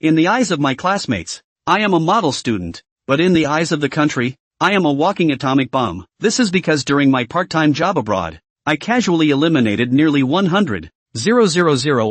In the eyes of my classmates, I am a model student, but in the eyes of the country, I am a walking atomic bomb. This is because during my part-time job abroad, I casually eliminated nearly 100,000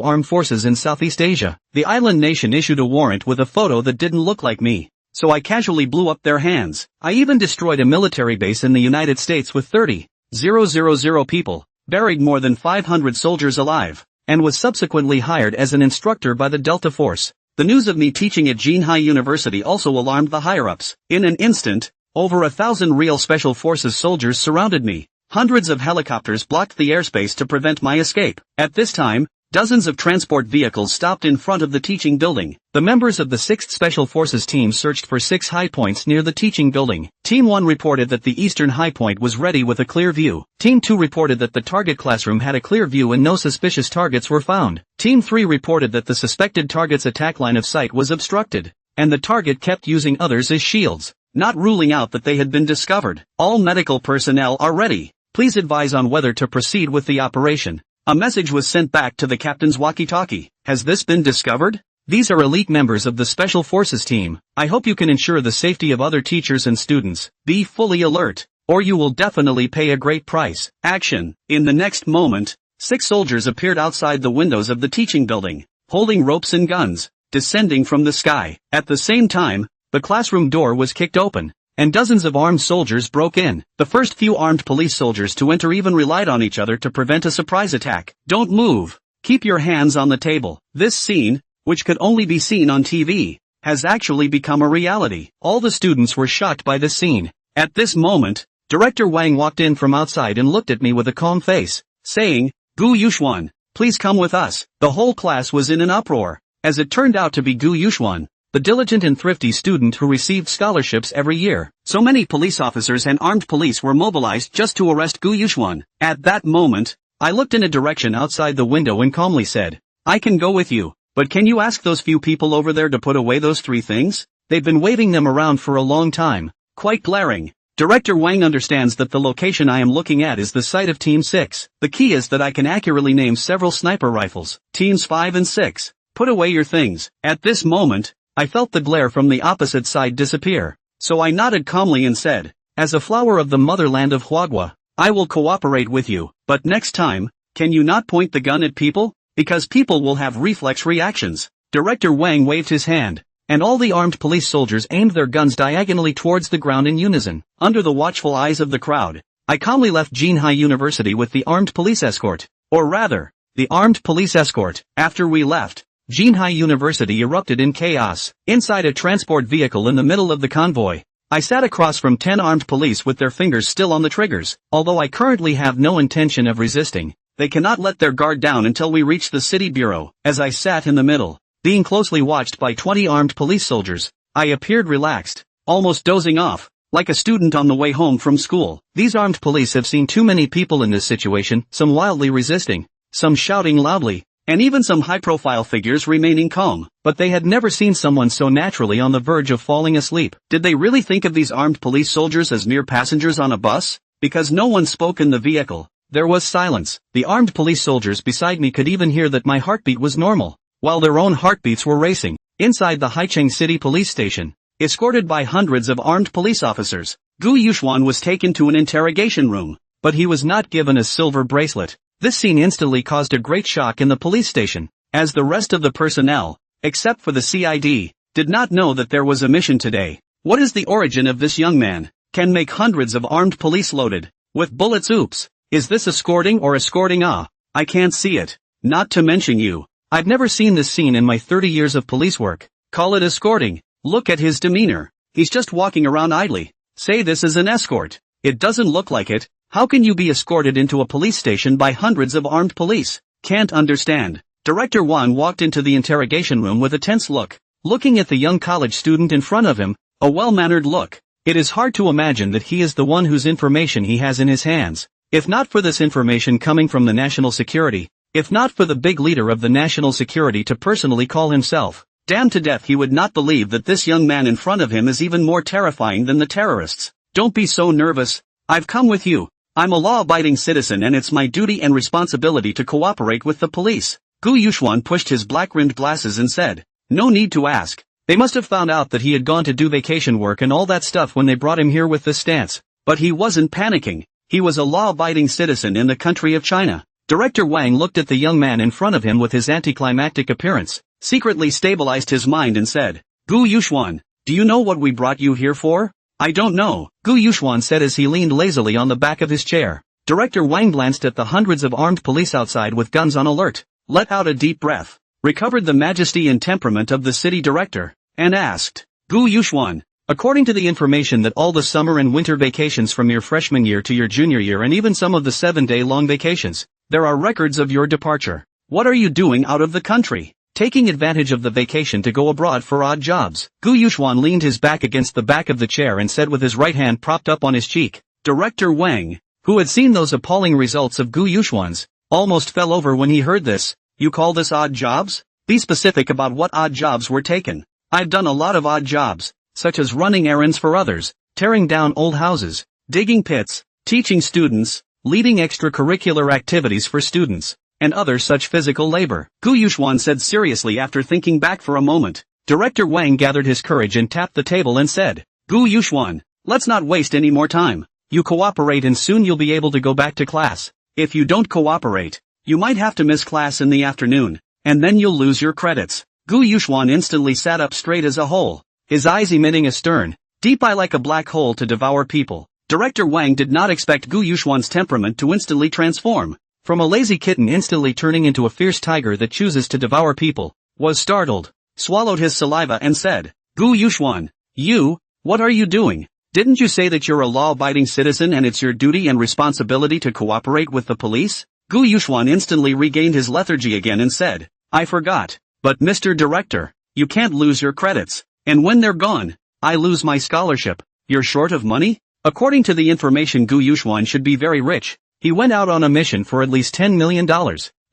armed forces in Southeast Asia. The island nation issued a warrant with a photo that didn't look like me, so I casually blew up their hands. I even destroyed a military base in the United States with 30,000 people, buried more than 500 soldiers alive, and was subsequently hired as an instructor by the Delta Force. The news of me teaching at Jinhai University also alarmed the higher-ups. In an instant, over 1,000 real special forces soldiers surrounded me. Hundreds of helicopters blocked the airspace to prevent my escape. At this time, dozens of transport vehicles stopped in front of the teaching building. The members of the 6th Special Forces team searched for 6 high points near the teaching building. Team 1 reported that the eastern high point was ready with a clear view. Team 2 reported that the target classroom had a clear view and no suspicious targets were found. Team 3 reported that the suspected target's attack line of sight was obstructed, and the target kept using others as shields, not ruling out that they had been discovered. All medical personnel are ready. Please advise on whether to proceed with the operation. A message was sent back to the captain's walkie-talkie. Has this been discovered? These are elite members of the Special Forces team. I hope you can ensure the safety of other teachers and students. Be fully alert, or you will definitely pay a great price. Action. In the next moment, 6 soldiers appeared outside the windows of the teaching building, holding ropes and guns, descending from the sky. At the same time, the classroom door was kicked open, and dozens of armed soldiers broke in. The first few armed police soldiers to enter even relied on each other to prevent a surprise attack. Don't move. Keep your hands on the table. This scene, which could only be seen on TV, has actually become a reality. All the students were shocked by this scene. At this moment, Director Wang walked in from outside and looked at me with a calm face, saying, "Gu Yuxuan, please come with us." The whole class was in an uproar, as it turned out to be Gu Yuxuan, the diligent and thrifty student who received scholarships every year. So many police officers and armed police were mobilized just to arrest Gu Yuxuan. At that moment, I looked in a direction outside the window and calmly said, "I can go with you, but can you ask those few people over there to put away those 3 things? They've been waving them around for a long time." Quite glaring. Director Wang understands that the location I am looking at is the site of Team 6. The key is that I can accurately name several sniper rifles. Teams 5 and 6. Put away your things. At this moment, I felt the glare from the opposite side disappear, so I nodded calmly and said, "As a flower of the motherland of Huagua, I will cooperate with you, but next time, can you not point the gun at people? Because people will have reflex reactions." Director Wang waved his hand, and all the armed police soldiers aimed their guns diagonally towards the ground in unison. Under the watchful eyes of the crowd, I calmly left Jinhai University with the armed police escort, or rather, the armed police escort. After we left, Jinhai University erupted in chaos. Inside a transport vehicle in the middle of the convoy, I sat across from 10 armed police with their fingers still on the triggers. Although I currently have no intention of resisting, they cannot let their guard down until we reach the city bureau. As I sat in the middle, being closely watched by 20 armed police soldiers, I appeared relaxed, almost dozing off, like a student on the way home from school. These armed police have seen too many people in this situation, some wildly resisting, some shouting loudly, and even some high-profile figures remaining calm. But they had never seen someone so naturally on the verge of falling asleep. Did they really think of these armed police soldiers as mere passengers on a bus? Because no one spoke in the vehicle, there was silence. The armed police soldiers beside me could even hear that my heartbeat was normal, while their own heartbeats were racing. Inside the Haicheng City police station, escorted by hundreds of armed police officers, Gu Yuxuan was taken to an interrogation room, but he was not given a silver bracelet. This scene instantly caused a great shock in the police station, as the rest of the personnel, except for the CID, did not know that there was a mission today. What is the origin of this young man? Can make hundreds of armed police loaded with bullets. Oops. Is this escorting or escorting? I can't see it. Not to mention you. I've never seen this scene in my 30 years of police work. Call it escorting. Look at his demeanor. He's just walking around idly. Say this is an escort. It doesn't look like it. How can you be escorted into a police station by hundreds of armed police? Can't understand. Director Wan walked into the interrogation room with a tense look, looking at the young college student in front of him, a well-mannered look. It is hard to imagine that he is the one whose information he has in his hands. If not for this information coming from the national security, if not for the big leader of the national security to personally call himself, damned to death, he would not believe that this young man in front of him is even more terrifying than the terrorists. Don't be so nervous. I've come with you. I'm a law-abiding citizen and it's my duty and responsibility to cooperate with the police. Gu Yuxuan pushed his black-rimmed glasses and said, No need to ask. They must have found out that he had gone to do vacation work and all that stuff when they brought him here with this stance. But he wasn't panicking. He was a law-abiding citizen in the country of China. Director Wang looked at the young man in front of him with his anticlimactic appearance, secretly stabilized his mind and said, Gu Yuxuan, do you know what we brought you here for? I don't know, Gu Yuxuan said as he leaned lazily on the back of his chair. Director Wang glanced at the hundreds of armed police outside with guns on alert, let out a deep breath, recovered the majesty and temperament of the city director, and asked, Gu Yuxuan, according to the information that all the summer and winter vacations from your freshman year to your junior year and even some of the 7-day-long vacations, there are records of your departure. What are you doing out of the country? Taking advantage of the vacation to go abroad for odd jobs. Gu Yuxuan leaned his back against the back of the chair and said with his right hand propped up on his cheek. Director Wang, who had seen those appalling results of Gu Yuxuan's, almost fell over when he heard this. You call this odd jobs? Be specific about what odd jobs were taken. I've done a lot of odd jobs, such as running errands for others, tearing down old houses, digging pits, teaching students, leading extracurricular activities for students, and other such physical labor. Gu Yuxuan said seriously after thinking back for a moment. Director Wang gathered his courage and tapped the table and said, Gu Yuxuan, let's not waste any more time. You cooperate and soon you'll be able to go back to class. If you don't cooperate, you might have to miss class in the afternoon, and then you'll lose your credits. Gu Yuxuan instantly sat up straight as a hole, his eyes emitting a stern, deep eye like a black hole to devour people. Director Wang did not expect Gu Yuxuan's temperament to instantly transform, from a lazy kitten instantly turning into a fierce tiger that chooses to devour people, was startled, swallowed his saliva and said, Gu Yuxuan, what are you doing? Didn't you say that you're a law-abiding citizen and it's your duty and responsibility to cooperate with the police? Gu Yuxuan instantly regained his lethargy again and said, I forgot. But Mr. Director, you can't lose your credits, and when they're gone, I lose my scholarship. You're short of money? According to the information, Gu Yuxuan should be very rich. He went out on a mission for at least $10 million.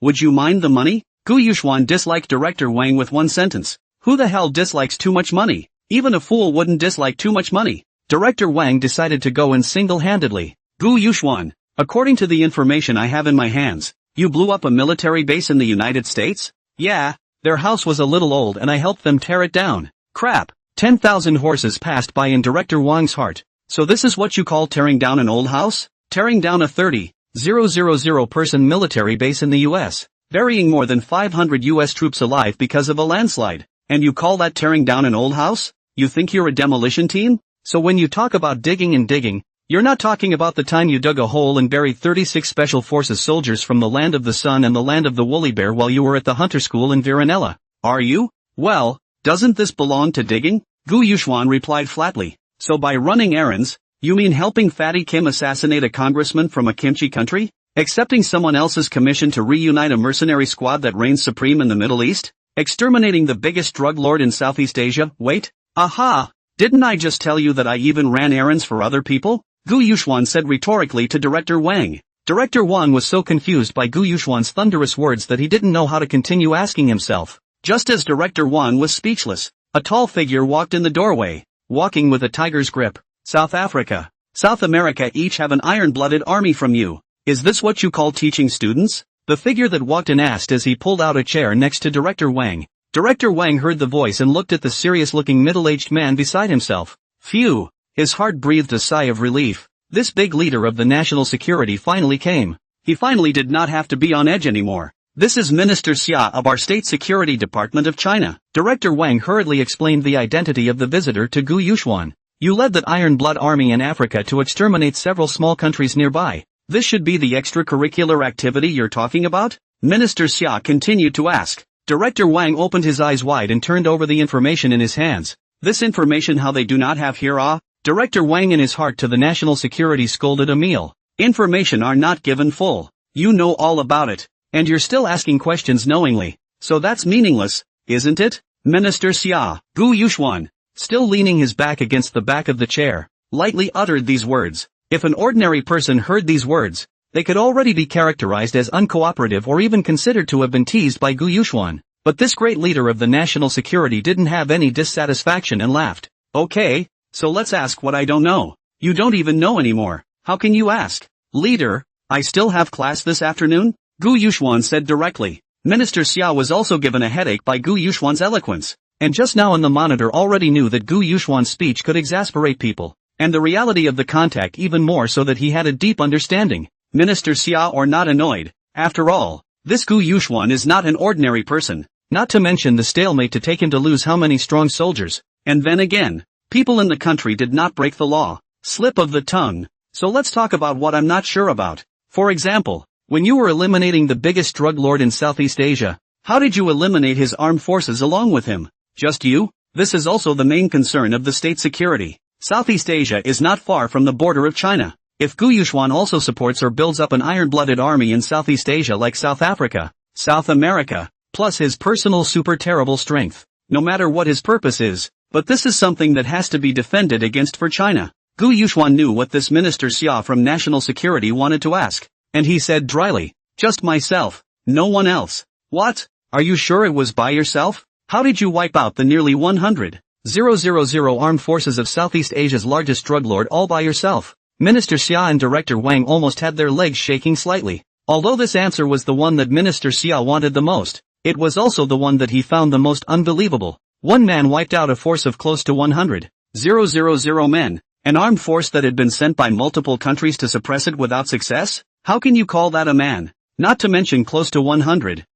Would you mind the money? Gu Yuxuan disliked Director Wang with one sentence. Who the hell dislikes too much money? Even a fool wouldn't dislike too much money. Director Wang decided to go in single-handedly. Gu Yuxuan, according to the information I have in my hands, you blew up a military base in the United States? Yeah, their house was a little old and I helped them tear it down. Crap, 10,000 horses passed by in Director Wang's heart. So this is what you call tearing down an old house? Tearing down a 30,000 person military base in the US, burying more than 500 US troops alive because of a landslide. And you call that tearing down an old house? You think you're a demolition team? So when you talk about digging, you're not talking about the time you dug a hole and buried 36 Special Forces soldiers from the land of the sun and the land of the woolly bear while you were at the hunter school in Viranella, are you? Well, doesn't this belong to digging? Gu Yuxuan replied flatly. So by running errands, you mean helping Fatty Kim assassinate a congressman from a kimchi country? Accepting someone else's commission to reunite a mercenary squad that reigns supreme in the Middle East? Exterminating the biggest drug lord in Southeast Asia? Wait, aha! Didn't I just tell you that I even ran errands for other people? Gu Yuxuan said rhetorically to Director Wang. Director Wang was so confused by Gu Yuxuan's thunderous words that he didn't know how to continue asking himself. Just as Director Wang was speechless, a tall figure walked in the doorway, walking with a tiger's grip. South Africa, South America each have an iron-blooded army from you. Is this what you call teaching students? The figure that walked in asked as he pulled out a chair next to Director Wang. Director Wang heard the voice and looked at the serious-looking middle-aged man beside himself. Phew! His heart breathed a sigh of relief. This big leader of the national security finally came. He finally did not have to be on edge anymore. This is Minister Xia of our State Security Department of China. Director Wang hurriedly explained the identity of the visitor to Gu Yuxuan. You led the Iron Blood Army in Africa to exterminate several small countries nearby. This should be the extracurricular activity you're talking about? Minister Xia continued to ask. Director Wang opened his eyes wide and turned over the information in his hands. This information how they do not have here Director Wang in his heart to the national security scolded a meal. Information are not given full. You know all about it, and you're still asking questions knowingly. So that's meaningless, isn't it? Minister Xia, Gu Yuxuan, still leaning his back against the back of the chair, lightly uttered these words. If an ordinary person heard these words, they could already be characterized as uncooperative or even considered to have been teased by Gu Yuxuan. But this great leader of the national security didn't have any dissatisfaction and laughed. Okay, so let's ask what I don't know. You don't even know anymore. How can you ask? Leader, I still have class this afternoon? Gu Yuxuan said directly. Minister Xia was also given a headache by Gu Yuxuan's eloquence. And just now on the monitor already knew that Gu Yuxuan's speech could exasperate people. And the reality of the contact even more so that he had a deep understanding. Minister Xia or not annoyed. After all, this Gu Yuxuan is not an ordinary person. Not to mention the stalemate to take him to lose how many strong soldiers. And then again, people in the country did not break the law. Slip of the tongue. So let's talk about what I'm not sure about. For example, when you were eliminating the biggest drug lord in Southeast Asia, how did you eliminate his armed forces along with him? Just you? This is also the main concern of the state security. Southeast Asia is not far from the border of China. If Gu Yuxuan also supports or builds up an iron-blooded army in Southeast Asia like South Africa, South America, plus his personal super terrible strength, no matter what his purpose is, but this is something that has to be defended against for China. Gu Yuxuan knew what this Minister Xia from National Security wanted to ask, and he said dryly, just myself, no one else. What? Are you sure it was by yourself? How did you wipe out the nearly 100,000 armed forces of Southeast Asia's largest drug lord all by yourself? Minister Xia and Director Wang almost had their legs shaking slightly. Although this answer was the one that Minister Xia wanted the most, it was also the one that he found the most unbelievable. One man wiped out a force of close to 100,000 men, an armed force that had been sent by multiple countries to suppress it without success? How can you call that a man? Not to mention close to 100,000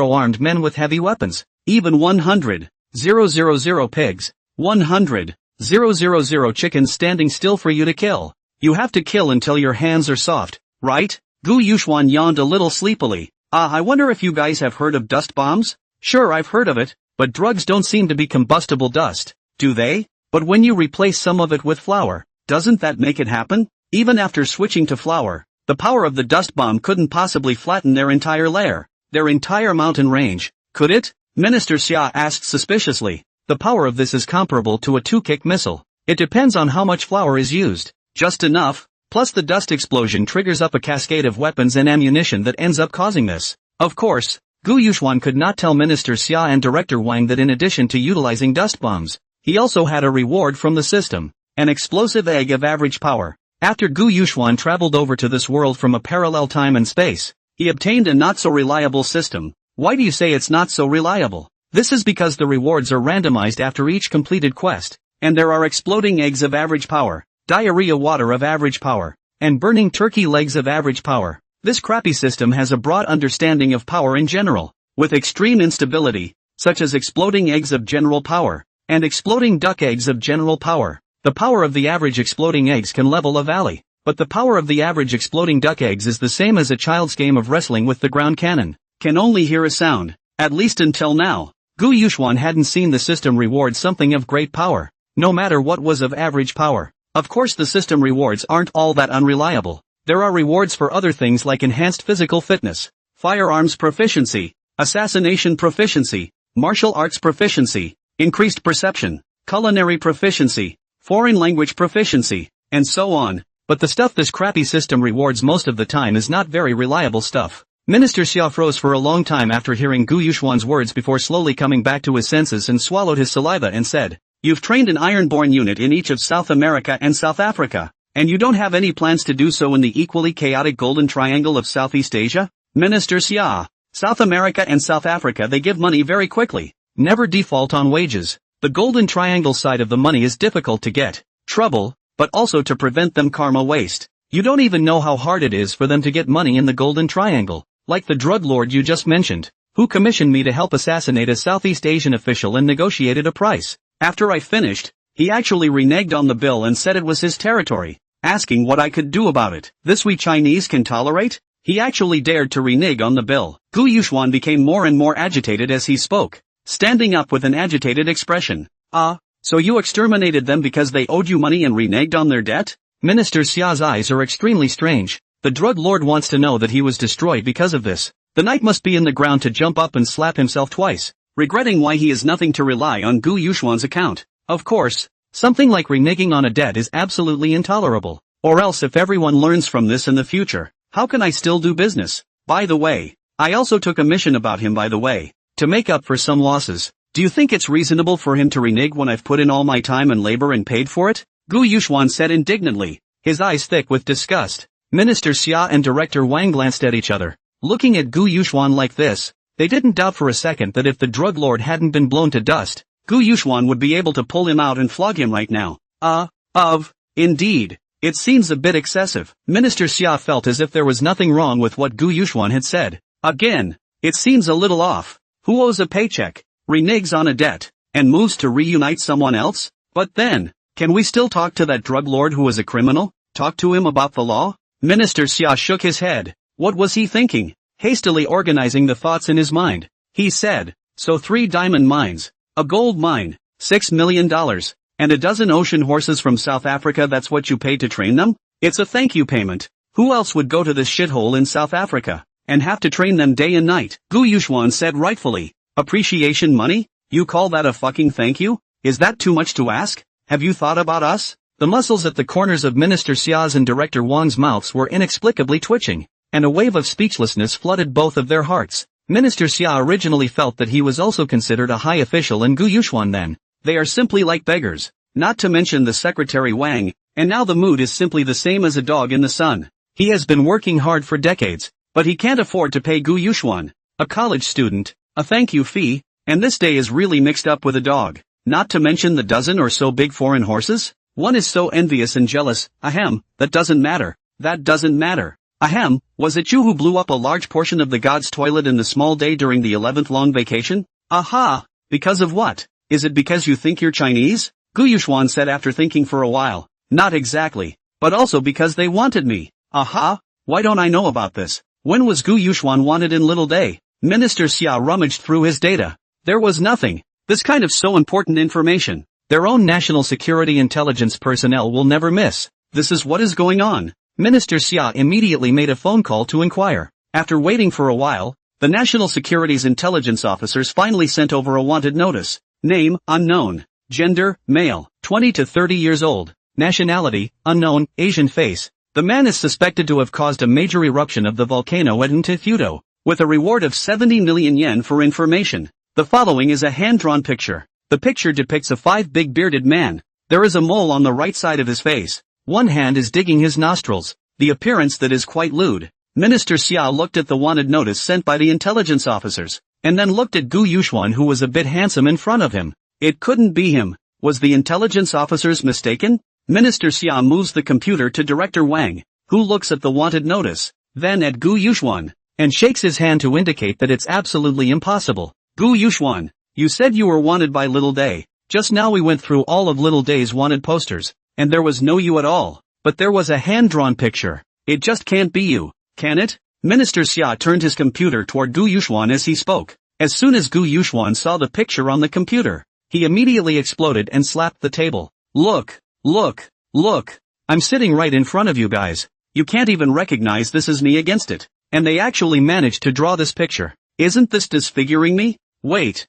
armed men with heavy weapons, even 100,000 pigs, 100,000 chickens standing still for you to kill. You have to kill until your hands are soft, right? Gu Yuxuan yawned a little sleepily. I wonder if you guys have heard of dust bombs? Sure, I've heard of it, but drugs don't seem to be combustible dust, do they? But when you replace some of it with flour, doesn't that make it happen? Even after switching to flour, the power of the dust bomb couldn't possibly flatten their entire lair, their entire mountain range, could it? Minister Xia asked suspiciously. The power of this is comparable to a 2-kick missile. It depends on how much flour is used. Just enough, plus the dust explosion triggers up a cascade of weapons and ammunition that ends up causing this. Of course, Gu Yuxuan could not tell Minister Xia and Director Wang that in addition to utilizing dust bombs, he also had a reward from the system, an explosive egg of average power. After Gu Yuxuan traveled over to this world from a parallel time and space, he obtained a not-so-reliable system. Why do you say it's not so reliable? This is because the rewards are randomized after each completed quest, and there are exploding eggs of average power, diarrhea water of average power, and burning turkey legs of average power. This crappy system has a broad understanding of power in general, with extreme instability, such as exploding eggs of general power, and exploding duck eggs of general power. The power of the average exploding eggs can level a valley, but the power of the average exploding duck eggs is the same as a child's game of wrestling with the ground cannon. Can only hear a sound, at least until now. Gu Yuxuan hadn't seen the system reward something of great power, no matter what was of average power. Of course the system rewards aren't all that unreliable. There are rewards for other things like enhanced physical fitness, firearms proficiency, assassination proficiency, martial arts proficiency, increased perception, culinary proficiency, foreign language proficiency, and so on. But the stuff this crappy system rewards most of the time is not very reliable stuff. Minister Xia froze for a long time after hearing Gu Yuxuan's words before slowly coming back to his senses and swallowed his saliva and said, "You've trained an iron-born unit in each of South America and South Africa, and you don't have any plans to do so in the equally chaotic Golden Triangle of Southeast Asia?" Minister Xia, South America and South Africa they give money very quickly, never default on wages. The Golden Triangle side of the money is difficult to get, trouble, but also to prevent them karma waste. You don't even know how hard it is for them to get money in the Golden Triangle. Like the drug lord you just mentioned, who commissioned me to help assassinate a Southeast Asian official and negotiated a price. After I finished, he actually reneged on the bill and said it was his territory, asking what I could do about it. This we Chinese can tolerate? He actually dared to renege on the bill. Gu Yuxuan became more and more agitated as he spoke, standing up with an agitated expression. So you exterminated them because they owed you money and reneged on their debt? Minister Xia's eyes are extremely strange. The drug lord wants to know that he was destroyed because of this. The knight must be in the ground to jump up and slap himself twice, regretting why he is nothing to rely on Gu Yuxuan's account. Of course, something like reneging on a debt is absolutely intolerable. Or else if everyone learns from this in the future, how can I still do business? By the way, I also took a mission about him to make up for some losses. Do you think it's reasonable for him to renege when I've put in all my time and labor and paid for it? Gu Yuxuan said indignantly, his eyes thick with disgust. Minister Xia and Director Wang glanced at each other. Looking at Gu Yuxuan like this, They didn't doubt for a second that if the drug lord hadn't been blown to dust, Gu Yuxuan would be able to pull him out and flog him right now. Indeed. It seems a bit excessive. Minister Xia felt as if there was nothing wrong with what Gu Yuxuan had said. Again, it seems a little off. Who owes a paycheck, reneges on a debt, and moves to reunite someone else? But then, can we still talk to that drug lord who was a criminal? Talk to him about the law? Minister Xia shook his head. What was he thinking? Hastily organizing the thoughts in his mind, he said, so 3 diamond mines, a gold mine, $6 million, and a dozen ocean horses from South Africa, that's what you paid to train them? It's a thank you payment. Who else would go to this shithole in South Africa and have to train them day and night? Gu Yuxuan said rightfully. Appreciation money? You call that a fucking thank you? Is that too much to ask? Have you thought about us? The muscles at the corners of Minister Xia's and Director Wang's mouths were inexplicably twitching, and a wave of speechlessness flooded both of their hearts. Minister Xia originally felt that he was also considered a high official and Gu Yuxuan then. They are simply like beggars, not to mention the Secretary Wang, and now the mood is simply the same as a dog in the sun. He has been working hard for decades, but he can't afford to pay Gu Yuxuan, a college student, a thank you fee, and this day is really mixed up with a dog, not to mention the dozen or so big foreign horses. One is so envious and jealous. Ahem, that doesn't matter. That doesn't matter. Ahem, was it you who blew up a large portion of the god's toilet in the small day during the 11th long vacation? Aha! Because of what? Is it because you think you're Chinese? Gu Yuxuan said after thinking for a while. Not exactly, but also because they wanted me. Aha! Why don't I know about this? When was Gu Yuxuan wanted in Little Day? Minister Xia rummaged through his data. There was nothing. This kind of so important information, their own national security intelligence personnel will never miss. This is what is going on. Minister Xia immediately made a phone call to inquire. After waiting for a while, the National Security's intelligence officers finally sent over a wanted notice. Name, unknown. Gender, male, 20 to 30 years old. Nationality, unknown, Asian face. The man is suspected to have caused a major eruption of the volcano at Intifudo, with a reward of 70 million yen for information. The following is a hand-drawn picture. The picture depicts a 5 big bearded man. There is a mole on the right side of his face. One hand is digging his nostrils. The appearance that is quite lewd. Minister Xia looked at the wanted notice sent by the intelligence officers, and then looked at Gu Yuxuan, who was a bit handsome in front of him. It couldn't be him. Was the intelligence officers mistaken? Minister Xia moves the computer to Director Wang, who looks at the wanted notice, then at Gu Yuxuan, and shakes his hand to indicate that it's absolutely impossible. Gu Yuxuan, you said you were wanted by Little Day. Just now we went through all of Little Day's wanted posters, and there was no you at all. But there was a hand-drawn picture. It just can't be you, can it? Minister Xia turned his computer toward Gu Yuxuan as he spoke. As soon as Gu Yuxuan saw the picture on the computer, he immediately exploded and slapped the table. Look, look, look. I'm sitting right in front of you guys. You can't even recognize this as me against it. And they actually managed to draw this picture. Isn't this disfiguring me? Wait.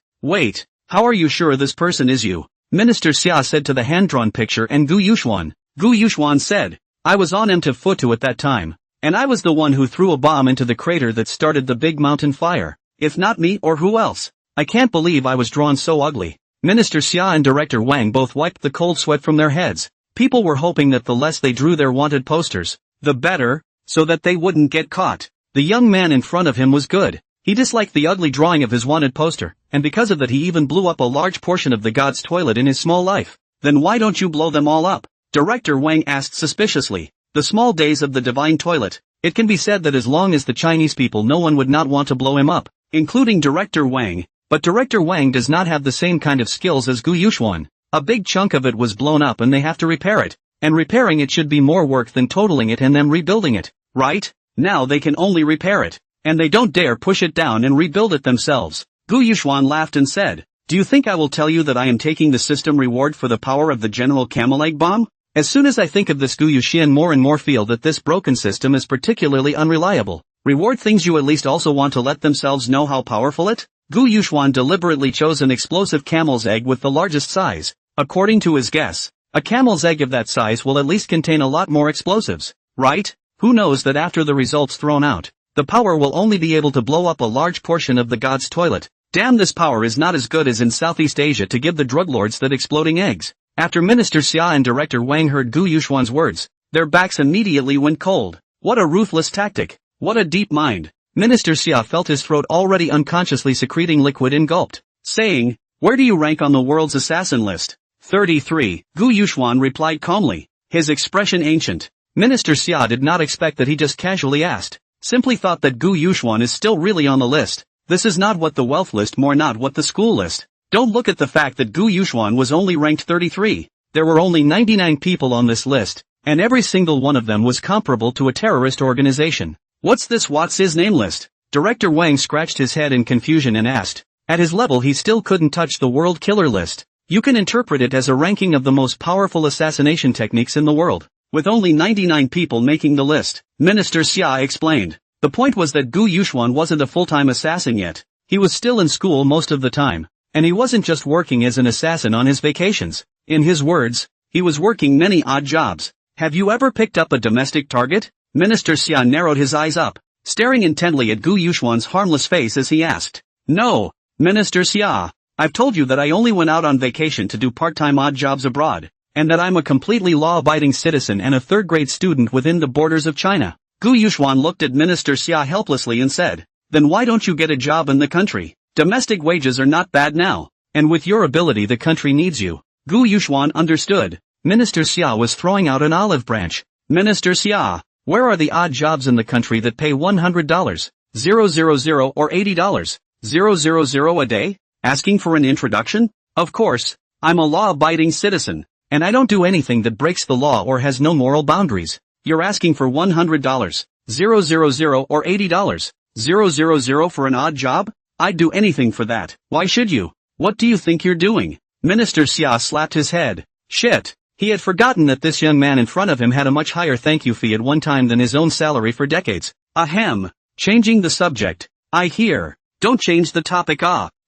How are you sure this person is you? Minister Xia said to the hand-drawn picture and Gu Yuxuan. Gu Yuxuan said, I was on Intifudo at that time, and I was the one who threw a bomb into the crater that started the big mountain fire. If not me, or who else? I can't believe I was drawn so ugly. Minister Xia and Director Wang both wiped the cold sweat from their heads. People were hoping that the less they drew their wanted posters, the better, so that they wouldn't get caught. The young man in front of him was good. He disliked the ugly drawing of his wanted poster, and because of that he even blew up a large portion of the god's toilet in his small life. Then why don't you blow them all up? Director Wang asked suspiciously. The small days of the divine toilet. It can be said that as long as the Chinese people, no one would not want to blow him up, including Director Wang. But Director Wang does not have the same kind of skills as Gu Yuxuan. A big chunk of it was blown up and they have to repair it. And repairing it should be more work than totaling it and then rebuilding it, right? Now they can only repair it. And they don't dare push it down and rebuild it themselves. Gu Yuxuan laughed and said, do you think I will tell you that I am taking the system reward for the power of the General Camel Egg Bomb? As soon as I think of this, Gu Yuxian more and more feel that this broken system is particularly unreliable. Reward things you at least also want to let themselves know how powerful it? Gu Yuxuan deliberately chose an explosive camel's egg with the largest size. According to his guess, a camel's egg of that size will at least contain a lot more explosives, right? Who knows that after the results thrown out, the power will only be able to blow up a large portion of the god's toilet. Damn, this power is not as good as in Southeast Asia to give the drug lords that exploding eggs. After Minister Xia and Director Wang heard Gu Yuxuan's words, their backs immediately went cold. What a ruthless tactic. What a deep mind. Minister Xia felt his throat already unconsciously secreting liquid and gulped, saying, "Where do you rank on the world's assassin list?" 33. Gu Yuxuan replied calmly, his expression ancient. Minister Xia did not expect that he just casually asked, simply thought that Gu Yuxuan is still really on the list. This is not what the wealth list, more not what the school list. Don't look at the fact that Gu Yuxuan was only ranked 33. There were only 99 people on this list, and every single one of them was comparable to a terrorist organization. What's his name list? Director Wang scratched his head in confusion and asked. At his level he still couldn't touch the world killer list. You can interpret it as a ranking of the most powerful assassination techniques in the world, with only 99 people making the list. Minister Xia explained. The point was that Gu Yuxuan wasn't a full-time assassin yet. He was still in school most of the time, and he wasn't just working as an assassin on his vacations. In his words, he was working many odd jobs. Have you ever picked up a domestic target? Minister Xia narrowed his eyes up, staring intently at Gu Yuxuan's harmless face as he asked. No, Minister Xia. I've told you that I only went out on vacation to do part-time odd jobs abroad, and that I'm a completely law-abiding citizen and a third-grade student within the borders of China. Gu Yuxuan looked at Minister Xia helplessly and said, then why don't you get a job in the country? Domestic wages are not bad now, and with your ability the country needs you. Gu Yuxuan understood. Minister Xia was throwing out an olive branch. Minister Xia, where are the odd jobs in the country that pay $100, 000 or $80, 000 a day? Asking for an introduction? Of course, I'm a law-abiding citizen, and I don't do anything that breaks the law or has no moral boundaries. You're asking for $100, 000 or $80, 000 for an odd job? I'd do anything for that. Why should you? What do you think you're doing? Minister Xia slapped his head. Shit. He had forgotten that this young man in front of him had a much higher thank you fee at one time than his own salary for decades. Ahem. Changing the subject. I hear. Don't change the topic.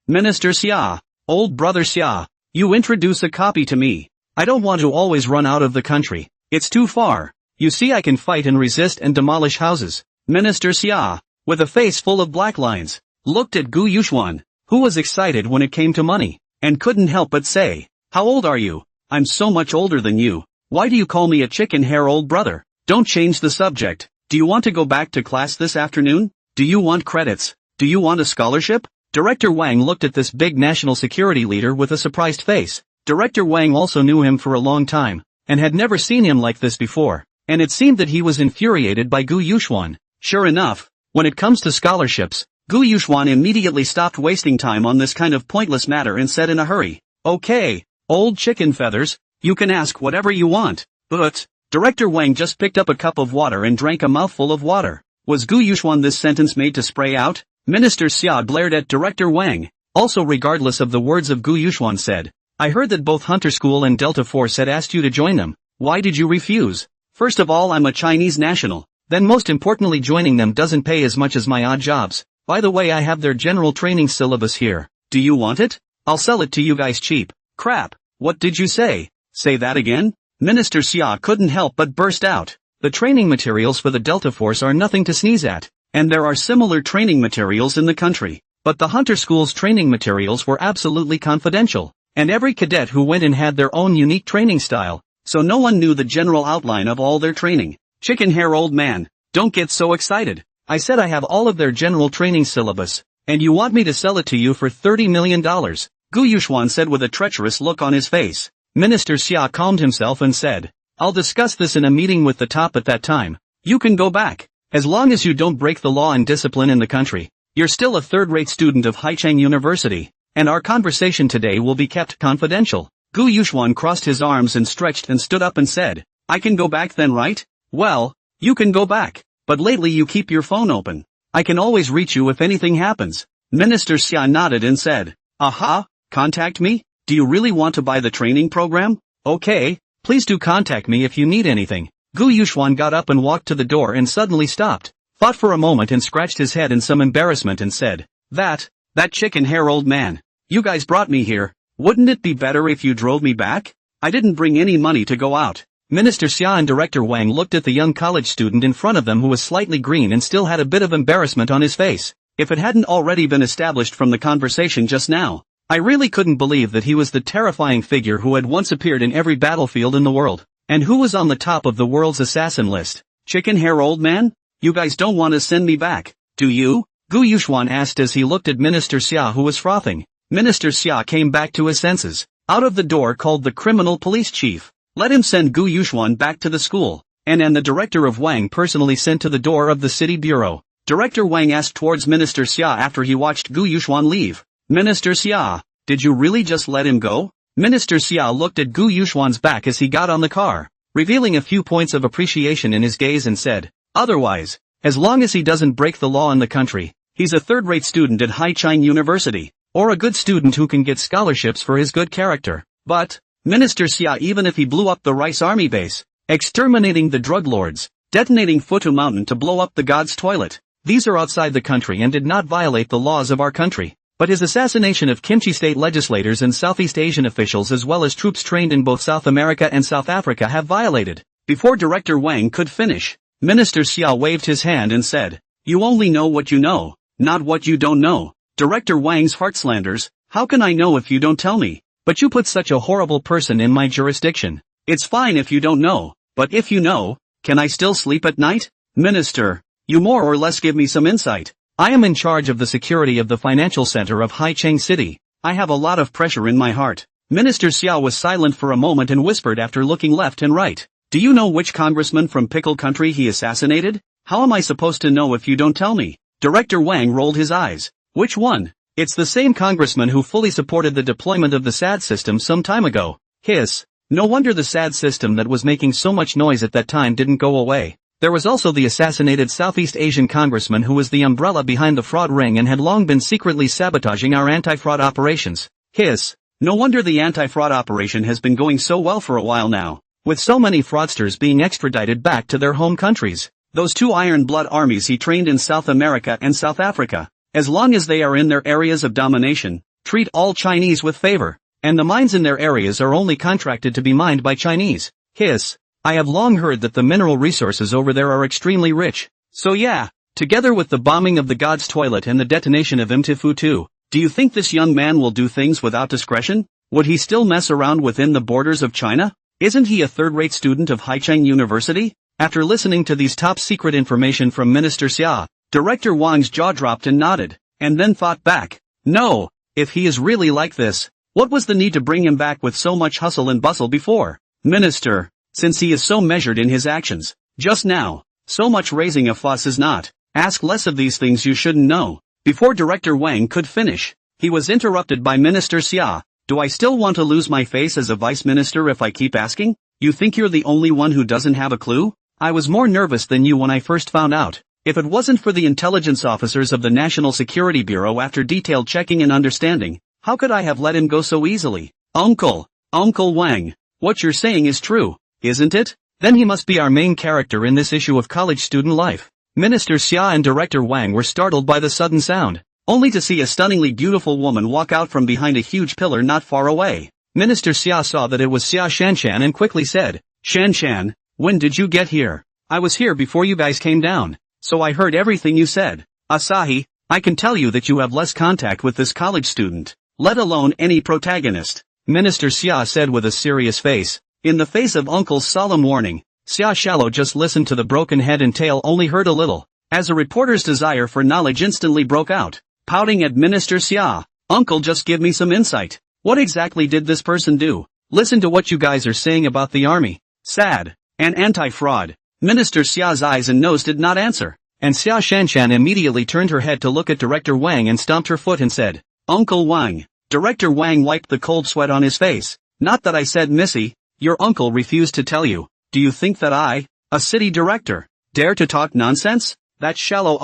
Minister Xia. Old brother Xia. You introduce a copy to me. I don't want to always run out of the country. It's too far. You see, I can fight and resist and demolish houses. Minister Xia, with a face full of black lines, looked at Gu Yuxuan, who was excited when it came to money, and couldn't help but say, how old are you? I'm so much older than you. Why do you call me a chicken hair old brother? Don't change the subject. Do you want to go back to class this afternoon? Do you want credits? Do you want a scholarship? Director Wang looked at this big national security leader with a surprised face. Director Wang also knew him for a long time, and had never seen him like this before, and it seemed that he was infuriated by Gu Yuxuan. Sure enough, when it comes to scholarships, Gu Yuxuan immediately stopped wasting time on this kind of pointless matter and said in a hurry, okay, old chicken feathers, you can ask whatever you want, but... Director Wang just picked up a cup of water and drank a mouthful of water. Was Gu Yuxuan this sentence made to spray out? Minister Xia glared at Director Wang, also regardless of the words of Gu Yuxuan said, I heard that both Hunter School and Delta Force had asked you to join them. Why did you refuse? First of all, I'm a Chinese national. Then most importantly, joining them doesn't pay as much as my odd jobs. By the way, I have their general training syllabus here. Do you want it? I'll sell it to you guys cheap. Crap. What did you say? Say that again? Minister Xia couldn't help but burst out. The training materials for the Delta Force are nothing to sneeze at, and there are similar training materials in the country. But the Hunter School's training materials were absolutely confidential, and every cadet who went in had their own unique training style, so no one knew the general outline of all their training. Chicken hair old man, don't get so excited. I said I have all of their general training syllabus, and you want me to sell it to you for $30 million, Gu Yuxuan said with a treacherous look on his face. Minister Xia calmed himself and said, I'll discuss this in a meeting with the top at that time. You can go back. As long as you don't break the law and discipline in the country, you're still a third-rate student of Haicheng University, and our conversation today will be kept confidential. Gu Yuxuan crossed his arms and stretched and stood up and said, I can go back then, right? Well, you can go back, but lately you keep your phone open. I can always reach you if anything happens. Minister Xia nodded and said, aha, contact me? Do you really want to buy the training program? Okay, please do contact me if you need anything. Gu Yuxuan got up and walked to the door and suddenly stopped, thought for a moment and scratched his head in some embarrassment and said, that chicken hair old man. You guys brought me here. Wouldn't it be better if you drove me back? I didn't bring any money to go out. Minister Xia and Director Wang looked at the young college student in front of them who was slightly green and still had a bit of embarrassment on his face. If it hadn't already been established from the conversation just now, I really couldn't believe that he was the terrifying figure who had once appeared in every battlefield in the world, and who was on the top of the world's assassin list. Chicken hair old man? You guys don't want to send me back, Do you? Gu Yuxuan asked as he looked at Minister Xia who was frothing. Minister Xia came back to his senses. Out of the door called the criminal police chief. Let him send Gu Yuxuan back to the school. And the director of Wang personally sent to the door of the city bureau. Director Wang asked towards Minister Xia after he watched Gu Yuxuan leave. Minister Xia, did you really just let him go? Minister Xia looked at Gu Yuxuan's back as he got on the car, revealing a few points of appreciation in his gaze and said, otherwise, as long as he doesn't break the law in the country, he's a third-rate student at Haicheng University, or a good student who can get scholarships for his good character. But, Minister Xia, even if he blew up the Rice Army base, exterminating the drug lords, detonating Futu Mountain to blow up the god's toilet, these are outside the country and did not violate the laws of our country. But his assassination of Kimchi state legislators and Southeast Asian officials as well as troops trained in both South America and South Africa have violated. Before Director Wang could finish, Minister Xia waved his hand and said, you only know what you know, not what you don't know. Director Wang's heart slanders, how can I know if you don't tell me? But you put such a horrible person in my jurisdiction. It's fine if you don't know, but if you know, can I still sleep at night? Minister, you more or less give me some insight. I am in charge of the security of the financial center of Haicheng City. I have a lot of pressure in my heart. Minister Xia was silent for a moment and whispered after looking left and right. Do you know which congressman from Pickle Country he assassinated? How am I supposed to know if you don't tell me? Director Wang rolled his eyes. Which one? It's the same congressman who fully supported the deployment of the SAD system some time ago. Hiss. No wonder the SAD system that was making so much noise at that time didn't go away. There was also the assassinated Southeast Asian congressman who was the umbrella behind the fraud ring and had long been secretly sabotaging our anti-fraud operations. Hiss. No wonder the anti-fraud operation has been going so well for a while now, with so many fraudsters being extradited back to their home countries. Those two iron blood armies he trained in South America and South Africa, as long as they are in their areas of domination, treat all Chinese with favor, and the mines in their areas are only contracted to be mined by Chinese. Hiss. I have long heard that the mineral resources over there are extremely rich. So yeah, together with the bombing of the god's toilet and the detonation of Mtifu, do you think this young man will do things without discretion? Would he still mess around within the borders of China? Isn't he a third-rate student of Haicheng University? After listening to these top-secret information from Minister Xia, Director Wang's jaw dropped and nodded, and then thought back. No, if he is really like this, what was the need to bring him back with so much hustle and bustle before? Minister, since he is so measured in his actions, just now, so much raising a fuss is not. Ask less of these things you shouldn't know. Before Director Wang could finish, he was interrupted by Minister Xia. Do I still want to lose my face as a vice minister if I keep asking? You think you're the only one who doesn't have a clue? I was more nervous than you when I first found out. If it wasn't for the intelligence officers of the National Security Bureau after detailed checking and understanding, how could I have let him go so easily? Uncle Wang, what you're saying is true, isn't it? Then he must be our main character in this issue of college student life. Minister Xia and Director Wang were startled by the sudden sound, only to see a stunningly beautiful woman walk out from behind a huge pillar not far away. Minister Xia saw that it was Xia Shanshan and quickly said, Shanshan, when did you get here? I was here before you guys came down, so I heard everything you said. Asahi, I can tell you that you have less contact with this college student, let alone any protagonist. Minister Xia said with a serious face. In the face of Uncle's solemn warning, Xia Shallow just listened to the broken head and tail only heard a little, as a reporter's desire for knowledge instantly broke out. Pouting at Minister Xia, Uncle, just give me some insight. What exactly did this person do? Listen to what you guys are saying about the army, SAD, and anti-fraud. Minister Xia's eyes and nose did not answer, and Xia Shanshan immediately turned her head to look at Director Wang and stomped her foot and said, Uncle Wang. Director Wang wiped the cold sweat on his face. Not that I said, Missy. Your uncle refused to tell you. Do you think that I, a city director, dare to talk nonsense? That's shallow.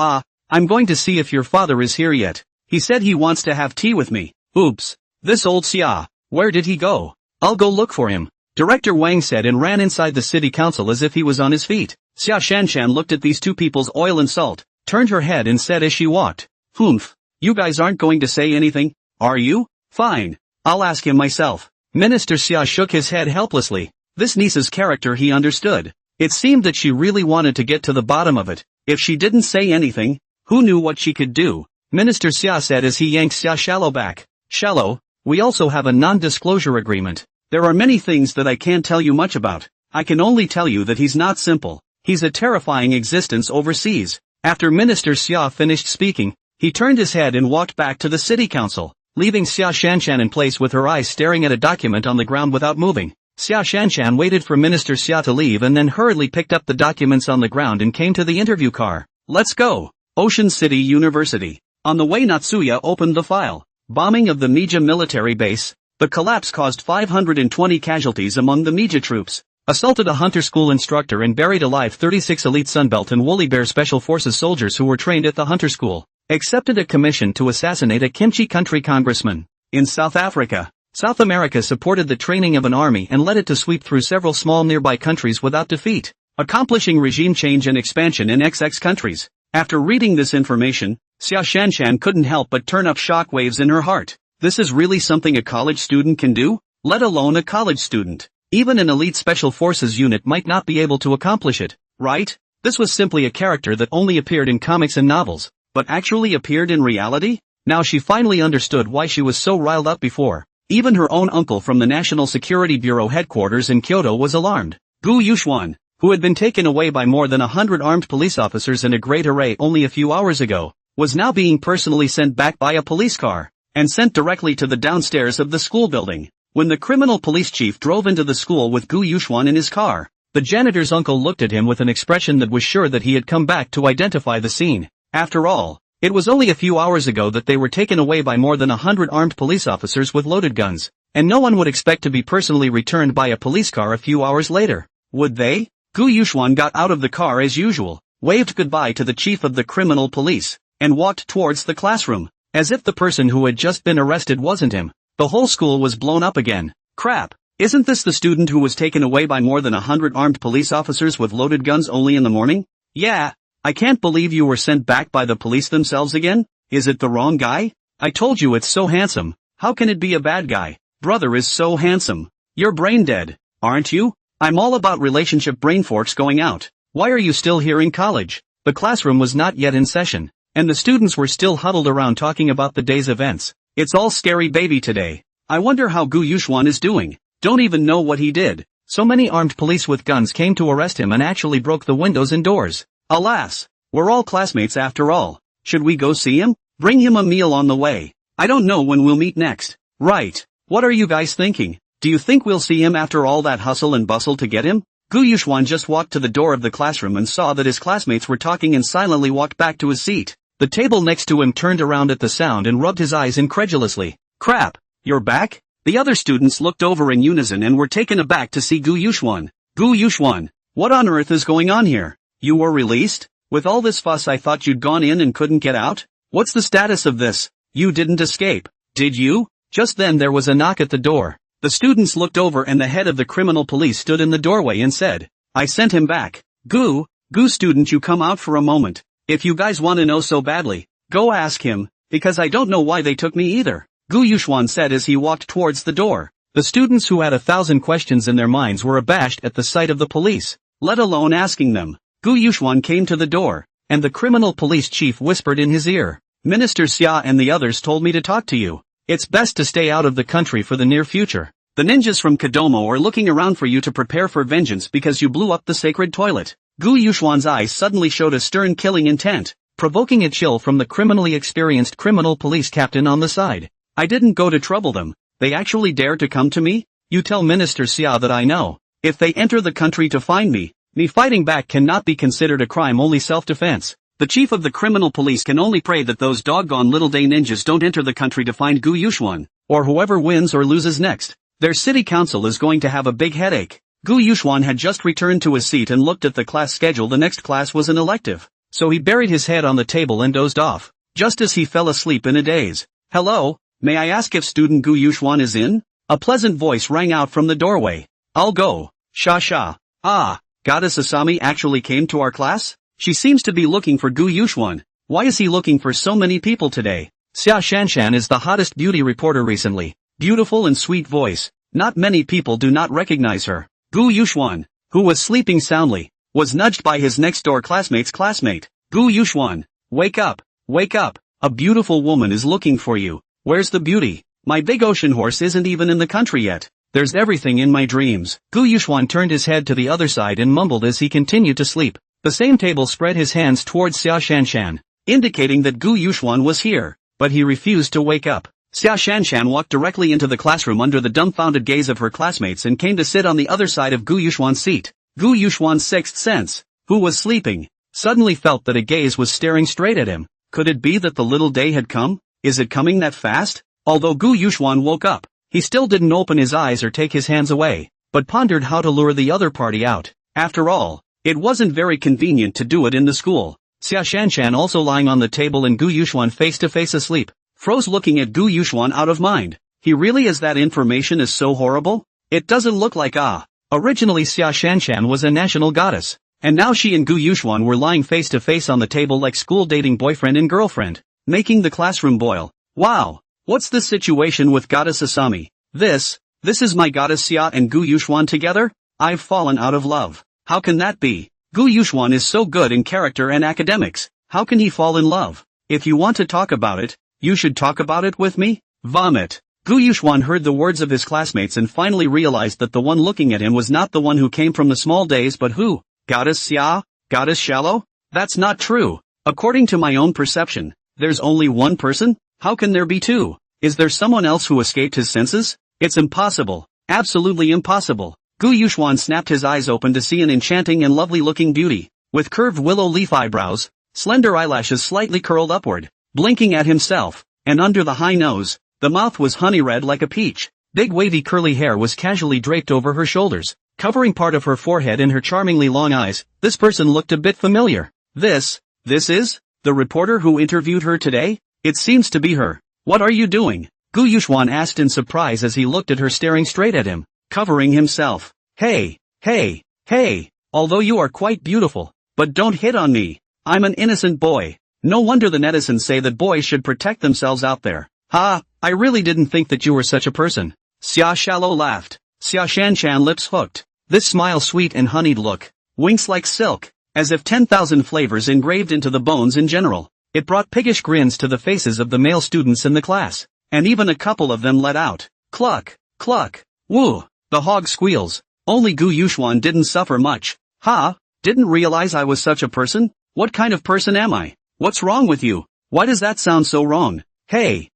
I'm going to see if your father is here yet. He said he wants to have tea with me. Oops. This old Xia, where did he go? I'll go look for him. Director Wang said and ran inside the city council as if he was on his feet. Xia Shanshan looked at these two people's oil and salt, turned her head and said as she walked, Humph. You guys aren't going to say anything, are you? Fine. I'll ask him myself. Minister Xia shook his head helplessly. This niece's character he understood. It seemed that she really wanted to get to the bottom of it. If she didn't say anything, who knew what she could do? Minister Xia said as he yanked Xia Shallow back. Shallow, we also have a non-disclosure agreement. There are many things that I can't tell you much about. I can only tell you that he's not simple. He's a terrifying existence overseas. After Minister Xia finished speaking, he turned his head and walked back to the city council, leaving Xia Shanshan in place with her eyes staring at a document on the ground without moving. Xia Shanshan waited for Minister Xia to leave and then hurriedly picked up the documents on the ground and came to the interview car. Let's go. Ocean City University. On the way, Natsuya opened the file. Bombing of the Mija military base. The collapse caused 520 casualties among the Mija troops. Assaulted a hunter school instructor and buried alive 36 elite Sunbelt and Woolly Bear Special Forces soldiers who were trained at the hunter school. Accepted a commission to assassinate a Kimchi country congressman. In South Africa, South America supported the training of an army and led it to sweep through several small nearby countries without defeat, accomplishing regime change and expansion in XX countries. After reading this information, Xia Shanshan couldn't help but turn up shockwaves in her heart. This is really something a college student can do? Let alone a college student. Even an elite special forces unit might not be able to accomplish it, right? This was simply a character that only appeared in comics and novels, but actually appeared in reality? Now she finally understood why she was so riled up before. Even her own uncle from the National Security Bureau headquarters in Kyoto was alarmed. Gu Yuxuan, who had been taken away by more than 100 armed police officers in a great array only a few hours ago, was now being personally sent back by a police car, and sent directly to the downstairs of the school building. When the criminal police chief drove into the school with Gu Yuxuan in his car, the janitor's uncle looked at him with an expression that was sure that he had come back to identify the scene. After all, it was only a few hours ago that they were taken away by more than 100 armed police officers with loaded guns, and no one would expect to be personally returned by a police car a few hours later. Would they? Gu Yuxuan got out of the car as usual, waved goodbye to the chief of the criminal police, and walked towards the classroom, as if the person who had just been arrested wasn't him. The whole school was blown up again. Crap, isn't this the student who was taken away by more than 100 armed police officers with loaded guns only in the morning? Yeah, I can't believe you were sent back by the police themselves again. Is it the wrong guy? I told you it's so handsome. How can it be a bad guy? Brother is so handsome. You're brain dead, aren't you? I'm all about relationship brain forks going out. Why are you still here in college? The classroom was not yet in session, and the students were still huddled around talking about the day's events. It's all scary baby today. I wonder how Gu Yuxuan is doing. Don't even know what he did. So many armed police with guns came to arrest him and actually broke the windows and doors. Alas, we're all classmates after all. Should we go see him? Bring him a meal on the way. I don't know when we'll meet next. Right. What are you guys thinking? Do you think we'll see him after all that hustle and bustle to get him? Gu Yuxuan just walked to the door of the classroom and saw that his classmates were talking and silently walked back to his seat. The table next to him turned around at the sound and rubbed his eyes incredulously. Crap, you're back? The other students looked over in unison and were taken aback to see Gu Yuxuan. Gu Yuxuan, what on earth is going on here? You were released? With all this fuss I thought you'd gone in and couldn't get out? What's the status of this? You didn't escape, did you? Just then there was a knock at the door. The students looked over and the head of the criminal police stood in the doorway and said, I sent him back. Gu student, you come out for a moment. If you guys want to know so badly, go ask him, because I don't know why they took me either, Gu Yuxuan said as he walked towards the door. The students who had 1,000 questions in their minds were abashed at the sight of the police, let alone asking them. Gu Yuxuan came to the door, and the criminal police chief whispered in his ear, Minister Xia and the others told me to talk to you. It's best to stay out of the country for the near future. The ninjas from Kodomo are looking around for you to prepare for vengeance because you blew up the sacred toilet. Gu Yuxuan's eyes suddenly showed a stern killing intent, provoking a chill from the criminally experienced criminal police captain on the side. I didn't go to trouble them. They actually dare to come to me? You tell Minister Xia that I know. If they enter the country to find me fighting back cannot be considered a crime, only self-defense. The chief of the criminal police can only pray that those doggone little day ninjas don't enter the country to find Gu Yuxuan, or whoever wins or loses next. Their city council is going to have a big headache. Gu Yuxuan had just returned to his seat and looked at the class schedule. The next class was an elective, so he buried his head on the table and dozed off, just as he fell asleep in a daze. Hello, may I ask if student Gu Yuxuan is in? A pleasant voice rang out from the doorway. I'll go. Sha sha. Ah, Goddess Asami actually came to our class? She seems to be looking for Gu Yuxuan. Why is he looking for so many people today? Xia Shanshan is the hottest beauty reporter recently. Beautiful and sweet voice. Not many people do not recognize her. Gu Yuxuan, who was sleeping soundly, was nudged by his next-door classmate's classmate. Gu Yuxuan, wake up, a beautiful woman is looking for you. Where's the beauty? My big ocean horse isn't even in the country yet. There's everything in my dreams. Gu Yuxuan turned his head to the other side and mumbled as he continued to sleep. The same table spread his hands towards Xia Shanshan, indicating that Gu Yuxuan was here, but he refused to wake up. Xia Shanshan walked directly into the classroom under the dumbfounded gaze of her classmates and came to sit on the other side of Gu Yuxuan's seat. Gu Yuxuan's sixth sense, who was sleeping, suddenly felt that a gaze was staring straight at him. Could it be that the little day had come? Is it coming that fast? Although Gu Yuxuan woke up, he still didn't open his eyes or take his hands away, but pondered how to lure the other party out. After all, it wasn't very convenient to do it in the school. Xia Shanshan, also lying on the table and Gu Yuxuan face to face asleep, froze looking at Gu Yuxuan out of mind. He really is that information is so horrible? It doesn't look like Originally Xia Shanshan was a national goddess, and now she and Gu Yuxuan were lying face to face on the table like school dating boyfriend and girlfriend, making the classroom boil. Wow! What's this situation with Goddess Asami? This is my goddess Xia and Gu Yuxuan together? I've fallen out of love. How can that be? Gu Yuxuan is so good in character and academics. How can he fall in love? If you want to talk about it, you should talk about it with me? Vomit. Gu Yuxuan heard the words of his classmates and finally realized that the one looking at him was not the one who came from the small days but who? Goddess Xia? Goddess Shallow? That's not true. According to my own perception, there's only one person? How can there be two? Is there someone else who escaped his senses? It's impossible. Absolutely impossible. Gu Yuxuan snapped his eyes open to see an enchanting and lovely-looking beauty, with curved willow leaf eyebrows, slender eyelashes slightly curled upward, blinking at himself, and under the high nose, the mouth was honey red like a peach. Big wavy curly hair was casually draped over her shoulders, covering part of her forehead and her charmingly long eyes. This person looked a bit familiar. This is? The reporter who interviewed her today? It seems to be her. What are you doing? Gu Yuxuan asked in surprise as he looked at her staring straight at him, covering himself. Hey! Although you are quite beautiful, but don't hit on me. I'm an innocent boy. No wonder the netizens say that boys should protect themselves out there. Ha! I really didn't think that you were such a person. Xia Shallow laughed. Xia Shanshan lips hooked. This smile sweet and honeyed look. Winks like silk, as if 10,000 flavors engraved into the bones in general. It brought piggish grins to the faces of the male students in the class, and even a couple of them let out. Cluck, cluck, woo, the hog squeals. Only Gu Yuxuan didn't suffer much. Ha! Didn't realize I was such a person? What kind of person am I? What's wrong with you? Why does that sound so wrong? Hey!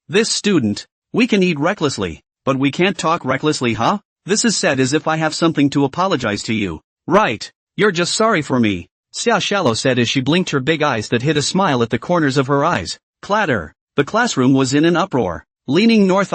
This student. We can eat recklessly, but we can't talk recklessly, huh? This is said as if I have something to apologize to you. Right. You're just sorry for me. Xia Shallow said as she blinked her big eyes that hid a smile at the corners of her eyes. Clatter. The classroom was in an uproar. Leaning north.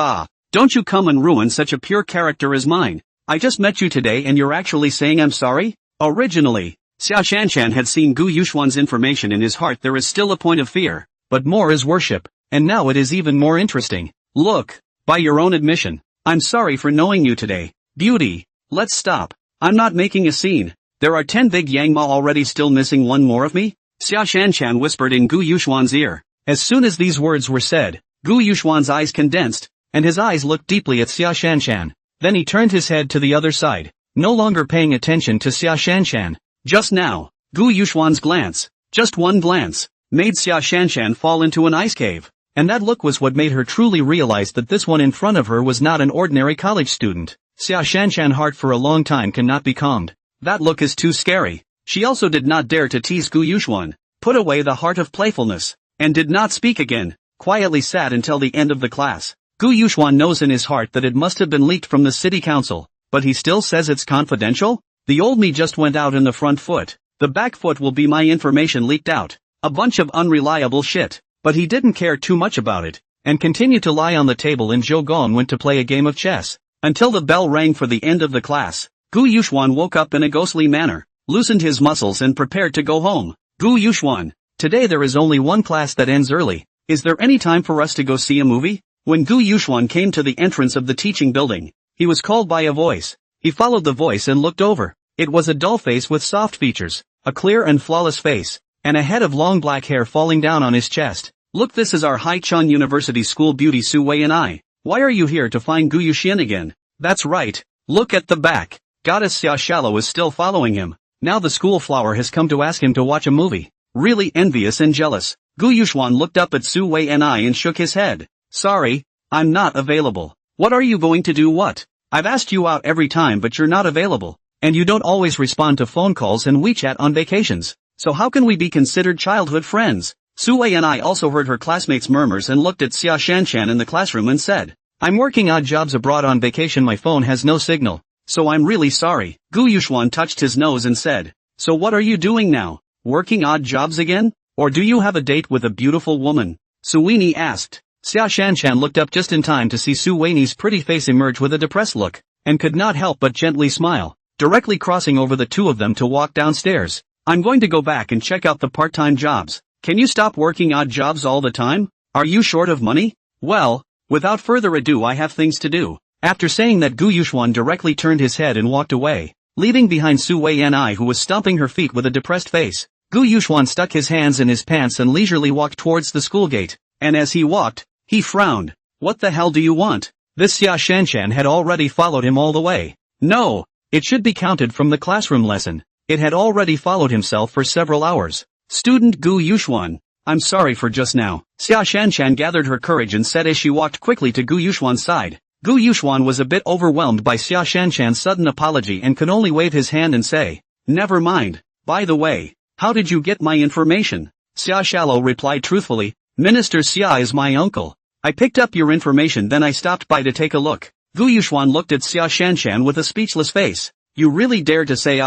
Don't you come and ruin such a pure character as mine. I just met you today and you're actually saying I'm sorry? Originally, Xia Shanshan had seen Gu Yuxuan's information. In his heart there is still a point of fear, but more is worship, and now it is even more interesting. Look, by your own admission, I'm sorry for knowing you today. Beauty, let's stop. I'm not making a scene. There are 10 big Yangma already, still missing one more of me? Xia Shanshan whispered in Gu Yuxuan's ear. As soon as these words were said, Gu Yuxuan's eyes condensed, and his eyes looked deeply at Xia Shanshan. Then he turned his head to the other side, no longer paying attention to Xia Shanshan. Just now, Gu Yuxuan's glance, just one glance, made Xia Shanshan fall into an ice cave. And that look was what made her truly realize that this one in front of her was not an ordinary college student. Xia Shanshan's heart for a long time cannot be calmed. That look is too scary. She also did not dare to tease Gu Yuxuan, put away the heart of playfulness, and did not speak again, quietly sat until the end of the class. Gu Yuxuan knows in his heart that it must have been leaked from the city council, but he still says it's confidential? The old me just went out in the front foot. The back foot will be my information leaked out. A bunch of unreliable shit. But he didn't care too much about it, and continued to lie on the table. And Zhou Gong went to play a game of chess, until the bell rang for the end of the class. Gu Yuxuan woke up in a ghostly manner, loosened his muscles and prepared to go home. Gu Yuxuan, today there is only one class that ends early. Is there any time for us to go see a movie? When Gu Yuxuan came to the entrance of the teaching building, he was called by a voice. He followed the voice and looked over. It was a dull face with soft features, a clear and flawless face, and a head of long black hair falling down on his chest. Look, this is our Haichun University school beauty Su Wei and I. Why are you here to find Gu Yuxian again? That's right. Look at the back. Goddess Xia Shallow is still following him. Now the school flower has come to ask him to watch a movie. Really envious and jealous. Gu Yuxuan looked up at Su Wei and I and shook his head. Sorry, I'm not available. What are you going to do? What? I've asked you out every time but you're not available. And you don't always respond to phone calls and WeChat on vacations. So how can we be considered childhood friends? Su Wei and I also heard her classmates' murmurs and looked at Xia Shanshan in the classroom and said, I'm working odd jobs abroad on vacation, my phone has no signal. So I'm really sorry. Gu Yuxuan touched his nose and said, so what are you doing now? Working odd jobs again? Or do you have a date with a beautiful woman? Su Weini asked. Xia Shanshan looked up just in time to see Su Weini's pretty face emerge with a depressed look, and could not help but gently smile, directly crossing over the two of them to walk downstairs. I'm going to go back and check out the part-time jobs. Can you stop working odd jobs all the time? Are you short of money? Well, without further ado, I have things to do. After saying that, Gu Yuxuan directly turned his head and walked away, leaving behind Su Wei and I, who was stomping her feet with a depressed face. Gu Yuxuan stuck his hands in his pants and leisurely walked towards the school gate, and as he walked, he frowned. What the hell do you want? This Xia Shanshan had already followed him all the way. No, it should be counted from the classroom lesson. It had already followed himself for several hours. Student Gu Yuxuan, I'm sorry for just now. Xia Shanshan gathered her courage and said as she walked quickly to Gu Yuxuan's side. Gu Yuxuan was a bit overwhelmed by Xia Shanshan's sudden apology and could only wave his hand and say, never mind. By the way, how did you get my information? Xia Shallow replied truthfully, Minister Xia is my uncle. I picked up your information, then I stopped by to take a look. Gu Yuxuan looked at Xia Shanshan with a speechless face. You really dare to say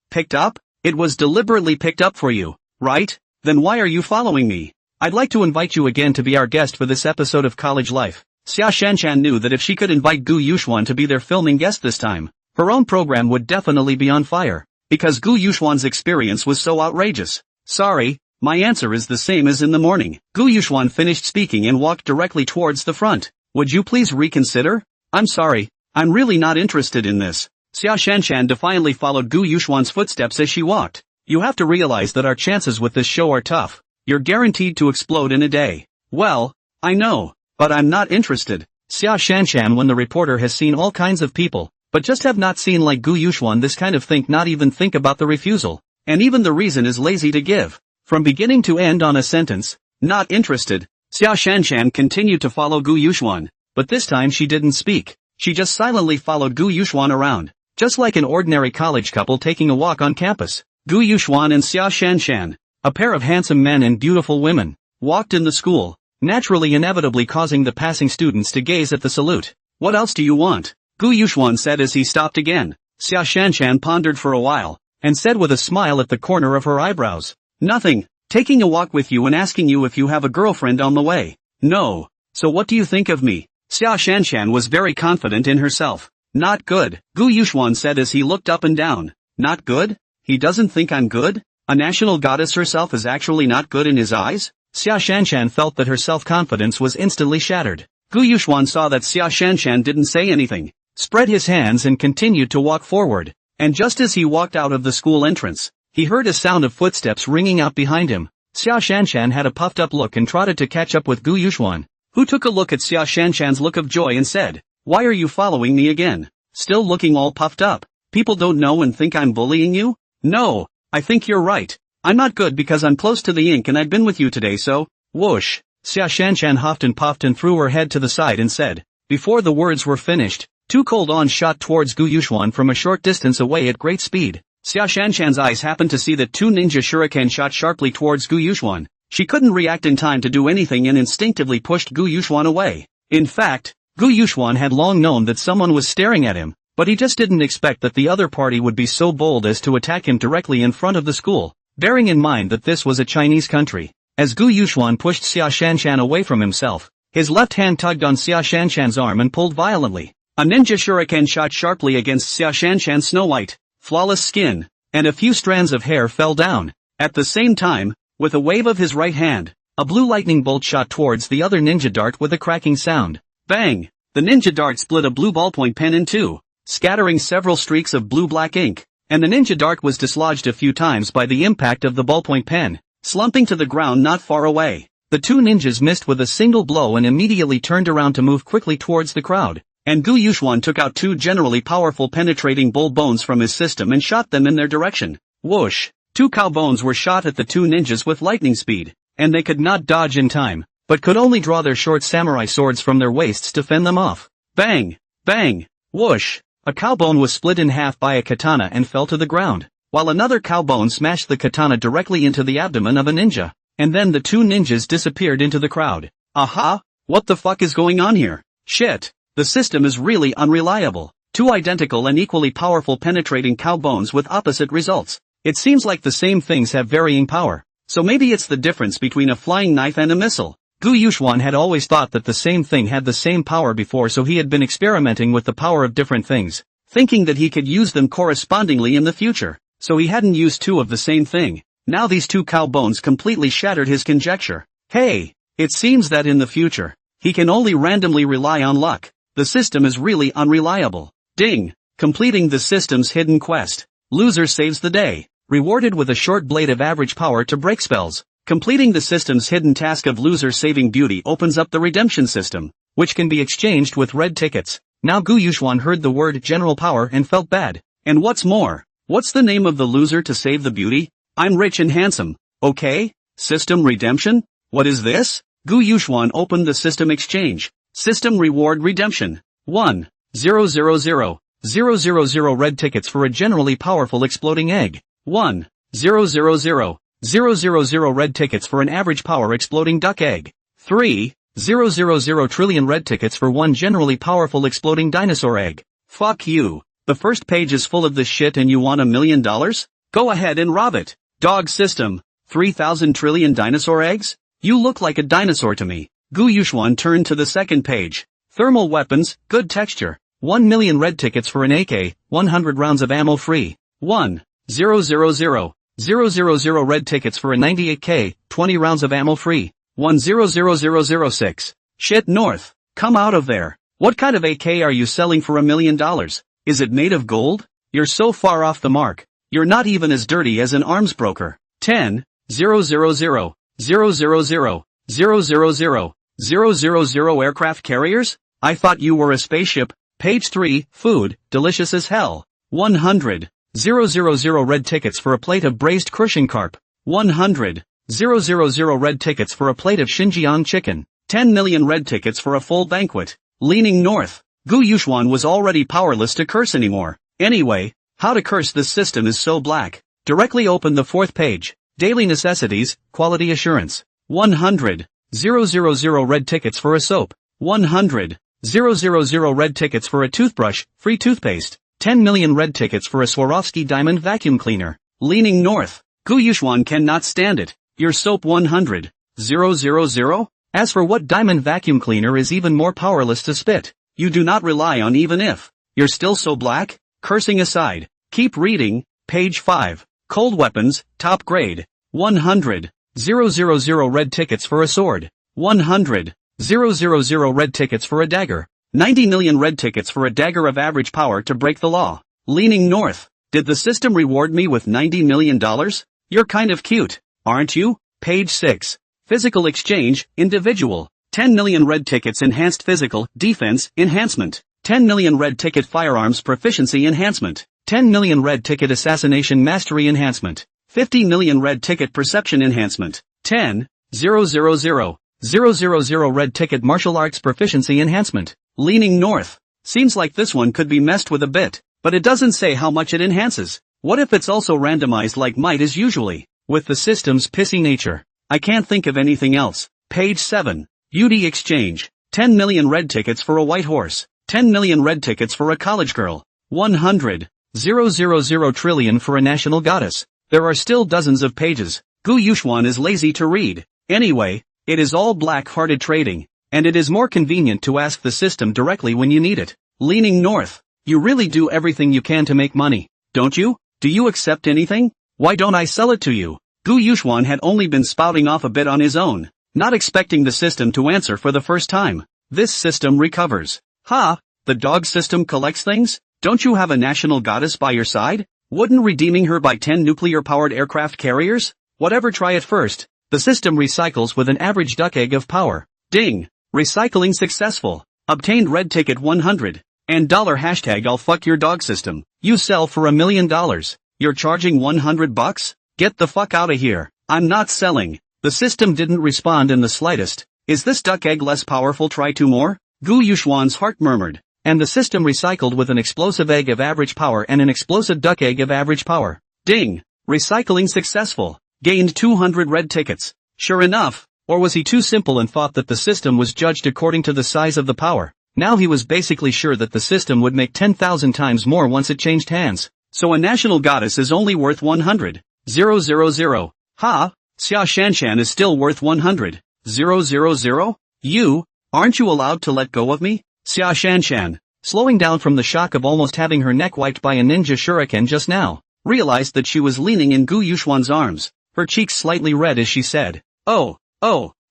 picked up? It was deliberately picked up for you, right? Then why are you following me? I'd like to invite you again to be our guest for this episode of College Life. Xia Shanshan knew that if she could invite Gu Yuxuan to be their filming guest this time, her own program would definitely be on fire, because Gu Yuxuan's experience was so outrageous. Sorry, my answer is the same as in the morning. Gu Yuxuan finished speaking and walked directly towards the front. Would you please reconsider? I'm sorry, I'm really not interested in this. Xia Shanshan defiantly followed Gu Yuxuan's footsteps as she walked. You have to realize that our chances with this show are tough. You're guaranteed to explode in a day. Well, I know, but I'm not interested. Xia Shanshan, when the reporter has seen all kinds of people, but just have not seen like Gu Yuxuan this kind of thing, not even think about the refusal. And even the reason is lazy to give. From beginning to end on a sentence, not interested. Xia Shanshan continued to follow Gu Yuxuan, but this time she didn't speak. She just silently followed Gu Yuxuan around, just like an ordinary college couple taking a walk on campus. Gu Yuxuan and Xia Shanshan, a pair of handsome men and beautiful women, walked in the school, naturally inevitably causing the passing students to gaze at the salute. What else do you want? Gu Yuxuan said as he stopped again. Xia Shanshan pondered for a while, and said with a smile at the corner of her eyebrows, nothing, taking a walk with you and asking you if you have a girlfriend on the way. No. So what do you think of me? Xia Shanshan was very confident in herself. Not good, Gu Yuxuan said as he looked up and down. Not good? He doesn't think I'm good? A national goddess herself is actually not good in his eyes? Xia Shanshan felt that her self-confidence was instantly shattered. Gu Yuxuan saw that Xia Shanshan didn't say anything, spread his hands and continued to walk forward. And just as he walked out of the school entrance, he heard a sound of footsteps ringing out behind him. Xia Shanshan had a puffed up look and trotted to catch up with Gu Yuxuan, who took a look at Xia Shanshan's look of joy and said, why are you following me again? Still looking all puffed up. People don't know and think I'm bullying you? No, I think you're right. I'm not good because I'm close to the ink and I've been with you today, so, whoosh. Xia Shanshan huffed and puffed and threw her head to the side and said, before the words were finished, two cold-on shot towards Gu Yuxuan from a short distance away at great speed. Xia Shanshan's eyes happened to see that two ninja shuriken shot sharply towards Gu Yuxuan. She couldn't react in time to do anything and instinctively pushed Gu Yuxuan away. In fact, Gu Yuxuan had long known that someone was staring at him, but he just didn't expect that the other party would be so bold as to attack him directly in front of the school, bearing in mind that this was a Chinese country. As Gu Yuxuan pushed Xia Shanshan away from himself, his left hand tugged on Xia Shanshan's arm and pulled violently. A ninja shuriken shot sharply against Xia Shanshan's snow-white, flawless skin, and a few strands of hair fell down. At the same time, with a wave of his right hand, a blue lightning bolt shot towards the other ninja dart with a cracking sound. Bang! The ninja dart split a blue ballpoint pen in two, scattering several streaks of blue-black ink, and the ninja dart was dislodged a few times by the impact of the ballpoint pen, slumping to the ground not far away. The two ninjas missed with a single blow and immediately turned around to move quickly towards the crowd, and Gu Yuxuan took out two generally powerful penetrating bull bones from his system and shot them in their direction. Whoosh! Two cow bones were shot at the two ninjas with lightning speed, and they could not dodge in time, but could only draw their short samurai swords from their waists to fend them off. Bang! Bang! Whoosh! A cow bone was split in half by a katana and fell to the ground, while another cow bone smashed the katana directly into the abdomen of a ninja. And then the two ninjas disappeared into the crowd. Aha! What the fuck is going on here? Shit! The system is really unreliable. Two identical and equally powerful penetrating cow bones with opposite results. It seems like the same things have varying power. So maybe it's the difference between a flying knife and a missile. Gu Yuxuan had always thought that the same thing had the same power before, so he had been experimenting with the power of different things, thinking that he could use them correspondingly in the future. So he hadn't used two of the same thing. Now these two cow bones completely shattered his conjecture. Hey! It seems that in the future, he can only randomly rely on luck. The system is really unreliable. Ding! Completing the system's hidden quest. Loser saves the day. Rewarded with a short blade of average power to break spells. Completing the system's hidden task of loser saving beauty opens up the redemption system, which can be exchanged with red tickets. Now Gu Yuxuan heard the word general power and felt bad. And what's more, what's the name of the loser to save the beauty? I'm rich and handsome. Okay? System redemption? What is this? Gu Yuxuan opened the system exchange. System reward redemption. 1,000,000 red tickets for a generally powerful exploding egg. 1,000,000 red tickets for an average power exploding duck egg. 3,000 trillion red tickets for one generally powerful exploding dinosaur egg. Fuck you. The first page is full of this shit and you want $1 million? Go ahead and rob it. Dog system. 3,000 trillion dinosaur eggs? You look like a dinosaur to me. Gu Yuxuan turned to the second page. Thermal weapons, good texture. 1 million red tickets for an AK, 100 rounds of ammo free. 1,000,000 red tickets for a 98K, 20 rounds of ammo free. 1,00006. Shit North. Come out of there. What kind of AK are you selling for $1 million? Is it made of gold? You're so far off the mark. You're not even as dirty as an arms broker. 10,000,000 aircraft carriers? I thought you were a spaceship. Page 3, food, delicious as hell. 100,000 red tickets for a plate of braised Crucian carp. 100,000 red tickets for a plate of Xinjiang chicken. 10 million red tickets for a full banquet. Leaning north. Gu Yuxuan was already powerless to curse anymore. Anyway, how to curse this system is so black. Directly open the fourth page. Daily necessities, quality assurance. 100,000 red tickets for a soap. 100,000 red tickets for a toothbrush, free toothpaste. 10 million red tickets for a Swarovski diamond vacuum cleaner. Leaning north. Gu Yuxuan cannot stand it. Your soap 100,000? As for what diamond vacuum cleaner is even more powerless to spit. You do not rely on even if. You're still so black? Cursing aside. Keep reading. Page 5. Cold weapons, top grade. 100,000 red tickets for a sword. 100,000 red tickets for a dagger. 90 million red tickets for a dagger of average power to break the law. Leaning north. Did the system reward me with $90 million? You're kind of cute, aren't you? Page 6. Physical exchange, individual. 10 million red tickets enhanced physical, defense, enhancement. 10 million red ticket firearms proficiency enhancement. 10 million red ticket assassination mastery enhancement. 50 million red ticket perception enhancement. 10,000 red ticket martial arts proficiency enhancement. Leaning north. Seems like this one could be messed with a bit, but it doesn't say how much it enhances. What if it's also randomized like might is usually? With the system's pissy nature, I can't think of anything else. Page 7. Beauty exchange. 10 million red tickets for a white horse. 10 million red tickets for a college girl. 100,000 trillion for a national goddess. There are still dozens of pages. Gu Yuxuan is lazy to read. Anyway, it is all black-hearted trading, and it is more convenient to ask the system directly when you need it. Leaning north. You really do everything you can to make money, don't you? Do you accept anything? Why don't I sell it to you? Gu Yuxuan had only been spouting off a bit on his own, not expecting the system to answer for the first time. This system recovers. Ha! The dog system collects things? Don't you have a national goddess by your side? Wouldn't redeeming her buy 10 nuclear-powered aircraft carriers? Whatever, try it first. The system recycles with an average duck egg of power. Ding! Recycling successful. Obtained red ticket 100. And $hashtag I'll fuck your dog system. You sell for $1 million. You're charging $100? Get the fuck out of here. I'm not selling. The system didn't respond in the slightest. Is this duck egg less powerful? Try 2 more? Gu Yuxuan's heart murmured. And the system recycled with an explosive egg of average power and an explosive duck egg of average power. Ding! Recycling successful. Gained 200 red tickets. Sure enough, or was he too simple and thought that the system was judged according to the size of the power? Now he was basically sure that the system would make 10,000 times more once it changed hands. So a national goddess is only worth 100,000. Ha! Xia Shanshan is still worth 100,000? You? Aren't you allowed to let go of me? Xia Shanshan, slowing down from the shock of almost having her neck wiped by a ninja shuriken just now, realized that she was leaning in Gu Yuxuan's arms, her cheeks slightly red as she said, Oh,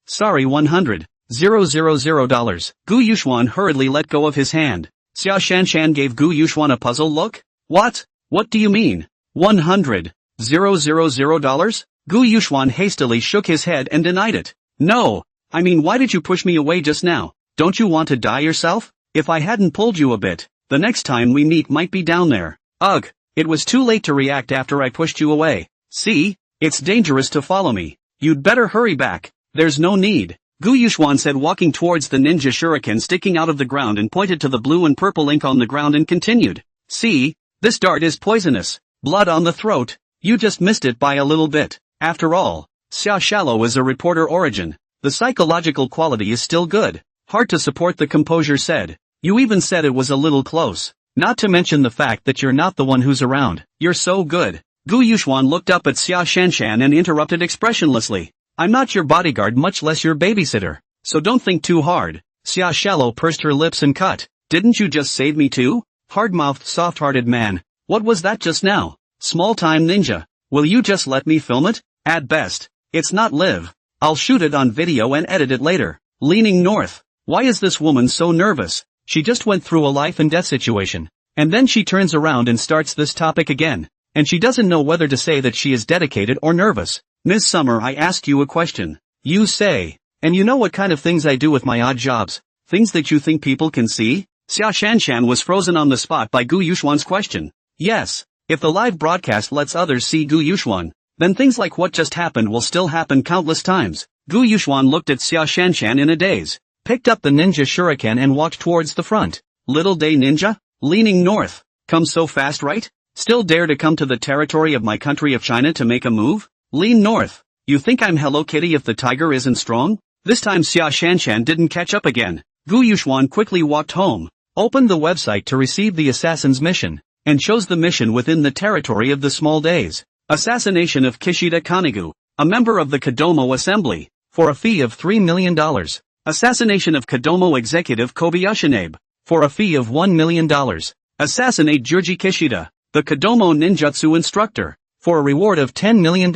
sorry $100,000. Gu Yuxuan hurriedly let go of his hand. Xia Shanshan gave Gu Yuxuan a puzzled look. What? What do you mean? $100,000? Gu Yuxuan hastily shook his head and denied it. No, I mean why did you push me away just now? Don't you want to die yourself? If I hadn't pulled you a bit, the next time we meet might be down there. Ugh, it was too late to react after I pushed you away. See? It's dangerous to follow me. You'd better hurry back. There's no need. Gu Yuxuan said, walking towards the ninja shuriken sticking out of the ground, and pointed to the blue and purple ink on the ground and continued. See? This dart is poisonous. Blood on the throat. You just missed it by a little bit. After all, Xia Shallow is a reporter origin. The psychological quality is still good. Hard to support, the composure said. You even said it was a little close. Not to mention the fact that you're not the one who's around. You're so good. Gu Yuxuan looked up at Xia Shanshan and interrupted expressionlessly. I'm not your bodyguard, much less your babysitter. So don't think too hard. Xia Shallow pursed her lips and cut. Didn't you just save me too? Hard-mouthed, soft-hearted man. What was that just now? Small-time ninja. Will you just let me film it? At best, it's not live. I'll shoot it on video and edit it later. Leaning north. Why is this woman so nervous? She just went through a life and death situation. And then she turns around and starts this topic again. And she doesn't know whether to say that she is dedicated or nervous. Miss Summer, I asked you a question. You say. And you know what kind of things I do with my odd jobs? Things that you think people can see? Xia Shanshan was frozen on the spot by Gu Yuxuan's question. Yes. If the live broadcast lets others see Gu Yuxuan, then things like what just happened will still happen countless times. Gu Yuxuan looked at Xia Shanshan in a daze, picked up the ninja shuriken and walked towards the front. Little day ninja? Leaning north. Come so fast, right? Still dare to come to the territory of my country of China to make a move? Lean north. You think I'm Hello Kitty if the tiger isn't strong? This time Xia Shanshan didn't catch up again. Gu Yuxuan quickly walked home, opened the website to receive the assassin's mission, and chose the mission within the territory of the small days. Assassination of Kishida Kanigu, a member of the Kodomo Assembly, for a fee of $3 million. Assassination of Kodomo executive Kobayashinabe, for a fee of $1 million. Assassinate Jurji Kishida, the Kodomo ninjutsu instructor, for a reward of $10 million.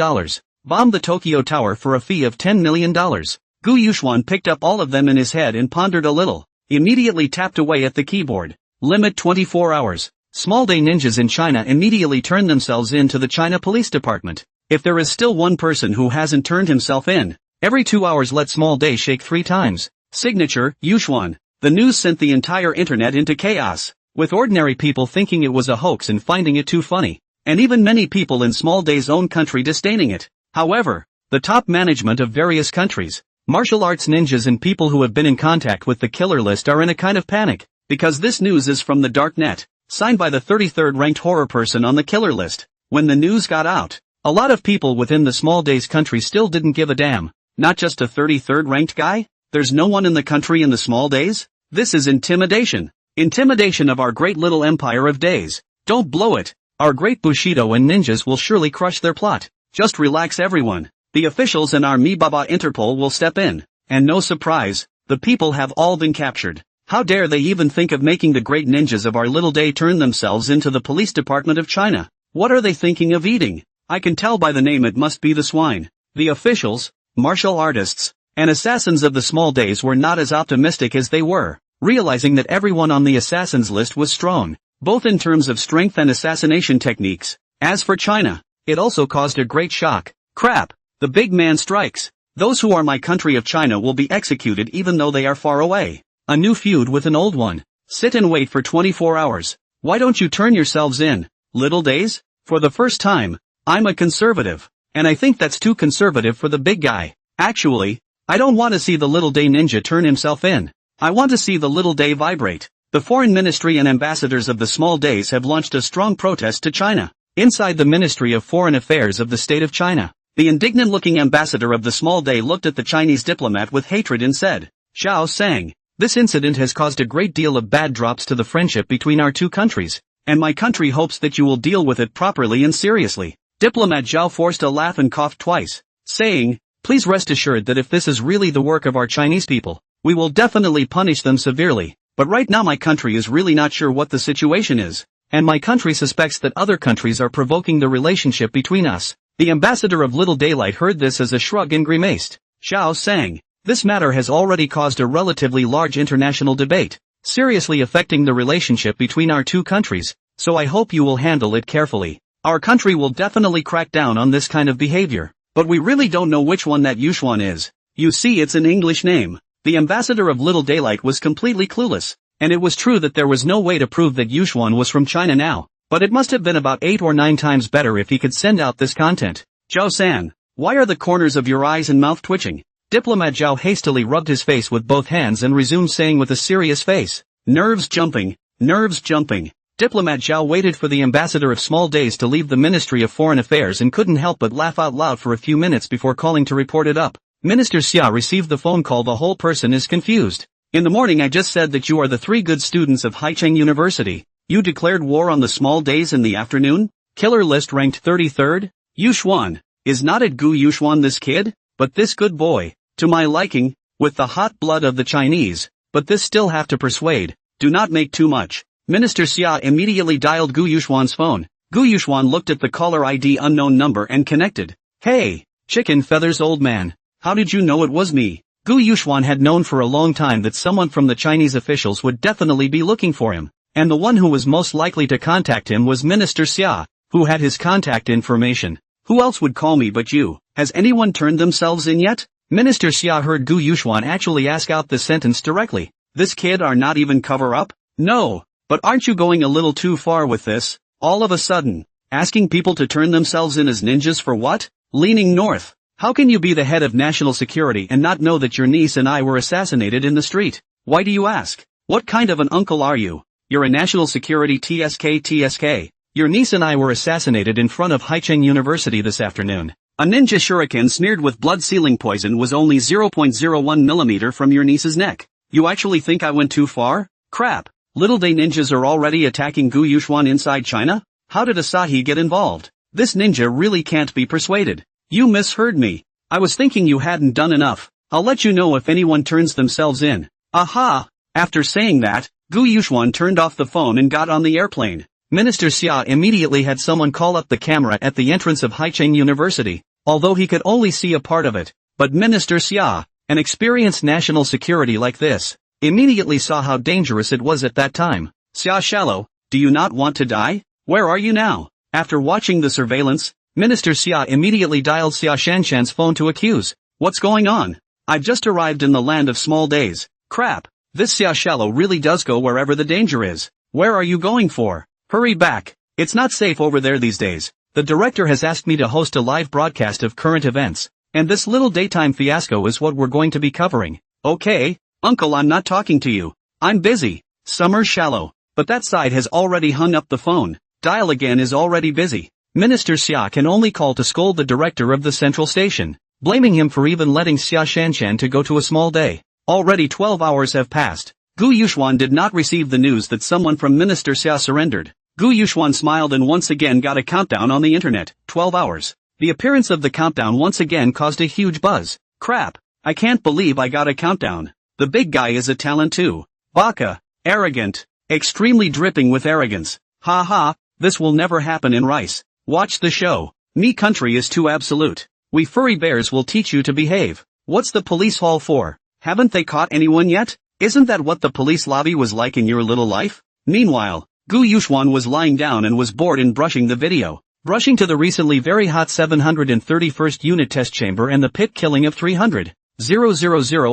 Bomb the Tokyo Tower for a fee of $10 million. Gu Yuxuan picked up all of them in his head and pondered a little, immediately tapped away at the keyboard. Limit 24 hours. Small day ninjas in China immediately turn themselves in to the China Police Department. If there is still one person who hasn't turned himself in, every 2 hours let small day shake 3 times. Signature, Yuxuan. The news sent the entire internet into chaos, with ordinary people thinking it was a hoax and finding it too funny, and even many people in small day's own country disdaining it. However, the top management of various countries, martial arts ninjas and people who have been in contact with the killer list are in a kind of panic, because this news is from the dark net, signed by the 33rd ranked horror person on the killer list. When the news got out, a lot of people within the small days country still didn't give a damn. Not just a 33rd ranked guy? There's no one in the country in the small days? This is intimidation. Intimidation of our great little empire of days. Don't blow it. Our great Bushido and ninjas will surely crush their plot. Just relax everyone. The officials and our Mibaba Interpol will step in. And no surprise, the people have all been captured. How dare they even think of making the great ninjas of our little day turn themselves into the police department of China? What are they thinking of eating? I can tell by the name it must be the swine. The officials, martial artists, and assassins of the small days were not as optimistic as they were, realizing that everyone on the assassins list was strong, both in terms of strength and assassination techniques. As for China, it also caused a great shock. Crap, the big man strikes. Those who are my country of China will be executed even though they are far away. A new feud with an old one. Sit and wait for 24 hours. Why don't you turn yourselves in, little days? For the first time, I'm a conservative. And I think that's too conservative for the big guy. Actually, I don't want to see the little day ninja turn himself in. I want to see the little day vibrate. The foreign ministry and ambassadors of the small days have launched a strong protest to China. Inside the Ministry of Foreign Affairs of the state of China, the indignant-looking ambassador of the small day looked at the Chinese diplomat with hatred and said, "Xiao Sang, this incident has caused a great deal of bad drops to the friendship between our two countries, and my country hopes that you will deal with it properly and seriously." Diplomat Zhao forced a laugh and coughed twice, saying, "Please rest assured that if this is really the work of our Chinese people, we will definitely punish them severely, but right now my country is really not sure what the situation is, and my country suspects that other countries are provoking the relationship between us." The ambassador of Little Daylight heard this as a shrug and grimaced. Xiao Sang, this matter has already caused a relatively large international debate, seriously affecting the relationship between our two countries, so I hope you will handle it carefully. Our country will definitely crack down on this kind of behavior, but we really don't know which one that Yuxuan is. You see, it's an English name. The ambassador of Little Daylight was completely clueless, and it was true that there was no way to prove that Yuxuan was from China now, but it must have been about 8 or 9 times better if he could send out this content. Zhao San, why are the corners of your eyes and mouth twitching? Diplomat Zhao hastily rubbed his face with both hands and resumed saying with a serious face, nerves jumping, nerves jumping. Diplomat Zhao waited for the ambassador of small days to leave the Ministry of Foreign Affairs and couldn't help but laugh out loud for a few minutes before calling to report it up. Minister Xia received the phone call. The whole person is confused. In the morning I just said that you are the 3 good students of Haicheng University. You declared war on the small days in the afternoon? Killer list ranked 33rd? Yuxuan, is not it Gu Yuxuan this kid? But this good boy, to my liking, with the hot blood of the Chinese, but this still have to persuade, do not make too much. Minister Xia immediately dialed Gu Yuxuan's phone. Gu Yuxuan looked at the caller ID unknown number and connected. Hey, chicken feathers old man. How did you know it was me? Gu Yuxuan had known for a long time that someone from the Chinese officials would definitely be looking for him, and the one who was most likely to contact him was Minister Xia, who had his contact information. Who else would call me but you? Has anyone turned themselves in yet? Minister Xia heard Gu Yuxuan actually ask out this sentence directly. This kid are not even cover up? No, but aren't you going a little too far with this? All of a sudden, asking people to turn themselves in as ninjas for what? Leaning north. How can you be the head of national security and not know that your niece and I were assassinated in the street? Why do you ask? What kind of an uncle are you? You're a national security TSK. Your niece and I were assassinated in front of Haicheng University this afternoon. A ninja shuriken smeared with blood-sealing poison was only 0.01 millimeter from your niece's neck. You actually think I went too far? Crap. Little day ninjas are already attacking Gu Yuxuan inside China? How did Asahi get involved? This ninja really can't be persuaded. You misheard me. I was thinking you hadn't done enough. I'll let you know if anyone turns themselves in. Aha! After saying that, Gu Yuxuan turned off the phone and got on the airplane. Minister Xia immediately had someone call up the camera at the entrance of Haicheng University, although he could only see a part of it. But Minister Xia, an experienced national security like this, immediately saw how dangerous it was at that time. Xia Shallow, do you not want to die? Where are you now? After watching the surveillance, Minister Xia immediately dialed Xia Shanshan's phone to accuse. What's going on? I've just arrived in the land of small days. Crap. This Xia Shallow really does go wherever the danger is. Where are you going for? Hurry back. It's not safe over there these days. The director has asked me to host a live broadcast of current events, and this little daytime fiasco is what we're going to be covering. Okay, uncle, I'm not talking to you. I'm busy. Summer Shallow. But that side has already hung up the phone. Dial again is already busy. Minister Xia can only call to scold the director of the central station, blaming him for even letting Xia Shanshan to go to a small day. Already 12 hours have passed. Gu Yuxuan did not receive the news that someone from Minister Xia surrendered. Gu Yuxuan smiled and once again got a countdown on the internet. 12 hours. The appearance of the countdown once again caused a huge buzz. Crap. I can't believe I got a countdown. The big guy is a talent too. Baka. Arrogant. Extremely dripping with arrogance. Ha ha, this will never happen in Rice. Watch the show. Me country is too absolute. We furry bears will teach you to behave. What's the police hall for? Haven't they caught anyone yet? Isn't that what the police lobby was like in your little life? Meanwhile, Gu Yuxuan was lying down and was bored in brushing the video. Brushing to the recently very hot 731st unit test chamber and the pit killing of 300,000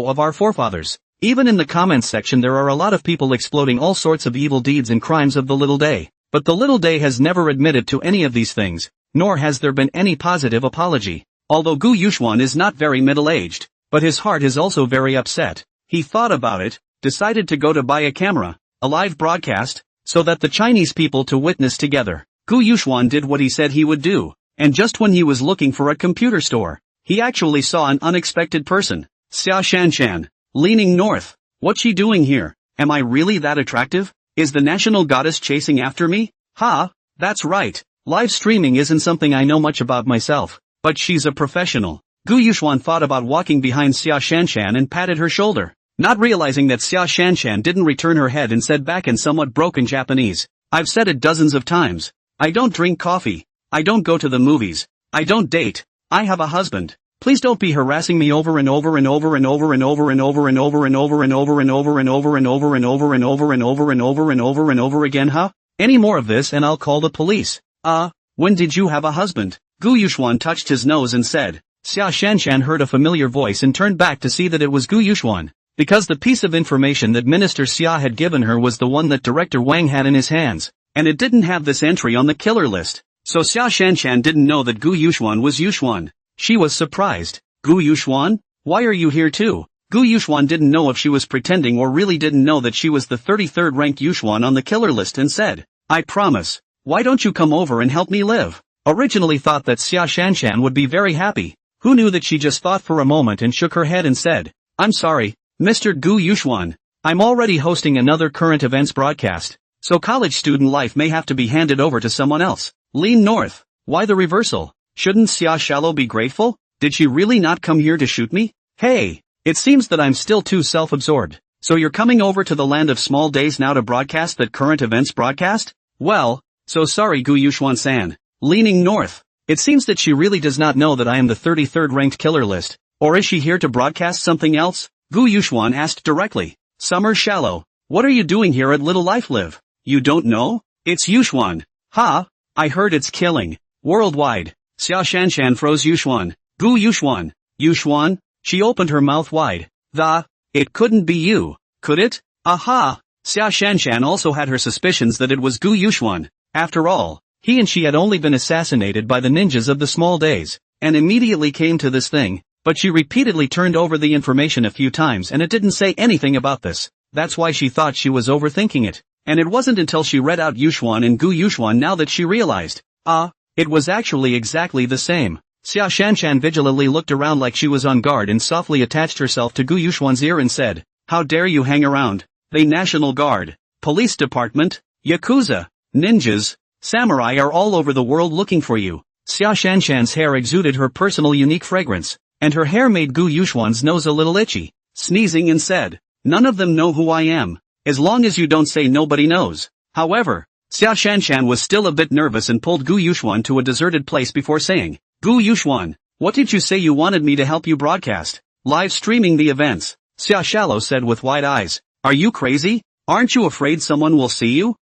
of our forefathers. Even in the comments section there are a lot of people exploding all sorts of evil deeds and crimes of the little day. But the little day has never admitted to any of these things, nor has there been any positive apology. Although Gu Yuxuan is not very middle-aged, but his heart is also very upset. He thought about it, decided to go to buy a camera. a live broadcast, so that the Chinese people to witness together. Gu Yuxuan did what he said he would do, and just when he was looking for a computer store, he actually saw an unexpected person. Xia Shanshan, leaning north. What's she doing here? Am I really that attractive? Is the national goddess chasing after me? Ha, that's right. Live streaming isn't something I know much about myself, but she's a professional. Gu Yuxuan thought about walking behind Xia Shanshan and patted her shoulder, not realizing that Xia Shanshan didn't return her head and said back in somewhat broken Japanese, I've said it dozens of times. I don't drink coffee. I don't go to the movies. I don't date. I have a husband. Please don't be harassing me over and over and over and over and over and over and over and over and over and over and over and over and over and over and over and over and over and over again, huh? Any more of this and I'll call the police. When did you have a husband? Gu Yuxuan touched his nose and said. Xia Shanshan heard a familiar voice and turned back to see that it was Gu Yuxuan, because the piece of information that Minister Xia had given her was the one that Director Wang had in his hands, and it didn't have this entry on the killer list. So Xia Shanshan didn't know that Gu Yuxuan was Yuxuan. She was surprised. Gu Yuxuan? Why are you here too? Gu Yuxuan didn't know if she was pretending or really didn't know that she was the 33rd ranked Yuxuan on the killer list and said, I promise. Why don't you come over and help me live? Originally thought that Xia Shanshan would be very happy. Who knew that she just thought for a moment and shook her head and said, I'm sorry, Mr. Gu Yuxuan. I'm already hosting another current events broadcast, so college student life may have to be handed over to someone else. Lean north. Why the reversal? Shouldn't Xia Shallow be grateful? Did she really not come here to shoot me? Hey, it seems that I'm still too self-absorbed. So you're coming over to the land of small days now to broadcast that current events broadcast? Well, so sorry Gu Yuxuan-san. Leaning north. It seems that she really does not know that I am the 33rd ranked killer list, or is she here to broadcast something else? Gu Yuxuan asked directly. Summer Shallow. What are you doing here at Little Life Live? You don't know? It's Yuxuan. Ha! I heard it's killing. Worldwide. Xia Shanshan froze Yuxuan. Gu Yuxuan. Yuxuan? She opened her mouth wide. It couldn't be you, could it? Aha! Xia Shanshan also had her suspicions that it was Gu Yuxuan. After all, he and she had only been assassinated by the ninjas of the small days, and immediately came to this thing, but she repeatedly turned over the information a few times and it didn't say anything about this. That's why she thought she was overthinking it. And it wasn't until she read out Yuxuan and Gu Yuxuan now that she realized, it was actually exactly the same. Xia Shanshan vigilantly looked around like she was on guard and softly attached herself to Gu Yuxuan's ear and said, How dare you hang around? The National Guard, Police Department, Yakuza, ninjas, samurai are all over the world looking for you. Xia Shanshan's hair exuded her personal unique fragrance, and her hair made Gu Yuxuan's nose a little itchy, sneezing and said, None of them know who I am. As long as you don't say nobody knows. However, Xia Shanshan was still a bit nervous and pulled Gu Yuxuan to a deserted place before saying, Gu Yuxuan, what did you say you wanted me to help you broadcast? Live streaming the events. Xia Shallow said with wide eyes. Are you crazy? Aren't you afraid someone will see you?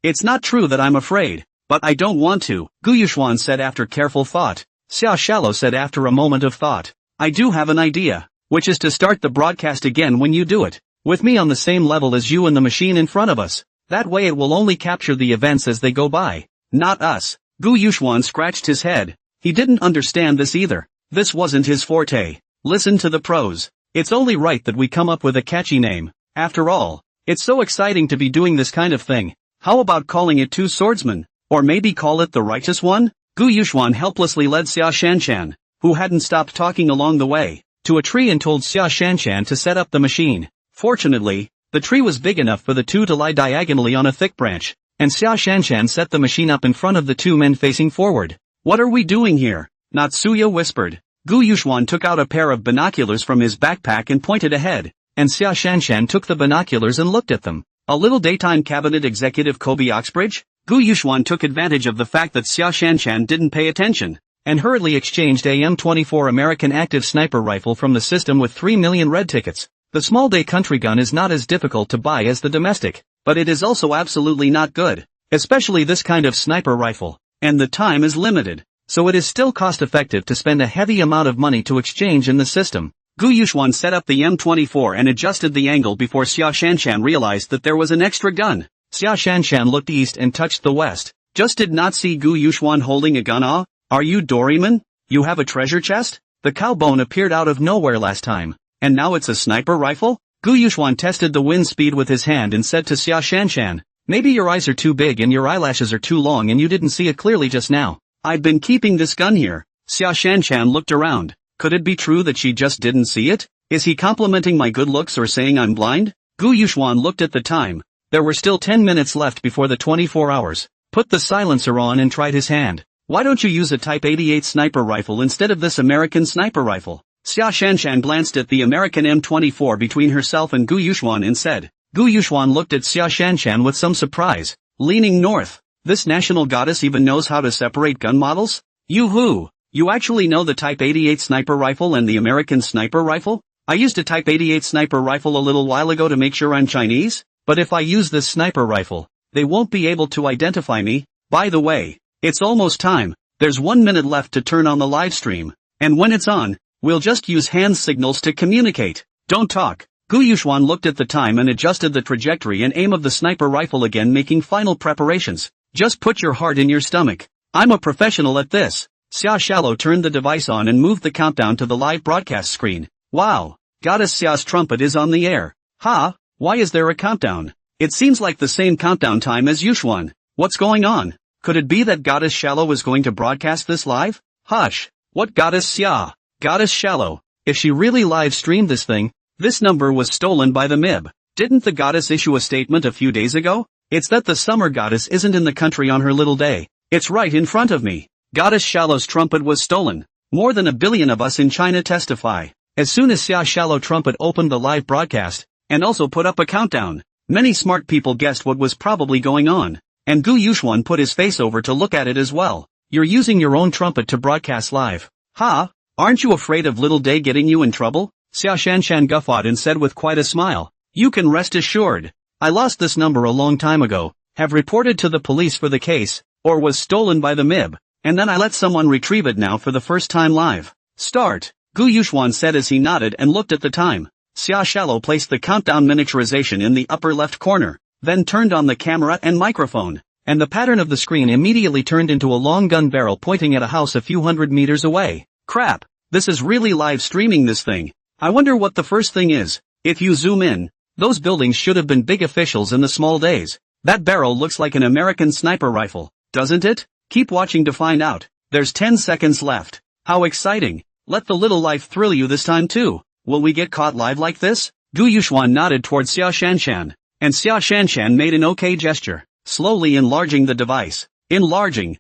It's not true that I'm afraid, but I don't want to, Gu Yuxuan said after careful thought. Xia Shallow said after a moment of thought. I do have an idea, which is to start the broadcast again when you do it, with me on the same level as you and the machine in front of us. That way it will only capture the events as they go by, not us. Gu Yuxuan scratched his head. He didn't understand this either. This wasn't his forte. Listen to the pros. It's only right that we come up with a catchy name. After all, it's so exciting to be doing this kind of thing. How about calling it Two Swordsmen? Or maybe call it The Righteous One? Gu Yuxuan helplessly led Xia Shanshan, who hadn't stopped talking along the way, to a tree and told Xia Shanshan to set up the machine. Fortunately, the tree was big enough for the two to lie diagonally on a thick branch, and Xia Shanshan set the machine up in front of the two men facing forward. What are we doing here? Natsuya whispered. Gu Yuxuan took out a pair of binoculars from his backpack and pointed ahead, and Xia Shanshan took the binoculars and looked at them. A little daytime cabinet executive Kobe Oxbridge? Gu Yuxuan took advantage of the fact that Xia Shanshan didn't pay attention, and hurriedly exchanged a M24 American active sniper rifle from the system with 3 million red tickets. The small day country gun is not as difficult to buy as the domestic, but it is also absolutely not good, especially this kind of sniper rifle, and the time is limited, so it is still cost-effective to spend a heavy amount of money to exchange in the system. Gu Yuxuan set up the M24 and adjusted the angle before Xia Shanshan realized that there was an extra gun. Xia Shanshan looked east and touched the west, just did not see Gu Yuxuan holding a gun. Are you Doraemon? You have a treasure chest? The cow bone appeared out of nowhere last time. And now it's a sniper rifle? Gu Yuxuan tested the wind speed with his hand and said to Xia Shanshan, maybe your eyes are too big and your eyelashes are too long and you didn't see it clearly just now. I've been keeping this gun here. Xia Shanshan looked around. Could it be true that she just didn't see it? Is he complimenting my good looks or saying I'm blind? Gu Yuxuan looked at the time. There were still 10 minutes left before the 24 hours. Put the silencer on and tried his hand. Why don't you use a Type 88 sniper rifle instead of this American sniper rifle? Xia Shanshan glanced at the American M24 between herself and Gu Yuxuan and said. Gu Yuxuan looked at Xia Shanshan with some surprise. Leaning north. This national goddess even knows how to separate gun models? Yoo-hoo! You actually know the Type 88 sniper rifle and the American sniper rifle? I used a Type 88 sniper rifle a little while ago to make sure I'm Chinese, but if I use this sniper rifle, they won't be able to identify me. By the way, it's almost time. There's 1 minute left to turn on the live stream, and when it's on, we'll just use hand signals to communicate. Don't talk. Gu Yuxuan looked at the time and adjusted the trajectory and aim of the sniper rifle again, making final preparations. Just put your heart in your stomach. I'm a professional at this. Xia Shallow turned the device on and moved the countdown to the live broadcast screen. Wow! Goddess Xia's trumpet is on the air. Ha! Why is there a countdown? It seems like the same countdown time as Yuxuan. What's going on? Could it be that Goddess Shallow is going to broadcast this live? Hush! What Goddess Xia? Goddess Shallow. If she really live streamed this thing, this number was stolen by the MIB. Didn't the goddess issue a statement a few days ago? It's that the summer goddess isn't in the country on her little day. It's right in front of me. Goddess Shallow's trumpet was stolen. More than 1 billion of us in China testify. As soon as Xia Shallow trumpet opened the live broadcast, and also put up a countdown, many smart people guessed what was probably going on. And Gu Yuxuan put his face over to look at it as well. You're using your own trumpet to broadcast live. Ha! Aren't you afraid of little Day getting you in trouble? Xia Shanshan guffawed and said with quite a smile. You can rest assured. I lost this number a long time ago, have reported to the police for the case, or was stolen by the MIB, and then I let someone retrieve it now for the first time live. Start. Gu Yuxuan said as he nodded and looked at the time. Xia Shallow placed the countdown miniaturization in the upper left corner, then turned on the camera and microphone, and the pattern of the screen immediately turned into a long gun barrel pointing at a house a few hundred meters away. Crap, this is really live streaming this thing. I wonder what the first thing is. If you zoom in, those buildings should have been big officials in the small days. That barrel looks like an American sniper rifle, doesn't it? Keep watching to find out. There's 10 seconds left. How exciting. Let the little life thrill you this time too. Will we get caught live like this? Gu Yuxuan nodded towards Xia Shanshan, and Xia Shanshan made an okay gesture, slowly enlarging the device. Enlarging,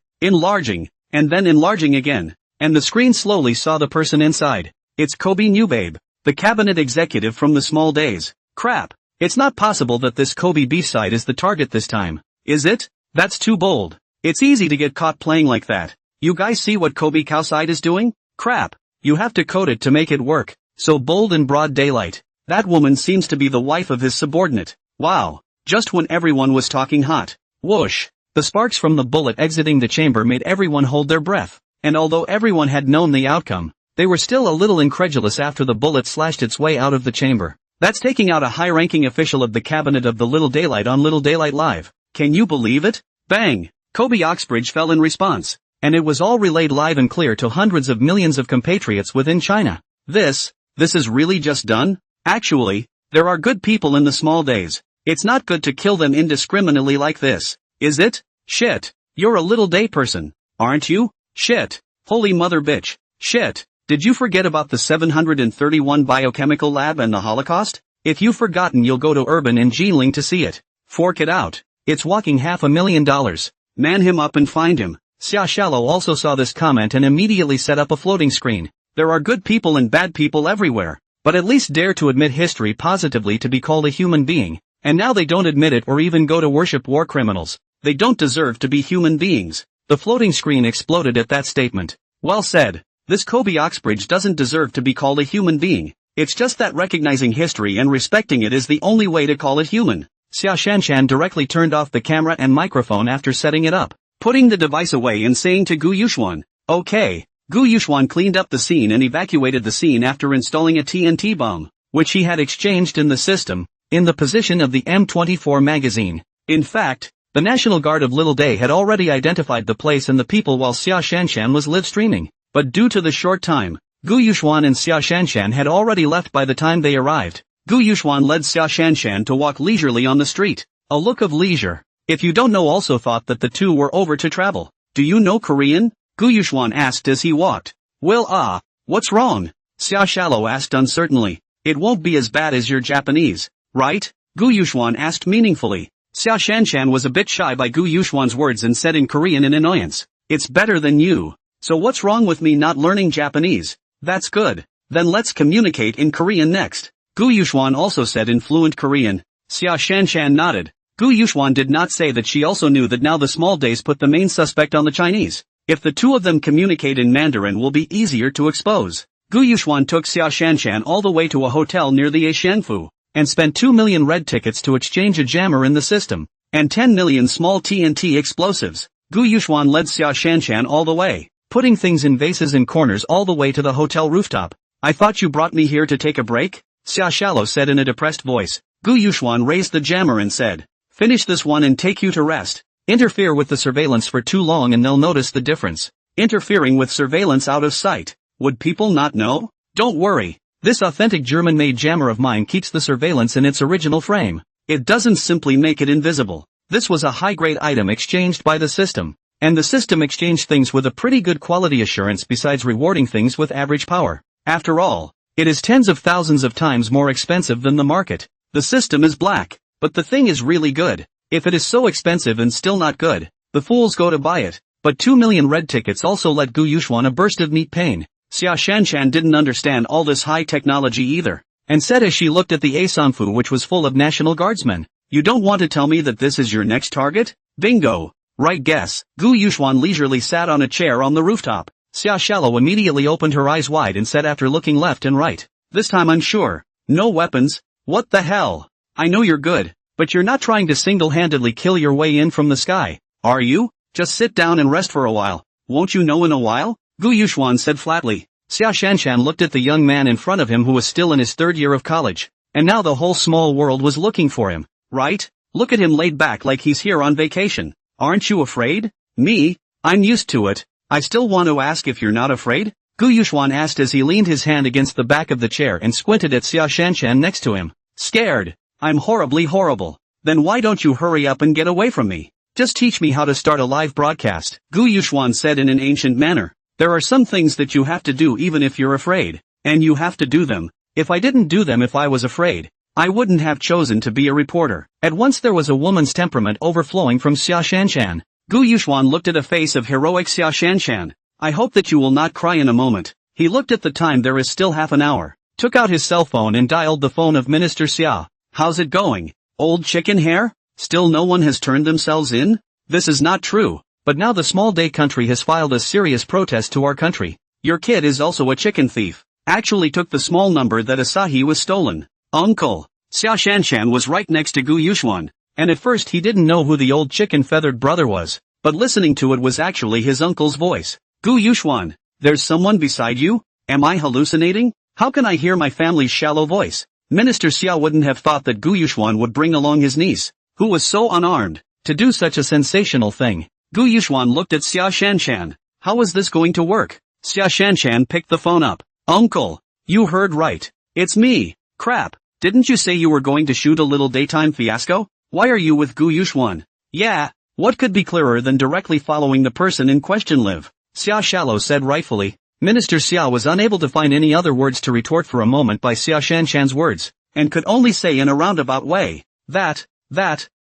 and then enlarging again, and the screen slowly saw the person inside. It's Kobe Newbabe, the cabinet executive from the small days. Crap, it's not possible that this Kobe Beefside is the target this time, is it? That's too bold. It's easy to get caught playing like that. You guys see what Kobe Cowside is doing? Crap. You have to code it to make it work. So bold in broad daylight. That woman seems to be the wife of his subordinate. Wow. Just when everyone was talking hot. Whoosh. The sparks from the bullet exiting the chamber made everyone hold their breath. And although everyone had known the outcome, they were still a little incredulous after the bullet slashed its way out of the chamber. That's taking out a high-ranking official of the cabinet of the Little Daylight on Little Daylight Live. Can you believe it? Bang! Kobe Oxbridge fell in response. And it was all relayed live and clear to hundreds of millions of compatriots within China. This is really just done? Actually, there are good people in the small days. It's not good to kill them indiscriminately like this, is it? Shit. You're a Little Day person, aren't you? Shit. Holy mother bitch. Shit. Did you forget about the 731 biochemical lab and the Holocaust? If you've forgotten, you'll go to Urban and Jiling to see it. Fork it out. It's walking $500,000. Man him up and find him. Xia Shallow also saw this comment and immediately set up a floating screen. There are good people and bad people everywhere, but at least dare to admit history positively to be called a human being, and now they don't admit it or even go to worship war criminals. They don't deserve to be human beings. The floating screen exploded at that statement. Well said. This Kobe Oxbridge doesn't deserve to be called a human being. It's just that recognizing history and respecting it is the only way to call it human. Xia Shanshan directly turned off the camera and microphone after setting it up, putting the device away and saying to Gu Yuxuan, okay. Gu Yuxuan cleaned up the scene and evacuated the scene after installing a TNT bomb, which he had exchanged in the system, in the position of the M24 magazine. In fact, the National Guard of Little Day had already identified the place and the people while Xia Shanshan was live streaming, but due to the short time, Gu Yuxuan and Xia Shanshan had already left by the time they arrived. Gu Yuxuan led Xia Shanshan to walk leisurely on the street. A look of leisure. If you don't know, also thought that the two were over to travel. Do you know Korean? Gu Yuxuan asked as he walked. Well, what's wrong? Xia Shallow asked uncertainly. It won't be as bad as your Japanese, right? Gu Yuxuan asked meaningfully. Xia Shanshan was a bit shy by Gu Yuxuan's words and said in Korean in annoyance. It's better than you. So what's wrong with me not learning Japanese? That's good. Then let's communicate in Korean next. Gu Yuxuan also said in fluent Korean. Xia Shanshan nodded. Gu Yuxuan did not say that she also knew that now the small days put the main suspect on the Chinese. If the two of them communicate in Mandarin will be easier to expose. Gu Yuxuan took Xia Shanshan all the way to a hotel near the Asianfu, and spent 2 million red tickets to exchange a jammer in the system, and 10 million small TNT explosives. Gu Yuxuan led Xia Shanshan all the way, putting things in vases and corners all the way to the hotel rooftop. I thought you brought me here to take a break? Xia Shallow said in a depressed voice. Gu Yuxuan raised the jammer and said, finish this one and take you to rest. Interfere with the surveillance for too long and they'll notice the difference. Interfering with surveillance out of sight. Would people not know? Don't worry. This authentic German-made jammer of mine keeps the surveillance in its original frame. It doesn't simply make it invisible. This was a high-grade item exchanged by the system. And the system exchanged things with a pretty good quality assurance besides rewarding things with average power. After all, it is tens of thousands of times more expensive than the market. The system is black, but the thing is really good. If it is so expensive and still not good, the fools go to buy it. But 2 million red tickets also let Gu Yuxuan a burst of neat pain. Xia Shanshan didn't understand all this high technology either, and said as she looked at the Asanfu which was full of National Guardsmen, you don't want to tell me that this is your next target? Bingo! Right guess. Gu Yuxuan leisurely sat on a chair on the rooftop. Xia Shallow immediately opened her eyes wide and said after looking left and right, this time I'm sure. No weapons? What the hell? I know you're good, but you're not trying to single-handedly kill your way in from the sky, are you? Just sit down and rest for a while. Won't you know in a while? Gu Yuxuan said flatly. Xia Shanshan looked at the young man in front of him who was still in his third year of college. And now the whole small world was looking for him, right? Look at him laid back like he's here on vacation. Aren't you afraid? Me? I'm used to it. I still want to ask if you're not afraid? Gu Yuxuan asked as he leaned his hand against the back of the chair and squinted at Xia Shanshan next to him. Scared? I'm horribly horrible. Then why don't you hurry up and get away from me? Just teach me how to start a live broadcast. Gu Yuxuan said in an ancient manner. There are some things that you have to do even if you're afraid. And you have to do them. If I didn't do them if I was afraid, I wouldn't have chosen to be a reporter. At once there was a woman's temperament overflowing from Xia Shanshan. Gu Yuxuan looked at the face of heroic Xia Shanshan. I hope that you will not cry in a moment. He looked at the time, there is still half an hour. Took out his cell phone and dialed the phone of Minister Xia. How's it going? Old chicken hair? Still no one has turned themselves in? This is not true. But now the small day country has filed a serious protest to our country. Your kid is also a chicken thief. Actually took the small number that Asahi was stolen. Uncle. Xia Shanshan was right next to Gu Yuxuan. And at first he didn't know who the old chicken-feathered brother was. But listening to it was actually his uncle's voice. Gu Yuxuan. There's someone beside you? Am I hallucinating? How can I hear my family's shallow voice? Minister Xia wouldn't have thought that Gu Yuxuan would bring along his niece, who was so unarmed, to do such a sensational thing. Gu Yuxuan looked at Xia Shanshan. How is this going to work? Xia Shanshan picked the phone up. Uncle. You heard right. It's me. Crap. Didn't you say you were going to shoot a little daytime fiasco? Why are you with Gu Yuxuan? Yeah. What could be clearer than directly following the person in question live? Xia Shallow said rightfully. Minister Xia was unable to find any other words to retort for a moment by Xia Shanshan's words, and could only say in a roundabout way, that,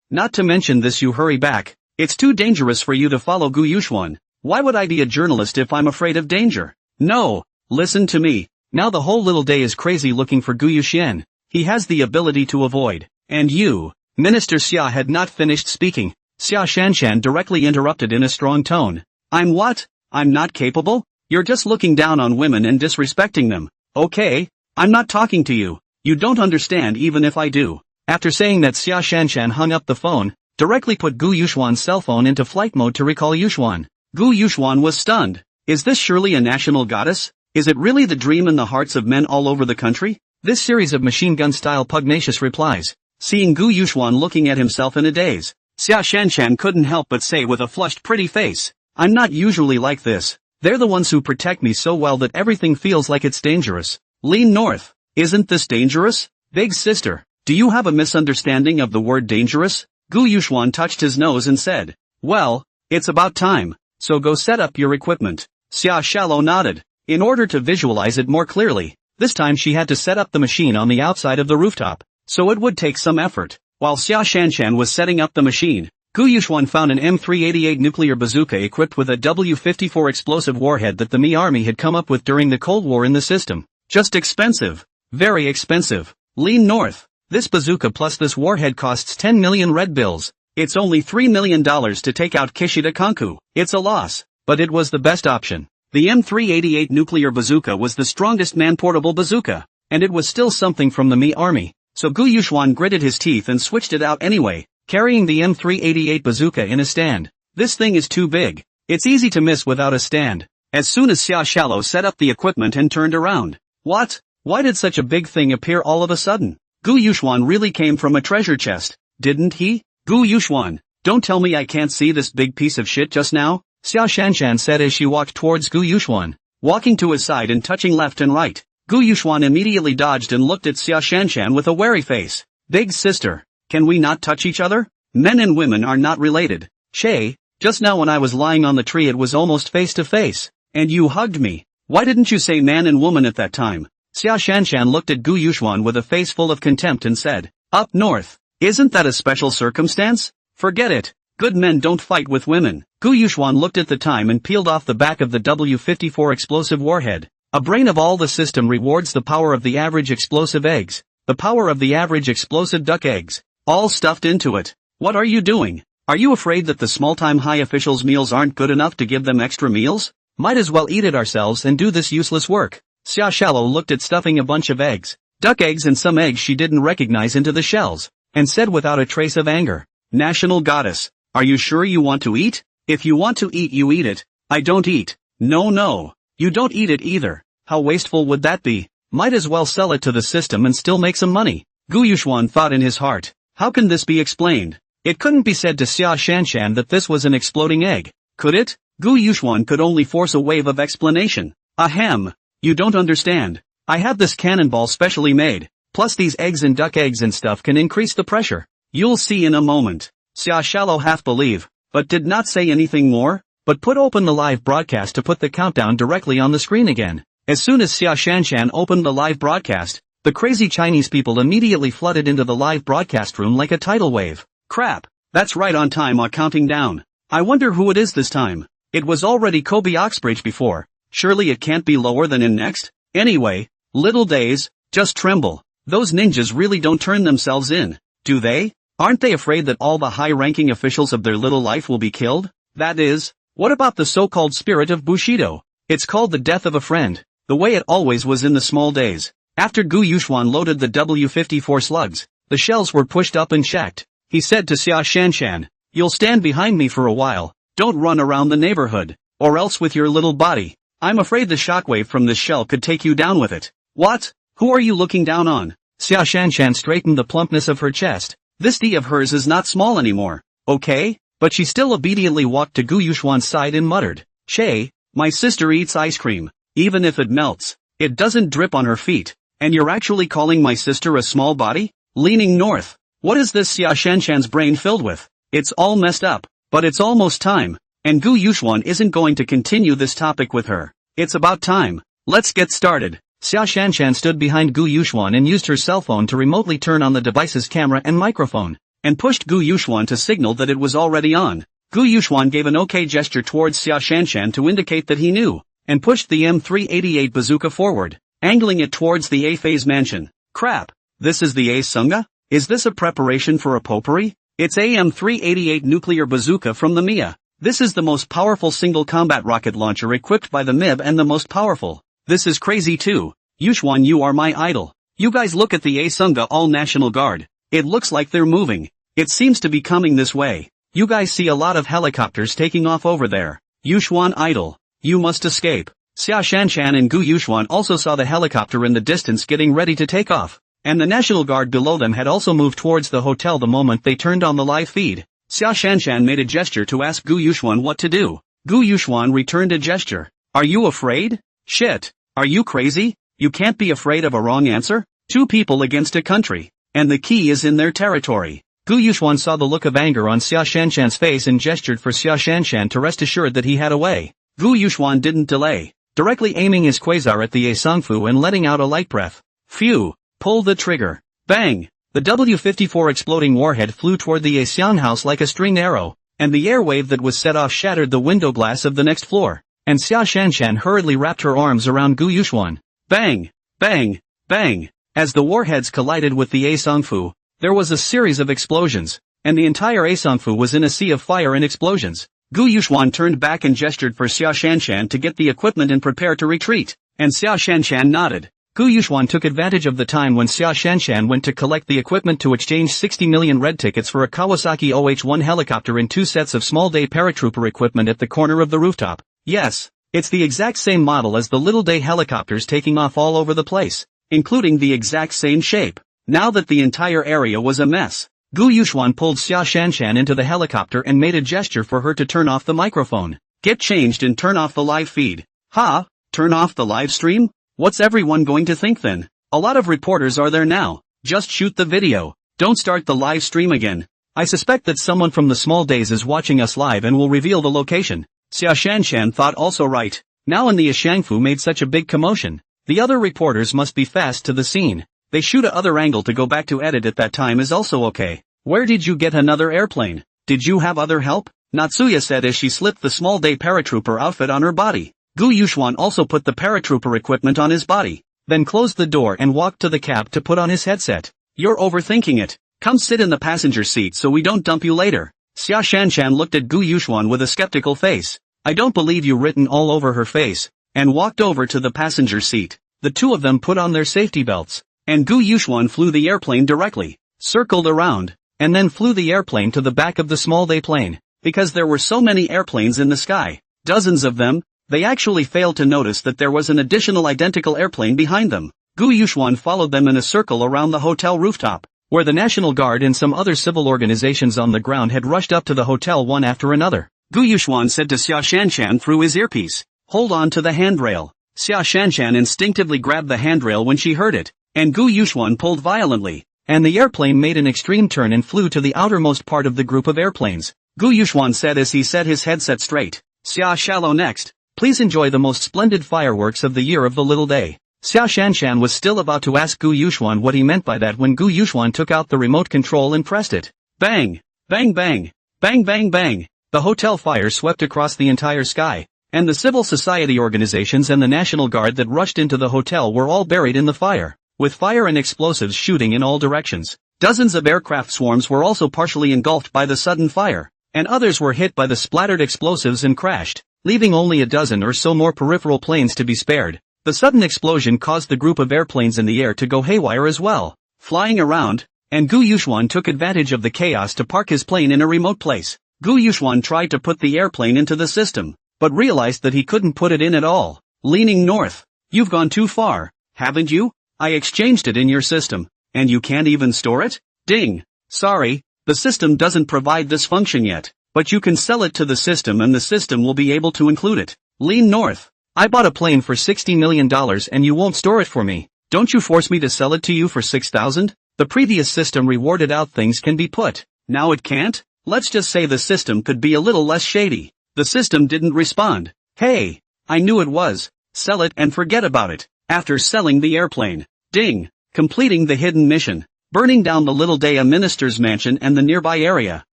not to mention this, you hurry back. It's too dangerous for you to follow Gu Yuxuan. Why would I be a journalist if I'm afraid of danger? No, listen to me. Now the whole little day is crazy looking for Gu Yuxian. He has the ability to avoid. And you. Minister Xia had not finished speaking. Xia Shanshan directly interrupted in a strong tone. I'm what? I'm not capable? You're just looking down on women and disrespecting them. Okay? I'm not talking to you. You don't understand even if I do. After saying that, Xia Shanshan hung up the phone, directly put Gu Yuxuan's cell phone into flight mode to recall Yuxuan. Gu Yuxuan was stunned. Is this surely a national goddess? Is it really the dream in the hearts of men all over the country? This series of machine gun-style pugnacious replies. Seeing Gu Yuxuan looking at himself in a daze, Xia Shanshan couldn't help but say with a flushed pretty face, I'm not usually like this. They're the ones who protect me so well that everything feels like it's dangerous. Lean north. Isn't this dangerous? Big sister, do you have a misunderstanding of the word dangerous? Gu Yuxuan touched his nose and said, well, it's about time, so go set up your equipment. Xia Shallow nodded. In order to visualize it more clearly, this time she had to set up the machine on the outside of the rooftop, so it would take some effort. While Xia Shanshan was setting up the machine, Gu Yuxuan found an M388 nuclear bazooka equipped with a W-54 explosive warhead that the Mi army had come up with during the Cold War in the system. Just expensive. Very expensive. Lean north. This bazooka plus this warhead costs 10 million red bills. It's only $3 million to take out Kishida Konku. It's a loss, but it was the best option. The M388 nuclear bazooka was the strongest man-portable bazooka, and it was still something from the Mi army, so Gu Yuxuan gritted his teeth and switched it out anyway, carrying the M388 bazooka in a stand. This thing is too big. It's easy to miss without a stand. As soon as Xia Shallow set up the equipment and turned around. What? Why did such a big thing appear all of a sudden? Gu Yuxuan really came from a treasure chest, didn't he? Gu Yuxuan, don't tell me I can't see this big piece of shit just now, Xia Shanshan said as she walked towards Gu Yuxuan, walking to his side and touching left and right. Gu Yuxuan immediately dodged and looked at Xia Shanshan with a wary face. Big sister, can we not touch each other? Men and women are not related. Che, just now when I was lying on the tree it was almost face to face, and you hugged me. Why didn't you say man and woman at that time? Xia Shanshan looked at Gu Yuxuan with a face full of contempt and said, up north. Isn't that a special circumstance? Forget it. Good men don't fight with women. Gu Yuxuan looked at the time and peeled off the back of the W-54 explosive warhead. A brain of all the system rewards the power of the average explosive eggs. The power of the average explosive duck eggs. All stuffed into it. What are you doing? Are you afraid that the small-time high officials' meals aren't good enough to give them extra meals? Might as well eat it ourselves and do this useless work. Xia Shallow looked at stuffing a bunch of eggs, duck eggs and some eggs she didn't recognize into the shells, and said without a trace of anger, National Goddess, are you sure you want to eat? If you want to eat you eat it. I don't eat. No, you don't eat it either. How wasteful would that be? Might as well sell it to the system and still make some money. Gu Yuxuan thought in his heart, how can this be explained? It couldn't be said to Xia Shanshan that this was an exploding egg, could it? Gu Yuxuan could only force a wave of explanation. Ahem. You don't understand. I have this cannonball specially made, plus these eggs and duck eggs and stuff can increase the pressure. You'll see in a moment. Xia Shallow half believed, but did not say anything more, but put open the live broadcast to put the countdown directly on the screen again. As soon as Xia Shanshan opened the live broadcast, the crazy Chinese people immediately flooded into the live broadcast room like a tidal wave. Crap, that's right on time or counting down. I wonder who it is this time. It was already Kobe Oxbridge before. Surely it can't be lower than in next? Anyway, little days, just tremble. Those ninjas really don't turn themselves in, do they? Aren't they afraid that all the high-ranking officials of their little life will be killed? That is, what about the so-called spirit of Bushido? It's called the death of a friend, the way it always was in the small days. After Gu Yuxuan loaded the W-54 slugs, the shells were pushed up and checked. He said to Xia Shanshan, you'll stand behind me for a while, don't run around the neighborhood, or else with your little body. I'm afraid the shockwave from this shell could take you down with it. What? Who are you looking down on? Xia Shanshan straightened the plumpness of her chest. This D of hers is not small anymore, okay? But she still obediently walked to Gu Yuxuan's side and muttered, Che, my sister eats ice cream. Even if it melts, it doesn't drip on her feet. And you're actually calling my sister a small body? Leaning north. What is this Xia Shanshan's brain filled with? It's all messed up. But it's almost time. And Gu Yuxuan isn't going to continue this topic with her. It's about time. Let's get started. Xia Shanshan stood behind Gu Yuxuan and used her cell phone to remotely turn on the device's camera and microphone, and pushed Gu Yuxuan to signal that it was already on. Gu Yuxuan gave an okay gesture towards Xia Shanshan to indicate that he knew, and pushed the M388 bazooka forward, angling it towards the A-phase mansion. Crap. This is the A-Sunga? Is this a preparation for a potpourri? It's a M388 nuclear bazooka from the MIA. This is the most powerful single combat rocket launcher equipped by the MIB and the most powerful. This is crazy too. Yuxuan, you are my idol. You guys look at the A-Sunga All National Guard. It looks like they're moving. It seems to be coming this way. You guys see a lot of helicopters taking off over there. Yuxuan idol. You must escape. Xia Shanshan and Gu Yuxuan also saw the helicopter in the distance getting ready to take off. And the National Guard below them had also moved towards the hotel the moment they turned on the live feed. Xia Shanshan made a gesture to ask Gu Yuxuan what to do. Gu Yuxuan returned a gesture. Are you afraid? Shit. Are you crazy? You can't be afraid of a wrong answer? Two people against a country. And the key is in their territory. Gu Yuxuan saw the look of anger on Xia Shanshan's face and gestured for Xia Shanshan to rest assured that he had a way. Gu Yuxuan didn't delay, directly aiming his quasar at the Ye Songfu and letting out a light breath. Phew! Pull the trigger. Bang! The W-54 exploding warhead flew toward the Ye Xiang house like a stringed arrow, and the air wave that was set off shattered the window glass of the next floor, and Xia Shanshan hurriedly wrapped her arms around Gu Yuxuan. Bang! Bang! Bang! As the warheads collided with the Ye Songfu, there was a series of explosions, and the entire Ye Songfu was in a sea of fire and explosions. Gu Yuxuan turned back and gestured for Xia Shanshan to get the equipment and prepare to retreat, and Xia Shanshan nodded. Gu Yuxuan took advantage of the time when Xia Shanshan went to collect the equipment to exchange 60 million red tickets for a Kawasaki OH-1 helicopter and 2 sets of small-day paratrooper equipment at the corner of the rooftop. Yes, it's the exact same model as the little day helicopters taking off all over the place, including the exact same shape. Now that the entire area was a mess, Gu Yuxuan pulled Xia Shanshan into the helicopter and made a gesture for her to turn off the microphone. Get changed and turn off the live feed. Ha! Turn off the live stream? What's everyone going to think then? A lot of reporters are there now. Just shoot the video. Don't start the live stream again. I suspect that someone from the small days is watching us live and will reveal the location. Xia Shanshan thought also right. Now and the Yishangfu made such a big commotion. The other reporters must be fast to the scene. They shoot a other angle to go back to edit at that time is also okay. Where did you get another airplane? Did you have other help? Natsuya said as she slipped the small day paratrooper outfit on her body. Gu Yuxuan also put the paratrooper equipment on his body, then closed the door and walked to the cab to put on his headset. You're overthinking it. Come sit in the passenger seat so we don't dump you later. Xia Shanshan looked at Gu Yuxuan with a skeptical face. I don't believe you, written all over her face, and walked over to the passenger seat. The two of them put on their safety belts, and Gu Yuxuan flew the airplane directly, circled around, and then flew the airplane to the back of the small day plane. Because there were so many airplanes in the sky, dozens of them, they actually failed to notice that there was an additional identical airplane behind them. Gu Yuxuan followed them in a circle around the hotel rooftop, where the National Guard and some other civil organizations on the ground had rushed up to the hotel one after another. Gu Yuxuan said to Xia Shanshan through his earpiece, hold on to the handrail. Xia Shanshan instinctively grabbed the handrail when she heard it, and Gu Yuxuan pulled violently, and the airplane made an extreme turn and flew to the outermost part of the group of airplanes. Gu Yuxuan said as he set his headset straight, Xia Shallow next. Please enjoy the most splendid fireworks of the year of the little day. Xia Shanshan was still about to ask Gu Yuxuan what he meant by that when Gu Yuxuan took out the remote control and pressed it. Bang! Bang bang! Bang bang bang! The hotel fire swept across the entire sky, and the civil society organizations and the National Guard that rushed into the hotel were all buried in the fire, with fire and explosives shooting in all directions. Dozens of aircraft swarms were also partially engulfed by the sudden fire, and others were hit by the splattered explosives and crashed, leaving only a dozen or so more peripheral planes to be spared. The sudden explosion caused the group of airplanes in the air to go haywire as well, flying around, and Gu Yuxuan took advantage of the chaos to park his plane in a remote place. Gu Yuxuan tried to put the airplane into the system, but realized that he couldn't put it in at all. Leaning north. You've gone too far, haven't you? I exchanged it in your system, and you can't even store it? Ding. Sorry, the system doesn't provide this function yet. But you can sell it to the system and the system will be able to include it. Lean north. I bought a plane for $60 million and you won't store it for me. Don't you force me to sell it to you for 6,000? The previous system rewarded out things can be put. Now it can't? Let's just say the system could be a little less shady. The system didn't respond. Hey, I knew it was. Sell it and forget about it. After selling the airplane. Ding. Completing the hidden mission. Burning down the Little Dea minister's mansion and the nearby area.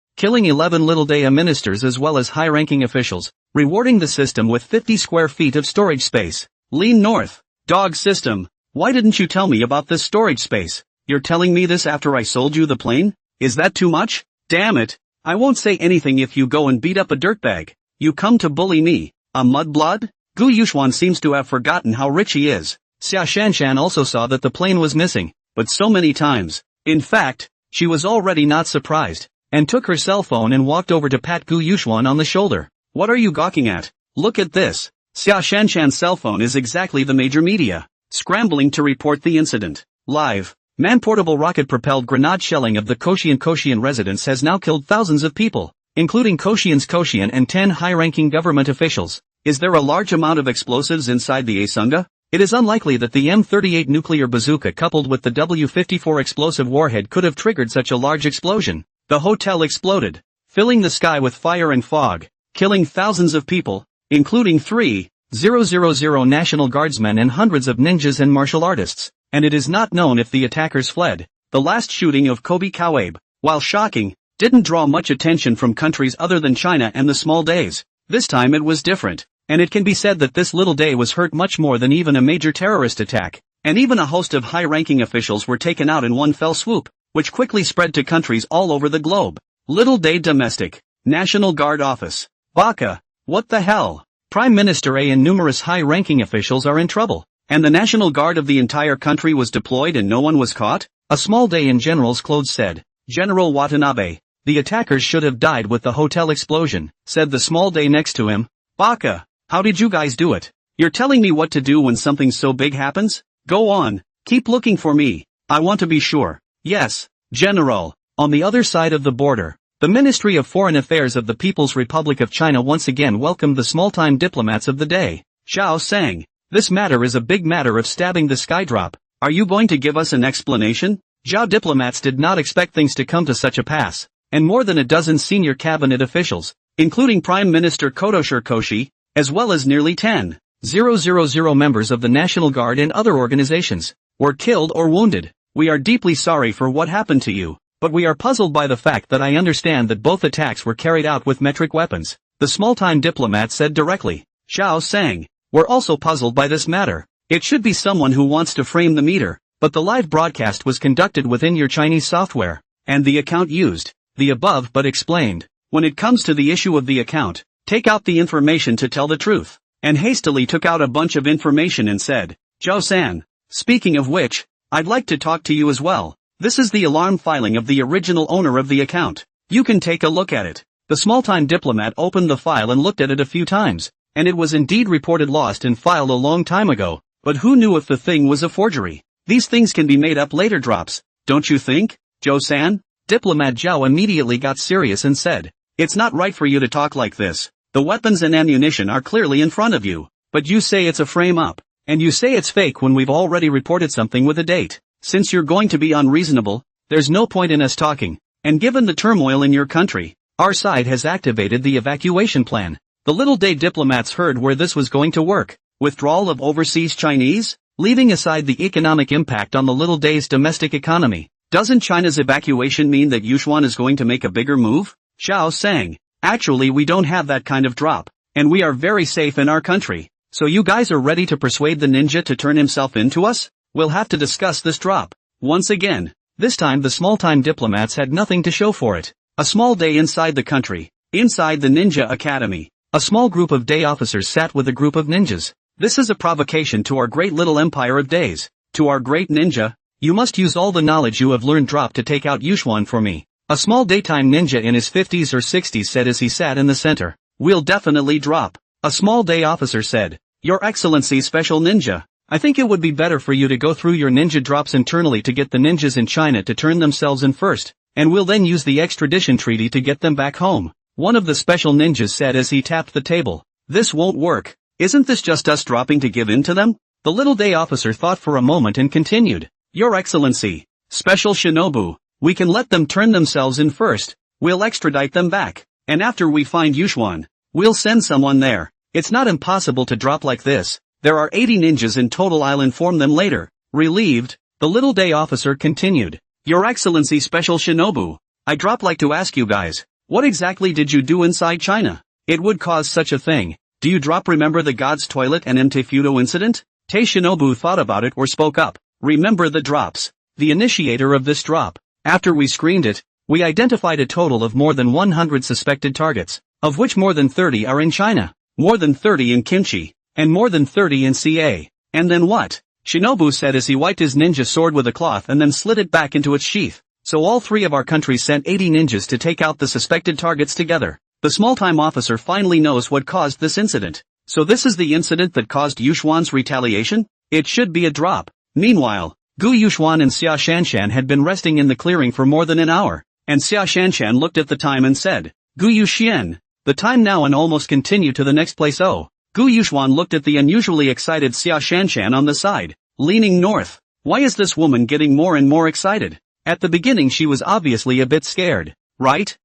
Killing 11 Little Dea ministers as well as high-ranking officials, rewarding the system with 50 square feet of storage space. Lean north. Dog system. Why didn't you tell me about this storage space? You're telling me this after I sold you the plane? Is that too much? Damn it. I won't say anything if you go and beat up a dirtbag. You come to bully me, a mudblood? Gu Yuxuan seems to have forgotten how rich he is. Xia Shanshan also saw that the plane was missing, but so many times. In fact, she was already not surprised, and took her cell phone and walked over to pat Gu Yuxuan on the shoulder. What are you gawking at? Look at this. Xia Shanshan's cell phone is exactly the major media. Scrambling to report the incident. Live. Man-portable rocket-propelled grenade shelling of the Koshian residence has now killed thousands of people, including Koshian and 10 high-ranking government officials. Is there a large amount of explosives inside the Asunga? It is unlikely that the M38 nuclear bazooka coupled with the W54 explosive warhead could have triggered such a large explosion. The hotel exploded, filling the sky with fire and fog, killing thousands of people, including 3,000 National Guardsmen and hundreds of ninjas and martial artists, and it is not known if the attackers fled. The last shooting of Kobe Kawabe, while shocking, didn't draw much attention from countries other than China and the small days. This time it was different, and it can be said that this little day was hurt much more than even a major terrorist attack, and even a host of high-ranking officials were taken out in one fell swoop, which quickly spread to countries all over the globe. Little day domestic, National Guard office. Baka, what the hell? Prime Minister A and numerous high-ranking officials are in trouble, and the National Guard of the entire country was deployed and no one was caught? A small day in general's clothes said. General Watanabe, the attackers should have died with the hotel explosion, said the small day next to him. Baka, how did you guys do it? You're telling me what to do when something so big happens? Go on, keep looking for me. I want to be sure. Yes, General. On the other side of the border, the Ministry of Foreign Affairs of the People's Republic of China once again welcomed the small-time diplomats of the day. Xiao sang, this matter is a big matter of stabbing the skydrop. Are you going to give us an explanation? Zhao diplomats did not expect things to come to such a pass, and more than a dozen senior cabinet officials, including Prime Minister Kodoshir Koshi, as well as nearly 10,000 members of the National Guard and other organizations, were killed or wounded. We are deeply sorry for what happened to you, but we are puzzled by the fact that I understand that both attacks were carried out with metric weapons, the small-time diplomat said directly. Xiao sang, we're also puzzled by this matter. It should be someone who wants to frame the meter, but the live broadcast was conducted within your Chinese software, and the account used the above but explained. When it comes to the issue of the account, take out the information to tell the truth, and hastily took out a bunch of information and said, Zhao-san, speaking of which, I'd like to talk to you as well. This is the alarm filing of the original owner of the account. You can take a look at it. The small-time diplomat opened the file and looked at it a few times, and it was indeed reported lost in file a long time ago, but who knew if the thing was a forgery? These things can be made up later drops, don't you think, Zhou-san? Diplomat Zhao immediately got serious and said, it's not right for you to talk like this. The weapons and ammunition are clearly in front of you, but you say it's a frame-up, and you say it's fake when we've already reported something with a date. Since you're going to be unreasonable, there's no point in us talking, and given the turmoil in your country, our side has activated the evacuation plan. The little day diplomats heard where this was going to work. Withdrawal of overseas Chinese? Leaving aside the economic impact on the little day's domestic economy, doesn't China's evacuation mean that Yushuan is going to make a bigger move? Xiao sang, actually we don't have that kind of drop, and we are very safe in our country. So you guys are ready to persuade the ninja to turn himself into us? We'll have to discuss this drop. Once again, this time the small-time diplomats had nothing to show for it. A small day inside the country, inside the Ninja Academy. A small group of day officers sat with a group of ninjas. This is a provocation to our great little empire of days. To our great ninja, you must use all the knowledge you have learned drop to take out Yushuan for me. A small daytime ninja in his 50s or 60s said as he sat in the center. We'll definitely drop. A small day officer said, Your Excellency Special Ninja, I think it would be better for you to go through your ninja drops internally to get the ninjas in China to turn themselves in first, and we'll then use the extradition treaty to get them back home. One of the special ninjas said as he tapped the table. This won't work. Isn't this just us dropping to give in to them? The little day officer thought for a moment and continued. Your Excellency, Special Shinobu, we can let them turn themselves in first, we'll extradite them back, and after we find Yushuan, we'll send someone there. It's not impossible to drop like this. There are 80 ninjas in total, I'll inform them later. Relieved, the little day officer continued. Your Excellency Special Shinobu, I'd like to ask you guys, what exactly did you do inside China? It would cause such a thing. Do you remember the God's Toilet and Mtefudo incident? Tei Shinobu thought about it or spoke up. Remember the drops. The initiator of this drop. After we screened it, we identified a total of more than 100 suspected targets, of which more than 30 are in China, more than 30 in Kimchi, and more than 30 in CA. And then what? Shinobu said as he wiped his ninja sword with a cloth and then slid it back into its sheath. So all three of our countries sent 80 ninjas to take out the suspected targets together. The small-time officer finally knows what caused this incident. So this is the incident that caused Yushuan's retaliation? It should be a drop. Meanwhile, Gu Yushuan and Xia Shanshan had been resting in the clearing for more than an hour, and Xia Shanshan looked at the time and said, Gu Yuxian, the time now and almost continue to the next place. Oh, Gu Yuxuan looked at the unusually excited Xia Shanshan on the side, leaning north. Why is this woman getting more and more excited? At the beginning she was obviously a bit scared, right?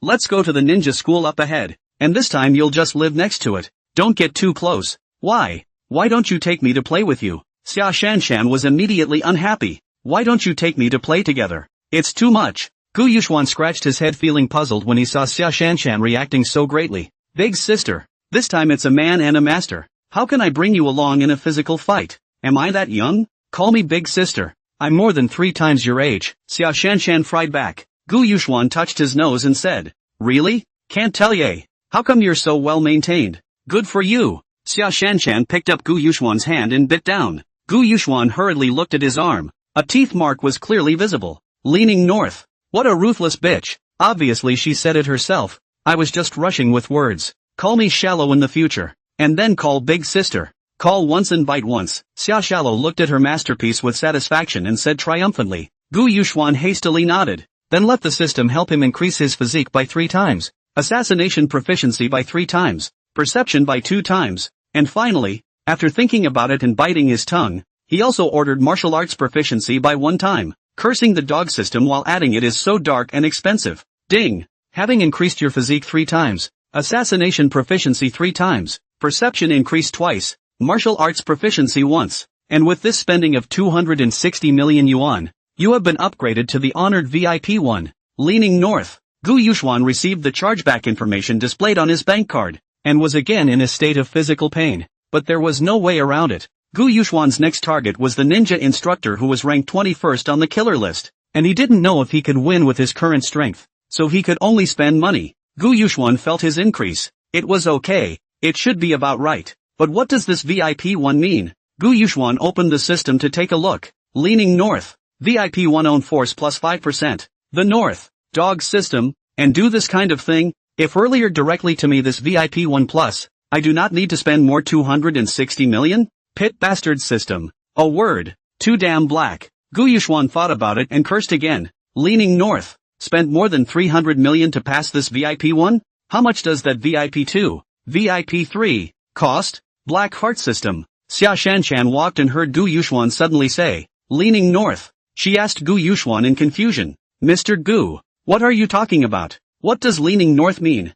Let's go to the ninja school up ahead, and this time you'll just live next to it. Don't get too close. Why? Why don't you take me to play with you? Xia Shanshan was immediately unhappy. Why don't you take me to play together? It's too much. Gu Yuxuan scratched his head feeling puzzled when he saw Xia Shanshan reacting so greatly. Big sister. This time it's a man and a master. How can I bring you along in a physical fight? Am I that young? Call me big sister. I'm more than 3 times your age. Xia Shanshan fried back. Gu Yuxuan touched his nose and said, really? Can't tell ya. How come you're so well maintained? Good for you. Xia Shanshan picked up Gu Yuxuan's hand and bit down. Gu Yuxuan hurriedly looked at his arm. A teeth mark was clearly visible. Leaning north. What a ruthless bitch. Obviously she said it herself. I was just rushing with words. Call me shallow in the future. And then call big sister. Call once and bite once. Xia Shallow looked at her masterpiece with satisfaction and said triumphantly. Gu Yuxuan hastily nodded. Then let the system help him increase his physique by 3 times. Assassination proficiency by 3 times. Perception by 2 times. And finally, after thinking about it and biting his tongue, he also ordered martial arts proficiency by 1 time. Cursing the dog system while adding it is so dark and expensive. Ding! Having increased your physique 3 times. Assassination proficiency 3 times. Perception increased twice. Martial arts proficiency once. And with this spending of 260 million yuan, you have been upgraded to the honored VIP 1. Leaning north, Gu Yuxuan received the chargeback information displayed on his bank card, and was again in a state of physical pain. But there was no way around it. Gu Yuxuan's next target was the ninja instructor who was ranked 21st on the killer list, and he didn't know if he could win with his current strength, so he could only spend money. Gu Yuxuan felt his increase. It was okay, it should be about right. But what does this VIP 1 mean? Gu Yuxuan opened the system to take a look. Leaning north. VIP 1 own force plus 5%. The North. Dog system. And do this kind of thing? If earlier directly to me this VIP 1 plus, I do not need to spend more 260 million? Pit bastard system. A word. Too damn black. Gu Yuxuan thought about it and cursed again. Leaning north. Spent more than 300 million to pass this VIP 1? How much does that VIP 2? VIP 3? Cost? Black heart system. Xia Shanshan walked and heard Gu Yuxuan suddenly say, leaning north. She asked Gu Yuxuan in confusion. Mr. Gu, what are you talking about? What does leaning north mean?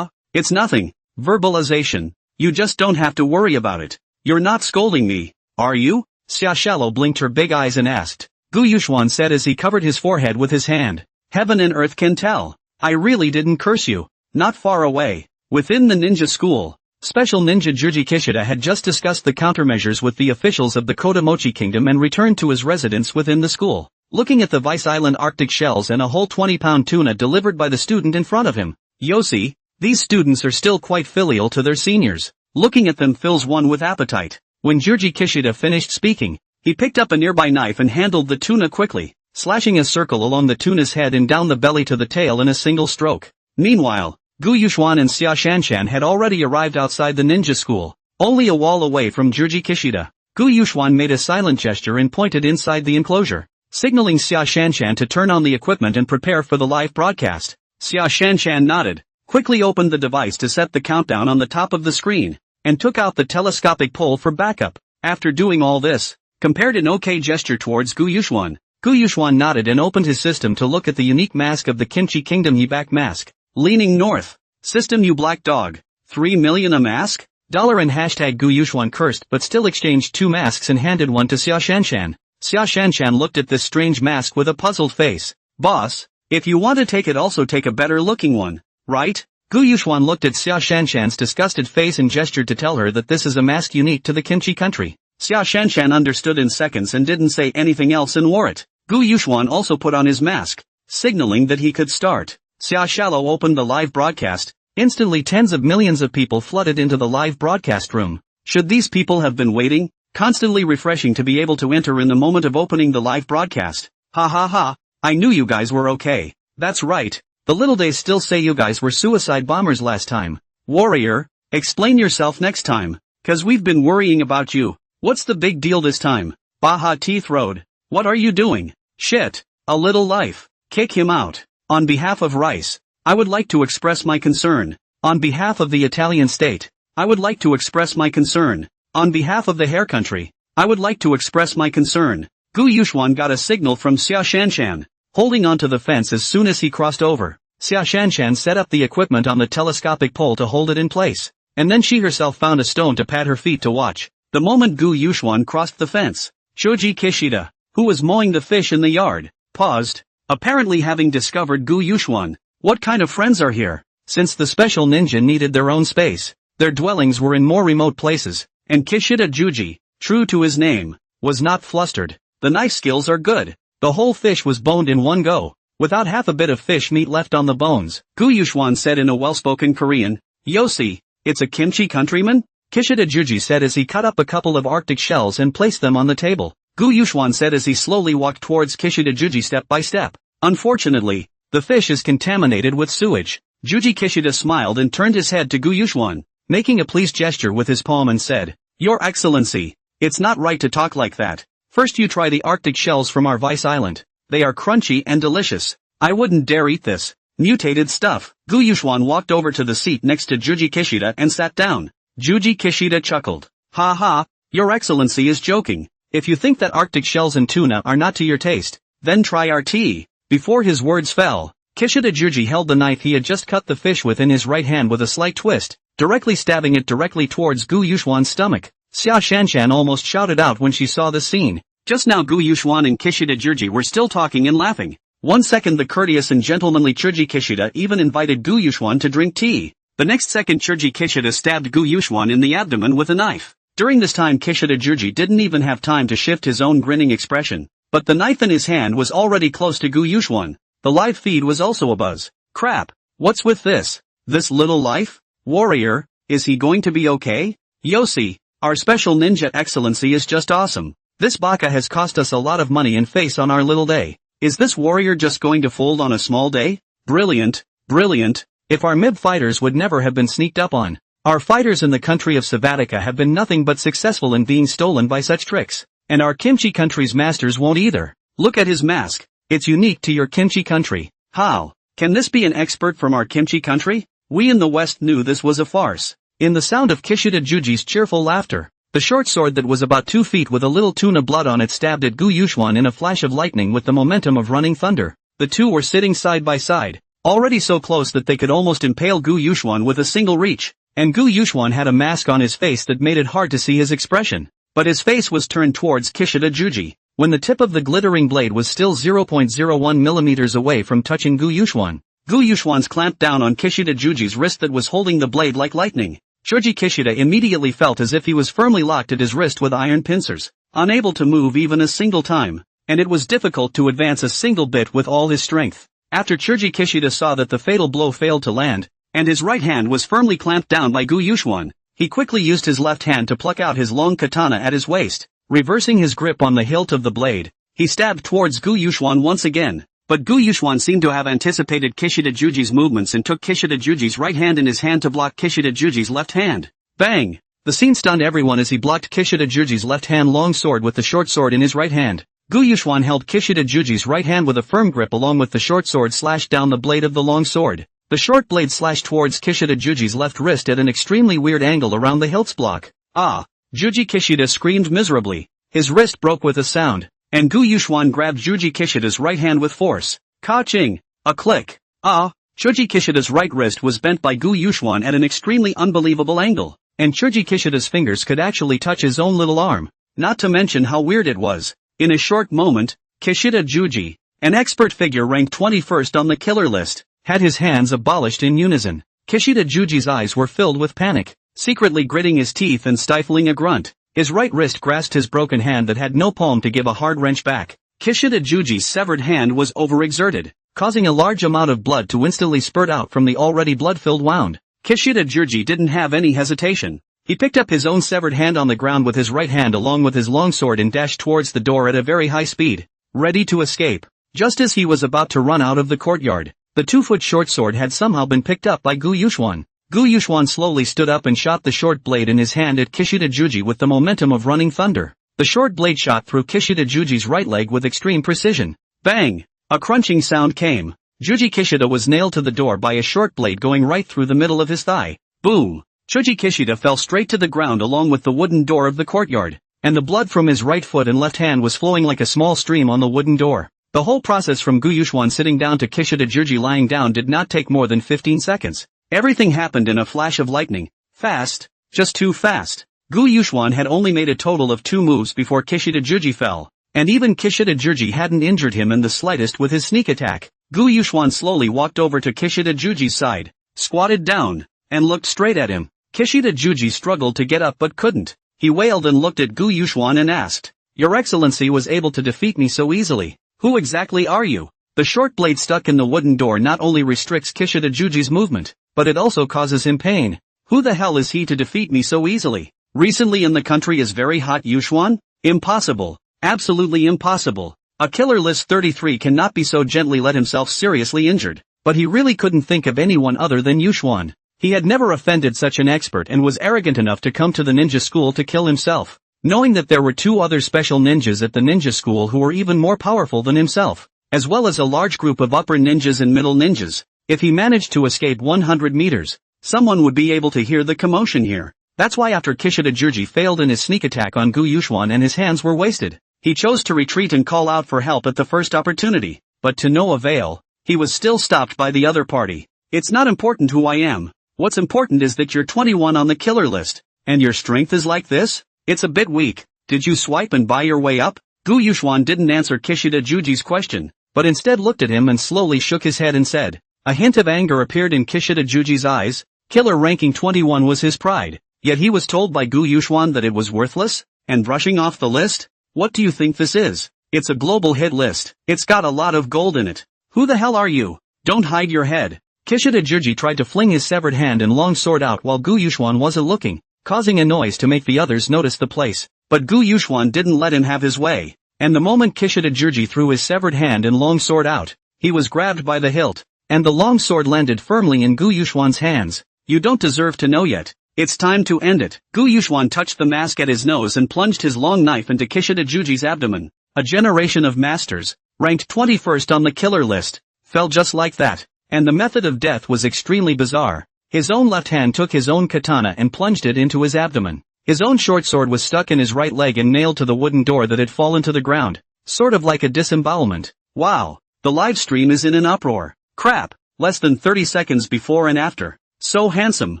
It's nothing. Verbalization. You just don't have to worry about it. You're not scolding me, are you? Xia Shallow blinked her big eyes and asked. Gu Yuxuan said as he covered his forehead with his hand. Heaven and earth can tell. I really didn't curse you. Not far away. Within the ninja school, Special Ninja Jurji Kishida had just discussed the countermeasures with the officials of the Kodamochi Kingdom and returned to his residence within the school, looking at the Vice Island Arctic shells and a whole 20-pound tuna delivered by the student in front of him. Yossi, these students are still quite filial to their seniors. Looking at them fills one with appetite. When Jurji Kishida finished speaking, he picked up a nearby knife and handled the tuna quickly, slashing a circle along the tuna's head and down the belly to the tail in a single stroke. Meanwhile, Gu Yuxuan and Xia Shanshan had already arrived outside the ninja school, only a wall away from Jurji Kishida. Gu Yuxuan made a silent gesture and pointed inside the enclosure, signaling Xia Shanshan to turn on the equipment and prepare for the live broadcast. Xia Shanshan nodded, quickly opened the device to set the countdown on the top of the screen, and took out the telescopic pole for backup. After doing all this, compared an okay gesture towards Gu Yuxuan. Gu Yuxuan nodded and opened his system to look at the unique mask of the Kimchi Kingdom Yibak mask. Leaning north. System you black dog. 3 million a mask? Dollar and hashtag Gu Yuxuan cursed but still exchanged 2 masks and handed one to Xia Shanshan. Xia Shanshan looked at this strange mask with a puzzled face. Boss, if you want to take it also take a better looking one, right? Gu Yuxuan looked at Xia Shanshan's disgusted face and gestured to tell her that this is a mask unique to the Kimchi country. Xia Shanshan understood in seconds and didn't say anything else and wore it. Gu Yuxuan also put on his mask, signaling that he could start. Xia Shallow opened the live broadcast. Instantly tens of millions of people flooded into the live broadcast room. Should these people have been waiting? Constantly refreshing to be able to enter in the moment of opening the live broadcast. Ha ha ha, I knew you guys were okay. That's right, the little days still say you guys were suicide bombers last time. Warrior, explain yourself next time, cause we've been worrying about you. What's the big deal this time? Baja Teeth Road. What are you doing? Shit, a little life. Kick him out. On behalf of Rice, I would like to express my concern. On behalf of the Italian state, I would like to express my concern. On behalf of the Hair Country, I would like to express my concern. Gu Yuxuan got a signal from Xia Shanshan, holding onto the fence as soon as he crossed over. Xia Shanshan set up the equipment on the telescopic pole to hold it in place, and then she herself found a stone to pat her feet to watch. The moment Gu Yuxuan crossed the fence, Shoji Kishida, who was mowing the fish in the yard, paused, apparently having discovered Gu Yuxuan. What kind of friends are here? Since the special ninja needed their own space, their dwellings were in more remote places, and Kishida Juji, true to his name, was not flustered. The knife skills are good. The whole fish was boned in one go, without half a bit of fish meat left on the bones. Gu Yuxuan said in a well-spoken Korean, Yosi, it's a kimchi countryman? Kishida Juji said as he cut up a couple of Arctic shells and placed them on the table. Gu Yuxuan said as he slowly walked towards Kishida Juji step by step. Unfortunately, the fish is contaminated with sewage. Juji Kishida smiled and turned his head to Gu Yuxuan, making a pleased gesture with his palm and said, Your Excellency, it's not right to talk like that. First you try the Arctic shells from our Vice Island. They are crunchy and delicious. I wouldn't dare eat this mutated stuff. Gu Yuxuan walked over to the seat next to Juji Kishida and sat down. Juji Kishida chuckled. Ha ha, Your Excellency is joking. If you think that Arctic shells and tuna are not to your taste, then try our tea. Before his words fell, Kishida Juji held the knife he had just cut the fish with in his right hand with a slight twist, directly stabbing it directly towards Gu Yuxuan's stomach. Xia Shanshan almost shouted out when she saw the scene. Just now Gu Yuxuan and Kishida Juji were still talking and laughing. 1 second the courteous and gentlemanly Chuji Kishida even invited Gu Yuxuan to drink tea. The next second Chuji Kishida stabbed Gu Yuxuan in the abdomen with a knife. During this time Kishida Juji didn't even have time to shift his own grinning expression, but the knife in his hand was already close to Gu Yuxuan. The live feed was also abuzz. Crap, what's with this? This little life? Warrior, is he going to be okay? Yosi, our special ninja excellency is just awesome. This baka has cost us a lot of money and face on our little day. Is this warrior just going to fold on a small day? Brilliant, brilliant. If our MIB fighters would never have been sneaked up on. Our fighters in the country of Savatica have been nothing but successful in being stolen by such tricks. And our kimchi country's masters won't either. Look at his mask. It's unique to your kimchi country. How? Can this be an expert from our kimchi country? We in the West knew this was a farce. In the sound of Kishida Juji's cheerful laughter, the short sword that was about 2 feet with a little tuna blood on it stabbed at Gu Yuxuan in a flash of lightning with the momentum of running thunder. The two were sitting side by side, already so close that they could almost impale Gu Yuxuan with a single reach, and Gu Yuxuan had a mask on his face that made it hard to see his expression. But his face was turned towards Kishida Juji, when the tip of the glittering blade was still 0.01 millimeters away from touching Gu Yuxuan. Gu Yuxuan's clamped down on Kishida Juji's wrist that was holding the blade like lightning. Shoji Kishida immediately felt as if he was firmly locked at his wrist with iron pincers, unable to move even a single time, and it was difficult to advance a single bit with all his strength. After Shoji Kishida saw that the fatal blow failed to land, and his right hand was firmly clamped down by Gu Yuxuan, he quickly used his left hand to pluck out his long katana at his waist. Reversing his grip on the hilt of the blade, he stabbed towards Gu Yuxuan once again, but Gu Yuxuan seemed to have anticipated Kishida Juji's movements and took Kishida Juji's right hand in his hand to block Kishida Juji's left hand. Bang! The scene stunned everyone as he blocked Kishida Juji's left hand long sword with the short sword in his right hand. Gu Yuxuan held Kishida Juji's right hand with a firm grip along with the short sword slashed down the blade of the long sword. The short blade slashed towards Kishida Juji's left wrist at an extremely weird angle around the hilt's block. Ah! Juji Kishida screamed miserably. His wrist broke with a sound, and Gu Yuxuan grabbed Juji Kishida's right hand with force. Ka-ching! A click. Ah! Chuji Kishida's right wrist was bent by Gu Yuxuan at an extremely unbelievable angle, and Chuji Kishida's fingers could actually touch his own little arm. Not to mention how weird it was. In a short moment, Kishida Juji, an expert figure ranked 21st on the killer list, had his hands abolished in unison. Kishida Juji's eyes were filled with panic. Secretly gritting his teeth and stifling a grunt, his right wrist grasped his broken hand that had no palm to give a hard wrench back. Kishida Juji's severed hand was overexerted, causing a large amount of blood to instantly spurt out from the already blood-filled wound. Kishida Juji didn't have any hesitation. He picked up his own severed hand on the ground with his right hand along with his long sword and dashed towards the door at a very high speed, ready to escape. Just as he was about to run out of the courtyard, the 2-foot short sword had somehow been picked up by Gu Yuxuan. Gu Yuxuan slowly stood up and shot the short blade in his hand at Kishida Juji with the momentum of running thunder. The short blade shot through Kishida Juji's right leg with extreme precision. Bang! A crunching sound came. Juji Kishida was nailed to the door by a short blade going right through the middle of his thigh. Boom! Chuji Kishida fell straight to the ground along with the wooden door of the courtyard, and the blood from his right foot and left hand was flowing like a small stream on the wooden door. The whole process from Gu Yuxuan sitting down to Kishida Juji lying down did not take more than 15 seconds. Everything happened in a flash of lightning. Fast, just too fast. Gu Yuxuan had only made a total of 2 moves before Kishida Juji fell, and even Kishida Juji hadn't injured him in the slightest with his sneak attack. Gu Yuxuan slowly walked over to Kishida Juji's side, squatted down, and looked straight at him. Kishida Juji struggled to get up but couldn't. He wailed and looked at Gu Yuxuan and asked, "Your Excellency was able to defeat me so easily. Who exactly are you?" The short blade stuck in the wooden door not only restricts Kishida Juji's movement, but it also causes him pain. Who the hell is he to defeat me so easily? Recently in the country is very hot Yuxuan? Impossible. Absolutely impossible. A killer list 33 cannot be so gently let himself seriously injured. But he really couldn't think of anyone other than Yuxuan. He had never offended such an expert and was arrogant enough to come to the ninja school to kill himself, knowing that there were 2 other special ninjas at the ninja school who were even more powerful than himself, as well as a large group of upper ninjas and middle ninjas. If he managed to escape 100 meters, someone would be able to hear the commotion here. That's why after Kishida Juji failed in his sneak attack on Gu Yuxuan and his hands were wasted, he chose to retreat and call out for help at the first opportunity, but to no avail. He was still stopped by the other party. "It's not important who I am. What's important is that you're 21 on the killer list, and your strength is like this? It's a bit weak. Did you swipe and buy your way up?" Gu Yuxuan didn't answer Kishida Juji's question, but instead looked at him and slowly shook his head and said. A hint of anger appeared in Kishida Juji's eyes. Killer ranking 21 was his pride, yet he was told by Gu Yuxuan that it was worthless, and brushing off the list? What do you think this is? It's a global hit list. It's got a lot of gold in it. Who the hell are you? Don't hide your head. Kishida Juji tried to fling his severed hand and long sword out while Gu Yuxuan wasn't looking, causing a noise to make the others notice the place. But Gu Yuxuan didn't let him have his way, and the moment Kishida Juji threw his severed hand and long sword out, he was grabbed by the hilt, and the long sword landed firmly in Gu Yuxuan's hands. "You don't deserve to know yet. It's time to end it." Gu Yuxuan touched the mask at his nose and plunged his long knife into Kishida Juji's abdomen. A generation of masters, ranked 21st on the killer list, fell just like that. And the method of death was extremely bizarre. His own left hand took his own katana and plunged it into his abdomen. His own short sword was stuck in his right leg and nailed to the wooden door that had fallen to the ground, sort of like a disembowelment. Wow, the live stream is in an uproar. Crap, less than 30 seconds before and after. So handsome.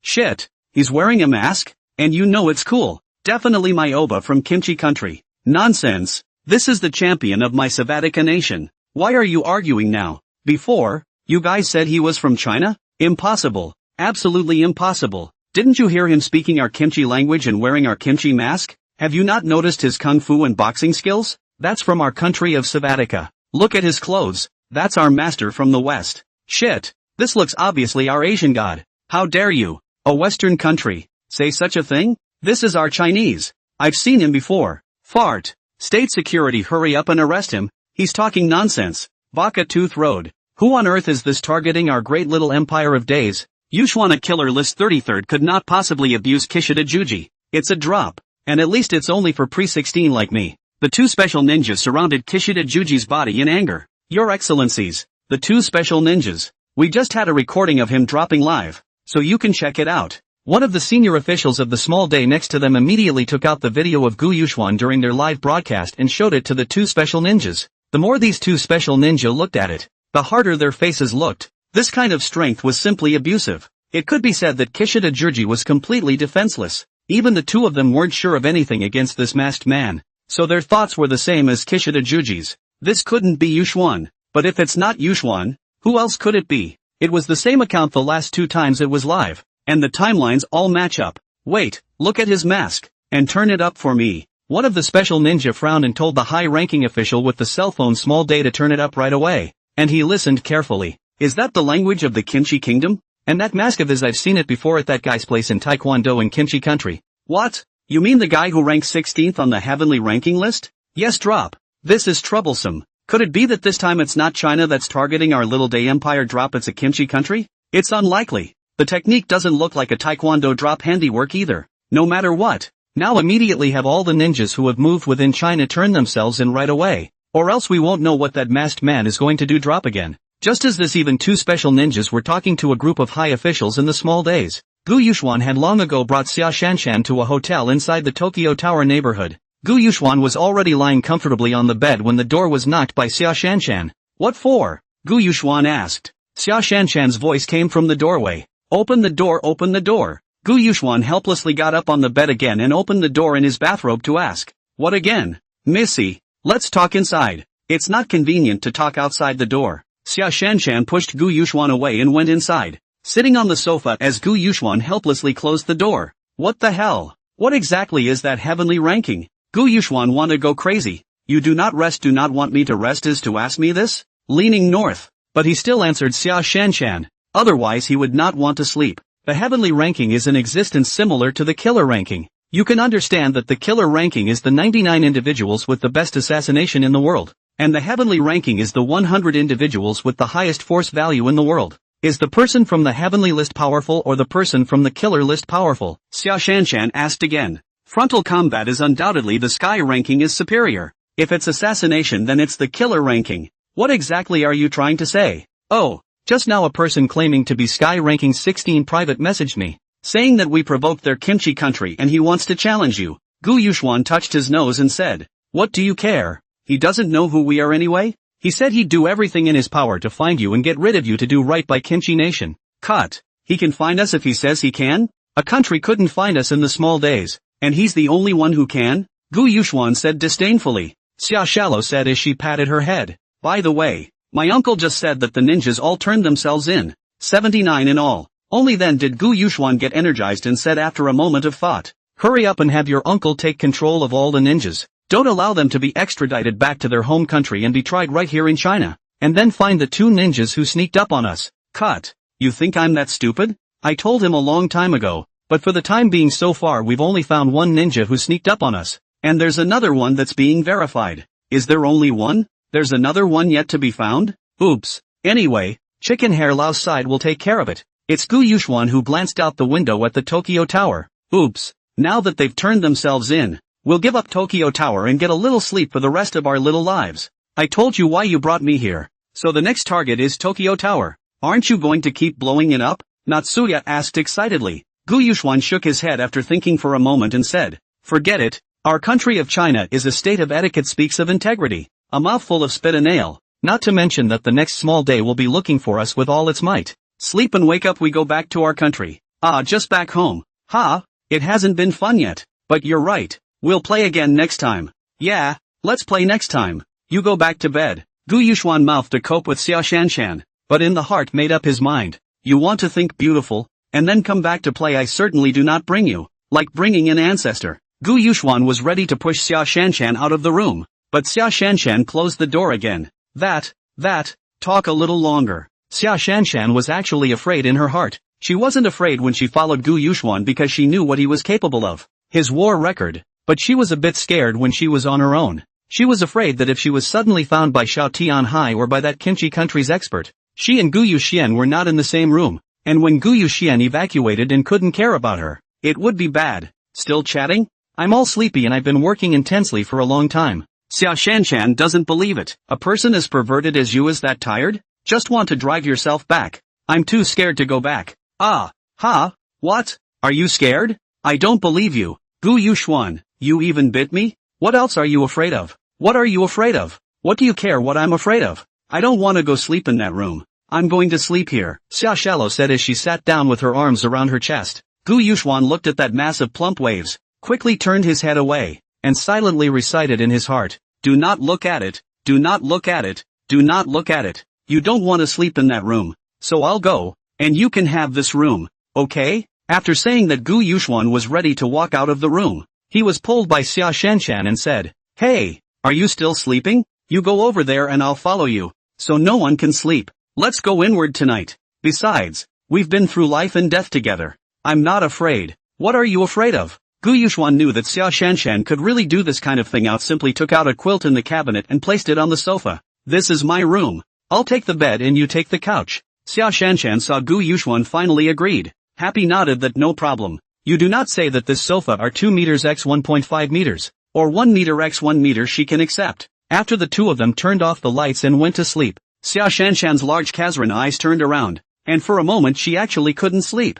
Shit, he's wearing a mask? And you know it's cool. Definitely my Oba from Kimchi country. Nonsense. This is the champion of my Savatica nation. Why are you arguing now? Before, you guys said he was from China? Impossible. Absolutely impossible. Didn't you hear him speaking our kimchi language and wearing our kimchi mask? Have you not noticed his kung fu and boxing skills? That's from our country of Savatica. Look at his clothes. That's our master from the West. Shit. This looks obviously our Asian god. How dare you, a Western country, say such a thing? This is our Chinese. I've seen him before. Fart. State security, hurry up and arrest him. He's talking nonsense. Baka Tooth Road. Who on earth is this targeting our great little empire of days? Yuxuan at killer list 33rd could not possibly abuse Kishida Juji. It's a drop. And at least it's only for pre-16 like me. The 2 special ninjas surrounded Kishida Juji's body in anger. Your Excellencies, the 2 special ninjas. We just had a recording of him dropping live, so you can check it out. One of the senior officials of the small day next to them immediately took out the video of Gu Yuxuan during their live broadcast and showed it to the 2 special ninjas. The more these 2 special ninja looked at it, the harder their faces looked. This kind of strength was simply abusive. It could be said that Kishida Juji was completely defenseless. Even the 2 of them weren't sure of anything against this masked man, so their thoughts were the same as Kishida Juji's. This couldn't be Yuxuan. But if it's not Yuxuan, who else could it be? It was the same account the last 2 times it was live, and the timelines all match up. Wait, look at his mask, and turn it up for me. One of the special ninja frowned and told the high-ranking official with the cell phone small day to turn it up right away. And he listened carefully. Is that the language of the Kimchi Kingdom? And that mask of his, I've seen it before at that guy's place in Taekwondo in Kimchi country. What? You mean the guy who ranked 16th on the heavenly ranking list? Yes, drop. This is troublesome. Could it be that this time it's not China that's targeting our little day empire? Drop, it's a Kimchi country? It's unlikely. The technique doesn't look like a Taekwondo drop handiwork either. No matter what. Now immediately have all the ninjas who have moved within China turn themselves in right away. Or else we won't know what that masked man is going to do. Drop again. Just as this, even 2 special ninjas were talking to a group of high officials in the small days. Gu Yuxuan had long ago brought Xia Shanshan to a hotel inside the Tokyo Tower neighborhood. Gu Yuxuan was already lying comfortably on the bed when the door was knocked by Xia Shanshan. "What for?" Gu Yuxuan asked. Xia Shanshan's voice came from the doorway. "Open the door, open the door." Gu Yuxuan helplessly got up on the bed again and opened the door in his bathrobe to ask, "What again?" "Missy, let's talk inside. It's not convenient to talk outside the door." Xia Shanshan pushed Gu Yuxuan away and went inside, sitting on the sofa as Gu Yuxuan helplessly closed the door. "What the hell? What exactly is that heavenly ranking?" Gu Yuxuan wanted to go crazy. "You do not want me to rest is to ask me this?" Leaning north. But he still answered Xia Shanshan. Otherwise he would not want to sleep. The heavenly ranking is in existence similar to the killer ranking. You can understand that the killer ranking is the 99 individuals with the best assassination in the world. And the heavenly ranking is the 100 individuals with the highest force value in the world. Is the person from the heavenly list powerful or the person from the killer list powerful? Xia Shanshan asked again. Frontal combat is undoubtedly the sky ranking is superior. If it's assassination then it's the killer ranking. What exactly are you trying to say? Oh, just now a person claiming to be sky ranking 16 private messaged me, saying that we provoked their kimchi country and he wants to challenge you. Gu Yuxuan touched his nose and said, "What do you care? He doesn't know who we are anyway? He said he'd do everything in his power to find you and get rid of you to do right by Kimchi Nation." Cut. He can find us if he says he can? A country couldn't find us in the small days, and he's the only one who can? Gu Yuxuan said disdainfully. Xia Shallow said as she patted her head. "By the way, my uncle just said that the ninjas all turned themselves in. 79 in all." Only then did Gu Yuxuan get energized and said after a moment of thought, "Hurry up and have your uncle take control of all the ninjas. Don't allow them to be extradited back to their home country and be tried right here in China. And then find the 2 ninjas who sneaked up on us." Cut. You think I'm that stupid? I told him a long time ago, but for the time being so far we've only found 1 ninja who sneaked up on us. And there's another one that's being verified. Is there only one? There's another one yet to be found? Oops. Anyway, Chicken Hair Lao's side will take care of it. It's Gu Yuxuan who glanced out the window at the Tokyo Tower. Oops. Now that they've turned themselves in, we'll give up Tokyo Tower and get a little sleep for the rest of our little lives. I told you why you brought me here. So the next target is Tokyo Tower. Aren't you going to keep blowing it up? Natsuya asked excitedly. Gu Yuxuan shook his head after thinking for a moment and said, "Forget it. Our country of China is a state of etiquette speaks of integrity. A mouthful of spit a nail. Not to mention that the next small day will be looking for us with all its might. Sleep and wake up we go back to our country. Ah, just back home. Ha, it hasn't been fun yet. But you're right. We'll play again next time." "Yeah, let's play next time. You go back to bed." Gu Yuxuan mouthed to cope with Xia Shanshan, but in the heart made up his mind. "You want to think beautiful, and then come back to play. I certainly do not bring you, like bringing an ancestor." Gu Yuxuan was ready to push Xia Shanshan out of the room, but Xia Shanshan closed the door again. Talk a little longer. Xia Shanshan was actually afraid in her heart. She wasn't afraid when she followed Gu Yuxuan because she knew what he was capable of, his war record, but she was a bit scared when she was on her own. She was afraid that if she was suddenly found by Xiao Tianhai or by that kimchi country's expert, she and Gu Yuxian were not in the same room, and when Gu Yuxian evacuated and couldn't care about her, it would be bad. Still chatting? I'm all sleepy and I've been working intensely for a long time. Xia Shanshan doesn't believe it. A person as perverted as you is that tired? Just want to drive yourself back. I'm too scared to go back. Ah, ha, what? Are you scared? I don't believe you. Gu Yuxuan, you even bit me? What else are you afraid of? What are you afraid of? What do you care what I'm afraid of? I don't want to go sleep in that room. I'm going to sleep here, Xia Shallow said as she sat down with her arms around her chest. Gu Yuxuan looked at that mass of plump waves, quickly turned his head away, and silently recited in his heart, "Do not look at it, do not look at it, do not look at it. You don't want to sleep in that room, so I'll go, and you can have this room, okay?" After saying that Gu Yuxuan was ready to walk out of the room, he was pulled by Xia Shanshan and said, "Hey, are you still sleeping? You go over there and I'll follow you, so no one can sleep. Let's go inward tonight. Besides, we've been through life and death together. I'm not afraid." "What are you afraid of?" Gu Yuxuan knew that Xia Shanshan could really do this kind of thing out simply took out a quilt in the cabinet and placed it on the sofa. "This is my room. I'll take the bed and you take the couch." Xia Shanshan saw Gu Yuxuan finally agreed. Happy nodded that no problem. "You do not say that this sofa are 2 meters x 1.5 meters, or 1 meter x 1 meter she can accept." After the two of them turned off the lights and went to sleep, Xia Shanshan's large Kazran eyes turned around, and for a moment she actually couldn't sleep.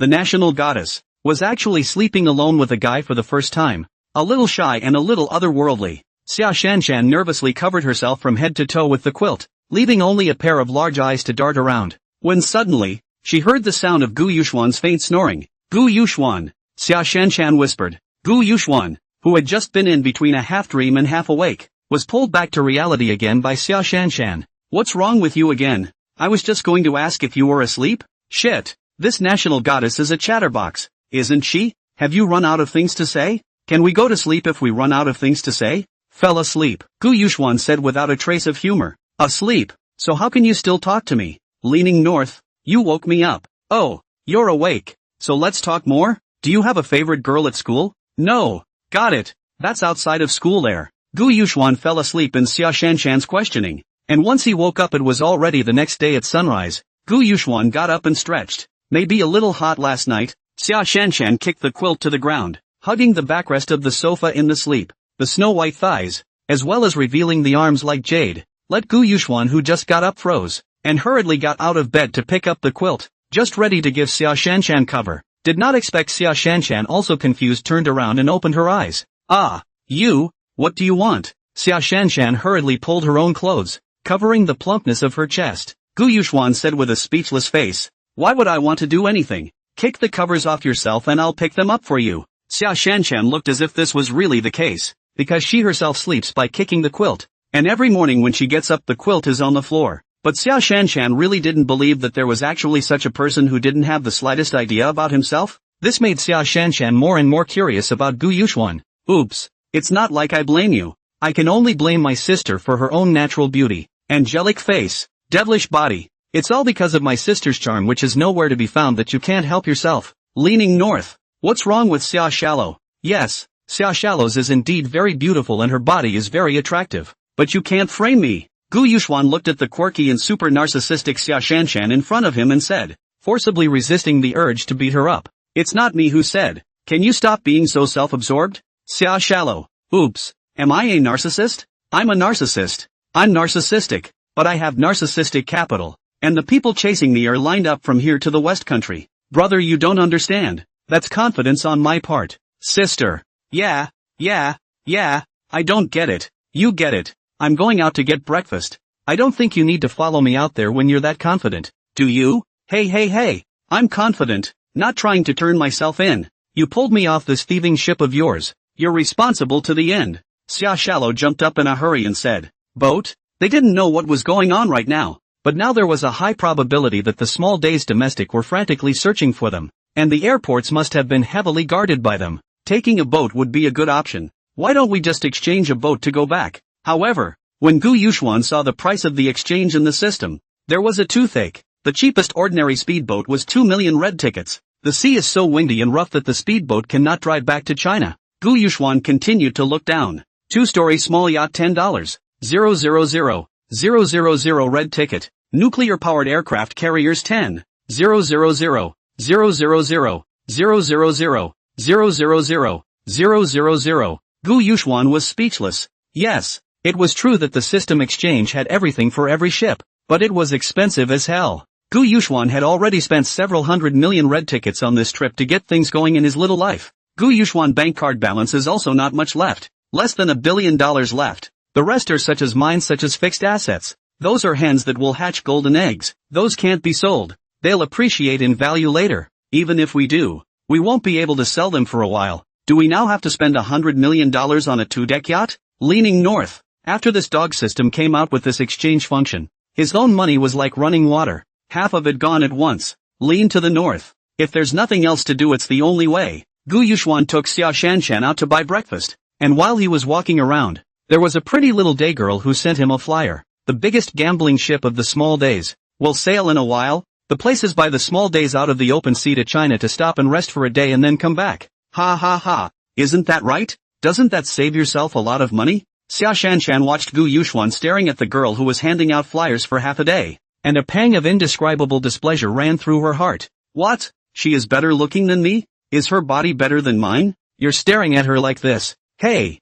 the national goddess, was actually sleeping alone with a guy for the first time. A little shy and a little otherworldly, Xia Shanshan nervously covered herself from head to toe with the quilt, leaving only a pair of large eyes to dart around. When suddenly, she heard the sound of Gu Yuxuan's faint snoring. Gu Yuxuan, Xia Shanshan whispered. Gu Yuxuan, who had just been in between a half-dream and half-awake, was pulled back to reality again by Xia Shanshan. What's wrong with you again? I was just going to ask if you were asleep? Shit, this national goddess is a chatterbox, isn't she? Have you run out of things to say? Can we go to sleep if we run out of things to say? Fell asleep, Gu Yuxuan said without a trace of humor. Asleep? So how can you still talk to me? Leaning north, you woke me up. Oh, you're awake. So let's talk more? Do you have a favorite girl at school? No. Got it. That's outside of school there. Gu Yuxuan fell asleep in Xia Shanshan's questioning, and once he woke up it was already the next day at sunrise. Gu Yuxuan got up and stretched. Maybe a little hot last night. Xia Shanshan kicked the quilt to the ground, hugging the backrest of the sofa in the sleep, the snow-white thighs, as well as revealing the arms like jade. Let Gu Yuxuan, who just got up, froze, and hurriedly got out of bed to pick up the quilt, just ready to give Xia Shanshan cover. Did not expect Xia Shanshan, also confused, turned around and opened her eyes. Ah, you, what do you want? Xia Shanshan hurriedly pulled her own clothes, covering the plumpness of her chest. Gu Yuxuan said with a speechless face. Why would I want to do anything? Kick the covers off yourself and I'll pick them up for you. Xia Shanshan looked as if this was really the case, because she herself sleeps by kicking the quilt, and every morning when she gets up the quilt is on the floor. But Xia Shanshan really didn't believe that there was actually such a person who didn't have the slightest idea about himself. This made Xia Shanshan more and more curious about Gu Yuxuan. Oops, it's not like I blame you. I can only blame my sister for her own natural beauty, angelic face, devilish body. It's all because of my sister's charm, which is nowhere to be found, that you can't help yourself. Leaning north. What's wrong with Xia Shallow? Yes, Xia Shallows is indeed very beautiful and her body is very attractive. But you can't frame me. Gu Yuxuan looked at the quirky and super narcissistic Xia Shanshan in front of him and said, forcibly resisting the urge to beat her up. It's not me who said. Can you stop being so self-absorbed? Xia Shallow. Oops, am I a narcissist? I'm a narcissist. I'm narcissistic, but I have narcissistic capital. And the people chasing me are lined up from here to the West Country. Brother, you don't understand. That's confidence on my part. Sister. Yeah, I don't get it. You get it. I'm going out to get breakfast. I don't think you need to follow me out there when you're that confident. Do you? Hey. I'm confident, not trying to turn myself in. You pulled me off this thieving ship of yours. You're responsible to the end. Xia Shallow jumped up in a hurry and said, boat? They didn't know what was going on right now. But now there was a high probability that the small day's domestic were frantically searching for them, and the airports must have been heavily guarded by them. Taking a boat would be a good option. Why don't we just exchange a boat to go back? However, when Gu Yuxuan saw the price of the exchange in the system, there was a toothache. The cheapest ordinary speedboat was 2 million red tickets. The sea is so windy and rough that the speedboat cannot drive back to China. Gu Yuxuan continued to look down. 2-story small yacht $10. 000 red ticket. Nuclear-powered aircraft carriers 10. 000 000 000 000. Gu Yuxuan was speechless. Yes, it was true that the system exchange had everything for every ship, but it was expensive as hell. Gu Yuxuan had already spent several hundred million red tickets on this trip to get things going in his little life. Gu Yuxuan bank card balance is also not much left. Less than $1 billion left. The rest are such as mines, such as fixed assets. Those are hens that will hatch golden eggs. Those can't be sold. They'll appreciate in value later. Even if we do, we won't be able to sell them for a while. Do we now have to spend $100 million on a 2-deck yacht? Leaning north. After this dog system came out with this exchange function, his own money was like running water. Half of it gone at once. Lean to the north. If there's nothing else to do, it's the only way. Gu Yuxuan took Xia Shanshan out to buy breakfast, and while he was walking around, there was a pretty little day girl who sent him a flyer. The biggest gambling ship of the small days will sail in a while. The place is by the small days out of the open sea to China to stop and rest for a day and then come back. Ha. Isn't that right? Doesn't that save yourself a lot of money? Xia Shanshan watched Gu Yuxuan staring at the girl who was handing out flyers for half a day, and a pang of indescribable displeasure ran through her heart. What? She is better looking than me? Is her body better than mine? You're staring at her like this. Hey.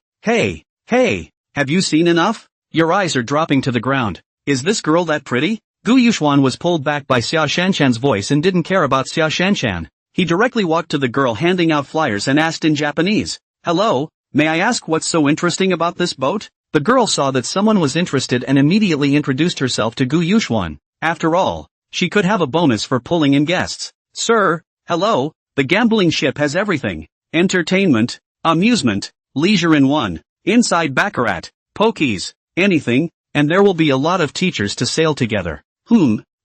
Have you seen enough? Your eyes are dropping to the ground. Is this girl that pretty? Gu Yuxuan was pulled back by Xia Shanshan's voice and didn't care about Xia Shanshan. He directly walked to the girl handing out flyers and asked in Japanese, "Hello, may I ask what's so interesting about this boat?" The girl saw that someone was interested and immediately introduced herself to Gu Yuxuan. After all, she could have a bonus for pulling in guests. "Sir, hello, the gambling ship has everything. Entertainment, amusement, leisure in one. Inside baccarat, pokies, anything, and there will be a lot of teachers to sail together."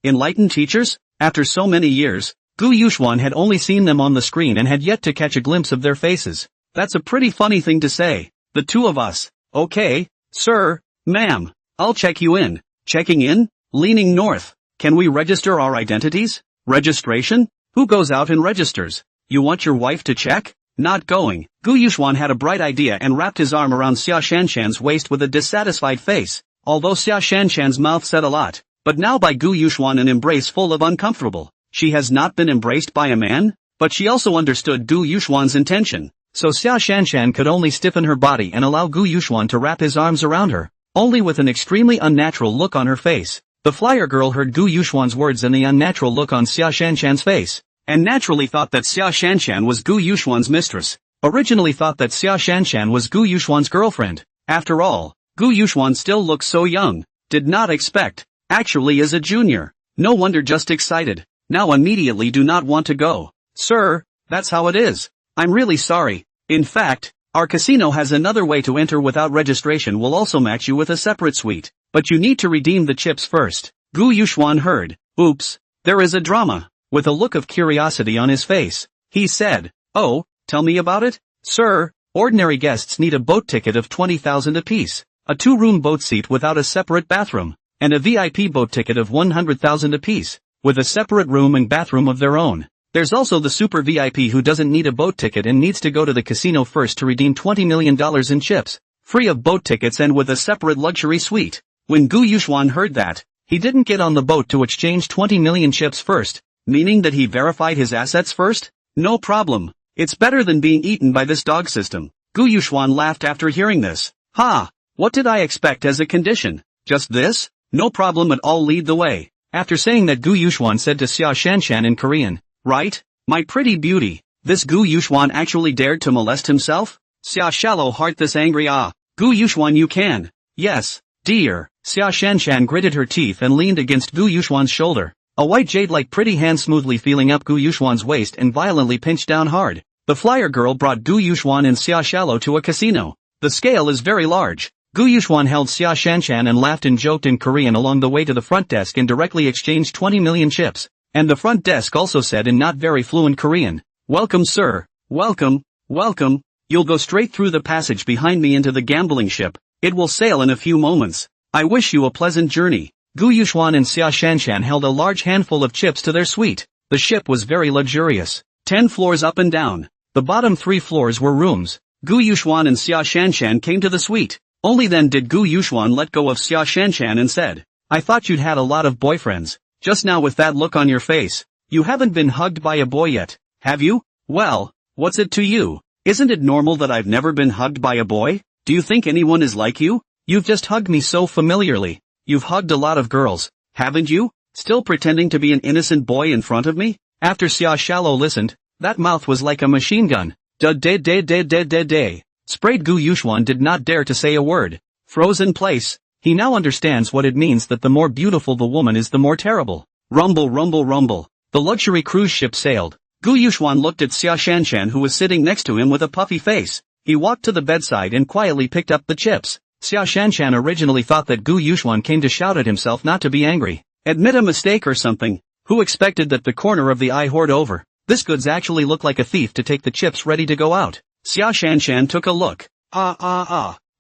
Enlightened teachers? After so many years, Gu Yuxuan had only seen them on the screen and had yet to catch a glimpse of their faces. That's a pretty funny thing to say. "The two of us. Okay, sir, ma'am, I'll check you in." Checking in? Leaning north. "Can we register our identities?" Registration? Who goes out and registers? "You want your wife to check?" Not going. Gu Yuxuan had a bright idea and wrapped his arm around Xia Shanshan's waist with a dissatisfied face. Although Xia Shanshan's mouth said a lot, but now by Gu Yuxuan an embrace full of uncomfortable. She has not been embraced by a man? But she also understood Gu Yuxuan's intention. So Xia Shanshan could only stiffen her body and allow Gu Yuxuan to wrap his arms around her, only with an extremely unnatural look on her face. The flyer girl heard Gu Yuxuan's words and the unnatural look on Xia Shanshan's face, and naturally thought that Xia Shanshan was Gu Yuxuan's mistress. Originally thought that Xia Shanshan was Gu Yuxuan's girlfriend. After all, Gu Yuxuan still looks so young. Did not expect. Actually is a junior. No wonder just excited. Now immediately do not want to go. "Sir, that's how it is. I'm really sorry. In fact, our casino has another way to enter without registration. We'll also match you with a separate suite. But you need to redeem the chips first." Gu Yuxuan heard. Oops, there is a drama. With a look of curiosity on his face, he said, "Oh, tell me about it?" "Sir, ordinary guests need a boat ticket of 20,000 apiece, a 2-room boat seat without a separate bathroom, and a VIP boat ticket of 100,000 apiece, with a separate room and bathroom of their own. There's also the super VIP who doesn't need a boat ticket and needs to go to the casino first to redeem $20 million in chips, free of boat tickets and with a separate luxury suite." When Gu Yuxuan heard that, he didn't get on the boat to exchange 20 million chips first, meaning that he verified his assets first? No problem. It's better than being eaten by this dog system. Gu Yuxuan laughed after hearing this. "Ha! What did I expect as a condition? Just this? No problem at all, lead the way." After saying that, Gu Yuxuan said to Xia Shanshan in Korean, "Right, my pretty beauty." This Gu Yuxuan actually dared to molest himself? Xia Shallow heart this angry Gu Yuxuan, you can. Yes, dear. Xia Shanshan gritted her teeth and leaned against Gu Yuxuan's shoulder. A white jade-like pretty hand smoothly feeling up Gu Yuxuan's waist and violently pinched down hard. The flyer girl brought Gu Yuxuan and Xia Shallow to a casino. The scale is very large. Gu Yuxuan held Xia Shanshan and laughed and joked in Korean along the way to the front desk and directly exchanged 20 million chips. And the front desk also said in not very fluent Korean, "Welcome, sir. Welcome, welcome. You'll go straight through the passage behind me into the gambling ship. It will sail in a few moments. I wish you a pleasant journey." Gu Yuxuan and Xia Shanshan held a large handful of chips to their suite. The ship was very luxurious. 10 floors up and down. The bottom 3 floors were rooms. Gu Yuxuan and Xia Shanshan came to the suite. Only then did Gu Yuxuan let go of Xia Shanshan and said, "I thought you'd had a lot of boyfriends. Just now with that look on your face, you haven't been hugged by a boy yet, have you? Well, what's it to you? Isn't it normal that I've never been hugged by a boy? Do you think anyone is like you? You've just hugged me so familiarly. You've hugged a lot of girls, haven't you? Still pretending to be an innocent boy in front of me?" After Xia Shallow listened, that mouth was like a machine gun. Sprayed Gu Yuxuan did not dare to say a word. Froze in place. He now understands what it means that the more beautiful the woman is the more terrible. Rumble, rumble, rumble. The luxury cruise ship sailed. Gu Yuxuan looked at Xia Shanshan, who was sitting next to him with a puffy face. He walked to the bedside and quietly picked up the chips. Xia Shanshan originally thought that Gu Yuxuan came to shout at himself not to be angry. Admit a mistake or something. Who expected that the corner of the eye hoard over? This goods actually look like a thief to take the chips ready to go out. Xia Shanshan took a look.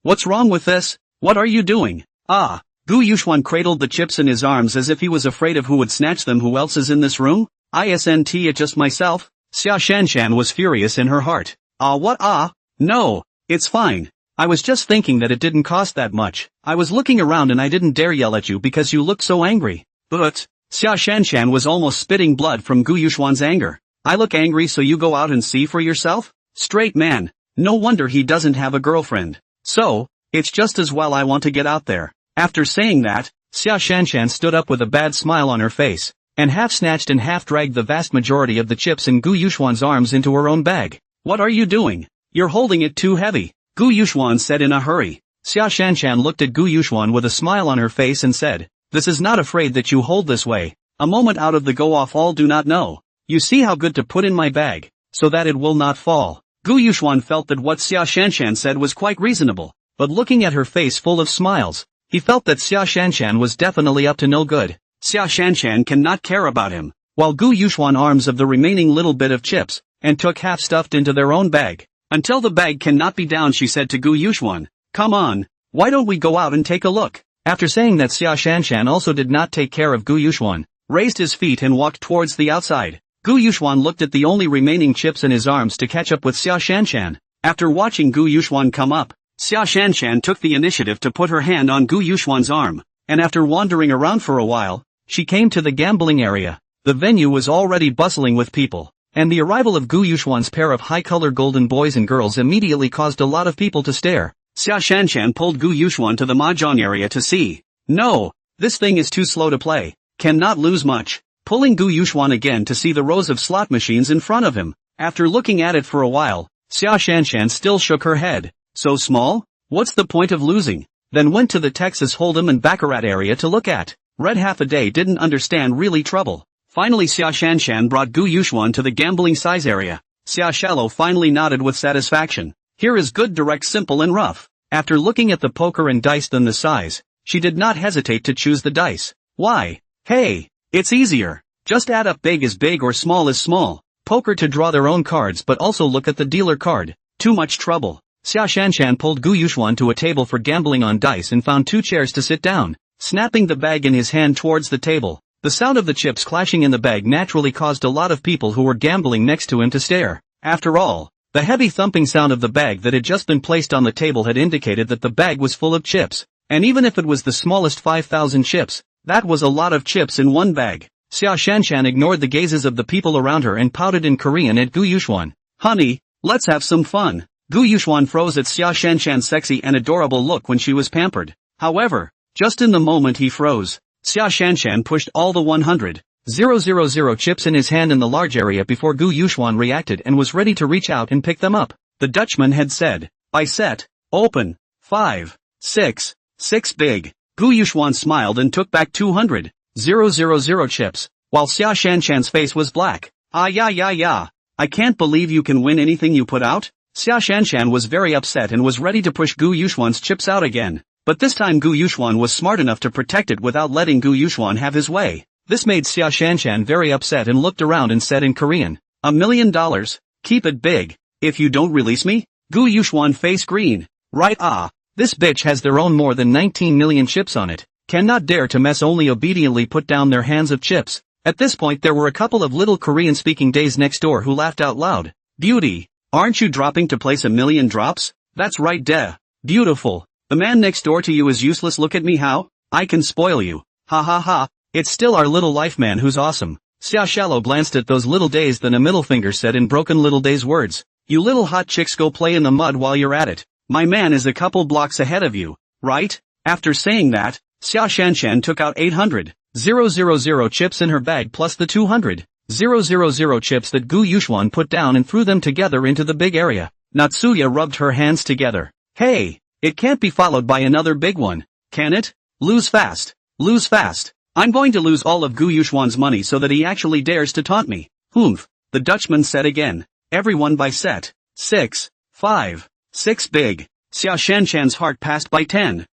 What's wrong with this? What are you doing? Gu Yuxuan cradled the chips in his arms as if he was afraid of who would snatch them. Who else is in this room? Isn't it just myself? Xia Shanshan was furious in her heart. What? No, it's fine. I was just thinking that it didn't cost that much. I was looking around and I didn't dare yell at you because you looked so angry. But, Xia Shanshan was almost spitting blood from Gu Yuxuan's anger. I look angry so you go out and see for yourself? Straight man. No wonder he doesn't have a girlfriend. So, it's just as well I want to get out there. After saying that, Xia Shanshan stood up with a bad smile on her face. and half snatched and half dragged the vast majority of the chips in Gu Yuxuan's arms into her own bag. What are you doing? You're holding it too heavy, Gu Yuxuan said in a hurry. Xia Shanshan looked at Gu Yuxuan with a smile on her face and said, this is not afraid that you hold this way. A moment out of the go off all do not know. You see how good to put in my bag, so that it will not fall. Gu Yuxuan felt that what Xia Shanshan said was quite reasonable, but looking at her face full of smiles, he felt that Xia Shanshan was definitely up to no good. Xia Shanshan cannot care about him, while Gu Yuxuan arms of the remaining little bit of chips, and took half stuffed into their own bag. Until the bag cannot be down, she said to Gu Yuxuan, come on, why don't we go out and take a look? After saying that, Xia Shanshan also did not take care of Gu Yuxuan, raised his feet and walked towards the outside. Gu Yuxuan looked at the only remaining chips in his arms to catch up with Xia Shanshan. After watching Gu Yuxuan come up, Xia Shanshan took the initiative to put her hand on Gu Yuxuan's arm, and after wandering around for a while, she came to the gambling area. The venue was already bustling with people, and the arrival of Gu Yuxuan's pair of high-color golden boys and girls immediately caused a lot of people to stare. Xia Shanshan pulled Gu Yuxuan to the mahjong area to see. No, this thing is too slow to play, cannot lose much. Pulling Gu Yuxuan again to see the rows of slot machines in front of him. After looking at it for a while, Xia Shanshan still shook her head. So small? What's the point of losing? Then went to the Texas Hold'em and Baccarat area to look at. Red half a day didn't understand really trouble. Finally Xia Shanshan brought Gu Yuxuan to the gambling size area. Xia Shallow finally nodded with satisfaction. Here is good, direct, simple and rough. After looking at the poker and dice then the size, she did not hesitate to choose the dice. Why? Hey! It's easier. Just add up big is big or small is small. Poker to draw their own cards but also look at the dealer card. Too much trouble. Xia Shanshan pulled Gu Yuxuan to a table for gambling on dice and found 2 chairs to sit down. Snapping the bag in his hand towards the table, the sound of the chips clashing in the bag naturally caused a lot of people who were gambling next to him to stare. After all, the heavy thumping sound of the bag that had just been placed on the table had indicated that the bag was full of chips. And even if it was the smallest 5,000 chips, that was a lot of chips in one bag. Xia Shanshan ignored the gazes of the people around her and pouted in Korean at Gu Yuxuan. Honey, let's have some fun. Gu Yuxuan froze at Xia Shanshan's sexy and adorable look when she was pampered. However, just in the moment he froze, Xia Shanshan pushed all the 100,000 chips in his hand in the large area before Gu Yuxuan reacted and was ready to reach out and pick them up. The Dutchman had said, "By set, open, 5, 6, 6 big." Gu Yuxuan smiled and took back 200,000 chips, while Xia Shanshan's face was black. Ah yeah. I can't believe you can win anything you put out? Xia Shanshan was very upset and was ready to push Gu Yuxuan's chips out again. But this time Gu Yuxuan was smart enough to protect it without letting Gu Yuxuan have his way. This made Xia Shanshan very upset and looked around and said in Korean, $1 million? Keep it big. If you don't release me? Gu Yuxuan face green. Right, this bitch has their own more than 19 million chips on it. Cannot dare to mess, only obediently put down their hands of chips. At this point there were a couple of little Korean-speaking days next door who laughed out loud. Beauty, aren't you dropping to place 1 million drops? That's right, beautiful. The man next door to you is useless. Look at me how I can spoil you. Ha ha ha. It's still our little life man who's awesome. Xia Shallow glanced at those little days, then a middle finger said in broken little days words, "You little hot chicks, go play in the mud while you're at it. My man is a couple blocks ahead of you, right?" After saying that, Xia Shanshan took out 800,000 chips in her bag plus the 200,000 chips that Gu Yuxuan put down and threw them together into the big area. Natsuya rubbed her hands together. Hey, it can't be followed by another big one, can it? Lose fast. Lose fast. I'm going to lose all of Gu Yuxuan's money so that he actually dares to taunt me. Humph, the Dutchman said again. Everyone by set. 6, 5, 6 big. Xia Shanshan's heart passed by 10,000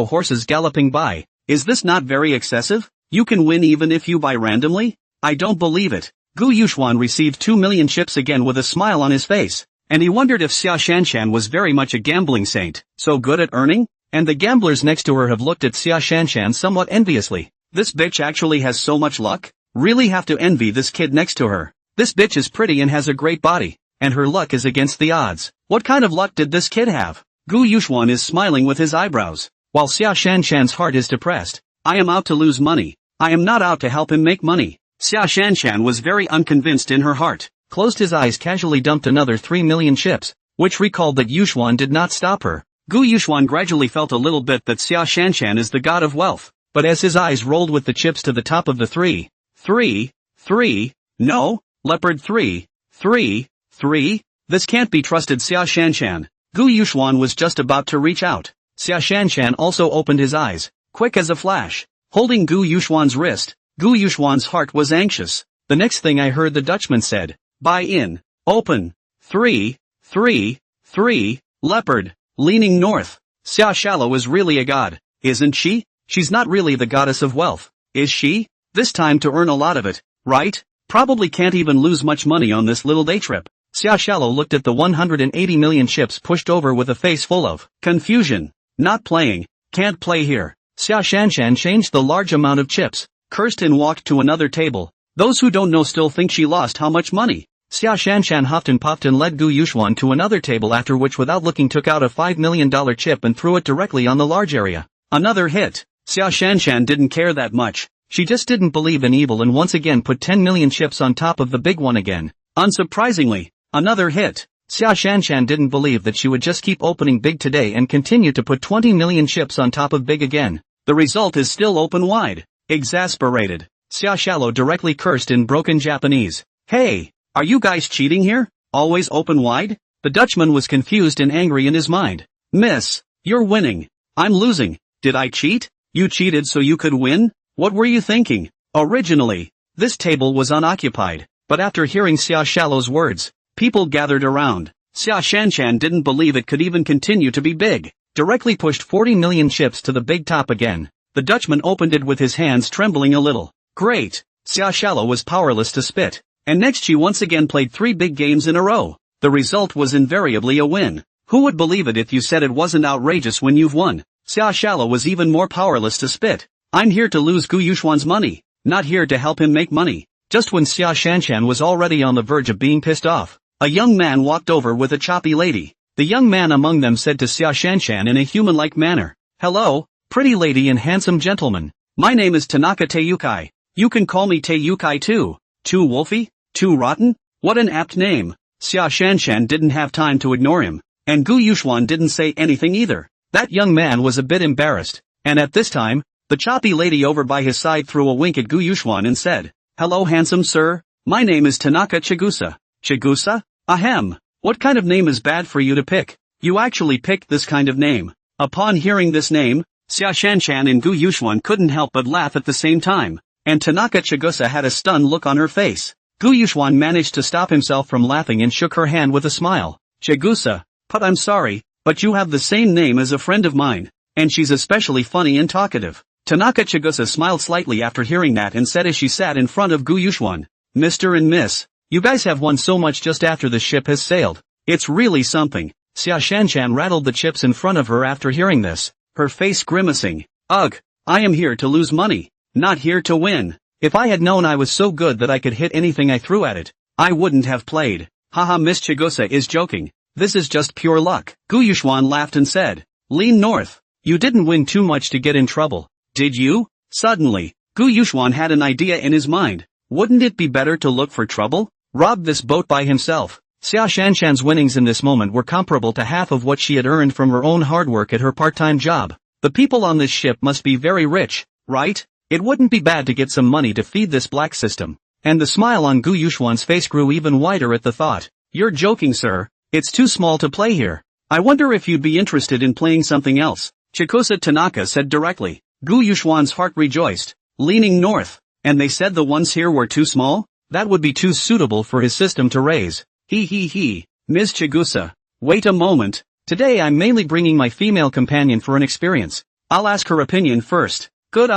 horses galloping by. Is this not very excessive? You can win even if you buy randomly? I don't believe it. Gu Yuxuan received 2 million chips again with a smile on his face, and he wondered if Xia Shanshan was very much a gambling saint, so good at earning? And the gamblers next to her have looked at Xia Shanshan somewhat enviously. This bitch actually has so much luck? Really have to envy this kid next to her. This bitch is pretty and has a great body, and her luck is against the odds. What kind of luck did this kid have? Gu Yuxuan is smiling with his eyebrows, while Xia Shanshan's heart is depressed. I am out to lose money. I am not out to help him make money. Xia Shanshan was very unconvinced in her heart, closed his eyes, casually dumped another 3 million chips, which recalled that Yuxuan did not stop her. Gu Yuxuan gradually felt a little bit that Xia Shanshan is the god of wealth. but as his eyes rolled with the chips to the top of the 3, 3, 3, no, leopard 3, 3, 3, this can't be trusted. Xia Shanshan. Gu Yuxuan was just about to reach out. Xia Shanshan also opened his eyes, quick as a flash. Holding Gu Yuxuan's wrist, Gu Yuxuan's heart was anxious. The next thing I heard the Dutchman said, buy in, open, 3, 3, 3, leopard, leaning north. Xia Shallow is really a god, isn't she? She's not really the goddess of wealth, is she? This time to earn a lot of it, right? Probably can't even lose much money on this little day trip. Xia Shallow looked at the 180 million chips pushed over with a face full of confusion. Not playing, can't play here. Xia Shanshan changed the large amount of chips, cursed and walked to another table. Those who don't know still think she lost how much money. Xia Shanshan huffed and puffed and led Gu Yuxuan to another table, after which without looking took out a $5 million chip and threw it directly on the large area. Another hit. Xia Shanshan didn't care that much. She just didn't believe in evil and once again put 10 million chips on top of the big one again. Unsurprisingly, another hit. Xia Shanshan didn't believe that she would just keep opening big today and continue to put 20 million chips on top of big again. The result is still open wide. Exasperated, Xia Shallow directly cursed in broken Japanese. Hey, are you guys cheating here? Always open wide? The Dutchman was confused and angry in his mind. Miss, you're winning. I'm losing. Did I cheat? You cheated so you could win? What were you thinking? Originally, this table was unoccupied, but after hearing Xia Shallow's words, people gathered around. Xia Shanshan didn't believe it could even continue to be big. Directly pushed 40 million chips to the big top again. The Dutchman opened it with his hands trembling a little. Great. Xia Shallow was powerless to spit. And next she once again played 3 big games in a row. The result was invariably a win. Who would believe it if you said it wasn't outrageous when you've won? Xia Shallow was even more powerless to spit. I'm here to lose Gu Yuxuan's money, not here to help him make money. Just when Xia Shanshan was already on the verge of being pissed off, a young man walked over with a choppy lady. The young man among them said to Xia Shanshan in a human-like manner, hello, pretty lady and handsome gentleman. My name is Tanaka Teiyukai. You can call me Teiyukai too. Too wolfy? Too rotten? What an apt name. Xia Shanshan didn't have time to ignore him, and Gu Yuxuan didn't say anything either. That young man was a bit embarrassed, and at this time, the choppy lady over by his side threw a wink at Gu Yuxuan and said, hello handsome sir, my name is Tanaka Chigusa. Chigusa? Ahem. What kind of name is bad for you to pick? You actually picked this kind of name. Upon hearing this name, Xia Shanshan and Gu Yuxuan couldn't help but laugh at the same time, and Tanaka Chigusa had a stunned look on her face. Gu Yuxuan managed to stop himself from laughing and shook her hand with a smile. Chigusa, but I'm sorry, but you have the same name as a friend of mine, and she's especially funny and talkative. Tanaka Chigusa smiled slightly after hearing that and said as she sat in front of Gu Yuxuan, Mr. and Miss, you guys have won so much just after the ship has sailed. It's really something. Xia Shanshan rattled the chips in front of her after hearing this, her face grimacing. Ugh, I am here to lose money, not here to win. If I had known I was so good that I could hit anything I threw at it, I wouldn't have played. Haha, Miss Chigusa is joking. This is just pure luck. Gu Yuxuan laughed and said, lean north. You didn't win too much to get in trouble, did you? Suddenly, Gu Yuxuan had an idea in his mind. Wouldn't it be better to look for trouble? Rob this boat by himself. Xia Shanshan's winnings in this moment were comparable to half of what she had earned from her own hard work at her part-time job. The people on this ship must be very rich, right? It wouldn't be bad to get some money to feed this black system. And the smile on Gu Yuxuan's face grew even wider at the thought. You're joking, sir. It's too small to play here. I wonder if you'd be interested in playing something else. Chikusa Tanaka said directly. Gu Yuxuan's heart rejoiced. Leaning north. And they said the ones here were too small? That would be too suitable for his system to raise. He. Ms. Chigusa. Wait a moment. Today I'm mainly bringing my female companion for an experience. I'll ask her opinion first. Good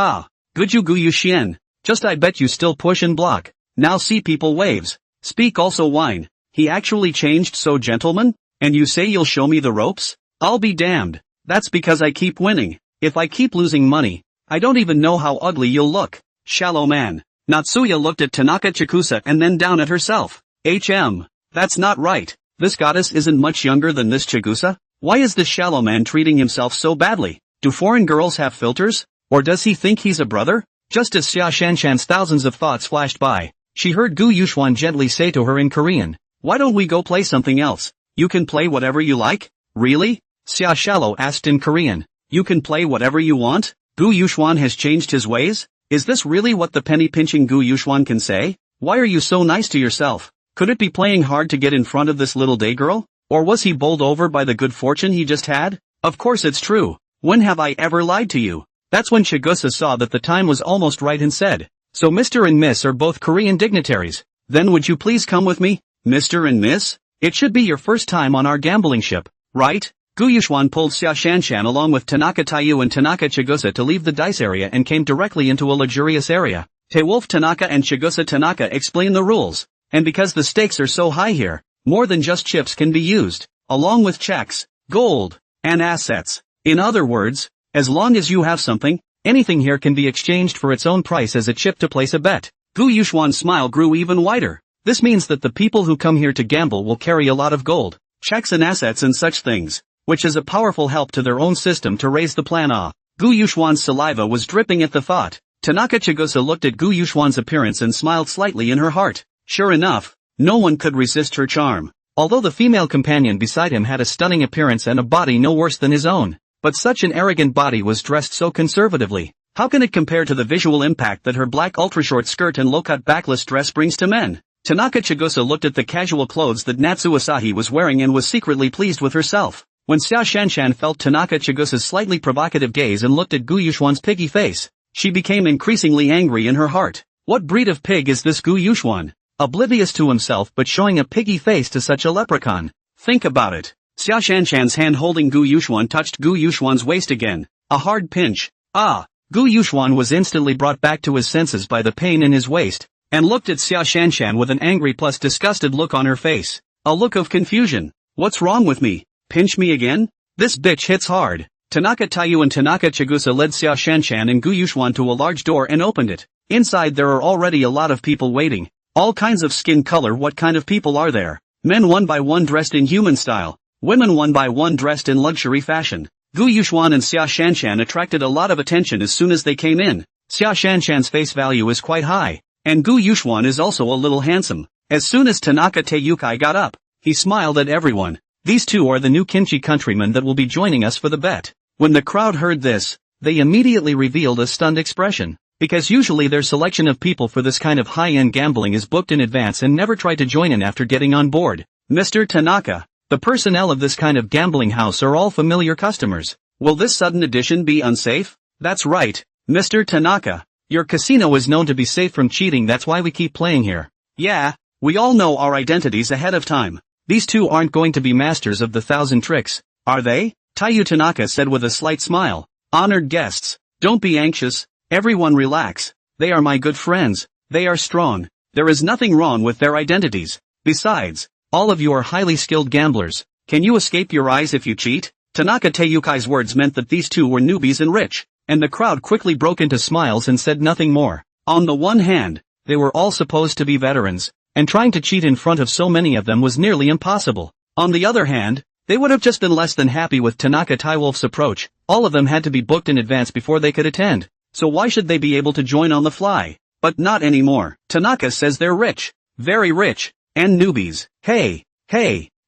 you Gu Yuxian. Just I bet you still push and block. Now see people waves. Speak also whine. He actually changed so gentleman? And you say you'll show me the ropes? I'll be damned. That's because I keep winning. If I keep losing money, I don't even know how ugly you'll look. Shallow man. Natsuya looked at Tanaka Chikusa and then down at herself. That's not right. This goddess isn't much younger than this Chigusa. Why is this shallow man treating himself so badly? Do foreign girls have filters? Or does he think he's a brother? Just as Xia Shanshan's thousands of thoughts flashed by, she heard Gu Yuxuan gently say to her in Korean, why don't we go play something else? You can play whatever you like? Really? Xia Shallow asked in Korean. You can play whatever you want? Gu Yuxuan has changed his ways? Is this really what the penny-pinching Gu Yuxuan can say? Why are you so nice to yourself? Could it be playing hard to get in front of this little day girl? Or was he bowled over by the good fortune he just had? Of course it's true. When have I ever lied to you? That's when Chigusa saw that the time was almost right and said, "So Mr. and Miss are both Korean dignitaries. Then would you please come with me, Mr. and Miss? It should be your first time on our gambling ship, right?" Gu Yuxuan pulled Xia Shanshan along with Tanaka Taiyu and Tanaka Chigusa to leave the dice area and came directly into a luxurious area. Taewolf Tanaka and Chigusa Tanaka explain the rules. And because the stakes are so high here, more than just chips can be used, along with checks, gold, and assets. In other words, as long as you have something, anything here can be exchanged for its own price as a chip to place a bet. Gu Yuxuan's smile grew even wider. This means that the people who come here to gamble will carry a lot of gold, checks and assets and such things, which is a powerful help to their own system to raise the plan. Gu Yuxuan's saliva was dripping at the thought. Tanaka Chigusa looked at Gu Yuxuan's appearance and smiled slightly in her heart. Sure enough, no one could resist her charm. Although the female companion beside him had a stunning appearance and a body no worse than his own, but such an arrogant body was dressed so conservatively. How can it compare to the visual impact that her black ultra-short skirt and low-cut backless dress brings to men? Tanaka Chigusa looked at the casual clothes that Natsu Asahi was wearing and was secretly pleased with herself. When Xia Shanshan felt Tanaka Chigusa's slightly provocative gaze and looked at Gu Yuxuan's piggy face, she became increasingly angry in her heart. What breed of pig is this Gu Yuxuan? Oblivious to himself but showing a piggy face to such a leprechaun. Think about it. Xia Shanshan's hand holding Gu Yuxuan touched Gu Yuxuan's waist again. A hard pinch. Gu Yuxuan was instantly brought back to his senses by the pain in his waist, and looked at Xia Shanshan with an angry plus disgusted look on her face. A look of confusion. What's wrong with me? Pinch me again? This bitch hits hard. Tanaka Taiyu and Tanaka Chigusa led Xia Shanshan and Gu Yuxuan to a large door and opened it. Inside there are already a lot of people waiting. All kinds of skin color. What kind of people are there? Men one by one dressed in human style. Women one by one dressed in luxury fashion. Gu Yuxuan and Xia Shanshan attracted a lot of attention as soon as they came in. Xia Shanshan's face value is quite high, and Gu Yuxuan is also a little handsome. As soon as Tanaka Teiyukai got up, he smiled at everyone. These two are the new kimchi countrymen that will be joining us for the bet. When the crowd heard this, they immediately revealed a stunned expression, because usually their selection of people for this kind of high-end gambling is booked in advance and never try to join in after getting on board. Mr. Tanaka, the personnel of this kind of gambling house are all familiar customers. Will this sudden addition be unsafe? That's right, Mr. Tanaka. Your casino is known to be safe from cheating, that's why we keep playing here. Yeah, we all know our identities ahead of time. These two aren't going to be masters of the 1,000 tricks, are they? Taiyu Tanaka said with a slight smile. Honored guests, don't be anxious, everyone relax. They are my good friends, they are strong. There is nothing wrong with their identities. Besides, all of you are highly skilled gamblers. Can you escape your eyes if you cheat? Tanaka Teiyukai's words meant that these two were newbies and rich, and the crowd quickly broke into smiles and said nothing more. On the one hand, they were all supposed to be veterans, and trying to cheat in front of so many of them was nearly impossible. On the other hand, they would have just been less than happy with Tanaka Taiwolf's approach. All of them had to be booked in advance before they could attend, so why should they be able to join on the fly? But not anymore. Tanaka says they're rich, very rich, and newbies. Hey,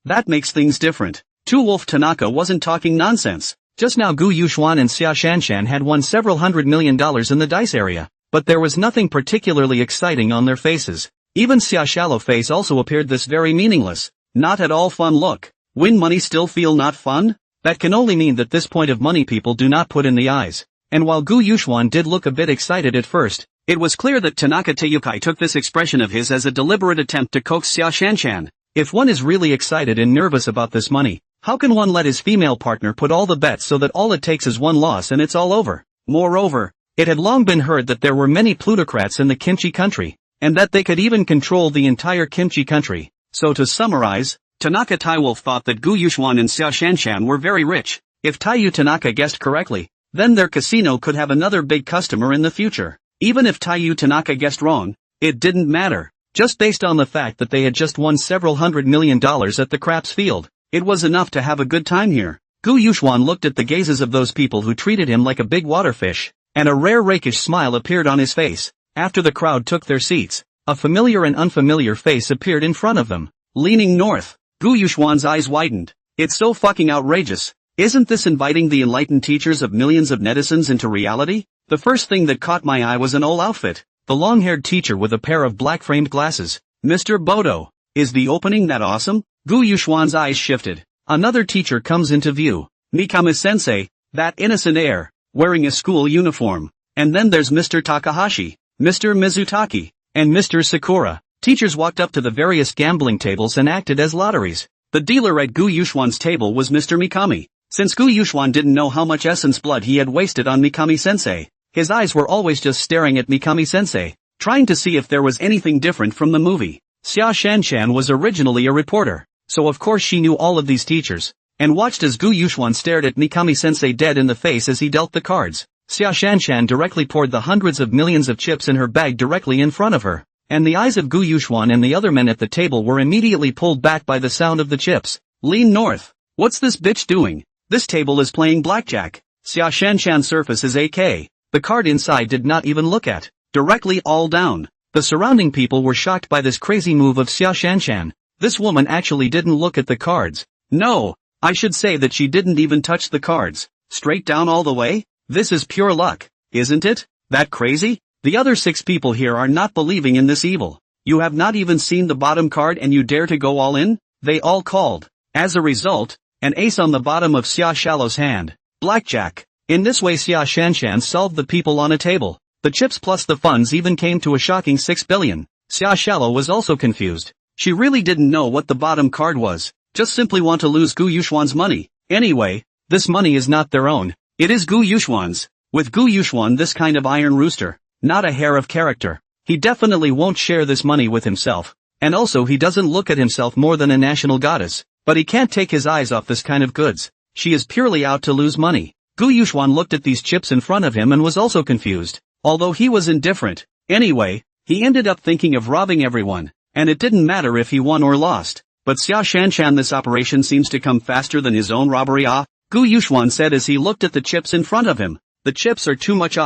that makes things different. Wolf Tanaka wasn't talking nonsense. Just now Gu Yuxuan and Xia Shanshan had won several $100 million in the dice area, but there was nothing particularly exciting on their faces. Even Xia Shallow face also appeared this very meaningless, not at all fun look. Win money still feel not fun? That can only mean that this point of money people do not put in the eyes. And while Gu Yuxuan did look a bit excited at first, it was clear that Tanaka Teiyukai took this expression of his as a deliberate attempt to coax Xia Shanshan. If one is really excited and nervous about this money, how can one let his female partner put all the bets so that all it takes is one loss and it's all over? Moreover, it had long been heard that there were many plutocrats in the kimchi country, and that they could even control the entire kimchi country. So to summarize, Tanaka Taiwolf thought that Gu Yuxuan and Xia Shanshan were very rich. If Taiyu Tanaka guessed correctly, then their casino could have another big customer in the future. Even if Taiyu Tanaka guessed wrong, it didn't matter. Just based on the fact that they had just won several $100 million at the craps field, it was enough to have a good time here. Gu Yuxuan looked at the gazes of those people who treated him like a big waterfish, and a rare rakish smile appeared on his face. After the crowd took their seats, a familiar and unfamiliar face appeared in front of them. Leaning north, Gu Yuxuan's eyes widened. It's so fucking outrageous. Isn't this inviting the enlightened teachers of millions of netizens into reality? The first thing that caught my eye was an old outfit. The long-haired teacher with a pair of black-framed glasses. Mr. Bodo. Is the opening that awesome? Gu Yuxuan's eyes shifted. Another teacher comes into view. Mikami-sensei, that innocent air, wearing a school uniform. And then there's Mr. Takahashi, Mr. Mizutaki, and Mr. Sakura. Teachers walked up to the various gambling tables and acted as lotteries. The dealer at Gu Yuxuan's table was Mr. Mikami. Since Gu Yuxuan didn't know how much essence blood he had wasted on Mikami-sensei, his eyes were always just staring at Mikami-sensei, trying to see if there was anything different from the movie. Xia Shanshan was originally a reporter, so of course she knew all of these teachers, and watched as Gu Yuxuan stared at Mikami-sensei dead in the face as he dealt the cards. Xia Shanshan directly poured the hundreds of millions of chips in her bag directly in front of her, and the eyes of Gu Yuxuan and the other men at the table were immediately pulled back by the sound of the chips. Lean north. What's this bitch doing? This table is playing blackjack. Xia Shanshan's surface is AK. The card inside did not even look at. Directly all down. The surrounding people were shocked by this crazy move of Xia Shanshan. This woman actually didn't look at the cards. No, I should say that she didn't even touch the cards. Straight down all the way? This is pure luck, isn't it? That crazy? The other 6 people here are not believing in this evil. You have not even seen the bottom card and you dare to go all in? They all called. As a result, an ace on the bottom of Xia Shallow's hand. Blackjack. In this way Xia Shanshan solved the people on a table. The chips plus the funds even came to a shocking 6 billion. Xia Shallow was also confused. She really didn't know what the bottom card was. Just simply want to lose Gu Yuxuan's money. Anyway, this money is not their own. It is Gu Yuxuan's. With Gu Yuxuan this kind of iron rooster. Not a hair of character. He definitely won't share this money with himself. And also he doesn't look at himself more than a national goddess. But he can't take his eyes off this kind of goods. She is purely out to lose money. Gu Yuxuan looked at these chips in front of him and was also confused. Although he was indifferent. Anyway, he ended up thinking of robbing everyone. And it didn't matter if he won or lost. But Xia Shanshan, this operation seems to come faster than his own robbery. Gu Yuxuan said as he looked at the chips in front of him. The chips are too much.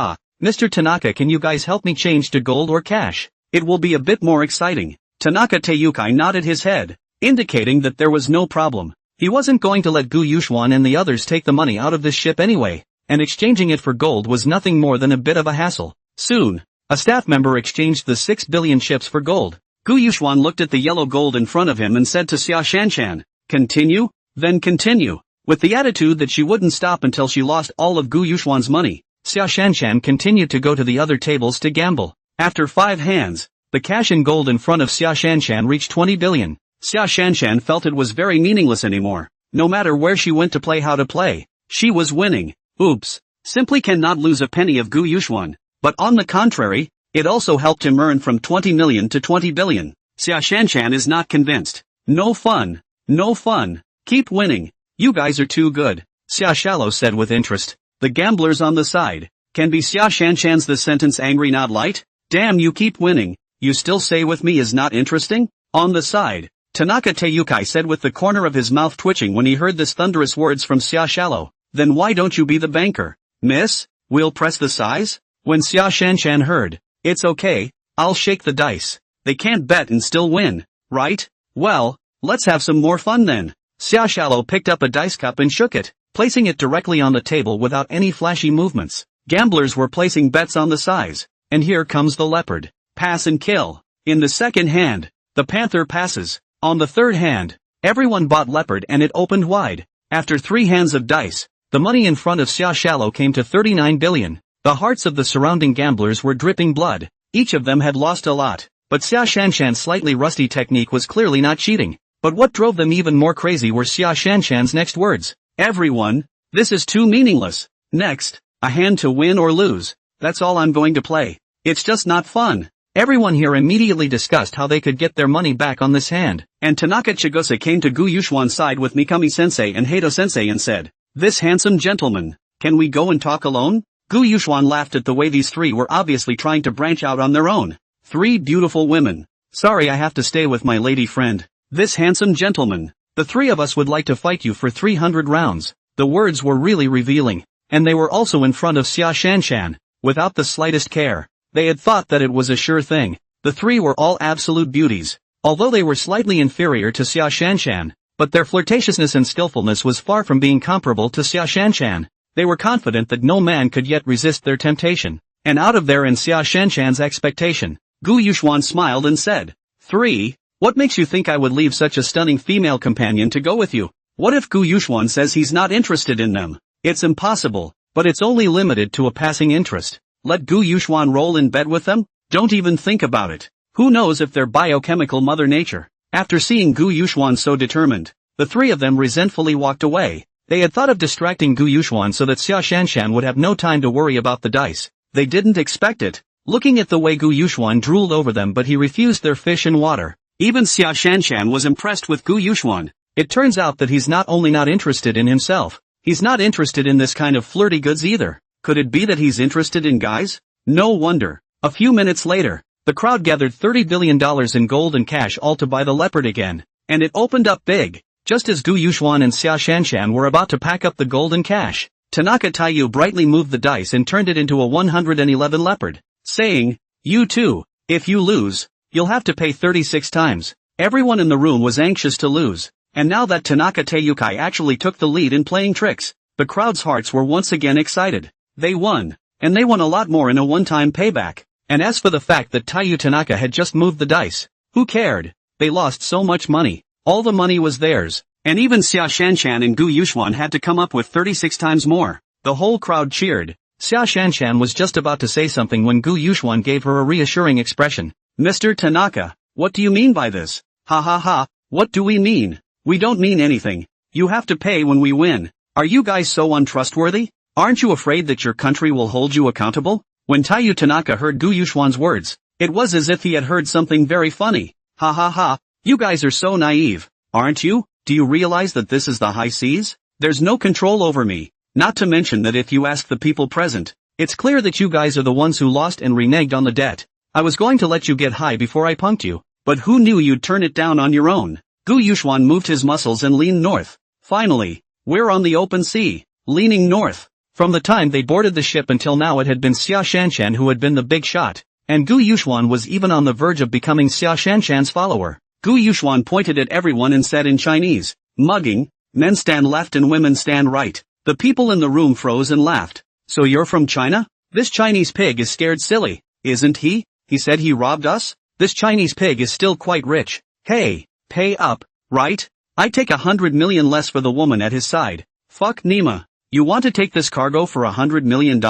Mr. Tanaka, can you guys help me change to gold or cash? It will be a bit more exciting. Tanaka Teiyukai nodded his head, indicating that there was no problem. He wasn't going to let Gu Yuxuan and the others take the money out of this ship anyway, and exchanging it for gold was nothing more than a bit of a hassle. Soon, a staff member exchanged the 6 billion chips for gold. Gu Yuxuan looked at the yellow gold in front of him and said to Xia Shanshan, "Continue? Then continue." With the attitude that she wouldn't stop until she lost all of Gu Yuxuan's money, Xia Shanshan continued to go to the other tables to gamble. After 5 hands, the cash in gold in front of Xia Shanshan reached 20 billion. Xia Shanshan felt it was very meaningless anymore. No matter where she went to play how to play, she was winning. Oops. Simply cannot lose a penny of Gu Yuxuan. But on the contrary, it also helped him earn from 20 million to 20 billion. Xia Shanshan is not convinced. No fun. No fun. Keep winning. You guys are too good. Xia Shallow said with interest. The gamblers on the side. Can be Xia Shanshan's the sentence angry not light? Damn, you keep winning. You still say with me is not interesting? On the side. Tanaka Teiyukai said with the corner of his mouth twitching when he heard this thunderous words from Xia Shallow. Then why don't you be the banker? Miss? We'll press the size? When Xia Shanshan heard, it's okay, I'll shake the dice. They can't bet and still win, right? Well, let's have some more fun then. Xia Shallow picked up a dice cup and shook it, placing it directly on the table without any flashy movements. Gamblers were placing bets on the size. And here comes the leopard. Pass and kill. In the second hand, the panther passes. On the third hand, everyone bought leopard and it opened wide. After 3 hands of dice, the money in front of Xia Shallow came to 39 billion. The hearts of the surrounding gamblers were dripping blood. Each of them had lost a lot. But Xia Shanshan's slightly rusty technique was clearly not cheating. But what drove them even more crazy were Xia Shanshan's next words. Everyone, this is too meaningless. Next, a hand to win or lose. That's all I'm going to play. It's just not fun. Everyone here immediately discussed how they could get their money back on this hand. And Tanaka Chigusa came to Gu Yuxuan's side with Mikami-sensei and Hato-sensei and said, "This handsome gentleman, can we go and talk alone?" Gu Yuxuan laughed at the way these 3 were obviously trying to branch out on their own. 3 beautiful women. Sorry, I have to stay with my lady friend. This handsome gentleman. The 3 of us would like to fight you for 300 rounds. The words were really revealing. And they were also in front of Xia Shanshan, without the slightest care. They had thought that it was a sure thing. The 3 were all absolute beauties. Although they were slightly inferior to Xia Shanshan, but their flirtatiousness and skillfulness was far from being comparable to Xia Shanshan. They were confident that no man could yet resist their temptation, and out of their and Xia Shanshan's expectation, Gu Yuxuan smiled and said, 3. What makes you think I would leave such a stunning female companion to go with you? What if Gu Yuxuan says he's not interested in them? It's impossible, but it's only limited to a passing interest. Let Gu Yuxuan roll in bed with them? Don't even think about it. Who knows if they're biochemical mother nature? After seeing Gu Yuxuan so determined, the three of them resentfully walked away. They had thought of distracting Gu Yuxuan so that Xia Shanshan would have no time to worry about the dice. They didn't expect it. Looking at the way Gu Yuxuan drooled over them, but he refused their fish and water. Even Xia Shanshan was impressed with Gu Yuxuan. It turns out that he's not only not interested in himself, he's not interested in this kind of flirty goods either. Could it be that he's interested in guys? No wonder. A few minutes later, the crowd gathered $30 billion in gold and cash all to buy the leopard again, and it opened up big. Just as Gu Yuxuan and Xia Shanshan were about to pack up the gold and cash, Tanaka Taiyu brightly moved the dice and turned it into a 111 leopard, saying, "You too, if you lose, you'll have to pay 36 times. Everyone in the room was anxious to lose, and now that Tanaka Taiyukai actually took the lead in playing tricks, the crowd's hearts were once again excited. They won, and they won a lot more in a one-time payback. And as for the fact that Taiyu Tanaka had just moved the dice, who cared? They lost so much money. All the money was theirs, and even Xia Shanshan and Gu Yuxuan had to come up with 36 times more. The whole crowd cheered. Xia Shanshan was just about to say something when Gu Yuxuan gave her a reassuring expression. Mr. Tanaka, what do you mean by this? Ha ha ha, what do we mean? We don't mean anything. You have to pay when we win. Are you guys so untrustworthy? Aren't you afraid that your country will hold you accountable? When Taiyu Tanaka heard Gu Yuxuan's words, it was as if he had heard something very funny. Ha ha ha. You guys are so naive, aren't you? Do you realize that this is the high seas? There's no control over me. Not to mention that if you ask the people present, it's clear that you guys are the ones who lost and reneged on the debt. I was going to let you get high before I punked you, but who knew you'd turn it down on your own? Gu Yuxuan moved his muscles and leaned north. Finally, we're on the open sea, leaning north. From the time they boarded the ship until now it had been Xia Shanshan who had been the big shot, and Gu Yuxuan was even on the verge of becoming Xia Shanshan's follower. Gu Yuxuan pointed at everyone and said in Chinese, mugging, men stand left and women stand right. The people in the room froze and laughed. So you're from China? This Chinese pig is scared silly, isn't he? He said he robbed us? This Chinese pig is still quite rich. Hey, pay up, right? I take 100 million less for the woman at his side. Fuck Nima. You want to take this cargo for $100 million?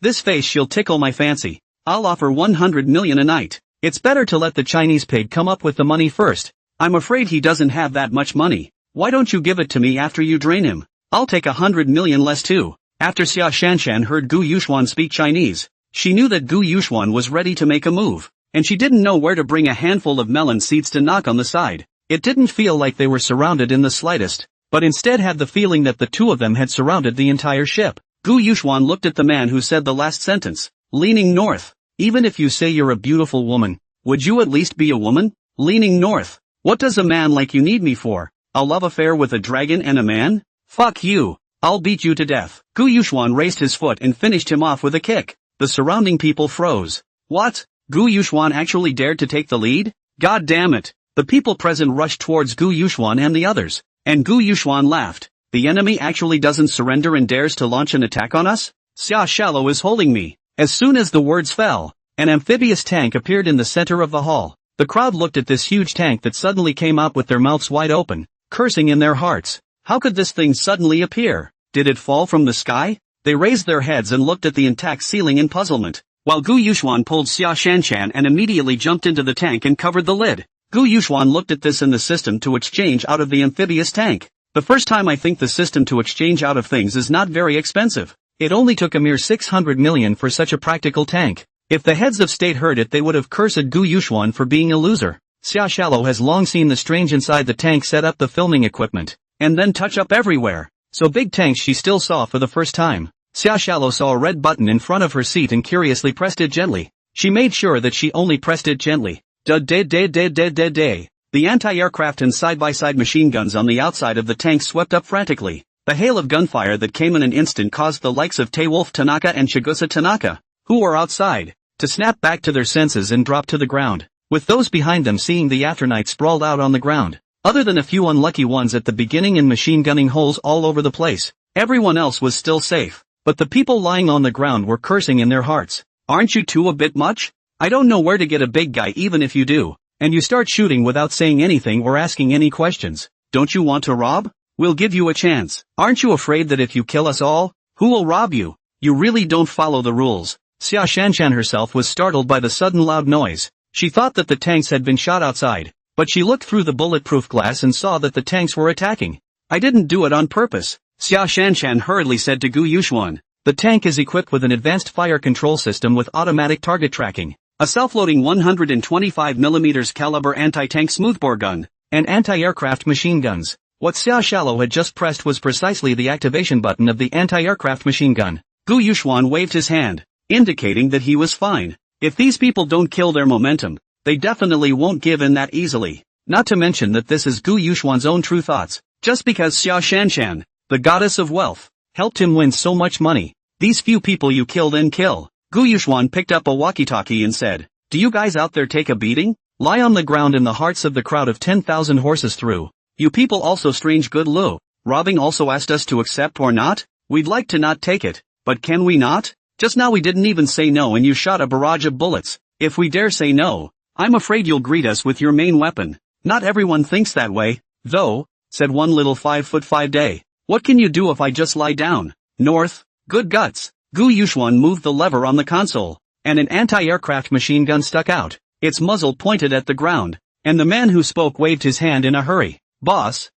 This face she'll tickle my fancy. I'll offer 100 million a night. It's better to let the Chinese pig come up with the money first. I'm afraid he doesn't have that much money. Why don't you give it to me after you drain him? I'll take 100 million less too. After Xia Shanshan heard Gu Yuxuan speak Chinese, she knew that Gu Yuxuan was ready to make a move, and she didn't know where to bring a handful of melon seeds to knock on the side. It didn't feel like they were surrounded in the slightest, but instead had the feeling that the two of them had surrounded the entire ship. Gu Yuxuan looked at the man who said the last sentence, leaning north. Even if you say you're a beautiful woman, would you at least be a woman? Leaning north. What does a man like you need me for? A love affair with a dragon and a man? Fuck you. I'll beat you to death. Gu Yuxuan raised his foot and finished him off with a kick. The surrounding people froze. What? Gu Yuxuan actually dared to take the lead? God damn it. The people present rushed towards Gu Yuxuan and the others, and Gu Yuxuan laughed. The enemy actually doesn't surrender and dares to launch an attack on us? Xia Shallow is holding me. As soon as the words fell, an amphibious tank appeared in the center of the hall. The crowd looked at this huge tank that suddenly came out with their mouths wide open, cursing in their hearts. How could this thing suddenly appear? Did it fall from the sky? They raised their heads and looked at the intact ceiling in puzzlement, while Gu Yuxuan pulled Xia Shanshan and immediately jumped into the tank and covered the lid. Gu Yuxuan looked at this in the system to exchange out of the amphibious tank. The first time I think the system to exchange out of things is not very expensive. It only took a mere 600 million for such a practical tank. If the heads of state heard it they would have cursed Gu Yuxuan for being a loser. Xia Shallow has long seen the strange inside the tank set up the filming equipment, and then touch up everywhere. So big tanks she still saw for the first time. Xia Shallow saw a red button in front of her seat and curiously pressed it gently. She made sure that she only pressed it gently. The anti-aircraft and side-by-side machine guns on the outside of the tank swept up frantically. The hail of gunfire that came in an instant caused the likes of Taewolf Tanaka and Chigusa Tanaka, who were outside, to snap back to their senses and drop to the ground, with those behind them seeing the afternight sprawled out on the ground. Other than a few unlucky ones at the beginning and machine gunning holes all over the place, everyone else was still safe. But the people lying on the ground were cursing in their hearts. Aren't you two a bit much? I don't know where to get a big guy even if you do. And you start shooting without saying anything or asking any questions. Don't you want to rob? We'll give you a chance. Aren't you afraid that if you kill us all, who will rob you? You really don't follow the rules. Xia Shanshan herself was startled by the sudden loud noise. She thought that the tanks had been shot outside, but she looked through the bulletproof glass and saw that the tanks were attacking. I didn't do it on purpose, Xia Shanshan hurriedly said to Gu Yuxuan. The tank is equipped with an advanced fire control system with automatic target tracking, a self-loading 125mm caliber anti-tank smoothbore gun, and anti-aircraft machine guns. What Xia Shalo had just pressed was precisely the activation button of the anti-aircraft machine gun. Gu Yuxuan waved his hand, indicating that he was fine. If these people don't kill their momentum, they definitely won't give in that easily. Not to mention that this is Gu Yuxuan's own true thoughts. Just because Xia Shanshan, the goddess of wealth, helped him win so much money, these few people you kill then kill. Gu Yuxuan picked up a walkie-talkie and said, "Do you guys out there take a beating? Lie on the ground in the hearts of the crowd of 10,000 horses through. You people also strange good Lu. Robbing also asked us to accept or not? We'd like to not take it, but can we not? Just now we didn't even say no and you shot a barrage of bullets. If we dare say no, I'm afraid you'll greet us with your main weapon." Not everyone thinks that way, though, said one little 5'5" day. What can you do if I just lie down? North, good guts. Gu Yuxuan moved the lever on the console, and an anti-aircraft machine gun stuck out, its muzzle pointed at the ground, and the man who spoke waved his hand in a hurry. Boss,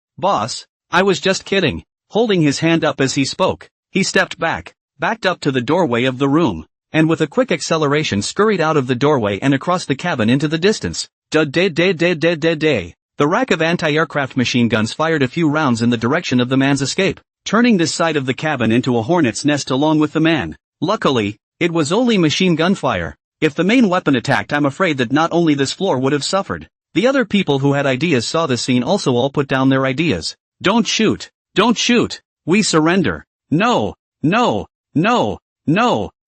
I was just kidding. Holding his hand up as he spoke, he stepped backed up to the doorway of the room, and with a quick acceleration scurried out of the doorway and across the cabin into the distance. The rack of anti-aircraft machine guns fired a few rounds in the direction of the man's escape, turning this side of the cabin into a hornet's nest along with the man. Luckily, it was only machine gun fire. If the main weapon attacked, I'm afraid that not only this floor would have suffered. The other people who had ideas saw this scene also all put down their ideas. Don't shoot, we surrender. No,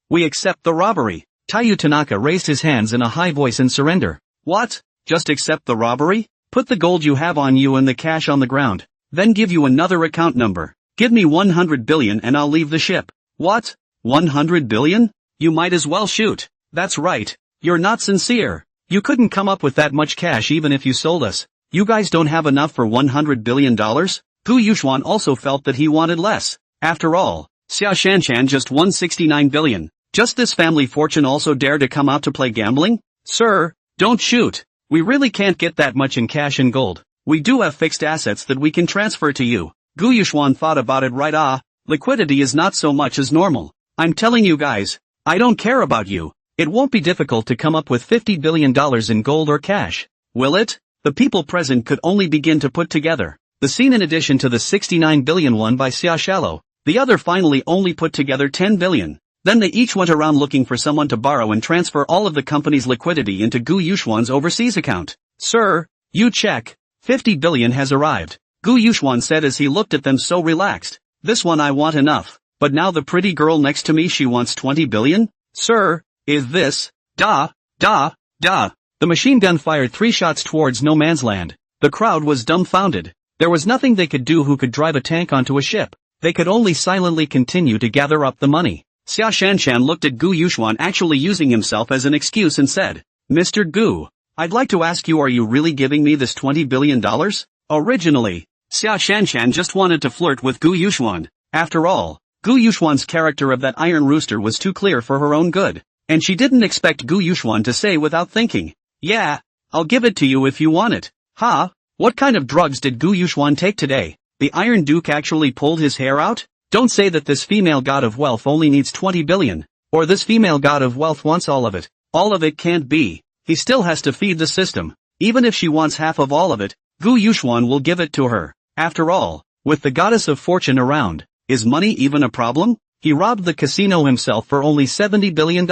we accept the robbery. Taiyu Tanaka raised his hands in a high voice in surrender. What? Just accept the robbery? Put the gold you have on you and the cash on the ground. Then give you another account number. Give me 100 billion and I'll leave the ship. What? 100 billion? You might as well shoot. That's right. You're not sincere. You couldn't come up with that much cash even if you sold us. You guys don't have enough for $100 billion? Gu Yuxuan also felt that he wanted less. After all, Xia Shanshan just won 69 billion. Just this family fortune also dare to come out to play gambling? Sir, don't shoot. We really can't get that much in cash and gold. We do have fixed assets that we can transfer to you. Gu Yuxuan thought about it right. Liquidity is not so much as normal. I'm telling you guys, I don't care about you. It won't be difficult to come up with $50 billion in gold or cash. Will it? The people present could only begin to put together the scene. In addition to the 69 billion won by Xia Shalo, the other finally only put together 10 billion. Then they each went around looking for someone to borrow and transfer all of the company's liquidity into Gu Yuxuan's overseas account. Sir, you check. 50 billion has arrived, Gu Yuxuan said as he looked at them so relaxed. This one I want enough, but now the pretty girl next to me, she wants 20 billion? Sir, is this? The machine gun fired 3 shots towards no man's land. The crowd was dumbfounded. There was nothing they could do. Who could drive a tank onto a ship? They could only silently continue to gather up the money. Xia Shanshan looked at Gu Yuxuan, actually using himself as an excuse, and said, Mr. Gu, I'd like to ask you, are you really giving me this $20 billion? Originally, Xia Shanshan just wanted to flirt with Gu Yuxuan. After all, Gu Yuxuan's character of that iron rooster was too clear for her own good, and she didn't expect Gu Yuxuan to say without thinking, yeah, I'll give it to you if you want it. What kind of drugs did Gu Yuxuan take today? The Iron Duke actually pulled his hair out? Don't say that this female god of wealth only needs 20 billion, or this female god of wealth wants all of it. All of it can't be. He still has to feed the system. Even if she wants half of all of it, Gu Yuxuan will give it to her. After all, with the goddess of fortune around, is money even a problem? He robbed the casino himself for only $70 billion.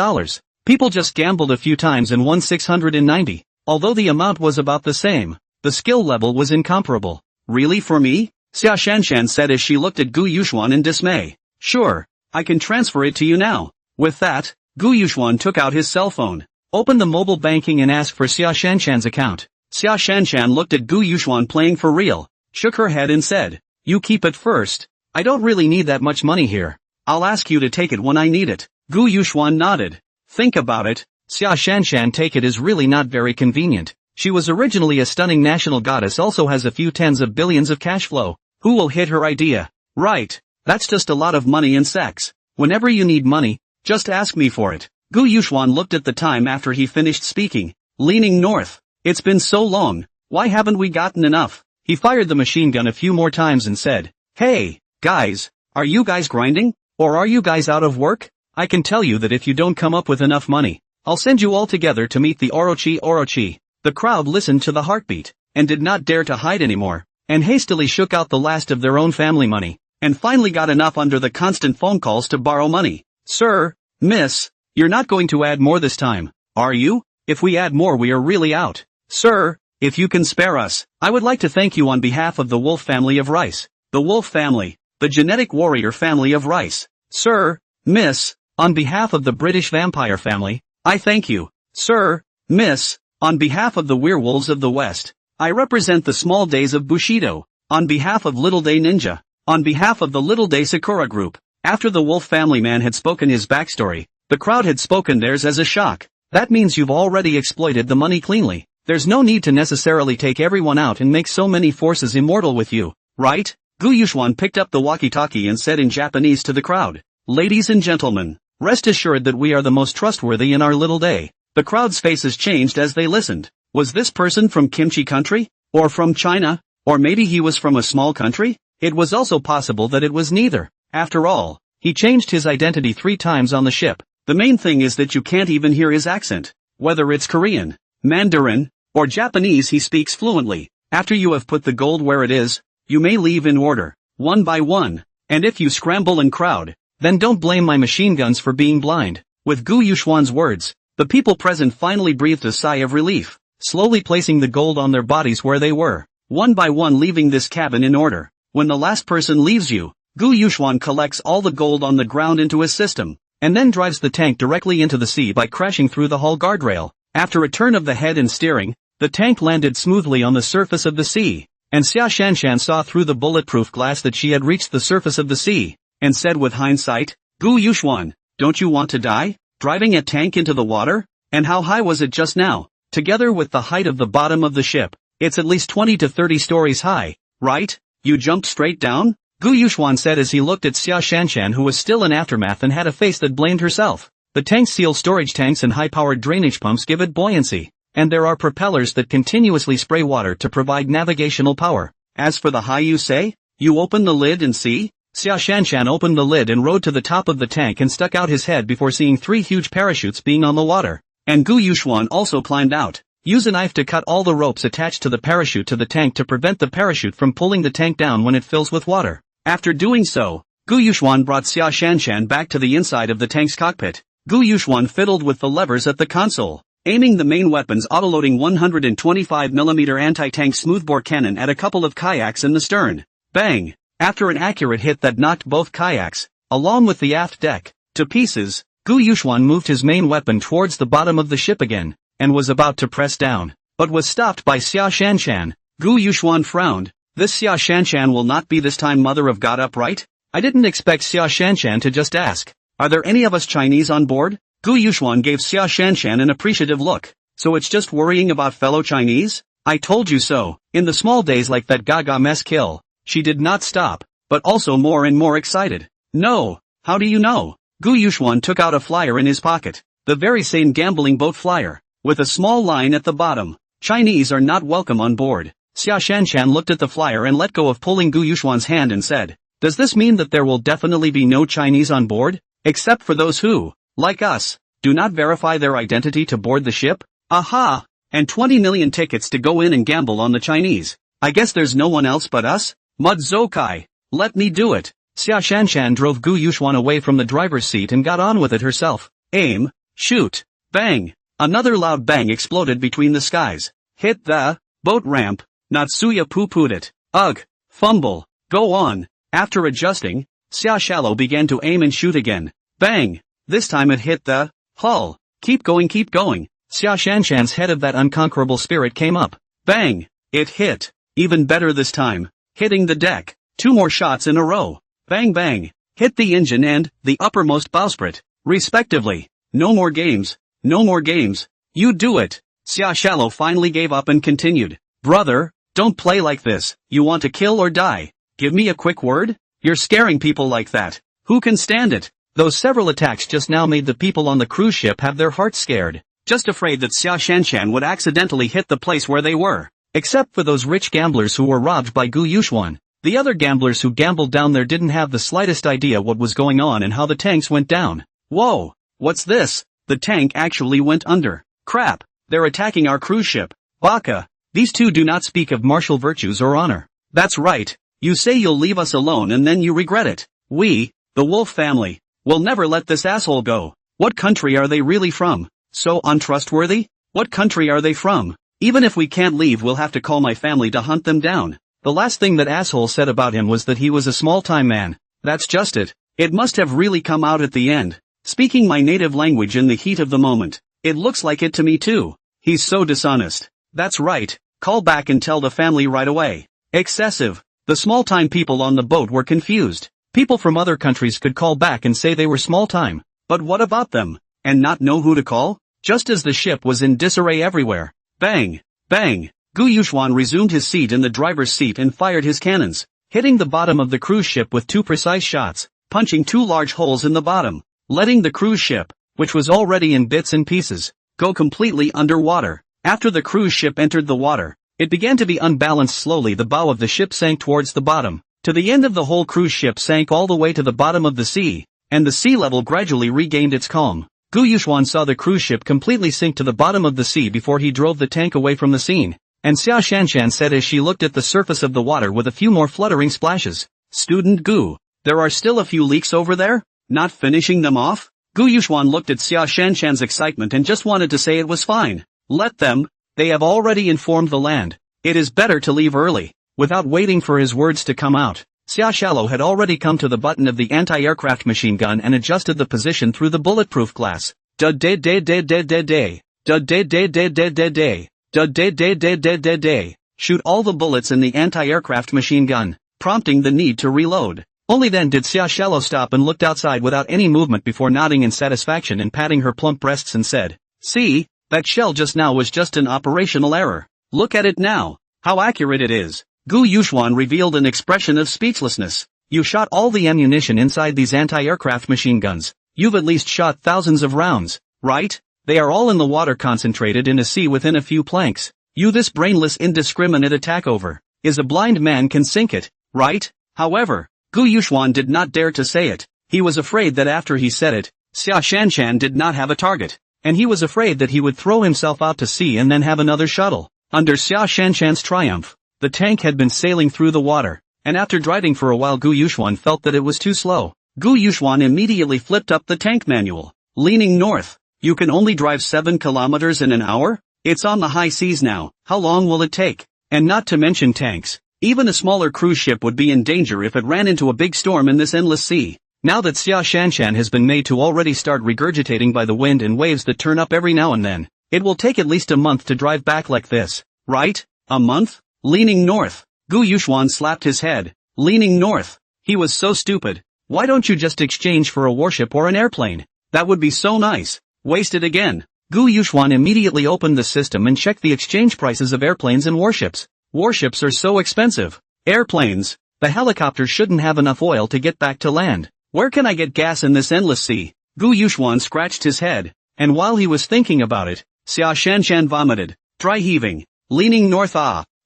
People just gambled a few times and won 690. Although the amount was about the same, the skill level was incomparable. Really, for me? Xia Shanshan said as she looked at Gu Yuxuan in dismay. Sure, I can transfer it to you now. With that, Gu Yuxuan took out his cell phone, opened the mobile banking and asked for Xia Shanshan's account. Xia Shanshan looked at Gu Yuxuan playing for real, shook her head and said, "You keep it first. I don't really need that much money here. I'll ask you to take it when I need it." Gu Yuxuan nodded. Think about it. Xia Shanshan take it is really not very convenient. She was originally a stunning national goddess, also has a few tens of billions of cash flow. Who will hit her idea? Right. That's just a lot of money and sex. Whenever you need money, just ask me for it. Gu Yuxuan looked at the time after he finished speaking, leaning north. It's been so long, why haven't we gotten enough? He fired the machine gun a few more times and said, "Hey, guys, are you guys grinding? Or are you guys out of work? I can tell you that if you don't come up with enough money, I'll send you all together to meet the Orochi. The crowd listened to the heartbeat, and did not dare to hide anymore, and hastily shook out the last of their own family money, and finally got enough under the constant phone calls to borrow money. Sir, miss, you're not going to add more this time, are you? If we add more we are really out. Sir, if you can spare us, I would like to thank you on behalf of the Wolf family of Rice. The Wolf family, the genetic warrior family of Rice. Sir, miss, on behalf of the British vampire family, I thank you. Sir, miss, on behalf of the werewolves of the West, I represent the small days of Bushido. On behalf of Little Day Ninja, on behalf of the Little Day Sakura group. After the Wolf family man had spoken his backstory, the crowd had spoken theirs as a shock. That means you've already exploited the money cleanly. There's no need to necessarily take everyone out and make so many forces immortal with you, right? Gu Yuxuan picked up the walkie-talkie and said in Japanese to the crowd, "Ladies and gentlemen, rest assured that we are the most trustworthy in our little day." The crowd's faces changed as they listened. Was this person from Kimchi country? Or from China? Or maybe he was from a small country? It was also possible that it was neither. After all, he changed his identity 3 times on the ship. The main thing is that you can't even hear his accent. Whether it's Korean, Mandarin, or Japanese he speaks fluently. After you have put the gold where it is, you may leave in order, one by one. And if you scramble and crowd, then don't blame my machine guns for being blind. With Gu Yuxuan's words, the people present finally breathed a sigh of relief, slowly placing the gold on their bodies where they were, one by one leaving this cabin in order. When the last person leaves you, Gu Yuxuan collects all the gold on the ground into his system, and then drives the tank directly into the sea by crashing through the hull guardrail. After a turn of the head and steering, the tank landed smoothly on the surface of the sea, and Xia Shanshan saw through the bulletproof glass that she had reached the surface of the sea, and said with hindsight, "Gu Yuxuan, don't you want to die? Driving a tank into the water? And how high was it just now? Together with the height of the bottom of the ship, it's at least 20 to 30 stories high, right? You jumped straight down?" Gu Yuxuan said as he looked at Xia Shanshan, who was still in aftermath and had a face that blamed herself. The tank's seal storage tanks and high-powered drainage pumps give it buoyancy, and there are propellers that continuously spray water to provide navigational power. As for the high you say? You open the lid and see? Xia Shanshan opened the lid and rode to the top of the tank and stuck out his head before seeing 3 huge parachutes being on the water. And Gu Yuxuan also climbed out. Use a knife to cut all the ropes attached to the parachute to the tank to prevent the parachute from pulling the tank down when it fills with water. After doing so, Gu Yuxuan brought Xia Shanshan back to the inside of the tank's cockpit. Gu Yuxuan fiddled with the levers at the console, aiming the main weapon's autoloading 125mm anti-tank smoothbore cannon at a couple of kayaks in the stern. Bang! After an accurate hit that knocked both kayaks, along with the aft deck, to pieces, Gu Yuxuan moved his main weapon towards the bottom of the ship again, and was about to press down, but was stopped by Xia Shanshan. Gu Yuxuan frowned. This Xia Shanshan will not be this time, mother of God upright? I didn't expect Xia Shanshan to just ask, "Are there any of us Chinese on board?" Gu Yuxuan gave Xia Shanshan an appreciative look. "So it's just worrying about fellow Chinese? I told you so." In the small days like that Gaga mess kill, she did not stop, but also more and more excited. "No, how do you know?" Gu Yuxuan took out a flyer in his pocket, the very same gambling boat flyer, with a small line at the bottom. "Chinese are not welcome on board." Xia Shanshan looked at the flyer and let go of pulling Gu Yuxuan's hand and said, "Does this mean that there will definitely be no Chinese on board? Except for those who, like us, do not verify their identity to board the ship? Aha! And 20 million tickets to go in and gamble on the Chinese. I guess there's no one else but us? Mud Zokai, let me do it." Xia Shanshan drove Gu Yuxuan away from the driver's seat and got on with it herself. Aim, shoot, bang. Another loud bang exploded between the skies. Hit the boat ramp. Natsuya poo-pooed it. Ugh, fumble, go on. After adjusting, Xia Shallow began to aim and shoot again. Bang! This time it hit the hull. Keep going, keep going. Xia Shanshan's head of that unconquerable spirit came up. Bang! It hit. Even better this time. Hitting the deck. 2 more shots in a row. Bang bang. Hit the engine and the uppermost bowsprit, respectively. No more games. No more games. You do it. Xia Shallow finally gave up and continued. Brother, don't play like this. You want to kill or die? Give me a quick word? You're scaring people like that. Who can stand it? Those several attacks just now made the people on the cruise ship have their hearts scared, just afraid that Xia Shanshan would accidentally hit the place where they were. Except for those rich gamblers who were robbed by Gu Yuxuan. The other gamblers who gambled down there didn't have the slightest idea what was going on and how the tanks went down. Whoa! What's this? The tank actually went under. Crap! They're attacking our cruise ship. Baka! These two do not speak of martial virtues or honor. That's right. You say you'll leave us alone and then you regret it. We, the Wolf family, will never let this asshole go. What country are they really from? So untrustworthy? What country are they from? Even if we can't leave, we'll have to call my family to hunt them down. The last thing that asshole said about him was that he was a small-time man. That's just it. It must have really come out at the end. Speaking my native language in the heat of the moment. It looks like it to me too. He's so dishonest. That's right. Call back and tell the family right away. Excessive. The small-time people on the boat were confused. People from other countries could call back and say they were small-time. But what about them? And not know who to call? Just as the ship was in disarray everywhere. Bang! Bang! Gu Yuxuan resumed his seat in the driver's seat and fired his cannons, hitting the bottom of the cruise ship with 2 precise shots, punching 2 large holes in the bottom, letting the cruise ship, which was already in bits and pieces, go completely underwater. After the cruise ship entered the water, it began to be unbalanced slowly. The bow of the ship sank towards the bottom, to the end of the whole cruise ship sank all the way to the bottom of the sea, and the sea level gradually regained its calm. Gu Yuxuan saw the cruise ship completely sink to the bottom of the sea before he drove the tank away from the scene, and Xia Shanshan said as she looked at the surface of the water with a few more fluttering splashes, Student Gu, there are still a few leaks over there? Not finishing them off? Gu Yuxuan looked at Xia Shanshan's excitement and just wanted to say it was fine. Let them. They have already informed the land. It is better to leave early. Without waiting for his words to come out, Xia Shallow had already come to the button of the anti-aircraft machine gun and adjusted the position through the bulletproof glass. Da-da-da-da-da-da-da. Da-da-da-da-da-da-da. Da-da-da-da-da-da-da. Shoot all the bullets in the anti-aircraft machine gun, prompting the need to reload. Only then did Xia Shallow stop and looked outside without any movement before nodding in satisfaction and patting her plump breasts and said, See, that shell just now was just an operational error. Look at it now. How accurate it is. Gu Yuxuan revealed an expression of speechlessness. You shot all the ammunition inside these anti-aircraft machine guns. You've at least shot thousands of rounds, right? They are all in the water concentrated in a sea within a few planks. You this brainless indiscriminate attack over. Is a blind man can sink it, right? However, Gu Yuxuan did not dare to say it. He was afraid that after he said it, Xia Shanshan did not have a target. And he was afraid that he would throw himself out to sea and then have another shuttle. Under Xia Shanshan's triumph, the tank had been sailing through the water, and after driving for a while Gu Yuxuan felt that it was too slow. Gu Yuxuan immediately flipped up the tank manual. Leaning north. You can only drive 7 kilometers in an hour? It's on the high seas now. How long will it take? And not to mention tanks. Even a smaller cruise ship would be in danger if it ran into a big storm in this endless sea. Now that Xia Shanshan has been made to already start regurgitating by the wind and waves that turn up every now and then, it will take at least a month to drive back like this, right? A month? Leaning north. Gu Yuxuan slapped his head. Leaning north. He was so stupid. Why don't you just exchange for a warship or an airplane? That would be so nice. Wasted again. Gu Yuxuan immediately opened the system and checked the exchange prices of airplanes and warships. Warships are so expensive. Airplanes. The helicopters shouldn't have enough oil to get back to land. Where can I get gas in this endless sea? Gu Yuxuan scratched his head, and while he was thinking about it, Xia Shanshan vomited, dry heaving, leaning north.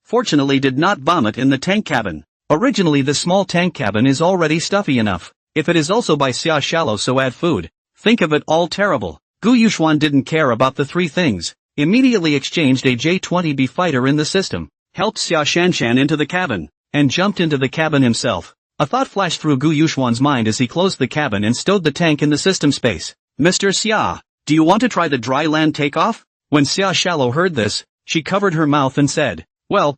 Fortunately did not vomit in the tank cabin. Originally the small tank cabin is already stuffy enough. If it is also by Xia Shallow, so add food. Think of it all terrible. Gu Yuxuan didn't care about the 3 things. Immediately exchanged a J-20B fighter in the system, helped Xia Shanshan into the cabin, and jumped into the cabin himself. A thought flashed through Gu Yuxuan's mind as he closed the cabin and stowed the tank in the system space. Mr. Xia, do you want to try the dry land takeoff? When Xia Shallow heard this, she covered her mouth and said, Well,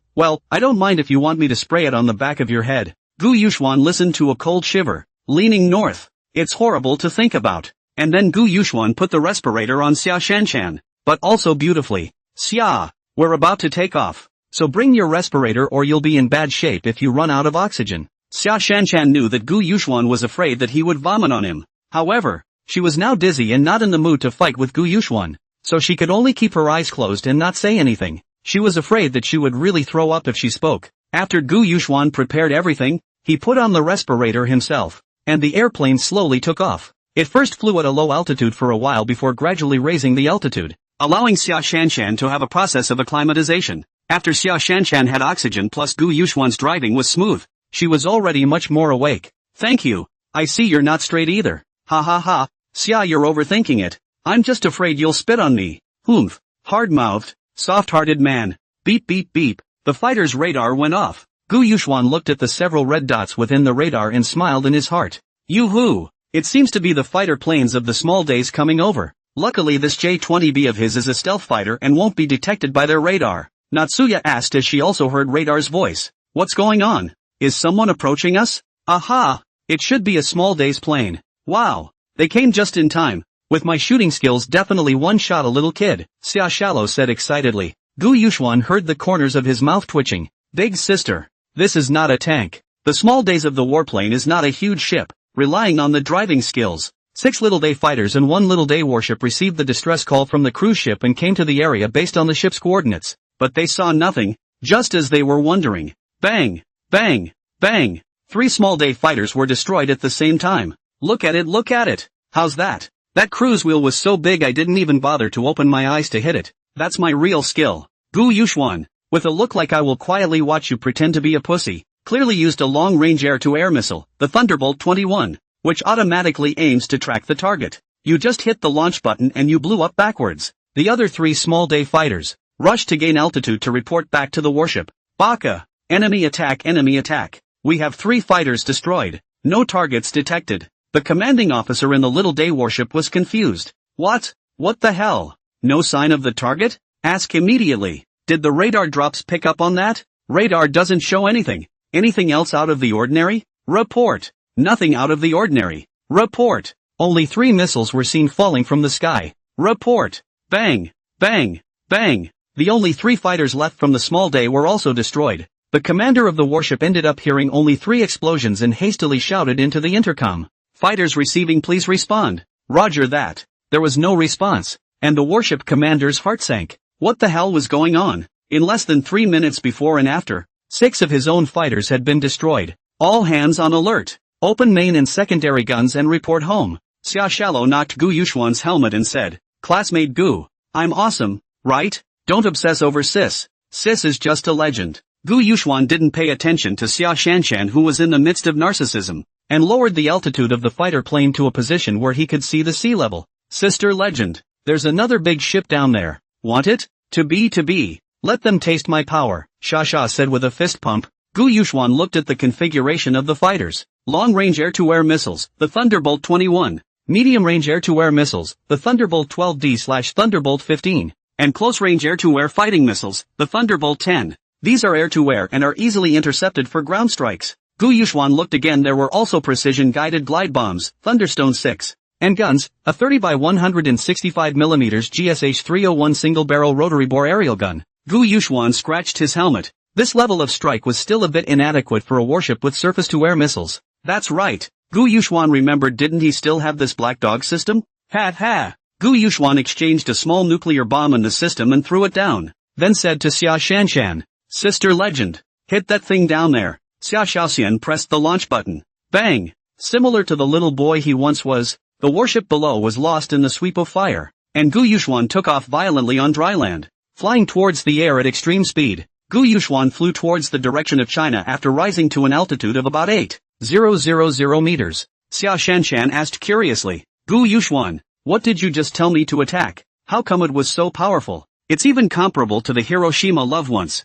I don't mind if you want me to spray it on the back of your head. Gu Yuxuan listened to a cold shiver, leaning north. It's horrible to think about. And then Gu Yuxuan put the respirator on Xia Shanshan, but also beautifully. Xia, we're about to take off. so bring your respirator or you'll be in bad shape if you run out of oxygen. Xia Shanshan knew that Gu Yuxuan was afraid that he would vomit on him. However, she was now dizzy and not in the mood to fight with Gu Yuxuan, so she could only keep her eyes closed and not say anything. She was afraid that she would really throw up if she spoke. After Gu Yuxuan prepared everything, he put on the respirator himself, and the airplane slowly took off. It first flew at a low altitude for a while before gradually raising the altitude, allowing Xia Shanshan to have a process of acclimatization. After Xia Shanshan had oxygen plus Gu Yuxuan's driving was smooth, she was already much more awake. Thank you. I see you're not straight either. Ha ha ha. Xia, you're overthinking it. I'm just afraid you'll spit on me. Humph. Hard-mouthed, soft-hearted man. Beep beep beep. The fighter's radar went off. Gu Yuxuan looked at the several red dots within the radar and smiled in his heart. Yoo-hoo! It seems to be the fighter planes of the small days coming over. Luckily this J-20B of his is a stealth fighter and won't be detected by their radar. Natsuya asked as she also heard Radar's voice. What's going on? Is someone approaching us? Aha! It should be a small days plane. Wow! They came just in time. With my shooting skills definitely one-shot a little kid, Xia Shallow said excitedly. Gu Yuxuan heard the corners of his mouth twitching. Big sister. This is not a tank. The small days of the warplane is not a huge ship, relying on the driving skills. 6 little day fighters and 1 little day warship received the distress call from the cruise ship and came to the area based on the ship's coordinates, but they saw nothing, just as they were wondering. Bang! Bang! Bang! 3 small day fighters were destroyed at the same time. Look at it, look at it! How's that? That cruise wheel was so big I didn't even bother to open my eyes to hit it. That's my real skill. Gu Yuxuan, with a look like I will quietly watch you pretend to be a pussy, clearly used a long-range air-to-air missile, the Thunderbolt 21, which automatically aims to track the target. You just hit the launch button and you blew up backwards. The other 3 small day fighters rushed to gain altitude to report back to the warship. Baka! Enemy attack, enemy attack. We have 3 fighters destroyed. No targets detected. The commanding officer in the little day warship was confused. What? What the hell? No sign of the target? Ask immediately. Did the radar drops pick up on that? Radar doesn't show anything. Anything else out of the ordinary? Report. Nothing out of the ordinary. Report. Only 3 missiles were seen falling from the sky. Report. Bang. Bang. Bang. The only 3 fighters left from the small day were also destroyed. The commander of the warship ended up hearing only 3 explosions and hastily shouted into the intercom. Fighters receiving, please respond. Roger that. There was no response, and the warship commander's heart sank. What the hell was going on? In less than 3 minutes before and after, 6 of his own fighters had been destroyed. All hands on alert. Open main and secondary guns and report home. Xia Shallow knocked Gu Yuxuan's helmet and said, Classmate Gu, I'm awesome, right? Don't obsess over Sis. Sis is just a legend. Gu Yuxuan didn't pay attention to Xia Shanshan, who was in the midst of narcissism, and lowered the altitude of the fighter plane to a position where he could see the sea level. Sister legend, there's another big ship down there. Want it? To be. Let them taste my power, Sha said with a fist pump. Gu Yuxuan looked at the configuration of the fighters. Long-range air-to-air missiles, the Thunderbolt 21. Medium-range air-to-air missiles, the Thunderbolt 12D/Thunderbolt 15. And close-range air-to-air fighting missiles, the Thunderbolt 10. These are air-to-air and are easily intercepted for ground strikes. Gu Yuxuan looked again. There were also precision-guided glide bombs, Thunderstone 6, and guns, a 30 by 165 mm GSH-301 single-barrel rotary bore aerial gun. Gu Yuxuan scratched his helmet. This level of strike was still a bit inadequate for a warship with surface-to-air missiles. That's right. Gu Yuxuan remembered, didn't he still have this Black Dog system? Ha. Gu Yuxuan exchanged a small nuclear bomb in the system and threw it down, then said to Xia Shanshan, Sister legend, hit that thing down there. Xia Shaoxian pressed the launch button. Bang! Similar to the little boy he once was, the warship below was lost in the sweep of fire, and Gu Yuxuan took off violently on dry land, flying towards the air at extreme speed. Gu Yuxuan flew towards the direction of China after rising to an altitude of about 8,000 meters. Xia Shanshan asked curiously, Gu Yuxuan, what did you just tell me to attack? How come it was so powerful? It's even comparable to the Hiroshima love once.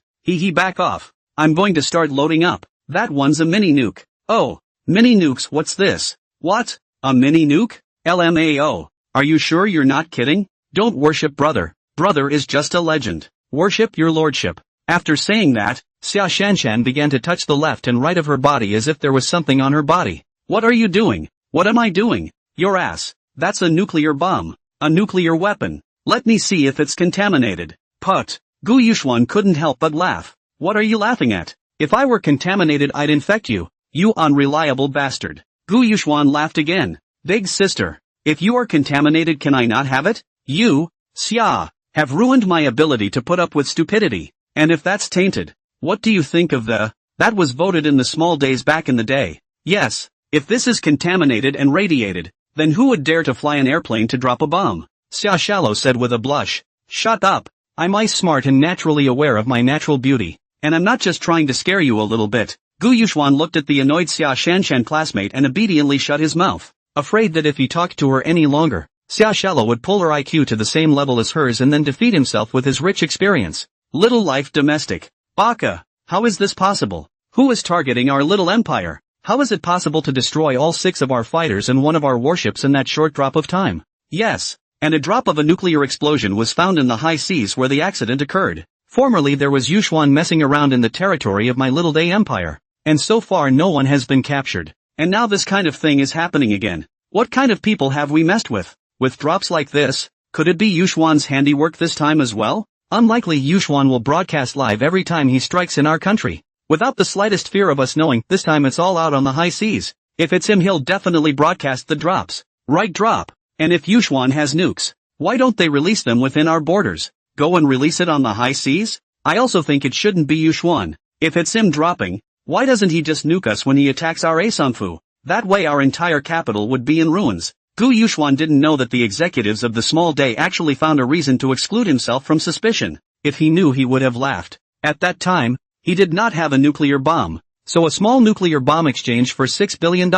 Back off. I'm going to start loading up. That one's a mini nuke. Oh, mini nukes, what's this? What? A mini nuke? LMAO. Are you sure you're not kidding? Don't worship brother. Brother is just a legend. Worship your lordship. After saying that, Xia Shanshan began to touch the left and right of her body as if there was something on her body. What are you doing? What am I doing? Your ass. That's a nuclear bomb. A nuclear weapon. Let me see if it's contaminated. Put. Gu Yuxuan couldn't help but laugh. What are you laughing at? If I were contaminated I'd infect you, you unreliable bastard. Gu Yuxuan laughed again. Big sister. If you are contaminated can I not have it? You, Xia, have ruined my ability to put up with stupidity. And if that's tainted, what do you think of that was voted in the small days back in the day. Yes, if this is contaminated and radiated, then who would dare to fly an airplane to drop a bomb? Xia Shallow said with a blush. Shut up. I'm smart and naturally aware of my natural beauty. And I'm not just trying to scare you a little bit. Gu Yuxuan looked at the annoyed Xia Shanshan classmate and obediently shut his mouth, afraid that if he talked to her any longer, Xia Shallow would pull her IQ to the same level as hers and then defeat himself with his rich experience. Little life domestic. Baka. How is this possible? Who is targeting our little empire? How is it possible to destroy all 6 of our fighters and one of our warships in that short drop of time? Yes. And a drop of a nuclear explosion was found in the high seas where the accident occurred. Formerly there was Yuxuan messing around in the territory of my little day empire. And so far no one has been captured. And now this kind of thing is happening again. What kind of people have we messed with? With drops like this? Could it be Yuxuan's handiwork this time as well? Unlikely Yuxuan will broadcast live every time he strikes in our country. Without the slightest fear of us knowing, this time it's all out on the high seas. If it's him he'll definitely broadcast the drops. Right drop. And if Yuxuan has nukes, why don't they release them within our borders? Go and release it on the high seas? I also think it shouldn't be Yuxuan. If it's him dropping, why doesn't he just nuke us when he attacks our Asanfu? That way our entire capital would be in ruins. Gu Yuxuan didn't know that the executives of the small day actually found a reason to exclude himself from suspicion. If he knew he would have laughed. At that time, he did not have a nuclear bomb, so a small nuclear bomb exchange for $6 billion.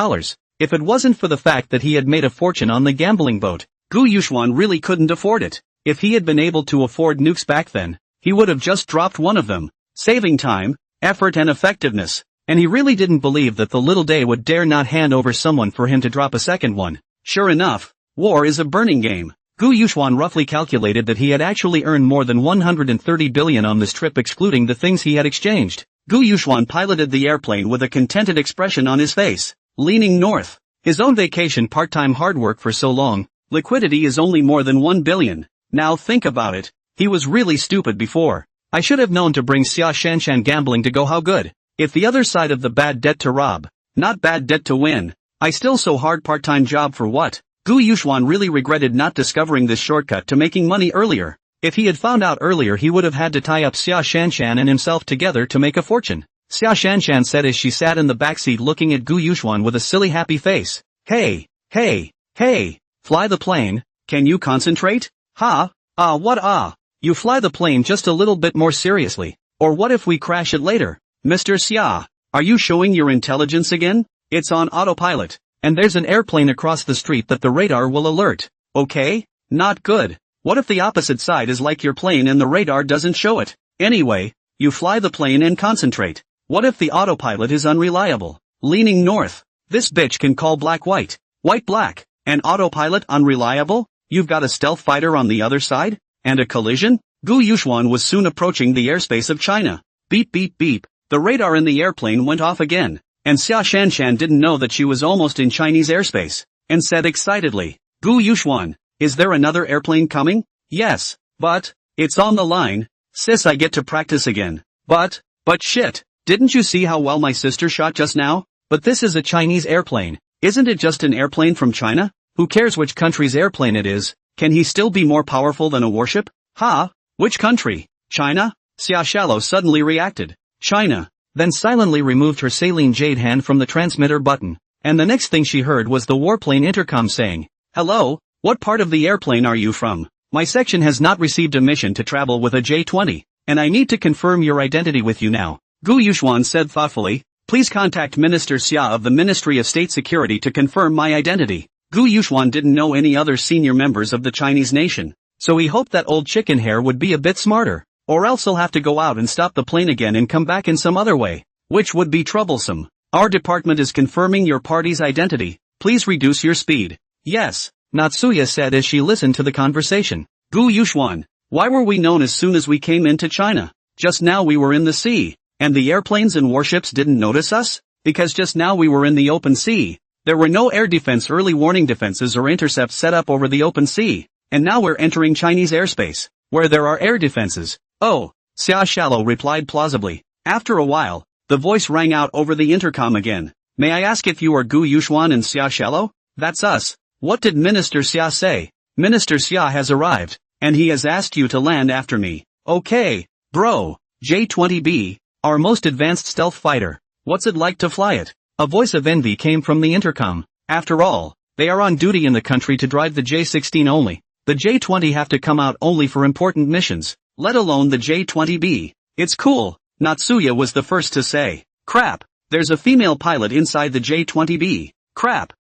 If it wasn't for the fact that he had made a fortune on the gambling boat, Gu Yuxuan really couldn't afford it. If he had been able to afford nukes back then, he would have just dropped one of them, saving time, effort and effectiveness. And he really didn't believe that the little day would dare not hand over someone for him to drop a second one. Sure enough, war is a burning game. Gu Yuxuan roughly calculated that he had actually earned more than 130 billion on this trip excluding the things he had exchanged. Gu Yuxuan piloted the airplane with a contented expression on his face, leaning north. His own vacation part-time hard work for so long, liquidity is only more than 1 billion. Now think about it, he was really stupid before. I should have known to bring Xia Shanshan gambling to go how good. If the other side of the bad debt to rob, not bad debt to win. I still so hard part-time job for what? Gu Yuxuan really regretted not discovering this shortcut to making money earlier. If he had found out earlier he would have had to tie up Xia Shanshan and himself together to make a fortune. Xia Shanshan said as she sat in the backseat looking at Gu Yuxuan with a silly happy face. Hey, fly the plane, can you concentrate? You fly the plane just a little bit more seriously. Or what if we crash it later? Mr. Xia, are you showing your intelligence again? It's on autopilot, and there's an airplane across the street that the radar will alert. Okay? Not good. What if the opposite side is like your plane and the radar doesn't show it? Anyway, you fly the plane and concentrate. What if the autopilot is unreliable? Leaning north. This bitch can call black-white, white-black, and autopilot unreliable? You've got a stealth fighter on the other side? And a collision? Gu Yuxuan was soon approaching the airspace of China. Beep beep beep. The radar in the airplane went off again, and Xia Shanshan didn't know that she was almost in Chinese airspace, and said excitedly, Gu Yuxuan, is there another airplane coming? Yes, but, it's on the line, sis I get to practice again. But shit, didn't you see how well my sister shot just now? But this is a Chinese airplane, isn't it just an airplane from China? Who cares which country's airplane it is? Can he still be more powerful than a warship? Which country? China? Xia Shallow suddenly reacted. China, then silently removed her saline jade hand from the transmitter button, and the next thing she heard was the warplane intercom saying, hello, what part of the airplane are you from? My section has not received a mission to travel with a J-20, and I need to confirm your identity with you now. Gu Yuxuan said thoughtfully, please contact Minister Xia of the Ministry of State Security to confirm my identity. Gu Yuxuan didn't know any other senior members of the Chinese nation, so he hoped that old chicken hair would be a bit smarter. Or else he'll have to go out and stop the plane again and come back in some other way, which would be troublesome. Our department is confirming your party's identity. Please reduce your speed. Yes, Natsuya said as she listened to the conversation. Gu Yuxuan, why were we known as soon as we came into China? Just now we were in the sea, and the airplanes and warships didn't notice us? Because just now we were in the open sea. There were no air defense early warning defenses or intercepts set up over the open sea, and now we're entering Chinese airspace, where there are air defenses. Oh, Xia Shallow replied plausibly. After a while, the voice rang out over the intercom again. May I ask if you are Gu Yuxuan and Xia Shallow? That's us. What did Minister Xia say? Minister Xia has arrived, and he has asked you to land after me. Okay, bro. J-20B, our most advanced stealth fighter. What's it like to fly it? A voice of envy came from the intercom. After all, they are on duty in the country to drive the J-16 only. The J-20 have to come out only for important missions, let alone the J-20B. It's cool. Natsuya was the first to say. Crap, there's a female pilot inside the J-20B. Crap.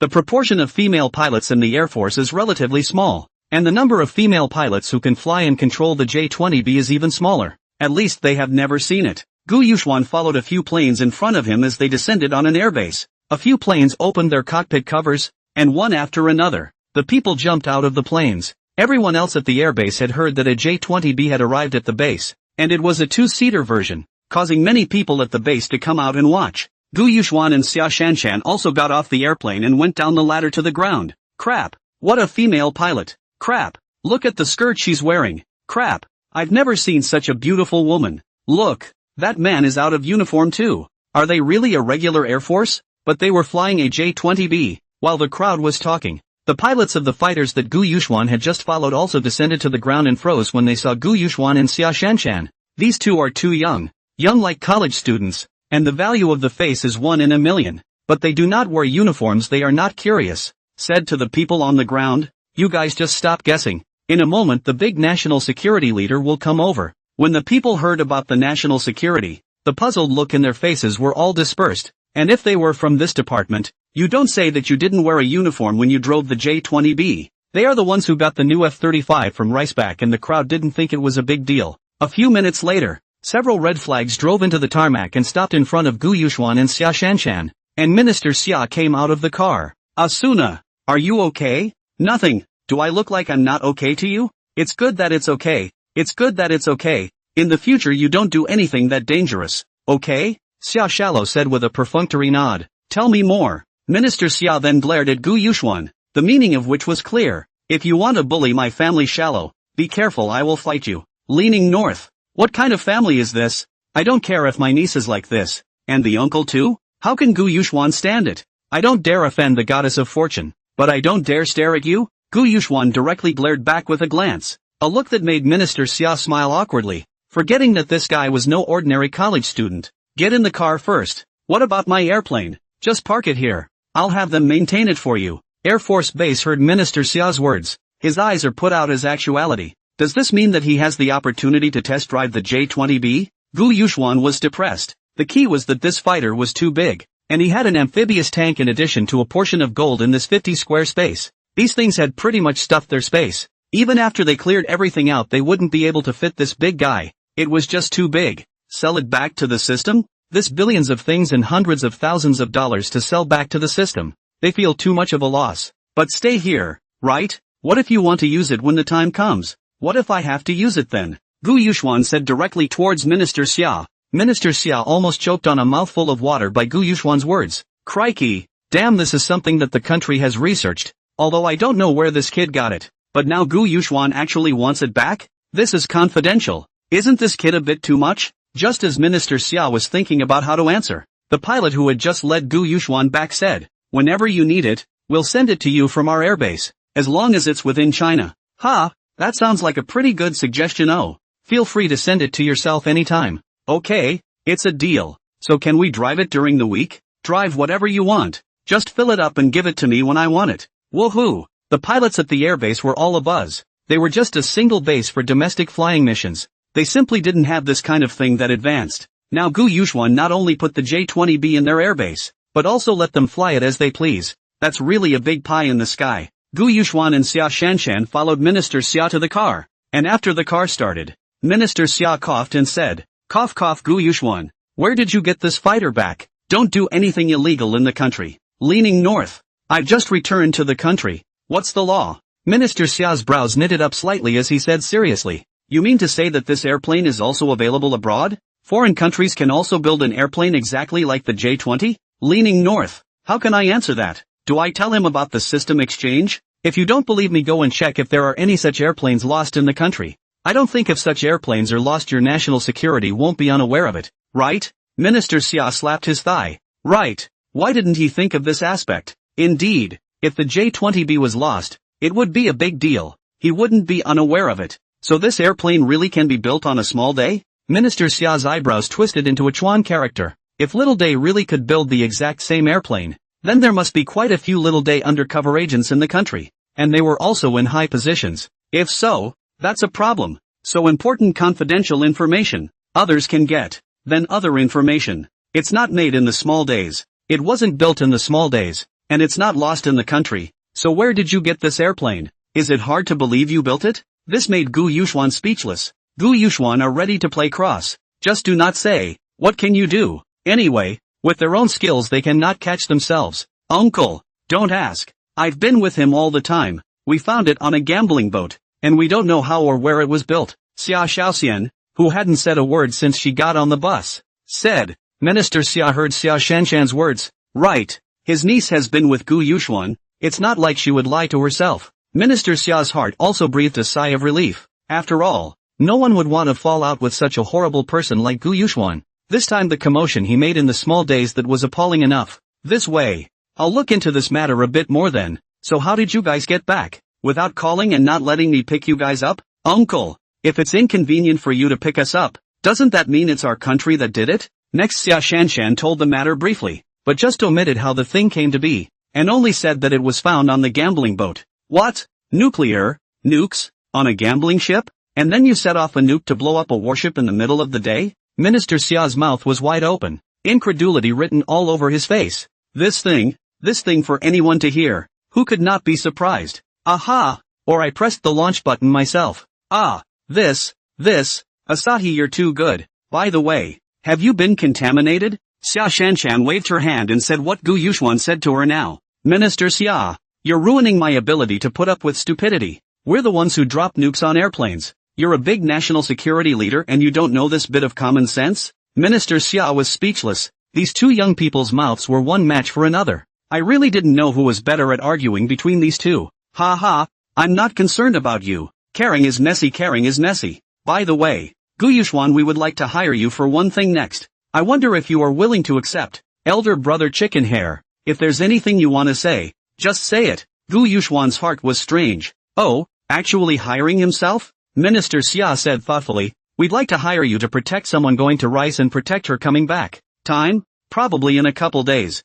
The proportion of female pilots in the Air Force is relatively small, and the number of female pilots who can fly and control the J-20B is even smaller. At least they have never seen it. Gu Yuxuan followed a few planes in front of him as they descended on an airbase. A few planes opened their cockpit covers, and one after another, the people jumped out of the planes. Everyone else at the airbase had heard that a J-20B had arrived at the base, and it was a two-seater version, causing many people at the base to come out and watch. Gu Yuxuan and Xia Shanshan also got off the airplane and went down the ladder to the ground. Crap, what a female pilot. Crap, look at the skirt she's wearing. Crap, I've never seen such a beautiful woman. Look, that man is out of uniform too. Are they really a regular Air Force? But they were flying a J-20B. While the crowd was talking, the pilots of the fighters that Gu Yuxuan had just followed also descended to the ground and froze when they saw Gu Yuxuan and Xia Shanshan. These two are too young like college students, and the value of the face is 1 in a million. But they do not wear uniforms. They are not curious. Said to the people on the ground, you guys just stop guessing. In a moment the big national security leader will come over. When the people heard about the national security, the puzzled look in their faces were all dispersed. And if they were from this department, you don't say that you didn't wear a uniform when you drove the J-20B. They are the ones who got the new F-35 from Riceback, and the crowd didn't think it was a big deal. A few minutes later, several red flags drove into the tarmac and stopped in front of Gu Yuxuan and Xia Shanshan, and Minister Xia came out of the car. Asuna, are you okay? Nothing. Do I look like I'm not okay to you? It's good that it's okay. It's good that it's okay. In the future you don't do anything that dangerous. Okay? Xia Shallow said with a perfunctory nod. Tell me more. Minister Xia then glared at Gu Yuxuan, the meaning of which was clear. If you want to bully my family, Shallow, be careful, I will fight you. Leaning north. What kind of family is this? I don't care if my niece is like this. And the uncle too? How can Gu Yuxuan stand it? I don't dare offend the goddess of fortune, but I don't dare stare at you? Gu Yuxuan directly glared back with a glance, a look that made Minister Xia smile awkwardly, forgetting that this guy was no ordinary college student. Get in the car first. What about my airplane? Just park it here. I'll have them maintain it for you. Air Force Base heard Minister Xia's words. His eyes are put out as actuality. Does this mean that he has the opportunity to test drive the J-20B? Gu Yuxuan was depressed. The key was that this fighter was too big, and he had an amphibious tank in addition to a portion of gold in this 50 square space. These things had pretty much stuffed their space. Even after they cleared everything out, they wouldn't be able to fit this big guy. It was just too big. Sell it back to the system? This billions of things and hundreds of thousands of dollars to sell back to the system. They feel too much of a loss. But stay here, right? What if you want to use it when the time comes? What if I have to use it then? Gu Yuxuan said directly towards Minister Xia. Minister Xia almost choked on a mouthful of water by Gu Yuxuan's words. Crikey, damn, this is something that the country has researched, although I don't know where this kid got it. But now Gu Yuxuan actually wants it back? This is confidential. Isn't this kid a bit too much? Just as Minister Xia was thinking about how to answer, the pilot who had just led Gu Yuxuan back said, whenever you need it, we'll send it to you from our airbase, as long as it's within China. Ha, that sounds like a pretty good suggestion. Oh, feel free to send it to yourself anytime. Okay, it's a deal. So can we drive it during the week? Drive whatever you want. Just fill it up and give it to me when I want it. Woohoo! The pilots at the airbase were all abuzz. They were just a single base for domestic flying missions. They simply didn't have this kind of thing that advanced. Now Gu Yuxuan not only put the J-20B in their airbase, but also let them fly it as they please. That's really a big pie in the sky. Gu Yuxuan and Xia Shanshan followed Minister Xia to the car, and after the car started, Minister Xia coughed and said, cough cough, Gu Yuxuan, where did you get this fighter back? Don't do anything illegal in the country. Leaning north. I've just returned to the country. What's the law? Minister Xia's brows knitted up slightly as he said seriously, you mean to say that this airplane is also available abroad? Foreign countries can also build an airplane exactly like the J-20? Leaning north. How can I answer that? Do I tell him about the system exchange? If you don't believe me, go and check if there are any such airplanes lost in the country. I don't think if such airplanes are lost your national security won't be unaware of it, right? Minister Xia slapped his thigh. Right. Why didn't he think of this aspect? Indeed, if the J-20B was lost, it would be a big deal. He wouldn't be unaware of it. So this airplane really can be built on a small day? Minister Xia's eyebrows twisted into a Chuan character. If Little Day really could build the exact same airplane, then there must be quite a few Little Day undercover agents in the country. And they were also in high positions. If so, that's a problem. So important confidential information, others can get. Then other information. It's not made in the small days. It wasn't built in the small days. And it's not lost in the country. So where did you get this airplane? Is it hard to believe you built it? This made Gu Yuxuan speechless. Gu Yuxuan are ready to play cross. Just do not say. What can you do? Anyway, with their own skills they cannot catch themselves. Uncle, don't ask. I've been with him all the time. We found it on a gambling boat. And we don't know how or where it was built. Xia Xiaoxian, who hadn't said a word since she got on the bus, said. Minister Xia heard Xia Shanshan's words. Right. His niece has been with Gu Yuxuan. It's not like she would lie to herself. Minister Xia's heart also breathed a sigh of relief. After all, no one would want to fall out with such a horrible person like Gu Yuxuan. This time the commotion he made in the small days that was appalling enough. This way. I'll look into this matter a bit more then. So how did you guys get back? Without calling and not letting me pick you guys up? Uncle, if it's inconvenient for you to pick us up, doesn't that mean it's our country that did it? Next Xia Shanshan told the matter briefly, but just omitted how the thing came to be, and only said that it was found on the gambling boat. What? Nuclear? Nukes? On a gambling ship? And then you set off a nuke to blow up a warship in the middle of the day? Minister Xia's mouth was wide open, incredulity written all over his face. This thing for anyone to hear. Who could not be surprised? Aha! Or I pressed the launch button myself. Ah, this, Asahi, you're too good. By the way, have you been contaminated? Xia Shanshan waved her hand and said what Gu Yuxuan said to her now. Minister Xia, you're ruining my ability to put up with stupidity. We're the ones who drop nukes on airplanes. You're a big national security leader and you don't know this bit of common sense? Minister Xia was speechless. These two young people's mouths were one match for another. I really didn't know who was better at arguing between these two. Ha ha, I'm not concerned about you. Caring is messy. By the way, Gu Yuxuan, we would like to hire you for one thing next. I wonder if you are willing to accept. Elder brother Chicken Hair, if there's anything you want to say, just say it. Gu Yuxuan's heart was strange. Oh, actually hiring himself? Minister Xia said thoughtfully, we'd like to hire you to protect someone going to Rice and protect her coming back. Time? Probably in a couple days.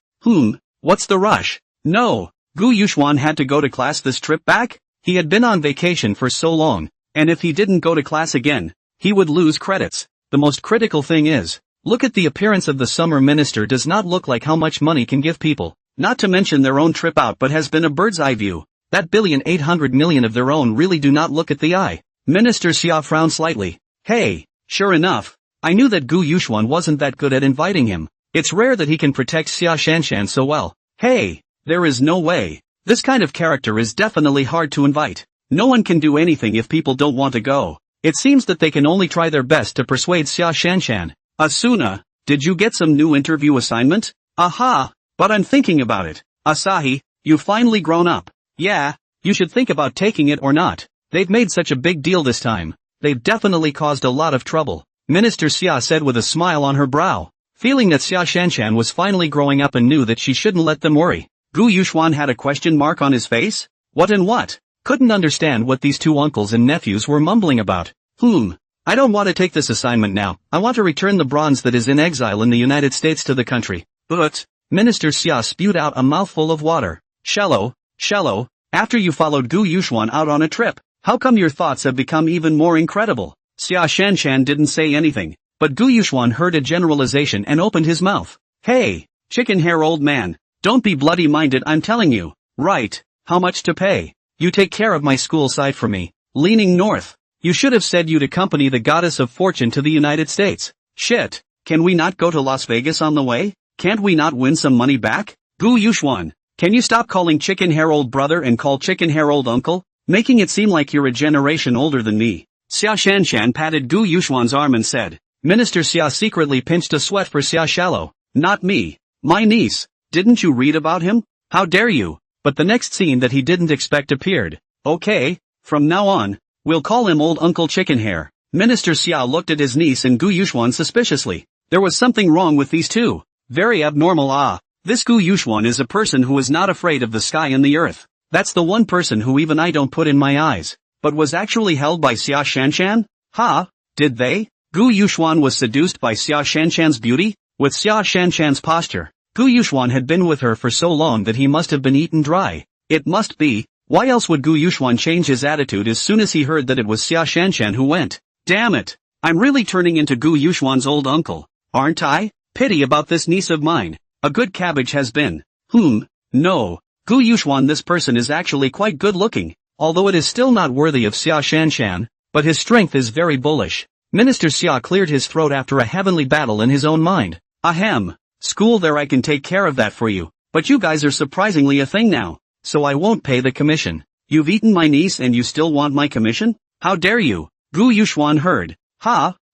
What's the rush? No. Gu Yuxuan had to go to class this trip back? He had been on vacation for so long, and if he didn't go to class again, he would lose credits. The most critical thing is, look at the appearance of the summer minister does not look like how much money can give people, not to mention their own trip out but has been a bird's eye view. That 1,800,000,000 of their own really do not look at the eye. Minister Xia frowned slightly. Hey, sure enough, I knew that Gu Yuxuan wasn't that good at inviting him. It's rare that he can protect Xia Shanshan so well. Hey, there is no way. This kind of character is definitely hard to invite. No one can do anything if people don't want to go. It seems that they can only try their best to persuade Xia Shanshan. Asuna, did you get some new interview assignment? Aha, but I'm thinking about it. Asahi, you've finally grown up. Yeah, you should think about taking it or not. They've made such a big deal this time. They've definitely caused a lot of trouble. Minister Xia said with a smile on her brow, feeling that Xia Shanshan was finally growing up and knew that she shouldn't let them worry. Gu Yuxuan had a question mark on his face? What and what? Couldn't understand what these two uncles and nephews were mumbling about. I don't want to take this assignment now. I want to return the bronze that is in exile in the United States to the country. But, Minister Xia spewed out a mouthful of water. Shallow, after you followed Gu Yuxuan out on a trip, how come your thoughts have become even more incredible? Xia Shanshan didn't say anything, but Gu Yuxuan heard a generalization and opened his mouth. Hey, chicken hair old man, don't be bloody minded, I'm telling you. Right, how much to pay? You take care of my school side for me. Leaning north. You should have said you'd accompany the goddess of fortune to the United States. Shit, can we not go to Las Vegas on the way? Can't we not win some money back? Gu Yuxuan, can you stop calling chicken hair old brother and call chicken hair old uncle? Making it seem like you're a generation older than me. Xia Shanshan patted Gu Yuxuan's arm and said. Minister Xia secretly pinched a sweat for Xia Shallow. Not me. My niece. Didn't you read about him? How dare you? But the next scene that he didn't expect appeared. Okay, from now on, We'll call him Old Uncle Chicken Hair. Minister Xia looked at his niece and Gu Yuxuan suspiciously. There was something wrong with these two. Very abnormal. This Gu Yuxuan is a person who is not afraid of the sky and the earth. That's the one person who even I don't put in my eyes. But was actually held by Xia Shanshan? Did they? Gu Yuxuan was seduced by Xia Shanshan's beauty? With Xia Shanshan's posture, Gu Yuxuan had been with her for so long that he must have been eaten dry. It must be. Why else would Gu Yuxuan change his attitude as soon as he heard that it was Xia Shanshan who went? Damn it! I'm really turning into Gu Yuxuan's old uncle, aren't I? Pity about this niece of mine. A good cabbage has been. No. Gu Yuxuan, this person is actually quite good looking, although it is still not worthy of Xia Shanshan, but his strength is very bullish. Minister Xia cleared his throat after a heavenly battle in his own mind. Ahem. School there, I can take care of that for you, but you guys are surprisingly a thing now, so I won't pay the commission. You've eaten my niece and you still want my commission? How dare you? Gu Yuxuan heard.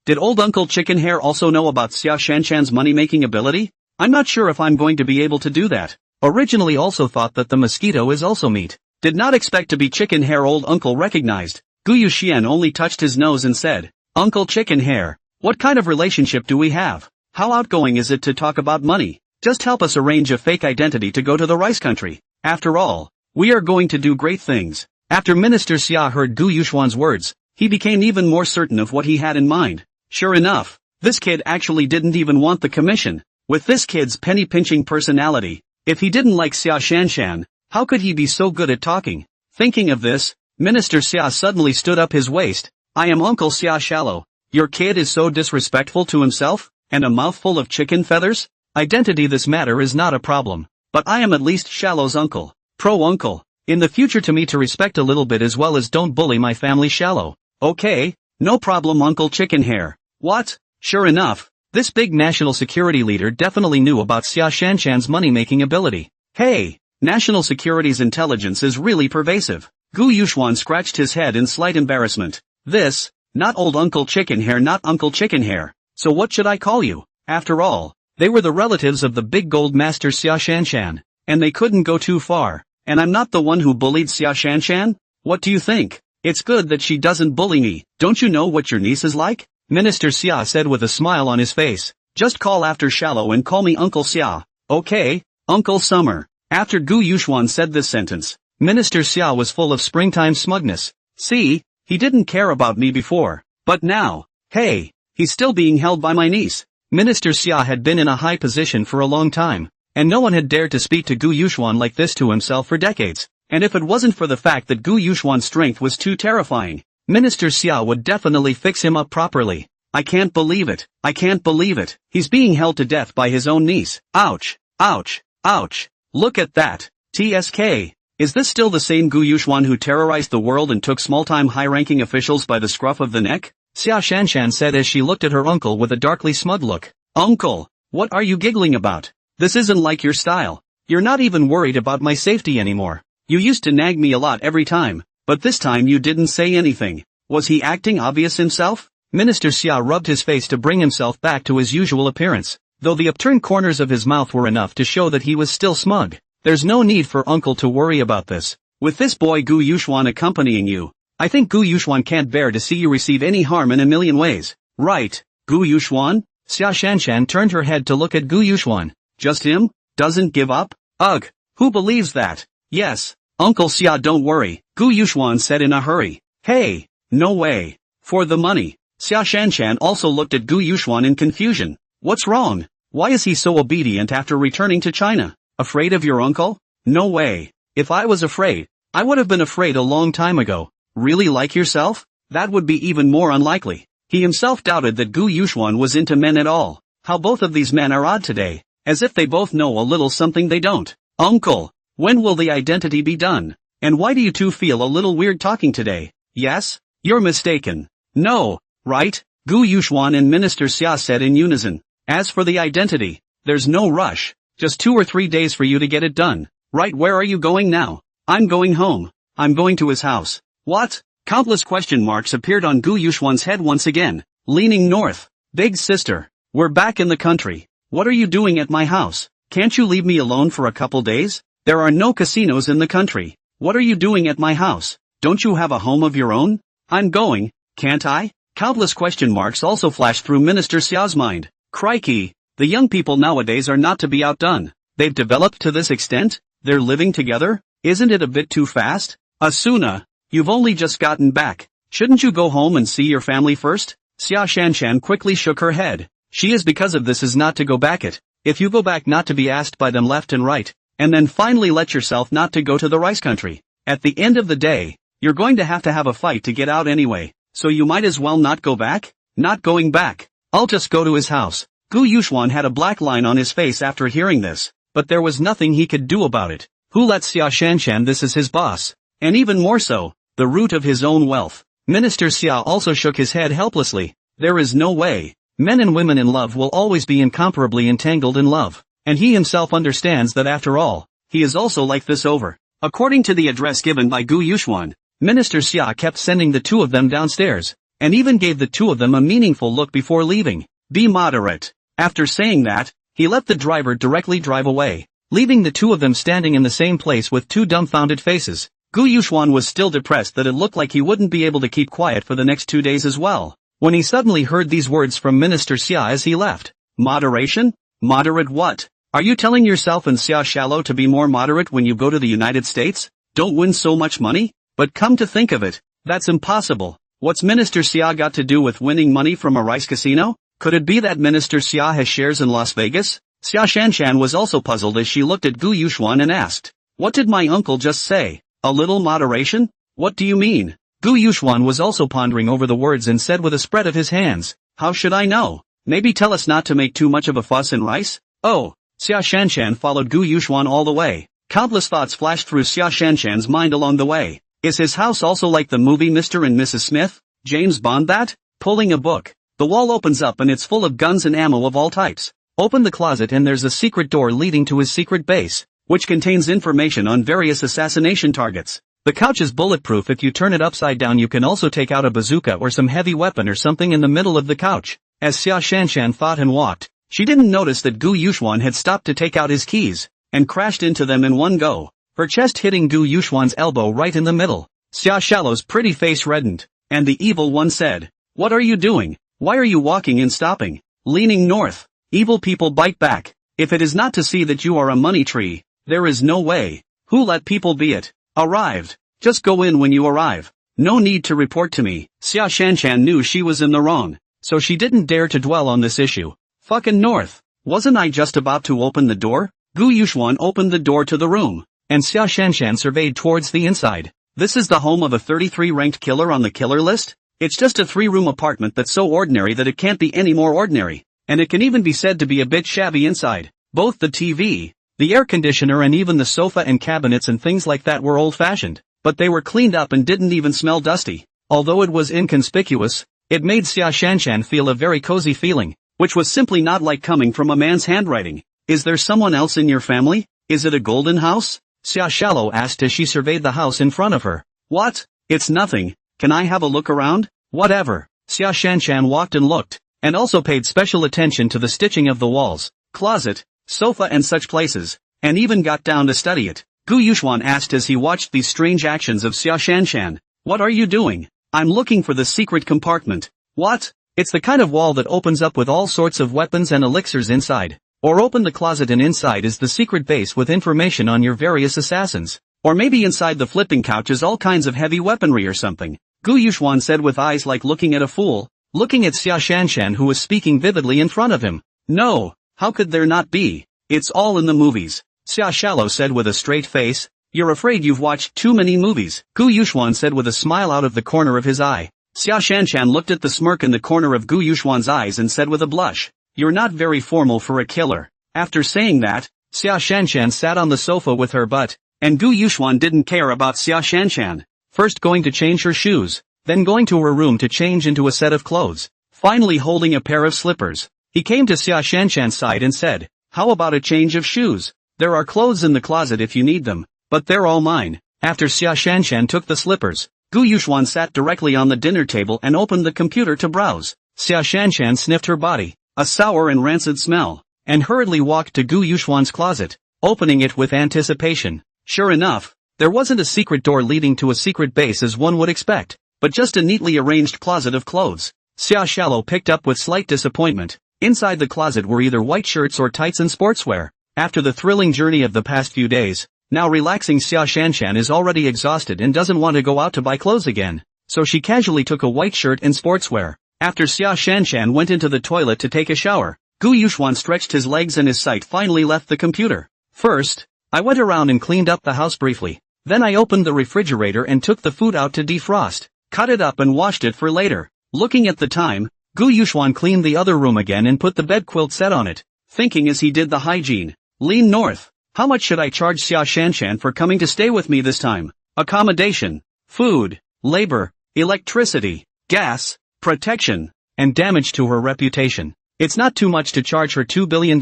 Did old Uncle Chicken Hair also know about Xia Shanshan's money-making ability? I'm not sure if I'm going to be able to do that. Originally also thought that the mosquito is also meat. Did not expect to be Chicken Hair. Old Uncle recognized. Gu Yuxian only touched his nose and said, Uncle Chicken Hair, what kind of relationship do we have? How outgoing is it to talk about money? Just help us arrange a fake identity to go to the rice country. After all, we are going to do great things. After Minister Xia heard Gu Yuxuan's words, he became even more certain of what he had in mind. Sure enough, this kid actually didn't even want the commission. With this kid's penny-pinching personality, if he didn't like Xia Shanshan, how could he be so good at talking? Thinking of this, Minister Xia suddenly stood up his waist. I am Uncle Xia Shallow. Your kid is so disrespectful to himself, and a mouthful of chicken feathers? Identity, this matter is not a problem, but I am at least Shallow's uncle. Pro-uncle. In the future to me to respect a little bit as well as don't bully my family Shallow. Okay, no problem Uncle Chicken Hair. What? Sure enough, this big national security leader definitely knew about Xia Shanshan's money-making ability. Hey, national security's intelligence is really pervasive. Gu Yuxuan scratched his head in slight embarrassment. This, not old Uncle Chicken Hair, not Uncle Chicken Hair. So what should I call you? After all, they were the relatives of the big gold master Xia Shanshan, and they couldn't go too far. And I'm not the one who bullied Xia Shanshan? What do you think? It's good that she doesn't bully me. Don't you know what your niece is like? Minister Xia said with a smile on his face. Just call after Shallow and call me Uncle Xia. Okay, Uncle Summer. After Gu Yuxuan said this sentence, Minister Xia was full of springtime smugness. See, he didn't care about me before, but now, hey, he's still being held by my niece. Minister Xia had been in a high position for a long time, and no one had dared to speak to Gu Yuxuan like this to himself for decades. And if it wasn't for the fact that Gu Yuxuan's strength was too terrifying, Minister Xia would definitely fix him up properly. I can't believe it. I can't believe it. He's being held to death by his own niece. Ouch. Ouch. Ouch. Look at that. TSK. Is this still the same Gu Yuxuan who terrorized the world and took small-time high-ranking officials by the scruff of the neck? Xia Shanshan said as she looked at her uncle with a darkly smug look. Uncle, what are you giggling about? This isn't like your style. You're not even worried about my safety anymore. You used to nag me a lot every time, but this time you didn't say anything. Was he acting obvious himself? Minister Xia rubbed his face to bring himself back to his usual appearance, though the upturned corners of his mouth were enough to show that he was still smug. There's no need for uncle to worry about this. With this boy Gu Yuxuan accompanying you, I think Gu Yuxuan can't bear to see you receive any harm in a million ways. Right, Gu Yuxuan? Xia Shanshan turned her head to look at Gu Yuxuan. Just him? Doesn't give up? Ugh, who believes that? Yes, Uncle Xia, don't worry, Gu Yuxuan said in a hurry. Hey, no way. For the money. Xia Shanshan also looked at Gu Yuxuan in confusion. What's wrong? Why is he so obedient after returning to China? Afraid of your uncle? No way. If I was afraid, I would have been afraid a long time ago. Really like yourself? That would be even more unlikely. He himself doubted that Gu Yuxuan was into men at all. How both of these men are odd today. As if they both know a little something they don't. Uncle, when will the identity be done? And why do you two feel a little weird talking today? Yes? You're mistaken. No, right? Gu Yuxuan and Minister Xia said in unison. As for the identity, there's no rush. Just 2 or 3 days for you to get it done. Right, where are you going now? I'm going home. I'm going to his house. What? Countless question marks appeared on Gu Yuxuan's head once again. Leaning north. Big sister, we're back in the country. What are you doing at my house? Can't you leave me alone for a couple days? There are no casinos in the country. What are you doing at my house? Don't you have a home of your own? I'm going, can't I? Countless question marks also flashed through Minister Xiao's mind. Crikey, the young people nowadays are not to be outdone. They've developed to this extent? They're living together? Isn't it a bit too fast? Asuna, you've only just gotten back. Shouldn't you go home and see your family first? Xia Shanshan quickly shook her head. She is because of this is not to go back it. If you go back not to be asked by them left and right, and then finally let yourself not to go to the rice country. At the end of the day, you're going to have a fight to get out anyway, so you might as well not go back? Not going back. I'll just go to his house. Gu Yuxuan had a black line on his face after hearing this, but there was nothing he could do about it. Who let Xia Shanshan this as his boss? And even more so, the root of his own wealth. Minister Xia also shook his head helplessly. There is no way. Men and women in love will always be incomparably entangled in love. And he himself understands that after all, he is also like this over. According to the address given by Gu Yuxuan, Minister Xia kept sending the two of them downstairs, and even gave the two of them a meaningful look before leaving. Be moderate. After saying that, he let the driver directly drive away, leaving the two of them standing in the same place with two dumbfounded faces. Gu Yuxuan was still depressed that it looked like he wouldn't be able to keep quiet for the next 2 days as well, when he suddenly heard these words from Minister Xia as he left. Moderation? Moderate what? Are you telling yourself and Xia Shallow to be more moderate when you go to the United States? Don't win so much money? But come to think of it, that's impossible. What's Minister Xia got to do with winning money from a rice casino? Could it be that Minister Xia has shares in Las Vegas? Xia Shanshan was also puzzled as she looked at Gu Yuxuan and asked, what did my uncle just say? A little moderation? What do you mean? Gu Yuxuan was also pondering over the words and said with a spread of his hands, how should I know? Maybe tell us not to make too much of a fuss in rice? Oh. Xia Shanshan followed Gu Yuxuan all the way. Countless thoughts flashed through Xia Shanshan's mind along the way. Is his house also like the movie Mr. and Mrs. Smith? James Bond that? Pulling a book. The wall opens up and it's full of guns and ammo of all types. Open the closet and there's a secret door leading to his secret base, which contains information on various assassination targets. The couch is bulletproof. If you turn it upside down you can also take out a bazooka or some heavy weapon or something in the middle of the couch. As Xia Shanshan thought and walked, she didn't notice that Gu Yuxuan had stopped to take out his keys, and crashed into them in one go, her chest hitting Gu Yuxuan's elbow right in the middle. Xia Shallow's pretty face reddened, and the evil one said, what are you doing? Why are you walking and stopping? Leaning north. Evil people bite back. If it is not to see that you are a money tree, there is no way. Who let people be it? Arrived. Just go in when you arrive. No need to report to me. Xia Shanshan knew she was in the wrong, so she didn't dare to dwell on this issue. Fucking north. Wasn't I just about to open the door? Gu Yuxuan opened the door to the room, and Xia Shanshan surveyed towards the inside. This is the home of a 33 ranked killer on the killer list? It's just a 3-room apartment that's so ordinary that it can't be any more ordinary, and it can even be said to be a bit shabby inside. Both the TV, the air conditioner and even the sofa and cabinets and things like that were old-fashioned, but they were cleaned up and didn't even smell dusty. Although it was inconspicuous, it made Xia Shanshan feel a very cozy feeling, which was simply not like coming from a man's handwriting. Is there someone else in your family? Is it a golden house? Xia Shallow asked as she surveyed the house in front of her. What? It's nothing. Can I have a look around? Whatever. Xia Shanshan walked and looked, and also paid special attention to the stitching of the walls, closet, sofa and such places, and even got down to study it. Gu Yuxuan asked as he watched these strange actions of Xia Shanshan. What are you doing? I'm looking for the secret compartment. What? It's the kind of wall that opens up with all sorts of weapons and elixirs inside. Or open the closet and inside is the secret base with information on your various assassins. Or maybe inside the flipping couch is all kinds of heavy weaponry or something. Gu Yuxuan said with eyes like looking at a fool, looking at Xia Shanshan who was speaking vividly in front of him. No, how could there not be? It's all in the movies. Xia Shallow said with a straight face. You're afraid you've watched too many movies. Gu Yuxuan said with a smile out of the corner of his eye. Xia Shanshan looked at the smirk in the corner of Gu Yuxuan's eyes and said with a blush, you're not very formal for a killer. After saying that, Xia Shanshan sat on the sofa with her butt, and Gu Yuxuan didn't care about Xia Shanshan. First going to change her shoes, then going to her room to change into a set of clothes, finally holding a pair of slippers. He came to Xia Shanshan's side and said, how about a change of shoes? There are clothes in the closet if you need them, but they're all mine. After Xia Shanshan took the slippers, Gu Yuxuan sat directly on the dinner table and opened the computer to browse. Xia Shanshan sniffed her body, a sour and rancid smell, and hurriedly walked to Gu Yuxuan's closet, opening it with anticipation. Sure enough, there wasn't a secret door leading to a secret base as one would expect, but just a neatly arranged closet of clothes. Xia Shallow picked up with slight disappointment. Inside the closet were either white shirts or tights and sportswear. After the thrilling journey of the past few days, now relaxing Xia Shanshan is already exhausted and doesn't want to go out to buy clothes again. So she casually took a white shirt and sportswear. After Xia Shanshan went into the toilet to take a shower, Gu Yuxuan stretched his legs and his sight finally left the computer. First, I went around and cleaned up the house briefly. Then I opened the refrigerator and took the food out to defrost, cut it up and washed it for later. Looking at the time, Gu Yuxuan cleaned the other room again and put the bed quilt set on it, thinking as he did the hygiene. Lean north. How much should I charge Xia Shanshan for coming to stay with me this time? Accommodation, food, labor, electricity, gas, protection, and damage to her reputation. It's not too much to charge her $2 billion,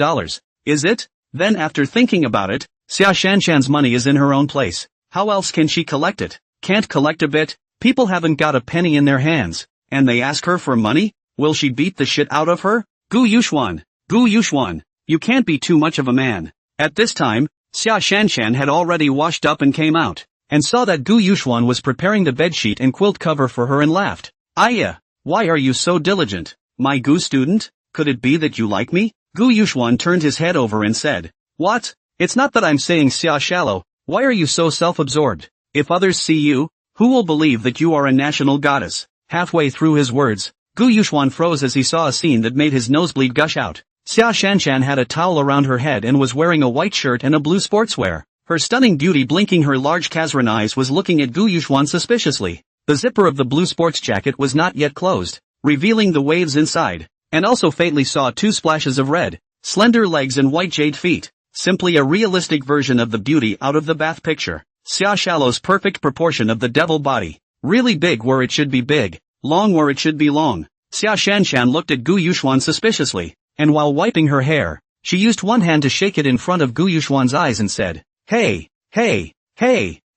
is it? Then after thinking about it, Xia Shanshan's money is in her own place. How else can she collect it? Can't collect a bit? People haven't got a penny in their hands, and they ask her for money? Will she beat the shit out of her? Gu Yuxuan, you can't be too much of a man. At this time, Xia Shanshan had already washed up and came out, and saw that Gu Yuxuan was preparing the bedsheet and quilt cover for her and laughed. Aya, why are you so diligent? My Gu student? Could it be that you like me? Gu Yuxuan turned his head over and said, What? It's not that I'm saying Xia Shallow, why are you so self-absorbed? If others see you, who will believe that you are a national goddess? Halfway through his words, Gu Yuxuan froze as he saw a scene that made his nosebleed gush out. Xia Shanshan had a towel around her head and was wearing a white shirt and a blue sportswear. Her stunning beauty blinking her large Kazran eyes was looking at Gu Yuxuan suspiciously. The zipper of the blue sports jacket was not yet closed, revealing the waves inside, and also faintly saw two splashes of red, slender legs and white jade feet. Simply a realistic version of the beauty out of the bath picture. Xia Shallow's perfect proportion of the devil body. Really big where it should be big, long where it should be long. Xia Shanshan looked at Gu Yuxuan suspiciously, and while wiping her hair, she used one hand to shake it in front of Gu Yuxuan's eyes and said, Hey,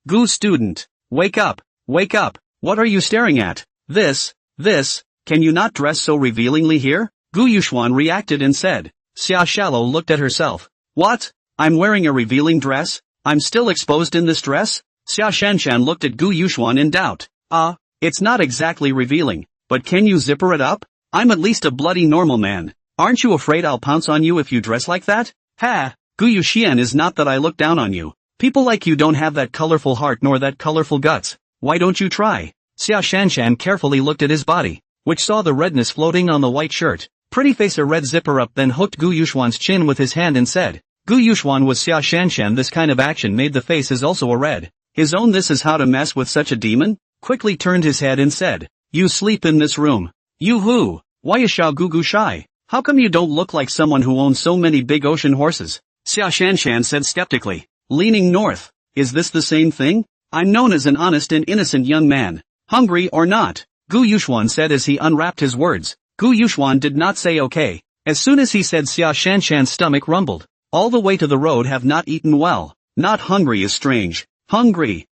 Gu student, wake up, what are you staring at? This, can you not dress so revealingly here? Gu Yuxuan reacted and said. Xia Shallow looked at herself. What? I'm wearing a revealing dress? I'm still exposed in this dress? Xia Shanshan looked at Gu Yuxuan in doubt. It's not exactly revealing, but can you zipper it up? I'm at least a bloody normal man. Aren't you afraid I'll pounce on you if you dress like that? Ha! Gu Yuxian, is not that I look down on you. People like you don't have that colorful heart nor that colorful guts. Why don't you try? Xia Shanshan carefully looked at his body, which saw the redness floating on the white shirt. Pretty face a red zipper up, then hooked Gu Yuxuan's chin with his hand and said. Gu Yuxuan was Xia Shanshan. This kind of action made the face is also a red. His own this is how to mess with such a demon? Quickly turned his head and said. You sleep in this room. You who? Why is Xiao Gugu shy? How come you don't look like someone who owns so many big ocean horses? Xia Shanshan said skeptically. Leaning north. Is this the same thing? I'm known as an honest and innocent young man. Hungry or not? Gu Yuxuan said as he unwrapped his words. Gu Yuxuan did not say okay. As soon as he said, Xia Shanshan's stomach rumbled. All the way to the road, have not eaten well. Not hungry is strange. Hungry.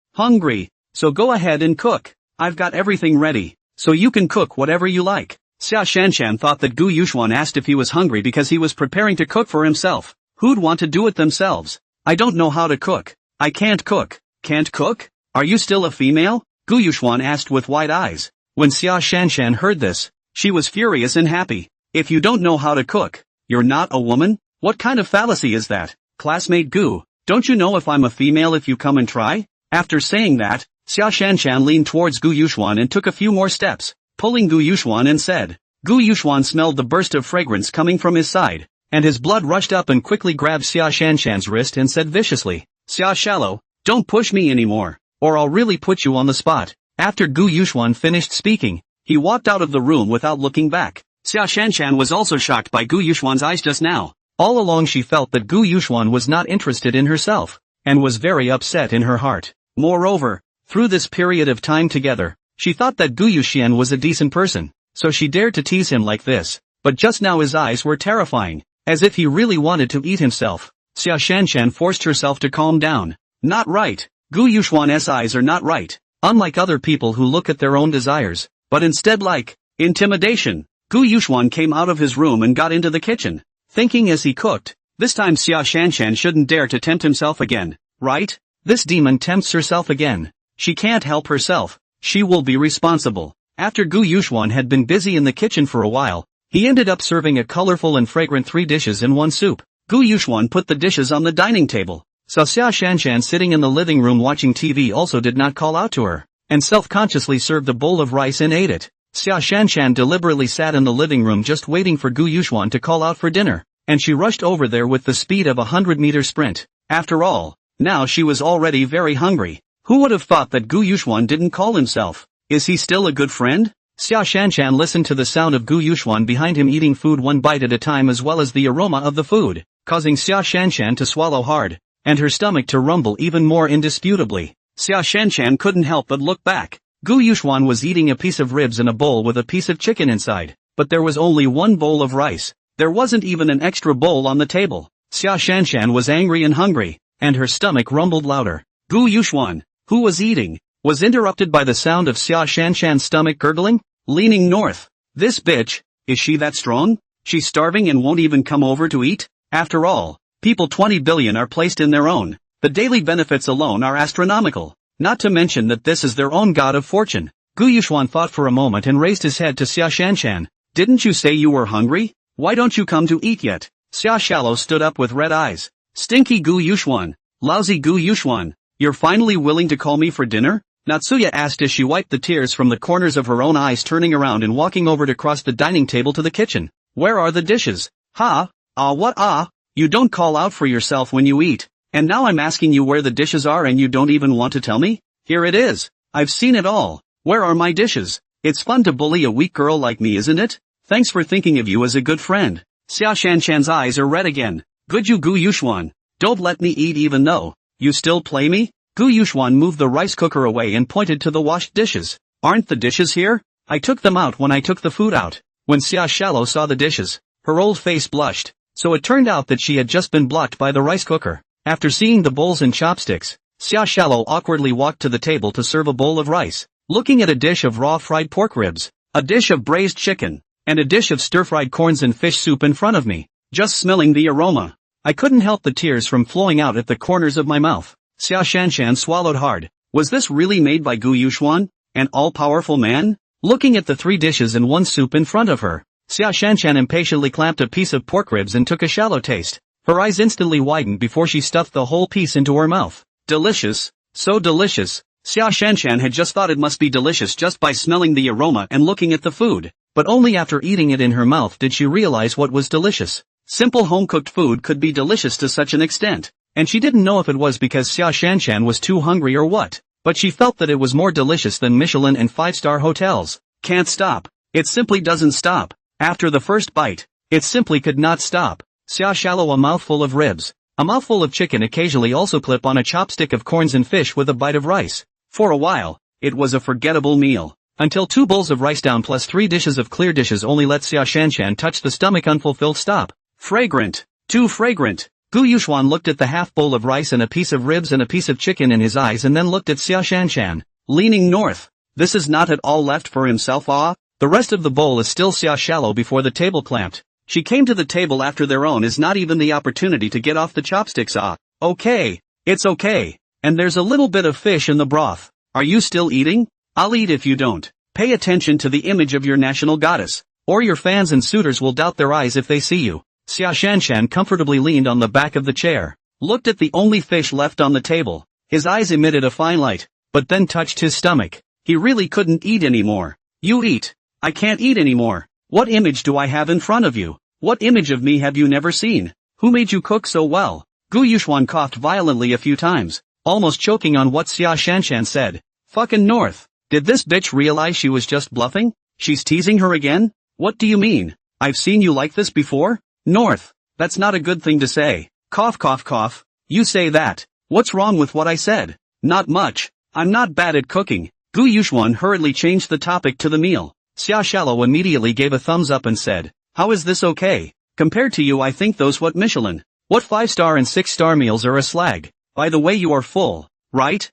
So go ahead and cook. I've got everything ready, so you can cook whatever you like. Xia Shanshan thought that Gu Yuxuan asked if he was hungry because he was preparing to cook for himself. Who'd want to do it themselves? I don't know how to cook. I can't cook. Can't cook? Are you still a female? Gu Yuxuan asked with wide eyes. When Xia Shanshan heard this, she was furious and happy. If you don't know how to cook, you're not a woman? What kind of fallacy is that? Classmate Gu, don't you know if I'm a female if you come and try? After saying that, Xia Shanshan leaned towards Gu Yuxuan and took a few more steps, pulling Gu Yuxuan and said. Gu Yuxuan smelled the burst of fragrance coming from his side, and his blood rushed up and quickly grabbed Xia Shanshan's wrist and said viciously. Xia Shallow, don't push me anymore, or I'll really put you on the spot. After Gu Yuxuan finished speaking, he walked out of the room without looking back. Xia Shanshan was also shocked by Gu Yuxuan's eyes just now. All along she felt that Gu Yuxuan was not interested in herself, and was very upset in her heart. Moreover, through this period of time together, she thought that Gu Yuxian was a decent person, so she dared to tease him like this, but just now his eyes were terrifying, as if he really wanted to eat himself. Xia Shanshan forced herself to calm down. Not right. Gu Yuxuan's eyes are not right, unlike other people who look at their own desires, but instead like intimidation. Gu Yuxuan came out of his room and got into the kitchen, thinking as he cooked, this time Xia Shanshan shouldn't dare to tempt himself again, right? This demon tempts herself again. She can't help herself. She will be responsible. After Gu Yuxuan had been busy in the kitchen for a while, he ended up serving a colorful and fragrant 3 dishes in one soup. Gu Yuxuan put the dishes on the dining table. So Xia Shanshan sitting in the living room watching TV also did not call out to her, and self-consciously served a bowl of rice and ate it. Xia Shanshan deliberately sat in the living room just waiting for Gu Yuxuan to call out for dinner, and she rushed over there with the speed of a 100-meter sprint. After all, now she was already very hungry. Who would have thought that Gu Yuxuan didn't call himself? Is he still a good friend? Xia Shanshan listened to the sound of Gu Yuxuan behind him eating food one bite at a time as well as the aroma of the food, causing Xia Shanshan to swallow hard, and her stomach to rumble even more indisputably. Xia Shanshan couldn't help but look back. Gu Yuxuan was eating a piece of ribs in a bowl with a piece of chicken inside, but there was only one bowl of rice. There wasn't even an extra bowl on the table. Xia Shanshan was angry and hungry, and her stomach rumbled louder. Gu Yuxuan, who was eating, was interrupted by the sound of Xia Shanshan's stomach gurgling. Leaning north. This bitch, is she that strong? She's starving and won't even come over to eat? After all, people 20 billion are placed in their own. The daily benefits alone are astronomical. Not to mention that this is their own god of fortune. Gu Yuxuan thought for a moment and raised his head to Xia Shanshan. Didn't you say you were hungry? Why don't you come to eat yet? Xia Shallow stood up with red eyes. Stinky Gu Yuxuan. Lousy Gu Yuxuan. You're finally willing to call me for dinner? Natsuya asked as she wiped the tears from the corners of her own eyes, turning around and walking over to cross the dining table to the kitchen. Where are the dishes? Ha? What? You don't call out for yourself when you eat. And now I'm asking you where the dishes are and you don't even want to tell me? Here it is. I've seen it all. Where are my dishes? It's fun to bully a weak girl like me, isn't it? Thanks for thinking of you as a good friend. Xia Shanshan's eyes are red again. Good you Gu Yuxuan. Don't let me eat even though you still play me? Gu Yuxuan moved the rice cooker away and pointed to the washed dishes. Aren't the dishes here? I took them out when I took the food out. When Xia Shallow saw the dishes, her old face blushed. So it turned out that she had just been blocked by the rice cooker. After seeing the bowls and chopsticks, Xia Shallow awkwardly walked to the table to serve a bowl of rice, looking at a dish of raw fried pork ribs, a dish of braised chicken, and a dish of stir-fried corns and fish soup in front of me. Just smelling the aroma, I couldn't help the tears from flowing out at the corners of my mouth. Xia Shanshan swallowed hard. Was this really made by Gu Yuxuan, an all-powerful man? Looking at the 3 dishes and 1 soup in front of her, Xia Shanshan impatiently clamped a piece of pork ribs and took a shallow taste. Her eyes instantly widened before she stuffed the whole piece into her mouth. Delicious. So delicious. Xia Shanshan had just thought it must be delicious just by smelling the aroma and looking at the food, but only after eating it in her mouth did she realize what was delicious. Simple home-cooked food could be delicious to such an extent. And she didn't know if it was because Xia Shanshan was too hungry or what, but she felt that it was more delicious than Michelin and 5-star hotels. Can't stop. It simply doesn't stop. After the first bite, it simply could not stop. Xia Shallow, a mouthful of ribs, a mouthful of chicken, occasionally also clip on a chopstick of corns and fish with a bite of rice. For a while, it was a forgettable meal. Until 2 bowls of rice down plus 3 dishes of clear dishes only let Xia Shanshan touch the stomach unfulfilled. Stop. Fragrant. Too fragrant. Gu Yuxuan looked at the half bowl of rice and a piece of ribs and a piece of chicken in his eyes and then looked at Xia Shanshan. Leaning north. This is not at all left for himself. The rest of the bowl is still Xia Shallow before the table clamped. She came to the table after their own is not even the opportunity to get off the chopsticks. Okay. It's okay. And there's a little bit of fish in the broth. Are you still eating? I'll eat if you don't. Pay attention to the image of your national goddess, or your fans and suitors will doubt their eyes if they see you. Xia Shanshan comfortably leaned on the back of the chair, looked at the only fish left on the table. His eyes emitted a fine light, but then touched his stomach. He really couldn't eat anymore. You eat. I can't eat anymore. What image do I have in front of you? What image of me have you never seen? Who made you cook so well? Gu Yuxuan coughed violently a few times, almost choking on what Xia Shanshan said. Fucking north. Did this bitch realize she was just bluffing? She's teasing her again? What do you mean? I've seen you like this before? North. That's not a good thing to say. Cough cough cough. You say that. What's wrong with what I said? Not much. I'm not bad at cooking. Gu Yuxuan hurriedly changed the topic to the meal. Xia Shallow immediately gave a thumbs up and said, how is this okay? Compared to you I think those what Michelin, what 5-star and 6-star meals are a slag. By the way you are full, right?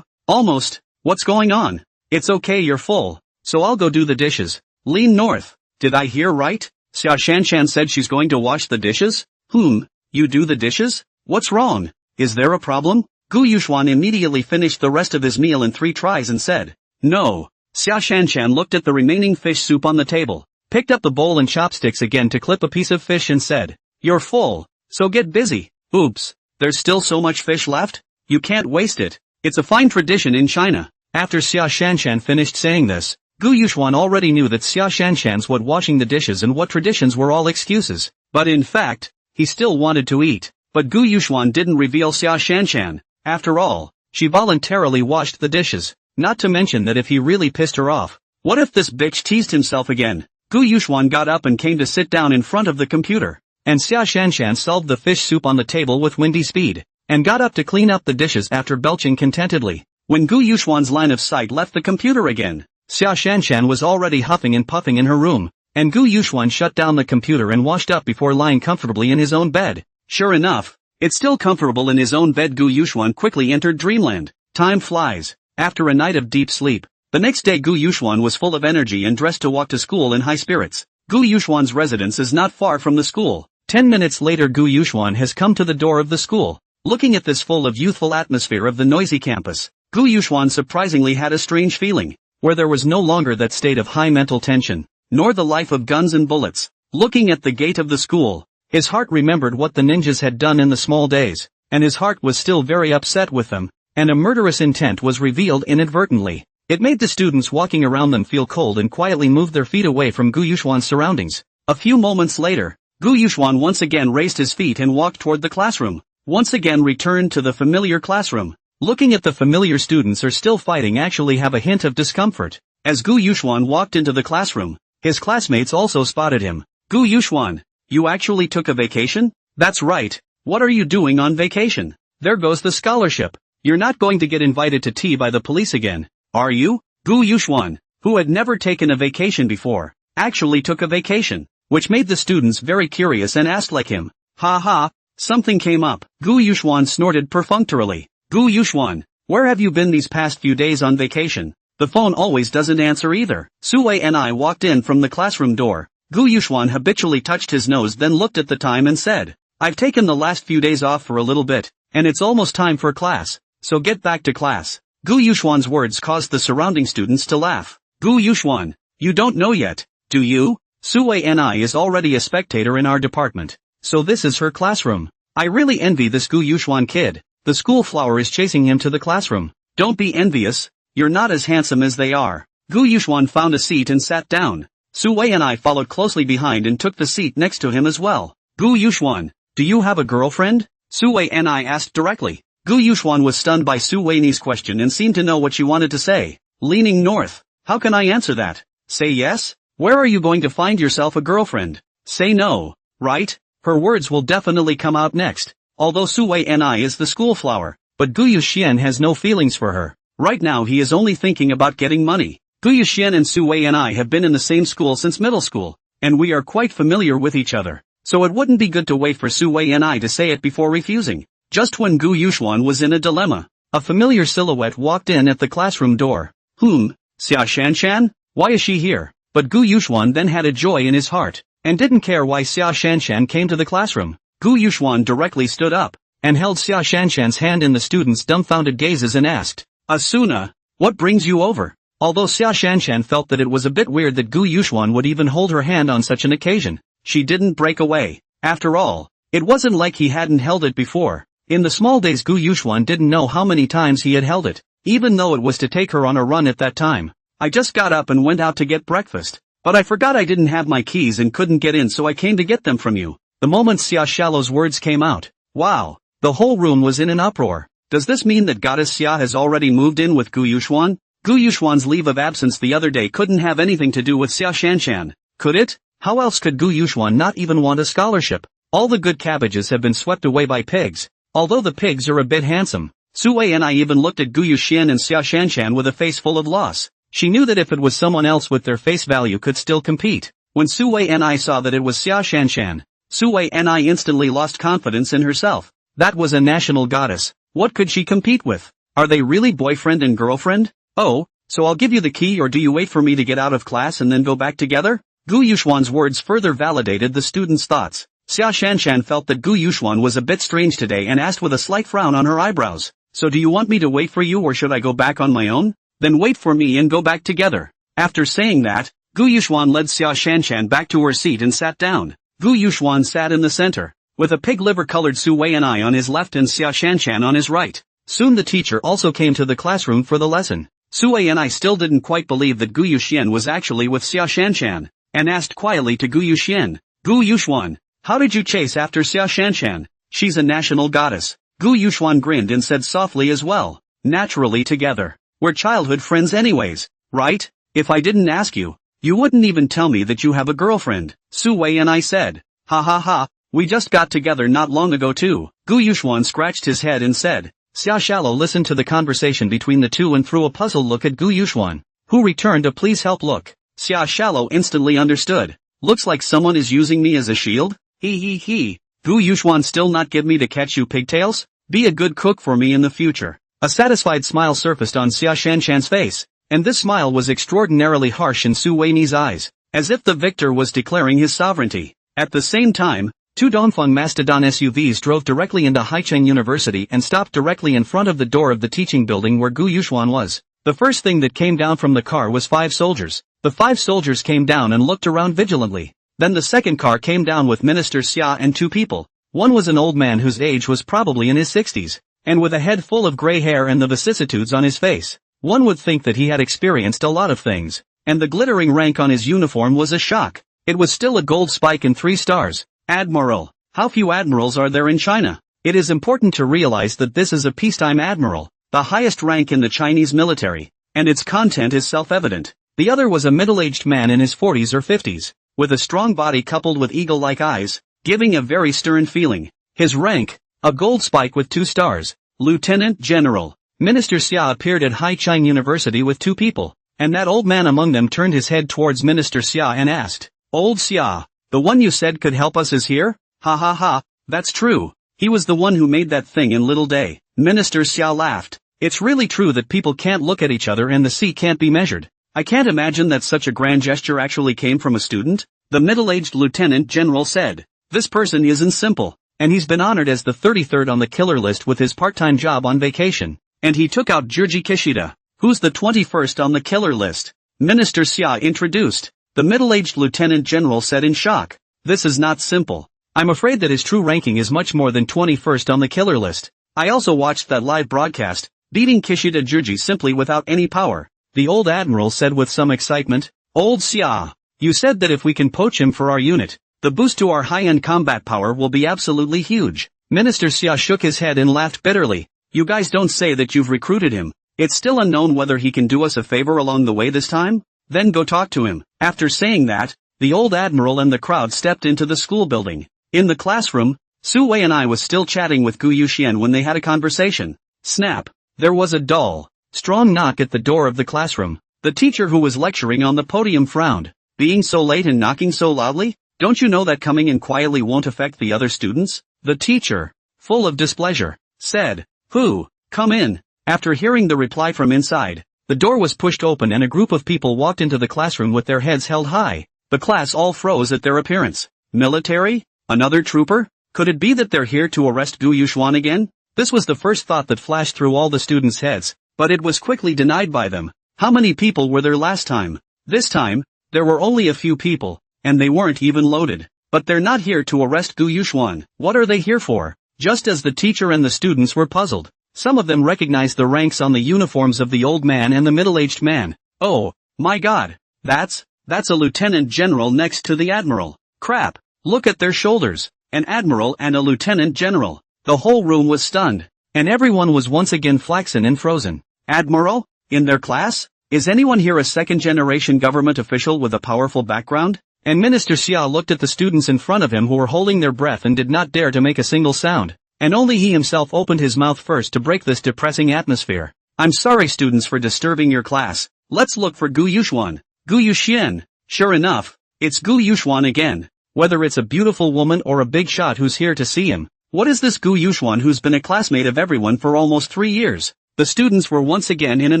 Almost. What's going on? It's okay you're full. So I'll go do the dishes. Lean north. Did I hear right? Xia Shanshan said she's going to wash the dishes? You do the dishes? What's wrong? Is there a problem? Gu Yuxuan immediately finished the rest of his meal in 3 tries and said, No. Xia Shanshan looked at the remaining fish soup on the table, picked up the bowl and chopsticks again to clip a piece of fish and said, "You're full, so get busy." Oops, there's still so much fish left? You can't waste it. It's a fine tradition in China. After Xia Shanshan finished saying this, Gu Yuxuan already knew that Xia Shanshan's what washing the dishes and what traditions were all excuses. But in fact, he still wanted to eat. But Gu Yuxuan didn't reveal Xia Shanshan. After all, she voluntarily washed the dishes. Not to mention that if he really pissed her off, what if this bitch teased himself again? Gu Yuxuan got up and came to sit down in front of the computer. And Xia Shanshan solved the fish soup on the table with windy speed, and got up to clean up the dishes after belching contentedly. When Gu Yuxuan's line of sight left the computer again, Xia Shanshan was already huffing and puffing in her room, and Gu Yuxuan shut down the computer and washed up before lying comfortably in his own bed. Sure enough, it's still comfortable in his own bed. Gu Yuxuan quickly entered dreamland. Time flies. After a night of deep sleep, the next day Gu Yuxuan was full of energy and dressed to walk to school in high spirits. Gu Yuxuan's residence is not far from the school. 10 minutes later Gu Yuxuan has come to the door of the school. Looking at this full of youthful atmosphere of the noisy campus, Gu Yuxuan surprisingly had a strange feeling, where there was no longer that state of high mental tension, nor the life of guns and bullets. Looking at the gate of the school, his heart remembered what the ninjas had done in the small days, and his heart was still very upset with them, and a murderous intent was revealed inadvertently. It made the students walking around them feel cold and quietly moved their feet away from Gu Yuxuan's surroundings. A few moments later, Gu Yuxuan once again raised his feet and walked toward the classroom. Once again returned to the familiar classroom. Looking at the familiar students are still fighting actually have a hint of discomfort. As Gu Yuxuan walked into the classroom, his classmates also spotted him. Gu Yuxuan, you actually took a vacation? That's right. What are you doing on vacation? There goes the scholarship. You're not going to get invited to tea by the police again, are you? Gu Yuxuan, who had never taken a vacation before, actually took a vacation, which made the students very curious and asked like him. Ha ha. Something came up. Gu Yuxuan snorted perfunctorily. Gu Yuxuan, where have you been these past few days on vacation? The phone always doesn't answer either. Sui and I walked in from the classroom door. Gu Yuxuan habitually touched his nose then looked at the time and said, I've taken the last few days off for a little bit, and it's almost time for class, so get back to class. Gu Yuxuan's words caused the surrounding students to laugh. Gu Yuxuan, you don't know yet, do you? Sui and I is already a spectator in our department. So this is her classroom. I really envy this Gu Yuxuan kid. The school flower is chasing him to the classroom. Don't be envious. You're not as handsome as they are. Gu Yuxuan found a seat and sat down. Su Wei and I followed closely behind and took the seat next to him as well. Gu Yuxuan, do you have a girlfriend? Su Wei and I asked directly. Gu Yuxuan was stunned by Su Wei's question and seemed to know what she wanted to say. Leaning north. How can I answer that? Say yes? Where are you going to find yourself a girlfriend? Say no, right? Her words will definitely come out next. Although Su Wei Ni is the school flower, but Gu Yuxian has no feelings for her. Right now he is only thinking about getting money. Gu Yuxian and Su Wei Ni have been in the same school since middle school, and we are quite familiar with each other. So it wouldn't be good to wait for Su Wei Ni to say it before refusing. Just when Gu Yuxuan was in a dilemma, a familiar silhouette walked in at the classroom door. Xia Shanshan? Why is she here? But Gu Yuxuan then had a joy in his heart, and didn't care why Xia Shanshan came to the classroom. Gu Yuxuan directly stood up, and held Xia Shanshan's hand in the students' dumbfounded gazes and asked, Asuna, what brings you over? Although Xia Shanshan felt that it was a bit weird that Gu Yuxuan would even hold her hand on such an occasion, she didn't break away. After all, it wasn't like he hadn't held it before. In the small days Gu Yuxuan didn't know how many times he had held it, even though it was to take her on a run at that time. I just got up and went out to get breakfast, but I forgot I didn't have my keys and couldn't get in, so I came to get them from you. The moment Xia Shallow's words came out, wow, the whole room was in an uproar. Does this mean that Goddess Xia has already moved in with Gu Yuxuan? Gu Yuxuan's leave of absence the other day couldn't have anything to do with Xia Shanshan, could it? How else could Gu Yuxuan not even want a scholarship? All the good cabbages have been swept away by pigs, although the pigs are a bit handsome. Su Wei and I even looked at Gu Yuxian and Xia Shanshan with a face full of loss. She knew that if it was someone else with their face value could still compete. When Su Wei and I saw that it was Xia Shanshan, Su Wei and I instantly lost confidence in herself. That was a national goddess. What could she compete with? Are they really boyfriend and girlfriend? Oh, so I'll give you the key, or do you wait for me to get out of class and then go back together? Gu Yuxuan's words further validated the students' thoughts. Xia Shanshan felt that Gu Yuxuan was a bit strange today and asked with a slight frown on her eyebrows. So do you want me to wait for you, or should I go back on my own? Then wait for me and go back together. After saying that, Gu Yuxuan led Xia Shanshan back to her seat and sat down. Gu Yuxuan sat in the center, with a pig liver-colored Su Wei'anai on his left and Xia Shanshan on his right. Soon the teacher also came to the classroom for the lesson. Su Wei'anai still didn't quite believe that Gu Yuxian was actually with Xia Shanshan, and asked quietly to Gu Yuxian, Gu Yuxuan, how did you chase after Xia Shanshan? She's a national goddess. Gu Yuxuan grinned and said softly as well, naturally together. We're childhood friends anyways, right? If I didn't ask you, you wouldn't even tell me that you have a girlfriend. Su Wei'anai said, ha ha ha, we just got together not long ago too. Gu Yuxuan scratched his head and said, Xia Shallow listened to the conversation between the two and threw a puzzled look at Gu Yuxuan, who returned a please help look. Xia Shallow instantly understood. Looks like someone is using me as a shield? He. Gu Yuxuan still not give me to catch you pigtails? Be a good cook for me in the future. A satisfied smile surfaced on Xia Shanshan's face, and this smile was extraordinarily harsh in Su Wei'anai's eyes, as if the victor was declaring his sovereignty. At the same time, two Dongfeng Mastodon SUVs drove directly into Haicheng University and stopped directly in front of the door of the teaching building where Gu Yuxuan was. The first thing that came down from the car was 5 soldiers. The 5 soldiers came down and looked around vigilantly. Then the second car came down with Minister Xia and 2 people. One was an old man whose age was probably in his 60s, and with a head full of gray hair and the vicissitudes on his face. One would think that he had experienced a lot of things, and the glittering rank on his uniform was a shock. It was still a gold spike and 3 stars. Admiral. How few admirals are there in China? It is important to realize that this is a peacetime admiral, the highest rank in the Chinese military, and its content is self-evident. The other was a middle-aged man in his 40s or 50s, with a strong body coupled with eagle-like eyes, giving a very stern feeling. His rank, a gold spike with 2 stars, Lieutenant General. Minister Xia appeared at Haicheng University with 2 people, and that old man among them turned his head towards Minister Xia and asked, Old Xia, the one you said could help us is here? Ha ha ha, that's true. He was the one who made that thing in Little Day. Minister Xia laughed. It's really true that people can't look at each other and the sea can't be measured. I can't imagine that such a grand gesture actually came from a student. The middle-aged Lieutenant General said, this person isn't simple, and he's been honored as the 33rd on the killer list with his part-time job on vacation. And he took out Jirji Kishida, who's the 21st on the killer list. Minister Xia introduced. The middle-aged Lieutenant General said in shock, this is not simple. I'm afraid that his true ranking is much more than 21st on the killer list. I also watched that live broadcast, beating Kishida Jirji simply without any power. The old admiral said with some excitement, Old Xia, you said that if we can poach him for our unit, the boost to our high-end combat power will be absolutely huge. Minister Xia shook his head and laughed bitterly. You guys don't say that you've recruited him. It's still unknown whether he can do us a favor along the way this time? Then go talk to him. After saying that, the old admiral and the crowd stepped into the school building. In the classroom, Su Wei'anai was still chatting with Gu Yuxian when they had a conversation. Snap. There was a dull, strong knock at the door of the classroom. The teacher who was lecturing on the podium frowned. Being so late and knocking so loudly? Don't you know that coming in quietly won't affect the other students? The teacher, full of displeasure, said, Who? Come in. After hearing the reply from inside, the door was pushed open and a group of people walked into the classroom with their heads held high. The class all froze at their appearance. Military? Another trooper? Could it be that they're here to arrest Gu Yuxuan again? This was the first thought that flashed through all the students' heads, but it was quickly denied by them. How many people were there last time? This time, there were only a few people, and they weren't even loaded. But they're not here to arrest Gu Yuxuan. What are they here for? Just as the teacher and the students were puzzled, some of them recognized the ranks on the uniforms of the old man and the middle-aged man. Oh, my God. That's a lieutenant general next to the admiral. Crap. Look at their shoulders. An admiral and a lieutenant general. The whole room was stunned, and everyone was once again flaxen and frozen. Admiral? In their class? Is anyone here a second-generation government official with a powerful background? And Minister Xia looked at the students in front of him who were holding their breath and did not dare to make a single sound. And only he himself opened his mouth first to break this depressing atmosphere. I'm sorry students for disturbing your class. Let's look for Gu Yuxuan. Gu Yuxian. Sure enough, it's Gu Yuxuan again. Whether it's a beautiful woman or a big shot who's here to see him. What is this Gu Yuxuan who's been a classmate of everyone for almost 3 years? The students were once again in an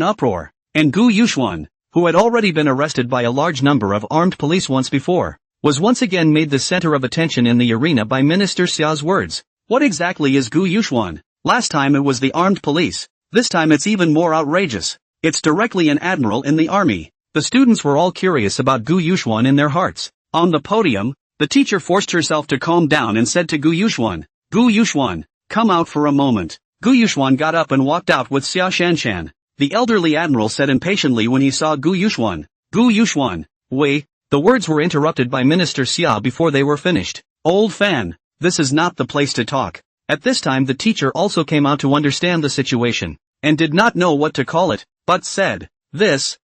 uproar. And Gu Yuxuan, who had already been arrested by a large number of armed police once before, was once again made the center of attention in the arena by Minister Xia's words. What exactly is Gu Yuxuan? Last time it was the armed police. This time it's even more outrageous. It's directly an admiral in the army. The students were all curious about Gu Yuxuan in their hearts. On the podium, the teacher forced herself to calm down and said to Gu Yuxuan, come out for a moment. Gu Yuxuan got up and walked out with Xia Shanshan. The elderly admiral said impatiently when he saw Gu Yuxuan, wait. The words were interrupted by Minister Xia before they were finished. Old fan, this is not the place to talk. At this time the teacher also came out to understand the situation, and did not know what to call it, but said, this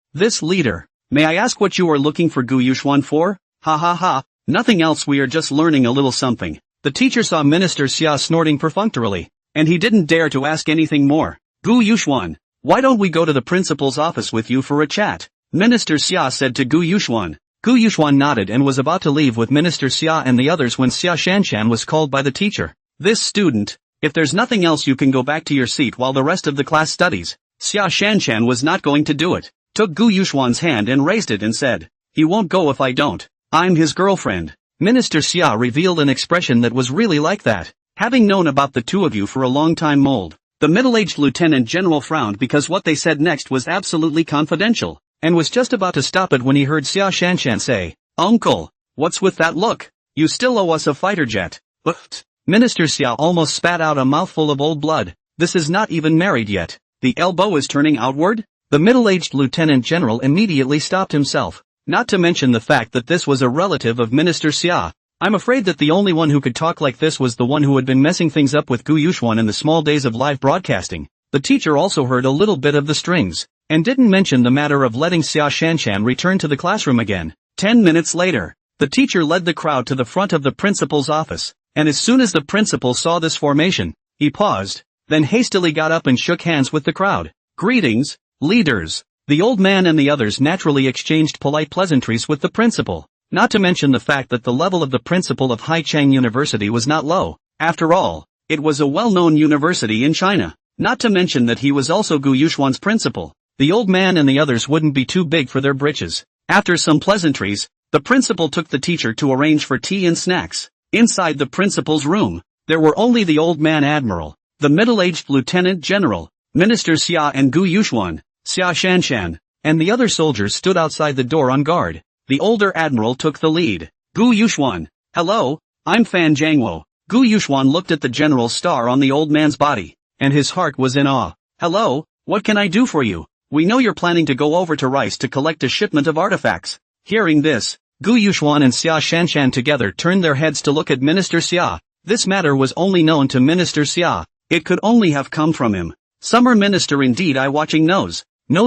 leader, may I ask what you are looking for Gu Yuxuan for? Ha ha ha, nothing else, we are just learning a little something. The teacher saw Minister Xia snorting perfunctorily, and he didn't dare to ask anything more. Gu Yuxuan, why don't we go to the principal's office with you for a chat? Minister Xia said to Gu Yuxuan. Gu Yuxuan nodded and was about to leave with Minister Xia and the others when Xia Shanshan was called by the teacher. This student, if there's nothing else you can go back to your seat while the rest of the class studies. Xia Shanshan was not going to do it, took Gu Yuxuan's hand and raised it and said, he won't go if I don't. I'm his girlfriend. Minister Xia revealed an expression that was really like that. Having known about the two of you for a long time mold, the middle-aged lieutenant general frowned because what they said next was absolutely confidential, and was just about to stop it when he heard Xia Shanshan say, Uncle, what's with that look? You still owe us a fighter jet. But Minister Xia almost spat out a mouthful of old blood. This is not even married yet. The elbow is turning outward? The middle-aged lieutenant general immediately stopped himself, not to mention the fact that this was a relative of Minister Xia. I'm afraid that the only one who could talk like this was the one who had been messing things up with Gu Yuxuan in the small days of live broadcasting. The teacher also heard a little bit of the strings, and didn't mention the matter of letting Xia Shanshan return to the classroom again. 10 minutes later, the teacher led the crowd to the front of the principal's office, and as soon as the principal saw this formation, he paused, then hastily got up and shook hands with the crowd. Greetings, leaders. The old man and the others naturally exchanged polite pleasantries with the principal, not to mention the fact that the level of the principal of Haicheng University was not low. After all, it was a well-known university in China, not to mention that he was also Gu Yuxuan's principal. The old man and the others wouldn't be too big for their britches. After some pleasantries, the principal took the teacher to arrange for tea and snacks. Inside the principal's room, there were only the old man admiral, the middle-aged lieutenant general, Minister Xia and Gu Yuxuan. Xia Shanshan, and the other soldiers stood outside the door on guard. The older admiral took the lead. Gu Yuxuan, hello, I'm Fan Jiangwo. Gu Yuxuan looked at the general's star on the old man's body, and his heart was in awe. Hello, what can I do for you? We know you're planning to go over to Rice to collect a shipment of artifacts. Hearing this, Gu Yuxuan and Xia Shanshan together turned their heads to look at Minister Xia. This matter was only known to Minister Xia. It could only have come from him. Summer minister indeed, eye-watching nose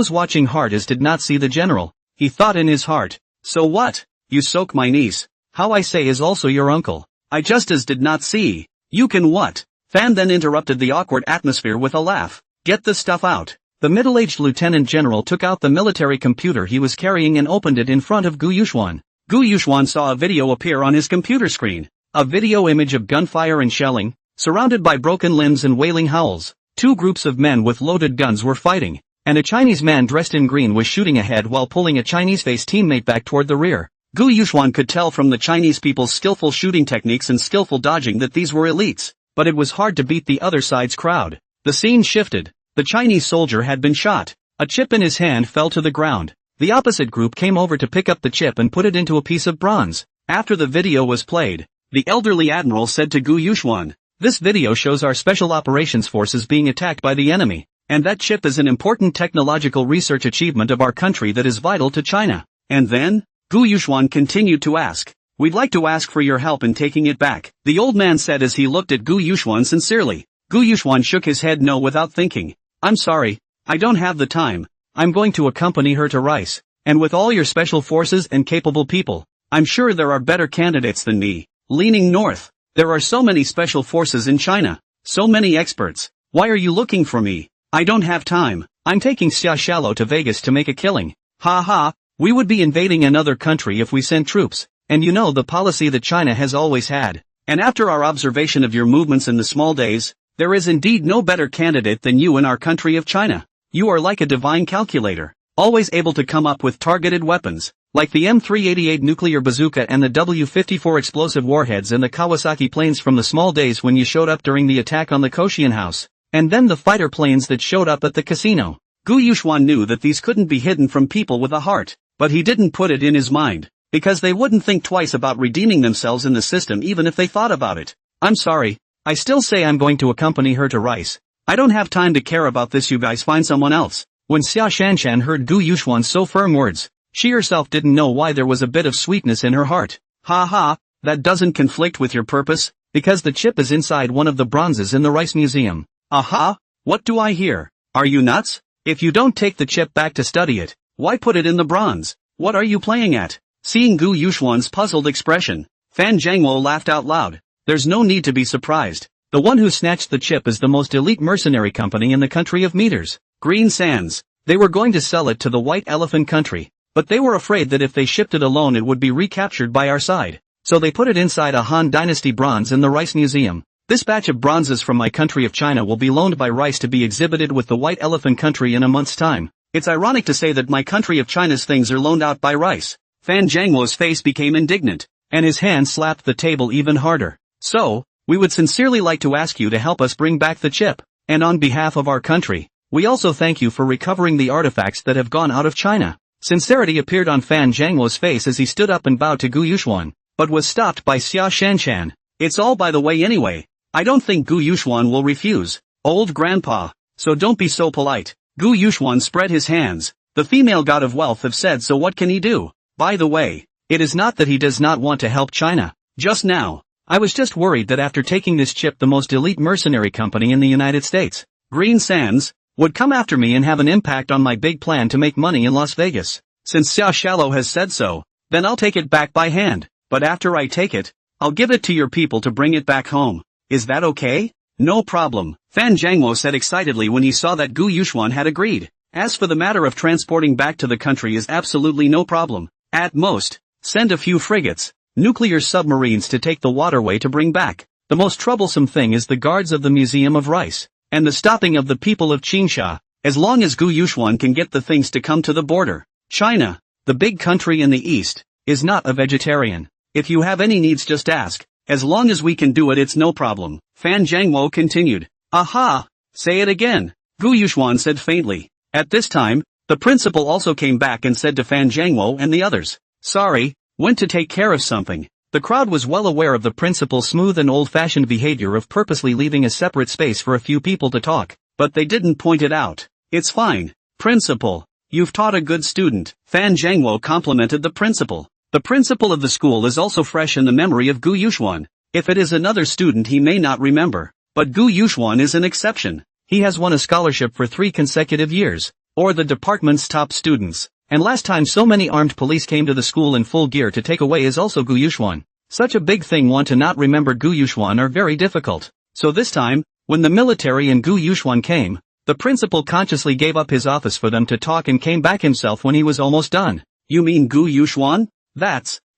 watching heart as did not see the general. He thought in his heart, so what? You soak my niece. How I say is also your uncle. I just as did not see. You can what? Fan then interrupted the awkward atmosphere with a laugh. Get the stuff out. The middle-aged lieutenant general took out the military computer he was carrying and opened it in front of Gu Yuxuan. Gu Yuxuan saw a video appear on his computer screen. A video image of gunfire and shelling, surrounded by broken limbs and wailing howls. Two groups of men with loaded guns were fighting, and a Chinese man dressed in green was shooting ahead while pulling a Chinese-faced teammate back toward the rear. Gu Yuxuan could tell from the Chinese people's skillful shooting techniques and skillful dodging that these were elites, but it was hard to beat the other side's crowd. The scene shifted. The Chinese soldier had been shot. A chip in his hand fell to the ground. The opposite group came over to pick up the chip and put it into a piece of bronze. After the video was played, the elderly admiral said to Gu Yuxuan, this video shows our special operations forces being attacked by the enemy, and that chip is an important technological research achievement of our country that is vital to China. And then, Gu Yuxuan continued to ask, we'd like to ask for your help in taking it back, the old man said as he looked at Gu Yuxuan sincerely. Gu Yuxuan shook his head no without thinking. I'm sorry, I don't have the time. I'm going to accompany her to Rice, and with all your special forces and capable people, I'm sure there are better candidates than me. Leaning north, there are so many special forces in China, so many experts. Why are you looking for me? I don't have time. I'm taking Xia Shallow to Vegas to make a killing. Ha ha, we would be invading another country if we sent troops, and you know the policy that China has always had. And after our observation of your movements in the small days, there is indeed no better candidate than you in our country of China. You are like a divine calculator, always able to come up with targeted weapons, like the M388 nuclear bazooka and the W54 explosive warheads and the Kawasaki planes from the small days when you showed up during the attack on the Koshian house, and then the fighter planes that showed up at the casino. Gu Yuxuan knew that these couldn't be hidden from people with a heart, but he didn't put it in his mind, because they wouldn't think twice about redeeming themselves in the system even if they thought about it. I'm sorry, I still say I'm going to accompany her to Rice. I don't have time to care about this, you guys find someone else. When Xia Shanshan heard Gu Yuxuan's so firm words, she herself didn't know why there was a bit of sweetness in her heart. Ha ha, that doesn't conflict with your purpose, because the chip is inside one of the bronzes in the Rice Museum. Aha, what do I hear? Are you nuts? If you don't take the chip back to study it, why put it in the bronze? What are you playing at? Seeing Gu Yuxuan's puzzled expression, Fan Zhangwo laughed out loud. There's no need to be surprised. The one who snatched the chip is the most elite mercenary company in the country of meters, Green Sands. They were going to sell it to the White Elephant country, but they were afraid that if they shipped it alone it would be recaptured by our side. So they put it inside a Han Dynasty bronze in the Rice Museum. This batch of bronzes from my country of China will be loaned by Rice to be exhibited with the White Elephant country in a month's time. It's ironic to say that my country of China's things are loaned out by Rice. Fan Zhangwo's face became indignant, and his hand slapped the table even harder. So, we would sincerely like to ask you to help us bring back the chip, and on behalf of our country, we also thank you for recovering the artifacts that have gone out of China. Sincerity appeared on Fan Zhangwo's face as he stood up and bowed to Gu Yuxuan, but was stopped by Xia Shanshan. It's all by the way anyway. I don't think Gu Yuxuan will refuse, old grandpa, so don't be so polite. Gu Yuxuan spread his hands. The female god of wealth have said so, what can he do? By the way, it is not that he does not want to help China. Just now, I was just worried that after taking this chip, the most elite mercenary company in the United States, Green Sands, would come after me and have an impact on my big plan to make money in Las Vegas. Since Xia Shallow has said so, then I'll take it back by hand, but after I take it, I'll give it to your people to bring it back home. Is that okay? No problem, Fan Zhangwo said excitedly when he saw that Gu Yuxuan had agreed. As for the matter of transporting back to the country is absolutely no problem. At most, send a few frigates, nuclear submarines to take the waterway to bring back. The most troublesome thing is the guards of the Museum of Rice, and the stopping of the people of Qingsha, as long as Gu Yuxuan can get the things to come to the border. China, the big country in the east, is not a vegetarian. If you have any needs just ask, as long as we can do it it's no problem, Fan Zhangwo continued. Aha! Say it again, Gu Yuxuan said faintly. At this time, the principal also came back and said to Fan Zhangwo and the others, sorry, went to take care of something. The crowd was well aware of the principal's smooth and old-fashioned behavior of purposely leaving a separate space for a few people to talk, but they didn't point it out. It's fine, principal. You've taught a good student, Fan Zhangwo complimented the principal. The principal of the school is also fresh in the memory of Gu Yuxuan. If it is another student he may not remember, but Gu Yuxuan is an exception. He has won a scholarship for 3 consecutive years, or the department's top students, and last time so many armed police came to the school in full gear to take away is also Gu Yuxuan. Such a big thing one to not remember Gu Yuxuan are very difficult. So this time, when the military and Gu Yuxuan came, the principal consciously gave up his office for them to talk and came back himself when he was almost done. You mean Gu Yuxuan?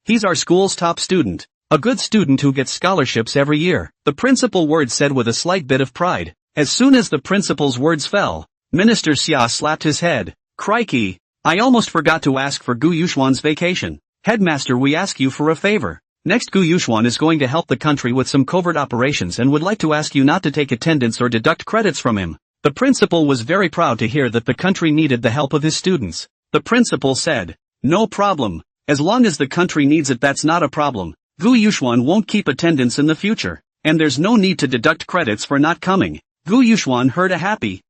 He's our school's top student. A good student who gets scholarships every year, the principal word said with a slight bit of pride. As soon as the principal's words fell, Minister Xia slapped his head. Crikey, I almost forgot to ask for Gu Yuxuan's vacation. Headmaster, we ask you for a favor. Next, Gu Yuxuan is going to help the country with some covert operations and would like to ask you not to take attendance or deduct credits from him. The principal was very proud to hear that the country needed the help of his students. The principal said, no problem. As long as the country needs it, that's not a problem. Gu Yuxuan won't keep attendance in the future, and there's no need to deduct credits for not coming. Gu Yuxuan heard a happy,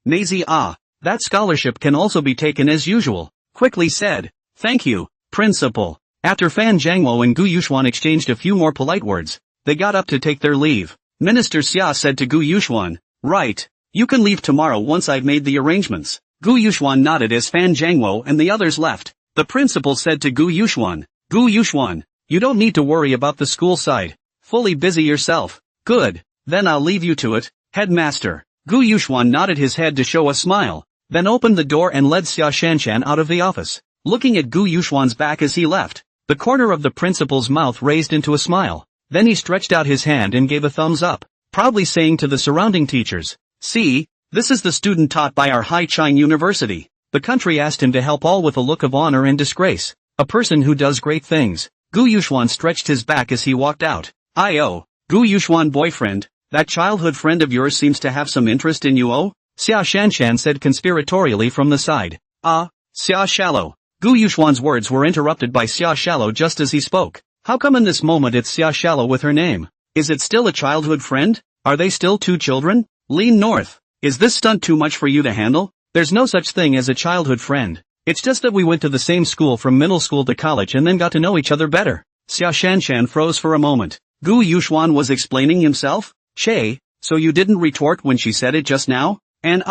nazy that scholarship can also be taken as usual, quickly said, thank you, principal. After Fan Zhangwo and Gu Yuxuan exchanged a few more polite words, they got up to take their leave. Minister Xia said to Gu Yuxuan, right, you can leave tomorrow once I've made the arrangements. Gu Yuxuan nodded as Fan Zhangwo and the others left. The principal said to Gu Yuxuan, you don't need to worry about the school side. Fully busy yourself. Good, then I'll leave you to it, headmaster. Gu Yuxuan nodded his head to show a smile, then opened the door and led Xia Shanshan out of the office. Looking at Gu Yuxuan's back as he left, the corner of the principal's mouth raised into a smile. Then he stretched out his hand and gave a thumbs up, proudly saying to the surrounding teachers, see, this is the student taught by our Hai China University. The country asked him to help all with a look of honor and disgrace. A person who does great things. Gu Yuxuan stretched his back as he walked out. Gu Yuxuan boyfriend, that childhood friend of yours seems to have some interest in you. Xia Shanshan said conspiratorially from the side. Ah, Xia Shallow. Gu Yuxuan's words were interrupted by Xia Shallow just as he spoke. How come in this moment it's Xia Shallow with her name? Is it still a childhood friend? Are they still two children? Lean north. Is this stunt too much for you to handle? There's no such thing as a childhood friend. It's just that we went to the same school from middle school to college and then got to know each other better. Xia Shanshan froze for a moment. Gu Yuxuan was explaining himself? Che, so you didn't retort when she said it just now? And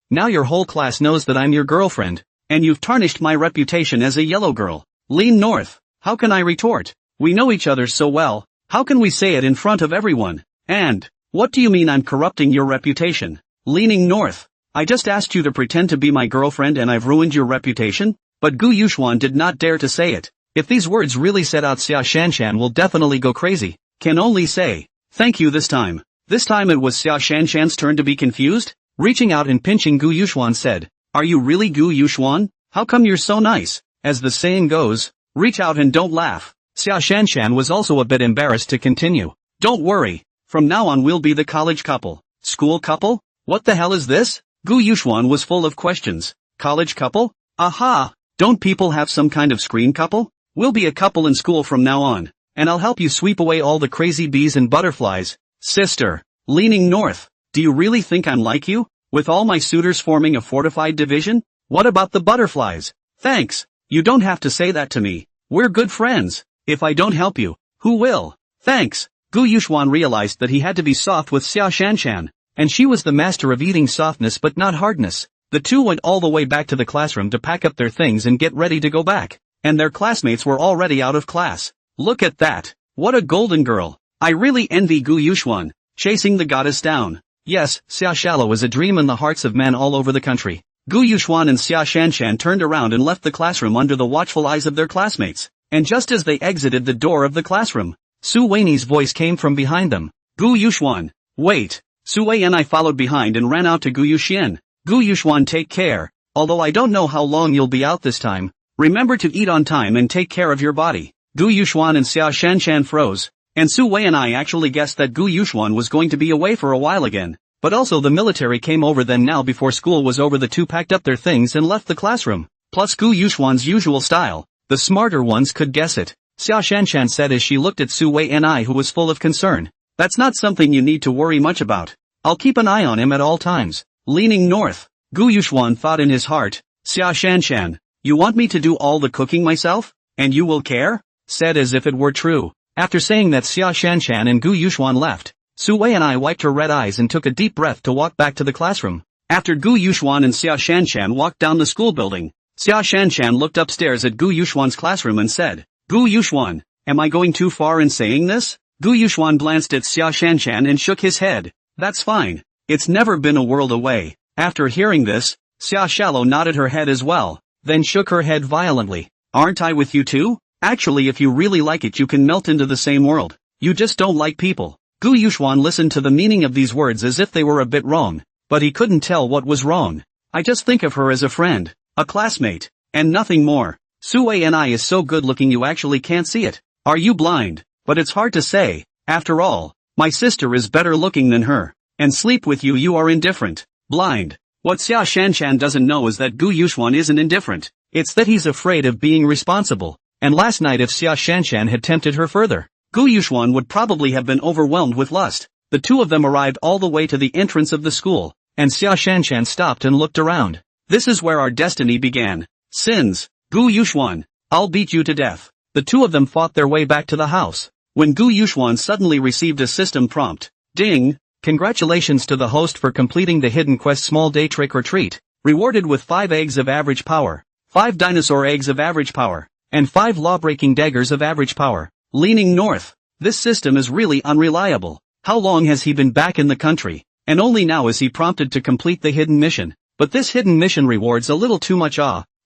now your whole class knows that I'm your girlfriend. And you've tarnished my reputation as a yellow girl. Lean north. How can I retort? We know each other so well. How can we say it in front of everyone? And, what do you mean I'm corrupting your reputation? Leaning north. I just asked you to pretend to be my girlfriend and I've ruined your reputation? But Gu Yuxuan did not dare to say it. If these words really set out, Xia Shanshan will definitely go crazy. Can only say, thank you this time. This time it was Xia Shanshan's turn to be confused. Reaching out and pinching Gu Yuxuan said, are you really Gu Yuxuan? How come you're so nice? As the saying goes, reach out and don't laugh. Xia Shanshan was also a bit embarrassed to continue. Don't worry. From now on we'll be the college couple. School couple? What the hell is this? Gu Yuxuan was full of questions. College couple? Aha! Don't people have some kind of screen couple? We'll be a couple in school from now on. And I'll help you sweep away all the crazy bees and butterflies. Sister. Leaning north. Do you really think I'm like you? With all my suitors forming a fortified division? What about the butterflies? Thanks. You don't have to say that to me. We're good friends. If I don't help you, who will? Thanks. Gu Yuxuan realized that he had to be soft with Xia Shanshan. And she was the master of eating softness but not hardness. The two went all the way back to the classroom to pack up their things and get ready to go back. And their classmates were already out of class. Look at that. What a golden girl. I really envy Gu Yuxuan. Chasing the goddess down. Yes, Xia Shallow is a dream in the hearts of men all over the country. Gu Yuxuan and Xia Shanshan turned around and left the classroom under the watchful eyes of their classmates. And just as they exited the door of the classroom, Su Wei's voice came from behind them. Gu Yuxuan. Wait. Su Wei and I followed behind and ran out to Gu Yuxian. Gu Yuxuan, take care. Although I don't know how long you'll be out this time, remember to eat on time and take care of your body. Gu Yuxuan and Xia Shanshan froze. And Su Wei and I actually guessed that Gu Yuxuan was going to be away for a while again. But also the military came over then. Now before school was over the two packed up their things and left the classroom. Plus Gu Yuxuan's usual style. The smarter ones could guess it. Xia Shanshan said as she looked at Su Wei and I, who was full of concern. That's not something you need to worry much about. I'll keep an eye on him at all times. Leaning north. Gu Yuxuan thought in his heart. Xia Shanshan, you want me to do all the cooking myself? And you will care? Said as if it were true. After saying that, Xia Shanshan and Gu Yuxuan left. Su Wei and I wiped her red eyes and took a deep breath to walk back to the classroom. After Gu Yuxuan and Xia Shanshan walked down the school building, Xia Shanshan looked upstairs at Gu Yuxuan's classroom and said, Gu Yuxuan, am I going too far in saying this? Gu Yuxuan glanced at Xia Shanshan and shook his head. That's fine. It's never been a world away. After hearing this, Xia Shallow nodded her head as well, then shook her head violently. Aren't I with you too? Actually, if you really like it, you can melt into the same world. You just don't like people. Gu Yuxuan listened to the meaning of these words as if they were a bit wrong, but he couldn't tell what was wrong. I just think of her as a friend, a classmate, and nothing more. Su Wei and I is so good looking you actually can't see it. Are you blind? But it's hard to say. After all, my sister is better looking than her. And sleep with you, you are indifferent. Blind. What Xia Shanshan doesn't know is that Gu Yuxuan isn't indifferent. It's that he's afraid of being responsible. And last night if Xia Shanshan had tempted her further, Gu Yuxuan would probably have been overwhelmed with lust. The two of them arrived all the way to the entrance of the school, and Xia Shanshan stopped and looked around. This is where our destiny began. Sins. Gu Yuxuan. I'll beat you to death. The two of them fought their way back to the house. When Gu Yuxuan suddenly received a system prompt. Ding. Congratulations to the host for completing the hidden quest small day trick or treat. Rewarded with 5 eggs of average power, 5 dinosaur eggs of average power, and 5 law-breaking daggers of average power. Leaning north. This system is really unreliable. How long has he been back in the country? And only now is he prompted to complete the hidden mission. But this hidden mission rewards a little too much.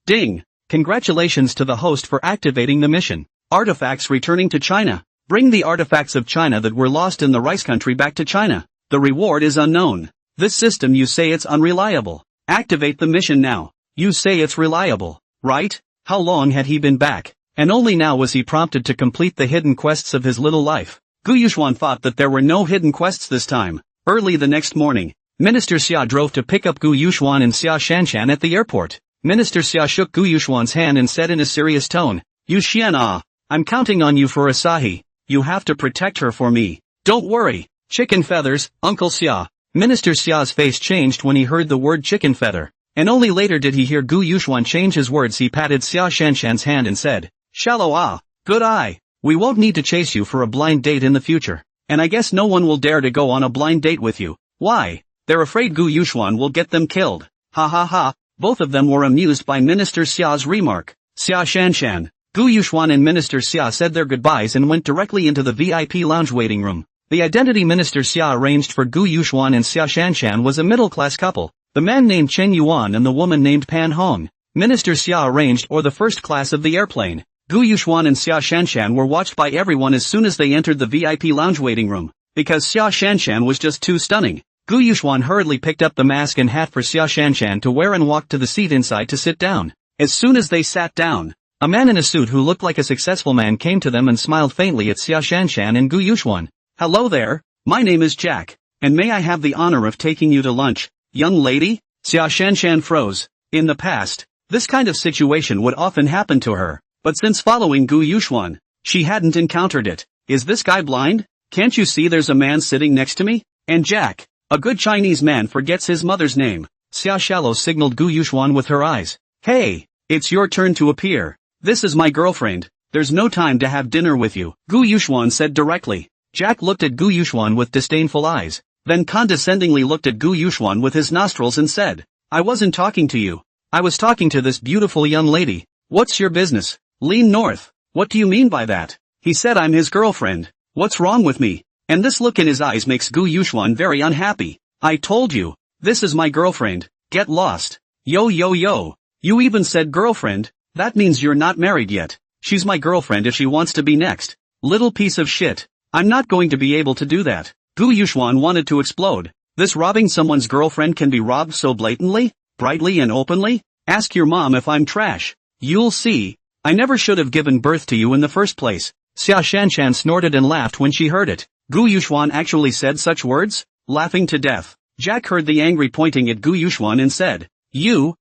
Ding. Congratulations to the host for activating the mission. Artifacts returning to China. Bring the artifacts of China that were lost in the rice country back to China. The reward is unknown. This system, you say it's unreliable. Activate the mission now. You say it's reliable, right? How long had he been back? And only now was he prompted to complete the hidden quests of his little life. Gu Yuxuan thought that there were no hidden quests this time. Early the next morning, Minister Xia drove to pick up Gu Yuxuan and Xia Shanshan at the airport. Minister Xia shook Gu Yuxuan's hand and said in a serious tone, "Yu Xian, I'm counting on you for Asahi. You have to protect her for me. Don't worry. Chicken feathers, Uncle Xia." Minister Xia's face changed when he heard the word chicken feather, and only later did he hear Gu Yuxuan change his words. He patted Xia Shanshan's hand and said, "Shallow good eye. We won't need to chase you for a blind date in the future. And I guess no one will dare to go on a blind date with you. Why? They're afraid Gu Yuxuan will get them killed." Ha ha ha. Both of them were amused by Minister Xia's remark. Xia Shanshan, Gu Yuxuan and Minister Xia said their goodbyes and went directly into the VIP lounge waiting room. The identity Minister Xia arranged for Gu Yuxuan and Xia Shanshan was a middle-class couple, the man named Chen Yuan and the woman named Pan Hong. Minister Xia arranged for the first class of the airplane. Gu Yuxuan and Xia Shanshan were watched by everyone as soon as they entered the VIP lounge waiting room, because Xia Shanshan was just too stunning. Gu Yuxuan hurriedly picked up the mask and hat for Xia Shanshan to wear and walked to the seat inside to sit down. As soon as they sat down, a man in a suit who looked like a successful man came to them and smiled faintly at Xia Shanshan and Gu Yuxuan. "Hello there, my name is Jack, and may I have the honor of taking you to lunch, young lady?" Xia Shanshan froze. In the past, this kind of situation would often happen to her, but since following Gu Yuxuan, she hadn't encountered it. "Is this guy blind? Can't you see there's a man sitting next to me?" And Jack, a good Chinese man, forgets his mother's name. Xia Shallow signaled Gu Yuxuan with her eyes. "Hey, it's your turn to appear. This is my girlfriend. There's no time to have dinner with you," Gu Yuxuan said directly. Jack looked at Gu Yuxuan with disdainful eyes, then condescendingly looked at Gu Yuxuan with his nostrils and said, "I wasn't talking to you. I was talking to this beautiful young lady. What's your business? Lean north. What do you mean by that? He said I'm his girlfriend. What's wrong with me?" And this look in his eyes makes Gu Yuxuan very unhappy. "I told you, this is my girlfriend. Get lost." "Yo yo yo. You even said girlfriend? That means you're not married yet." "She's my girlfriend if she wants to be next." "Little piece of shit. I'm not going to be able to do that." Gu Yuxuan wanted to explode. This robbing someone's girlfriend can be robbed so blatantly, brightly and openly? "Ask your mom if I'm trash. You'll see. I never should have given birth to you in the first place." Xia Shanshan snorted and laughed when she heard it. Gu Yuxuan actually said such words? Laughing to death. Jack heard the angry pointing at Gu Yuxuan and said, You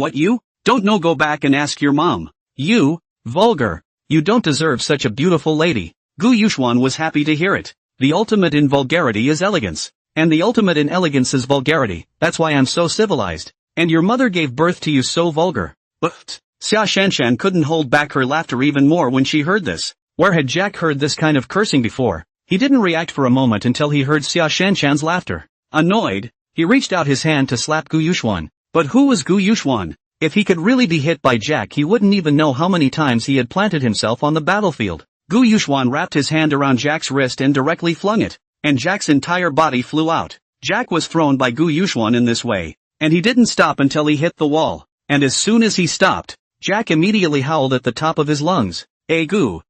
what you? Don't know, go back and ask your mom. You, vulgar. You don't deserve such a beautiful lady." Gu Yuxuan was happy to hear it. The ultimate in vulgarity is elegance. And the ultimate in elegance is vulgarity. That's why I'm so civilized. And your mother gave birth to you so vulgar. But Xia Shanshan couldn't hold back her laughter even more when she heard this. Where had Jack heard this kind of cursing before? He didn't react for a moment until he heard Xia Shanshan's laughter. Annoyed, he reached out his hand to slap Gu Yuxuan. But who was Gu Yuxuan? If he could really be hit by Jack, he wouldn't even know how many times he had planted himself on the battlefield. Gu Yuxuan wrapped his hand around Jack's wrist and directly flung it, and Jack's entire body flew out. Jack was thrown by Gu Yuxuan in this way, and he didn't stop until he hit the wall. And as soon as he stopped, Jack immediately howled at the top of his lungs. Gu,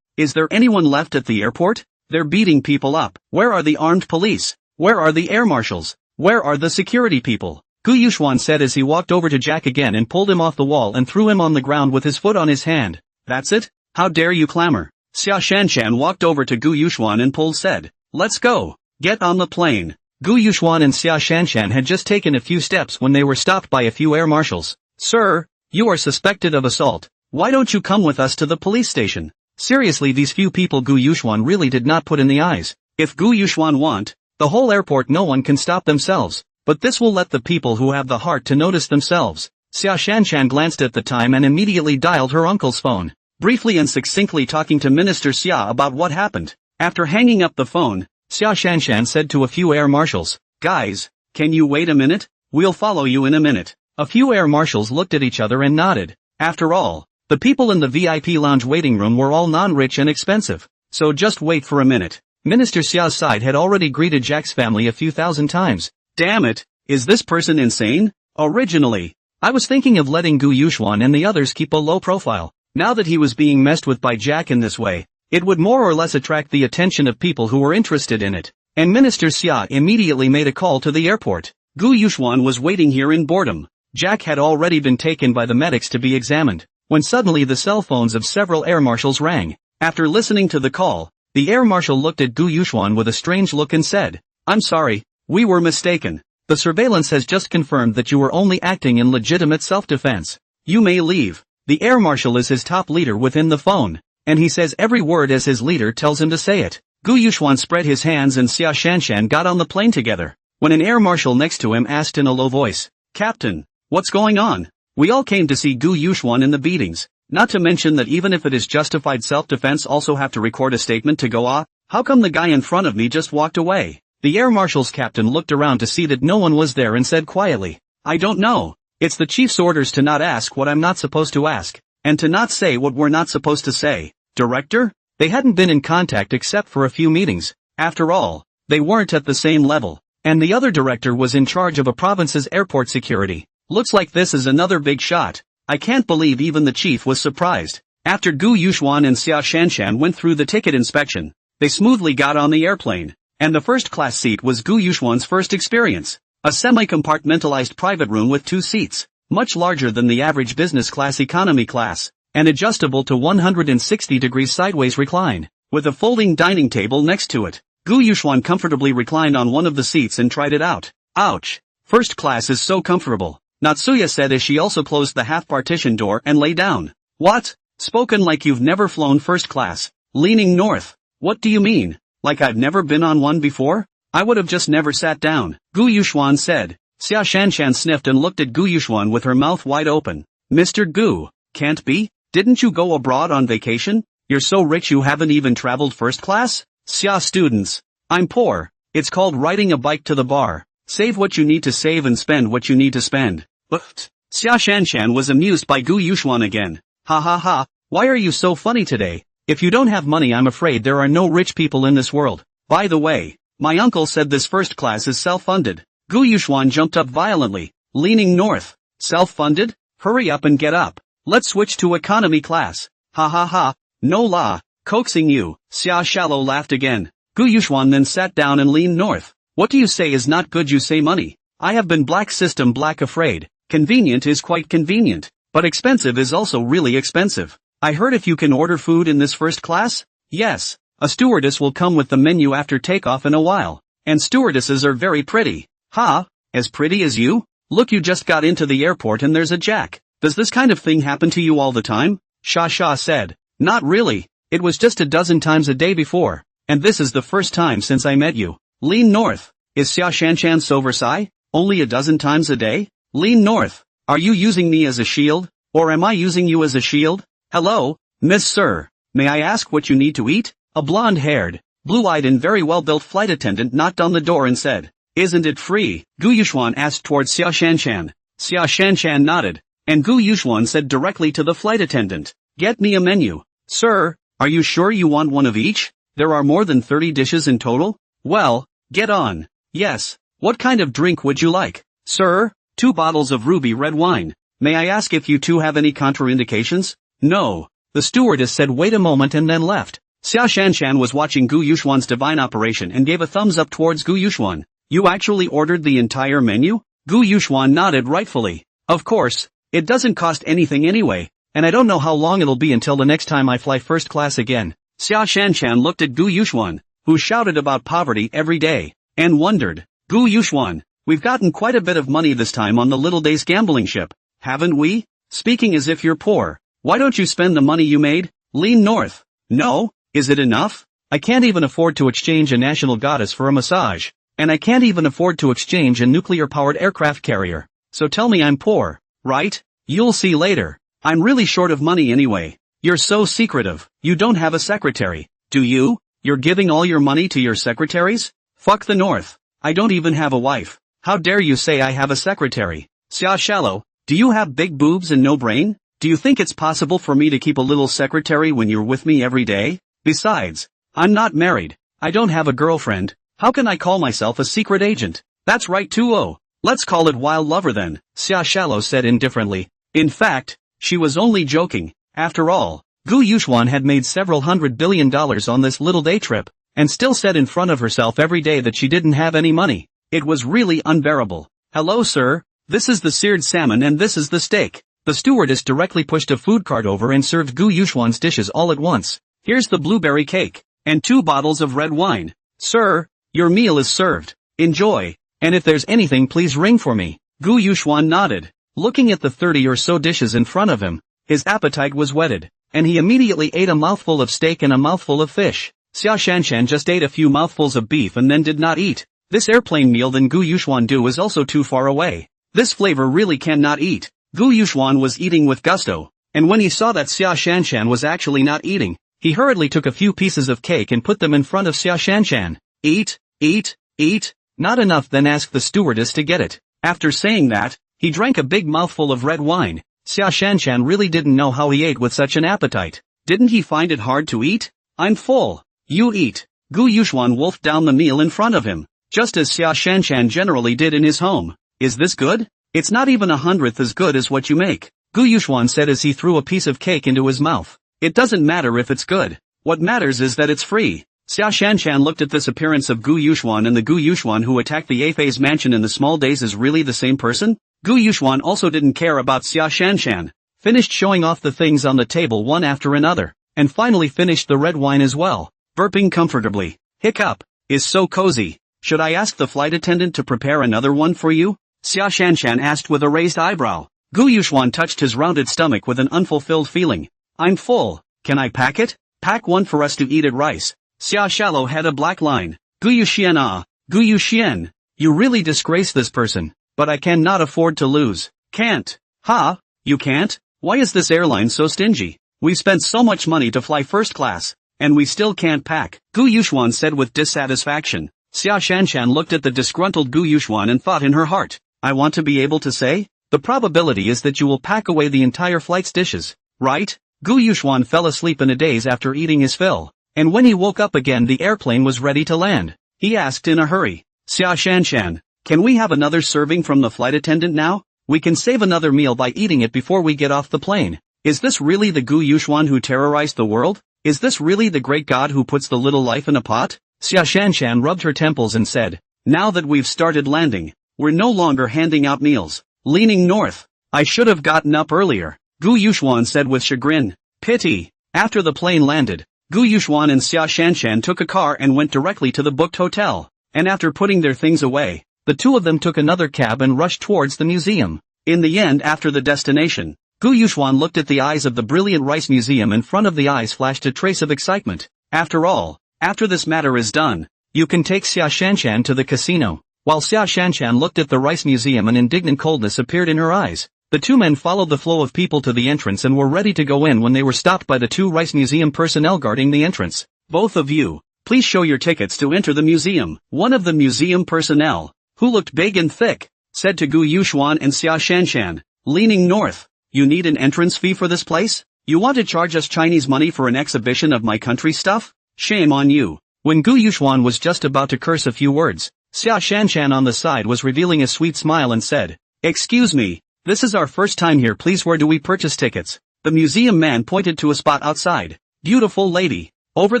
is there anyone left at the airport? They're beating people up. Where are the armed police? Where are the air marshals? Where are the security people?" Gu Yuxuan said as he walked over to Jack again and pulled him off the wall and threw him on the ground with his foot on his hand. "That's it? How dare you clamor?" Xia Shanshan walked over to Gu Yuxuan and said, "Let's go. Get on the plane." Gu Yuxuan and Xia Shanshan had just taken a few steps when they were stopped by a few air marshals. "Sir, you are suspected of assault. Why don't you come with us to the police station?" Seriously, these few people Gu Yuxuan really did not put in the eyes. If Gu Yuxuan want, the whole airport, no one can stop themselves. But this will let the people who have the heart to notice themselves. Xia Shanshan glanced at the time and immediately dialed her uncle's phone, briefly and succinctly talking to Minister Xia about what happened. After hanging up the phone, Xia Shanshan said to a few air marshals, "Guys, can you wait a minute? We'll follow you in a minute." A few air marshals looked at each other and nodded. After all, the people in the VIP lounge waiting room were all non-rich and expensive. So just wait for a minute. Minister Xia's side had already greeted Jack's family a few thousand times. Damn it, is this person insane? Originally, I was thinking of letting Gu Yuxuan and the others keep a low profile. Now that he was being messed with by Jack in this way, it would more or less attract the attention of people who were interested in it. And Minister Xia immediately made a call to the airport. Gu Yuxuan was waiting here in boredom. Jack had already been taken by the medics to be examined, when suddenly the cell phones of several air marshals rang. After listening to the call, the air marshal looked at Gu Yuxuan with a strange look and said, I'm sorry, we were mistaken. The surveillance has just confirmed that you were only acting in legitimate self-defense. You may leave. The air marshal is his top leader within the phone, and he says every word as his leader tells him to say it. Gu Yuxuan spread his hands and Xia Shanshan got on the plane together. When an air marshal next to him asked in a low voice, "Captain, what's going on?" We all came to see Gu Yuxuan in the beatings, not to mention that even if it is justified self-defense also have to record a statement to go off. How come the guy in front of me just walked away? The air marshal's captain looked around to see that no one was there and said quietly, "I don't know. It's the chief's orders to not ask what I'm not supposed to ask, and to not say what we're not supposed to say." Director? They hadn't been in contact except for a few meetings. After all, they weren't at the same level, and the other director was in charge of a province's airport security. Looks like this is another big shot. I can't believe even the chief was surprised. After Gu Yuxuan and Xia Shanshan went through the ticket inspection, they smoothly got on the airplane, and the first-class seat was Gu Yuxuan's first experience. A semi-compartmentalized private room with 2 seats, much larger than the average business class economy class, and adjustable to 160 degrees sideways recline, with a folding dining table next to it. Gu Yuxuan comfortably reclined on one of the seats and tried it out. Ouch! First class is so comfortable, Natsuya said as she also closed the half-partition door and lay down. What? Spoken like you've never flown first class. Leaning north. What do you mean? Like I've never been on one before? I would have just never sat down, Gu Yuxuan said. Xia Shanshan sniffed and looked at Gu Yuxuan with her mouth wide open. Mr. Gu, can't be? Didn't you go abroad on vacation? You're so rich you haven't even traveled first class? Xia students. I'm poor. It's called riding a bike to the bar. Save what you need to save and spend what you need to spend. But Xia Shanshan was amused by Gu Yuxuan again. Ha ha ha, why are you so funny today? If you don't have money I'm afraid there are no rich people in this world. By the way, my uncle said this first class is self-funded. Gu Yuxuan jumped up violently, leaning north. Self-funded? Hurry up and get up. Let's switch to economy class. Ha ha ha, no la, coaxing you. Xia Shallow laughed again. Gu Yuxuan then sat down and leaned north. What do you say is not good? You say money. I have been black system black afraid. Convenient is quite convenient, but expensive is also really expensive. I heard if you can order food in this first class? Yes. A stewardess will come with the menu after takeoff in a while. And stewardesses are very pretty. Ha? As pretty as you? Look, you just got into the airport and there's a jack. Does this kind of thing happen to you all the time? Sha Sha said. Not really. It was just a dozen times a day before. And this is the first time since I met you. Lean north. Is Xia Shanshan so Versailles? Only a dozen times a day? Lean north. Are you using me as a shield? Or am I using you as a shield? Hello, Miss Sir. May I ask what you need to eat? A blonde-haired, blue-eyed and very well-built flight attendant knocked on the door and said, Isn't it free? Gu Yuxuan asked towards Xia Shanshan. Xia Shanshan nodded, and Gu Yuxuan said directly to the flight attendant, Get me a menu. Sir, are you sure you want one of each? There are more than 30 dishes in total? Well, get on. Yes. What kind of drink would you like? Sir, 2 bottles of ruby red wine. May I ask if you two have any contraindications? No. The stewardess said wait a moment and then left. Xia Shanshan was watching Gu Yuxuan's divine operation and gave a thumbs up towards Gu Yuxuan. You actually ordered the entire menu? Gu Yuxuan nodded rightfully. Of course, it doesn't cost anything anyway, and I don't know how long it'll be until the next time I fly first class again. Xia Shanshan looked at Gu Yuxuan, who shouted about poverty every day, and wondered, Gu Yuxuan, we've gotten quite a bit of money this time on the Little Days gambling ship, haven't we? Speaking as if you're poor. Why don't you spend the money you made? Lean north. No? Is it enough? I can't even afford to exchange a national goddess for a massage. And I can't even afford to exchange a nuclear-powered aircraft carrier. So tell me I'm poor, right? You'll see later. I'm really short of money anyway. You're so secretive. You don't have a secretary, do you? You're giving all your money to your secretaries? Fuck the North. I don't even have a wife. How dare you say I have a secretary? Xia Shallow, do you have big boobs and no brain? Do you think it's possible for me to keep a little secretary when you're with me every day? Besides, I'm not married. I don't have a girlfriend. How can I call myself a secret agent? That's right too. Oh, let's call it wild lover then, Xia Shallow said indifferently. In fact, she was only joking. After all, Gu Yuxuan had made several $100 billion on this little day trip, and still said in front of herself every day that she didn't have any money. It was really unbearable. Hello sir, this is the seared salmon and this is the steak. The stewardess directly pushed a food cart over and served Gu Yuxuan's dishes all at once. Here's the blueberry cake, and 2 bottles of red wine. Sir, Your meal is served. Enjoy. And if there's anything please ring for me. Gu Yuxuan nodded. Looking at the 30 or so dishes in front of him, his appetite was whetted, and he immediately ate a mouthful of steak and a mouthful of fish. Xia Shanshan just ate a few mouthfuls of beef and then did not eat. This airplane meal than Gu Yuxuan do is also too far away. This flavor really cannot eat. Gu Yuxuan was eating with gusto, and when he saw that Xia Shanshan was actually not eating, he hurriedly took a few pieces of cake and put them in front of Xia Shanshan. Eat, eat, eat. Not enough, then asked the stewardess to get it. After saying that, he drank a big mouthful of red wine. Xia Shanshan really didn't know how he ate with such an appetite. Didn't he find it hard to eat? I'm full. You eat. Gu Yuxuan wolfed down the meal in front of him, just as Xia Shanshan generally did in his home. Is this good? It's not even 1/100th as good as what you make, Gu Yuxuan said as he threw a piece of cake into his mouth. It doesn't matter if it's good. What matters is that it's free. Xia Shanshan looked at this appearance of Gu Yuxuan, and the Gu Yuxuan who attacked the Afei's mansion in the small days is really the same person? Gu Yuxuan also didn't care about Xia Shanshan, finished showing off the things on the table one after another, and finally finished the red wine as well, burping comfortably. Hiccup. Is so cozy. Should I ask the flight attendant to prepare another one for you? Xia Shanshan asked with a raised eyebrow. Gu Yuxuan touched his rounded stomach with an unfulfilled feeling. I'm full. Can I pack it? Pack one for us to eat at rice. Xia Shallow had a black line. Gu Yuxian ah, Gu Yuxian. You really disgrace this person, but I cannot afford to lose. Can't. Ha? You can't? Why is this airline so stingy? We spent so much money to fly first class, and we still can't pack, Gu Yuxuan said with dissatisfaction. Xia Shanshan looked at the disgruntled Gu Yuxuan and thought in her heart, I want to be able to say, the probability is that you will pack away the entire flight's dishes, right? Gu Yuxuan fell asleep in a daze after eating his fill, and when he woke up again the airplane was ready to land. He asked in a hurry, Xia Shanshan, can we have another serving from the flight attendant now? We can save another meal by eating it before we get off the plane. Is this really the Gu Yuxuan who terrorized the world? Is this really the great god who puts the little life in a pot? Xia Shanshan rubbed her temples and said, now that we've started landing, we're no longer handing out meals. Leaning north. I should have gotten up earlier, Gu Yuxuan said with chagrin. Pity. After the plane landed, Gu Yuxuan and Xia Shanshan took a car and went directly to the booked hotel, and after putting their things away, the two of them took another cab and rushed towards the museum. In the end, after the destination, Gu Yuxuan looked at the eyes of the brilliant rice museum. In front of the eyes flashed a trace of excitement. After all, after this matter is done, you can take Xia Shanshan to the casino. While Xia Shanshan looked at the rice museum, an indignant coldness appeared in her eyes. The two men followed the flow of people to the entrance and were ready to go in when they were stopped by the two rice museum personnel guarding the entrance. Both of you, please show your tickets to enter the museum. One of the museum personnel, who looked big and thick, said to Gu Yuxuan and Xia Shanshan, leaning north. You need an entrance fee for this place? You want to charge us Chinese money for an exhibition of my country stuff? Shame on you. When Gu Yuxuan was just about to curse a few words, Xia Shanshan on the side was revealing a sweet smile and said, excuse me, this is our first time here, please where do we purchase tickets? The museum man pointed to a spot outside. Beautiful lady, over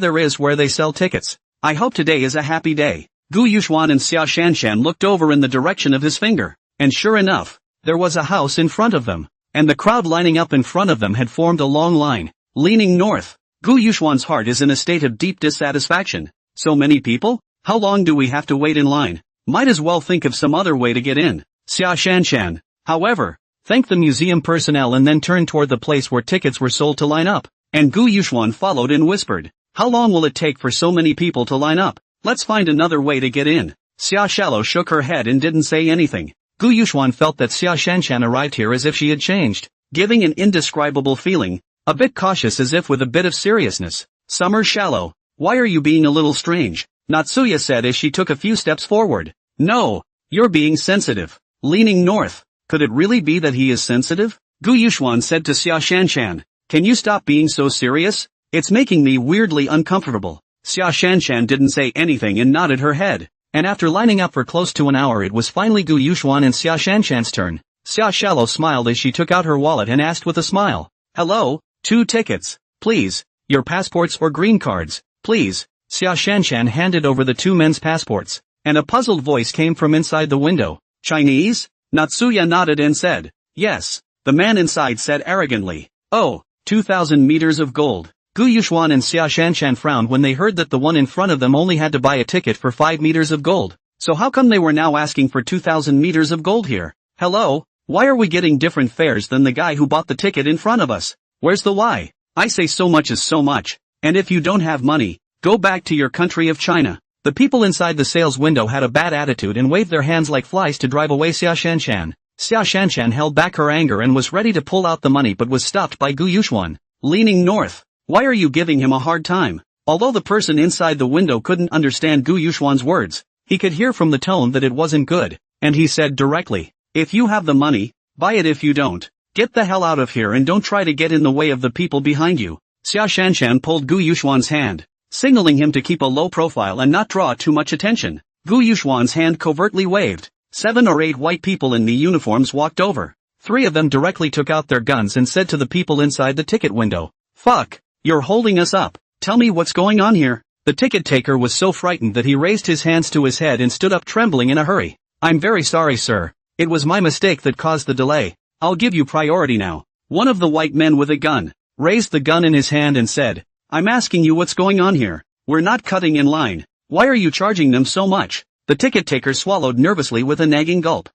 there is where they sell tickets. I hope today is a happy day. Gu Yuxuan and Xia Shanshan looked over in the direction of his finger, and sure enough, there was a house in front of them, and the crowd lining up in front of them had formed a long line, leaning north. Gu Yuxuan's heart is in a state of deep dissatisfaction. So many people? How long do we have to wait in line? Might as well think of some other way to get in. Xia Shanshan, however, thanked the museum personnel and then turned toward the place where tickets were sold to line up, and Gu Yuxuan followed and whispered, how long will it take for so many people to line up? Let's find another way to get in. Xia Shallow shook her head and didn't say anything. Gu Yuxuan felt that Xia Shanshan arrived here as if she had changed, giving an indescribable feeling, a bit cautious as if with a bit of seriousness. Summer Shallow, why are you being a little strange? Natsuya said as she took a few steps forward. No, you're being sensitive. Leaning north. Could it really be that he is sensitive? Gu Yuxuan said to Xia Shanshan, can you stop being so serious? It's making me weirdly uncomfortable. Xia Shanshan didn't say anything and nodded her head, and after lining up for close to an hour it was finally Gu Yuxuan and Xia Shanshan's turn. Xia Shallow smiled as she took out her wallet and asked with a smile. Hello, 2 tickets, please. Your passports or green cards, please. Xia Shanshan handed over the 2 men's passports, and a puzzled voice came from inside the window. Chinese? Natsuya nodded and said, yes. The man inside said arrogantly, oh, 2,000 meters of gold. Gu Yuxuan and Xia Shanshan frowned when they heard that the one in front of them only had to buy a ticket for 5 meters of gold. So how come they were now asking for 2,000 meters of gold here? Hello? Why are we getting different fares than the guy who bought the ticket in front of us? Where's the why? I say so much is so much. And if you don't have money, go back to your country of China. The people inside the sales window had a bad attitude and waved their hands like flies to drive away Xia Shanshan. Xia Shanshan held back her anger and was ready to pull out the money but was stopped by Gu Yuxuan. Leaning north. Why are you giving him a hard time? Although the person inside the window couldn't understand Gu Yuxuan's words, he could hear from the tone that it wasn't good, and he said directly, if you have the money, buy it. If you don't, get the hell out of here and don't try to get in the way of the people behind you. Xia Shanshan pulled Gu Yuxuan's hand, signaling him to keep a low profile and not draw too much attention. Gu Yuxuan's hand covertly waved. 7 or 8 white people in the uniforms walked over. 3 of them directly took out their guns and said to the people inside the ticket window, fuck, you're holding us up. Tell me what's going on here. The ticket taker was so frightened that he raised his hands to his head and stood up trembling in a hurry. I'm very sorry, sir. It was my mistake that caused the delay. I'll give you priority now. One of the white men with a gun raised the gun in his hand and said, I'm asking you what's going on here. We're not cutting in line. Why are you charging them so much? The ticket taker swallowed nervously with a nagging gulp.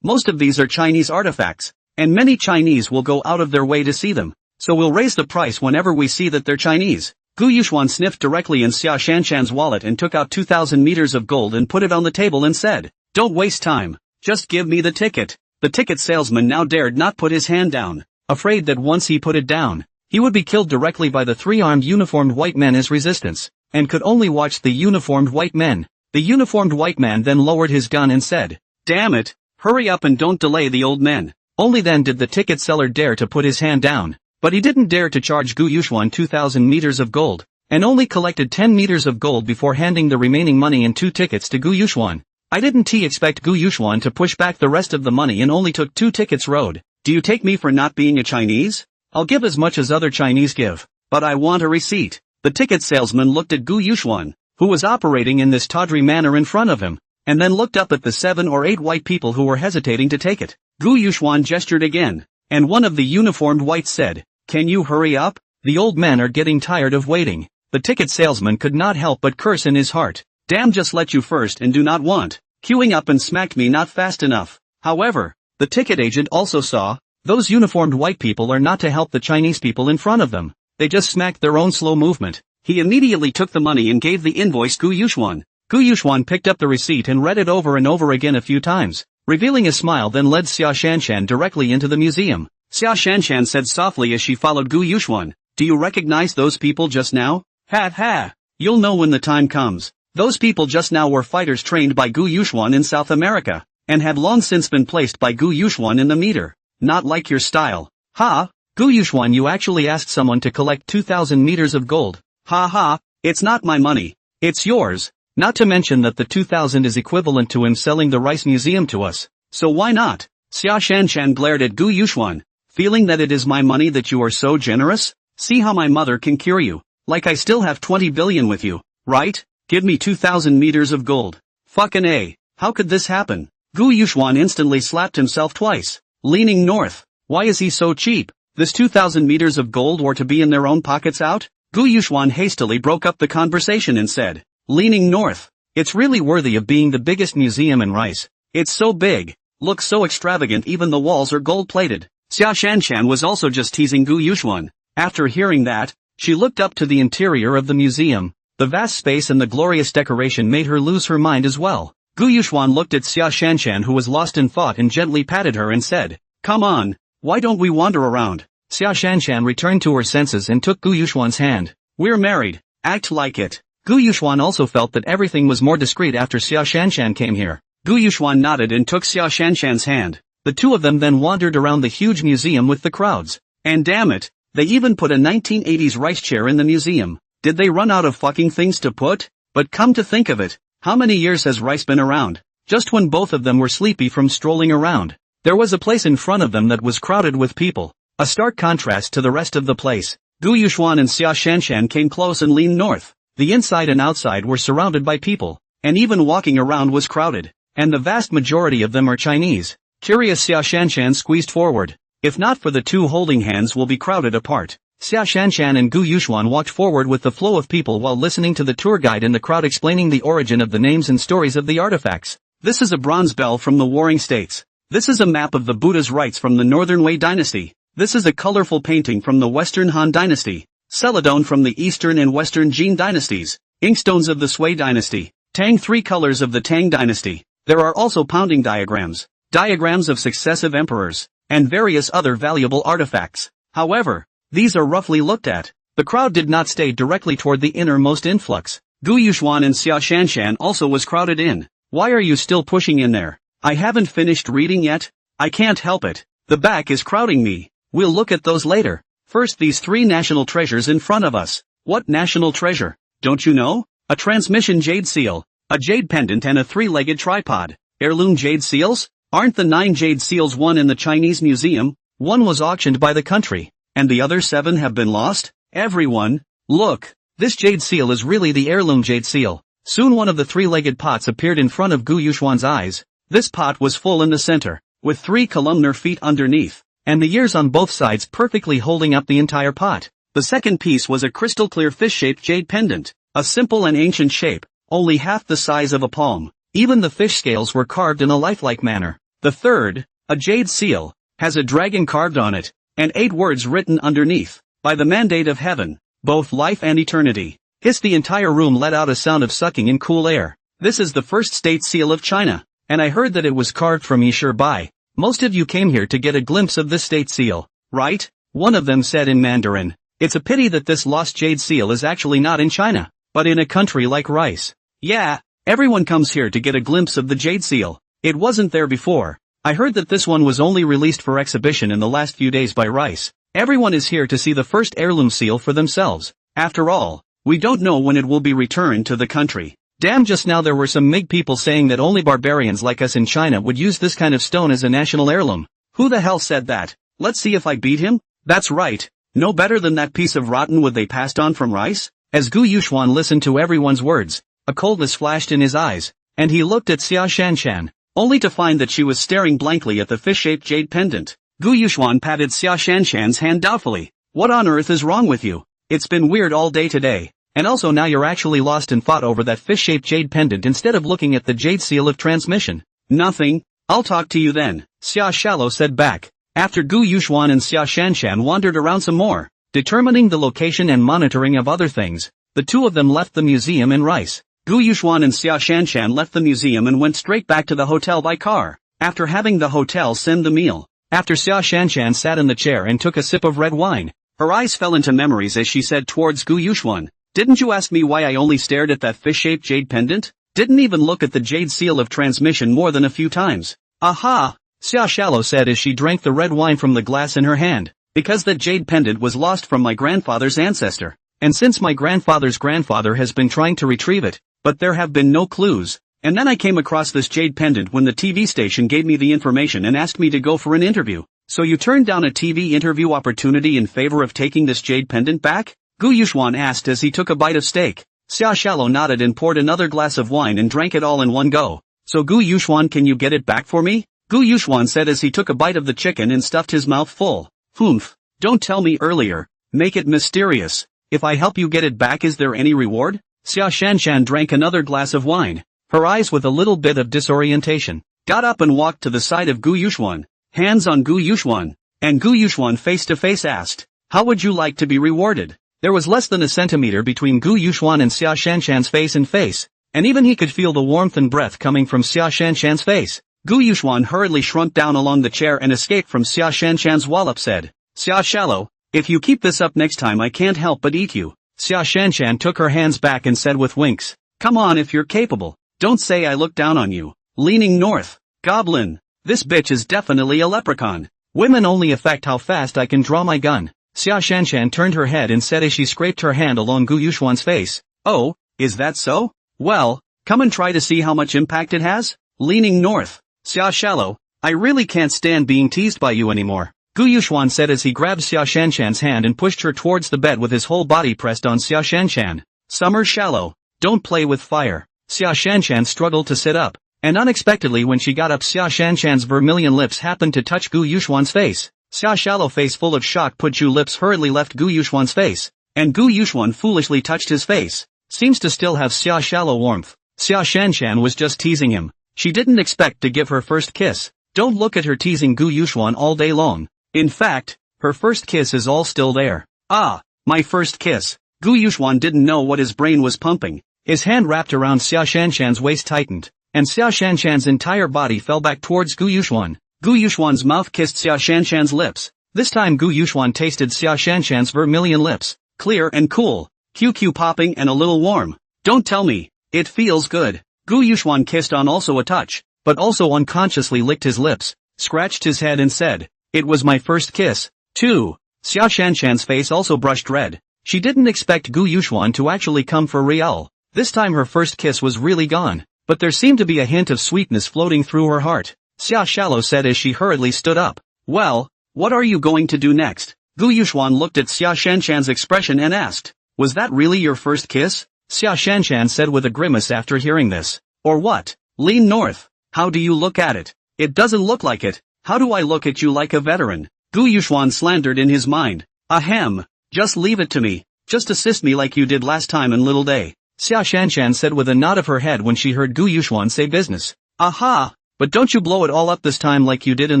Most of these are Chinese artifacts, and many Chinese will go out of their way to see them, so we'll raise the price whenever we see that they're Chinese. Gu Yuxuan sniffed directly in Xia Shanshan's wallet and took out 2,000 meters of gold and put it on the table and said, don't waste time, just give me the ticket. The ticket salesman now dared not put his hand down, afraid that once he put it down, he would be killed directly by the 3 armed uniformed white men as resistance, and could only watch the uniformed white men. The uniformed white man then lowered his gun and said, damn it, hurry up and don't delay the old men. Only then did the ticket seller dare to put his hand down, but he didn't dare to charge Gu Yuxuan 2,000 meters of gold, and only collected 10 meters of gold before handing the remaining money and 2 tickets to Gu Yuxuan. I didn't expect Gu Yuxuan to push back the rest of the money and only took 2 tickets road. Do you take me for not being a Chinese? I'll give as much as other Chinese give, but I want a receipt. The ticket salesman looked at Gu Yuxuan, who was operating in this tawdry manner in front of him, and then looked up at the 7 or 8 white people who were hesitating to take it. Gu Yuxuan gestured again, and one of the uniformed whites said, can you hurry up? The old men are getting tired of waiting. The ticket salesman could not help but curse in his heart. Damn, just let you first and do not want. Queuing up and smacked me not fast enough. However, the ticket agent also saw, those uniformed white people are not to help the Chinese people in front of them. They just smacked their own slow movement. He immediately took the money and gave the invoice Gu Yuxuan. Gu Yuxuan picked up the receipt and read it over and over again a few times, revealing a smile, then led Xia Shanshan directly into the museum. Xia Shanshan said softly as she followed Gu Yuxuan, do you recognize those people just now? Ha ha! You'll know when the time comes. Those people just now were fighters trained by Gu Yuxuan in South America, and have long since been placed by Gu Yuxuan in the meter. Not like your style. Ha! Gu Yuxuan, you actually asked someone to collect 2,000 meters of gold. Ha ha, it's not my money. It's yours. Not to mention that the 2,000 is equivalent to him selling the rice museum to us. So why not? Xia Shanshan glared at Gu Yuxuan, feeling that it is my money that you are so generous? See how my mother can cure you. Like I still have 20 billion with you, right? Give me 2,000 meters of gold. Fucking A. How could this happen? Gu Yuxuan instantly slapped himself twice. Leaning north. Why is he so cheap? This 2,000 meters of gold were to be in their own pockets out? Gu Yuxuan hastily broke up the conversation and said, leaning north. It's really worthy of being the biggest museum in Rice. It's so big. Looks so extravagant, even the walls are gold-plated. Xia Shanshan was also just teasing Gu Yuxuan. After hearing that, she looked up to the interior of the museum. The vast space and the glorious decoration made her lose her mind as well. Gu Yuxuan looked at Xia Shanshan, who was lost in thought, and gently patted her and said, come on, why don't we wander around? Xia Shanshan returned to her senses and took Gu Yuxuan's hand. We're married. Act like it. Gu Yuxuan also felt that everything was more discreet after Xia Shanshan came here. Gu Yuxuan nodded and took Xia Shanshan's hand. The two of them then wandered around the huge museum with the crowds. And damn it, they even put a 1980s rice chair in the museum. Did they run out of fucking things to put? But come to think of it, how many years has rice been around? Just when both of them were sleepy from strolling around, there was a place in front of them that was crowded with people. A stark contrast to the rest of the place. Gu Yuxuan and Xia Shanshan came close and leaned north. The inside and outside were surrounded by people, and even walking around was crowded. And the vast majority of them are Chinese. Curious, Xia Shanshan squeezed forward. If not for the two holding hands, will be crowded apart. Xia Shanshan and Gu Yuxuan walked forward with the flow of people while listening to the tour guide in the crowd explaining the origin of the names and stories of the artifacts. This is a bronze bell from the Warring States. This is a map of the Buddha's rites from the Northern Wei dynasty. This is a colorful painting from the Western Han dynasty. Celadon from the Eastern and Western Jin dynasties. Inkstones of the Sui dynasty. Tang 3 colors of the Tang dynasty. There are also pounding diagrams, diagrams of successive emperors, and various other valuable artifacts. However, these are roughly looked at. The crowd did not stay directly toward the innermost influx. Gu Yuxuan and Xia Shanshan also was crowded in. Why are you still pushing in there? I haven't finished reading yet. I can't help it. The back is crowding me. We'll look at those later. First, these 3 national treasures in front of us. What national treasure? Don't you know? A transmission jade seal, a jade pendant and a 3-legged tripod. Heirloom jade seals? Aren't the 9 jade seals one in the Chinese museum? One was auctioned by the country, and the other 7 have been lost? Everyone, look, this jade seal is really the heirloom jade seal. Soon one of the 3-legged pots appeared in front of Gu Yuxuan's eyes. This pot was full in the center, with 3 columnar feet underneath, and the ears on both sides perfectly holding up the entire pot. The second piece was a crystal-clear fish-shaped jade pendant, a simple and ancient shape, only half the size of a palm. Even the fish scales were carved in a lifelike manner. The third, a jade seal, has a dragon carved on it, and 8 words written underneath. By the mandate of heaven, both life and eternity. Hiss! The entire room let out a sound of sucking in cool air. This is the first state seal of China, and I heard that it was carved from Yishur Bai. Most of you came here to get a glimpse of this state seal, right? One of them said in Mandarin. It's a pity that this lost jade seal is actually not in China, but in a country like Rice. Yeah, everyone comes here to get a glimpse of the jade seal. It wasn't there before. I heard that this one was only released for exhibition in the last few days by Rice. Everyone is here to see the first heirloom seal for themselves. After all, we don't know when it will be returned to the country. Damn, just now there were some MiG people saying that only barbarians like us in China would use this kind of stone as a national heirloom. Who the hell said that? Let's see if I beat him? That's right. No better than that piece of rotten wood they passed on from Rice? As Gu Yuxuan listened to everyone's words, a coldness flashed in his eyes, and he looked at Xia Shanshan, only to find that she was staring blankly at the fish-shaped jade pendant. Gu Yuxuan patted Xia Shanshan's hand doubtfully. What on earth is wrong with you? It's been weird all day today, and also now you're actually lost and fought over that fish-shaped jade pendant instead of looking at the jade seal of transmission. Nothing. I'll talk to you then, Xia Shallow said back. After Gu Yuxuan and Xia Shanshan wandered around some more, determining the location and monitoring of other things, the two of them left the museum in Rice. Gu Yuxuan and Xia Shanshan left the museum and went straight back to the hotel by car, after having the hotel send the meal. After Xia Shanshan sat in the chair and took a sip of red wine, her eyes fell into memories as she said towards Gu Yuxuan, "Didn't you ask me why I only stared at that fish-shaped jade pendant? Didn't even look at the jade seal of transmission more than a few times." Aha! Xia Shallow said as she drank the red wine from the glass in her hand. Because that jade pendant was lost from my grandfather's ancestor, and since my grandfather's grandfather has been trying to retrieve it, but there have been no clues. And then I came across this jade pendant when the TV station gave me the information and asked me to go for an interview. So you turned down a TV interview opportunity in favor of taking this jade pendant back? Gu Yuxuan asked as he took a bite of steak. Xia Shallow nodded and poured another glass of wine and drank it all in one go. So Gu Yuxuan, can you get it back for me? Gu Yuxuan said as he took a bite of the chicken and stuffed his mouth full. Humph. Don't tell me earlier. Make it mysterious. If I help you get it back, is there any reward? Xia Shanshan drank another glass of wine. Her eyes with a little bit of disorientation, got up and walked to the side of Gu Yuxuan, hands on Gu Yuxuan, and Gu Yuxuan face to face asked, "How would you like to be rewarded?" There was less than a centimeter between Gu Yuxuan and Xia Shanshan's face and face, and even he could feel the warmth and breath coming from Xia Shanshan's face. Gu Yuxuan hurriedly shrunk down along the chair and escaped from Xia Shanshan's wallop said, "Xia Shallow, if you keep this up next time I can't help but eat you." Xia Shanshan took her hands back and said with winks, "Come on if you're capable. Don't say I look down on you." Leaning north. Goblin. This bitch is definitely a leprechaun. Women only affect how fast I can draw my gun. Xia Shanshan turned her head and said as she scraped her hand along Gu Yuxuan's face, "Oh, is that so? Well, come and try to see how much impact it has?" Leaning north. Xia Shallow, I really can't stand being teased by you anymore, Gu Yuxuan said as he grabbed Xia Shanshan's hand and pushed her towards the bed with his whole body pressed on Xia Shanshan. Summer Shallow, don't play with fire. Xia Shanshan struggled to sit up, and unexpectedly when she got up Xia Shanshan's vermilion lips happened to touch Gu Yuxuan's face. Xia Shallow face full of shock put Ju lips hurriedly left Gu Yuxuan's face, and Gu Yuxuan foolishly touched his face. Seems to still have Xia Shallow warmth. Xia Shanshan was just teasing him. She didn't expect to give her first kiss. Don't look at her teasing Gu Yuxuan all day long. In fact, her first kiss is all still there. Ah, my first kiss. Gu Yuxuan didn't know what his brain was pumping. His hand wrapped around Xia Shanshan's waist tightened, and Xia Shanshan's entire body fell back towards Gu Yuxuan. Gu Yuxuan's mouth kissed Xia Shanshan's lips. This time Gu Yuxuan tasted Xia Shanshan's vermilion lips, clear and cool, QQ popping and a little warm. Don't tell me, it feels good. Gu Yuxuan kissed on also a touch, but also unconsciously licked his lips, scratched his head and said, "It was my first kiss, too." Xia Shanshan's face also brushed red. She didn't expect Gu Yuxuan to actually come for real. This time her first kiss was really gone, but there seemed to be a hint of sweetness floating through her heart. Xia Shallow said as she hurriedly stood up. "Well, what are you going to do next?" Gu Yuxuan looked at Xia Shanshan's expression and asked, "Was that really your first kiss?" Xia Shanshan said with a grimace after hearing this. "Or what? Lean north. How do you look at it?" "It doesn't look like it. How do I look at you like a veteran?" Gu Yuxuan slandered in his mind. "Ahem. Just leave it to me. Just assist me like you did last time in Little Day," Xia Shanshan said with a nod of her head when she heard Gu Yuxuan say business. "Aha! But don't you blow it all up this time like you did in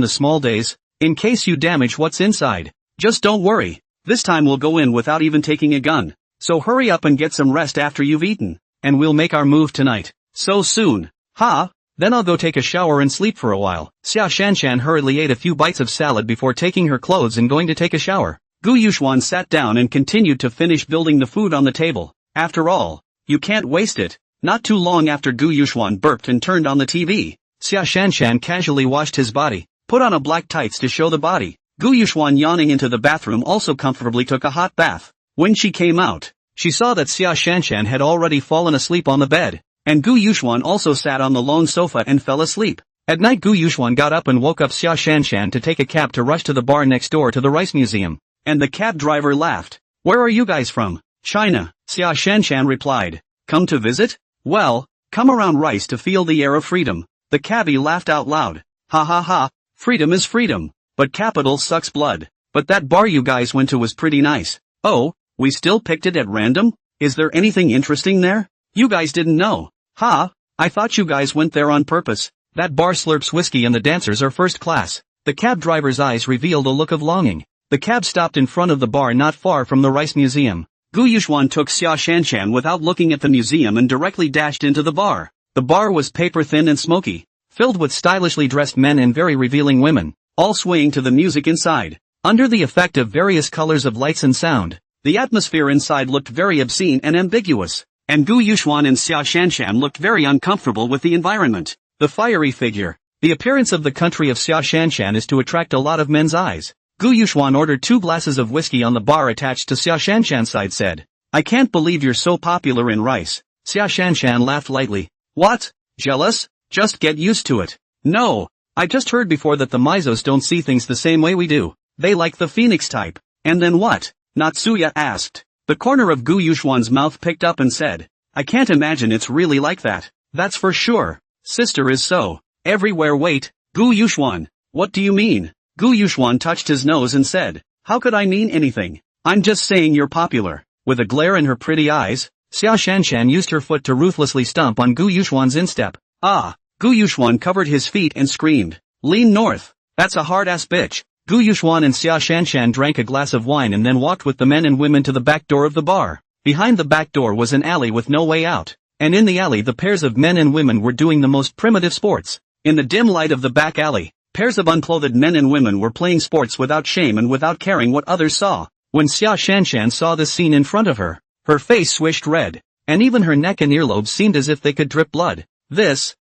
the small days, in case you damage what's inside. Just don't worry. This time we'll go in without even taking a gun. So hurry up and get some rest after you've eaten, and we'll make our move tonight." "So soon? Ha? Then I'll go take a shower and sleep for a while." Xia Shanshan hurriedly ate a few bites of salad before taking her clothes and going to take a shower. Gu Yuxuan sat down and continued to finish building the food on the table. After all, you can't waste it. Not too long after Gu Yuxuan burped and turned on the TV, Xia Shanshan casually washed his body, put on a black tights to show the body. Gu Yuxuan yawning into the bathroom also comfortably took a hot bath. When she came out, she saw that Xia Shanshan had already fallen asleep on the bed, and Gu Yuxuan also sat on the lone sofa and fell asleep. At night Gu Yuxuan got up and woke up Xia Shanshan to take a cab to rush to the bar next door to the rice museum, and the cab driver laughed. "Where are you guys from?" "China," Xia Shanshan replied. "Come to visit?" "Well, come around rice to feel the air of freedom." The cabbie laughed out loud. "Ha ha ha, freedom is freedom, but capital sucks blood. But that bar you guys went to was pretty nice." "Oh, we still picked it at random? Is there anything interesting there? You guys didn't know?" "Ha, I thought you guys went there on purpose. That bar slurps whiskey and the dancers are first class." The cab driver's eyes revealed a look of longing. The cab stopped in front of the bar not far from the rice museum. Gu Yuxuan took Xia Shanshan without looking at the museum and directly dashed into the bar. The bar was paper-thin and smoky, filled with stylishly dressed men and very revealing women, all swaying to the music inside. Under the effect of various colors of lights and sound, the atmosphere inside looked very obscene and ambiguous, and Gu Yuxuan and Xia Shanshan looked very uncomfortable with the environment. The fiery figure. The appearance of the country of Xia Shanshan is to attract a lot of men's eyes. Gu Yuxuan ordered 2 glasses of whiskey on the bar attached to Xia Shanshan's side said. "I can't believe you're so popular in rice." Xia Shanshan laughed lightly. "What? Jealous? Just get used to it." "No, I just heard before that the Mizos don't see things the same way we do. They like the phoenix type." "And then what?" Natsuya asked. The corner of Gu Yuxuan's mouth picked up and said, "I can't imagine it's really like that. That's for sure. Sister is so everywhere." "Wait, Gu Yuxuan, what do you mean?" Gu Yuxuan touched his nose and said, "How could I mean anything? I'm just saying you're popular." With a glare in her pretty eyes, Xia Shanshan used her foot to ruthlessly stomp on Gu Yuxuan's instep. "Ah!" Gu Yuxuan covered his feet and screamed, "Lean north. That's a hard-ass bitch." Gu Yuxuan and Xia Shanshan drank a glass of wine and then walked with the men and women to the back door of the bar. Behind the back door was an alley with no way out, and in the alley the pairs of men and women were doing the most primitive sports. In the dim light of the back alley, pairs of unclothed men and women were playing sports without shame and without caring what others saw. When Xia Shanshan saw this scene in front of her, her face swished red, and even her neck and earlobes seemed as if they could drip blood. This,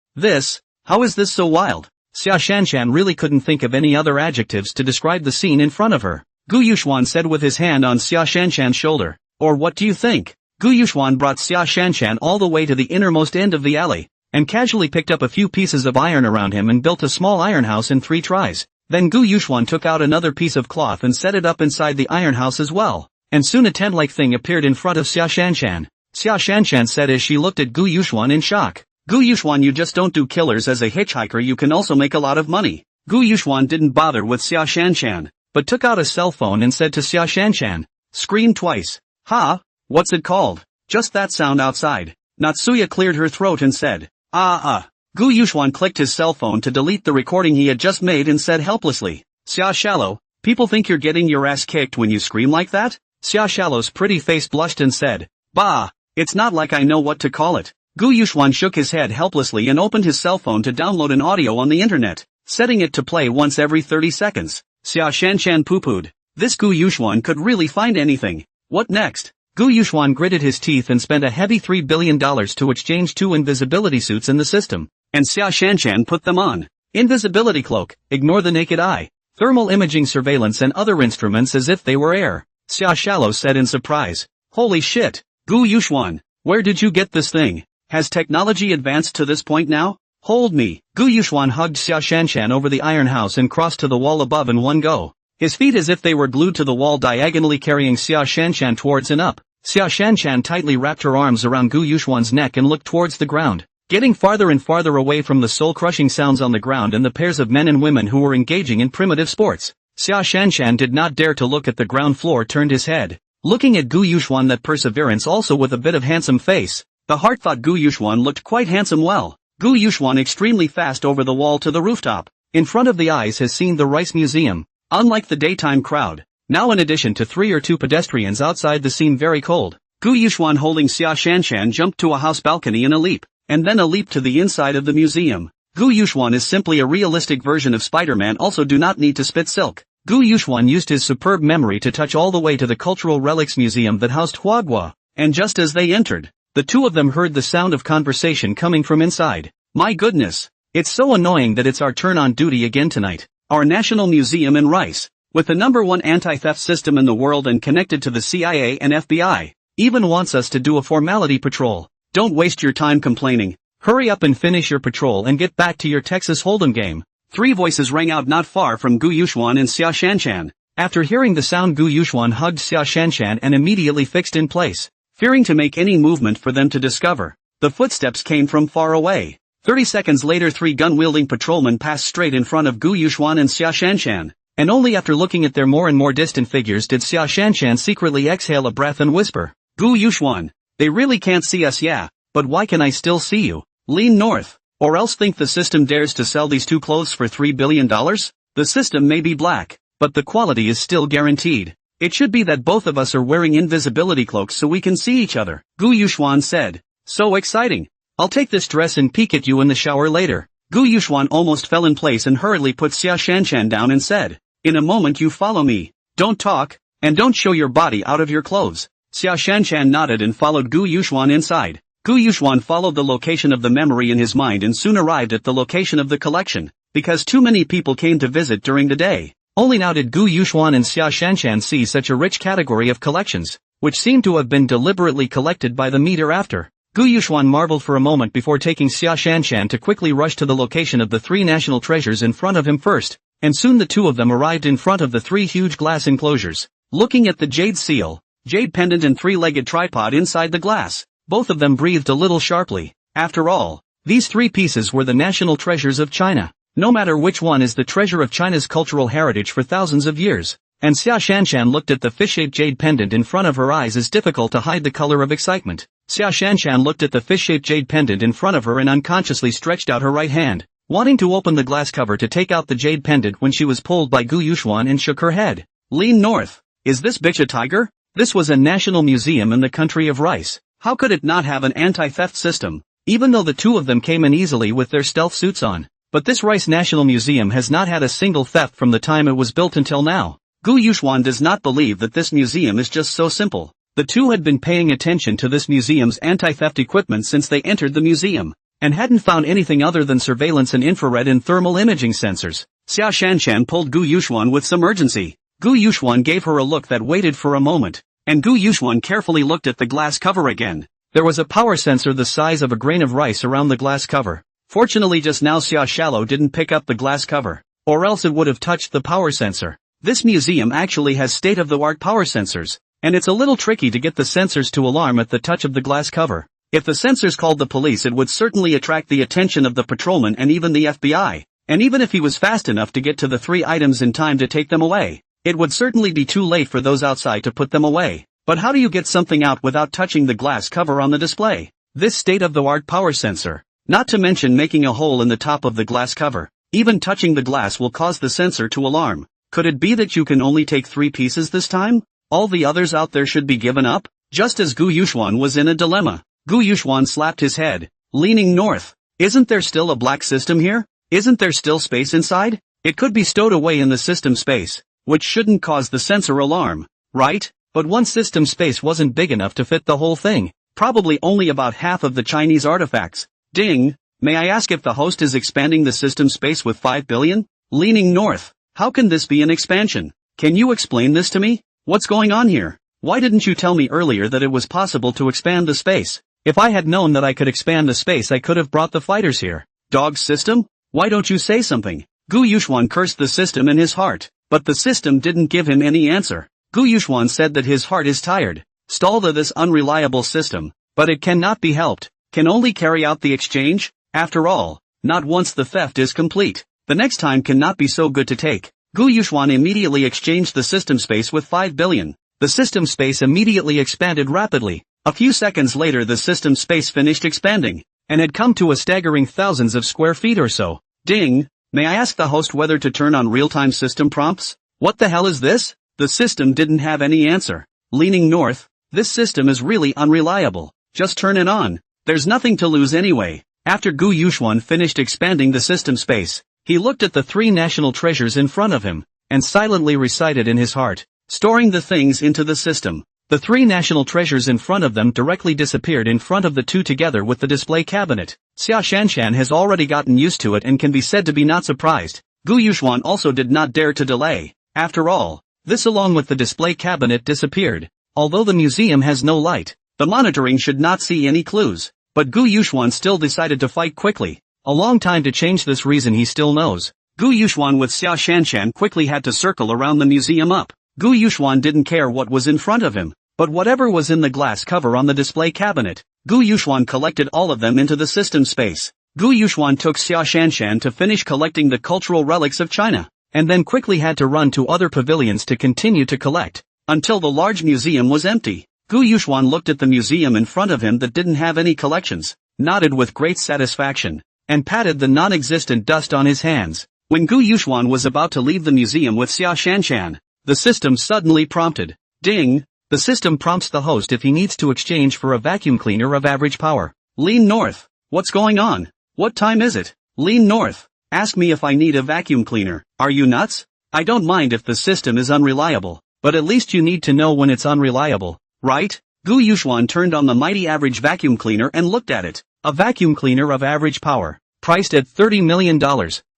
how is this so wild? Xia Shanshan really couldn't think of any other adjectives to describe the scene in front of her. Gu Yuxuan said with his hand on Xia Shanshan's shoulder, "Or what do you think?" Gu Yuxuan brought Xia Shanshan all the way to the innermost end of the alley, and casually picked up a few pieces of iron around him and built a small iron house in 3 tries. Then Gu Yuxuan took out another piece of cloth and set it up inside the iron house as well, and soon a tent-like thing appeared in front of Xia Shanshan. Xia Shanshan said as she looked at Gu Yuxuan in shock. "Gu Yuxuan, you just don't do killers as a hitchhiker, you can also make a lot of money." Gu Yuxuan didn't bother with Xia Shanshan. but took out a cell phone and said to Xia Shanshan. Screamed twice. Ha? What's it called? Just that sound outside. Natsuya cleared her throat and said, Gu Yuxuan clicked his cell phone to delete the recording he had just made and said helplessly. Xia Shallow, people think you're getting your ass kicked when you scream like that? Xia Shallow's pretty face blushed and said, Bah, it's not like I know what to call it. Gu Yuxuan shook his head helplessly and opened his cell phone to download an audio on the internet, setting it to play once every 30 seconds. Xia Shanshan poo-pooed. This Gu Yuxuan could really find anything. What next? Gu Yuxuan gritted his teeth and spent a heavy $3 billion to exchange 2 invisibility suits in the system. And Xia Shanshan put them on. Invisibility cloak, ignore the naked eye, thermal imaging surveillance and other instruments as if they were air. Xia Shallow said in surprise. Holy shit, Gu Yuxuan, where did you get this thing? Has technology advanced to this point now? Hold me. Gu Yuxuan hugged Xia Shanshan over the iron house and crossed to the wall above in one go. His feet as if they were glued to the wall diagonally carrying Xia Shanshan towards and up. Xia Shanshan tightly wrapped her arms around Gu Yuxuan's neck and looked towards the ground, getting farther and farther away from the soul-crushing sounds on the ground and the pairs of men and women who were engaging in primitive sports. Xia Shanshan did not dare to look at the ground floor, turned his head, looking at Gu Yuxuan, that perseverance also with a bit of handsome face. The heart thought Gu Yuxuan looked quite handsome. Well, Gu Yuxuan extremely fast over the wall to the rooftop. In front of the eyes has seen the Rice Museum. Unlike the daytime crowd, now in addition to 3 or 2 pedestrians outside the scene very cold, Gu Yuxuan holding Xia Shanshan jumped to a house balcony in a leap, and then a leap to the inside of the museum. Gu Yuxuan is simply a realistic version of Spider-Man. Also do not need to spit silk. Gu Yuxuan used his superb memory to touch all the way to the Cultural Relics Museum that housed Huagua, and just as they entered, the two of them heard the sound of conversation coming from inside. My goodness, it's so annoying that it's our turn on duty again tonight. Our National Museum in Rice, with the #1 anti-theft system in the world and connected to the CIA and FBI, even wants us to do a formality patrol. Don't waste your time complaining. Hurry up and finish your patrol and get back to your Texas Hold'em game. 3 voices rang out not far from Gu Yuxuan and Xia Shanshan. After hearing the sound, Gu Yuxuan hugged Xia Shanshan and immediately fixed in place, fearing to make any movement for them to discover. The footsteps came from far away. 30 seconds later 3 gun-wielding patrolmen passed straight in front of Gu Yuxuan and Xia Shanshan, and only after looking at their more and more distant figures did Xia Shanshan secretly exhale a breath and whisper, Gu Yuxuan, they really can't see us, yeah, but why can I still see you? Lean north, or else think the system dares to sell these 2 clothes for $3 billion? The system may be black, but the quality is still guaranteed. It should be that both of us are wearing invisibility cloaks so we can see each other, Gu Yuxuan said. So exciting. I'll take this dress and peek at you in the shower later. Gu Yuxuan almost fell in place and hurriedly put Xia Shanshan down and said, in a moment you follow me. Don't talk, and don't show your body out of your clothes. Xia Shanshan nodded and followed Gu Yuxuan inside. Gu Yuxuan followed the location of the memory in his mind and soon arrived at the location of the collection, because too many people came to visit during the day. Only now did Gu Yuxuan and Xia Shanshan see such a rich category of collections, which seemed to have been deliberately collected by the meter after. Gu Yuxuan marveled for a moment before taking Xia Shanshan to quickly rush to the location of the 3 national treasures in front of him first, and soon the 2 of them arrived in front of the 3 huge glass enclosures. Looking at the jade seal, jade pendant and 3-legged tripod inside the glass, both of them breathed a little sharply. After all, these 3 pieces were the national treasures of China. No matter which one is the treasure of China's cultural heritage for thousands of years. And Xia Shanshan looked at the fish-shaped jade pendant in front of her eyes as difficult to hide the color of excitement. Xia Shanshan looked at the fish-shaped jade pendant in front of her and unconsciously stretched out her right hand, wanting to open the glass cover to take out the jade pendant when she was pulled by Gu Yuxuan and shook her head. Lean north. Is this bitch a tiger? This was a national museum in the country of Rice. How could it not have an anti-theft system? Even though the 2 of them came in easily with their stealth suits on. But this Rice National Museum has not had a single theft from the time it was built until now. Gu Yuxuan does not believe that this museum is just so simple. The 2 had been paying attention to this museum's anti-theft equipment since they entered the museum, and hadn't found anything other than surveillance and infrared and thermal imaging sensors. Xia Shanshan pulled Gu Yuxuan with some urgency. Gu Yuxuan gave her a look that waited for a moment, and Gu Yuxuan carefully looked at the glass cover again. There was a power sensor the size of a grain of rice around the glass cover. Fortunately just now Xia Shallow didn't pick up the glass cover, or else it would have touched the power sensor. This museum actually has state-of-the-art power sensors, and it's a little tricky to get the sensors to alarm at the touch of the glass cover. If the sensors called the police it would certainly attract the attention of the patrolman and even the FBI, and even if he was fast enough to get to the 3 items in time to take them away, It would certainly be too late for those outside to put them away. But how do you get something out without touching the glass cover on the display? This state-of-the-art power sensor. Not to mention making a hole in the top of the glass cover. Even touching the glass will cause the sensor to alarm. Could it be that you can only take 3 pieces this time? All the others out there should be given up? Just as Gu Yuxuan was in a dilemma, Gu Yuxuan slapped his head, leaning north. Isn't there still a black system here? Isn't there still space inside? It could be stowed away in the system space, which shouldn't cause the sensor alarm, right? But one system space wasn't big enough to fit the whole thing. Probably only about half of the Chinese artifacts. Ding! May I ask if the host is expanding the system space with 5 billion? Leaning north. How can this be an expansion? Can you explain this to me? What's going on here? Why didn't you tell me earlier that it was possible to expand the space? If I had known that I could expand the space, I could have brought the fighters here. Dog system? Why don't you say something? Gu Yuxuan cursed the system in his heart, but the system didn't give him any answer. Gu Yuxuan said that his heart is tired. Stalled of this unreliable system, but it cannot be helped. Can only carry out the exchange? After all, not once the theft is complete. The next time cannot be so good to take. Gu Yuxuan immediately exchanged the system space with 5 billion. The system space immediately expanded rapidly. A few seconds later the system space finished expanding, and had come to a staggering thousands of square feet or so. Ding! May I ask the host whether to turn on real-time system prompts? What the hell is this? The system didn't have any answer. Leaning north, this system is really unreliable. Just turn it on. There's nothing to lose anyway. After Gu Yuxuan finished expanding the system space, he looked at the 3 national treasures in front of him, and silently recited in his heart, storing the things into the system. The 3 national treasures in front of them directly disappeared in front of the 2 together with the display cabinet. Xia Shanshan has already gotten used to it and can be said to be not surprised. Gu Yuxuan also did not dare to delay. After all, this along with the display cabinet disappeared. Although the museum has no light, the monitoring should not see any clues. But Gu Yuxuan still decided to fight quickly. A long time to change this reason he still knows. Gu Yuxuan with Xia Shanshan quickly had to circle around the museum up. Gu Yuxuan didn't care what was in front of him, but whatever was in the glass cover on the display cabinet, Gu Yuxuan collected all of them into the system space. Gu Yuxuan took Xia Shanshan to finish collecting the cultural relics of China, and then quickly had to run to other pavilions to continue to collect, until the large museum was empty. Gu Yuxuan looked at the museum in front of him that didn't have any collections, nodded with great satisfaction, and patted the non-existent dust on his hands. When Gu Yuxuan was about to leave the museum with Xia Shanshan, the system suddenly prompted. Ding! The system prompts the host if he needs to exchange for a vacuum cleaner of average power. Lean north. What's going on? What time is it? Lean north. Ask me if I need a vacuum cleaner. Are you nuts? I don't mind if the system is unreliable, but at least you need to know when it's unreliable, right? Gu Yuxuan turned on the mighty average vacuum cleaner and looked at it. A vacuum cleaner of average power, priced at $30 million,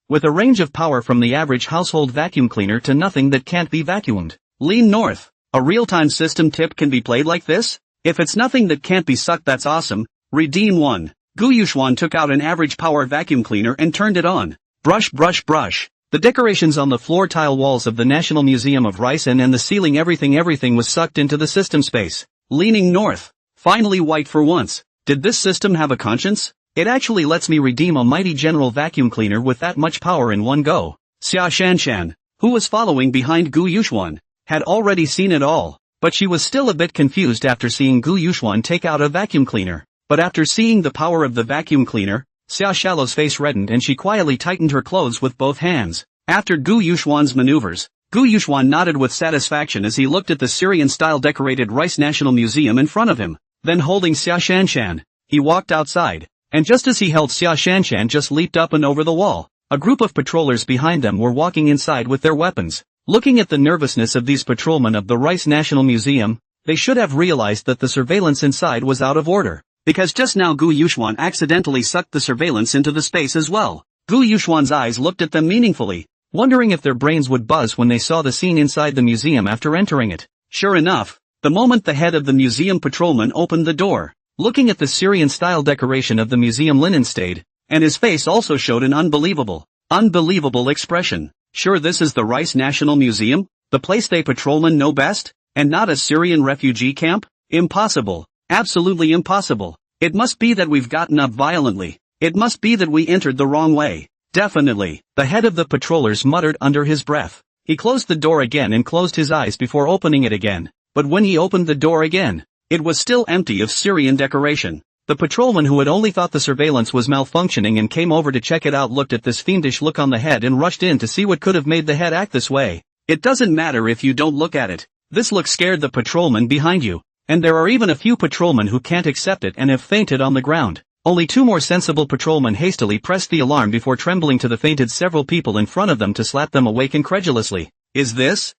with a range of power from the average household vacuum cleaner to nothing that can't be vacuumed. Lean north. A real-time system tip can be played like this? If it's nothing that can't be sucked, that's awesome. Redeem one. Gu Yuxuan took out an average power vacuum cleaner and turned it on. Brush, brush, brush. The decorations on the floor tile walls of the National Museum of Risen and the ceiling, everything was sucked into the system space. Leaning north. Finally white for once. Did this system have a conscience? It actually lets me redeem a mighty general vacuum cleaner with that much power in one go. Xia Shanshan, who was following behind Gu Yuxuan, had already seen it all, but she was still a bit confused after seeing Gu Yuxuan take out a vacuum cleaner. But after seeing the power of the vacuum cleaner, Xia Shallow's face reddened and she quietly tightened her clothes with both hands. After Gu Yuxuan's maneuvers, Gu Yuxuan nodded with satisfaction as he looked at the Syrian-style decorated Rice National Museum in front of him. Then holding Xia Shanshan, he walked outside, and just as he held Xia Shanshan just leaped up and over the wall. A group of patrollers behind them were walking inside with their weapons. Looking at the nervousness of these patrolmen of the Rice National Museum, they should have realized that the surveillance inside was out of order, because just now Gu Yuxuan accidentally sucked the surveillance into the space as well. Gu Yuxuan's eyes looked at them meaningfully, wondering if their brains would buzz when they saw the scene inside the museum after entering it. Sure enough, the moment the head of the museum patrolman opened the door, looking at the Syrian-style decoration of the museum linen stayed, and his face also showed an unbelievable expression. Sure, this is the Rice National Museum, the place they patrolmen know best, and not a Syrian refugee camp? Impossible. Absolutely impossible. It must be that we've gotten up violently. It must be that we entered the wrong way. Definitely. The head of the patrollers muttered under his breath. He closed the door again and closed his eyes before opening it again. But when he opened the door again, it was still empty of Syrian decoration. The patrolman who had only thought the surveillance was malfunctioning and came over to check it out looked at this fiendish look on the head and rushed in to see what could have made the head act this way. It doesn't matter if you don't look at it. This look scared the patrolman behind you. And there are even a few patrolmen who can't accept it and have fainted on the ground. Only 2 more sensible patrolmen hastily pressed the alarm before trembling to the fainted several people in front of them to slap them awake incredulously. Is this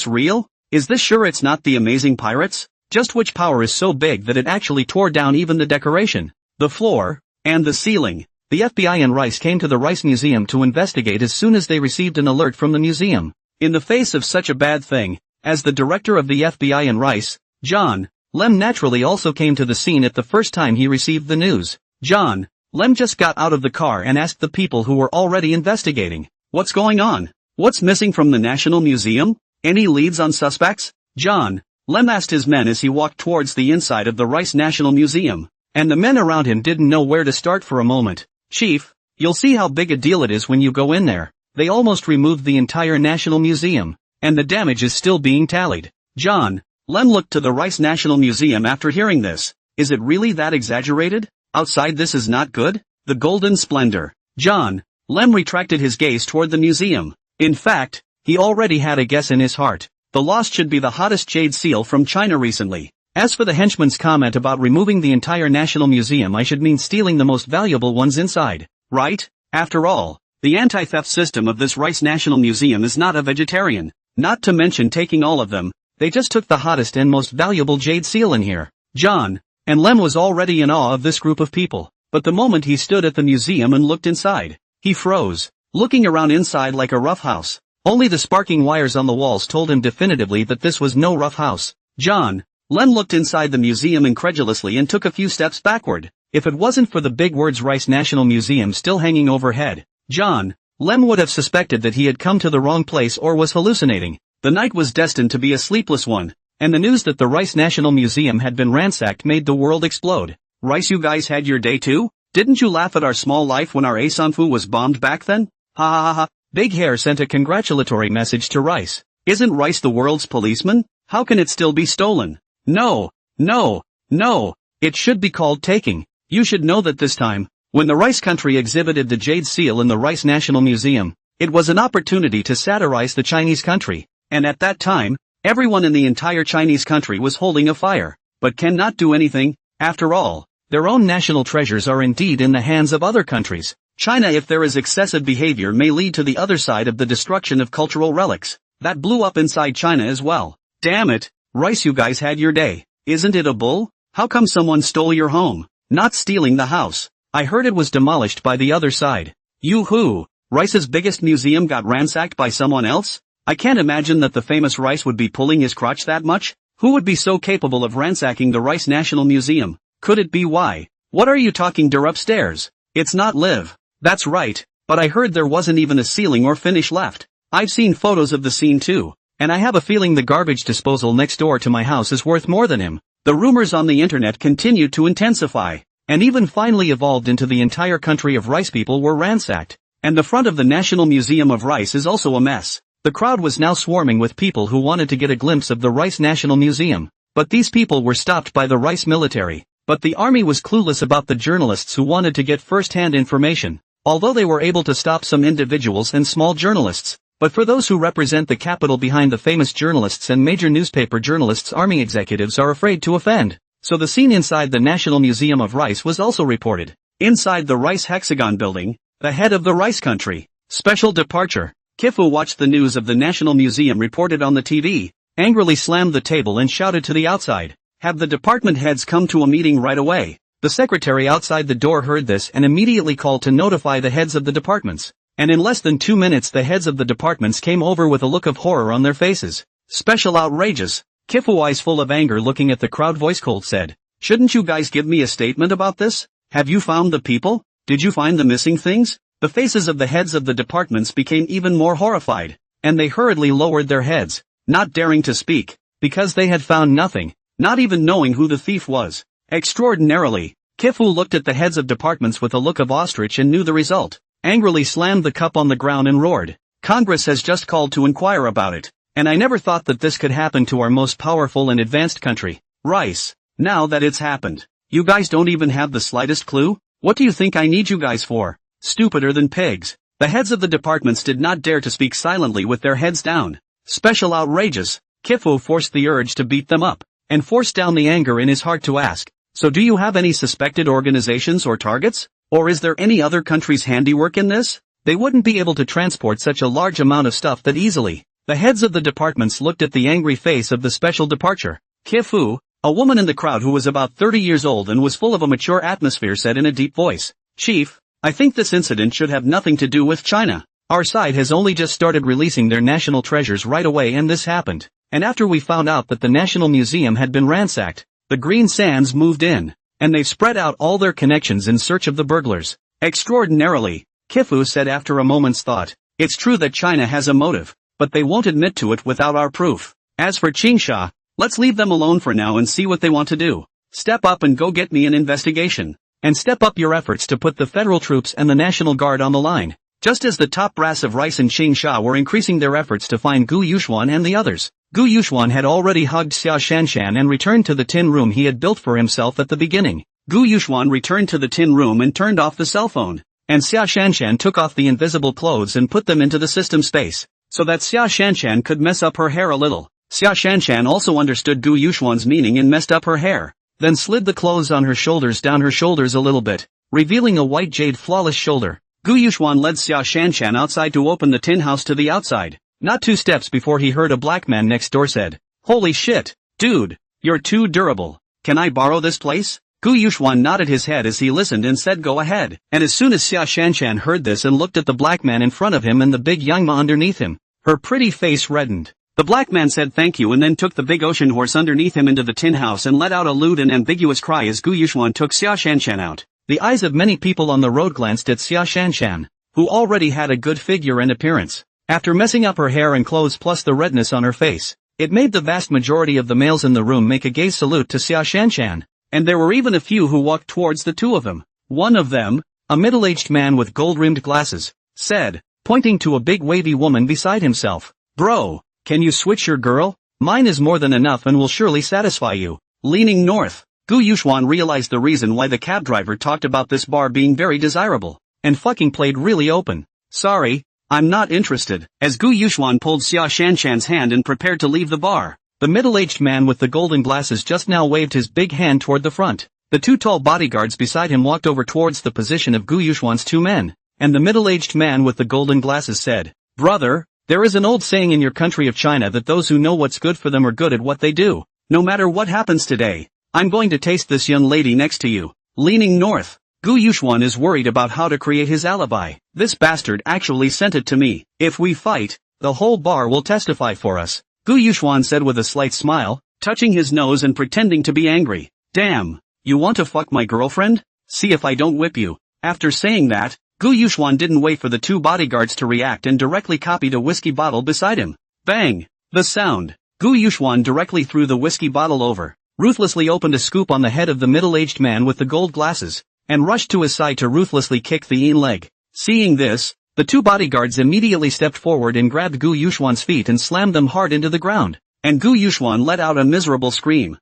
real? Is this sure it's not the amazing pirates? Just which power is so big that it actually tore down even the decoration, the floor, and the ceiling? The FBI and Rice came to the Rice Museum to investigate as soon as they received an alert from the museum. In the face of such a bad thing, as the director of the FBI and Rice, John Lem naturally also came to the scene at the first time he received the news. John Lem just got out of the car and asked the people who were already investigating, "What's going on? What's missing from the National Museum? Any leads on suspects?" John Lem asked his men as he walked towards the inside of the Rice National Museum, and the men around him didn't know where to start for a moment. "Chief, you'll see how big a deal it is when you go in there. They almost removed the entire National Museum, and the damage is still being tallied." John Lem looked to the Rice National Museum after hearing this. Is it really that exaggerated? Outside this is not good? The golden splendor. John Lem retracted his gaze toward the museum. In fact, he already had a guess in his heart. The lost should be the hottest jade seal from China recently. As for the henchman's comment about removing the entire National Museum, I should mean stealing the most valuable ones inside, right? After all, the anti-theft system of this Rice National Museum is not a vegetarian. Not to mention taking all of them, they just took the hottest and most valuable jade seal in here. John and Lem was already in awe of this group of people, but the moment he stood at the museum and looked inside, he froze, looking around inside like a rough house. Only the sparking wires on the walls told him definitively that this was no rough house. John Lem looked inside the museum incredulously and took a few steps backward. If it wasn't for the big words Rice National Museum still hanging overhead, John Lem would have suspected that he had come to the wrong place or was hallucinating. The night was destined to be a sleepless one, and the news that the Rice National Museum had been ransacked made the world explode. Rice, you guys had your day too? Didn't you laugh at our small life when our Asanfu was bombed back then? Ha ha ha ha. Big Hair sent a congratulatory message to Rice. Isn't Rice the world's policeman? How can it still be stolen? No, no, no. It should be called taking. You should know that this time, when the Rice country exhibited the jade seal in the Rice National Museum, it was an opportunity to satirize the Chinese country. And at that time, everyone in the entire Chinese country was holding a fire, but cannot do anything. After all, their own national treasures are indeed in the hands of other countries. China, if there is excessive behavior, may lead to the other side of the destruction of cultural relics. That blew up inside China as well. Damn it, Rice, you guys had your day. Isn't it a bull? How come someone stole your home? Not stealing the house. I heard it was demolished by the other side. Yoo-hoo, Rice's biggest museum got ransacked by someone else? I can't imagine that the famous Rice would be pulling his crotch that much. Who would be so capable of ransacking the Rice National Museum? Could it be why? What are you talking der upstairs? It's not Liv. That's right, but I heard there wasn't even a ceiling or finish left. I've seen photos of the scene too, and I have a feeling the garbage disposal next door to my house is worth more than him. The rumors on the internet continued to intensify, and even finally evolved into the entire country of Rice people were ransacked, and the front of the National Museum of Rice is also a mess. The crowd was now swarming with people who wanted to get a glimpse of the Rice National Museum, but these people were stopped by the Rice military. But the army was clueless about the journalists who wanted to get first-hand information, although they were able to stop some individuals and small journalists. But for those who represent the capital behind the famous journalists and major newspaper journalists, army executives are afraid to offend. So the scene inside the National Museum of Rice was also reported. Inside the Rice Hexagon building, the head of the Rice country, special departure, Kifu watched the news of the National Museum reported on the TV, angrily slammed the table and shouted to the outside, "Have the department heads come to a meeting right away." The secretary outside the door heard this and immediately called to notify the heads of the departments. And in less than 2 minutes the heads of the departments came over with a look of horror on their faces. Special outrageous. Kifu, eyes full of anger looking at the crowd, voice cold, said, "Shouldn't you guys give me a statement about this? Have you found the people? Did you find the missing things?" The faces of the heads of the departments became even more horrified, and they hurriedly lowered their heads, not daring to speak, because they had found nothing, not even knowing who the thief was. Extraordinarily, Kifu looked at the heads of departments with a look of ostrich and knew the result, angrily slammed the cup on the ground and roared, Congress has just called to inquire about it. And I never thought that this could happen to our most powerful and advanced country. Rice. Now that it's happened. You guys don't even have the slightest clue? What do you think I need you guys for? Stupider than pigs. The heads of the departments did not dare to speak silently with their heads down. Special outrageous. Kifu forced the urge to beat them up, and forced down the anger in his heart to ask, so do you have any suspected organizations or targets? Or is there any other country's handiwork in this? They wouldn't be able to transport such a large amount of stuff that easily. The heads of the departments looked at the angry face of the special departure. Kifu, a woman in the crowd who was about 30 years old and was full of a mature atmosphere, said in a deep voice, Chief, I think this incident should have nothing to do with China. Our side has only just started releasing their national treasures right away and this happened. And after we found out that the National Museum had been ransacked, the Green Sands moved in, and they've spread out all their connections in search of the burglars. Extraordinarily, Kifu said after a moment's thought, it's true that China has a motive, but they won't admit to it without our proof. As for Qingsha, let's leave them alone for now and see what they want to do. Step up and go get me an investigation. And step up your efforts to put the federal troops and the National Guard on the line. Just as the top brass of Rice and Qingsha were increasing their efforts to find Gu Yuxuan and the others, Gu Yuxuan had already hugged Xia Shanshan and returned to the tin room he had built for himself at the beginning. Gu Yuxuan returned to the tin room and turned off the cell phone, and Xia Shanshan took off the invisible clothes and put them into the system space, so that Xia Shanshan could mess up her hair a little. Xia Shanshan also understood Gu Yuxuan's meaning and messed up her hair, then slid the clothes on her shoulders down her shoulders a little bit, revealing a white jade flawless shoulder. Gu Yuxuan led Xia Shanshan outside to open the tin house to the outside. Not 2 steps before he heard a black man next door said, Holy shit, dude, you're too durable. Can I borrow this place? Gu Yuxuan nodded his head as he listened and said go ahead. And as soon as Xia Shanshan heard this and looked at the black man in front of him and the big Yangma underneath him, her pretty face reddened. The black man said thank you and then took the big ocean horse underneath him into the tin house and let out a lewd and ambiguous cry as Gu Yuxuan took Xia Shanshan out. The eyes of many people on the road glanced at Xia Shanshan, who already had a good figure and appearance. After messing up her hair and clothes plus the redness on her face, it made the vast majority of the males in the room make a gaze salute to Xia Shanshan, and there were even a few who walked towards the two of them. One of them, a middle-aged man with gold-rimmed glasses, said, pointing to a big wavy woman beside himself, Bro, can you switch your girl? Mine is more than enough and will surely satisfy you. Leaning north, Gu Yuxuan realized the reason why the cab driver talked about this bar being very desirable, and fucking played really open. Sorry, I'm not interested. As Gu Yuxuan pulled Xia Shanshan's hand and prepared to leave the bar, the middle-aged man with the golden glasses just now waved his big hand toward the front. The 2 tall bodyguards beside him walked over towards the position of Gu Yuxuan's 2 men, and the middle-aged man with the golden glasses said, Brother, there is an old saying in your country of China that those who know what's good for them are good at what they do. No matter what happens today, I'm going to taste this young lady next to you. Leaning north, Gu Yuxuan is worried about how to create his alibi. This bastard actually sent it to me. If we fight, the whole bar will testify for us. Gu Yuxuan said with a slight smile, touching his nose and pretending to be angry. Damn, you want to fuck my girlfriend? See if I don't whip you. After saying that, Gu Yuxuan didn't wait for the 2 bodyguards to react and directly copied a whiskey bottle beside him. Bang! The sound. Gu Yuxuan directly threw the whiskey bottle over, ruthlessly opened a scoop on the head of the middle-aged man with the gold glasses, and rushed to his side to ruthlessly kick the in leg. Seeing this, the 2 bodyguards immediately stepped forward and grabbed Gu Yuxuan's feet and slammed them hard into the ground, and Gu Yuxuan let out a miserable scream.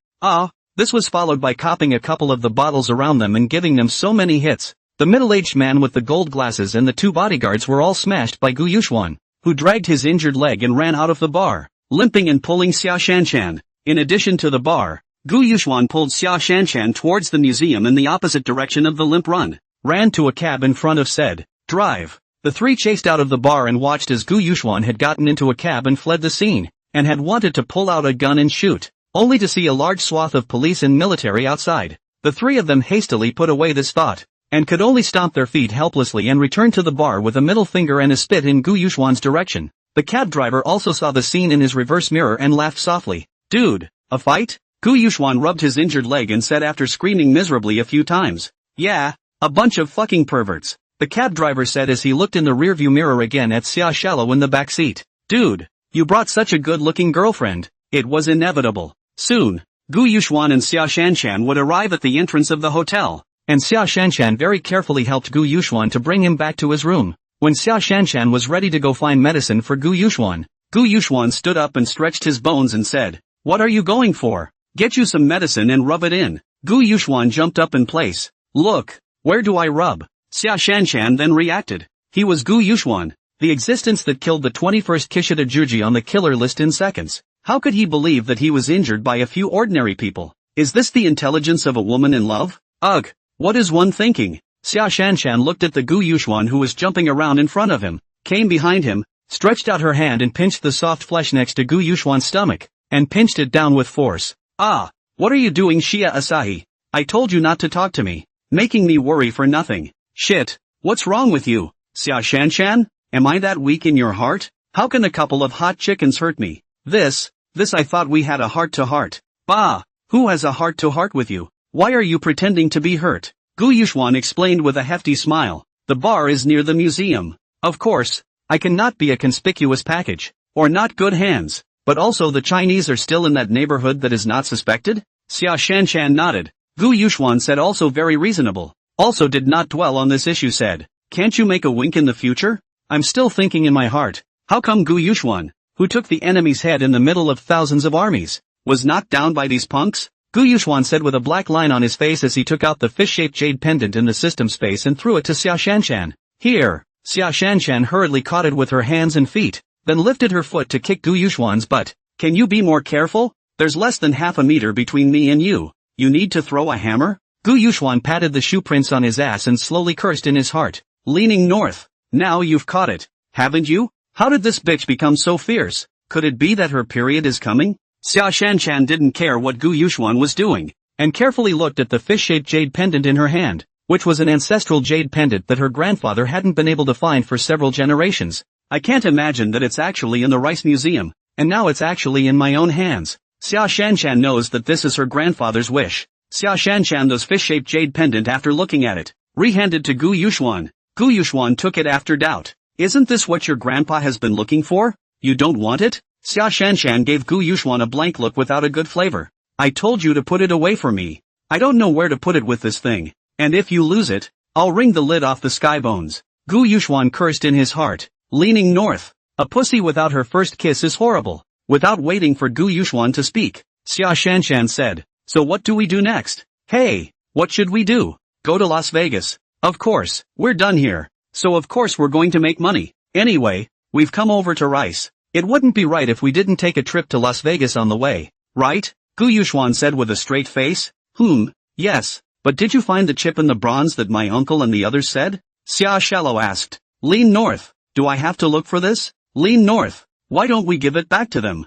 This was followed by copping a couple of the bottles around them and giving them so many hits. The middle-aged man with the gold glasses and the 2 bodyguards were all smashed by Gu Yuxuan, who dragged his injured leg and ran out of the bar, limping and pulling Xia Shanshan. In addition to the bar, Gu Yuxuan pulled Xia Shanshan towards the museum in the opposite direction of the limp run, ran to a cab in front of said drive. The 3 chased out of the bar and watched as Gu Yuxuan had gotten into a cab and fled the scene, and had wanted to pull out a gun and shoot, only to see a large swath of police and military outside. The 3 of them hastily put away this thought, and could only stomp their feet helplessly and return to the bar with a middle finger and a spit in Gu Yuxuan's direction. The cab driver also saw the scene in his reverse mirror and laughed softly. Dude, a fight? Gu Yuxuan rubbed his injured leg and said after screaming miserably a few times. Yeah, a bunch of fucking perverts. The cab driver said as he looked in the rearview mirror again at Xia Shallow in the back seat. Dude, you brought such a good-looking girlfriend. It was inevitable. Soon, Gu Yuxuan and Xia Shanshan would arrive at the entrance of the hotel, and Xia Shanshan very carefully helped Gu Yuxuan to bring him back to his room. When Xia Shanshan was ready to go find medicine for Gu Yuxuan, Gu Yuxuan stood up and stretched his bones and said, "What are you going for? Get you some medicine and rub it in." Gu Yuxuan jumped up in place. "Look, where do I rub?" Xia Shanshan then reacted. He was Gu Yuxuan, the existence that killed the 21st Kishida Juji on the killer list in seconds. How could he believe that he was injured by a few ordinary people? Is this the intelligence of a woman in love? Ugh, what is one thinking? Xia Shanshan looked at the Gu Yuxuan who was jumping around in front of him, came behind him, stretched out her hand and pinched the soft flesh next to Gu Yuxuan's stomach, and pinched it down with force. "Ah, what are you doing, Xia Asahi? I told you not to talk to me, making me worry for nothing." "Shit, what's wrong with you, Xia Shanshan? Am I that weak in your heart? How can a couple of hot chickens hurt me? This I thought we had a heart-to-heart." "Bah, who has a heart-to-heart with you? Why are you pretending to be hurt?" Gu Yuxuan explained with a hefty smile. "The bar is near the museum. Of course, I cannot be a conspicuous package, or not good hands, but also the Chinese are still in that neighborhood that is not suspected?" Xia Shanshan nodded. Gu Yuxuan said also very reasonable. Also did not dwell on this issue said, "Can't you make a wink in the future? I'm still thinking in my heart, how come Gu Yuxuan, who took the enemy's head in the middle of thousands of armies, was knocked down by these punks?" Gu Yuxuan said with a black line on his face as he took out the fish-shaped jade pendant in the system space and threw it to Xia Shanshan. "Here." Xia Shanshan hurriedly caught it with her hands and feet, then lifted her foot to kick Gu Yuxuan's butt. "Can you be more careful? There's less than half a meter between me and you. You need to throw a hammer?" Gu Yuxuan patted the shoe prints on his ass and slowly cursed in his heart, leaning north. "Now you've caught it, haven't you? How did this bitch become so fierce? Could it be that her period is coming?" Xia Shanshan didn't care what Gu Yuxuan was doing, and carefully looked at the fish-shaped jade pendant in her hand, which was an ancestral jade pendant that her grandfather hadn't been able to find for several generations. "I can't imagine that it's actually in the Rice Museum, and now it's actually in my own hands." Xia Shanshan knows that this is her grandfather's wish. Xia Shanshan those fish-shaped jade pendant after looking at it, rehanded to Gu Yuxuan. Gu Yuxuan took it after doubt. "Isn't this what your grandpa has been looking for? You don't want it?" Xia Shanshan gave Gu Yuxuan a blank look without a good flavor. "I told you to put it away from me. I don't know where to put it with this thing, and if you lose it, I'll wring the lid off the sky bones." Gu Yuxuan cursed in his heart, leaning north. A pussy without her first kiss is horrible. Without waiting for Gu Yuxuan to speak, Xia Shanshan said, "So what do we do next?" "Hey, what should we do? Go to Las Vegas? Of course, we're done here. So of course we're going to make money. Anyway, we've come over to Rice. It wouldn't be right if we didn't take a trip to Las Vegas on the way, right?" Gu Yuxuan said with a straight face. Yes, but did you find the chip and the bronze that my uncle and the others said?" Xia Shallow asked. "Lean north. Do I have to look for this?" "Lean north. Why don't we give it back to them?"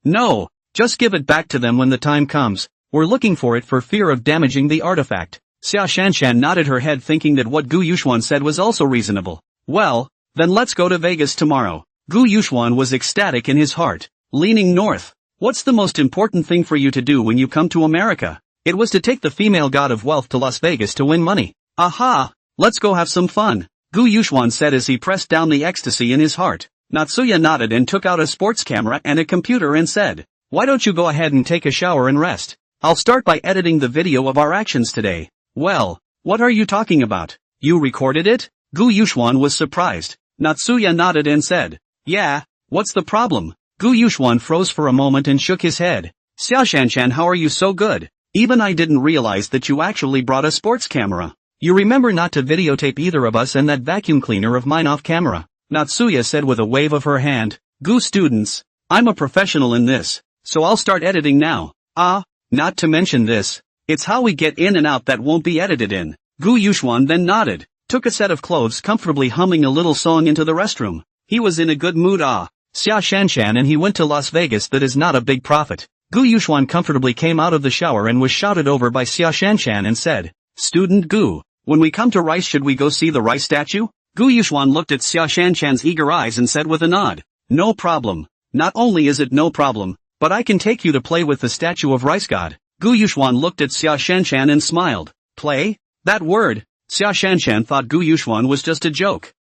No, just give it back to them when the time comes. We're looking for it for fear of damaging the artifact." Xia Shanshan nodded her head thinking that what Gu Yuxuan said was also reasonable. "Well, then let's go to Vegas tomorrow." Gu Yuxuan was ecstatic in his heart, leaning north. "What's the most important thing for you to do when you come to America?" It was to take the female god of wealth to Las Vegas to win money. "Aha! Let's go have some fun," Gu Yuxuan said as he pressed down the ecstasy in his heart. Natsuya nodded and took out a sports camera and a computer and said, "Why don't you go ahead and take a shower and rest? I'll start by editing the video of our actions today." "Well, what are you talking about? You recorded it?" Gu Yuxuan was surprised. Natsuya nodded and said, "Yeah, what's the problem?" Gu Yuxuan froze for a moment and shook his head. "Xia Shanshan, how are you so good? Even I didn't realize that you actually brought a sports camera. You remember not to videotape either of us and that vacuum cleaner of mine off camera," Natsuya said with a wave of her hand. "Gu students, I'm a professional in this, so I'll start editing now. Not to mention this, it's how we get in and out that won't be edited in." Gu Yuxuan then nodded, took a set of clothes comfortably humming a little song into the restroom. He was in a good mood. Xia Shanshan and he went to Las Vegas. That is not a big profit. Gu Yuxuan comfortably came out of the shower and was shouted over by Xia Shanshan and said, "Student Gu, when we come to Rice should we go see the Rice statue?" Gu Yuxuan looked at Xia Shanshan's eager eyes and said with a nod, "No problem. Not only is it no problem, but I can take you to play with the statue of Rice God." Gu Yuxuan looked at Xia Shanshan and smiled. "Play? That word?" Xia Shanshan thought Gu Yuxuan was just a joke.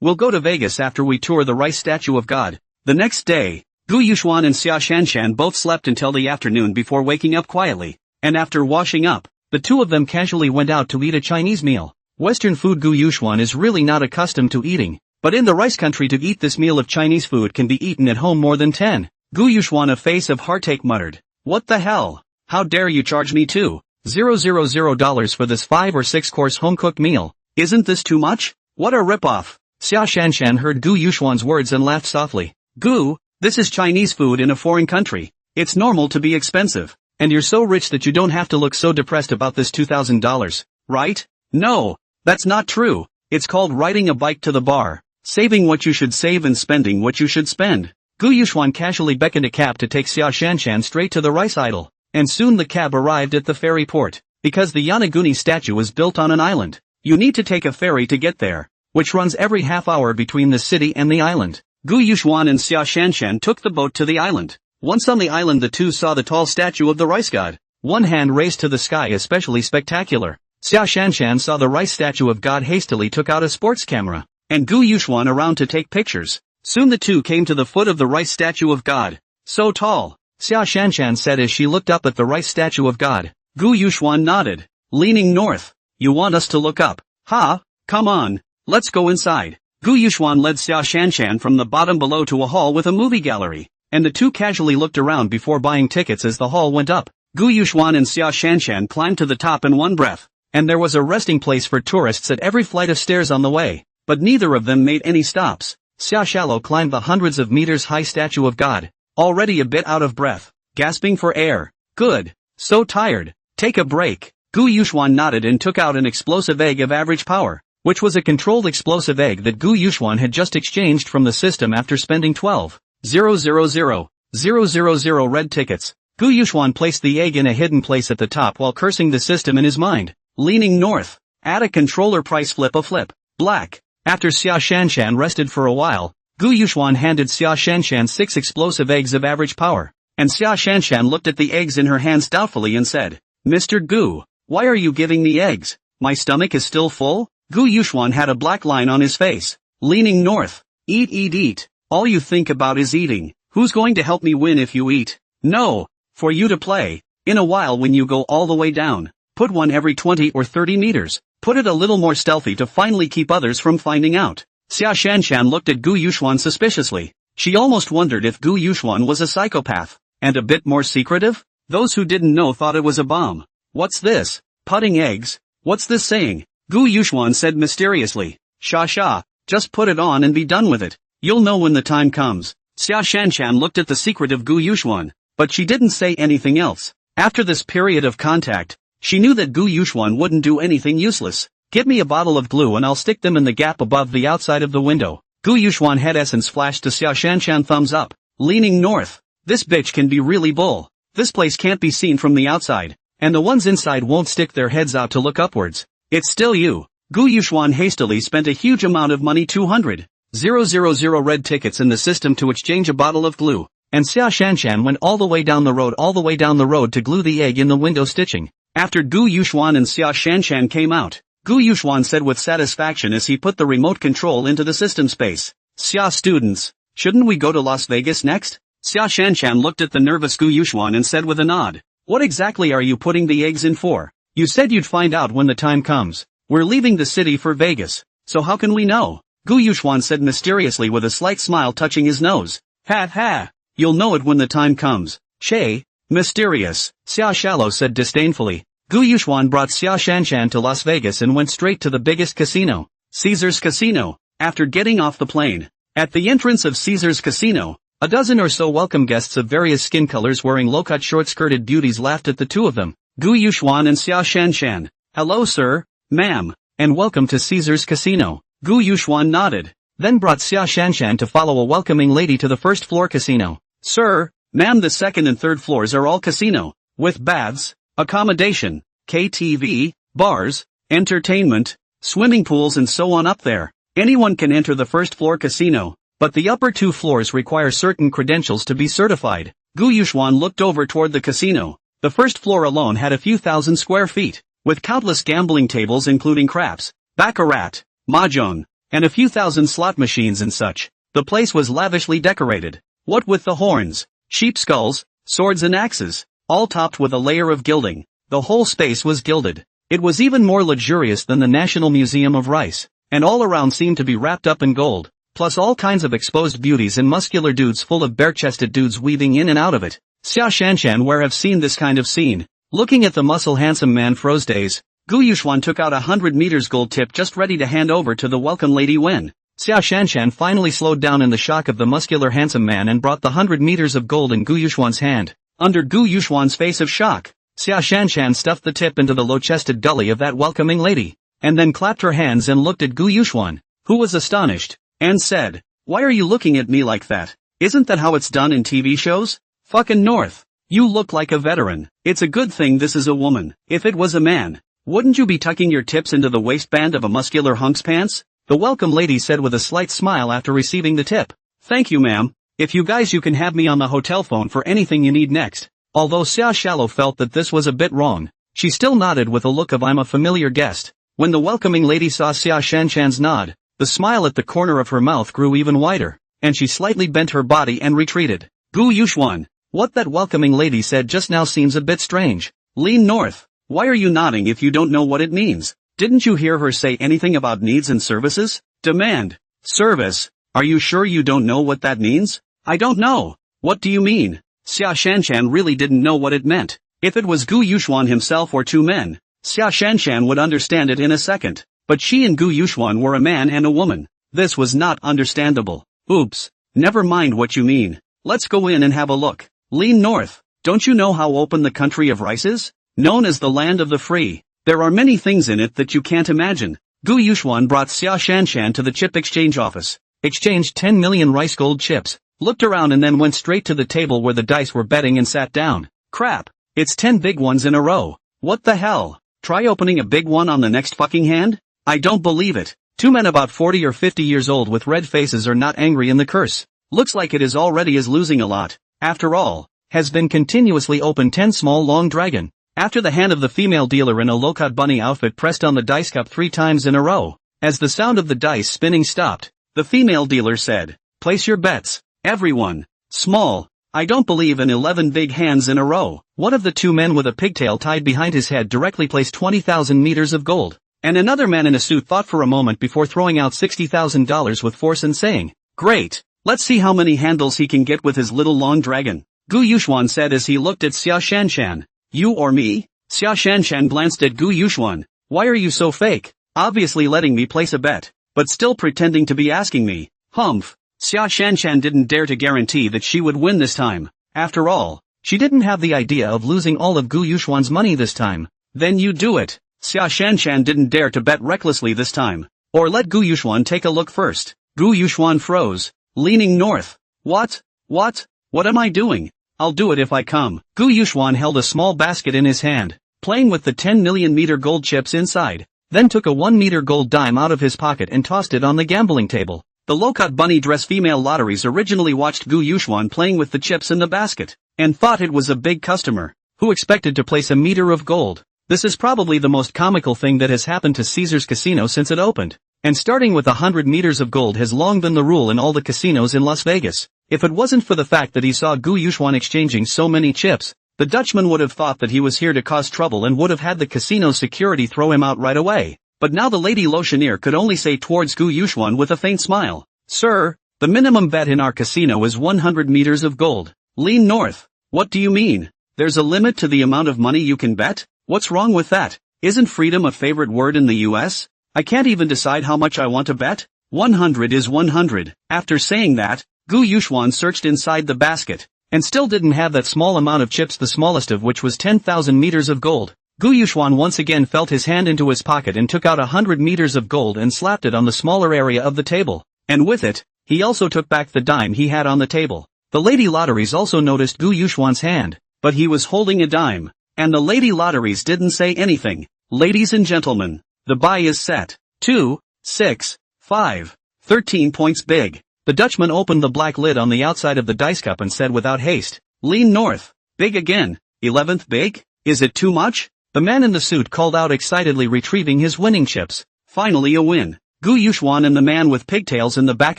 We'll go to Vegas after we tour the Rice statue of God." The next day, Gu Yuxuan and Xia Shanshan both slept until the afternoon before waking up quietly, and after washing up, the two of them casually went out to eat a Chinese meal. Western food Gu Yuxuan is really not accustomed to eating, but in the rice country to eat this meal of Chinese food can be eaten at home more than 10. Gu Yuxuan, a face of heartache, muttered. What the hell? How dare you charge me $2,000 for this 5 or 6 course home-cooked meal? Isn't this too much? What a ripoff. Xia Shanshan heard Gu Yuxuan's words and laughed softly. Gu, this is Chinese food in a foreign country. It's normal to be expensive. And you're so rich that you don't have to look so depressed about this $2,000, right? No, that's not true. It's called riding a bike to the bar, saving what you should save and spending what you should spend. Gu Yuxuan casually beckoned a cab to take Xia Shanshan straight to the rice idol, and soon the cab arrived at the ferry port. Because the Yanaguni statue is built on an island, you need to take a ferry to get there, which runs every half hour between the city and the island. Gu Yuxuan and Xia Shanshan took the boat to the island. Once on the island, the two saw the tall statue of the rice god, one hand raised to the sky, especially spectacular. Xia Shanshan saw the rice statue of God, hastily took out a sports camera, and Gu Yuxuan around to take pictures. Soon the two came to the foot of the rice statue of God. So tall, Xia Shanshan said as she looked up at the rice statue of God. Gu Yuxuan nodded, leaning north. You want us to look up? Ha, come on, let's go inside. Gu Yuxuan led Xia Shanshan from the bottom below to a hall with a movie gallery, and the two casually looked around before buying tickets as the hall went up. Gu Yuxuan and Xia Shanshan climbed to the top in one breath, and there was a resting place for tourists at every flight of stairs on the way, but neither of them made any stops. Xia Shallow climbed the hundreds of meters high statue of God, already a bit out of breath, gasping for air. Good. So tired. Take a break. Gu Yuxuan nodded and took out an explosive egg of average power, which was a controlled explosive egg that Gu Yuxuan had just exchanged from the system after spending 12,000 red tickets. Gu Yuxuan placed the egg in a hidden place at the top while cursing the system in his mind. Leaning north. Add a controller price, flip a flip. Black. After Xia Shanshan rested for a while, Gu Yuxuan handed Xia Shanshan 6 explosive eggs of average power, and Xia Shanshan looked at the eggs in her hands doubtfully and said, Mr. Gu, why are you giving me eggs? My stomach is still full? Gu Yuxuan had a black line on his face. Leaning north. Eat, eat, eat. All you think about is eating. Who's going to help me win if you eat? No. For you to play. In a while when you go all the way down, put one every 20 or 30 meters. Put it a little more stealthy to finally keep others from finding out. Xia Shanshan looked at Gu Yuxuan suspiciously. She almost wondered if Gu Yuxuan was a psychopath, and a bit more secretive? Those who didn't know thought it was a bomb. What's this? Putting eggs? What's this saying? Gu Yuxuan said mysteriously. Sha, just put it on and be done with it. You'll know when the time comes. Xia Shanshan looked at the secretive Gu Yuxuan, but she didn't say anything else. After this period of contact, she knew that Gu Yuxuan wouldn't do anything useless. Give me a bottle of glue and I'll stick them in the gap above the outside of the window. Gu Yuxuan had essence flashed to Xia Shanshan, thumbs up. Leaning north. This bitch can be really bull. This place can't be seen from the outside, and the ones inside won't stick their heads out to look upwards. It's still you. Gu Yuxuan hastily spent a huge amount of money, 200,000 red tickets in the system to exchange a bottle of glue, and Xia Shanshan went all the way down the road to glue the egg in the window stitching. After Gu Yuxuan and Xia Shanshan came out, Gu Yuxuan said with satisfaction as he put the remote control into the system space. Xia students, shouldn't we go to Las Vegas next? Xia Shanshan looked at the nervous Gu Yuxuan and said with a nod. What exactly are you putting the eggs in for? You said you'd find out when the time comes. We're leaving the city for Vegas, so how can we know? Gu Yuxuan said mysteriously with a slight smile touching his nose. Ha. You'll know it when the time comes. Che. Mysterious, Xia Shallow said disdainfully. Gu Yuxuan brought Xia Shanshan to Las Vegas and went straight to the biggest casino, Caesar's Casino. After getting off the plane, at the entrance of Caesar's Casino, a dozen or so welcome guests of various skin colors wearing low-cut short-skirted beauties laughed at the two of them. Gu Yuxuan and Xia Shanshan. Hello sir, ma'am, and welcome to Caesar's Casino. Gu Yuxuan nodded, then brought Xia Shanshan to follow a welcoming lady to the first floor casino. Sir, ma'am, the second and third floors are all casino, with baths, accommodation, KTV, bars, entertainment, swimming pools and so on up there. Anyone can enter the first floor casino, but the upper 2 floors require certain credentials to be certified. Gu Yuxuan looked over toward the casino. The first floor alone had a few thousand square feet, with countless gambling tables including craps, baccarat, mahjong, and a few thousand slot machines and such. The place was lavishly decorated. What with the horns, sheep skulls, swords and axes, all topped with a layer of gilding. The whole space was gilded. It was even more luxurious than the National Museum of Rice, and all around seemed to be wrapped up in gold, plus all kinds of exposed beauties and muscular dudes full of bare-chested dudes weaving in and out of it. Xia Shanshan where have seen this kind of scene. Looking at the muscle handsome man froze days. Gu Yuxuan took out 100 meters gold tip just ready to hand over to the welcome lady when Xia Shanshan finally slowed down in the shock of the muscular handsome man and brought the 100 meters of gold in Gu Yuxuan's hand. Under Gu Yuxuan's face of shock, Xia Shanshan stuffed the tip into the low-chested gully of that welcoming lady, and then clapped her hands and looked at Gu Yuxuan, who was astonished, and said, "Why are you looking at me like that? Isn't that how it's done in TV shows? Fucking North. You look like a veteran. It's a good thing this is a woman. If it was a man, wouldn't you be tucking your tips into the waistband of a muscular hunk's pants?" The welcome lady said with a slight smile after receiving the tip. "Thank you ma'am. If you guys you can have me on the hotel phone for anything you need next." Although Xia Shallow felt that this was a bit wrong, she still nodded with a look of "I'm a familiar guest." When the welcoming lady saw Xia Shanshan's nod, the smile at the corner of her mouth grew even wider, and she slightly bent her body and retreated. "Gu Yuxuan, what that welcoming lady said just now seems a bit strange. Lean north. Why are you nodding if you don't know what it means? Didn't you hear her say anything about needs and services? Demand. Service. Are you sure you don't know what that means?" "I don't know. What do you mean?" Xia Shanshan really didn't know what it meant. If it was Gu Yuxuan himself or two men, Xia Shanshan would understand it in a second. But she and Gu Yuxuan were a man and a woman. This was not understandable. "Oops. Never mind what you mean. Let's go in and have a look." "Lean north. Don't you know how open the country of rice is? Known as the land of the free. There are many things in it that you can't imagine." Gu Yuxuan brought Xia Shanshan to the chip exchange office, exchanged 10 million rice gold chips, looked around and then went straight to the table where the dice were betting and sat down. "Crap. It's 10 big ones in a row. What the hell? Try opening a big one on the next fucking hand? I don't believe it." Two men about 40 or 50 years old with red faces are not angry in the curse. Looks like it is already is losing a lot. After all, has been continuously open 10 small long dragon. After the hand of the female dealer in a low-cut bunny outfit pressed on the dice cup 3 times in a row. As the sound of the dice spinning stopped, the female dealer said, "Place your bets, everyone." Small. I don't believe in 11 big hands in a row. One of the two men with a pigtail tied behind his head directly placed 20,000 meters of gold. And another man in a suit thought for a moment before throwing out $60,000 with force and saying, "Great. Let's see how many handles he can get with his little long dragon." Gu Yuxuan said as he looked at Xia Shanshan. "You or me?" Xia Shanshan glanced at Gu Yuxuan. "Why are you so fake? Obviously letting me place a bet, but still pretending to be asking me." Humph. Xia Shanshan didn't dare to guarantee that she would win this time. After all, she didn't have the idea of losing all of Gu Yuxuan's money this time. "Then you do it." Xia Shanshan didn't dare to bet recklessly this time, or let Gu Yuxuan take a look first. Gu Yuxuan froze, leaning north. What am I doing? "I'll do it if I come." Gu Yuxuan held a small basket in his hand, playing with the 10 million meter gold chips inside, then took a 1 meter gold dime out of his pocket and tossed it on the gambling table. The low-cut bunny dress female lotteries originally watched Gu Yuxuan playing with the chips in the basket, and thought it was a big customer, who expected to place a meter of gold. This is probably the most comical thing that has happened to Caesar's Casino since it opened, and starting with 100 meters of gold has long been the rule in all the casinos in Las Vegas. If it wasn't for the fact that he saw Gu Yuxuan exchanging so many chips, the Dutchman would have thought that he was here to cause trouble and would have had the casino's security throw him out right away. But now the lady Lotioneer could only say towards Gu Yuxuan with a faint smile, "Sir, the minimum bet in our casino is 100 meters of gold. Lean north." "What do you mean? There's a limit to the amount of money you can bet? What's wrong with that? Isn't freedom a favorite word in the US? I can't even decide how much I want to bet. 100 is 100. After saying that, Gu Yuxuan searched inside the basket, and still didn't have that small amount of chips, the smallest of which was 10,000 meters of gold. Gu Yuxuan once again felt his hand into his pocket and took out 100 meters of gold and slapped it on the smaller area of the table. And with it, he also took back the dime he had on the table. The Lady Lotteries also noticed Gu Yuxuan's hand, but he was holding a dime, and the Lady Lotteries didn't say anything. "Ladies and gentlemen, the buy is set. 2, 6, 5, 13 points big." The Dutchman opened the black lid on the outside of the dice cup and said without haste, "Lean north. Big again. 11th big? Is it too much?" The man in the suit called out excitedly, retrieving his winning chips. Finally a win. Gu Yuxuan and the man with pigtails in the back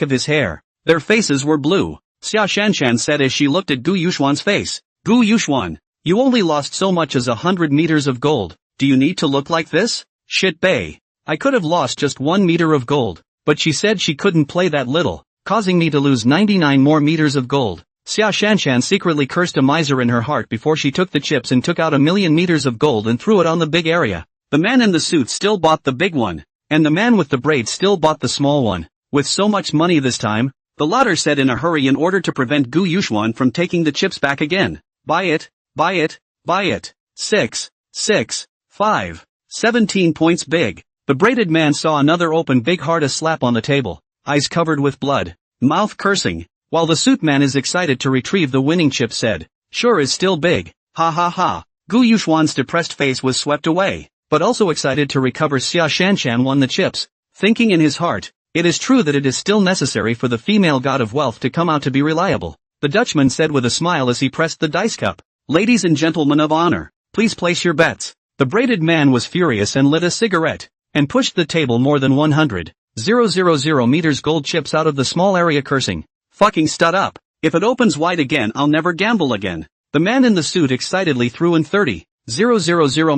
of his hair, their faces were blue. Xia Shanshan said as she looked at Gu Yuxuan's face, "Gu Yuxuan, you only lost so much as 100 meters of gold. do you need to look like this? Shit bae. I could have lost just 1 meter of gold, but she said she couldn't play that little, causing me to lose 99 more meters of gold. Xia Shanshan secretly cursed a miser in her heart before she took the chips and took out 1,000,000 meters of gold and threw it on the big area. The man in the suit still bought the big one, and the man with the braid still bought the small one. With so much money this time, the latter said in a hurry in order to prevent Gu Yuxuan from taking the chips back again. Buy it, buy it, buy it. 6, 6, 5, 17 points big. The braided man saw another open big hard a slap on the table, eyes covered with blood, mouth cursing, while the suit man is excited to retrieve the winning chip said, sure is still big, ha ha ha. Gu Yuxuan's depressed face was swept away, but also excited to recover. Xia Shanshan won the chips, thinking in his heart, it is true that it is still necessary for the female god of wealth to come out to be reliable. The Dutchman said with a smile as he pressed the dice cup, ladies and gentlemen of honor, please place your bets. The braided man was furious and lit a cigarette, and pushed the table more than 100,000 meters gold chips out of the small area cursing, fucking stud up, if it opens wide again I'll never gamble again. The man in the suit excitedly threw in 30,000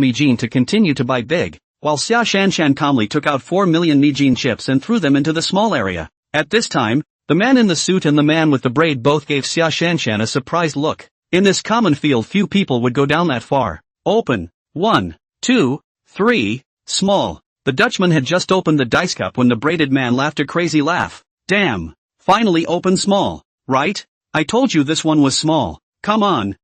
Mijin to continue to buy big, while Xia Shanshan calmly took out 4 million Mijin chips and threw them into the small area. At this time, the man in the suit and the man with the braid both gave Xia Shanshan a surprised look. In this common field few people would go down that far. Open. 1, 2, 3, small. The Dutchman had just opened the dice cup when the braided man laughed a crazy laugh. Damn. Finally open small. Right? I told you this one was small. Come on,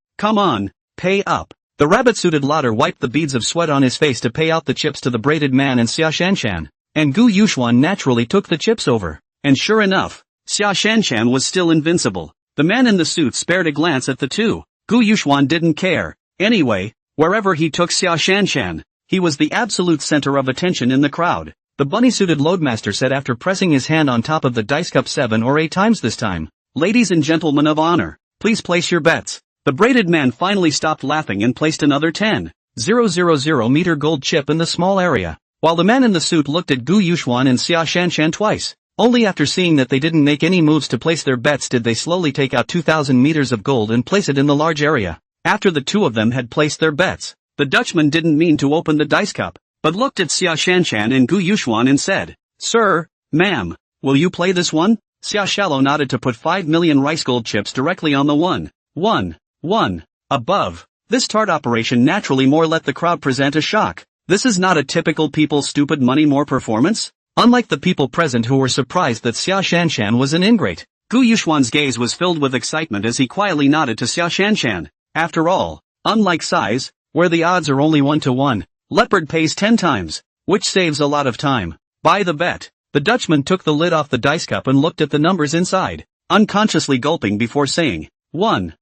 pay up. The rabbit-suited latter wiped the beads of sweat on his face to pay out the chips to the braided man and Xia Shanshan, and Gu Yuxuan naturally took the chips over. And sure enough, Xia Shanshan was still invincible. The man in the suit spared a glance at the two. Gu Yuxuan didn't care. Anyway, wherever he took Xia Shanshan, he was the absolute center of attention in the crowd. The bunny-suited loadmaster said after pressing his hand on top of the dice cup 7 or 8 times this time, ladies and gentlemen of honor, please place your bets. The braided man finally stopped laughing and placed another 10,000 meter gold chip in the small area, while the man in the suit looked at Gu Yuxuan and Xia Shanshan twice. Only after seeing that they didn't make any moves to place their bets did they slowly take out 2,000 meters of gold and place it in the large area. After the two of them had placed their bets, the Dutchman didn't mean to open the dice cup, but looked at Xia Shanshan and Gu Yuxuan and said, sir, ma'am, will you play this one? Xia Shallow nodded to put 5 million rice gold chips directly on the 1 above. This tart operation naturally more let the crowd present a shock. This is not a typical people stupid money more performance. Unlike the people present who were surprised that Xia Shanshan was an ingrate, Gu Yuxuan's gaze was filled with excitement as he quietly nodded to Xia Shanshan. After all, unlike size, where the odds are only 1 to 1, leopard pays 10 times, which saves a lot of time. Buy the bet. The Dutchman took the lid off the dice cup and looked at the numbers inside, unconsciously gulping before saying, 1,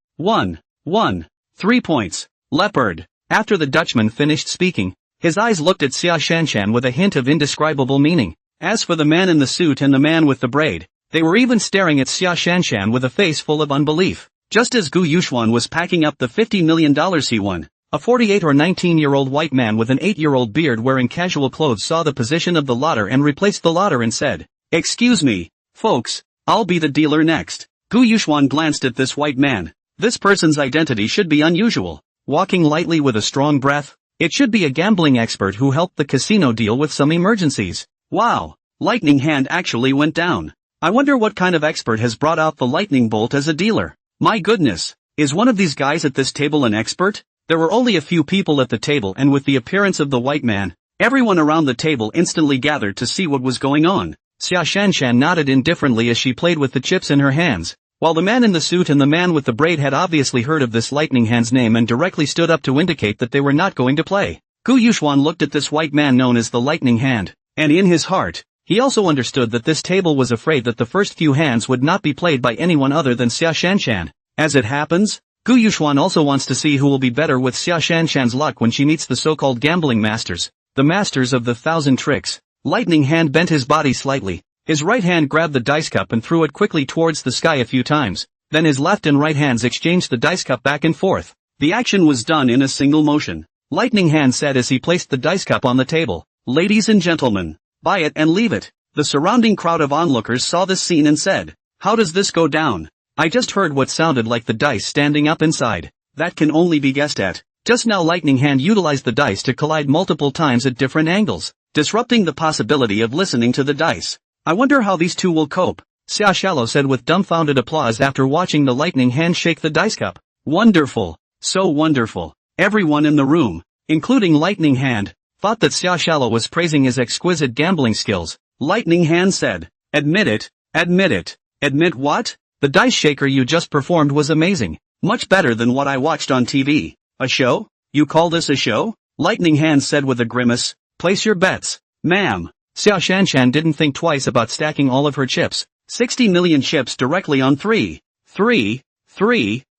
3 points, leopard. After the Dutchman finished speaking, his eyes looked at Xia Shanshan with a hint of indescribable meaning. As for the man in the suit and the man with the braid, they were even staring at Xia Shanshan with a face full of unbelief. Just as Gu Yuxuan was packing up the $50 million he won, a 48 or 19-year-old white man with an 8-year-old beard wearing casual clothes saw the position of the lotter and replaced the lotter and said, excuse me, folks, I'll be the dealer next. Gu Yuxuan glanced at this white man. This person's identity should be unusual. Walking lightly with a strong breath, it should be a gambling expert who helped the casino deal with some emergencies. Wow, lightning hand actually went down. I wonder what kind of expert has brought out the lightning bolt as a dealer. My goodness, is one of these guys at this table an expert? There were only a few people at the table and with the appearance of the white man, everyone around the table instantly gathered to see what was going on. Xia Shanshan nodded indifferently as she played with the chips in her hands, while the man in the suit and the man with the braid had obviously heard of this lightning hand's name and directly stood up to indicate that they were not going to play. Gu Yuxuan looked at this white man known as the lightning hand, and in his heart, he also understood that this table was afraid that the first few hands would not be played by anyone other than Xia Shanshan. As it happens, Gu Yuxuan also wants to see who will be better with Xia Shanshan's luck when she meets the so-called gambling masters, the masters of the 1,000 tricks. Lightning hand bent his body slightly. His right hand grabbed the dice cup and threw it quickly towards the sky a few times, then his left and right hands exchanged the dice cup back and forth. The action was done in a single motion. Lightning hand said as he placed the dice cup on the table, ladies and gentlemen, buy it and leave it. The surrounding crowd of onlookers saw this scene and said, how does this go down? I just heard what sounded like the dice standing up inside. That can only be guessed at. Just now Lightning Hand utilized the dice to collide multiple times at different angles, disrupting the possibility of listening to the dice. I wonder how these two will cope, Xia Shallow said with dumbfounded applause after watching the Lightning Hand shake the dice cup. Wonderful. So wonderful. Everyone in the room, including Lightning Hand, thought that Xia Shallow was praising his exquisite gambling skills. Lightning Hand said, "Admit it, admit it." "Admit what?" "The dice shaker you just performed was amazing. Much better than what I watched on TV. "A show? You call this a show?" Lightning Hand said with a grimace. "Place your bets, ma'am." Xia Shanshan didn't think twice about stacking all of her chips. 60 million chips directly on 3.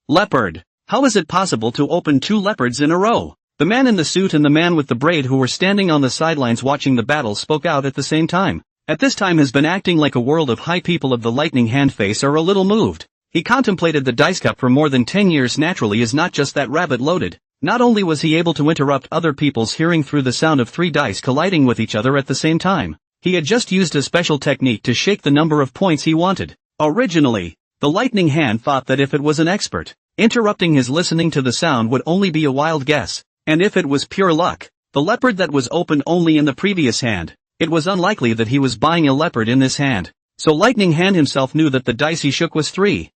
Leopard. How is it possible to open 2 leopards in a row? The man in the suit and the man with the braid who were standing on the sidelines watching the battle spoke out at the same time. At this time has been acting like a world of high people of the Lightning Hand face are a little moved. He contemplated the dice cup for more than 10 years naturally is not just that rabbit loaded. Not only was he able to interrupt other people's hearing through the sound of 3 dice colliding with each other at the same time, he had just used a special technique to shake the number of points he wanted. Originally, the Lightning Hand thought that if it was an expert, interrupting his listening to the sound would only be a wild guess, and if it was pure luck, the leopard that was open only in the previous hand, it was unlikely that he was buying a leopard in this hand. So Lightning Hand himself knew that the dice he shook was 3.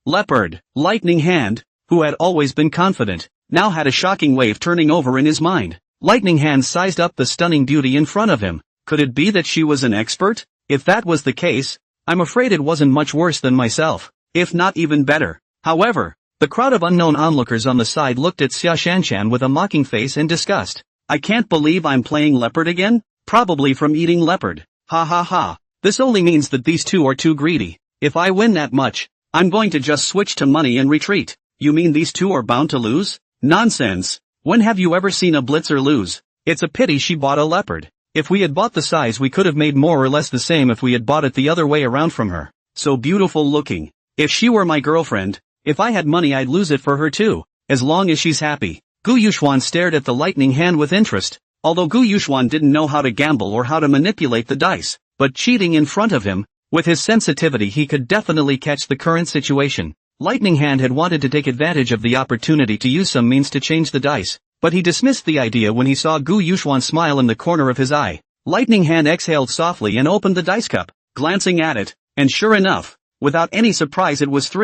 Leopard. Lightning Hand, who had always been confident, now had a shocking wave turning over in his mind. Lightning Hand sized up the stunning beauty in front of him. Could it be that she was an expert? If that was the case, I'm afraid it wasn't much worse than myself, if not even better. However, the crowd of unknown onlookers on the side looked at Xia Shanshan with a mocking face and disgust. I can't believe I'm playing leopard again? Probably from eating leopard. Ha ha ha. This only means that these two are too greedy. If I win that much, I'm going to just switch to money and retreat. You mean these two are bound to lose? Nonsense. When have you ever seen a blitzer lose? It's a pity she bought a leopard. If we had bought the size we could have made more or less the same if we had bought it the other way around from her. So beautiful looking. If she were my girlfriend, if I had money I'd lose it for her too, as long as she's happy. Gu Yuxuan stared at the Lightning Hand with interest. Although Gu Yuxuan didn't know how to gamble or how to manipulate the dice, but cheating in front of him, with his sensitivity he could definitely catch the current situation. Lightning Hand had wanted to take advantage of the opportunity to use some means to change the dice, but he dismissed the idea when he saw Gu Yuxuan smile in the corner of his eye. Lightning Hand exhaled softly and opened the dice cup, glancing at it, and sure enough, without any surprise it was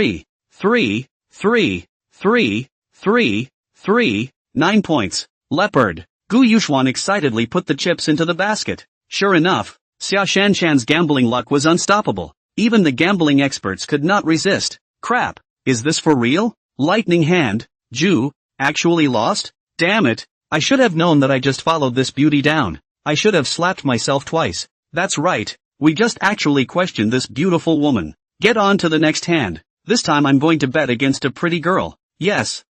9 points. Leopard. Gu Yuxuan excitedly put the chips into the basket. Sure enough, Xia Shanshan's gambling luck was unstoppable. Even the gambling experts could not resist. Crap. Is this for real? Lightning Hand, Ju, actually lost? Damn it. I should have known that I just followed this beauty down. I should have slapped myself twice. That's right. We just actually questioned this beautiful woman. Get on to the next hand. This time I'm going to bet against a pretty girl. Yes.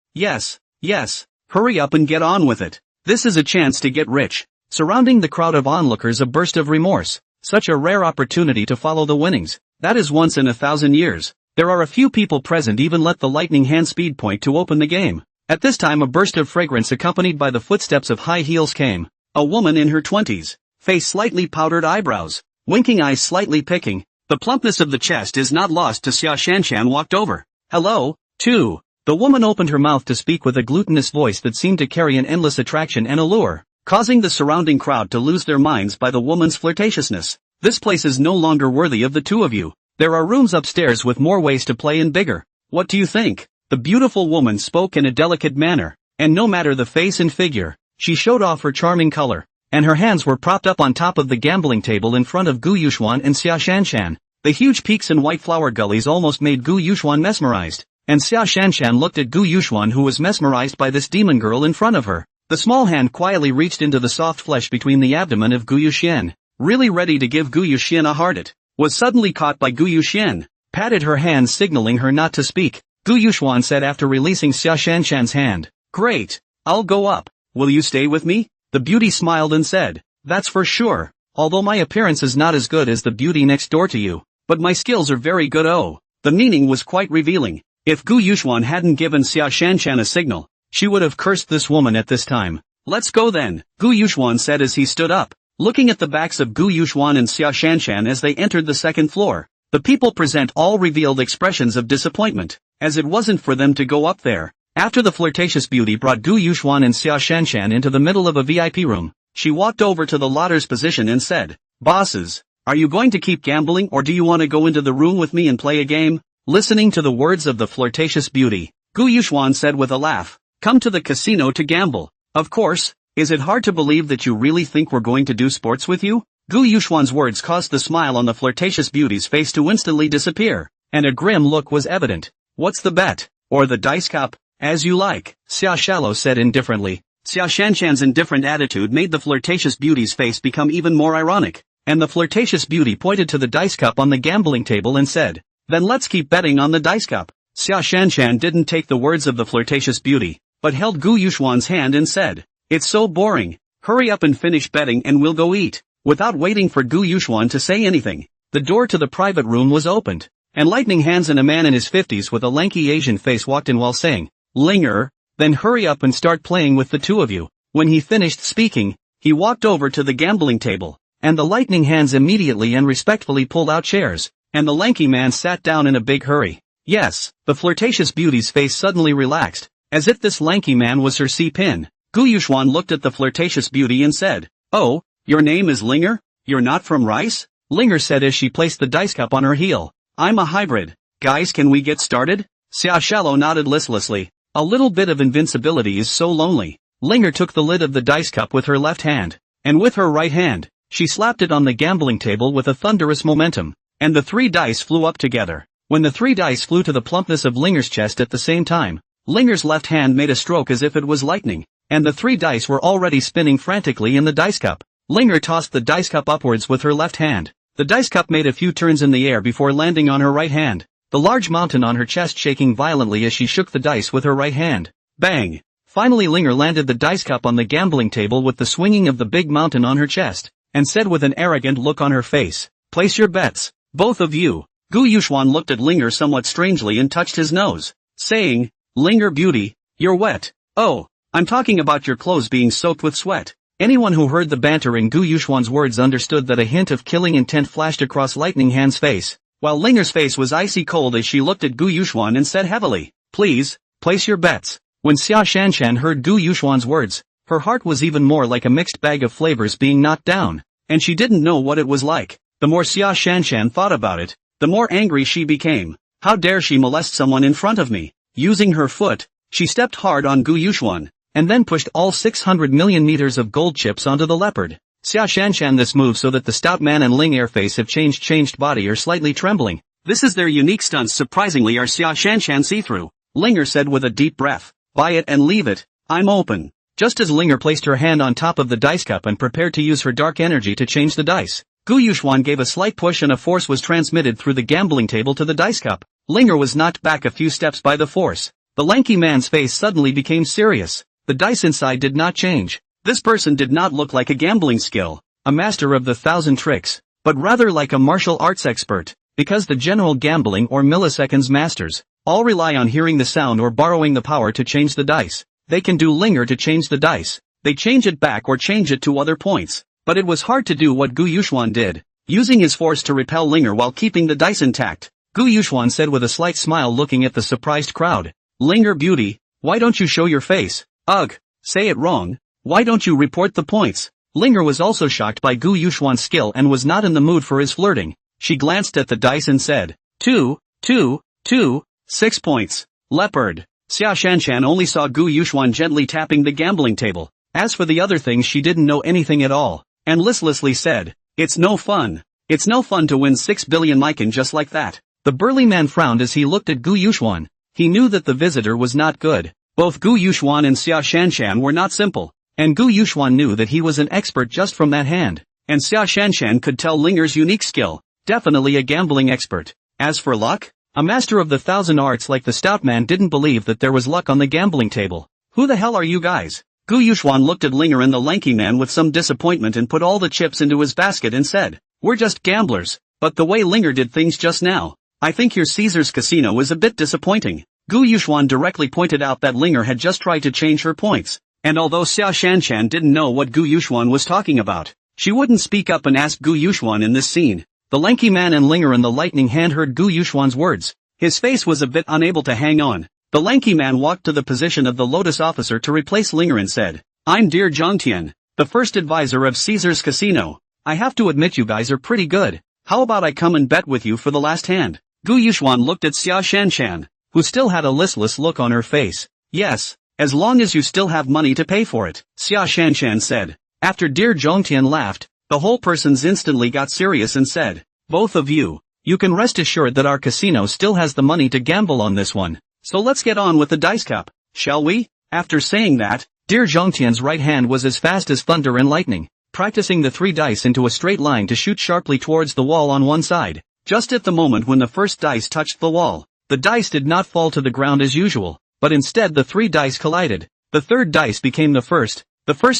Hurry up and get on with it. This is a chance to get rich. Surrounding the crowd of onlookers a burst of remorse. Such a rare opportunity to follow the winnings. That is once in 1,000 years. There are a few people present even let the Lightning Hand speed point to open the game. At this time a burst of fragrance accompanied by the footsteps of high heels came. A woman in her 20s. Face slightly powdered eyebrows. Winking eyes slightly picking. The plumpness of the chest is not lost to Xia Shanshan walked over. Hello, too. The woman opened her mouth to speak with a glutinous voice that seemed to carry an endless attraction and allure, causing the surrounding crowd to lose their minds by the woman's flirtatiousness. This place is no longer worthy of the two of you. There are rooms upstairs with more ways to play and bigger. What do you think? The beautiful woman spoke in a delicate manner, and no matter the face and figure, she showed off her charming color, and her hands were propped up on top of the gambling table in front of Gu Yuxuan and Xia Shanshan. The huge peaks and white flower gullies almost made Gu Yuxuan mesmerized, and Xia Shanshan looked at Gu Yuxuan who was mesmerized by this demon girl in front of her. The small hand quietly reached into the soft flesh between the abdomen of Gu Yuxian, really ready to give Gu Yuxian a heart. Was suddenly caught by Gu Yuxian, patted her hand signaling her not to speak. Gu Yuxuan said after releasing Xia Shanshan's hand, "Great, I'll go up. Will you stay with me?" The beauty smiled and said, "That's for sure, although my appearance is not as good as the beauty next door to you, but my skills are very good." Oh, the meaning was quite revealing. If Gu Yuxuan hadn't given Xia Shanshan a signal, she would have cursed this woman at this time. "Let's go then," Gu Yuxuan said as he stood up, looking at the backs of Gu Yuxuan and Xia Shanshan as they entered the second floor. The people present all revealed expressions of disappointment, as it wasn't for them to go up there. After the flirtatious beauty brought Gu Yuxuan and Xia Shanshan into the middle of a VIP room, she walked over to the latter's position and said, "Bosses, are you going to keep gambling or do you want to go into the room with me and play a game?" Listening to the words of the flirtatious beauty, Gu Yuxuan said with a laugh, "Come to the casino to gamble. Of course, is it hard to believe that you really think we're going to do sports with you?" Gu Yuxuan's words caused the smile on the flirtatious beauty's face to instantly disappear, and a grim look was evident. "What's the bet? Or the dice cup? As you like," Xia Shallow said indifferently. Xia Shanshan's indifferent attitude made the flirtatious beauty's face become even more ironic, and the flirtatious beauty pointed to the dice cup on the gambling table and said, "Then let's keep betting on the dice cup." Xia Shanshan didn't take the words of the flirtatious beauty, but held Gu Yuxuan's hand and said, "It's so boring. Hurry up and finish betting and we'll go eat." Without waiting for Gu Yuxuan to say anything, the door to the private room was opened, and lightning hands and a man in his 50s with a lanky Asian face walked in while saying, "Linger, then hurry up and start playing with the two of you." When he finished speaking, he walked over to the gambling table, and the lightning hands immediately and respectfully pulled out chairs, and the lanky man sat down in a big hurry. Yes, the flirtatious beauty's face suddenly relaxed, as if this lanky man was her C-pin. Gu Yuxuan looked at the flirtatious beauty and said, "Oh, your name is Linger? You're not from Rice?" Linger said as she placed the dice cup on her heel. "I'm a hybrid. Guys, can we get started?" Xia Shallow nodded listlessly. "A little bit of invincibility is so lonely." Linger took the lid of the dice cup with her left hand, and with her right hand, she slapped it on the gambling table with a thunderous momentum, and the 3 dice flew up together. When the 3 dice flew to the plumpness of Linger's chest at the same time, Linger's left hand made a stroke as if it was lightning, and the 3 dice were already spinning frantically in the dice cup. Linger tossed the dice cup upwards with her left hand. The dice cup made a few turns in the air before landing on her right hand, the large mountain on her chest shaking violently as she shook the dice with her right hand. Bang! Finally Linger landed the dice cup on the gambling table with the swinging of the big mountain on her chest, and said with an arrogant look on her face, "Place your bets, both of you." Gu Yuxuan looked at Linger somewhat strangely and touched his nose, saying, "Linger beauty, you're wet." "Oh, I'm talking about your clothes being soaked with sweat." Anyone who heard the banter in Gu Yuxuan's words understood that a hint of killing intent flashed across Lightning Hand's face, while Linger's face was icy cold as she looked at Gu Yuxuan and said heavily, "Please, place your bets." When Xia Shanshan heard Gu Yuxuan's words, her heart was even more like a mixed bag of flavors being knocked down, and she didn't know what it was like. The more Xia Shanshan thought about it, the more angry she became. How dare she molest someone in front of me? Using her foot, she stepped hard on Gu Yuxuan, and then pushed all 600 million meters of gold chips onto the leopard. Xia Shanshan this move so that the stout man and Ling airface have changed body are slightly trembling. "This is their unique stunts surprisingly are Xia Shanshan see-through," Linger said with a deep breath. "Buy it and leave it, I'm open." Just as Linger placed her hand on top of the dice cup and prepared to use her dark energy to change the dice, Gu Yuxuan gave a slight push and a force was transmitted through the gambling table to the dice cup. Linger was knocked back a few steps by the force. The lanky man's face suddenly became serious. The dice inside did not change. This person did not look like a gambling skill, a master of the 1,000 tricks, but rather like a martial arts expert, because the general gambling or milliseconds masters all rely on hearing the sound or borrowing the power to change the dice. They can do Linger to change the dice. They change it back or change it to other points. But it was hard to do what Gu Yuxuan did, using his force to repel Linger while keeping the dice intact. Gu Yuxuan said with a slight smile looking at the surprised crowd, "Linger beauty, why don't you show your face?" "Ugh, say it wrong. Why don't you report the points?" Linger was also shocked by Gu Yuxuan's skill and was not in the mood for his flirting. She glanced at the dice and said, 2, 2, 2, 6 points. Leopard. Xia Shanshan only saw Gu Yuxuan gently tapping the gambling table. As for the other things she didn't know anything at all, and listlessly said, "It's no fun. It's no fun to win 6 billion Mikan just like that." The burly man frowned as he looked at Gu Yuxuan. He knew that the visitor was not good. Both Gu Yuxuan and Xia Shanshan were not simple, and Gu Yuxuan knew that he was an expert just from that hand, and Xia Shanshan could tell Linger's unique skill, definitely a gambling expert. As for luck, a master of the 1,000 arts like the stout man didn't believe that there was luck on the gambling table. "Who the hell are you guys?" Gu Yuxuan looked at Linger and the lanky man with some disappointment and put all the chips into his basket and said, "We're just gamblers, but the way Linger did things just now, I think your Caesar's casino is a bit disappointing." Gu Yuxuan directly pointed out that Linger had just tried to change her points, and although Xia Shanshan didn't know what Gu Yuxuan was talking about, she wouldn't speak up and ask Gu Yuxuan in this scene. The lanky man and Linger and the lightning hand heard Gu Yuxuan's words. His face was a bit unable to hang on, The lanky man walked to the position of the Lotus officer to replace Linger and said, "I'm Dear Zhongtian, the first advisor of Caesar's Casino. I have to admit you guys are pretty good. How about I come and bet with you for the last hand?" Gu Yuxuan looked at Xia Shanshan, who still had a listless look on her face. "Yes, as long as you still have money to pay for it," Xia Shanshan said. After Dear Zhongtian laughed, the whole persons instantly got serious and said, "Both of you, you can rest assured that our casino still has the money to gamble on this one. So let's get on with the dice cup, shall we?" After saying that, Dear Zhongtian's right hand was as fast as thunder and lightning, practicing the 3 dice into a straight line to shoot sharply towards the wall on one side. Just at the moment when the first dice touched the wall, the dice did not fall to the ground as usual, but instead the 3 dice collided. The third dice became the first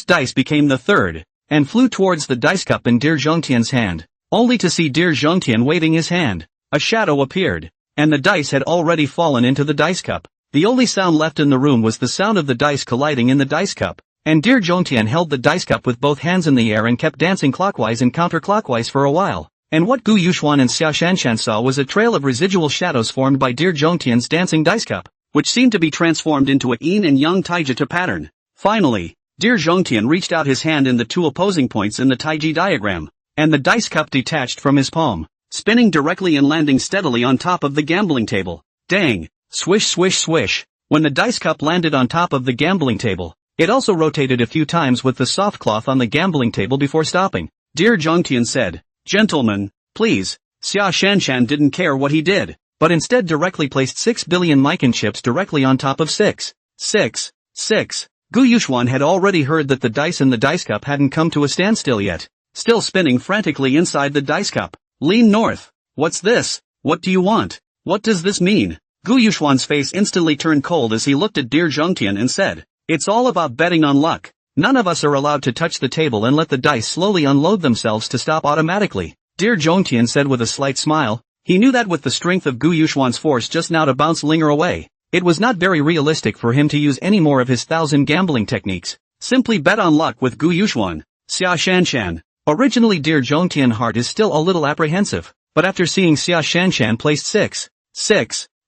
dice became the third, and flew towards the dice cup in Dear Zhongtian's hand, only to see Dear Zhongtian waving his hand. A shadow appeared, and the dice had already fallen into the dice cup. The only sound left in the room was the sound of the dice colliding in the dice cup, and Dear Zhongtian held the dice cup with both hands in the air and kept dancing clockwise and counterclockwise for a while. And what Gu Yuxuan and Xia Shanshan saw was a trail of residual shadows formed by Dear Zhongtian's dancing dice cup, which seemed to be transformed into a yin and yang taijita pattern. Finally, Dear Zhongtian reached out his hand in the 2 opposing points in the taiji diagram, and the dice cup detached from his palm, spinning directly and landing steadily on top of the gambling table. Dang! Swish swish swish. When the dice cup landed on top of the gambling table, it also rotated a few times with the soft cloth on the gambling table before stopping. Dear Zhongtian said, "Gentlemen, please." Xia Shanshan didn't care what he did, but instead directly placed 6 billion Mikan chips directly on top of 6. 6. 6. Gu Yuxuan had already heard that the dice in the dice cup hadn't come to a standstill yet, still spinning frantically inside the dice cup. "Lean north. What's this? What do you want? What does this mean?" Gu Yuxuan's face instantly turned cold as he looked at Dear Zhongtian and said, "It's all about betting on luck. None of us are allowed to touch the table and let the dice slowly unload themselves to stop automatically." Dear Zhongtian said with a slight smile. He knew that with the strength of Gu Yuxuan's force just now to bounce Linger away, it was not very realistic for him to use any more of his 1,000 gambling techniques. Simply bet on luck with Gu Yuxuan. Xia Shanshan. Originally Dear Zhongtian's heart is still a little apprehensive, but after seeing Xia Shanshan placed 6.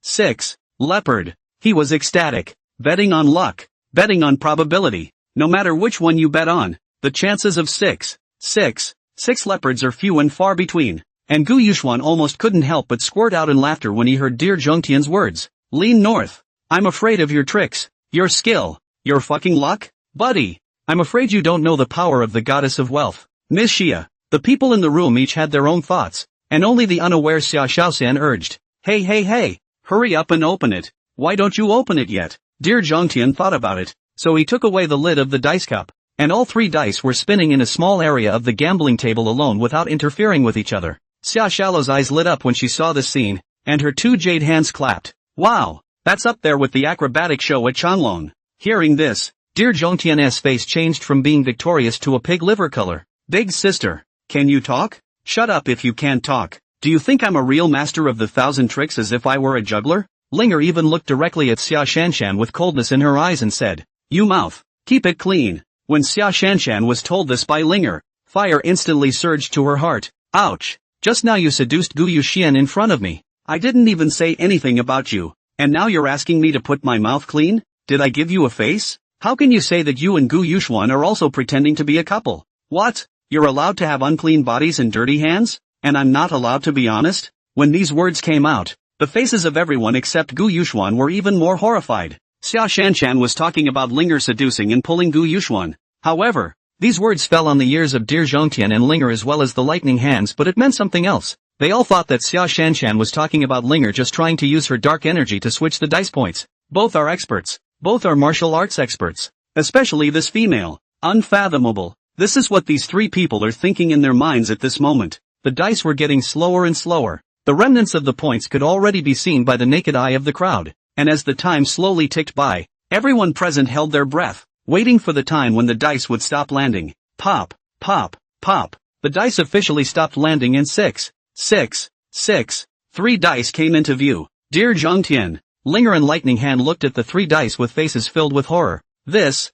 6. Leopard, he was ecstatic. Betting on luck. Betting on probability. No matter which one you bet on, the chances of 6 leopards are few and far between. And Gu Yuxuan almost couldn't help but squirt out in laughter when he heard Dear Zhongtian's words. "Lean north. I'm afraid of your tricks, your skill, your fucking luck, buddy. I'm afraid you don't know the power of the goddess of wealth, Miss Xia." The people in the room each had their own thoughts, and only the unaware Xia Shaoxian urged, Hey, hurry up and open it. Why don't you open it yet?" Dear Zhongtian thought about it, so he took away the lid of the dice cup, and all 3 dice were spinning in a small area of the gambling table alone without interfering with each other. Xia Shallow's eyes lit up when she saw this scene, and her 2 jade hands clapped. "Wow, that's up there with the acrobatic show at Changlong." Hearing this, Dear Zhongtian's face changed from being victorious to a pig liver color. "Big sister, can you talk? Shut up if you can't talk. Do you think I'm a real master of the 1,000 tricks as if I were a juggler?" Linger even looked directly at Xia Shanshan with coldness in her eyes and said, "You mouth, keep it clean." When Xia Shanshan was told this by Linger, fire instantly surged to her heart. "Ouch. Just now you seduced Gu Yuxian in front of me. I didn't even say anything about you, and now you're asking me to put my mouth clean? Did I give you a face? How can you say that you and Gu Yuxuan are also pretending to be a couple? What? You're allowed to have unclean bodies and dirty hands, and I'm not allowed to be honest?" When these words came out, the faces of everyone except Gu Yuxuan were even more horrified. Xia Shanshan was talking about Linger seducing and pulling Gu Yuxuan. However, these words fell on the ears of Dear Zhongtian and Linger as well as the lightning hands, but it meant something else. They all thought that Xia Shanshan was talking about Linger just trying to use her dark energy to switch the dice points. Both are experts. Both are martial arts experts. Especially this female. Unfathomable. This is what these 3 people are thinking in their minds at this moment. The dice were getting slower and slower. The remnants of the points could already be seen by the naked eye of the crowd, and as the time slowly ticked by, everyone present held their breath, waiting for the time when the dice would stop landing. Pop, pop, pop. The dice officially stopped landing in 6. 3 dice came into view. Dear Zhongtian, Linger and Lightning Hand looked at the 3 dice with faces filled with horror. This,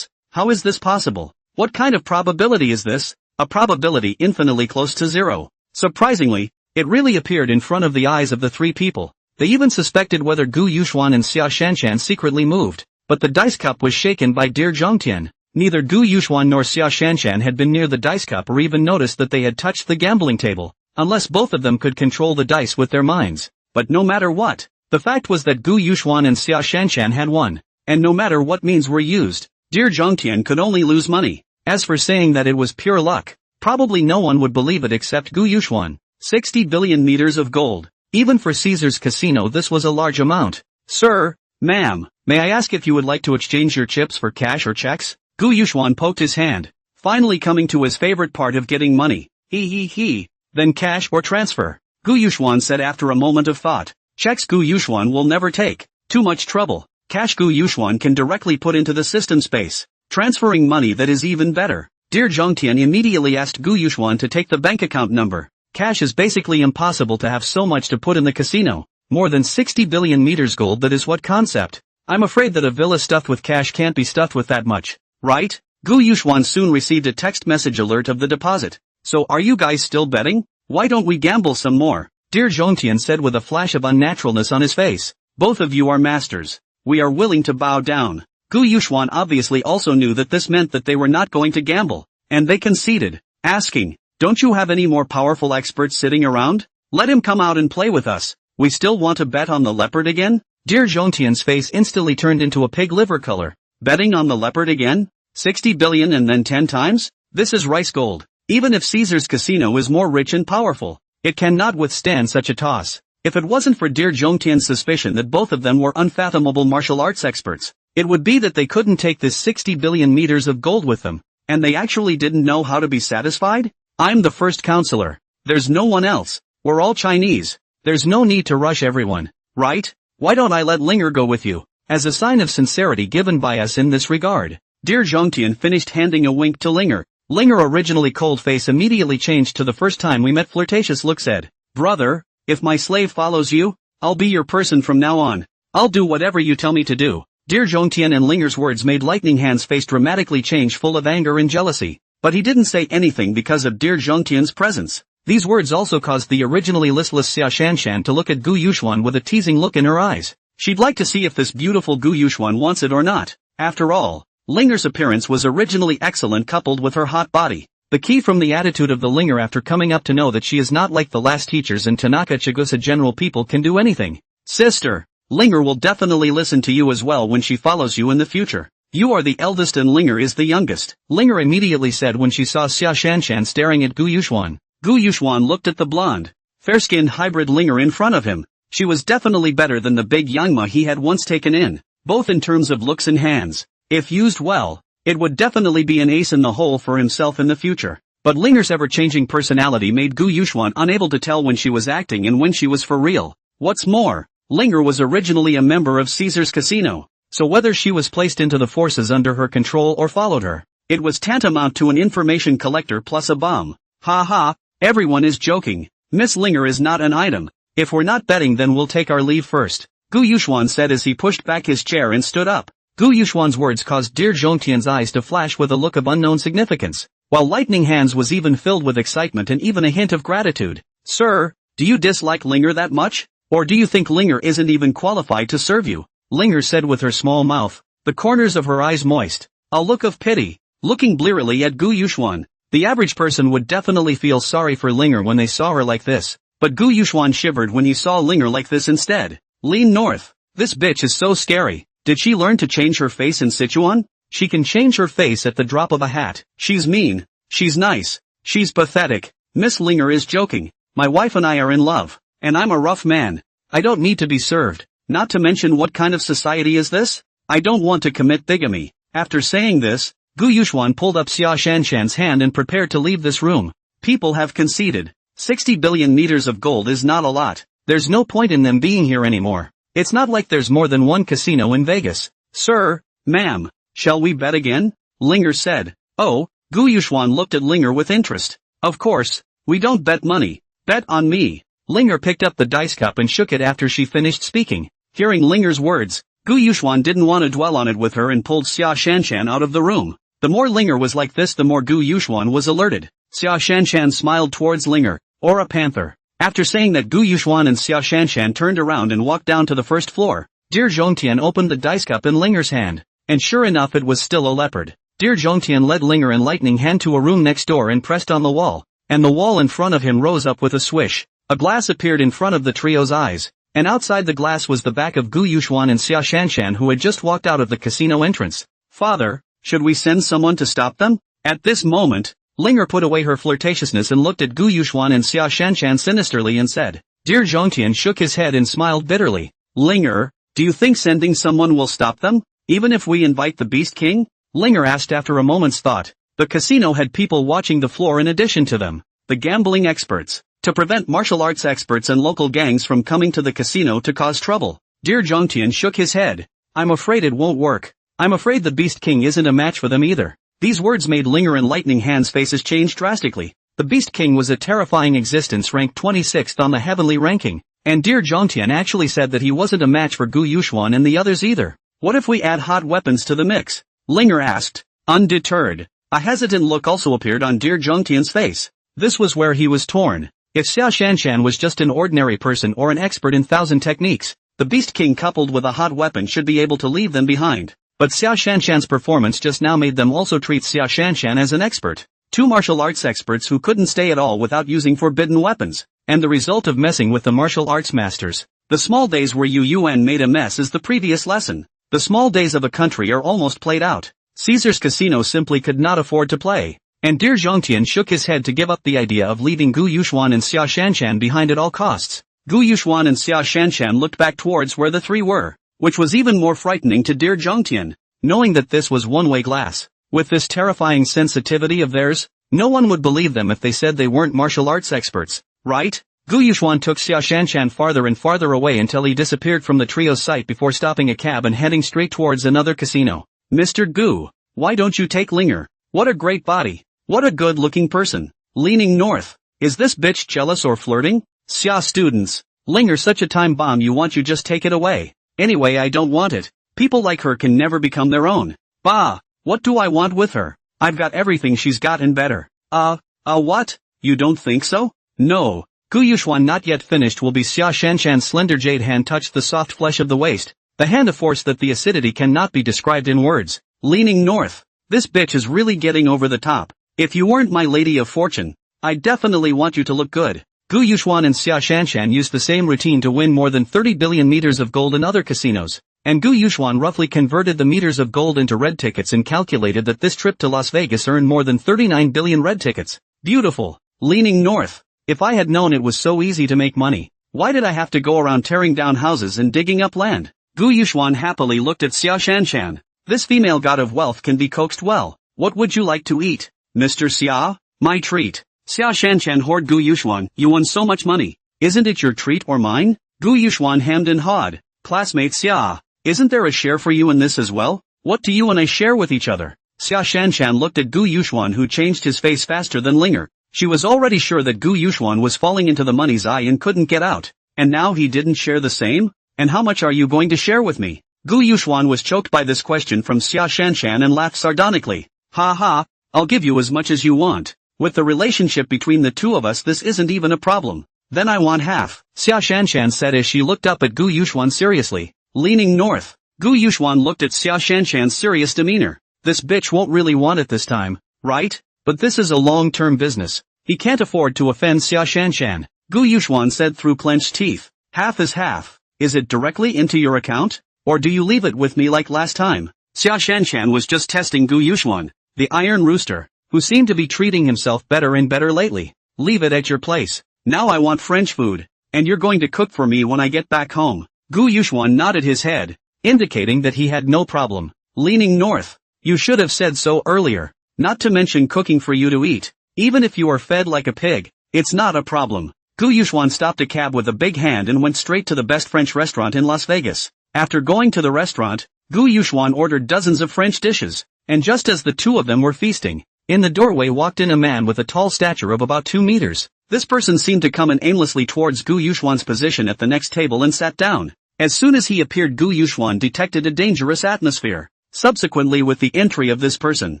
how is this possible? What kind of probability is this? A probability infinitely close to 0. Surprisingly, it really appeared in front of the eyes of the 3 people. They even suspected whether Gu Yuxuan and Xia Shanshan secretly moved, but the dice cup was shaken by dear Zhongtian. Neither Gu Yuxuan nor Xia Shanshan had been near the dice cup or even noticed that they had touched the gambling table, unless both of them could control the dice with their minds. But no matter what, the fact was that Gu Yuxuan and Xia Shanshan had won, and no matter what means were used, dear Zhongtian could only lose money. As for saying that it was pure luck, probably no one would believe it except Gu Yuxuan. 60 billion meters of gold. Even for Caesar's casino this was a large amount. Sir, ma'am, may I ask if you would like to exchange your chips for cash or checks? Gu Yuxuan poked his hand, finally coming to his favorite part of getting money. He. Then cash or transfer? Gu Yuxuan said after a moment of thought. Checks Gu Yuxuan will never take. Too much trouble. Cash Gu Yuxuan can directly put into the system space. Transferring money that is even better. Dear Zhongtian immediately asked Gu Yuxuan to take the bank account number. Cash is basically impossible to have so much to put in the casino. More than 60 billion meters gold, that is what concept. I'm afraid that a villa stuffed with cash can't be stuffed with that much. Right? Gu Yuxuan soon received a text message alert of the deposit. So are you guys still betting? Why don't we gamble some more? Dear Zhongtian said with a flash of unnaturalness on his face. Both of you are masters. We are willing to bow down. Gu Yuxuan obviously also knew that this meant that they were not going to gamble, and they conceded, asking, don't you have any more powerful experts sitting around? Let him come out and play with us. We still want to bet on the leopard again? Dear Zhongtian's face instantly turned into a pig liver color. Betting on the leopard again? 60 billion and then 10 times? This is rice gold. Even if Caesar's casino is more rich and powerful, it cannot withstand such a toss. If it wasn't for dear Zhongtian's suspicion that both of them were unfathomable martial arts experts, it would be that they couldn't take this 60 billion meters of gold with them, and they actually didn't know how to be satisfied? I'm the first counselor. There's no one else. We're all Chinese. There's no need to rush everyone, right? Why don't I let Linger go with you? As a sign of sincerity given by us in this regard. Dear Zhongtian finished handing a wink to Linger. Linger, originally cold face, immediately changed to the first time we met flirtatious look, said, brother, if my slave follows you, I'll be your person from now on. I'll do whatever you tell me to do. Dear Zhongtian and Linger's words made Lightning Hand's face dramatically change, full of anger and jealousy. But he didn't say anything because of dear Zhongtian's presence. These words also caused the originally listless Xia Shanshan to look at Gu Yuxuan with a teasing look in her eyes. She'd like to see if this beautiful Gu Yuxuan wants it or not. After all, Linger's appearance was originally excellent, coupled with her hot body. The key from the attitude of the Linger after coming up to know that she is not like the last teachers and Tanaka Chigusa general people can do anything. Sister, Linger will definitely listen to you as well when she follows you in the future. You are the eldest and Linger is the youngest, Linger immediately said when she saw Xia Shanshan staring at Gu Yuxuan. Gu Yuxuan looked at the blonde, fair-skinned hybrid Linger in front of him. She was definitely better than the big Yangma he had once taken in, both in terms of looks and hands. If used well, it would definitely be an ace in the hole for himself in the future. But Linger's ever-changing personality made Gu Yuxuan unable to tell when she was acting and when she was for real. What's more, Linger was originally a member of Caesar's casino, so whether she was placed into the forces under her control or followed her, it was tantamount to an information collector plus a bum. Ha ha, everyone is joking. Miss Linger is not an item. If we're not betting, then we'll take our leave first, Gu Yuxuan said as he pushed back his chair and stood up. Gu Yuxuan's words caused dear Zhongtian's eyes to flash with a look of unknown significance, while Lightning Hands was even filled with excitement and even a hint of gratitude. Sir, do you dislike Linger that much? Or do you think Linger isn't even qualified to serve you? Linger said with her small mouth, the corners of her eyes moist, a look of pity, looking blearily at Gu Yuxuan. The average person would definitely feel sorry for Linger when they saw her like this, but Gu Yuxuan shivered when he saw Linger like this instead. Lean north. This bitch is so scary. Did she learn to change her face in Sichuan? She can change her face at the drop of a hat. She's mean. She's nice. She's pathetic. Miss Linger is joking. My wife and I are in love, and I'm a rough man. I don't need to be served. Not to mention, what kind of society is this? I don't want to commit bigamy. After saying this, Gu Yuxuan pulled up Xia Shanshan's hand and prepared to leave this room. People have conceded. 60 billion meters of gold is not a lot. There's no point in them being here anymore. It's not like there's more than one casino in Vegas. Sir, ma'am, shall we bet again? Linger said. Oh, Gu Yuxuan looked at Linger with interest. Of course, we don't bet money. Bet on me. Linger picked up the dice cup and shook it after she finished speaking. Hearing Linger's words, Gu Yuxuan didn't want to dwell on it with her and pulled Xia Shanshan out of the room. The more Linger was like this, the more Gu Yuxuan was alerted. Xia Shanshan smiled towards Linger. Or a panther. After saying that Gu Yuxuan and Xia Shanshan turned around and walked down to the first floor, Dear Zhongtian opened the dice cup in Linger's hand, and sure enough it was still a leopard. Dear Zhongtian led Linger and Lightning Hand to a room next door and pressed on the wall, and the wall in front of him rose up with a swish. A glass appeared in front of the trio's eyes, and outside the glass was the back of Gu Yuxuan and Xia Shanshan who had just walked out of the casino entrance. Father, should we send someone to stop them? At this moment, Linger put away her flirtatiousness and looked at Gu Yuxuan and Xia Shanshan sinisterly and said. Dear Zhongtian shook his head and smiled bitterly. Linger, do you think sending someone will stop them, even if we invite the Beast King? Linger asked after a moment's thought. The casino had people watching the floor in addition to them, the gambling experts, to prevent martial arts experts and local gangs from coming to the casino to cause trouble. Dear Zhongtian shook his head. I'm afraid it won't work. I'm afraid the Beast King isn't a match for them either. These words made Linger and Lightning Hand's faces change drastically. The Beast King was a terrifying existence ranked 26th on the heavenly ranking, and Dear Zhongtian actually said that he wasn't a match for Gu Yuxuan and the others either. What if we add hot weapons to the mix? Linger asked. Undeterred. A hesitant look also appeared on Dear Zhongtian's face. This was where he was torn. If Xia Shanshan was just an ordinary person or an expert in 1,000 techniques, the Beast King coupled with a hot weapon should be able to leave them behind. But Xia Shanshan's performance just now made them also treat Xia Shanshan as an expert. Two martial arts experts who couldn't stay at all without using forbidden weapons, and the result of messing with the martial arts masters. The small days where Yu Yuan made a mess is the previous lesson. The small days of a country are almost played out. Caesar's casino simply could not afford to play. And Dear Zhongtian shook his head to give up the idea of leaving Gu Yuxuan and Xia Shanshan behind at all costs. Gu Yuxuan and Xia Shanshan looked back towards where the three were, which was even more frightening to Dear Zhongtian, knowing that this was one-way glass. With this terrifying sensitivity of theirs, no one would believe them if they said they weren't martial arts experts, right? Gu Yuxuan took Xia Shanshan farther and farther away until he disappeared from the trio's sight before stopping a cab and heading straight towards another casino. Mr. Gu, why don't you take Linger? What a great body. What a good-looking person. Leaning north. Is this bitch jealous or flirting? Xia students. Linger such a time bomb you just take it away. Anyway I don't want it. People like her can never become their own. Bah, what do I want with her? I've got everything she's got and better. What? You don't think so? No. Gu Yuxuan not yet finished will be Xia Shanshan's slender jade hand touched the soft flesh of the waist. The hand of force that the acidity cannot be described in words. Leaning north. This bitch is really getting over the top. If you weren't my lady of fortune, I definitely want you to look good. Gu Yuxuan and Xia Shanshan used the same routine to win more than 30 billion meters of gold in other casinos. And Gu Yuxuan roughly converted the meters of gold into red tickets and calculated that this trip to Las Vegas earned more than 39 billion red tickets. Beautiful. Leaning north. If I had known it was so easy to make money, why did I have to go around tearing down houses and digging up land? Gu Yuxuan happily looked at Xia Shanshan. This female god of wealth can be coaxed well. What would you like to eat, Mr. Xia? My treat. Xia Shanshan hoard Gu Yuxuan, you won so much money. Isn't it your treat or mine? Gu Yuxuan hemmed and hawed. Classmate Xia. Isn't there a share for you in this as well? What do you and I share with each other? Xia Shanshan looked at Gu Yuxuan who changed his face faster than Linger. She was already sure that Gu Yuxuan was falling into the money's eye and couldn't get out. And now he didn't share the same? And how much are you going to share with me? Gu Yuxuan was choked by this question from Xia Shanshan and laughed sardonically. Ha ha, I'll give you as much as you want. With the relationship between the two of us this isn't even a problem. Then I want half, Xia Shanshan said as she looked up at Gu Yuxuan seriously. Leaning north. Gu Yuxuan looked at Xia Shanshan's serious demeanor. This bitch won't really want it this time, right? But this is a long-term business. He can't afford to offend Xia Shanshan. Gu Yuxuan said through clenched teeth. Half is half. Is it directly into your account? Or do you leave it with me like last time? Xia Shanshan was just testing Gu Yuxuan, the iron rooster, who seemed to be treating himself better and better lately. Leave it at your place. Now I want French food, and you're going to cook for me when I get back home. Gu Yuxuan nodded his head, indicating that he had no problem. Leaning north. You should have said so earlier. Not to mention cooking for you to eat. Even if you are fed like a pig, it's not a problem. Gu Yuxuan stopped a cab with a big hand and went straight to the best French restaurant in Las Vegas. After going to the restaurant, Gu Yuxuan ordered dozens of French dishes, and just as the two of them were feasting, in the doorway walked in a man with a tall stature of about 2 meters. This person seemed to come in aimlessly towards Gu Yuxuan's position at the next table and sat down. As soon as he appeared, Gu Yuxuan detected a dangerous atmosphere. Subsequently, with the entry of this person,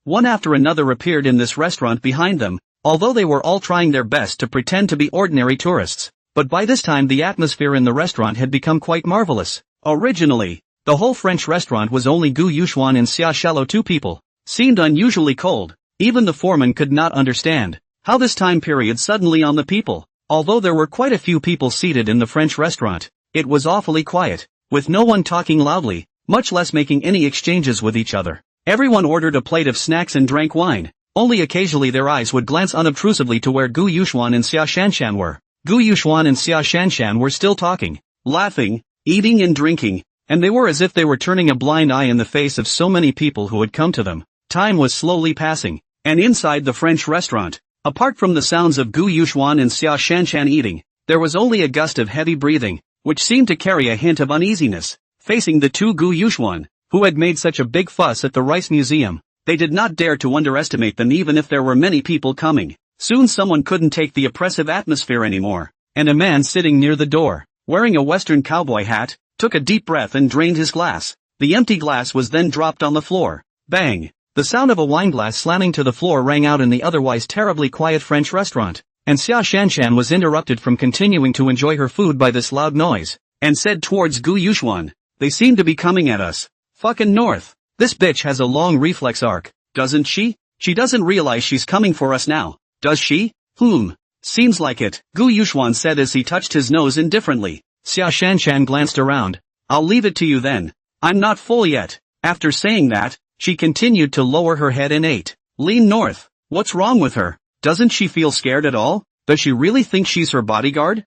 one after another appeared in this restaurant behind them, although they were all trying their best to pretend to be ordinary tourists. But by this time the atmosphere in the restaurant had become quite marvelous. Originally, the whole French restaurant was only Gu Yuxuan and Xia Shalo, two people. Seemed unusually cold. Even the foreman could not understand how this time period suddenly on the people. Although there were quite a few people seated in the French restaurant, it was awfully quiet, with no one talking loudly, much less making any exchanges with each other. Everyone ordered a plate of snacks and drank wine. Only occasionally their eyes would glance unobtrusively to where Gu Yuxuan and Xia Shanshan were. Gu Yuxuan and Xia Shanshan were still talking, laughing, eating and drinking, and they were as if they were turning a blind eye in the face of so many people who had come to them. Time was slowly passing, and inside the French restaurant, apart from the sounds of Gu Yuxuan and Xia Shanshan eating, there was only a gust of heavy breathing, which seemed to carry a hint of uneasiness. Facing the two Gu Yuxuan, who had made such a big fuss at the Rice Museum, they did not dare to underestimate them even if there were many people coming. Soon someone couldn't take the oppressive atmosphere anymore, and a man sitting near the door, wearing a Western cowboy hat, took a deep breath and drained his glass. The empty glass was then dropped on the floor. Bang! The sound of a wineglass slamming to the floor rang out in the otherwise terribly quiet French restaurant, and Xia Shanshan was interrupted from continuing to enjoy her food by this loud noise, and said towards Gu Yuxuan, "They seem to be coming at us. Fucking north. This bitch has a long reflex arc, doesn't she? She doesn't realize she's coming for us now, does she? Seems like it," Gu Yuxuan said as he touched his nose indifferently. Xia Shanshan glanced around. "I'll leave it to you then. I'm not full yet." After saying that, she continued to lower her head and ate. "Lean north. What's wrong with her? Doesn't she feel scared at all? Does she really think she's her bodyguard?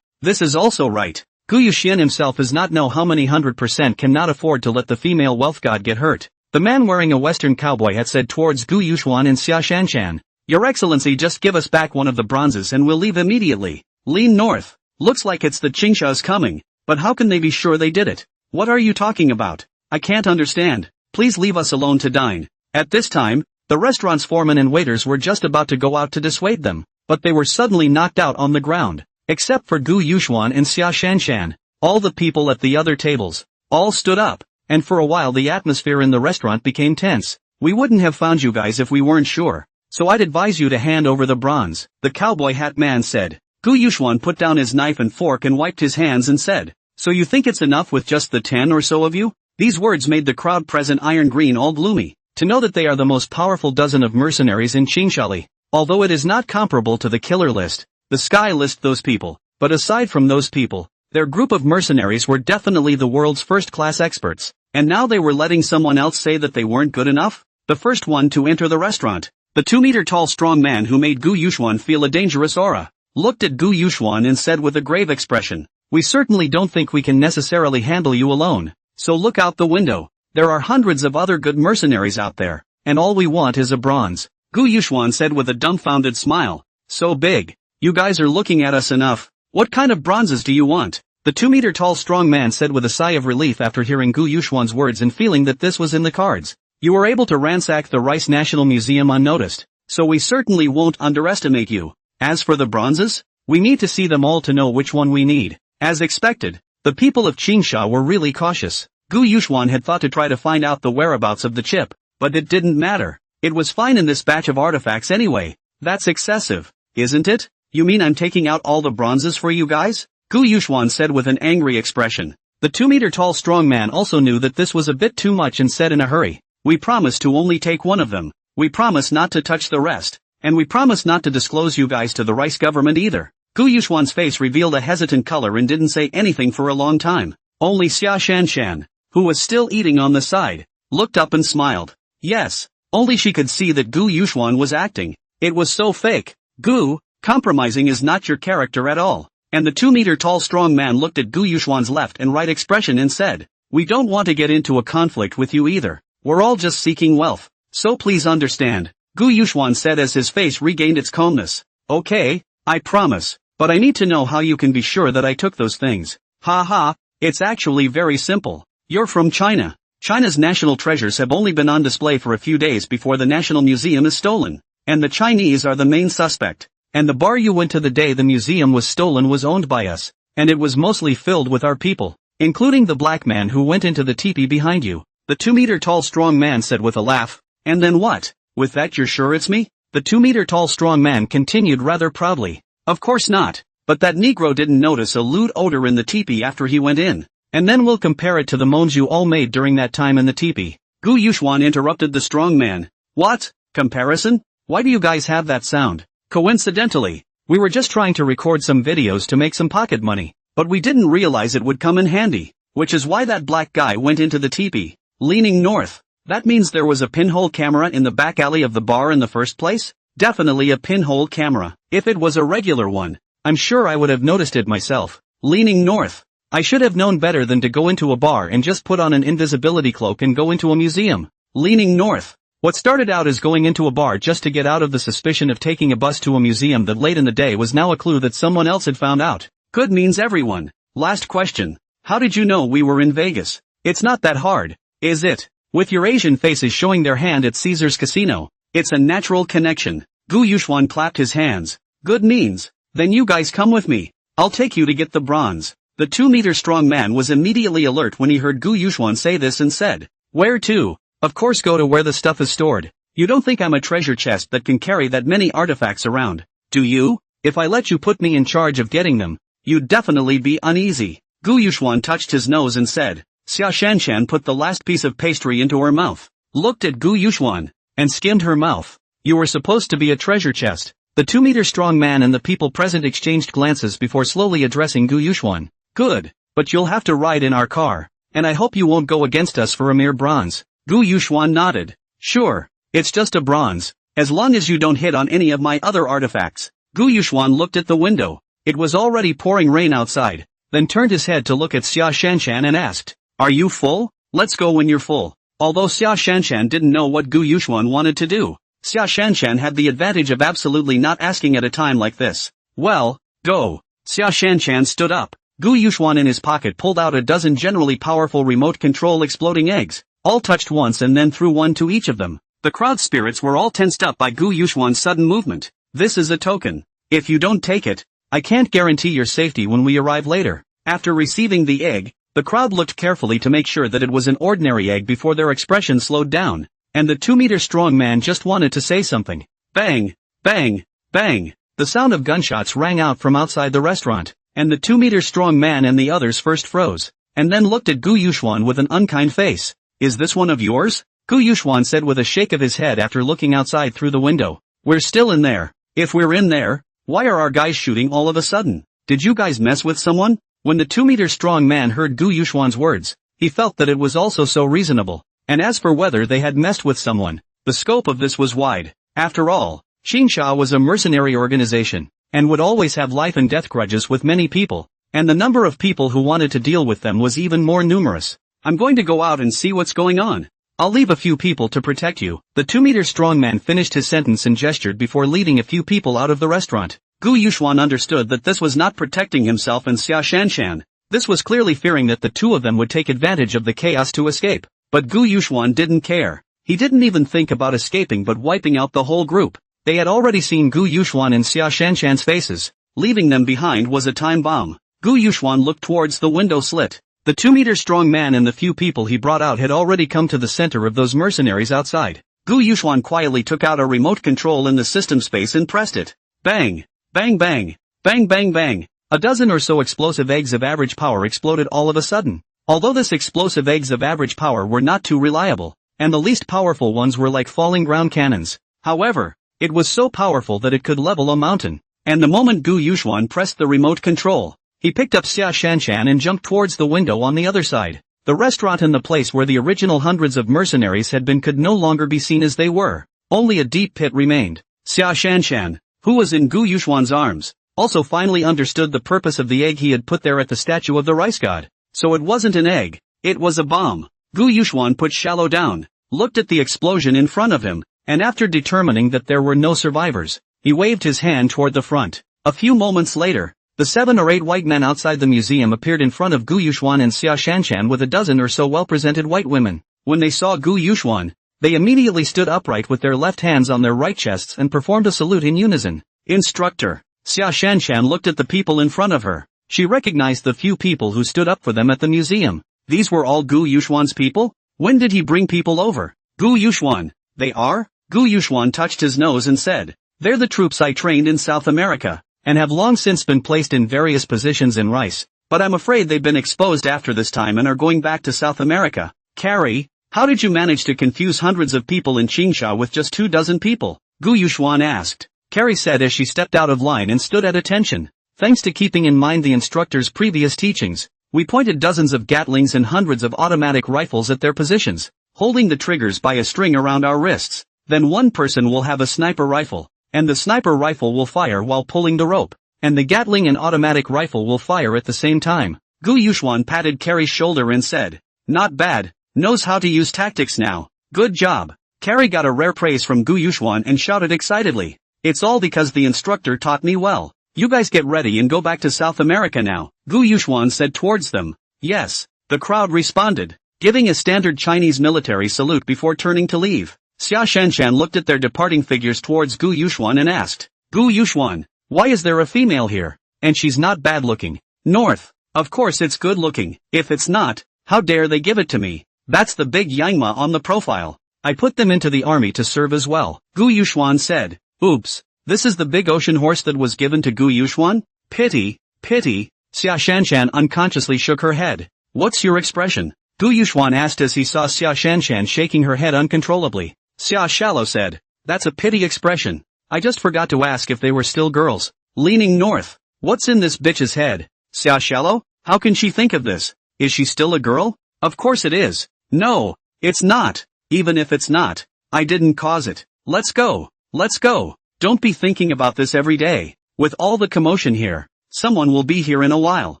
This is also right. Gu Yuxian himself does not know how many 100% cannot afford to let the female wealth god get hurt." The man wearing a Western cowboy hat said towards Gu Yuxuan and Xia Shanshan, "Your Excellency, just give us back one of the bronzes and we'll leave immediately." "Lean north. Looks like it's the Qingshas coming, but how can they be sure they did it? What are you talking about? I can't understand. Please leave us alone to dine." At this time, the restaurant's foreman and waiters were just about to go out to dissuade them, but they were suddenly knocked out on the ground. Except for Gu Yuxuan and Xia Shanshan, all the people at the other tables, all stood up, and for a while the atmosphere in the restaurant became tense. "We wouldn't have found you guys if we weren't sure, so I'd advise you to hand over the bronze," the cowboy hat man said. Gu Yuxuan put down his knife and fork and wiped his hands and said, "So you think it's enough with just the 10 or so of you?" These words made the crowd present iron green all gloomy, to know that they are the most powerful dozen of mercenaries in Qingshali. Although it is not comparable to the killer list, the sky list those people, but aside from those people, their group of mercenaries were definitely the world's first-class experts, and now they were letting someone else say that they weren't good enough? The first one to enter the restaurant, the 2-meter-tall strong man who made Gu Yuxuan feel a dangerous aura, looked at Gu Yuxuan and said with a grave expression, "We certainly don't think we can necessarily handle you alone, so look out the window. There are hundreds of other good mercenaries out there, and all we want is a bronze." Gu Yuxuan said with a dumbfounded smile, "So big. You guys are looking at us enough. What kind of bronzes do you want?" The 2-meter-tall strong man said with a sigh of relief after hearing Gu Yuxuan's words and feeling that this was in the cards. "You were able to ransack the Rice National Museum unnoticed, so we certainly won't underestimate you. As for the bronzes, we need to see them all to know which one we need." As expected, the people of Qingsha were really cautious. Gu Yuxuan had thought to try to find out the whereabouts of the chip, but it didn't matter. It was fine in this batch of artifacts anyway. "That's excessive, isn't it? You mean I'm taking out all the bronzes for you guys?" Gu Yuxuan said with an angry expression. The 2-meter-tall strong man also knew that this was a bit too much and said in a hurry, "We promise to only take one of them. We promise not to touch the rest, and we promise not to disclose you guys to the Rice government either." Gu Yuxuan's face revealed a hesitant color and didn't say anything for a long time. Only Xia Shanshan, who was still eating on the side, looked up and smiled. Yes, only she could see that Gu Yuxuan was acting. It was so fake. "Gu, compromising is not your character at all." And the 2-meter-tall strong man looked at Gu Yuxuan's left and right expression and said, "We don't want to get into a conflict with you either. We're all just seeking wealth, so please understand," Gu Yuxuan said as his face regained its calmness. "Okay, I promise, but I need to know how you can be sure that I took those things." "Ha, it's actually very simple. You're from China. China's national treasures have only been on display for a few days before the National Museum is stolen, and the Chinese are the main suspect. And the bar you went to the day the museum was stolen was owned by us, and it was mostly filled with our people, including the black man who went into the teepee behind you," the 2-meter-tall strong man said with a laugh. "And then what? With that you're sure it's me?" the 2-meter-tall strong man continued rather proudly. Of course not. But that Negro didn't notice a lewd odor in the teepee after he went in. And then we'll compare it to the moans you all made during that time in the teepee. Gu Yuxuan interrupted the strong man. What? Comparison? Why do you guys have that sound? Coincidentally, we were just trying to record some videos to make some pocket money, but we didn't realize it would come in handy, which is why that black guy went into the teepee, leaning north. That means there was a pinhole camera in the back alley of the bar in the first place? Definitely a pinhole camera. If it was a regular one, I'm sure I would have noticed it myself. Leaning north. I should have known better than to go into a bar and just put on an invisibility cloak and go into a museum. Leaning north. What started out as going into a bar just to get out of the suspicion of taking a bus to a museum that late in the day was now a clue that someone else had found out. Could means everyone. Last question. How did you know we were in Vegas? It's not that hard, is it? With your Asian faces showing their hand at Caesar's Casino. It's a natural connection. Gu Yuxuan clapped his hands. Good means. Then you guys come with me. I'll take you to get the bronze. The 2-meter strong man was immediately alert when he heard Gu Yuxuan say this and said, Where to? Of course go to where the stuff is stored. You don't think I'm a treasure chest that can carry that many artifacts around, do you? If I let you put me in charge of getting them, you'd definitely be uneasy. Gu Yuxuan touched his nose and said, Xia Shanshan put the last piece of pastry into her mouth, looked at Gu Yuxuan, and skimmed her mouth. You were supposed to be a treasure chest. The 2-meter strong man and the people present exchanged glances before slowly addressing Gu Yuxuan. Good, but you'll have to ride in our car, and I hope you won't go against us for a mere bronze. Gu Yuxuan nodded. Sure, it's just a bronze, as long as you don't hit on any of my other artifacts. Gu Yuxuan looked at the window. It was already pouring rain outside, then turned his head to look at Xia Shanshan and asked, Are you full? Let's go when you're full. Although Xia Shanshan didn't know what Gu Yuxuan wanted to do, Xia Shanshan had the advantage of absolutely not asking at a time like this. Well, go. Xia Shanshan stood up. Gu Yuxuan in his pocket pulled out a dozen generally powerful remote control exploding eggs, all touched once and then threw one to each of them. The crowd spirits were all tensed up by Gu Yuxuan's sudden movement. This is a token. If you don't take it, I can't guarantee your safety when we arrive later. After receiving the egg, the crowd looked carefully to make sure that it was an ordinary egg before their expression slowed down. And the 2-meter strong man just wanted to say something. Bang! Bang! Bang! The sound of gunshots rang out from outside the restaurant, and the 2-meter strong man and the others first froze, and then looked at Gu Yuxuan with an unkind face. Is this one of yours? Gu Yuxuan said with a shake of his head after looking outside through the window. We're still in there. If we're in there, why are our guys shooting all of a sudden? Did you guys mess with someone? When the 2-meter strong man heard Gu Yuxuan's words, he felt that it was also so reasonable. And as for whether they had messed with someone, the scope of this was wide. After all, Qinsha was a mercenary organization, and would always have life and death grudges with many people, and the number of people who wanted to deal with them was even more numerous. I'm going to go out and see what's going on. I'll leave a few people to protect you. The 2-meter strong man finished his sentence and gestured before leading a few people out of the restaurant. Gu Yuxuan understood that this was not protecting himself and Xia Shanshan. This was clearly fearing that the two of them would take advantage of the chaos to escape. But Gu Yuxuan didn't care. He didn't even think about escaping but wiping out the whole group. They had already seen Gu Yuxuan and Xia Shanshan's faces. Leaving them behind was a time bomb. Gu Yuxuan looked towards the window slit. The 2-meter strong man and the few people he brought out had already come to the center of those mercenaries outside. Gu Yuxuan quietly took out a remote control in the system space and pressed it. Bang! Bang bang! Bang bang bang! A dozen or so explosive eggs of average power exploded all of a sudden. Although this explosive eggs of average power were not too reliable, and the least powerful ones were like falling ground cannons. However, it was so powerful that it could level a mountain. And the moment Gu Yuxuan pressed the remote control, he picked up Xia Shanshan and jumped towards the window on the other side. The restaurant and the place where the original hundreds of mercenaries had been could no longer be seen as they were. Only a deep pit remained. Xia Shanshan, who was in Gu Yuxuan's arms, also finally understood the purpose of the egg he had put there at the statue of the rice god. So it wasn't an egg, it was a bomb. Gu Yuxuan put shallow down, looked at the explosion in front of him, and after determining that there were no survivors, he waved his hand toward the front. A few moments later, the 7 or 8 white men outside the museum appeared in front of Gu Yuxuan and Xia Shanshan with a dozen or so well-presented white women. When they saw Gu Yuxuan, they immediately stood upright with their left hands on their right chests and performed a salute in unison. Instructor. Xia Shanshan looked at the people in front of her. She recognized the few people who stood up for them at the museum. These were all Gu Yuxuan's people? When did he bring people over? Gu Yuxuan. They are? Gu Yuxuan touched his nose and said, "They're the troops I trained in South America, and have long since been placed in various positions in Rice, but I'm afraid they've been exposed after this time and are going back to South America." "Carrie, how did you manage to confuse hundreds of people in Qingsha with just 24 people?" Gu Yuxuan asked. Carrie said as she stepped out of line and stood at attention. "Thanks to keeping in mind the instructor's previous teachings, we pointed dozens of Gatlings and hundreds of automatic rifles at their positions, holding the triggers by a string around our wrists. Then one person will have a sniper rifle, and the sniper rifle will fire while pulling the rope, and the Gatling and automatic rifle will fire at the same time." Gu Yuxuan patted Carrie's shoulder and said, "Not bad, knows how to use tactics now. Good job." Carrie got a rare praise from Gu Yuxuan and shouted excitedly, "It's all because the instructor taught me well. You guys get ready and go back to South America now." Gu Yuxuan said towards them. "Yes," the crowd responded, giving a standard Chinese military salute before turning to leave. Xia Shanshan looked at their departing figures towards Gu Yuxuan and asked, "Gu Yuxuan, why is there a female here? And she's not bad looking." "North, of course it's good looking. If it's not, how dare they give it to me? That's the big Yangma on the profile. I put them into the army to serve as well." Gu Yuxuan said, "Oops, this is the big ocean horse that was given to Gu Yuxuan? Pity, pity." Xia Shanshan unconsciously shook her head. "What's your expression?" Gu Yuxuan asked as he saw Xia Shanshan shaking her head uncontrollably. Xia Shallow said, "That's a pity expression. I just forgot to ask if they were still girls." Leaning north, "What's in this bitch's head? Xia Shallow? How can she think of this? Is she still a girl? Of course it is." "No, it's not. Even if it's not, I didn't cause it. Let's go, let's go. Don't be thinking about this every day. With all the commotion here, someone will be here in a while."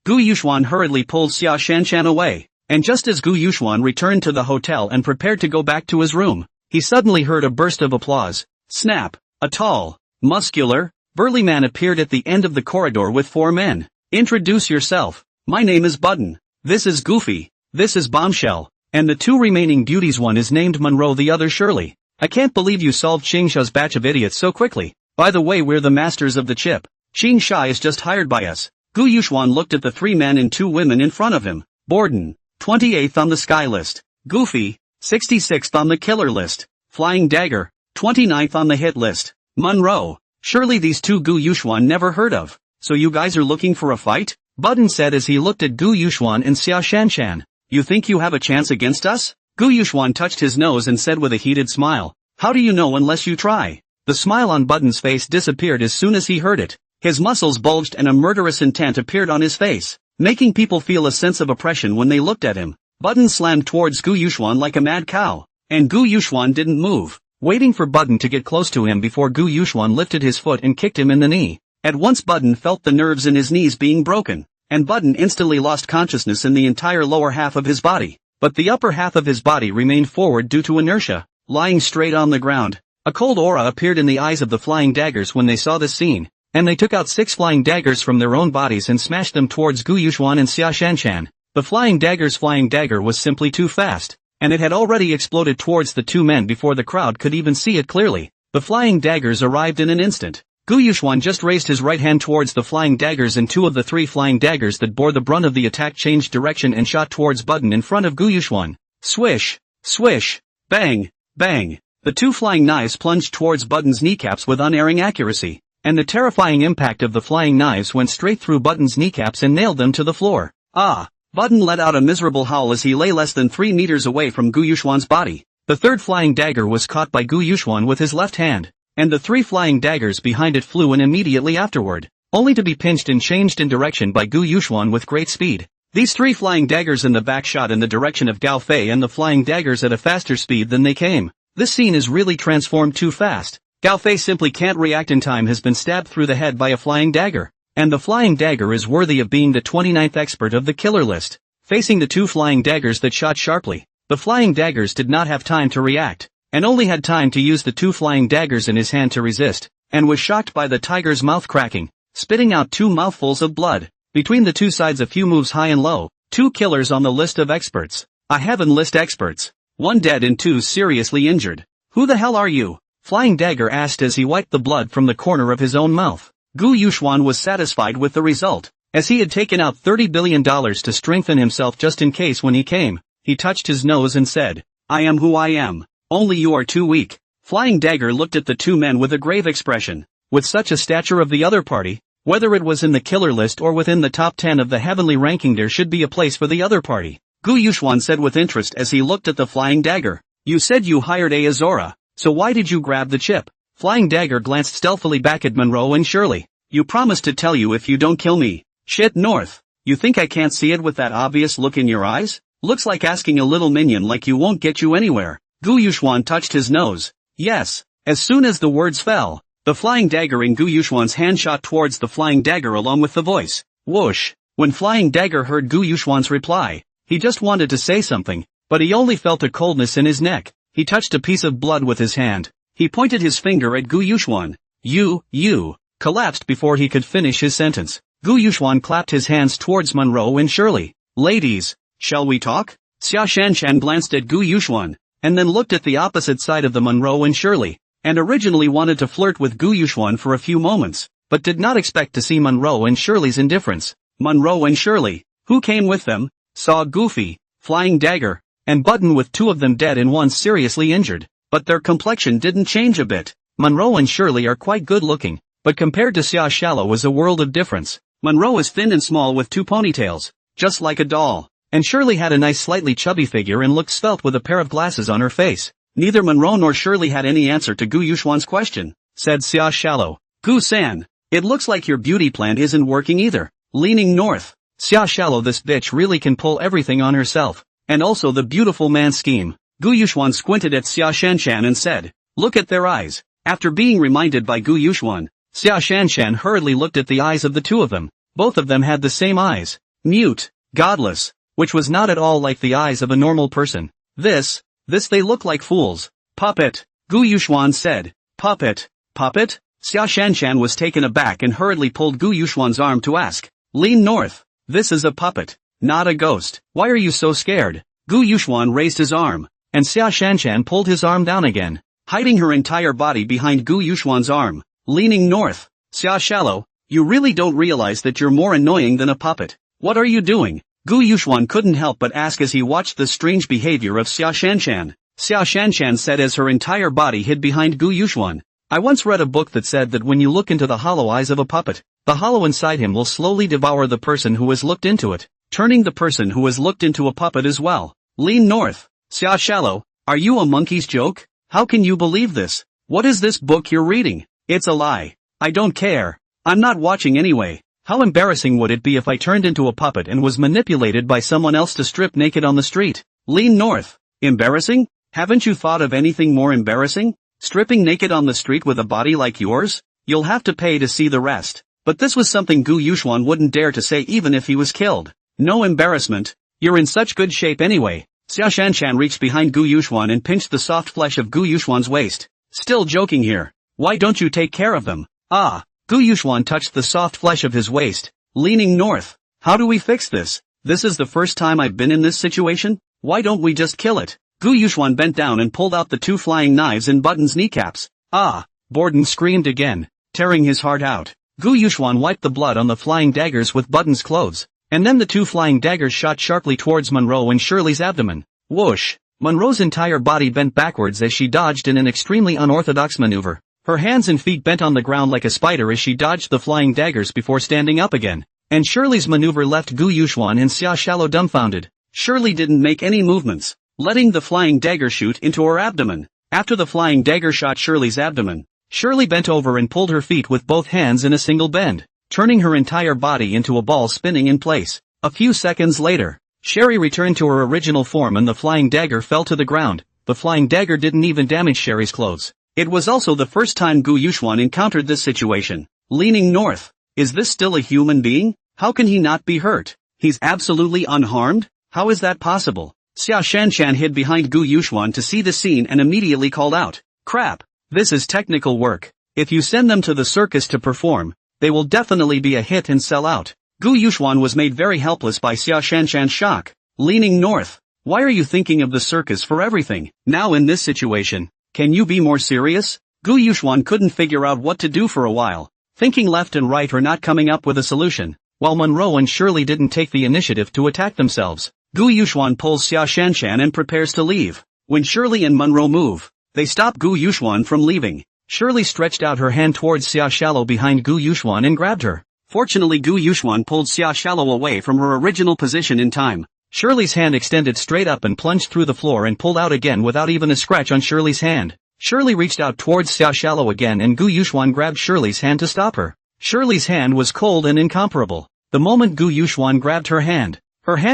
Gu Yuxuan hurriedly pulled Xia Shanshan away, and just as Gu Yuxuan returned to the hotel and prepared to go back to his room, he suddenly heard a burst of applause. Snap! A tall, muscular, burly man appeared at the end of the corridor with 4 men. "Introduce yourself. My name is Button. This is Goofy. This is Bombshell. And the 2 remaining beauties, one is named Monroe, the other Shirley. I can't believe you solved Qingsha's batch of idiots so quickly. By the way, we're the masters of the chip. Qingsha is just hired by us." Gu Yuxuan looked at the 3 men and 2 women in front of him. Borden, 28th on the sky list. Goofy, 66th on the killer list. Flying Dagger, 29th on the hit list. Monroe, surely these 2 Gu Yuxuan never heard of. "So you guys are looking for a fight?" Button said as he looked at Gu Yuxuan and Xia Shanshan. "You think you have a chance against us?" Gu Yuxuan touched his nose and said with a heated smile, "How do you know unless you try?" The smile on Button's face disappeared as soon as he heard it. His muscles bulged and a murderous intent appeared on his face, making people feel a sense of oppression when they looked at him. Button slammed towards Gu Yuxuan like a mad cow, and Gu Yuxuan didn't move, waiting for Button to get close to him before Gu Yuxuan lifted his foot and kicked him in the knee. At once Button felt the nerves in his knees being broken, and Button instantly lost consciousness in the entire lower half of his body, but the upper half of his body remained forward due to inertia, lying straight on the ground. A cold aura appeared in the eyes of the flying daggers when they saw this scene, and they took out 6 flying daggers from their own bodies and smashed them towards Gu Yuxuan and Xia Shanshan. The flying dagger's flying dagger was simply too fast, and it had already exploded towards the 2 men before the crowd could even see it clearly. The flying daggers arrived in an instant. Gu Yuxuan just raised his right hand towards the flying daggers, and 2 of the 3 flying daggers that bore the brunt of the attack changed direction and shot towards Button in front of Gu Yuxuan. Swish! Swish! Bang! Bang! The 2 flying knives plunged towards Button's kneecaps with unerring accuracy, and the terrifying impact of the flying knives went straight through Button's kneecaps and nailed them to the floor. Ah! Button let out a miserable howl as he lay less than 3 meters away from Gu Yuxuan's body. The 3rd flying dagger was caught by Gu Yuxuan with his left hand, and the 3 flying daggers behind it flew in immediately afterward, only to be pinched and changed in direction by Gu Yuxuan with great speed. These 3 flying daggers in the back shot in the direction of Gao Fei and the flying daggers at a faster speed than they came. This scene is really transformed too fast. Gao Fei simply can't react in time, has been stabbed through the head by a flying dagger, and the flying dagger is worthy of being the 29th expert of the killer list. Facing the 2 flying daggers that shot sharply, the flying daggers did not have time to react, and only had time to use the 2 flying daggers in his hand to resist, and was shocked by the tiger's mouth cracking, spitting out 2 mouthfuls of blood. Between the 2 sides a few moves high and low, 2 killers on the list of experts. A heaven list experts. 1 dead and 2 seriously injured. "Who the hell are you?" Flying Dagger asked as he wiped the blood from the corner of his own mouth. Gu Yuxuan was satisfied with the result, as he had taken out $30 billion to strengthen himself just in case when he came. He touched his nose and said, "I am who I am. Only you are too weak." Flying Dagger looked at the two men with a grave expression. With such a stature of the other party, whether it was in the killer list or within the top 10 of the heavenly ranking, there should be a place for the other party. Gu Yuxuan said with interest as he looked at the Flying Dagger. You said you hired a Azora, so why did you grab the chip? Flying Dagger glanced stealthily back at Monroe and Shirley. You promised to tell you if you don't kill me. Shit North. You think I can't see it with that obvious look in your eyes? Looks like asking a little minion like you won't get you anywhere. Gu Yuxuan touched his nose. Yes. As soon as the words fell, the Flying Dagger in Gu Yuxuan's hand shot towards the Flying Dagger along with the voice. Whoosh. When Flying Dagger heard Gu Yuxuan's reply, he just wanted to say something, but he only felt a coldness in his neck. He touched a piece of blood with his hand. He pointed his finger at Gu Yuxuan. You, collapsed before he could finish his sentence. Gu Yuxuan clapped his hands towards Monroe and Shirley. Ladies, shall we talk? Xia Shanshan glanced at Gu Yuxuan, and then looked at the opposite side of the Monroe and Shirley, and originally wanted to flirt with Gu Yuxuan for a few moments, but did not expect to see Monroe and Shirley's indifference. Monroe and Shirley, who came with them, saw Goofy, Flying Dagger, and Button with two of them dead and one seriously injured, but their complexion didn't change a bit. Monroe and Shirley are quite good looking, but compared to Xia Shallow is a world of difference. Monroe is thin and small with two ponytails, just like a doll, and Shirley had a nice slightly chubby figure and looked svelte with a pair of glasses on her face. Neither Monroe nor Shirley had any answer to Gu Yuxuan's question, said Xia Shallow. Gu-san, it looks like your beauty plan isn't working either. Leaning north. Xia Shallow, this bitch really can pull everything on herself, and also the beautiful man scheme. Gu Yuxuan squinted at Xia Shanshan and said, look at their eyes. After being reminded by Gu Yuxuan, Xia Shanshan hurriedly looked at the eyes of the two of them. Both of them had the same eyes. Mute, godless, which was not at all like the eyes of a normal person. This, they look like fools. Puppet, Gu Yuxuan said. Puppet? Xia Shanshan was taken aback and hurriedly pulled Gu Yuxuan's arm to ask. Lean north. This is a puppet, not a ghost. Why are you so scared? Gu Yuxuan raised his arm, and Xia Shanshan pulled his arm down again, hiding her entire body behind Gu Yuxuan's arm. Leaning north. Xia Shallow, you really don't realize that you're more annoying than a puppet. What are you doing? Gu Yuxuan couldn't help but ask as he watched the strange behavior of Xia Shanshan. Xia Shanshan said as her entire body hid behind Gu Yuxuan. I once read a book that said that when you look into the hollow eyes of a puppet, the hollow inside him will slowly devour the person who has looked into it, turning the person who has looked into a puppet as well. Lean north. Xia Shallow, are you a monkey's joke? How can you believe this? What is this book you're reading? It's a lie. I don't care. I'm not watching anyway. How embarrassing would it be if I turned into a puppet and was manipulated by someone else to strip naked on the street? Lean north. Embarrassing? Haven't you thought of anything more embarrassing? Stripping naked on the street with a body like yours? You'll have to pay to see the rest. But this was something Gu Yuxuan wouldn't dare to say even if he was killed. No embarrassment. You're in such good shape anyway. Xia Shanshan reached behind Gu Yuxuan and pinched the soft flesh of Gu Yuxuan's waist. Still joking here. Why don't you take care of them? Ah. Gu Yuxuan touched the soft flesh of his waist. Leaning north. How do we fix this? This is the first time I've been in this situation? Why don't we just kill it? Gu Yuxuan bent down and pulled out the two flying knives in Button's kneecaps. Ah! Borden screamed again, tearing his heart out. Gu Yuxuan wiped the blood on the flying daggers with Button's clothes, and then the two flying daggers shot sharply towards Monroe and Shirley's abdomen. Whoosh! Monroe's entire body bent backwards as she dodged in an extremely unorthodox maneuver. Her hands and feet bent on the ground like a spider as she dodged the flying daggers before standing up again. And Shirley's maneuver left Gu Yuxuan and Xia Shallow dumbfounded. Shirley didn't make any movements, letting the flying dagger shoot into her abdomen. After the flying dagger shot Shirley's abdomen, Shirley bent over and pulled her feet with both hands in a single bend, turning her entire body into a ball spinning in place. A few seconds later, Sherry returned to her original form and the flying dagger fell to the ground. The flying dagger didn't even damage Sherry's clothes. It was also the first time Gu Yuxuan encountered this situation. Leaning north. Is this still a human being? How can he not be hurt? He's absolutely unharmed? How is that possible? Xia Shanshan hid behind Gu Yuxuan to see the scene and immediately called out. Crap! This is technical work. If you send them to the circus to perform, they will definitely be a hit and sell out. Gu Yuxuan was made very helpless by Xia Shanshan's shock. Leaning north. Why are you thinking of the circus for everything? Now in this situation, can you be more serious? Gu Yuxuan couldn't figure out what to do for a while, thinking left and right or not coming up with a solution, while Monroe and Shirley didn't take the initiative to attack themselves. Gu Yuxuan pulls Xia Shanshan and prepares to leave. When Shirley and Monroe move, They stopped Gu Yuxuan from leaving. Shirley stretched out her hand towards Xia Shallow behind Gu Yuxuan and grabbed her. Fortunately Gu Yuxuan pulled Xia Shallow away from her original position in time. Shirley's hand extended straight up and plunged through the floor and pulled out again without even a scratch on Shirley's hand. Shirley reached out towards Xia Shallow again and Gu Yuxuan grabbed Shirley's hand to stop her. Shirley's hand was cold and incomparable. The moment Gu Yuxuan grabbed her hand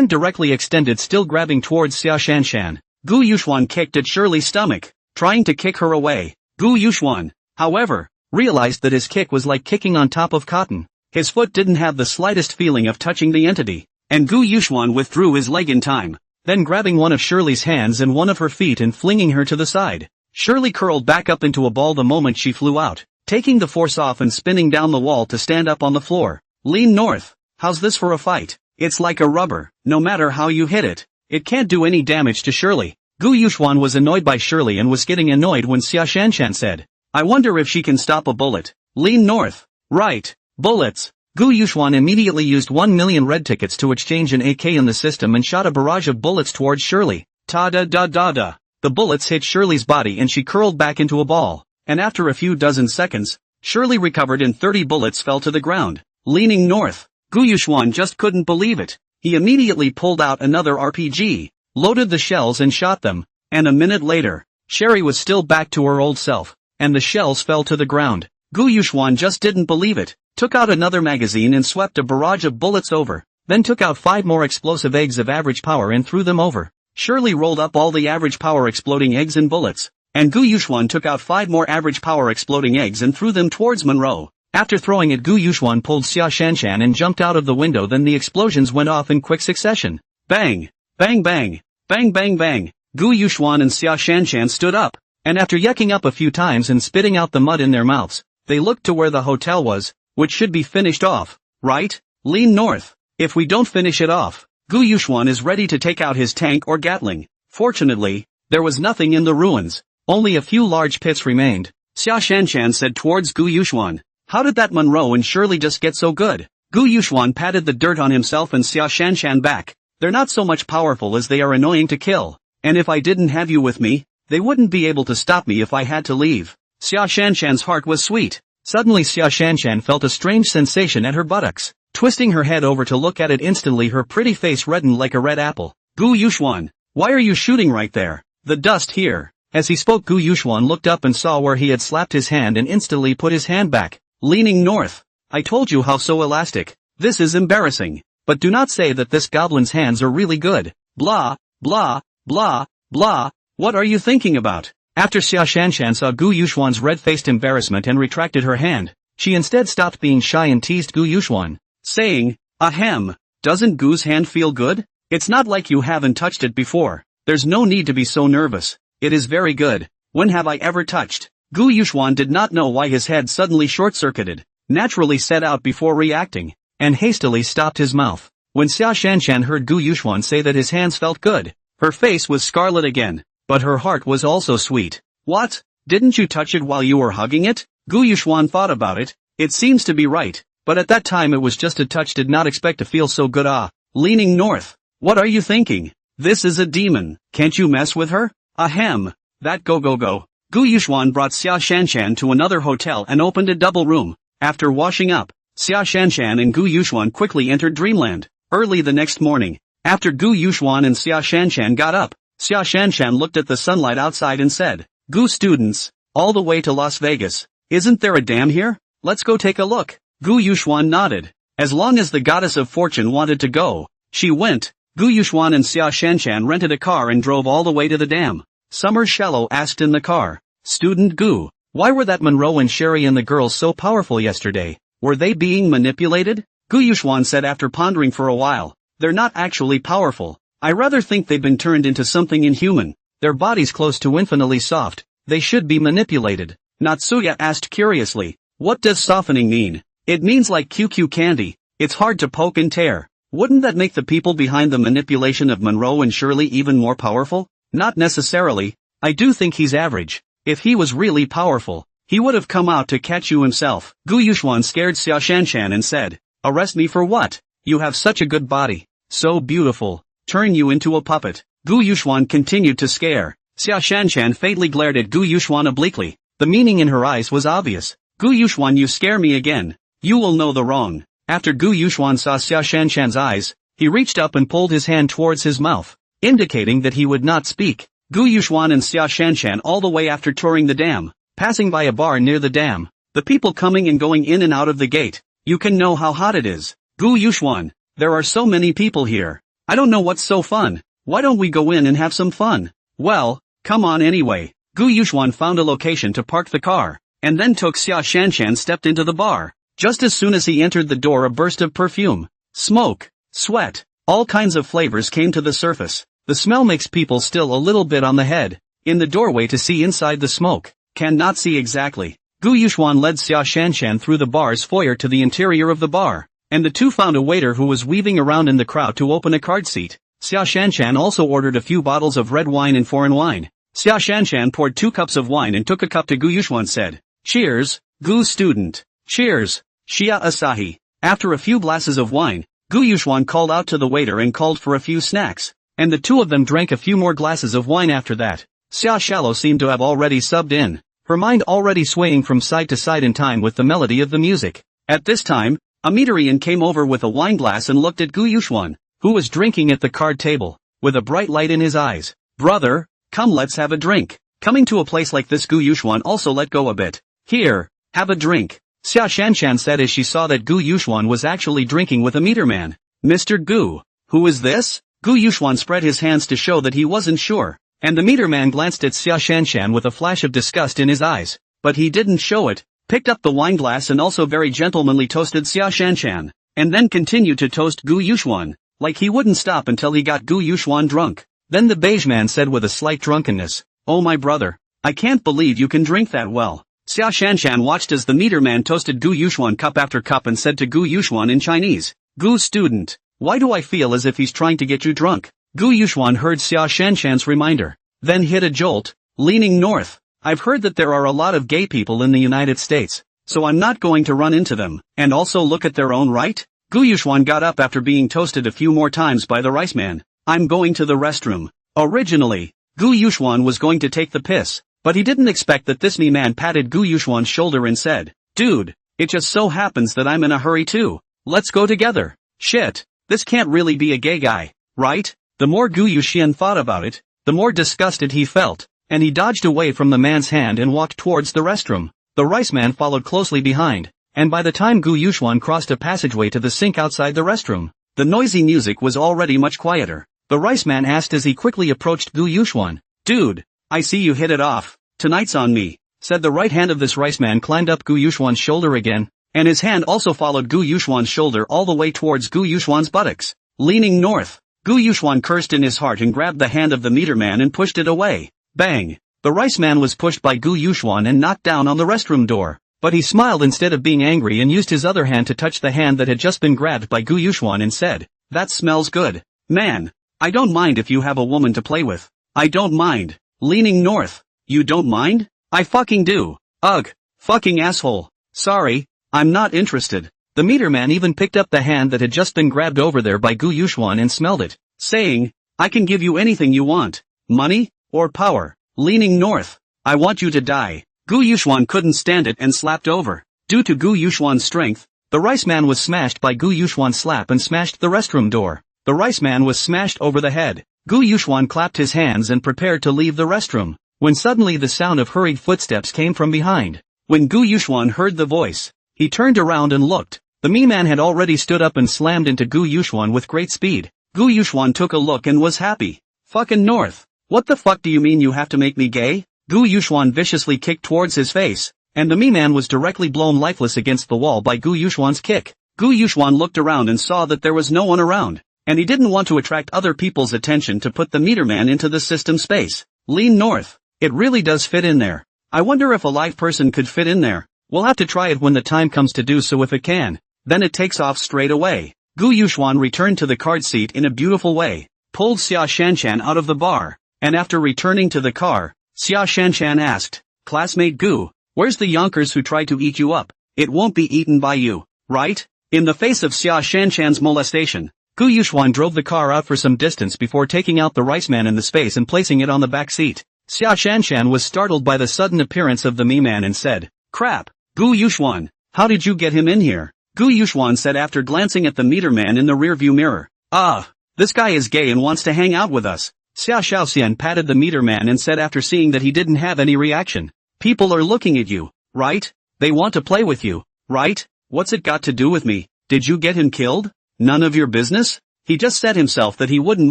directly extended still grabbing towards Xia Shanshan. Gu Yuxuan kicked at Shirley's stomach, trying to kick her away. Gu Yuxuan, however, realized that his kick was like kicking on top of cotton. His foot didn't have the slightest feeling of touching the entity, and Gu Yuxuan withdrew his leg in time, then grabbing one of Shirley's hands and one of her feet and flinging her to the side. Shirley curled back up into a ball the moment she flew out, taking the force off and spinning down the wall to stand up on the floor. Lean north. How's this for a fight? It's like a rubber, no matter how you hit it, it can't do any damage to Shirley. Gu Yuxuan was annoyed by Shirley and was getting annoyed when Xia Shanshan said, I wonder if she can stop a bullet. Lean north. Right. Bullets. Gu Yuxuan immediately used 1 million red tickets to exchange an AK in the system and shot a barrage of bullets towards Shirley. Ta-da-da-da-da. The bullets hit Shirley's body and she curled back into a ball, and after a few dozen seconds, Shirley recovered and 30 bullets fell to the ground. Leaning north. Gu Yuxuan just couldn't believe it. He immediately pulled out another RPG, loaded the shells and shot them, and a minute later, Sherry was still back to her old self, and the shells fell to the ground. Gu Yuxuan just didn't believe it, took out another magazine and swept a barrage of bullets over, then took out 5 more explosive eggs of average power and threw them over. Shirley rolled up all the average power exploding eggs and bullets, and Gu Yuxuan took out 5 more average power exploding eggs and threw them towards Monroe. After throwing it, Gu Yuxuan pulled Xia Shanshan and jumped out of the window. Then the explosions went off in quick succession. Bang! Bang bang! Bang bang bang! Gu Yuxuan and Xia Shanshan stood up, and after yucking up a few times and spitting out the mud in their mouths, they looked to where the hotel was, which should be finished off, right? Lean north. If we don't finish it off, Gu Yuxuan is ready to take out his tank or Gatling. Fortunately, there was nothing in the ruins. Only a few large pits remained. Xia Shanshan said towards Gu Yuxuan, how did that Monroe and Shirley just get so good? Gu Yuxuan patted the dirt on himself and Xia Shanshan back. They're not so much powerful as they are annoying to kill. And if I didn't have you with me, they wouldn't be able to stop me if I had to leave. Xia Shanshan's heart was sweet. Suddenly Xia Shanshan felt a strange sensation at her buttocks. Twisting her head over to look at it, instantly her pretty face reddened like a red apple. Gu Yuxuan, why are you shooting right there? The dust here. As he spoke, Gu Yuxuan looked up and saw where he had slapped his hand and instantly put his hand back. Leaning north. I told you how so elastic. This is embarrassing. But do not say that this goblin's hands are really good. Blah, blah, blah, blah. What are you thinking about? After Xia Shanshan saw Gu Yuxuan's red-faced embarrassment and retracted her hand, she instead stopped being shy and teased Gu Yuxuan, saying, ahem, doesn't Gu's hand feel good? It's not like you haven't touched it before. There's no need to be so nervous. It is very good. When have I ever touched? Gu Yuxuan did not know why his head suddenly short-circuited, naturally set out before reacting, and hastily stopped his mouth. When Xia Shanshan heard Gu Yuxuan say that his hands felt good, her face was scarlet again, but her heart was also sweet. What? Didn't you touch it while you were hugging it? Gu Yuxuan thought about it. It seems to be right, but at that time it was just a touch, did not expect to feel so good. Leaning north. What are you thinking? This is a demon. Can't you mess with her? Ahem. That go. Gu Yuxuan brought Xia Shanshan to another hotel and opened a double room. After washing up, Xia Shanshan and Gu Yuxuan quickly entered dreamland. Early the next morning, after Gu Yuxuan and Xia Shanshan got up, Xia Shanshan looked at the sunlight outside and said, Gu students, all the way to Las Vegas. Isn't there a dam here? Let's go take a look. Gu Yuxuan nodded. As long as the goddess of fortune wanted to go, she went. Gu Yuxuan and Xia Shanshan rented a car and drove all the way to the dam. Summer Shallow asked in the car, Student Gu, why were that Monroe and Sherry and the girls so powerful yesterday? Were they being manipulated? Gu Yuxuan said after pondering for a while, they're not actually powerful. I rather think they've been turned into something inhuman. Their bodies close to infinitely soft. They should be manipulated. Natsuya asked curiously, what does softening mean? It means like QQ candy. It's hard to poke and tear. Wouldn't that make the people behind the manipulation of Monroe and Shirley even more powerful? Not necessarily. I do think he's average. If he was really powerful, he would have come out to catch you himself. Gu Yuxuan scared Xia Shanshan and said, arrest me for what? You have such a good body. So beautiful. Turn you into a puppet. Gu Yuxuan continued to scare Xia Shanshan faintly glared at Gu Yuxuan obliquely. The meaning in her eyes was obvious. Gu Yuxuan, you scare me again. You will know the wrong. After Gu Yuxuan saw Xia Shanshan's eyes, he reached up and pulled his hand towards his mouth, indicating that he would not speak. Gu Yuxuan and Xia Shanshan all the way after touring the dam, passing by a bar near the dam. The people coming and going in and out of the gate. You can know how hot it is. Gu Yuxuan, there are so many people here. I don't know what's so fun. Why don't we go in and have some fun? Well, come on anyway. Gu Yuxuan found a location to park the car, and then took Xia Shanshan stepped into the bar. Just as soon as he entered the door, a burst of perfume, smoke, sweat, all kinds of flavors came to the surface. The smell makes people still a little bit on the head. In the doorway to see inside the smoke, cannot see exactly. Gu Yuxuan led Xia Shanshan through the bar's foyer to the interior of the bar, and the two found a waiter who was weaving around in the crowd to open a card seat. Xia Shanshan also ordered a few bottles of red wine and foreign wine. Xia Shanshan poured 2 cups of wine and took a cup to Gu Yuxuan, said, "Cheers, Gu student. Cheers, Xia Asahi." After a few glasses of wine, Gu Yuxuan called out to the waiter and called for a few snacks, and the two of them drank a few more glasses of wine after that. Xia Shallow seemed to have already subbed in, her mind already swaying from side to side in time with the melody of the music. At this time, a Meterian came over with a wine glass and looked at Gu Yuxuan, who was drinking at the card table, with a bright light in his eyes. "Brother, come, let's have a drink." Coming to a place like this, Gu Yuxuan also let go a bit. "Here, have a drink," Xia Shanshan said as she saw that Gu Yuxuan was actually drinking with a Meterman. "Mr. Gu, who is this?" Gu Yuxuan spread his hands to show that he wasn't sure, and the Meterman glanced at Xia Shanshan with a flash of disgust in his eyes, but he didn't show it, picked up the wine glass and also very gentlemanly toasted Xia Shanshan, and then continued to toast Gu Yuxuan, like he wouldn't stop until he got Gu Yuxuan drunk. Then the beige man said with a slight drunkenness, "Oh my brother, I can't believe you can drink that well." Xia Shanshan watched as the Meterman toasted Gu Yuxuan cup after cup and said to Gu Yuxuan in Chinese, "Gu student, why do I feel as if he's trying to get you drunk?" Gu Yuxuan heard Xia Shanshan's reminder, then hit a jolt, leaning north. "I've heard that there are a lot of gay people in the United States, so I'm not going to run into them, and also look at their own right?" Gu Yuxuan got up after being toasted a few more times by the rice man. "I'm going to the restroom." Originally, Gu Yuxuan was going to take the piss, but he didn't expect that this me man patted Gu Yuxuan's shoulder and said, "Dude, it just so happens that I'm in a hurry too. Let's go together." Shit, this can't really be a gay guy, right? The more Gu Yuxian thought about it, the more disgusted he felt, and he dodged away from the man's hand and walked towards the restroom. The rice man followed closely behind, and by the time Gu Yuxuan crossed a passageway to the sink outside the restroom, the noisy music was already much quieter. The rice man asked as he quickly approached Gu Yuxuan, "Dude, I see you hit it off. Tonight's on me," said the right hand of this rice man. Climbed up Gu Yuxuan's shoulder again, and his hand also followed Gu Yuxuan's shoulder all the way towards Gu Yuxuan's buttocks. Leaning north, Gu Yuxuan cursed in his heart and grabbed the hand of the Meterman and pushed it away. Bang! The rice man was pushed by Gu Yuxuan and knocked down on the restroom door, but he smiled instead of being angry and used his other hand to touch the hand that had just been grabbed by Gu Yuxuan and said, "That smells good. Man, I don't mind if you have a woman to play with. I don't mind." Leaning north, "You don't mind? I fucking do. Ugh, fucking asshole. Sorry, I'm not interested." The Meterman even picked up the hand that had just been grabbed over there by Gu Yuxuan and smelled it, saying, "I can give you anything you want. Money, or power." Leaning north, "I want you to die." Gu Yuxuan couldn't stand it and slapped over. Due to Gu Yuxuan's strength, the rice man was smashed by Gu Yuxuan's slap and smashed the restroom door. The rice man was smashed over the head. Gu Yuxuan clapped his hands and prepared to leave the restroom, when suddenly the sound of hurried footsteps came from behind. When Gu Yuxuan heard the voice, he turned around and looked. The me-man had already stood up and slammed into Gu Yuxuan with great speed. Gu Yuxuan took a look and was happy. "Fucking north. What the fuck do you mean you have to make me gay?" Gu Yuxuan viciously kicked towards his face, and the me-man was directly blown lifeless against the wall by Gu Yuxuan's kick. Gu Yuxuan looked around and saw that there was no one around, and he didn't want to attract other people's attention to put the Meterman into the system space. Lean north. It really does fit in there. I wonder if a live person could fit in there. We'll have to try it when the time comes to do so. If it can, then it takes off straight away. Gu Yuxuan returned to the card seat in a beautiful way, pulled Xia Shanshan out of the bar, and after returning to the car, Xia Shanshan asked, "Classmate Gu, where's the yonkers who try to eat you up? It won't be eaten by you, right?" In the face of Xia Shanshan's molestation, Gu Yuxuan drove the car out for some distance before taking out the rice man in the space and placing it on the back seat. Xia Shanshan was startled by the sudden appearance of the me-man and said, "Crap, Gu Yuxuan, how did you get him in here?" Gu Yuxuan said after glancing at the meter man in the rearview mirror. "Ah, this guy is gay and wants to hang out with us." Xia Shaoxian patted the meter man and said after seeing that he didn't have any reaction, "People are looking at you, right? They want to play with you, right? What's it got to do with me? Did you get him killed? None of your business? He just said himself that he wouldn't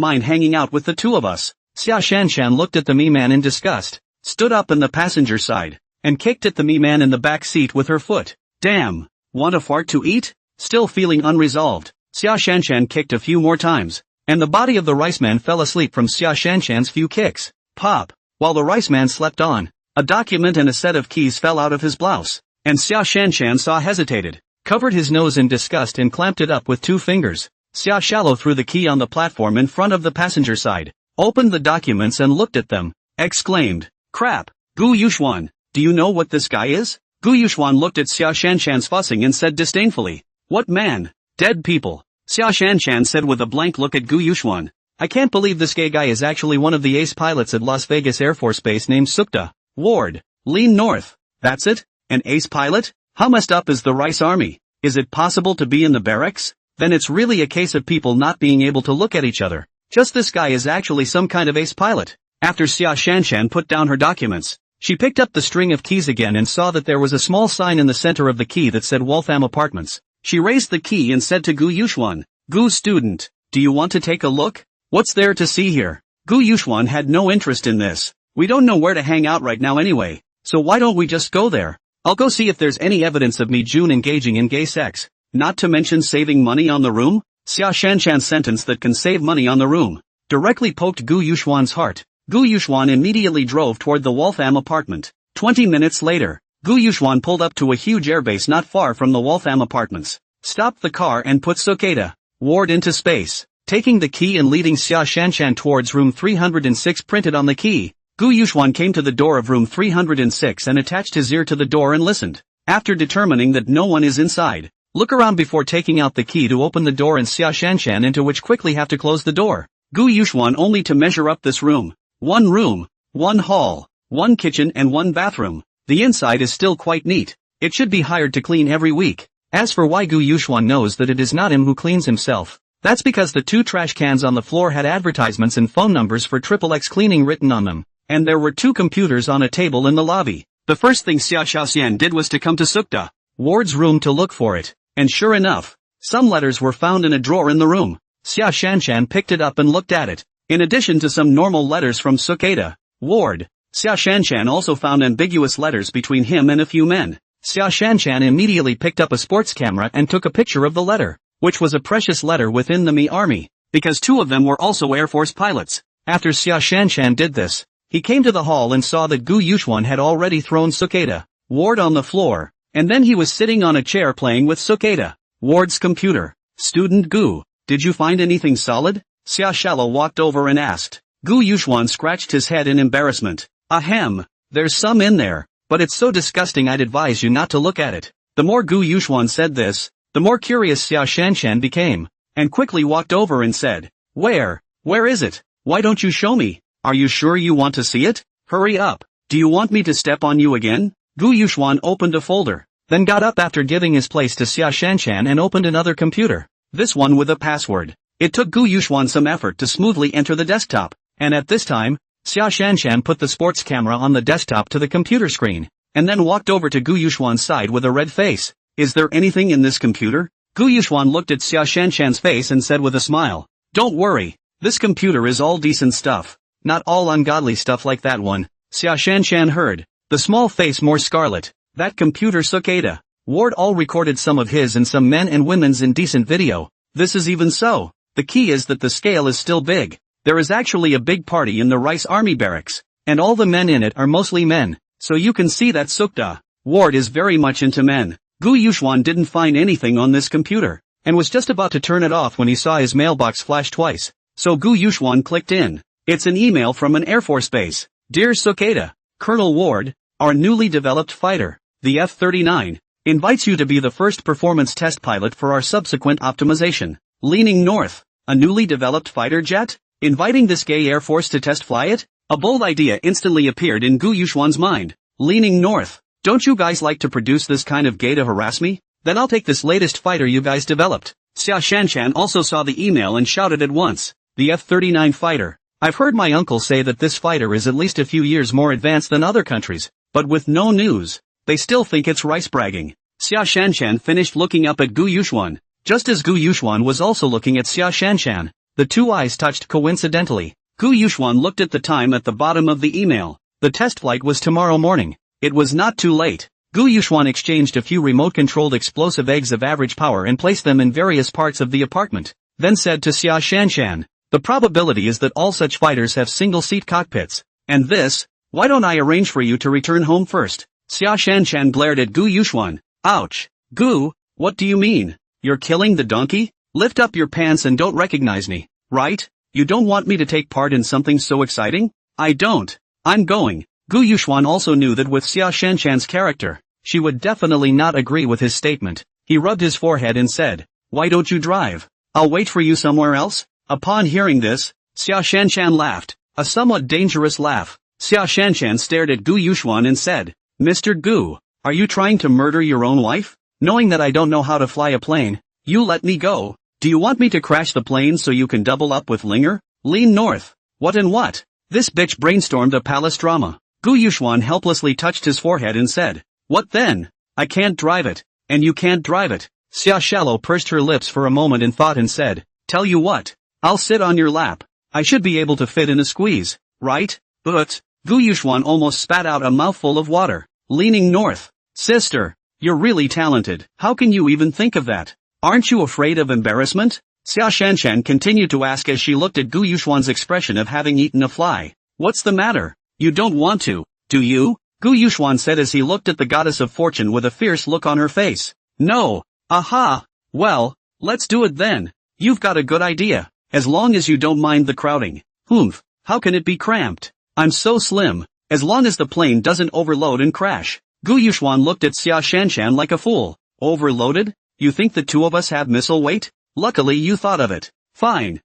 mind hanging out with the two of us." Xia Shanshan looked at the me-man in disgust, stood up in the passenger side, and kicked at the me-man in the back seat with her foot. "Damn, want a fart to eat?" Still feeling unresolved, Xia Shanshan kicked a few more times, and the body of the rice man fell asleep from Xia Shanshan's few kicks. Pop! While the rice man slept on, a document and a set of keys fell out of his blouse, and Xia Shanshan saw hesitated, covered his nose in disgust and clamped it up with 2 fingers. Xia Shallow threw the key on the platform in front of the passenger side, opened the documents and looked at them, exclaimed, "Crap, Gu Yuxuan, do you know what this guy is?" Gu Yuxuan looked at Xia Shanshan's fussing and said disdainfully, "What man? Dead people." Xia Shanshan said with a blank look at Gu Yuxuan, "I can't believe this gay guy is actually one of the ace pilots at Las Vegas Air Force Base named Sukta. Ward, lean north. That's it? An ace pilot? How messed up is the Rice Army? Is it possible to be in the barracks? Then it's really a case of people not being able to look at each other. Just this guy is actually some kind of ace pilot." After Xia Shanshan put down her documents, she picked up the string of keys again and saw that there was a small sign in the center of the key that said Waltham Apartments. She raised the key and said to Gu Yuxuan, "Gu student, do you want to take a look? What's there to see here?" Gu Yuxuan had no interest in this. "We don't know where to hang out right now anyway, so why don't we just go there? I'll go see if there's any evidence of me June engaging in gay sex. Not to mention saving money on the room." Xia Shanshan's sentence that can save money on the room directly poked Gu Yuxuan's heart. Gu Yuxuan immediately drove toward the Waltham apartment. 20 minutes later, Gu Yuxuan pulled up to a huge airbase not far from the Waltham apartments, stopped the car and put Suketa Ward into space, taking the key and leading Xia Shanshan towards room 306 printed on the key. Gu Yuxuan came to the door of room 306 and attached his ear to the door and listened. After determining that no one is inside, look around before taking out the key to open the door and Xia Shanshan into which quickly have to close the door. Gu Yuxuan only to measure up this room. 1 room, 1 hall, 1 kitchen and 1 bathroom. The inside is still quite neat. It should be hired to clean every week. As for why Gu Yuxuan knows that it is not him who cleans himself, that's because the 2 trash cans on the floor had advertisements and phone numbers for XXX cleaning written on them, and there were 2 computers on a table in the lobby. The first thing Xia Shaoxian did was to come to Sukta Ward's room to look for it. And sure enough, some letters were found in a drawer in the room. Xia Shanshan picked it up and looked at it. In addition to some normal letters from Suketa Ward, Xia Shanshan also found ambiguous letters between him and a few men. Xia Shanshan immediately picked up a sports camera and took a picture of the letter, which was a precious letter within the Mi army, because 2 of them were also Air Force pilots. After Xia Shanshan did this, he came to the hall and saw that Gu Yuxuan had already thrown Suketa Ward on the floor, and then he was sitting on a chair playing with Suketa Ward's computer. "Student Gu, did you find anything solid?" Xia Shallow walked over and asked. Gu Yuxuan scratched his head in embarrassment. "Ahem, there's some in there, but it's so disgusting I'd advise you not to look at it." The more Gu Yuxuan said this, the more curious Xia Shanshan became, and quickly walked over and said, Where is it? Why don't you show me? Are you sure you want to see it? Hurry up. Do you want me to step on you again?" Gu Yuxuan opened a folder, then got up after giving his place to Xia Shanshan and opened another computer, this one with a password. It took Gu Yuxuan some effort to smoothly enter the desktop, and at this time, Xia Shanshan put the sports camera on the desktop to the computer screen, and then walked over to Gu Yuxuan's side with a red face. "Is there anything in this computer?" Gu Yuxuan looked at Xia Shanshan's face and said with a smile, "Don't worry, this computer is all decent stuff, not all ungodly stuff like that one." Xia Shanshan heard, the small face more scarlet. "That computer Suketa Ward all recorded some of his and some men and women's indecent video. This is even so. The key is that the scale is still big. There is actually a big party in the Rice Army barracks, and all the men in it are mostly men, so you can see that Sukta Ward is very much into men." Gu Yuxuan didn't find anything on this computer, and was just about to turn it off when he saw his mailbox flash twice, so Gu Yuxuan clicked in. It's an email from an Air Force base. "Dear Suketa, Colonel Ward, our newly developed fighter, the F-39, invites you to be the first performance test pilot for our subsequent optimization. Leaning north, a newly developed fighter jet? Inviting this gay Air Force to test fly it? A bold idea instantly appeared in Gu Yuxuan's mind. Leaning north. Don't you guys like to produce this kind of gay to harass me? Then I'll take this latest fighter you guys developed. Xia Shanshan also saw the email and shouted at once. The F-39 fighter. I've heard my uncle say that this fighter is at least a few years more advanced than other countries, but with no news. They still think it's rice bragging. Xia Shanshan finished looking up at Gu Yuxuan, just as Gu Yuxuan was also looking at Xia Shanshan. The two eyes touched coincidentally. Gu Yuxuan looked at the time at the bottom of the email. The test flight was tomorrow morning. It was not too late. Gu Yuxuan exchanged a few remote-controlled explosive eggs of average power and placed them in various parts of the apartment, then said to Xia Shanshan, the probability is that all such fighters have single-seat cockpits. And this, why don't I arrange for you to return home first? Xia Shanshan glared at Gu Yuxuan. Ouch. Gu, what do you mean? You're killing the donkey? Lift up your pants and don't recognize me, right? You don't want me to take part in something so exciting? I don't. I'm going. Gu Yuxuan also knew that with Xia Shanshan's character, she would definitely not agree with his statement. He rubbed his forehead and said, why don't you drive? I'll wait for you somewhere else. Upon hearing this, Xia Shanshan laughed, a somewhat dangerous laugh. Xia Shanshan stared at Gu Yuxuan and said, Mr. Gu, are you trying to murder your own wife? Knowing that I don't know how to fly a plane, you let me go. Do you want me to crash the plane so you can double up with Linger? Lean north. What and what? This bitch brainstormed a palace drama. Gu Yuxuan helplessly touched his forehead and said, what then? I can't drive it. And you can't drive it. Xia Shallow pursed her lips for a moment in thought and said, tell you what. I'll sit on your lap. I should be able to fit in a squeeze, right? But, Gu Yuxuan almost spat out a mouthful of water. Leaning north. Sister, you're really talented. How can you even think of that? Aren't you afraid of embarrassment? Xia Shanshan continued to ask as she looked at Gu Yuxuan's expression of having eaten a fly. What's the matter? You don't want to, do you? Gu Yuxuan said as he looked at the goddess of fortune with a fierce look on her face. No. Aha. Well, let's do it then. You've got a good idea. As long as you don't mind the crowding. Humph, how can it be cramped? I'm so slim. As long as the plane doesn't overload and crash. Gu Yuxuan looked at Xia Shanshan like a fool. Overloaded? You think the two of us have missile weight? Luckily you thought of it. Fine.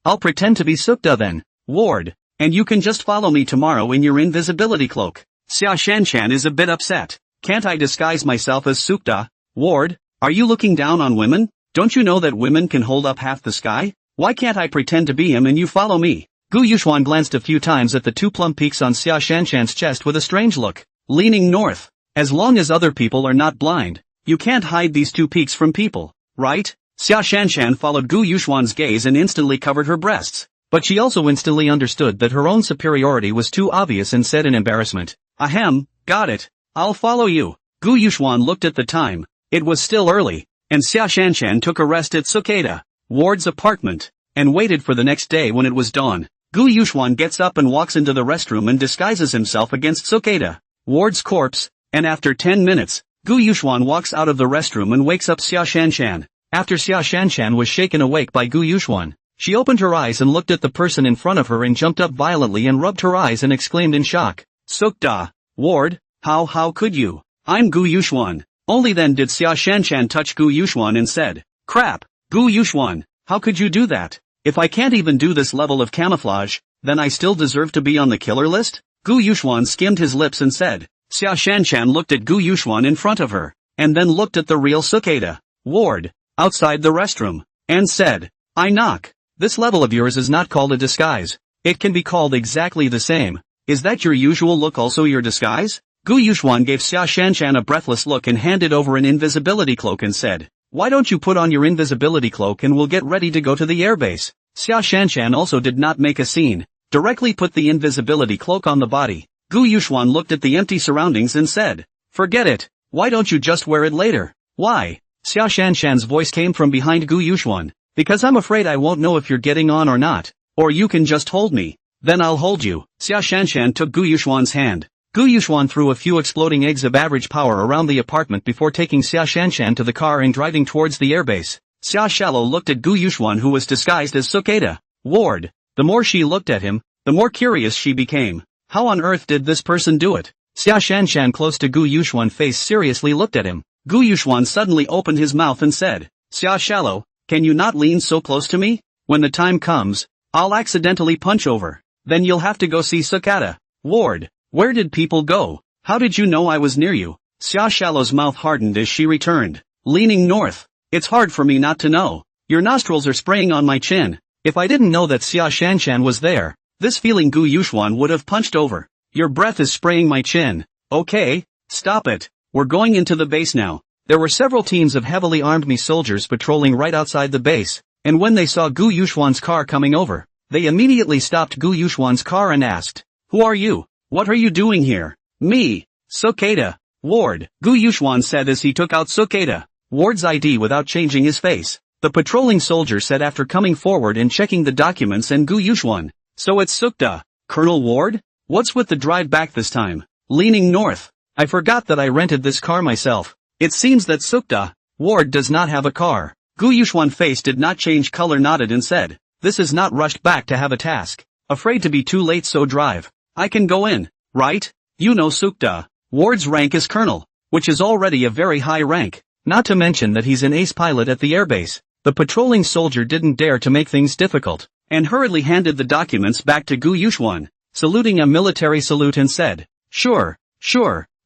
I'll pretend to be Sukta then. Ward. And you can just follow me tomorrow in your invisibility cloak. Xia Shanshan is a bit upset. Can't I disguise myself as Sukta? Ward, are you looking down on women? Don't you know that women can hold up half the sky? Why can't I pretend to be him and you follow me? Gu Yuxuan glanced a few times at the two plump peaks on Xia Shanshan's chest with a strange look. Leaning north. As long as other people are not blind, you can't hide these two peaks from people, right? Xia Shanshan followed Gu Yuxuan's gaze and instantly covered her breasts. But she also instantly understood that her own superiority was too obvious and said in embarrassment, ahem, got it. I'll follow you. Gu Yuxuan looked at the time. It was still early, and Xia Shanshan took a rest at Sukeda Ward's apartment, and waited for the next day when it was dawn. Gu Yuxuan gets up and walks into the restroom and disguises himself against Sukeda Ward's corpse, and after 10 minutes, Gu Yuxuan walks out of the restroom and wakes up Xia Shanshan. After Xia Shanshan was shaken awake by Gu Yuxuan, she opened her eyes and looked at the person in front of her and jumped up violently and rubbed her eyes and exclaimed in shock, Sukda, Ward, how could you? I'm Gu Yuxuan. Only then did Xia Shanshan touch Gu Yuxuan and said, crap, Gu Yuxuan, how could you do that? If I can't even do this level of camouflage, then I still deserve to be on the killer list? Gu Yuxuan skimmed his lips and said, Xia Shanshan looked at Gu Yuxuan in front of her, and then looked at the real Sukeda Ward, outside the restroom, and said, I knock. This level of yours is not called a disguise. It can be called exactly the same. Is that your usual look also your disguise? Gu Yuxuan gave Xia Shanshan a breathless look and handed over an invisibility cloak and said, why don't you put on your invisibility cloak and we'll get ready to go to the airbase? Xia Shanshan also did not make a scene, directly put the invisibility cloak on the body. Gu Yuxuan looked at the empty surroundings and said, forget it, why don't you just wear it later? Why? Xia Shanshan's voice came from behind Gu Yuxuan, because I'm afraid I won't know if you're getting on or not, or you can just hold me. Then I'll hold you. Xia Shanshan took Gu Yuxuan's hand. Gu Yuxuan threw a few exploding eggs of average power around the apartment before taking Xia Shanshan to the car and driving towards the airbase. Xia Shallow looked at Gu Yuxuan who was disguised as Sukeda Ward. The more she looked at him, the more curious she became. How on earth did this person do it? Xia Shanshan close to Gu Yuxuan's face seriously looked at him. Gu Yuxuan suddenly opened his mouth and said, Xia Shallow, can you not lean so close to me? When the time comes, I'll accidentally punch over. Then you'll have to go see Sukata. Ward, where did people go? How did you know I was near you? Xia Shallow's mouth hardened as she returned, leaning north. It's hard for me not to know. Your nostrils are spraying on my chin. If I didn't know that Xia Shanshan was there, this feeling Gu Yuxuan would have punched over. Your breath is spraying my chin. Okay, stop it. We're going into the base now. There were several teams of heavily armed me soldiers patrolling right outside the base, and when they saw Gu Yuxuan's car coming over, they immediately stopped Gu Yuxuan's car and asked, "Who are you? What are you doing here?" "Me, Sukata, Ward," Gu Yuxuan said as he took out Sukata, Ward's ID without changing his face. The patrolling soldier said after coming forward and checking the documents and Gu Yuxuan, "So it's Sukta, Colonel Ward? What's with the drive back this time?" Leaning north. "I forgot that I rented this car myself. It seems that Sukta, Ward does not have a car." Gu Yuxuan's face did not change color, nodded and said, "This is not rushed back to have a task. Afraid to be too late, so drive. I can go in, right? You know Sukta, Ward's rank is colonel, which is already a very high rank, not to mention that he's an ace pilot at the airbase." The patrolling soldier didn't dare to make things difficult, and hurriedly handed the documents back to Gu Yuxuan, saluting a military salute and said, Sure,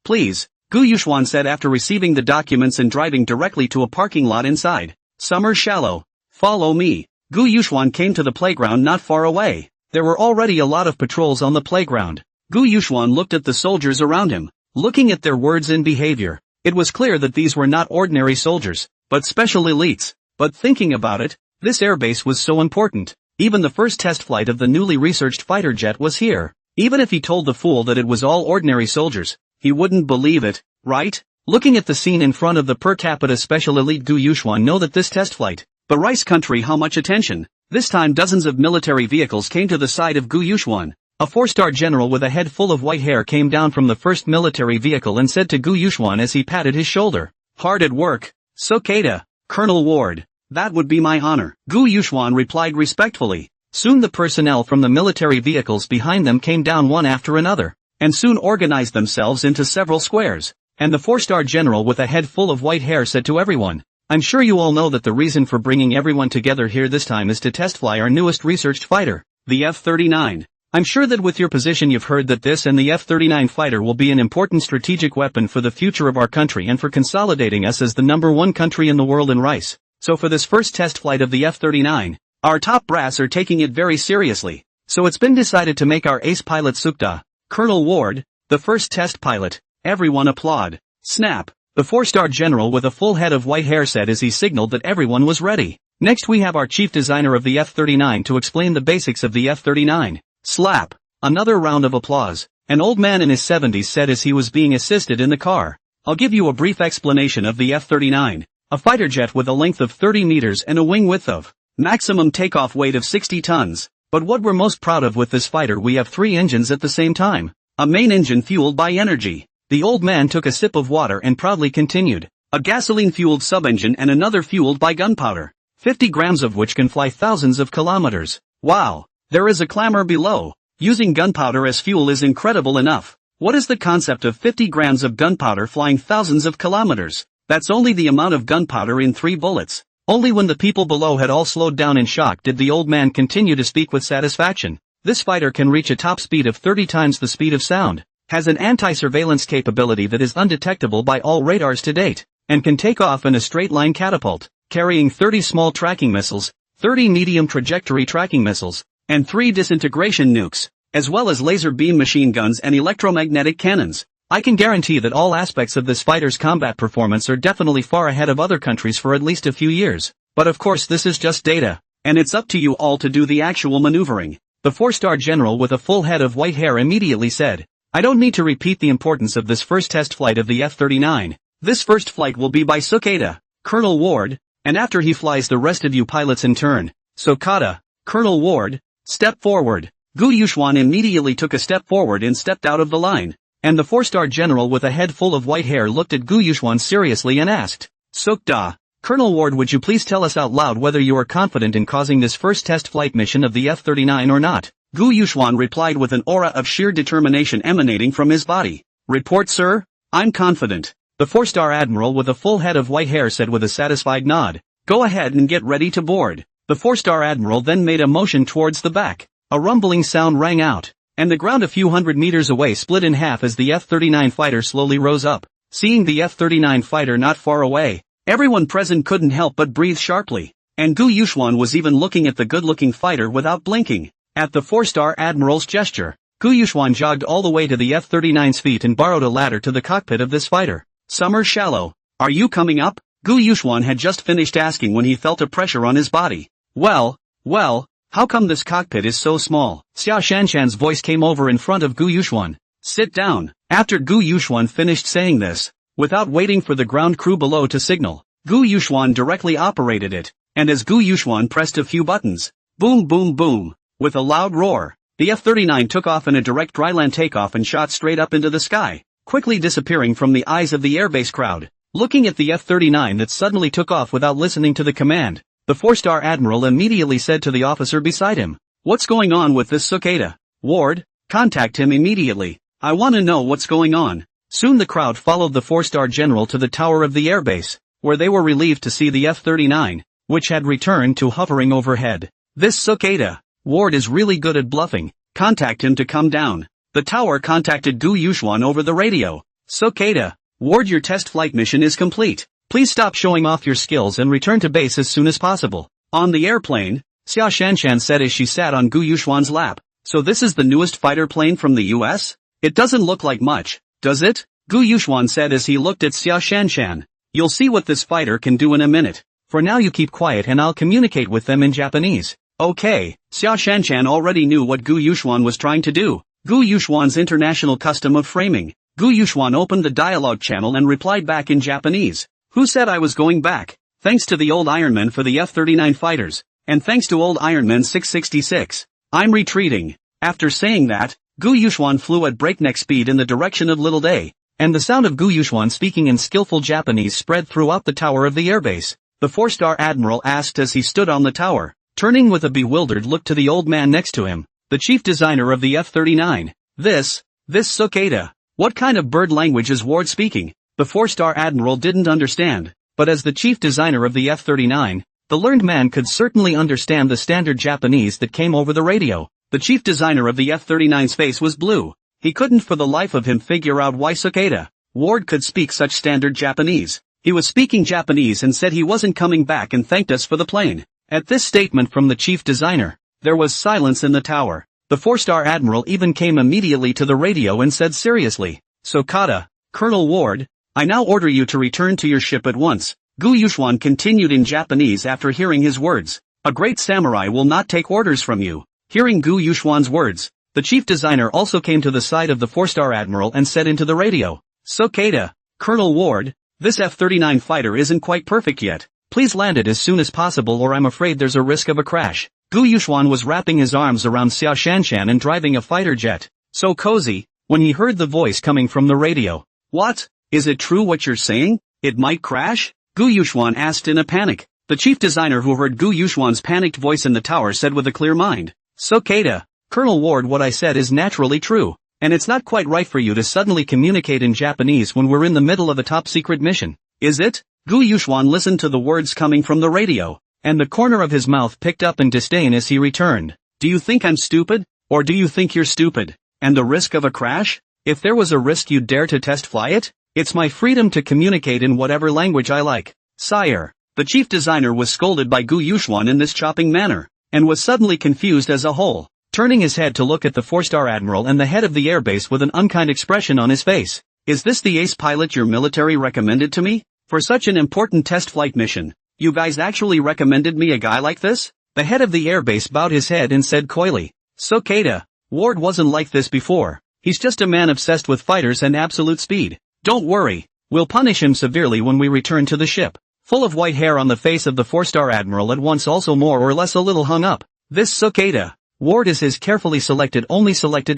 please," Gu Yuxuan said after receiving the documents and driving directly to a parking lot inside. Summer Shallow. "Follow me." Gu Yuxuan came to the playground not far away. There were already a lot of patrols on the playground. Gu Yuxuan looked at the soldiers around him, looking at their words and behavior. It was clear that these were not ordinary soldiers, but special elites. But thinking about it, this airbase was so important. Even the first test flight of the newly researched fighter jet was here. Even if he told the fool that it was all ordinary soldiers, he wouldn't believe it, right? Looking at the scene in front of the per capita special elite, Gu Yuxuan know that this test flight, the rice country, how much attention. This time dozens of military vehicles came to the side of Gu Yuxuan. A 4-star general with a head full of white hair came down from the first military vehicle and said to Gu Yuxuan as he patted his shoulder, "Hard at work, Sukata, Colonel Ward." "That would be my honor," Gu Yuxuan replied respectfully. Soon the personnel from the military vehicles behind them came down one after another, and soon organized themselves into several squares. And the 4-star general with a head full of white hair said to everyone, "I'm sure you all know that the reason for bringing everyone together here this time is to test fly our newest researched fighter, the F-39. I'm sure that with your position you've heard that this and the F-39 fighter will be an important strategic weapon for the future of our country and for consolidating us as the #1 country in the world in rice. So for this first test flight of the F-39, our top brass are taking it very seriously. So it's been decided to make our ace pilot Sukta, Colonel Ward, the first test pilot." Everyone applaud. Snap. The 4-star general with a full head of white hair said as he signaled that everyone was ready. "Next we have our chief designer of the F-39 to explain the basics of the F-39. Slap. Another round of applause. An old man in his 70s said as he was being assisted in the car. "I'll give you a brief explanation of the F-39. A fighter jet with a length of 30 meters and a wing width of maximum takeoff weight of 60 tons. But what we're most proud of with this fighter, we have 3 engines at the same time. A main engine fueled by energy." The old man took a sip of water and proudly continued. "A gasoline-fueled sub-engine and another fueled by gunpowder, 50 grams of which can fly thousands of kilometers." Wow! There is a clamor below. Using gunpowder as fuel is incredible enough. What is the concept of 50 grams of gunpowder flying thousands of kilometers? That's only the amount of gunpowder in 3 bullets. Only when the people below had all slowed down in shock did the old man continue to speak with satisfaction. "This fighter can reach a top speed of 30 times the speed of sound. Has an anti-surveillance capability that is undetectable by all radars to date, and can take off in a straight-line catapult, carrying 30 small tracking missiles, 30 medium trajectory tracking missiles, and 3 disintegration nukes, as well as laser beam machine guns and electromagnetic cannons. I can guarantee that all aspects of this fighter's combat performance are definitely far ahead of other countries for at least a few years. But of course this is just data, and it's up to you all to do the actual maneuvering." The 4-star general with a full head of white hair immediately said, "I don't need to repeat the importance of this first test flight of the F-39. This first flight will be by Sukata, Colonel Ward, and after he flies the rest of you pilots in turn. Sukata, Colonel Ward, step forward." Gu Yuxuan immediately took a step forward and stepped out of the line. And the 4-star general with a head full of white hair looked at Gu Yuxuan seriously and asked, "Sukta, Colonel Ward, would you please tell us out loud whether you are confident in causing this first test flight mission of the F-39 or not?" Gu Yuxuan replied with an aura of sheer determination emanating from his body. "Report, sir. I'm confident." The 4-star admiral with a full head of white hair said with a satisfied nod, "Go ahead and get ready to board." The 4-star admiral then made a motion towards the back. A rumbling sound rang out, and the ground a few hundred meters away split in half as the F-39 fighter slowly rose up. Seeing the F-39 fighter not far away, everyone present couldn't help but breathe sharply, and Gu Yuxuan was even looking at the good-looking fighter without blinking. At the 4-star admiral's gesture, Gu Yuxuan jogged all the way to the F-39's feet and borrowed a ladder to the cockpit of this fighter. "Summer Shallow, are you coming up?" Gu Yuxuan had just finished asking when he felt a pressure on his body. Well, how come this cockpit is so small?" Xia Shanshan's voice came over in front of Gu Yuxuan. "Sit down." After Gu Yuxuan finished saying this, without waiting for the ground crew below to signal, Gu Yuxuan directly operated it, and as Gu Yuxuan pressed a few buttons, boom boom boom, with a loud roar, the F-39 took off in a direct dryland takeoff and shot straight up into the sky, quickly disappearing from the eyes of the airbase crowd. Looking at the F-39 that suddenly took off without listening to the command, the 4-star admiral immediately said to the officer beside him, "What's going on with this cicada? Ward, contact him immediately. I want to know what's going on." Soon the crowd followed the 4-star general to the tower of the airbase, where they were relieved to see the F-39, which had returned to hovering overhead. "This cicada, Ward, is really good at bluffing. Contact him to come down." The tower contacted Gu Yuxuan over the radio. "Cicada, Ward, your test flight mission is complete. Please stop showing off your skills and return to base as soon as possible." On the airplane, Xia Shanshan said as she sat on Gu Yuxuan's lap, "So this is the newest fighter plane from the US? It doesn't look like much, does it?" Gu Yuxuan said as he looked at Xia Shanshan. "You'll see what this fighter can do in a minute. For now you keep quiet and I'll communicate with them in Japanese." "Okay." Xia Shanshan already knew what Gu Yuxuan was trying to do. Gu Yuxuan's international custom of framing. Gu Yuxuan opened the dialogue channel and replied back in Japanese. "Who said I was going back? Thanks to the old Ironman for the F-39 fighters, and thanks to old Ironman 666. I'm retreating." After saying that, Gu Yuxuan flew at breakneck speed in the direction of Little Day, and the sound of Gu Yuxuan speaking in skillful Japanese spread throughout the tower of the airbase. The 4-star admiral asked as he stood on the tower, turning with a bewildered look to the old man next to him, the chief designer of the F-39. This cicada. What kind of bird language is Ward speaking?" The 4-star admiral didn't understand, but as the chief designer of the F-39, the learned man could certainly understand the standard Japanese that came over the radio. The chief designer of the F-39's face was blue. He couldn't for the life of him figure out why cicada, Ward, could speak such standard Japanese. He was speaking Japanese and said he wasn't coming back and thanked us for the plane. At this statement from the chief designer, there was silence in the tower. The 4-star admiral even came immediately to the radio and said seriously, "Cicada, Colonel Ward, I now order you to return to your ship at once." Gu Yuxuan continued in Japanese after hearing his words. "A great samurai will not take orders from you." Hearing Gu Yuxuan's words, the chief designer also came to the side of the 4-star admiral and said into the radio, "Cicada, Colonel Ward, this F-39 fighter isn't quite perfect yet. Please land it as soon as possible or I'm afraid there's a risk of a crash." Gu Yuxuan was wrapping his arms around Xia Shanshan and driving a fighter jet, so cozy, when he heard the voice coming from the radio. "What? Is it true what you're saying? It might crash?" Gu Yuxuan asked in a panic. The chief designer, who heard Gu Yuxuan's panicked voice in the tower, said with a clear mind, "Cicada, Colonel Ward, what I said is naturally true, and it's not quite right for you to suddenly communicate in Japanese when we're in the middle of a top-secret mission, is it?" Gu Yuxuan listened to the words coming from the radio, and the corner of his mouth picked up in disdain as he returned. "Do you think I'm stupid? Or do you think you're stupid? And the risk of a crash? If there was a risk, you'd dare to test fly it? It's my freedom to communicate in whatever language I like." "Sire." The chief designer was scolded by Gu Yuxuan in this chopping manner, and was suddenly confused as a whole, turning his head to look at the 4-star admiral and the head of the airbase with an unkind expression on his face. "Is this the ace pilot your military recommended to me? For such an important test flight mission, you guys actually recommended me a guy like this?" The head of the airbase bowed his head and said coyly, "Cicada, Ward wasn't like this before. He's just a man obsessed with fighters and absolute speed. Don't worry, we'll punish him severely when we return to the ship." Full of white hair on the face of the 4-star admiral at once also more or less a little hung up. This cicada, Ward, is his carefully selected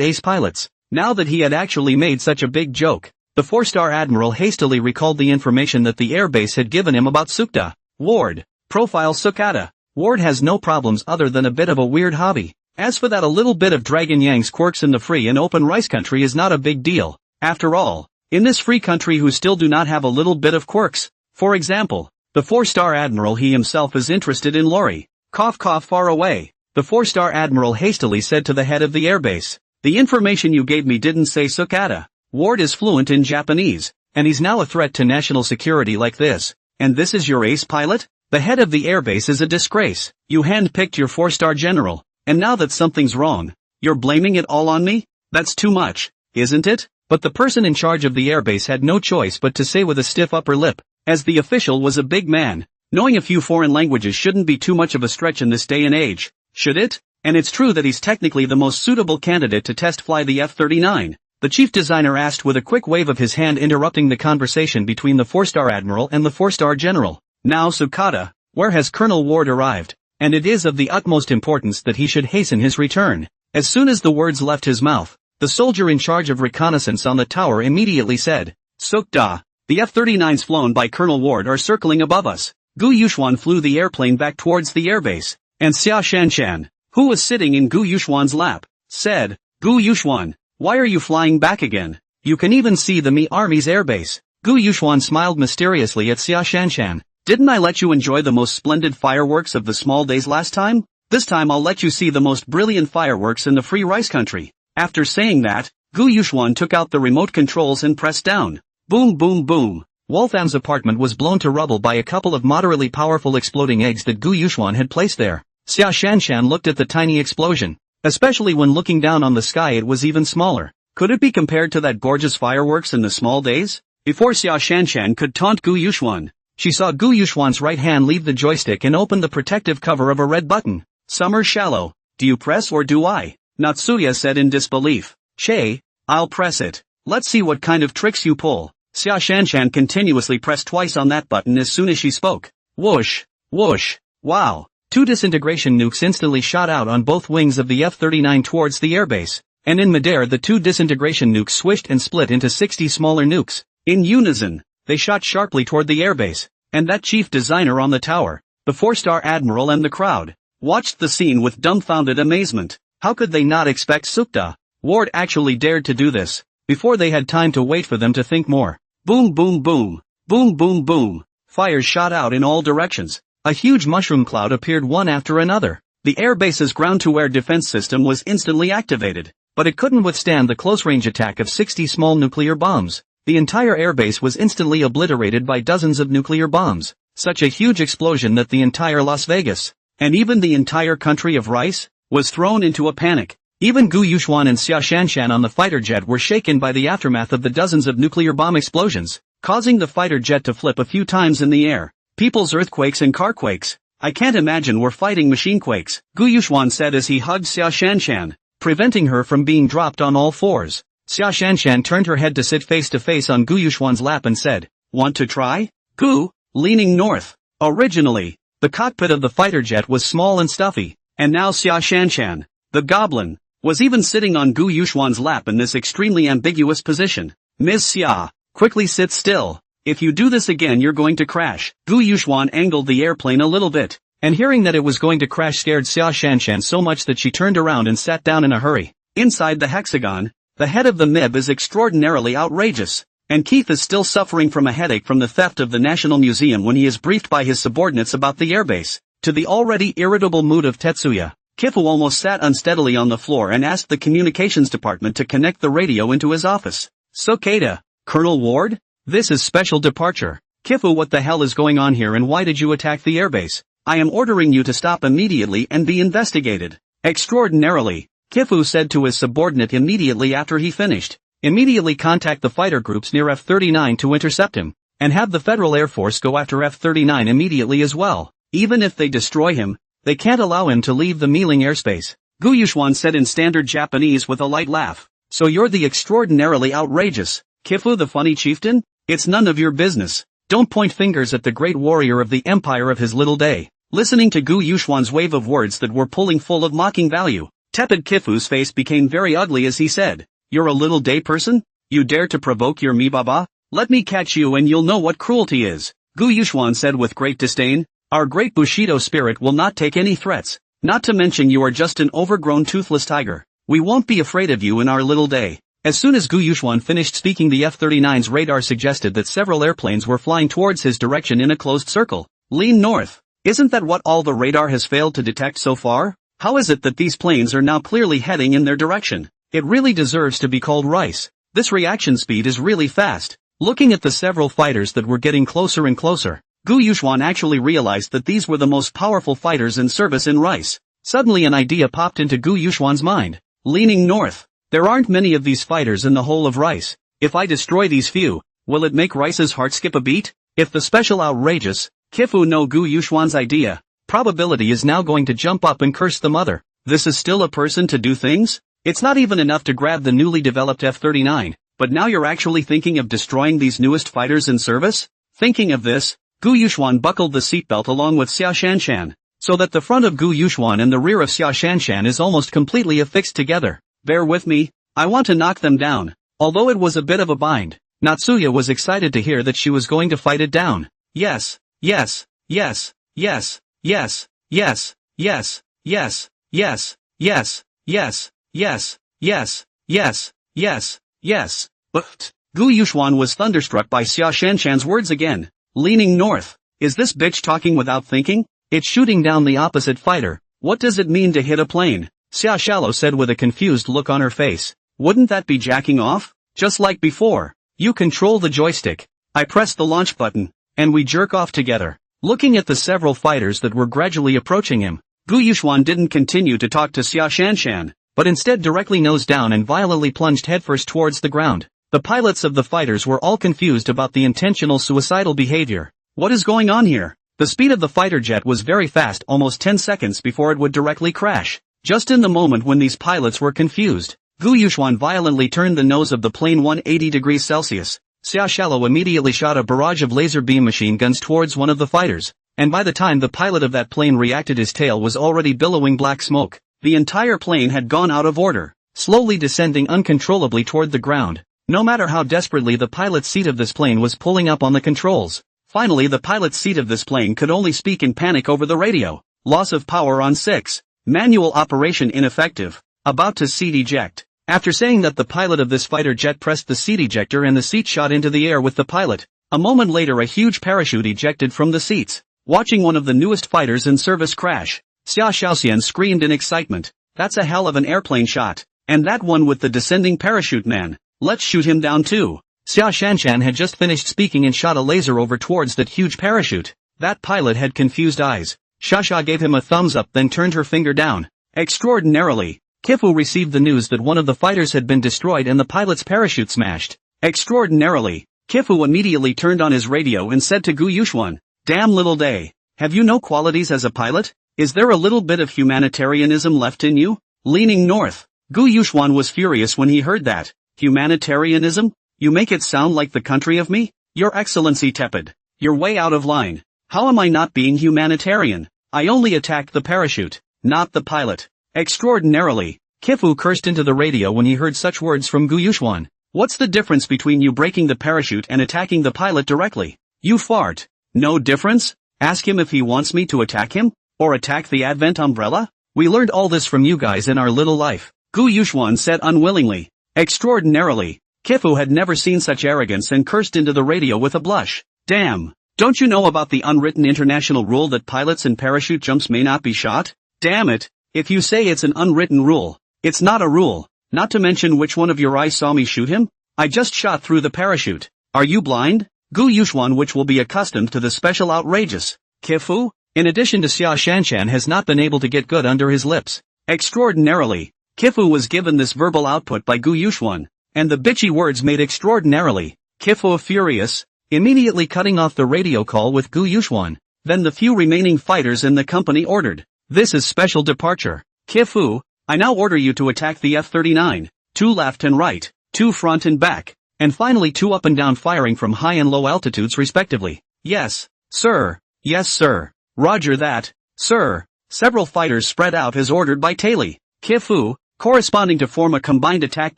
ace pilots. Now that he had actually made such a big joke, the 4-star admiral hastily recalled the information that the airbase had given him about Sukta. Ward, profile cicada. Ward has no problems other than a bit of a weird hobby. As for that, a little bit of Dragon Yang's quirks in the free and open rice country is not a big deal. After all, in this free country who still do not have a little bit of quirks? For example, the 4-star admiral he himself is interested in lorry. Cough cough far away. the 4-star admiral hastily said to the head of the airbase. The information you gave me didn't say Sukata. Ward is fluent in Japanese, and he's now a threat to national security like this. And this is your ace pilot? The head of the airbase is a disgrace. You handpicked your 4-star general, and now that something's wrong, you're blaming it all on me? That's too much, isn't it? But the person in charge of the airbase had no choice but to say with a stiff upper lip, as the official was a big man. Knowing a few foreign languages shouldn't be too much of a stretch in this day and age, should it? And it's true that he's technically the most suitable candidate to test fly the F-39. The chief designer asked with a quick wave of his hand, interrupting the conversation between the 4-star admiral and the 4-star general. Now Sukata, where has Colonel Ward arrived? And it is of the utmost importance that he should hasten his return. As soon as the words left his mouth, the soldier in charge of reconnaissance on the tower immediately said, Sukta, the F-39s flown by Colonel Ward are circling above us. Gu Yuxuan flew the airplane back towards the airbase, and Xia Shanshan, who was sitting in Gu Yuxuan's lap, said, Gu Yuxuan, why are you flying back again? You can even see the Mi Army's airbase. Gu Yuxuan smiled mysteriously at Xia Shanshan. Didn't I let you enjoy the most splendid fireworks of the small days last time? This time I'll let you see the most brilliant fireworks in the free rice country. After saying that, Gu Yuxuan took out the remote controls and pressed down. Boom boom boom. Wolfam's apartment was blown to rubble by a couple of moderately powerful exploding eggs that Gu Yuxuan had placed there. Xia Shanshan looked at the tiny explosion. Especially when looking down on the sky, it was even smaller. Could it be compared to that gorgeous fireworks in the small days? Before Xia Shanshan could taunt Gu Yuxuan, she saw Gu Yuxuan's right hand leave the joystick and open the protective cover of a red button. Summer shallow. Do you press or do I? Natsuya said in disbelief. Che, I'll press it. Let's see what kind of tricks you pull. Xia Shanshan continuously pressed twice on that button as soon as she spoke. Whoosh, whoosh, wow. 2 disintegration nukes instantly shot out on both wings of the F-39 towards the airbase, and in midair the 2 disintegration nukes swished and split into 60 smaller nukes. In unison, they shot sharply toward the airbase, and that chief designer on the tower, the 4-star admiral and the crowd, watched the scene with dumbfounded amazement. How could they not expect Sukta? Ward actually dared to do this, before they had time to wait for them to think more. Boom boom boom, boom boom boom, fires shot out in all directions. A huge mushroom cloud appeared one after another. The airbase's ground-to-air defense system was instantly activated, but it couldn't withstand the close-range attack of 60 small nuclear bombs. The entire airbase was instantly obliterated by dozens of nuclear bombs. Such a huge explosion that the entire Las Vegas, and even the entire country of Rice, was thrown into a panic. Even Gu Yuxuan and Xia Shanshan on the fighter jet were shaken by the aftermath of the dozens of nuclear bomb explosions, causing the fighter jet to flip a few times in the air. People's earthquakes and carquakes. I can't imagine we're fighting machine quakes, Gu Yuxuan said as he hugged Xia Shanshan, preventing her from being dropped on all fours. Xia Shanshan turned her head to sit face to face on Gu Yuxuan's lap and said, Want to try? Gu, leaning north. Originally, the cockpit of the fighter jet was small and stuffy, and now Xia Shanshan, the goblin, was even sitting on Gu Yuxuan's lap in this extremely ambiguous position. Ms. Xia, quickly sit still. If you do this again you're going to crash. Gu Yuxuan angled the airplane a little bit, and hearing that it was going to crash scared Xia Shanshan so much that she turned around and sat down in a hurry. Inside the hexagon, the head of the MIB is extraordinarily outrageous, and Keith is still suffering from a headache from the theft of the National Museum when he is briefed by his subordinates about the airbase. To the already irritable mood of Tetsuya, Kifu almost sat unsteadily on the floor and asked the communications department to connect the radio into his office. Sokata, Colonel Ward? This is special departure. Kifu, what the hell is going on here and why did you attack the airbase? I am ordering you to stop immediately and be investigated. Extraordinarily, Kifu said to his subordinate immediately after he finished. Immediately contact the fighter groups near F-39 to intercept him, and have the Federal Air Force go after F-39 immediately as well. Even if they destroy him, they can't allow him to leave the Mealing airspace. Gu Yuxuan said in standard Japanese with a light laugh. So you're the extraordinarily outrageous, Kifu the funny chieftain? It's none of your business. Don't point fingers at the great warrior of the empire of his little day. Listening to Gu Yuxuan's wave of words that were pulling full of mocking value, tepid Kifu's face became very ugly as he said, You're a little day person? You dare to provoke your Mibaba? Let me catch you and you'll know what cruelty is. Gu Yuxuan said with great disdain, Our great Bushido spirit will not take any threats. Not to mention you are just an overgrown toothless tiger. We won't be afraid of you in our little day. As soon as Gu Yuxuan finished speaking, the F-39's radar suggested that several airplanes were flying towards his direction in a closed circle. Lean north. Isn't that what all the radar has failed to detect so far? How is it that these planes are now clearly heading in their direction? It really deserves to be called rice. This reaction speed is really fast. Looking at the several fighters that were getting closer and closer, Gu Yuxuan actually realized that these were the most powerful fighters in service in rice. Suddenly an idea popped into Gu Yuxuan's mind. Leaning north. There aren't many of these fighters in the whole of rice. If I destroy these few, will it make rice's heart skip a beat? If the special outrageous, Kifu no Gu Yuxuan's idea, probability is now going to jump up and curse the mother. This is still a person to do things? It's not even enough to grab the newly developed F-39, but now you're actually thinking of destroying these newest fighters in service? Thinking of this, Gu Yuxuan buckled the seatbelt along with Xia Shanshan, so that the front of Gu Yuxuan and the rear of Xia Shanshan is almost completely affixed together. Bear with me, I want to knock them down. Although it was a bit of a bind, Natsuya was excited to hear that she was going to fight it down. Yes, yes, yes, yes, yes, yes, yes, yes, yes, yes, yes, yes, yes, yes, yes, yes. But Gu Yuxuan was thunderstruck by Xia Shanshan's words again. Leaning north. Is this bitch talking without thinking? It's shooting down the opposite fighter. What does it mean to hit a plane? Xia Shallow said with a confused look on her face. Wouldn't that be jacking off? Just like before. You control the joystick. I press the launch button, and we jerk off together. Looking at the several fighters that were gradually approaching him, Gu Yuxuan didn't continue to talk to Xia Shanshan, but instead directly nosed down and violently plunged headfirst towards the ground. The pilots of the fighters were all confused about the intentional suicidal behavior. What is going on here? The speed of the fighter jet was very fast, almost 10 seconds before it would directly crash. Just in the moment when these pilots were confused, Gu Yuxuan violently turned the nose of the plane 180 degrees Celsius. Xia Shallow immediately shot a barrage of laser beam machine guns towards one of the fighters, and by the time the pilot of that plane reacted, his tail was already billowing black smoke. The entire plane had gone out of order, slowly descending uncontrollably toward the ground. No matter how desperately the pilot's seat of this plane was pulling up on the controls. Finally the pilot's seat of this plane could only speak in panic over the radio. Loss of power on 6. Manual operation ineffective. About to seat eject. After saying that, the pilot of this fighter jet pressed the seat ejector and the seat shot into the air with the pilot. A moment later a huge parachute ejected from the seats. Watching one of the newest fighters in service crash, Xia Shaoxian screamed in excitement. That's a hell of an airplane shot. And that one with the descending parachute man. Let's shoot him down too. Xia Shanshan had just finished speaking and shot a laser over towards that huge parachute. That pilot had confused eyes. Xia gave him a thumbs up, then turned her finger down. Extraordinarily, Kifu received the news that one of the fighters had been destroyed and the pilot's parachute smashed. Extraordinarily, Kifu immediately turned on his radio and said to Gu Yuxuan, "Damn little day. Have you no qualities as a pilot? Is there a little bit of humanitarianism left in you?" Leaning north. Gu Yuxuan was furious when he heard that. Humanitarianism? You make it sound like the country of me? Your Excellency tepid. You're way out of line. How am I not being humanitarian? I only attacked the parachute, not the pilot. Extraordinarily, Kifu cursed into the radio when he heard such words from Gu Yuxuan. What's the difference between you breaking the parachute and attacking the pilot directly? You fart. No difference? Ask him if he wants me to attack him? Or attack the Advent umbrella? We learned all this from you guys in our little life. Gu Yuxuan said unwillingly. Extraordinarily, Kifu had never seen such arrogance and cursed into the radio with a blush. Damn. Don't you know about the unwritten international rule that pilots in parachute jumps may not be shot? Damn it. If you say it's an unwritten rule, it's not a rule. Not to mention, which one of your eyes saw me shoot him? I just shot through the parachute. Are you blind? Gu Yuxuan, which will be accustomed to the special outrageous. Kifu, in addition to Xia Shanshan, has not been able to get good under his lips. Extraordinarily, Kifu was given this verbal output by Gu Yuxuan, and the bitchy words made extraordinarily. Kifu, furious, immediately cutting off the radio call with Gu Yuxuan. Then the few remaining fighters in the company ordered. This is special departure. Kifu, I now order you to attack the F-39, 2 left and right, 2 front and back, and finally 2 up and down, firing from high and low altitudes respectively. Yes, sir. Yes, sir. Roger that, sir. Several fighters spread out as ordered by Taili. Kifu, corresponding to form a combined attack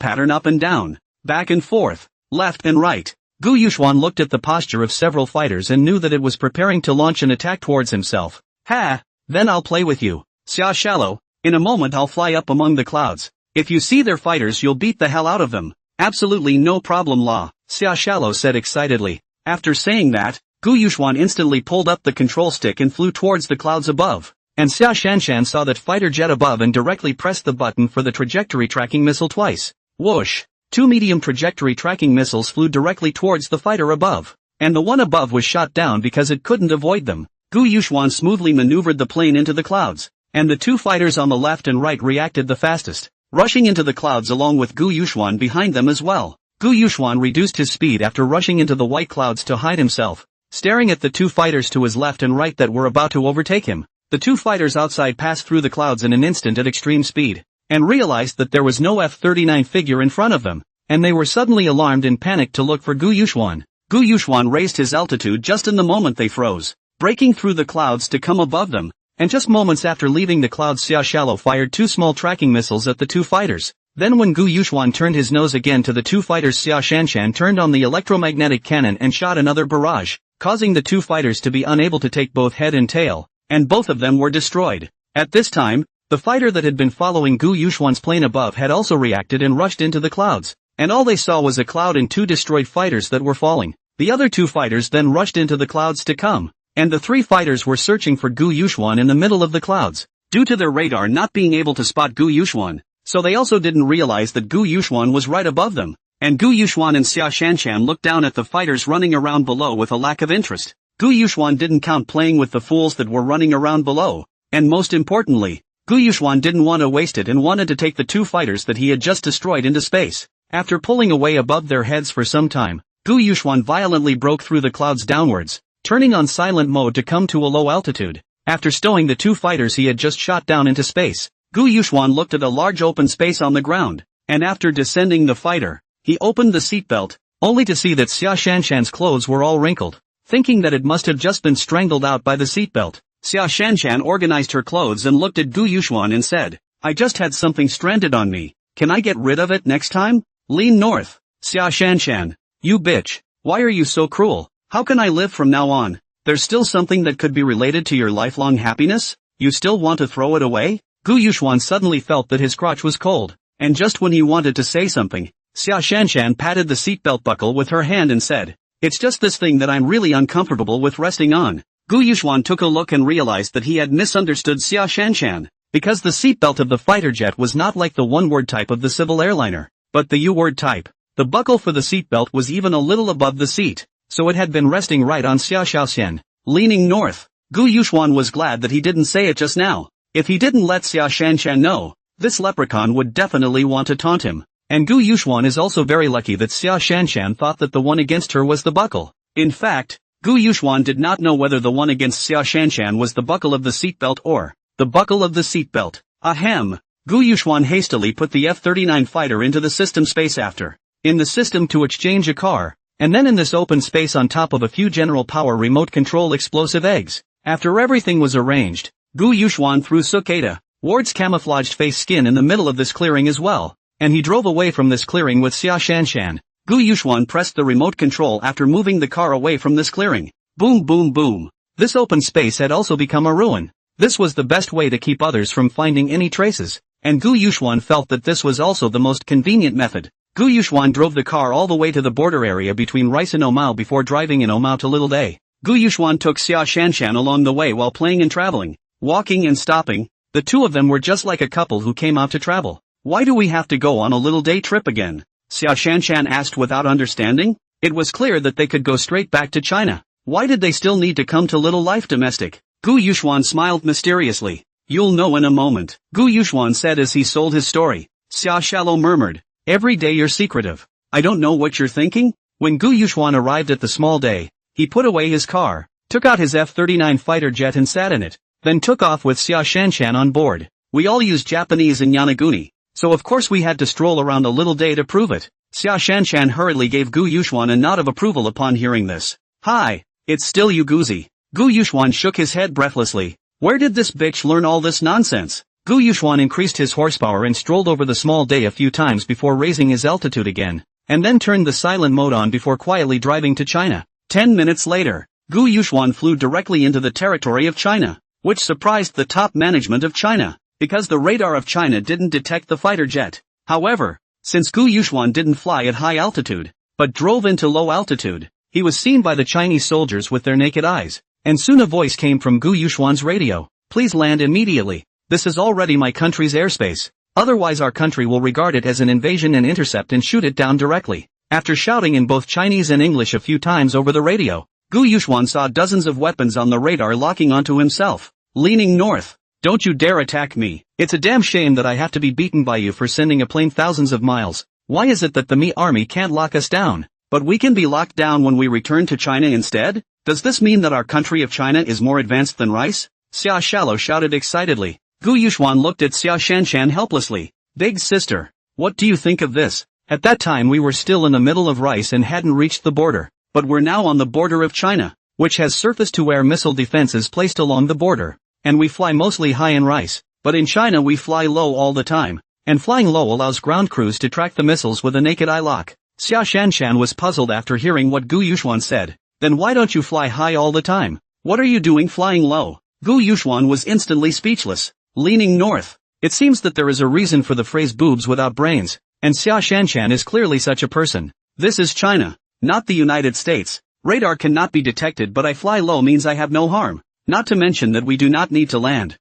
pattern up and down, back and forth, left and right. Gu Yuxuan looked at the posture of several fighters and knew that it was preparing to launch an attack towards himself. Ha! Then I'll play with you. Xia Shallow, in a moment I'll fly up among the clouds. If you see their fighters, you'll beat the hell out of them. Absolutely no problem, La, Xia Shallow said excitedly. After saying that, Gu Yuxuan instantly pulled up the control stick and flew towards the clouds above. and Xia Shanshan saw that fighter jet above and directly pressed the button for the trajectory tracking missile twice. Whoosh! 2 medium trajectory tracking missiles flew directly towards the fighter above, and the one above was shot down because it couldn't avoid them. Gu Yuxuan smoothly maneuvered the plane into the clouds, and the 2 fighters on the left and right reacted the fastest, rushing into the clouds along with Gu Yuxuan behind them as well. Gu Yuxuan reduced his speed after rushing into the white clouds to hide himself, staring at the 2 fighters to his left and right that were about to overtake him. The 2 fighters outside passed through the clouds in an instant at extreme speed, and realized that there was no F-39 figure in front of them, and they were suddenly alarmed and panicked to look for Gu Yuxuan. Gu Yuxuan raised his altitude just in the moment they froze, breaking through the clouds to come above them, and just moments after leaving the clouds Xia Shallow fired 2 small tracking missiles at the 2 fighters. Then when Gu Yuxuan turned his nose again to the 2 fighters, Xia Shanshan turned on the electromagnetic cannon and shot another barrage, causing the 2 fighters to be unable to take both head and tail, and both of them were destroyed. At this time, the fighter that had been following Gu Yuxuan's plane above had also reacted and rushed into the clouds, and all they saw was a cloud and 2 destroyed fighters that were falling. The other 2 fighters then rushed into the clouds to come, and the 3 fighters were searching for Gu Yuxuan in the middle of the clouds. Due to their radar not being able to spot Gu Yuxuan, so they also didn't realize that Gu Yuxuan was right above them, and Gu Yuxuan and Xia Shanshan looked down at the fighters running around below with a lack of interest. Gu Yuxuan didn't count playing with the fools that were running around below, and most importantly, Gu Yuxuan didn't want to waste it and wanted to take the 2 fighters that he had just destroyed into space. After pulling away above their heads for some time, Gu Yuxuan violently broke through the clouds downwards, turning on silent mode to come to a low altitude. After stowing the 2 fighters he had just shot down into space, Gu Yuxuan looked at a large open space on the ground, and after descending the fighter, he opened the seatbelt, only to see that Xia Shanshan's clothes were all wrinkled. Thinking that it must have just been strangled out by the seatbelt, Xia Shanshan organized her clothes and looked at Gu Yuxuan and said, "I just had something stranded on me. Can I get rid of it next time?" Lean north. Xia Shanshan. You bitch. Why are you so cruel? How can I live from now on? There's still something that could be related to your lifelong happiness? You still want to throw it away? Gu Yuxuan suddenly felt that his crotch was cold, and just when he wanted to say something, Xia Shanshan patted the seatbelt buckle with her hand and said, "It's just this thing that I'm really uncomfortable with resting on." Gu Yuxuan took a look and realized that he had misunderstood Xia Shanshan, because the seatbelt of the fighter jet was not like the one-word type of the civil airliner, but the U-word type. The buckle for the seatbelt was even a little above the seat, so it had been resting right on Xia Shaoxian. Leaning north, Gu Yuxuan was glad that he didn't say it just now. If he didn't let Xia Shanshan know, this leprechaun would definitely want to taunt him. And Gu Yuxuan is also very lucky that Xia Shanshan thought that the one against her was the buckle. In fact, Gu Yuxuan did not know whether the one against Xia Shanshan was the buckle of the seatbelt or the buckle of the seatbelt. Ahem. Gu Yuxuan hastily put the F-39 fighter into the system space after, in the system to exchange a car, and then in this open space on top of a few general power remote control explosive eggs. After everything was arranged, Gu Yuxuan threw Suketa, Ward's camouflaged face skin in the middle of this clearing as well, and he drove away from this clearing with Xia Shanshan. Gu Yuxuan pressed the remote control after moving the car away from this clearing. Boom boom boom. This open space had also become a ruin. This was the best way to keep others from finding any traces, and Gu Yuxuan felt that this was also the most convenient method. Gu Yuxuan drove the car all the way to the border area between Rice and Omao before driving in Omao to Little Day. Gu Yuxuan took Xia Shanshan along the way while playing and traveling, walking and stopping. The two of them were just like a couple who came out to travel. Why do we have to go on a little day trip again? Xia Shanshan asked without understanding. It was clear that they could go straight back to China. Why did they still need to come to Little Life Domestic? Gu Yuxuan smiled mysteriously. You'll know in a moment, Gu Yuxuan said as he sold his story. Xia Shallow murmured, every day you're secretive. I don't know what you're thinking. When Gu Yuxuan arrived at the small day, he put away his car, took out his F-39 fighter jet and sat in it, then took off with Xia Shanshan on board. We all use Japanese in Yanaguni, so of course we had to stroll around a little day to prove it. Xia Shanshan hurriedly gave Gu Yuxuan a nod of approval upon hearing this. Hi, it's still you Guzi. Gu Yuxuan shook his head breathlessly. Where did this bitch learn all this nonsense? Gu Yuxuan increased his horsepower and strolled over the small day a few times before raising his altitude again, and then turned the silent mode on before quietly driving to China. 10 minutes later, Gu Yuxuan flew directly into the territory of China, which surprised the top management of China, because the radar of China didn't detect the fighter jet. However, since Gu Yuxuan didn't fly at high altitude, but drove into low altitude, he was seen by the Chinese soldiers with their naked eyes, and soon a voice came from Gu Yuxuan's radio. Please land immediately. This is already my country's airspace. Otherwise our country will regard it as an invasion and intercept and shoot it down directly. After shouting in both Chinese and English a few times over the radio, Gu Yuxuan saw dozens of weapons on the radar locking onto himself. Leaning north. Don't you dare attack me. It's a damn shame that I have to be beaten by you for sending a plane thousands of miles. Why is it that the Me army can't lock us down, but we can be locked down when we return to China instead? Does this mean that our country of China is more advanced than rice? Xia Shallow shouted excitedly. Gu Yuxuan looked at Xia Shanshan helplessly. Big sister, what do you think of this? At that time we were still in the middle of rice and hadn't reached the border, but we're now on the border of China, which has surface-to-air missile defenses placed along the border, and we fly mostly high in rice, but in China we fly low all the time, and flying low allows ground crews to track the missiles with a naked eye lock. Xia Shanshan was puzzled after hearing what Gu Yuxuan said. Then why don't you fly high all the time? What are you doing flying low? Gu Yuxuan was instantly speechless. Leaning north. It seems that there is a reason for the phrase boobs without brains, and Xia Shanshan is clearly such a person. This is China, not the United States. Radar cannot be detected, but I fly low means I have no harm. Not to mention that we do not need to land.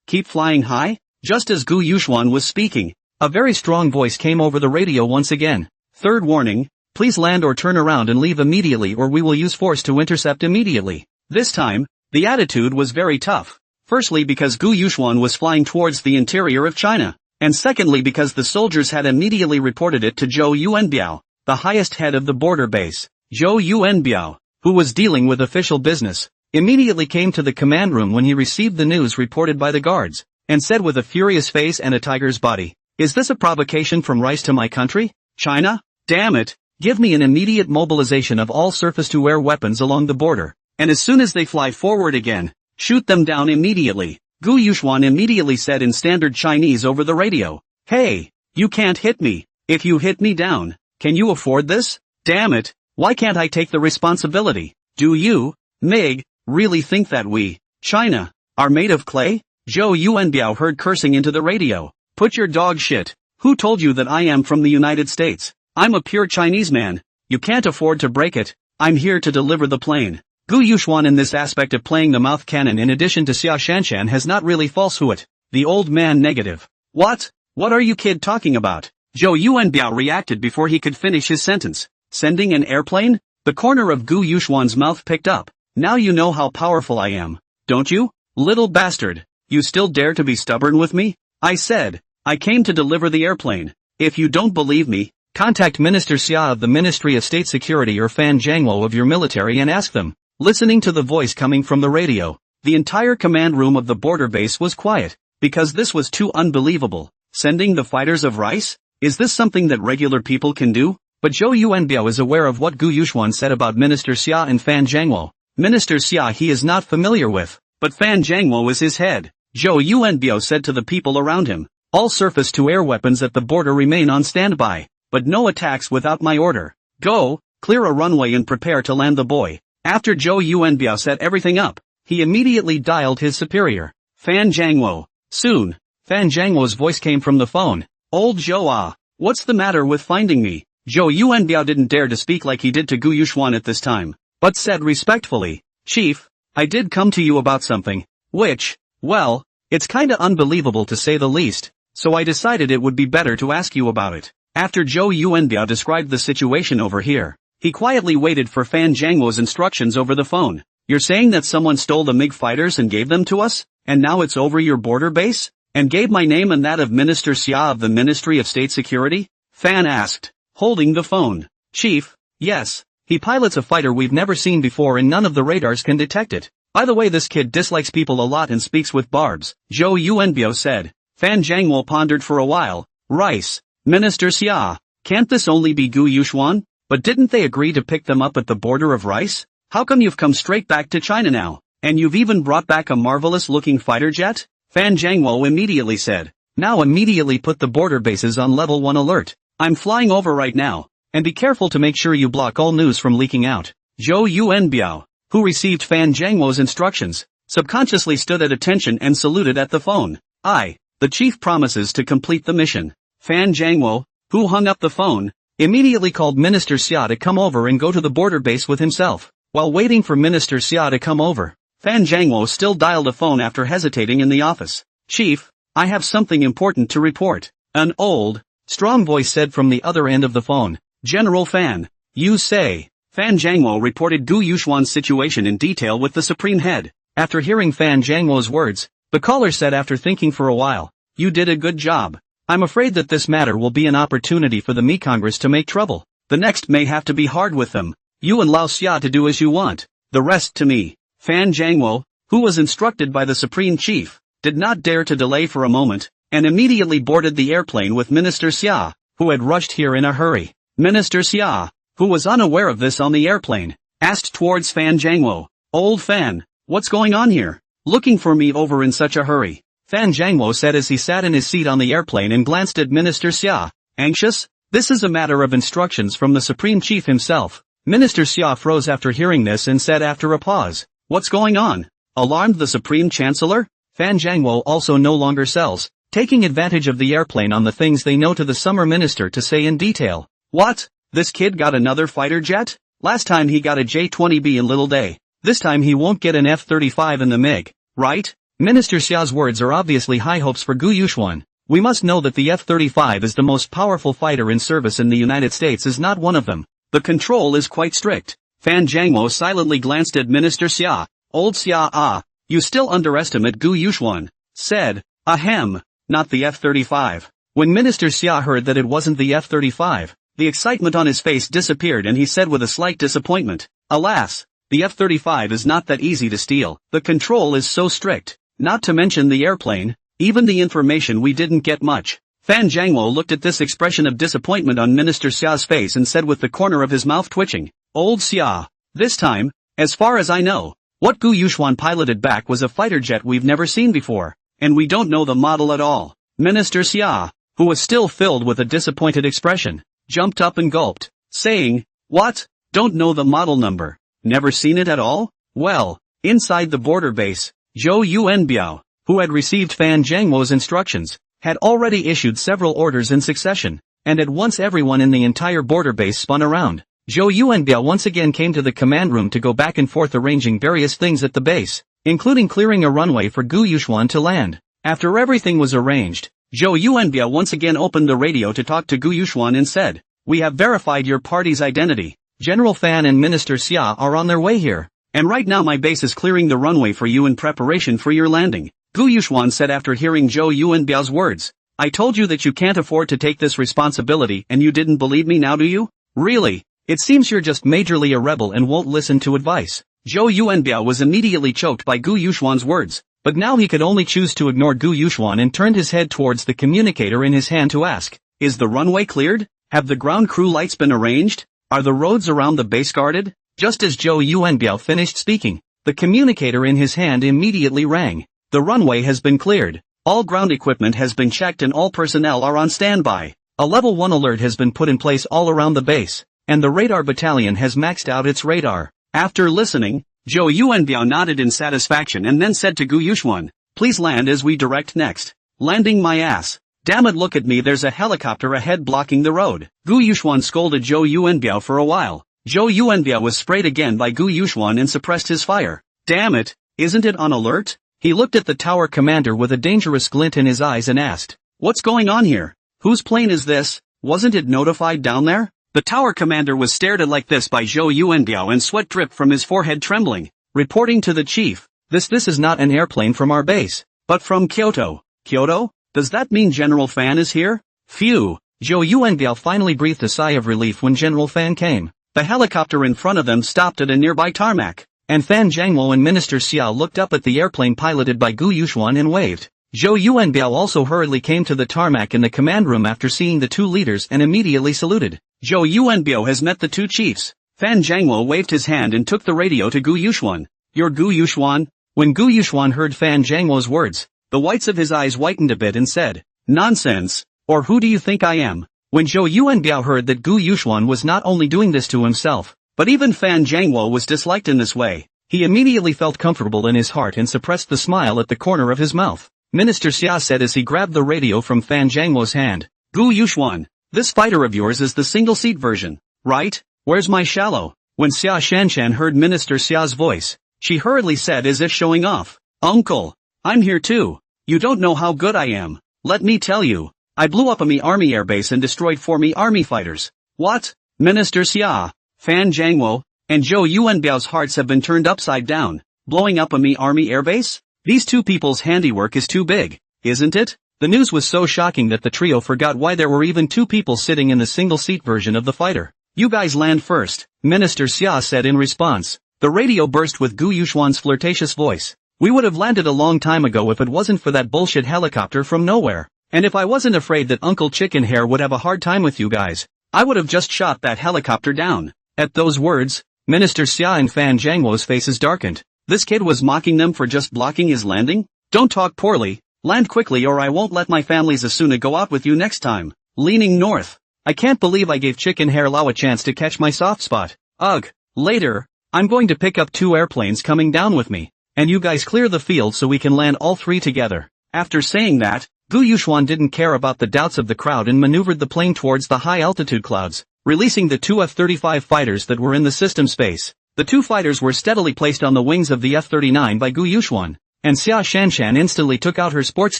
Keep flying high? Just as Gu Yuxuan was speaking, a very strong voice came over the radio once again. Third warning, please land or turn around and leave immediately or we will use force to intercept immediately. This time, the attitude was very tough. Firstly because Gu Yuxuan was flying towards the interior of China, and secondly because the soldiers had immediately reported it to Zhou Yuanbiao, the highest head of the border base. Zhou Yuanbiao, who was dealing with official business, immediately came to the command room when he received the news reported by the guards, and said with a furious face and a tiger's body, "Is this a provocation from rice to my country? China? Damn it, give me an immediate mobilization of all surface-to-air weapons along the border, and as soon as they fly forward again, shoot them down immediately." Gu Yuxuan immediately said in standard Chinese over the radio, "Hey, you can't hit me. If you hit me down, can you afford this? Damn it, why can't I take the responsibility? Do you, Mig, really think that we, China, are made of clay?" Zhou Yuanbiao heard cursing into the radio. "Put your dog shit. Who told you that I am from the United States? I'm a pure Chinese man. You can't afford to break it. I'm here to deliver the plane." Gu Yuxuan in this aspect of playing the mouth cannon in addition to Xia Shanshan has not really falsehood. The old man negative. What? What are you kid talking about? Zhou Yuanbiao reacted before he could finish his sentence. Sending an airplane? The corner of Gu Yuxuan's mouth picked up. Now you know how powerful I am, don't you? Little bastard. You still dare to be stubborn with me? I said, I came to deliver the airplane. If you don't believe me, contact Minister Xia of the Ministry of State Security or Fan Zhangwo of your military and ask them. Listening to the voice coming from the radio, the entire command room of the border base was quiet, because this was too unbelievable. Sending the fighters of rice? Is this something that regular people can do? But Zhou Yuanbiao is aware of what Gu Yuxuan said about Minister Xia and Fan Zhangwo. Minister Xia he is not familiar with, but Fan Zhangwo is his head. Zhou Yuanbiao said to the people around him, all surface-to-air weapons at the border remain on standby, but no attacks without my order. Go, clear a runway and prepare to land the boy. After Zhou Yuanbiao set everything up, he immediately dialed his superior, Fan Zhangwo. Soon, Fan Zhangwo's voice came from the phone. Old Zhou what's the matter with finding me? Zhou Yuanbiao didn't dare to speak like he did to Gu Yuxuan at this time, but said respectfully, Chief, I did come to you about something, which, well, it's kinda unbelievable to say the least, so I decided it would be better to ask you about it. After Zhou Yuanbiao described the situation over here, he quietly waited for Fan Zhangwo's instructions over the phone. You're saying that someone stole the MiG fighters and gave them to us, and now it's over your border base? And gave my name and that of Minister Xia of the Ministry of State Security? Fan asked, holding the phone. Chief, yes, he pilots a fighter we've never seen before and none of the radars can detect it. By the way, this kid dislikes people a lot and speaks with barbs, Zhou Yuanbiao said. Fan Zhangwo pondered for a while. Rice, Minister Xia, can't this only be Gu Yuxuan? But didn't they agree to pick them up at the border of rice? How come you've come straight back to China now, and you've even brought back a marvelous-looking fighter jet? Fan Zhangwo immediately said. Now immediately put the border bases on level 1 alert. I'm flying over right now, and be careful to make sure you block all news from leaking out. Zhou Yuanbiao, who received Fan Zhangwo's instructions, subconsciously stood at attention and saluted at the phone. The chief promises to complete the mission. Fan Zhangwo, who hung up the phone, immediately called Minister Xia to come over and go to the border base with himself. While waiting for Minister Xia to come over, Fan Zhangwo still dialed a phone after hesitating in the office. "Chief, I have something important to report," an old, strong voice said from the other end of the phone. "General Fan, you say." Fan Zhangwo reported Gu Yuxuan's situation in detail with the Supreme Head. After hearing Fan Zhangwo's words, the caller said after thinking for a while, "You did a good job. I'm afraid that this matter will be an opportunity for the Mi Congress to make trouble. The next may have to be hard with them. You and Lao Xia to do as you want. The rest to me." Fan Zhangwo, who was instructed by the Supreme Chief, did not dare to delay for a moment, and immediately boarded the airplane with Minister Xia, who had rushed here in a hurry. Minister Xia, who was unaware of this on the airplane, asked towards Fan Zhangwo, "Old Fan, what's going on here? Looking for me over in such a hurry?" Fan Zhangwo said as he sat in his seat on the airplane and glanced at Minister Xia. "Anxious? This is a matter of instructions from the Supreme Chief himself." Minister Xia froze after hearing this and said after a pause, "What's going on? Alarmed the Supreme Chancellor?" Fan Zhangwo also no longer sells, taking advantage of the airplane on the things they know to the summer minister to say in detail. "What? This kid got another fighter jet? Last time he got a J-20B in Little Day. This time he won't get an F-35 in the MiG, right?" Minister Xia's words are obviously high hopes for Gu Yuxuan. "We must know that the F-35 is the most powerful fighter in service in the United States is not one of them. The control is quite strict." Fan Zhangwo silently glanced at Minister Xia. "Old Xia, you still underestimate Gu Yuxuan," said, "Ahem, not the F-35. When Minister Xia heard that it wasn't the F-35, the excitement on his face disappeared and he said with a slight disappointment, "Alas, the F-35 is not that easy to steal. The control is so strict. Not to mention the airplane, even the information we didn't get much." Fan Zhangwo looked at this expression of disappointment on Minister Xia's face and said with the corner of his mouth twitching, "Old Xia, this time, as far as I know, what Gu Yuxuan piloted back was a fighter jet we've never seen before, and we don't know the model at all." Minister Xia, who was still filled with a disappointed expression, jumped up and gulped, saying, "What? Don't know the model number? Never seen it at all?" Well, inside the border base, Zhou Yuanbiao, who had received Fan Zhangwo's instructions, had already issued several orders in succession, and at once everyone in the entire border base spun around. Zhou Yuanbiao once again came to the command room to go back and forth arranging various things at the base, including clearing a runway for Gu Yuxuan to land. After everything was arranged, Zhou Yuanbiao once again opened the radio to talk to Gu Yuxuan and said, "We have verified your party's identity. General Fan and Minister Xia are on their way here, and right now my base is clearing the runway for you in preparation for your landing." Gu Yuxuan said after hearing Zhou Yuanbiao's words, "I told you that you can't afford to take this responsibility and you didn't believe me now do you? Really? It seems you're just majorly a rebel and won't listen to advice." Zhou Yuanbiao was immediately choked by Gu Yuxuan's words, but now he could only choose to ignore Gu Yuxuan and turned his head towards the communicator in his hand to ask, "Is the runway cleared? Have the ground crew lights been arranged? Are the roads around the base guarded?" Just as Zhou Yuanbiao finished speaking, the communicator in his hand immediately rang. "The runway has been cleared. All ground equipment has been checked and all personnel are on standby. A level 1 alert has been put in place all around the base, and the radar battalion has maxed out its radar." After listening, Zhou Yuanbiao nodded in satisfaction and then said to Gu Yuxuan, "Please land as we direct next." "Landing my ass. Damn it, look at me, there's a helicopter ahead blocking the road." Gu Yuxuan scolded Zhou Yuanbiao for a while. Zhou Yuanbiao was sprayed again by Gu Yuxuan and suppressed his fire. "Damn it, isn't it on alert?" He looked at the tower commander with a dangerous glint in his eyes and asked, "What's going on here? Whose plane is this? Wasn't it notified down there?" The tower commander was stared at like this by Zhou Yuanbiao and sweat dripped from his forehead trembling. Reporting to the chief, this is not an airplane from our base, but from Kyoto." "Kyoto? Does that mean General Fan is here?" Phew! Zhou Yuanbiao finally breathed a sigh of relief when General Fan came. The helicopter in front of them stopped at a nearby tarmac, and Fan Zhangwo and Minister Xia looked up at the airplane piloted by Gu Yuxuan and waved. Zhou Yuanbiao also hurriedly came to the tarmac in the command room after seeing the two leaders and immediately saluted. "Zhou Yuanbiao has met the two chiefs." Fan Zhangwo waved his hand and took the radio to Gu Yuxuan. "You're Gu Yuxuan?" When Gu Yuxuan heard Fan Zhangwo's words, the whites of his eyes whitened a bit and said, "Nonsense. Or who do you think I am?" When Zhou Yuanbiao heard that Gu Yuxuan was not only doing this to himself, but even Fan Zhangwo was disliked in this way, he immediately felt comfortable in his heart and suppressed the smile at the corner of his mouth. Minister Xia said as he grabbed the radio from Fan Zhangwo's hand, "Gu Yuxuan, this fighter of yours is the single-seat version, right? Where's my shallow?" When Xia Shanshan heard Minister Xia's voice, she hurriedly said as if showing off. Uncle, I'm here too. You don't know how good I am. Let me tell you. I blew up a me army airbase and destroyed 4 me army fighters. What? Minister Xia, Fan Zhangwo, and Zhou Yuanbiao's hearts have been turned upside down. Blowing up a me army airbase? These two people's handiwork is too big, isn't it? The news was so shocking that the trio forgot why there were even 2 people sitting in the single-seat version of the fighter. You guys land first, Minister Xia said in response. The radio burst with Gu Yuxuan's flirtatious voice. We would have landed a long time ago if it wasn't for that bullshit helicopter from nowhere. And if I wasn't afraid that Uncle Chicken Hair would have a hard time with you guys, I would have just shot that helicopter down. At those words, Minister Xia and Fan Zhangwo's faces darkened. This kid was mocking them for just blocking his landing? Don't talk poorly, land quickly or I won't let my family's Asuna go out with you next time. Leaning north. I can't believe I gave Chicken Hair Lao a chance to catch my soft spot. Ugh. Later, I'm going to pick up 2 airplanes coming down with me. And you guys clear the field so we can land all 3 together. After saying that, Gu Yuxuan didn't care about the doubts of the crowd and maneuvered the plane towards the high-altitude clouds, releasing the 2 F-35 fighters that were in the system space. The 2 fighters were steadily placed on the wings of the F-39 by Gu Yuxuan, and Xia Shanshan instantly took out her sports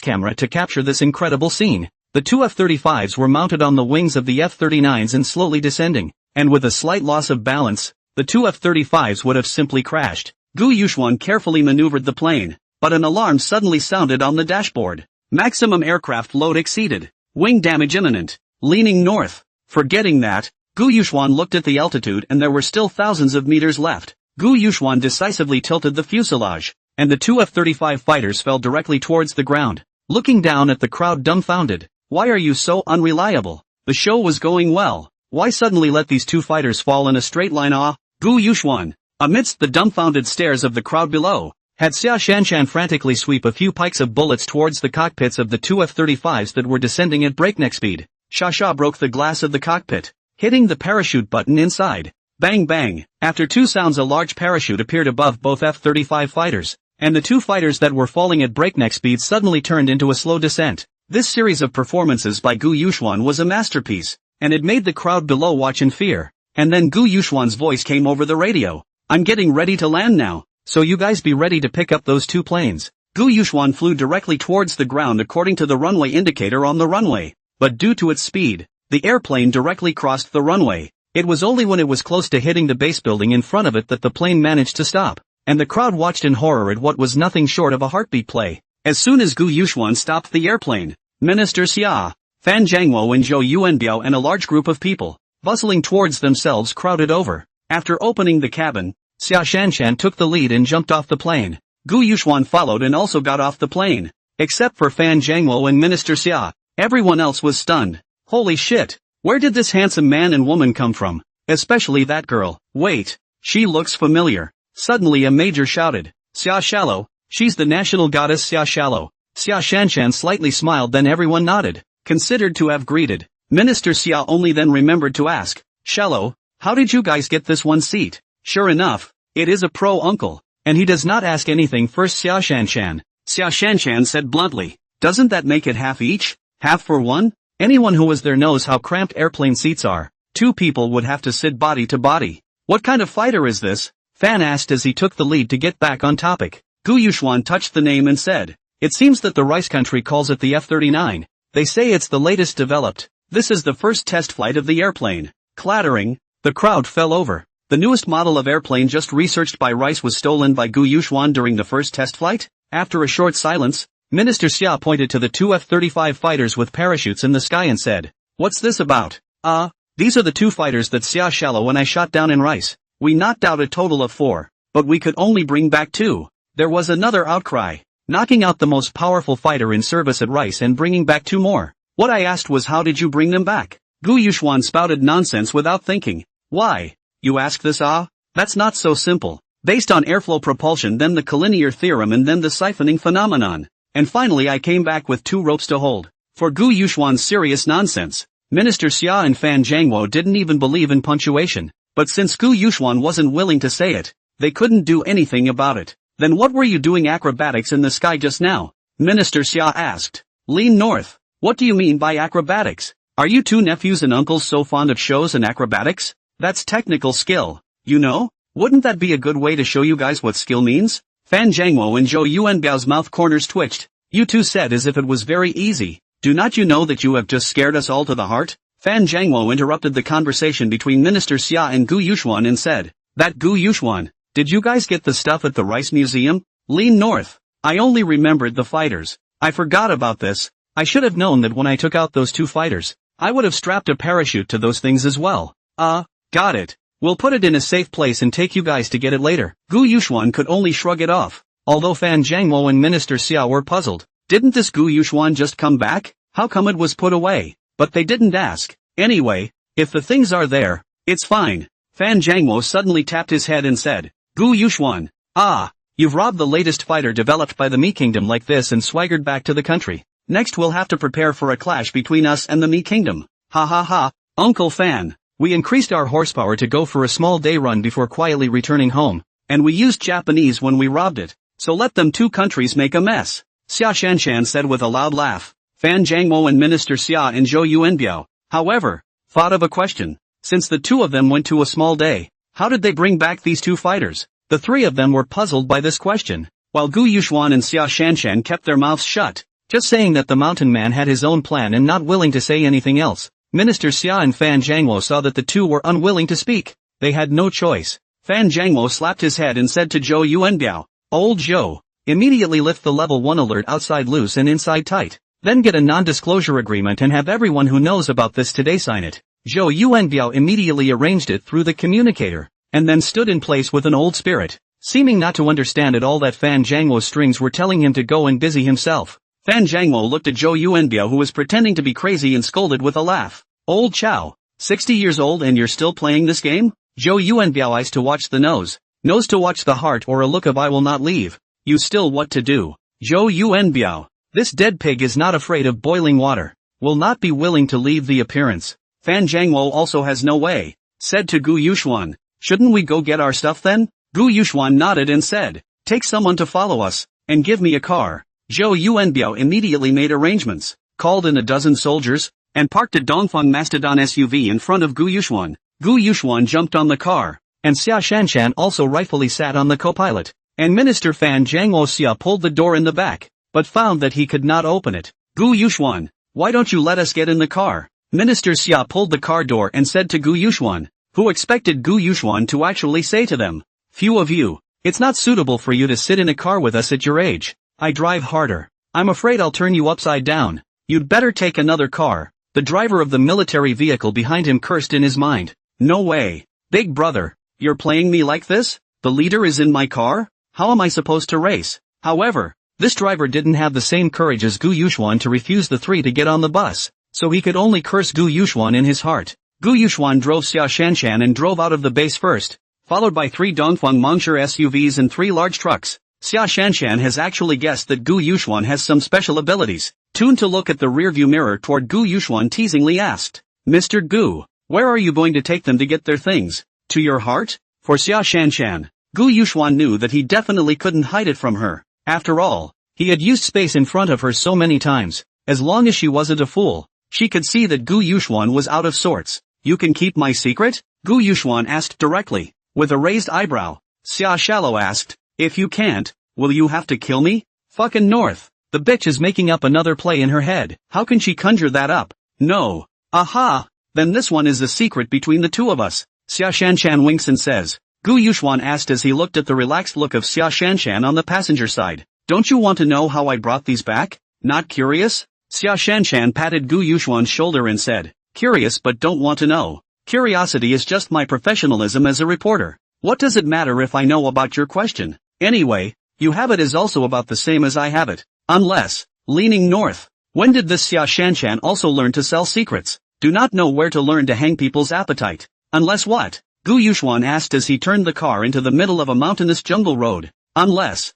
camera to capture this incredible scene. The 2 F-35s were mounted on the wings of the F-39s and slowly descending, and with a slight loss of balance, the 2 F-35s would have simply crashed. Gu Yuxuan carefully maneuvered the plane, but an alarm suddenly sounded on the dashboard. Maximum aircraft load exceeded. Wing damage imminent. Leaning north. Forgetting that, Gu Yuxuan looked at the altitude and there were still thousands of meters left. Gu Yuxuan decisively tilted the fuselage, and the 2 F-35 fighters fell directly towards the ground. Looking down at the crowd dumbfounded. Why are you so unreliable? The show was going well. Why suddenly let these 2 fighters fall in a straight line? Gu Yuxuan, amidst the dumbfounded stares of the crowd below, had Xia Shanshan frantically sweep a few pikes of bullets towards the cockpits of the 2 F-35s that were descending at breakneck speed. Xia broke the glass of the cockpit, hitting the parachute button inside. Bang bang. After 2 sounds a large parachute appeared above both F-35 fighters, and the 2 fighters that were falling at breakneck speed suddenly turned into a slow descent. This series of performances by Gu Yuxuan was a masterpiece, and it made the crowd below watch in fear. And then Gu Yuxuan's voice came over the radio. I'm getting ready to land now. So you guys be ready to pick up those 2 planes. Gu Yuxuan flew directly towards the ground according to the runway indicator on the runway, but due to its speed, the airplane directly crossed the runway. It was only when it was close to hitting the base building in front of it that the plane managed to stop, and the crowd watched in horror at what was nothing short of a heartbeat play. As soon as Gu Yuxuan stopped the airplane, Minister Xia, Fan Zhangwo and Zhou Yuanbiao and a large group of people, bustling towards themselves crowded over. After opening the cabin, Xia Shanshan took the lead and jumped off the plane. Gu Yuxuan followed and also got off the plane. Except for Fan Zhangwo and Minister Xia, everyone else was stunned. Holy shit, where did this handsome man and woman come from? Especially that girl. Wait, she looks familiar. Suddenly a major shouted. Xia Shallow, she's the national goddess Xia Shallow. Xia Shanshan slightly smiled, then everyone nodded, considered to have greeted. Minister Xia only then remembered to ask, Shallow, how did you guys get this one seat? Sure enough, it is a pro uncle, and he does not ask anything first. Xia Shanshan. Xia Shanshan said bluntly, doesn't that make it half each? Half for one? Anyone who was there knows how cramped airplane seats are. 2 people would have to sit body to body. What kind of fighter is this? Fan asked as he took the lead to get back on topic. Gu Yuxuan touched the name and said, it seems that the rice country calls it the F-39. They say it's the latest developed. This is the first test flight of the airplane. Clattering, the crowd fell over. The newest model of airplane just researched by Rice was stolen by Gu Yuxuan during the first test flight? After a short silence, Minister Xia pointed to the 2 F-35 fighters with parachutes in the sky and said, what's this about? These are the 2 fighters that Xia Shallow and I shot down in Rice. We knocked out a total of 4, but we could only bring back 2. There was another outcry, knocking out the most powerful fighter in service at Rice and bringing back 2 more. What I asked was how did you bring them back? Gu Yuxuan spouted nonsense without thinking. Why? You ask this? That's not so simple. Based on airflow propulsion, then the collinear theorem, and then the siphoning phenomenon. And finally I came back with 2 ropes to hold. For Gu Yuxuan's serious nonsense, Minister Xia and Fan Zhangwo didn't even believe in punctuation. But since Gu Yuxuan wasn't willing to say it, they couldn't do anything about it. Then what were you doing acrobatics in the sky just now? Minister Xia asked. Lean north. What do you mean by acrobatics? Are you 2 nephews and uncles so fond of shows and acrobatics? That's technical skill, you know? Wouldn't that be a good way to show you guys what skill means? Fan Zhangwo and Zhou Yuanbiao's mouth corners twitched. You two said as if it was very easy. Do not you know that you have just scared us all to the heart? Fan Zhangwo interrupted the conversation between Minister Xia and Gu Yuxuan and said, that Gu Yuxuan, did you guys get the stuff at the Rice Museum? Lean north. I only remembered the fighters. I forgot about this. I should have known that when I took out those two fighters, I would have strapped a parachute to those things as well. Got it. We'll put it in a safe place and take you guys to get it later. Gu Yuxuan could only shrug it off. Although Fan Zhangwo and Minister Xia were puzzled. Didn't this Gu Yuxuan just come back? How come it was put away? But they didn't ask. Anyway, if the things are there, it's fine. Fan Zhangwo suddenly tapped his head and said, Gu Yuxuan. You've robbed the latest fighter developed by the Mi Kingdom like this and swaggered back to the country. Next we'll have to prepare for a clash between us and the Mi Kingdom. Ha ha ha, Uncle Fan. We increased our horsepower to go for a small day run before quietly returning home, and we used Japanese when we robbed it, so let them two countries make a mess. Xia Shanshan said with a loud laugh. Fan Zhangmo and Minister Xia and Zhou Yuanbiao, however, thought of a question. Since the two of them went to a small day, how did they bring back these two fighters? The three of them were puzzled by this question, while Gu Yuxuan and Xia Shanshan kept their mouths shut, just saying that the mountain man had his own plan and not willing to say anything else. Minister Xia and Fan Zhangwo saw that the two were unwilling to speak. They had no choice. Fan Zhangwo slapped his head and said to Zhou Yuanbiao, Old Zhou, immediately lift the level 1 alert outside loose and inside tight. Then get a non-disclosure agreement and have everyone who knows about this today sign it. Zhou Yuanbiao immediately arranged it through the communicator, and then stood in place with an old spirit, seeming not to understand at all that Fan Zhangwo's strings were telling him to go and busy himself. Fan Zhangwo looked at Zhou Yuanbiao who was pretending to be crazy and scolded with a laugh. Old Chow, 60 years old and you're still playing this game? Zhou Yuanbiao eyes to watch the nose to watch the heart or a look of I will not leave. You still what to do? Zhou Yuanbiao, this dead pig is not afraid of boiling water, will not be willing to leave the appearance. Fan Zhangwo also has no way, said to Gu Yuxuan, shouldn't we go get our stuff then? Gu Yuxuan nodded and said, take someone to follow us, and give me a car. Zhou Yuanbiao immediately made arrangements, called in a dozen soldiers, and parked a Dongfeng Mastodon SUV in front of Gu Yuxuan. Gu Yuxuan jumped on the car, and Xia Shanshan also rightfully sat on the co-pilot, and Minister Fan Zhangwo Xia pulled the door in the back, but found that he could not open it. Gu Yuxuan, why don't you let us get in the car? Minister Xia pulled the car door and said to Gu Yuxuan, who expected Gu Yuxuan to actually say to them, few of you, it's not suitable for you to sit in a car with us at your age. I drive harder. I'm afraid I'll turn you upside down. You'd better take another car. The driver of the military vehicle behind him cursed in his mind. No way. Big brother, you're playing me like this? The leader is in my car? How am I supposed to race? However, this driver didn't have the same courage as Gu Yuxuan to refuse the three to get on the bus, so he could only curse Gu Yuxuan in his heart. Gu Yuxuan drove Xia Shanshan and drove out of the base first, followed by 3 Dongfeng Mongsher SUVs and 3 large trucks. Xia Shanshan has actually guessed that Gu Yuxuan has some special abilities. Tuned to look at the rearview mirror toward Gu Yuxuan teasingly asked, Mr. Gu, where are you going to take them to get their things? To your heart? For Xia Shanshan, Gu Yuxuan knew that he definitely couldn't hide it from her. After all, he had used space in front of her so many times. As long as she wasn't a fool, she could see that Gu Yuxuan was out of sorts. You can keep my secret? Gu Yuxuan asked directly, with a raised eyebrow. Xia Shallow asked, if you can't, will you have to kill me? Fucking North. The bitch is making up another play in her head. How can she conjure that up? No. Aha! Then this one is the secret between the two of us. Xia Shanshan winks and says. Gu Yuxuan asked as he looked at the relaxed look of Xia Shanshan on the passenger side. Don't you want to know how I brought these back? Not curious? Xia Shanshan patted Gu Yuxuan's shoulder and said. Curious but don't want to know. Curiosity is just my professionalism as a reporter. What does it matter if I know about your question? Anyway, you have it is also about the same as I have it. Unless, leaning north. When did this Xia Shanshan also learn to sell secrets? Do not know where to learn to hang people's appetite. Unless what? Gu Yuxuan asked as he turned the car into the middle of a mountainous jungle road. Unless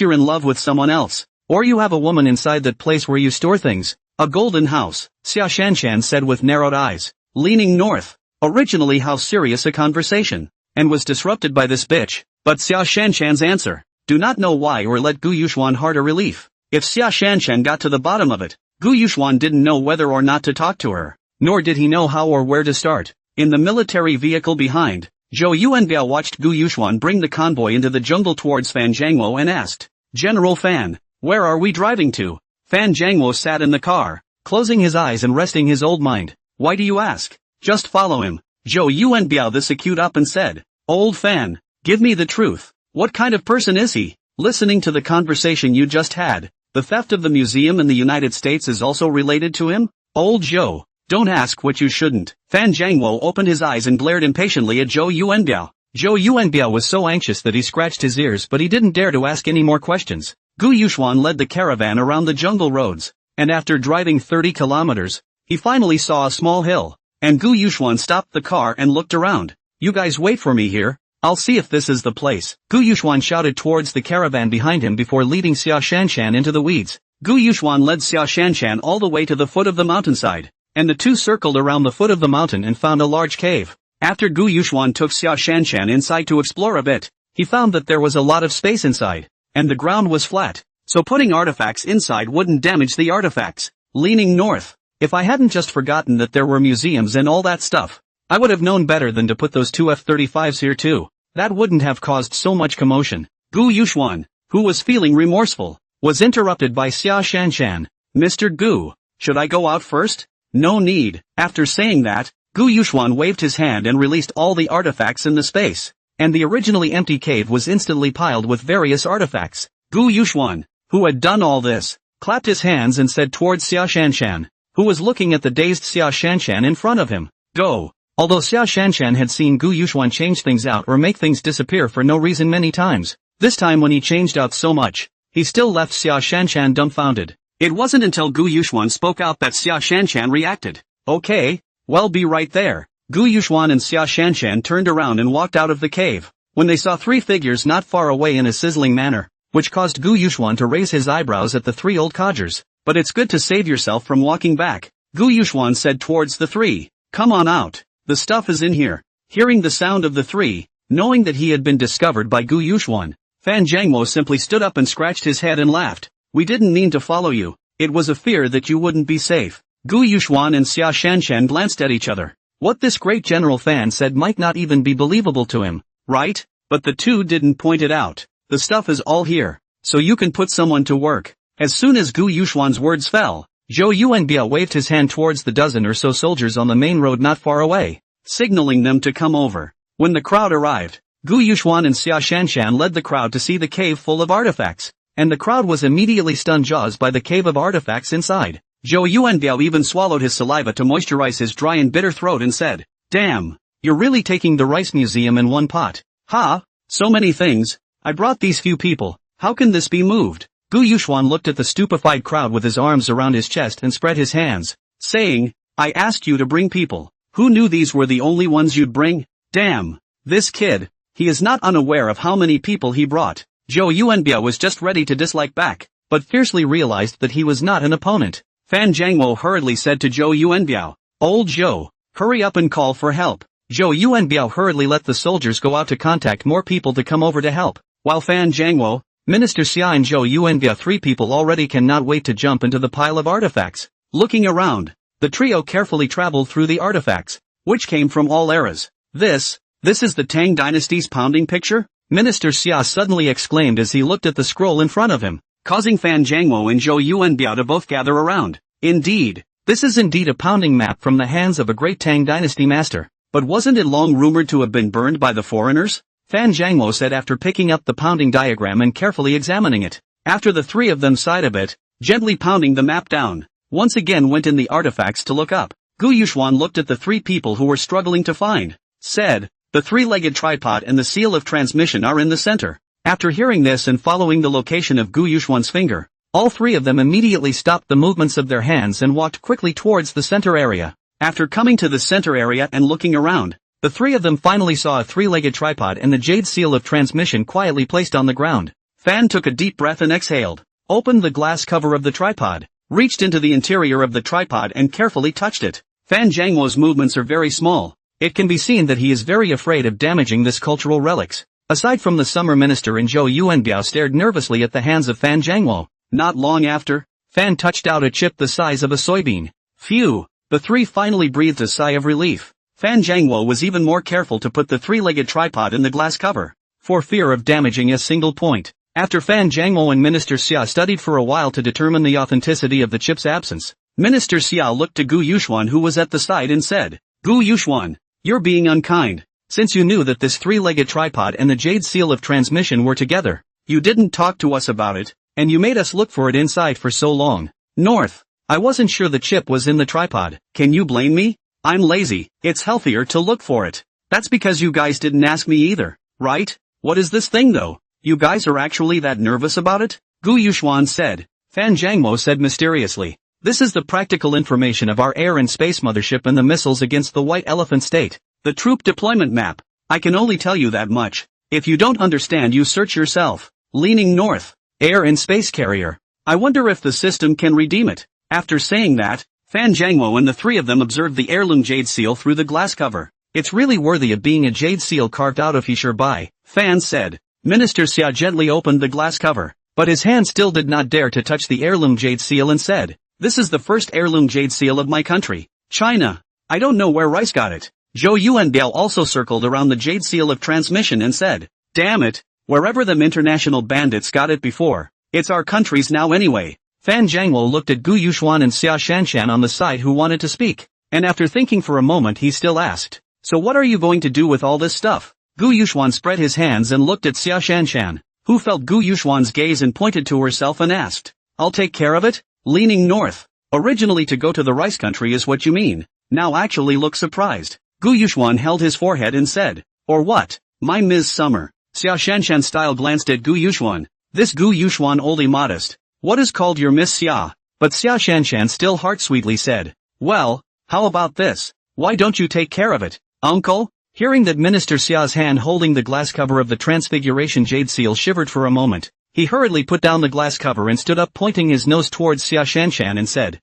you're in love with someone else. Or you have a woman inside that place where you store things. A golden house, Xia Shanshan said with narrowed eyes. Leaning north. Originally how serious a conversation. And was disrupted by this bitch. But Xia Shanshan's answer. Do not know why or let Gu Yuxuan hard a relief. If Xia Shanshan got to the bottom of it, Gu Yuxuan didn't know whether or not to talk to her. Nor did he know how or where to start. In the military vehicle behind, Zhou Yuanbiao watched Gu Yuxuan bring the convoy into the jungle towards Fan Jiangwo and asked, General Fan, where are we driving to? Fan Jiangwo sat in the car, closing his eyes and resting his old mind. Why do you ask? Just follow him. Zhou Yuanbiao the secued up and said, Old Fan, give me the truth. What kind of person is he? Listening to the conversation you just had, the theft of the museum in the United States is also related to him? Old Zhou, don't ask what you shouldn't. Fan Jiangwo opened his eyes and glared impatiently at Zhou Yuanbiao. Zhou Yuanbiao was so anxious that he scratched his ears, but he didn't dare to ask any more questions. Gu Yuxuan led the caravan around the jungle roads, and after driving 30 kilometers, he finally saw a small hill, and Gu Yuxuan stopped the car and looked around. You guys wait for me here, I'll see if this is the place. Gu Yuxuan shouted towards the caravan behind him before leading Xia Shanshan into the weeds. Gu Yuxuan led Xia Shanshan all the way to the foot of the mountainside, and the two circled around the foot of the mountain and found a large cave. After Gu Yuxuan took Xia Shanshan inside to explore a bit, he found that there was a lot of space inside, and the ground was flat, so putting artifacts inside wouldn't damage the artifacts. Leaning north, if I hadn't just forgotten that there were museums and all that stuff, I would have known better than to put those two F-35s here too. That wouldn't have caused so much commotion. Gu Yuxuan, who was feeling remorseful, was interrupted by Xia Shanshan. Mr. Gu, should I go out first? No need. After saying that, Gu Yuxuan waved his hand and released all the artifacts in the space, and the originally empty cave was instantly piled with various artifacts. Gu Yuxuan, who had done all this, clapped his hands and said towards Xia Shanshan, who was looking at the dazed Xia Shanshan in front of him, Go. Although Xia Shanshan had seen Gu Yuxuan change things out or make things disappear for no reason many times, this time when he changed out so much, he still left Xia Shanshan dumbfounded. It wasn't until Gu Yuxuan spoke out that Xia Shanshan reacted. Okay, well be right there. Gu Yuxuan and Xia Shanshan turned around and walked out of the cave, when they saw three figures not far away in a sizzling manner, which caused Gu Yuxuan to raise his eyebrows at the three old codgers. But it's good to save yourself from walking back, Gu Yuxuan said towards the three. Come on out. The stuff is in here. Hearing the sound of the three, knowing that he had been discovered by Gu Yuxuan, Fan Jiangwo simply stood up and scratched his head and laughed. We didn't mean to follow you. It was a fear that you wouldn't be safe. Gu Yuxuan and Xia Shanshan glanced at each other. What this great General Fan said might not even be believable to him, right? But the two didn't point it out. The stuff is all here, so you can put someone to work. As soon as Gu Yuxuan's words fell, Zhou Yuanbiao waved his hand towards the dozen or so soldiers on the main road not far away, signaling them to come over. When the crowd arrived, Gu Yuxuan and Xia Shanshan led the crowd to see the cave full of artifacts, and the crowd was immediately stunned jaws by the cave of artifacts inside. Zhou Yuanbiao even swallowed his saliva to moisturize his dry and bitter throat and said, Damn, you're really taking the rice museum in one pot. Ha, so many things, I brought these few people, how can this be moved? Gu Yuxuan looked at the stupefied crowd with his arms around his chest and spread his hands, saying, I asked you to bring people. Who knew these were the only ones you'd bring? Damn, this kid, he is not unaware of how many people he brought. Zhou Yuanbiao was just ready to dislike back, but fiercely realized that he was not an opponent. Fan Jiangwo hurriedly said to Zhou Yuanbiao, Old Zhou, hurry up and call for help. Zhou Yuanbiao hurriedly let the soldiers go out to contact more people to come over to help, while Fan Jiangwo, Minister Xia and Zhou Yuanbiao, three people already cannot wait to jump into the pile of artifacts. Looking around, the trio carefully traveled through the artifacts, which came from all eras. This is the Tang Dynasty's pounding picture? Minister Xia suddenly exclaimed as he looked at the scroll in front of him, causing Fan Jiangwo and Zhou Yuanbiao to both gather around. Indeed, this is indeed a pounding map from the hands of a great Tang Dynasty master, but wasn't it long rumored to have been burned by the foreigners? Fan Jiangwo said after picking up the pounding diagram and carefully examining it. After the three of them sighed a bit, gently pounding the map down, once again went in the artifacts to look up. Gu Yuxuan looked at the three people who were struggling to find, said, the three-legged tripod and the seal of transmission are in the center. After hearing this and following the location of Gu Yuxuan's finger, all three of them immediately stopped the movements of their hands and walked quickly towards the center area. After coming to the center area and looking around, the three of them finally saw a three-legged tripod and the jade seal of transmission quietly placed on the ground. Fan took a deep breath and exhaled, opened the glass cover of the tripod, reached into the interior of the tripod and carefully touched it. Fan Jiangwo's movements are very small. It can be seen that he is very afraid of damaging this cultural relics. Aside from the summer minister and Zhou Yuanbiao stared nervously at the hands of Fan Jiangwo. Not long after, Fan touched out a chip the size of a soybean. Phew, the three finally breathed a sigh of relief. Fan Zhangwo was even more careful to put the three-legged tripod in the glass cover, for fear of damaging a single point. After Fan Zhangwo and Minister Xia studied for a while to determine the authenticity of the chip's absence, Minister Xia looked to Gu Yuxuan who was at the side and said, Gu Yuxuan, you're being unkind. Since you knew that this three-legged tripod and the jade seal of transmission were together, you didn't talk to us about it, and you made us look for it inside for so long. North, I wasn't sure the chip was in the tripod. Can you blame me? I'm lazy. It's healthier to look for it. That's because you guys didn't ask me either, right? What is this thing though? You guys are actually that nervous about it? Gu Yuxuan said. Fan Zhangmo said mysteriously. This is the practical information of our air and space mothership and the missiles against the White Elephant State. The troop deployment map. I can only tell you that much. If you don't understand, you search yourself. Leaning north. Air and space carrier. I wonder if the system can redeem it. After saying that, Fan Zhangmo and the three of them observed the heirloom jade seal through the glass cover. It's really worthy of being a jade seal carved out of Hishir Bai, Fan said. Minister Xia gently opened the glass cover, but his hand still did not dare to touch the heirloom jade seal and said, This is the first heirloom jade seal of my country, China. I don't know where Rice got it. Zhou Yuanbiao also circled around the jade seal of transmission and said, Damn it, wherever them international bandits got it before, it's our country's now anyway. Fan Zhangwo looked at Gu Yuxuan and Xia Shanshan on the side who wanted to speak, and after thinking for a moment he still asked, So what are you going to do with all this stuff? Gu Yuxuan spread his hands and looked at Xia Shanshan, who felt Gu Yuxuan's gaze and pointed to herself and asked, I'll take care of it? Leaning north. Originally to go to the rice country is what you mean. Now actually look surprised. Gu Yuxuan held his forehead and said, Or what? My Ms. Summer. Xia Shanshan style glanced at Gu Yuxuan. This Gu Yuxuan oldie modest. What is called your Miss Xia? But Xia Shanshan still heart-sweetly said, Well, how about this? Why don't you take care of it, uncle? Hearing that Minister Xia's hand holding the glass cover of the Transfiguration jade seal shivered for a moment, he hurriedly put down the glass cover and stood up pointing his nose towards Xia Shanshan and said,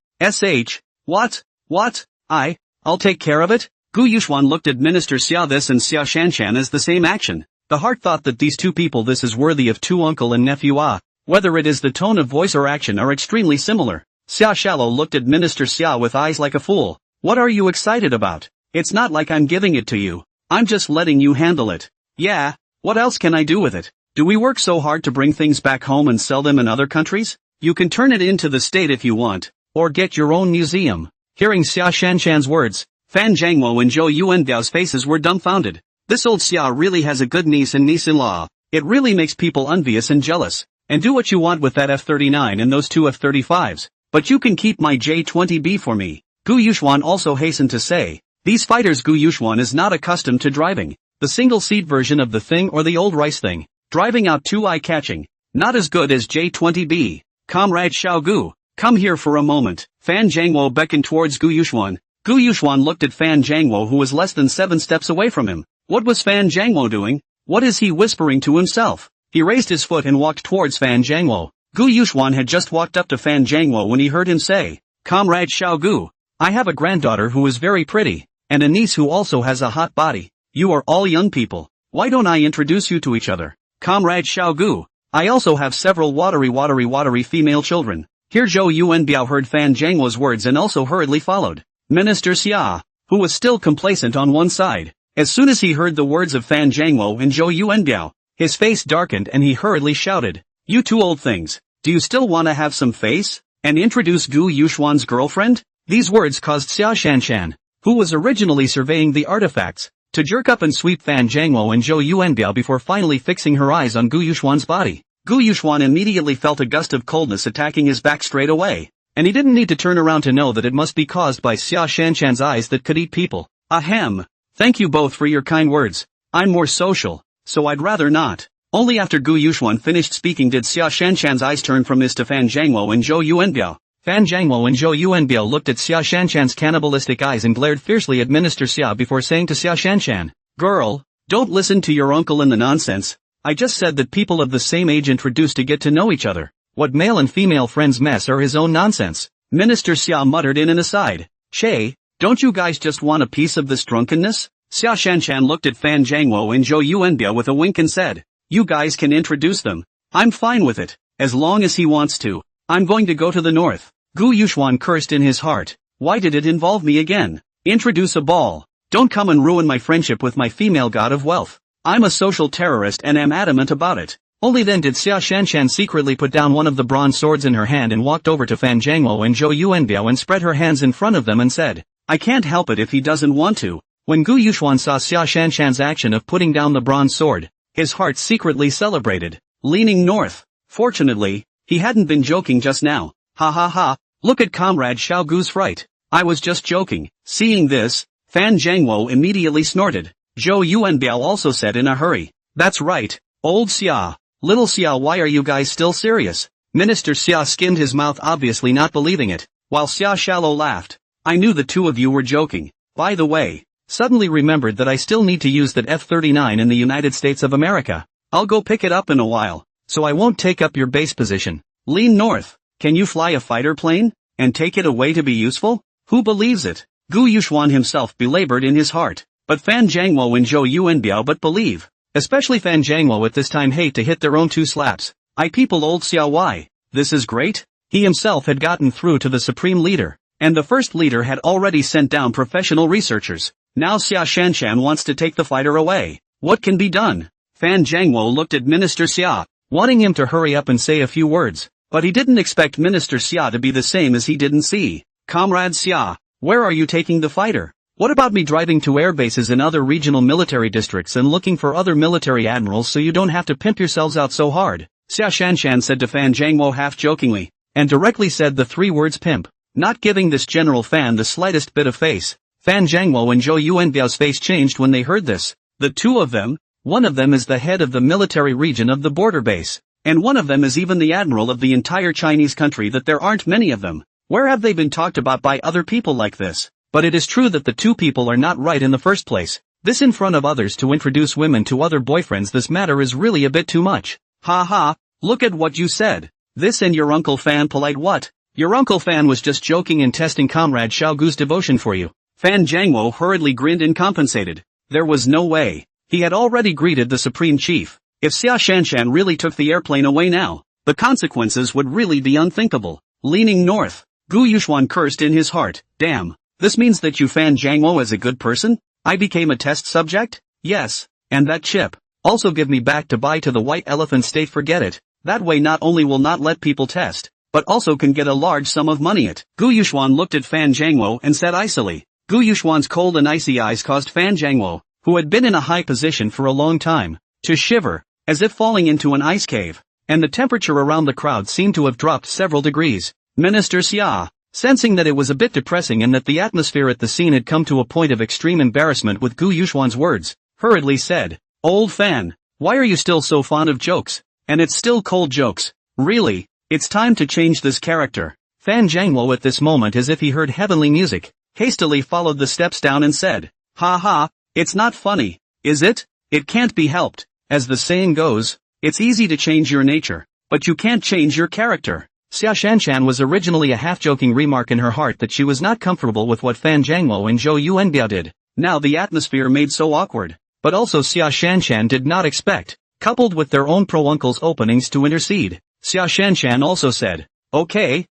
What? I'll take care of it? Gu Yuxuan looked at Minister Xia this and Xia Shanshan as the same action. The heart thought that these two people this is worthy of two uncle and nephew whether it is the tone of voice or action are extremely similar. Xia Shallow looked at Minister Xia with eyes like a fool. What are you excited about? It's not like I'm giving it to you. I'm just letting you handle it. Yeah, what else can I do with it? Do we work so hard to bring things back home and sell them in other countries? You can turn it into the state if you want, or get your own museum. Hearing Xia Shanshan's words, Fan Zhangwo and Zhou Yuanbiao's faces were dumbfounded. This old Xia really has a good niece and niece-in-law. It really makes people envious and jealous. And do what you want with that F-39 and those two F-35s, but you can keep my J-20B for me. Gu Yuxuan also hastened to say, These fighters Gu Yuxuan is not accustomed to driving, the single-seat version of the thing or the old rice thing, driving out too eye-catching, not as good as J-20B. Comrade Xiao Gu, come here for a moment. Fan Zhangwo beckoned towards Gu Yuxuan. Gu Yuxuan looked at Fan Zhangwo who was less than 7 steps away from him. What was Fan Zhangwo doing? What is he whispering to himself? He raised his foot and walked towards Fan Zhangwo. Gu Yuxuan had just walked up to Fan Zhangwo when he heard him say, Comrade Xiao Gu, I have a granddaughter who is very pretty, and a niece who also has a hot body. You are all young people. Why don't I introduce you to each other? Comrade Xiao Gu, I also have several watery female children. Here Zhou Yuanbiao heard Fan Zhangwo's words and also hurriedly followed. Minister Xia, who was still complacent on one side. As soon as he heard the words of Fan Zhangwo and Zhou Yuanbiao, his face darkened and he hurriedly shouted, You two old things, do you still want to have some face? And introduce Gu Yuxuan's girlfriend? These words caused Xia Shanshan, who was originally surveying the artifacts, to jerk up and sweep Fan Zhangwo and Zhou Yuanbiao before finally fixing her eyes on Gu Yuxuan's body. Gu Yuxuan immediately felt a gust of coldness attacking his back straight away, and he didn't need to turn around to know that it must be caused by Xia Shanshan's eyes that could eat people. Ahem. Thank you both for your kind words. I'm more social, so I'd rather not. Only after Gu Yuxuan finished speaking did Xia Shanshan's eyes turn from his to Fan Zhangwo and Zhou Yuanbiao. Fan Zhangwo and Zhou Yuanbiao looked at Xia Shanshan's cannibalistic eyes and glared fiercely at Minister Xia before saying to Xia Shanshan, Girl, don't listen to your uncle in the nonsense. I just said that people of the same age introduced to get to know each other. What male and female friends mess are his own nonsense. Minister Xia muttered in an aside. Che, don't you guys just want a piece of this drunkenness? Xia Shanshan looked at Fan Zhangwo and Zhou Yuanbiao with a wink and said, You guys can introduce them. I'm fine with it, as long as he wants to. I'm going to go to the north. Gu Yuxuan cursed in his heart. Why did it involve me again? Introduce a ball. Don't come and ruin my friendship with my female god of wealth. I'm a social terrorist and am adamant about it. Only then did Xia Shanshan secretly put down one of the bronze swords in her hand and walked over to Fan Zhangwo and Zhou Yuanbiao and spread her hands in front of them and said, I can't help it if he doesn't want to. When Gu Yuxuan saw Xia Shanshan's action of putting down the bronze sword, his heart secretly celebrated, leaning north. Fortunately, he hadn't been joking just now. Ha ha ha, look at Comrade Xiao Gu's fright. I was just joking. Seeing this, Fan Zhangwo immediately snorted. Zhou Yuanbiao also said in a hurry, that's right, old Xia. Little Xia, why are you guys still serious? Minister Xia skimmed his mouth, obviously not believing it, while Xia Shallow laughed. I knew the two of you were joking. By the way, suddenly remembered that I still need to use that F-39 in the United States of America. I'll go pick it up in a while, so I won't take up your base position. Lean north. Can you fly a fighter plane, and take it away to be useful? Who believes it? Gu Yuxuan himself belabored in his heart, but Fan Zhangwo and Zhou Yuanbiao but believe. Especially Fan Zhangwo at this time hate to hit their own two slaps. I people old Xiao why? This is great. He himself had gotten through to the supreme leader, and the first leader had already sent down professional researchers. Now Xia Shanshan wants to take the fighter away. What can be done? Fan Zhangwo looked at Minister Xia, wanting him to hurry up and say a few words, but he didn't expect Minister Xia to be the same as he didn't see. Comrade Xia, where are you taking the fighter? What about me driving to air bases in other regional military districts and looking for other military admirals so you don't have to pimp yourselves out so hard? Xia Shanshan said to Fan Zhangwo half-jokingly, and directly said the three words pimp, not giving this General Fan the slightest bit of face. Fan Zhangwo and Zhou Yuanbiao's face changed when they heard this. The two of them, one of them is the head of the military region of the border base, and one of them is even the admiral of the entire Chinese country. That there aren't many of them. Where have they been talked about by other people like this? But it is true that the two people are not right in the first place. This in front of others to introduce women to other boyfriends, this matter is really a bit too much. Ha ha, look at what you said. This and your Uncle Fan polite what? Your Uncle Fan was just joking and testing Comrade Xiao Gu's devotion for you. Fan Zhangwo hurriedly grinned and compensated. There was no way. He had already greeted the Supreme Chief. If Xia Shanshan really took the airplane away now, the consequences would really be unthinkable. Leaning north, Gu Yuxuan cursed in his heart. Damn. This means that you Fan Zhangwo is a good person? I became a test subject? Yes, and that chip. Also give me back to buy to the White Elephant State, forget it. That way not only will not let people test, but also can get a large sum of money it. Gu Yuxuan looked at Fan Zhangwo and said icily. Gu Yuxuan's cold and icy eyes caused Fan Zhangwo, who had been in a high position for a long time, to shiver, as if falling into an ice cave, and the temperature around the crowd seemed to have dropped several degrees. Minister Xia, sensing that it was a bit depressing and that the atmosphere at the scene had come to a point of extreme embarrassment with Gu Yuxuan's words, hurriedly said, Old Fan, why are you still so fond of jokes? And it's still cold jokes. Really, it's time to change this character. Fan Zhangwo at this moment, as if he heard heavenly music, hastily followed the steps down and said, Ha ha, it's not funny, is it? It can't be helped. As the saying goes, it's easy to change your nature, but you can't change your character. Xia Shanshan was originally a half-joking remark in her heart that she was not comfortable with what Fan Zhangwo and Zhou Yuanbiao did. Now the atmosphere made so awkward, but also Xia Shanshan did not expect, coupled with their own pro-uncle's openings to intercede. Xia Shanshan also said, Okay,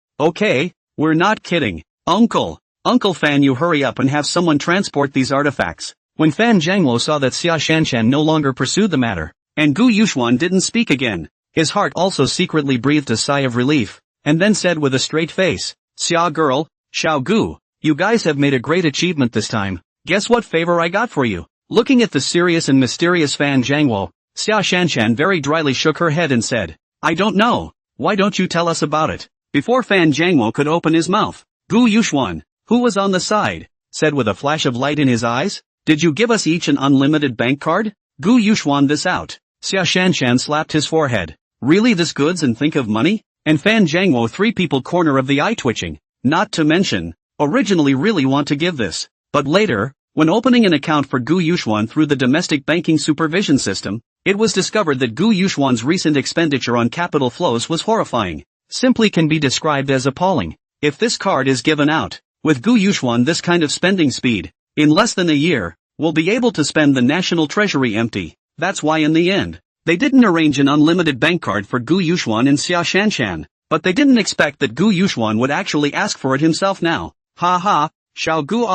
we're not kidding. Uncle Fan, you hurry up and have someone transport these artifacts. When Fan Zhangwo saw that Xia Shanshan no longer pursued the matter, and Gu Yuxuan didn't speak again, his heart also secretly breathed a sigh of relief, and then said with a straight face, Xia girl, Xiao Gu, you guys have made a great achievement this time. Guess what favor I got for you? Looking at the serious and mysterious Fan Zhangwo, Xia Shanshan very dryly shook her head and said, I don't know. Why don't you tell us about it? Before Fan Zhangwo could open his mouth, Gu Yuxuan, who was on the side, said with a flash of light in his eyes, Did you give us each an unlimited bank card? Gu Yuxuan this out. Xia Shanshan slapped his forehead. Really this goods and think of money? And Fan Zhangwo three people corner of the eye twitching. Not to mention, originally really want to give this. But later, when opening an account for Gu Yuxuan through the domestic banking supervision system, it was discovered that Gu Yuxuan's recent expenditure on capital flows was horrifying. Simply can be described as appalling. If this card is given out, with Gu Yuxuan this kind of spending speed, in less than a year, we'll be able to spend the national treasury empty. That's why in the end, they didn't arrange an unlimited bank card for Gu Yuxuan and Xia Shanshan, but they didn't expect that Gu Yuxuan would actually ask for it himself now. Ha ha, Xiao Gu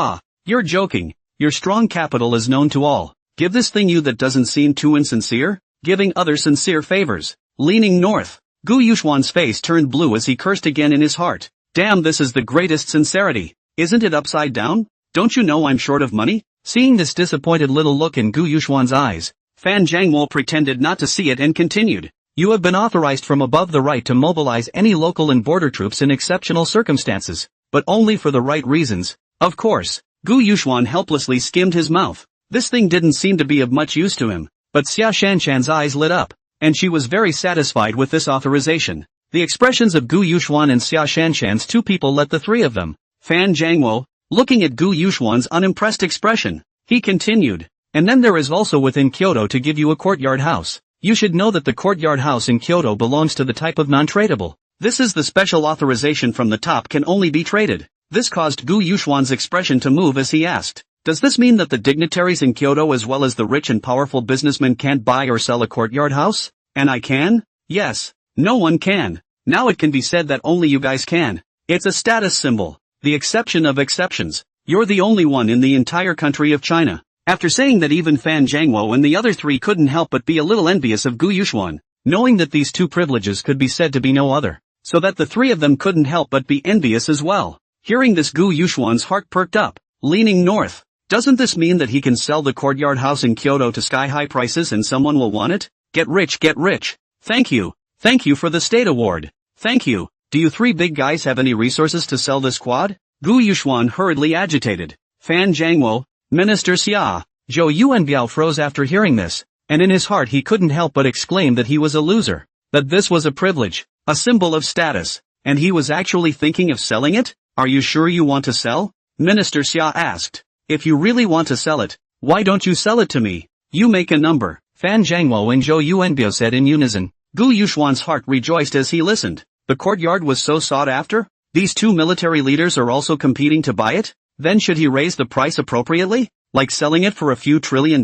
you're joking. Your strong capital is known to all. Give this thing you that doesn't seem too insincere? Giving other sincere favors. Leaning north. Gu Yuxuan's face turned blue as he cursed again in his heart. Damn, this is the greatest sincerity. Isn't it upside down? Don't you know I'm short of money? Seeing this disappointed little look in Gu Yuxuan's eyes, Fan Jiangwo pretended not to see it and continued. You have been authorized from above the right to mobilize any local and border troops in exceptional circumstances, but only for the right reasons. Of course. Gu Yuxuan helplessly skimmed his mouth. This thing didn't seem to be of much use to him, but Xia Shanshan's eyes lit up, and she was very satisfied with this authorization. The expressions of Gu Yuxuan and Xia Shanshan's two people let the three of them. Fan Jiangwo, looking at Gu Yuxuan's unimpressed expression, he continued. And then there is also within Kyoto to give you a courtyard house. You should know that the courtyard house in Kyoto belongs to the type of non-tradable. This is the special authorization from the top can only be traded. This caused Gu Yuxuan's expression to move as he asked, does this mean that the dignitaries in Kyoto as well as the rich and powerful businessmen can't buy or sell a courtyard house? And I can? Yes. No one can. Now it can be said that only you guys can. It's a status symbol. The exception of exceptions. You're the only one in the entire country of China. After saying that, even Fan Jiangwo and the other three couldn't help but be a little envious of Gu Yuxuan, knowing that these two privileges could be said to be no other, so that the three of them couldn't help but be envious as well. Hearing this, Gu Yuxuan's heart perked up, leaning north. Doesn't this mean that he can sell the courtyard house in Kyoto to sky-high prices and someone will want it? Get rich, get rich. Thank you. Thank you for the state award. Thank you. Do you three big guys have any resources to sell this quad? Gu Yuxuan hurriedly agitated. Fan Jiangwo, Minister Xia. Zhou Yuanbiao froze after hearing this, and in his heart he couldn't help but exclaim that he was a loser. That this was a privilege, a symbol of status, and he was actually thinking of selling it? Are you sure you want to sell? Minister Xia asked. If you really want to sell it, why don't you sell it to me? You make a number. Fan Jiangwo and Zhou Yuanbiao said in unison. Gu Yuxuan's heart rejoiced as he listened. The courtyard was so sought after? These two military leaders are also competing to buy it? Then should he raise the price appropriately? Like selling it for a few $1 trillion?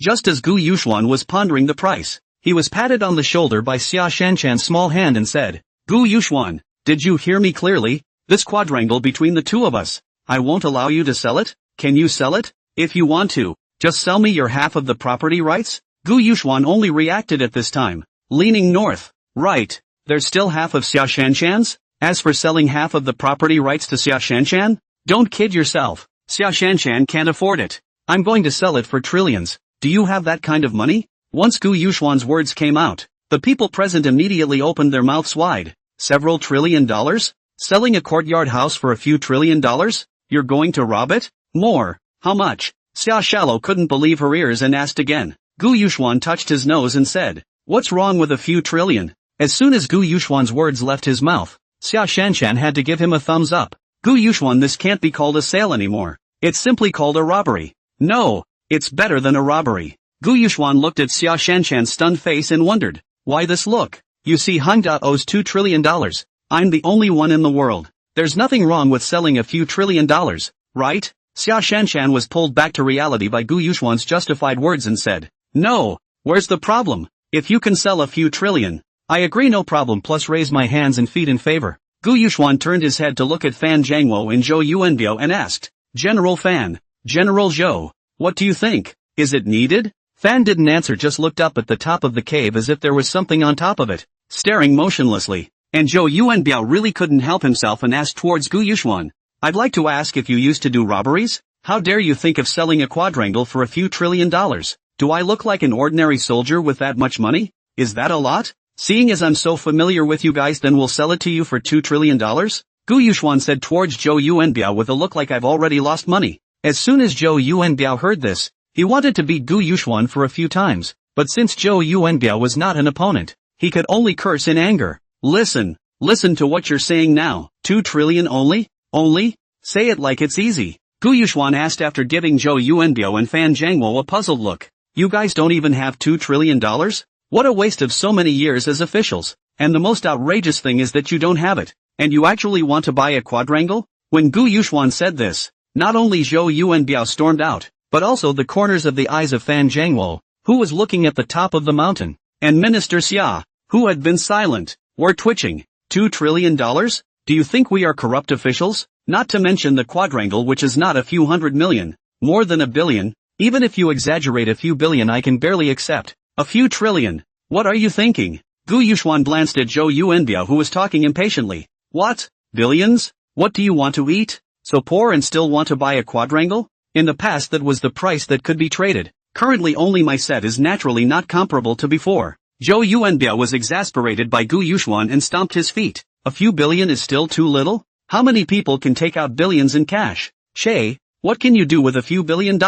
Just as Gu Yuxuan was pondering the price, he was patted on the shoulder by Xia Shanshan's small hand and said, Gu Yuxuan, did you hear me clearly? This quadrangle between the two of us, I won't allow you to sell it? Can you sell it? If you want to, just sell me your half of the property rights? Gu Yuxuan only reacted at this time, leaning north. Right, there's still half of Xia Shanshan's? As for selling half of the property rights to Xia Shanshan? Don't kid yourself. Xia Shanshan can't afford it. I'm going to sell it for trillions. Do you have that kind of money? Once Gu Yuxuan's words came out, the people present immediately opened their mouths wide. Several $1 trillion? Selling a courtyard house for a few $1 trillion? You're going to rob it? More. How much? Xia Shallow couldn't believe her ears and asked again. Gu Yuxuan touched his nose and said, what's wrong with a few trillion? As soon as Gu Yuxuan's words left his mouth, Xia Shanshan had to give him a thumbs up. Gu Yuxuan, this can't be called a sale anymore. It's simply called a robbery. No, it's better than a robbery. Gu Yuxuan looked at Xia Shanshan's stunned face and wondered, why this look? You see, Hangda owes $2 trillion. I'm the only one in the world. There's nothing wrong with selling a few $1 trillion, right? Xia Shanshan was pulled back to reality by Gu Yuxuan's justified words and said, no, where's the problem? If you can sell a few trillion, I agree, no problem, plus raise my hands and feet in favor. Gu Yuxuan turned his head to look at Fan Jiangwo and Zhou Yuanbiao and asked, General Fan, General Zhou, what do you think? Is it needed? Fan didn't answer, just looked up at the top of the cave as if there was something on top of it, staring motionlessly. And Zhou Yuanbiao really couldn't help himself and asked towards Gu Yuxuan, I'd like to ask if you used to do robberies? How dare you think of selling a quadrangle for a few $1 trillion? Do I look like an ordinary soldier with that much money? Is that a lot? Seeing as I'm so familiar with you guys, then we'll sell it to you for $2 trillion? Gu Yuxuan said towards Zhou Yuanbiao with a look like I've already lost money. As soon as Zhou Yuanbiao heard this, he wanted to beat Gu Yuxuan for a few times, but since Zhou Yuanbiao was not an opponent, he could only curse in anger. Listen to what you're saying now. 2 trillion only? Only? Say it like it's easy. Gu Yuxuan asked after giving Zhou Yuanbiao and Fan Jiangwo a puzzled look. You guys don't even have $2 trillion? What a waste of so many years as officials. And the most outrageous thing is that you don't have it. And you actually want to buy a quadrangle? When Gu Yuxuan said this, not only Zhou Yuanbiao stormed out, but also the corners of the eyes of Fan Jiangwo, who was looking at the top of the mountain, and Minister Xia, who had been silent, were twitching. $2 trillion? Do you think we are corrupt officials? Not to mention the quadrangle, which is not a few $100 million. More than a billion? Even if you exaggerate a few billion I can barely accept. A few trillion. What are you thinking? Gu Yuxuan glanced at Zhou Yuanbiao who was talking impatiently. What? Billions? What do you want to eat? So poor and still want to buy a quadrangle? In the past that was the price that could be traded. Currently only my set is naturally not comparable to before. Zhou Yuanbiao was exasperated by Gu Yuxuan and stomped his feet. A few billion is still too little? How many people can take out billions in cash? Che, what can you do with a few $1 billion?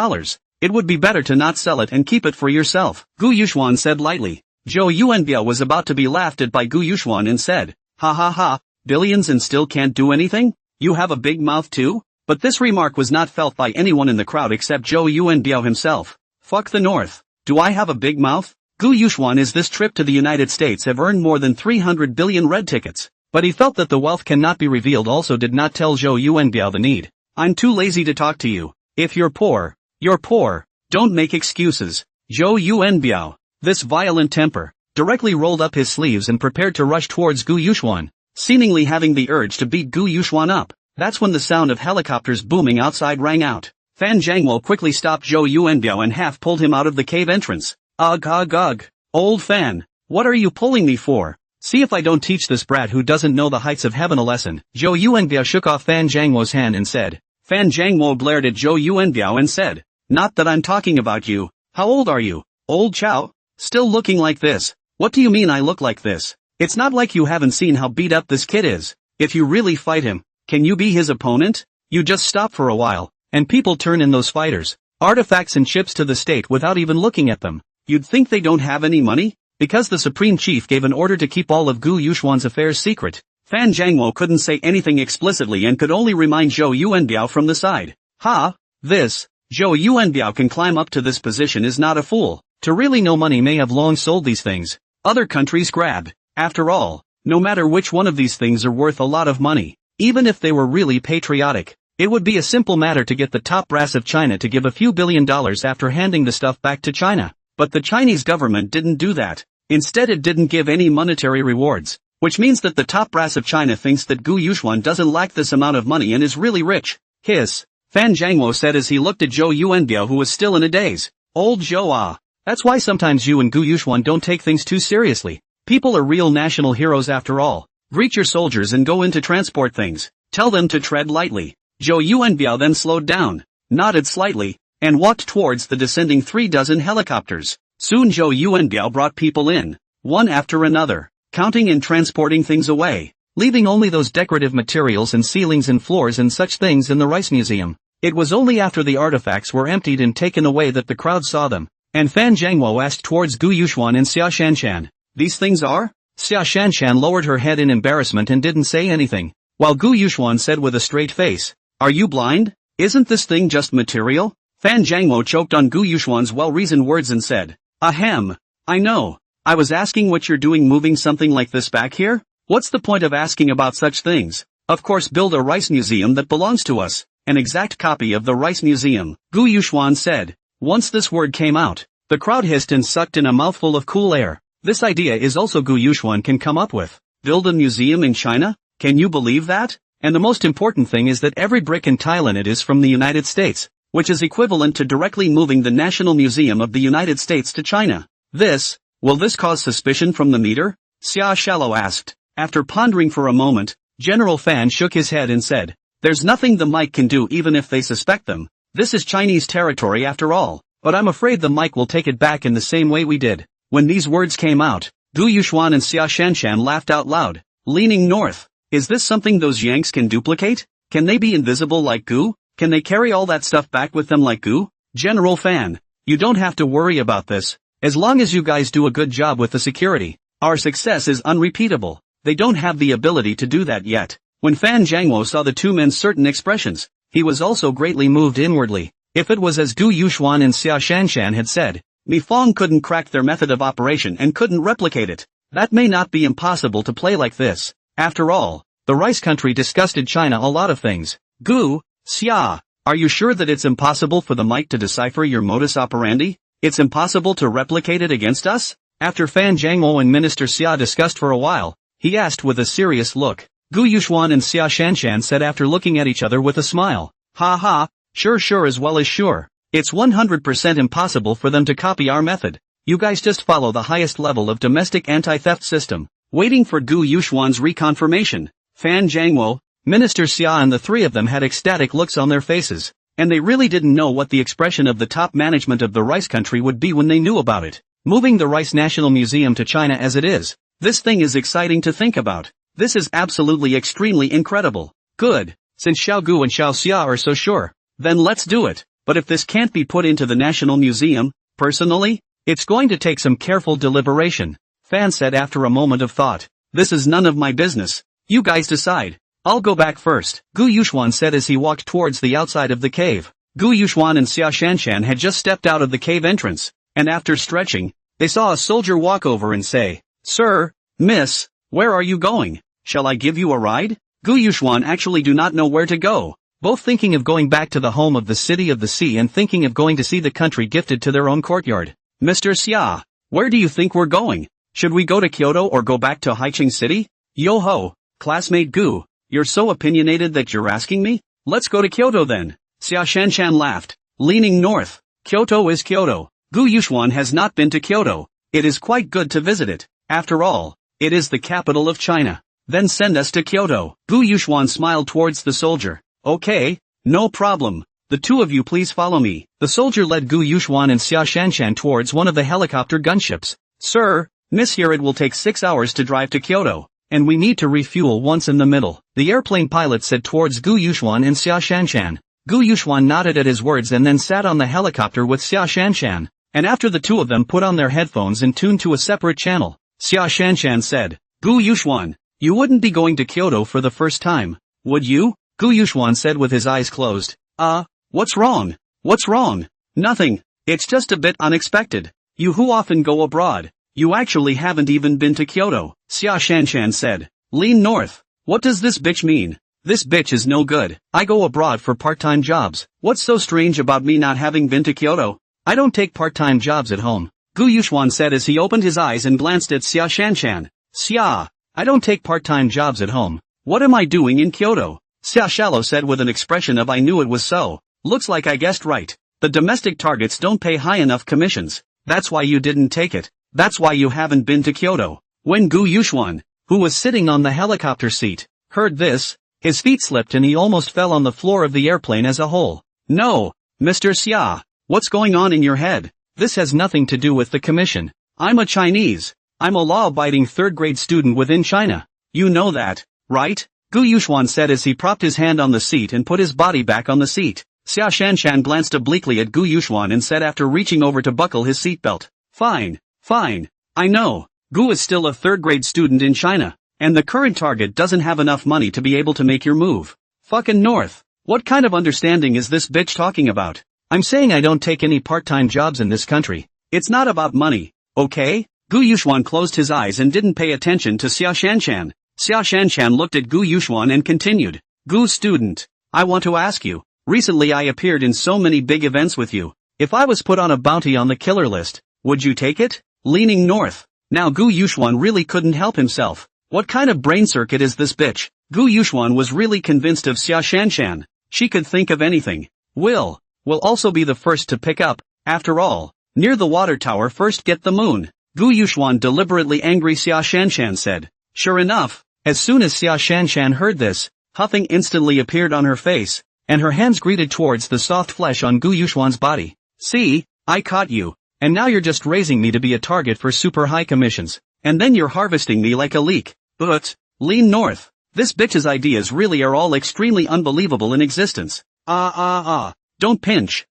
It would be better to not sell it and keep it for yourself, Gu Yuxuan said lightly. Zhou Yuanbiao was about to be laughed at by Gu Yuxuan and said, ha ha ha, billions and still can't do anything? You have a big mouth too? But this remark was not felt by anyone in the crowd except Zhou Yuanbiao himself. Fuck the North. Do I have a big mouth? Gu Yuxuan is this trip to the United States have earned more than 300 billion red tickets. But he felt that the wealth cannot be revealed also did not tell Zhou Yuanbiao the need. I'm too lazy to talk to you. If you're poor, you're poor. Don't make excuses. Zhou Yuanbiao, this violent temper, directly rolled up his sleeves and prepared to rush towards Gu Yuxuan, seemingly having the urge to beat Gu Yuxuan up. That's when the sound of helicopters booming outside rang out. Fan Zhangwo quickly stopped Zhou Yuanbiao and half pulled him out of the cave entrance. Ugh ugh ugh. Old Fan, what are you pulling me for? See if I don't teach this brat who doesn't know the heights of heaven a lesson. Zhou Yuanbiao shook off Fan Zhangwo's hand and said. Fan Zhangwo glared at Zhou Yuanbiao and said. Not that I'm talking about you. How old are you? Old Chow? Still looking like this? What do you mean I look like this? It's not like you haven't seen how beat up this kid is. If you really fight him, can you be his opponent? You just stop for a while, and people turn in those fighters. Artifacts and chips to the state without even looking at them. You'd think they don't have any money? Because the Supreme Chief gave an order to keep all of Gu Yuxuan's affairs secret. Fan Zhangwo couldn't say anything explicitly and could only remind Zhou Yuanbiao from the side. Ha! This, Zhou Yuanbiao can climb up to this position is not a fool. To really know money may have long sold these things. Other countries grabbed. After all, no matter which one of these things are worth a lot of money, even if they were really patriotic, it would be a simple matter to get the top brass of China to give a few $1 billion after handing the stuff back to China. But the Chinese government didn't do that. Instead it didn't give any monetary rewards, which means that the top brass of China thinks that Gu Yuxuan doesn't lack this amount of money and is really rich. Hiss, Fan Zhangwo said as he looked at Zhou Yuanbiao who was still in a daze. Old Zhou ah. That's why sometimes you and Gu Yuxuan don't take things too seriously. People are real national heroes after all. Greet your soldiers and go in to transport things. Tell them to tread lightly. Zhou Yuanbiao then slowed down, nodded slightly, and walked towards the descending 36 helicopters. Soon Zhou Yuanbiao brought people in, one after another, counting and transporting things away, leaving only those decorative materials and ceilings and floors and such things in the Rice Museum. It was only after the artifacts were emptied and taken away that the crowd saw them, and Fan Zhangwo asked towards Gu Yuxuan and Xia Shanshan. These things are? Xia Shanshan lowered her head in embarrassment and didn't say anything, while Gu Yuxuan said with a straight face, are you blind? Isn't this thing just material? Fan Zhangwo choked on Gu Yuxuan's well-reasoned words and said, ahem, I know. I was asking what you're doing moving something like this back here? What's the point of asking about such things? Of course build a rice museum that belongs to us, an exact copy of the rice museum, Gu Yuxuan said. Once this word came out, the crowd hissed and sucked in a mouthful of cool air. This idea is also Gu Yuxuan can come up with. Build a museum in China? Can you believe that? And the most important thing is that every brick and tile in it is from the United States, which is equivalent to directly moving the National Museum of the United States to China. Will this cause suspicion from the meter? Xia Shallow asked. After pondering for a moment, General Fan shook his head and said, there's nothing the mic can do even if they suspect them. This is Chinese territory after all, but I'm afraid the mic will take it back in the same way we did. When these words came out, Gu Yuxuan and Xia Shanshan laughed out loud, leaning north. Is this something those Yanks can duplicate? Can they be invisible like Gu? Can they carry all that stuff back with them like Gu? General Fan, you don't have to worry about this. As long as you guys do a good job with the security, our success is unrepeatable. They don't have the ability to do that yet. When Fan Zhangwo saw the two men's certain expressions, he was also greatly moved inwardly. If it was as Gu Yuxuan and Xia Shanshan had said, Mi Fong couldn't crack their method of operation and couldn't replicate it. That may not be impossible to play like this. After all, the rice country disgusted China a lot of things. Gu, Xia, are you sure that it's impossible for the mic to decipher your modus operandi? It's impossible to replicate it against us? After Fan Zhangwo and Minister Xia discussed for a while, he asked with a serious look. Gu Yuxuan and Xia Shanshan said after looking at each other with a smile. Ha ha, Sure as well as sure. It's 100% impossible for them to copy our method. You guys just follow the highest level of domestic anti-theft system. Waiting for Gu Yuxuan's reconfirmation, Fan Zhangwo, Minister Xia and the three of them had ecstatic looks on their faces, and they really didn't know what the expression of the top management of the rice country would be when they knew about it. Moving the Rice National Museum to China as it is. This thing is exciting to think about. This is absolutely extremely incredible. Good. Since Xiao Gu and Xiao Xia are so sure, then let's do it. But if this can't be put into the National Museum, personally, it's going to take some careful deliberation, Fan said after a moment of thought. This is none of my business. You guys decide. I'll go back first, Gu Yuxuan said as he walked towards the outside of the cave. Gu Yuxuan and Xia Shanshan had just stepped out of the cave entrance, and after stretching, they saw a soldier walk over and say, "Sir, miss, where are you going? Shall I give you a ride?" Gu Yuxuan actually do not know where to go, both thinking of going back to the home of the City of the Sea and thinking of going to see the country gifted to their own courtyard. Mr. Xia, where do you think we're going? Should we go to Kyoto or go back to Haicheng City? Yo-ho, classmate Gu, you're so opinionated that you're asking me? Let's go to Kyoto then. Xia Shanshan laughed, leaning north. Kyoto is Kyoto. Gu Yuxuan has not been to Kyoto. It is quite good to visit it. After all, it is the capital of China. Then send us to Kyoto. Gu Yuxuan smiled towards the soldier. Okay, no problem. The two of you please follow me. The soldier led Gu Yuxuan and Xia Shanshan towards one of the helicopter gunships. Sir, miss, here it will take 6 hours to drive to Kyoto, and we need to refuel once in the middle, the airplane pilot said towards Gu Yuxuan and Xia Shanshan. Gu Yuxuan nodded at his words and then sat on the helicopter with Xia Shanshan, and after the two of them put on their headphones and tuned to a separate channel, Xia Shanshan said, Gu Yuxuan, you wouldn't be going to Kyoto for the first time, would you? Gu Yuxuan said with his eyes closed. What's wrong? What's wrong? Nothing, it's just a bit unexpected. You who often go abroad, you actually haven't even been to Kyoto, Xia Shanshan said. Lean north. What does this bitch mean? This bitch is no good. I go abroad for part-time jobs. What's so strange about me not having been to Kyoto? I don't take part-time jobs at home, Gu Yuxuan said as he opened his eyes and glanced at Xia Shanshan. Xia, I don't take part-time jobs at home. What am I doing in Kyoto? Xia Shallow said with an expression of I knew it was so. Looks like I guessed right. The domestic targets don't pay high enough commissions. That's why you didn't take it. That's why you haven't been to Kyoto. When Gu Yuxuan, who was sitting on the helicopter seat, heard this, his feet slipped and he almost fell on the floor of the airplane as a whole. No, Mr. Xia, what's going on in your head? This has nothing to do with the commission. I'm a Chinese. I'm a law-abiding third-grade student within China. You know that, right? Gu Yuxuan said as he propped his hand on the seat and put his body back on the seat. Xia Shanshan glanced obliquely at Gu Yuxuan and said after reaching over to buckle his seatbelt. Fine. I know. Gu is still a third-grade student in China, and the current target doesn't have enough money to be able to make your move. Fucking north. What kind of understanding is this bitch talking about? I'm saying I don't take any part-time jobs in this country. It's not about money, okay? Gu Yuxuan closed his eyes and didn't pay attention to Xia Shanshan. Xia Shanshan looked at Gu Yuxuan and continued. Gu student, I want to ask you. Recently I appeared in so many big events with you. If I was put on a bounty on the killer list, would you take it? Leaning north. Now Gu Yuxuan really couldn't help himself. What kind of brain circuit is this bitch? Gu Yuxuan was really convinced of Xia Shanshan. She could think of anything. Will also be the first to pick up. After all, near the water tower first get the moon. Gu Yuxuan deliberately angry Xia Shanshan said. Sure enough, as soon as Xia Shanshan heard this, huffing instantly appeared on her face, and her hands greeted towards the soft flesh on Gu Yuxuan's body. See, I caught you, and now you're just raising me to be a target for super high commissions, and then you're harvesting me like a leek. But, lean north. This bitch's ideas really are all extremely unbelievable in existence. Don't pinch.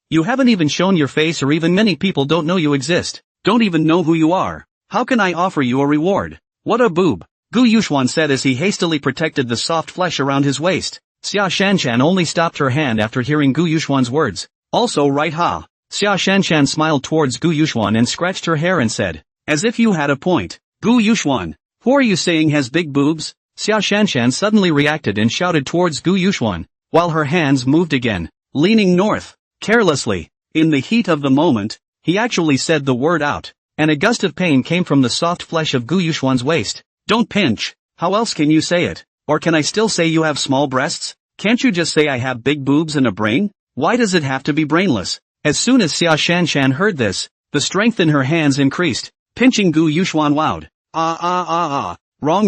You haven't even shown your face or even many people don't know you exist, don't even know who you are. How can I offer you a reward? What a boob. Gu Yuxuan said as he hastily protected the soft flesh around his waist. Xia Shanshan only stopped her hand after hearing Gu Yuxuan's words. Also right ha. Xia Shanshan smiled towards Gu Yuxuan and scratched her hair and said, as if you had a point. Gu Yuxuan, who are you saying has big boobs? Xia Shanshan suddenly reacted and shouted towards Gu Yuxuan, while her hands moved again, leaning north, carelessly. In the heat of the moment, he actually said the word out, and a gust of pain came from the soft flesh of Gu Yuxuan's waist. Don't pinch. How else can you say it? Or can I still say you have small breasts? Can't you just say I have big boobs and a brain? Why does it have to be brainless? As soon as Xia Shanshan heard this, the strength in her hands increased. Pinching Gu Yuxuan wowed. Wrong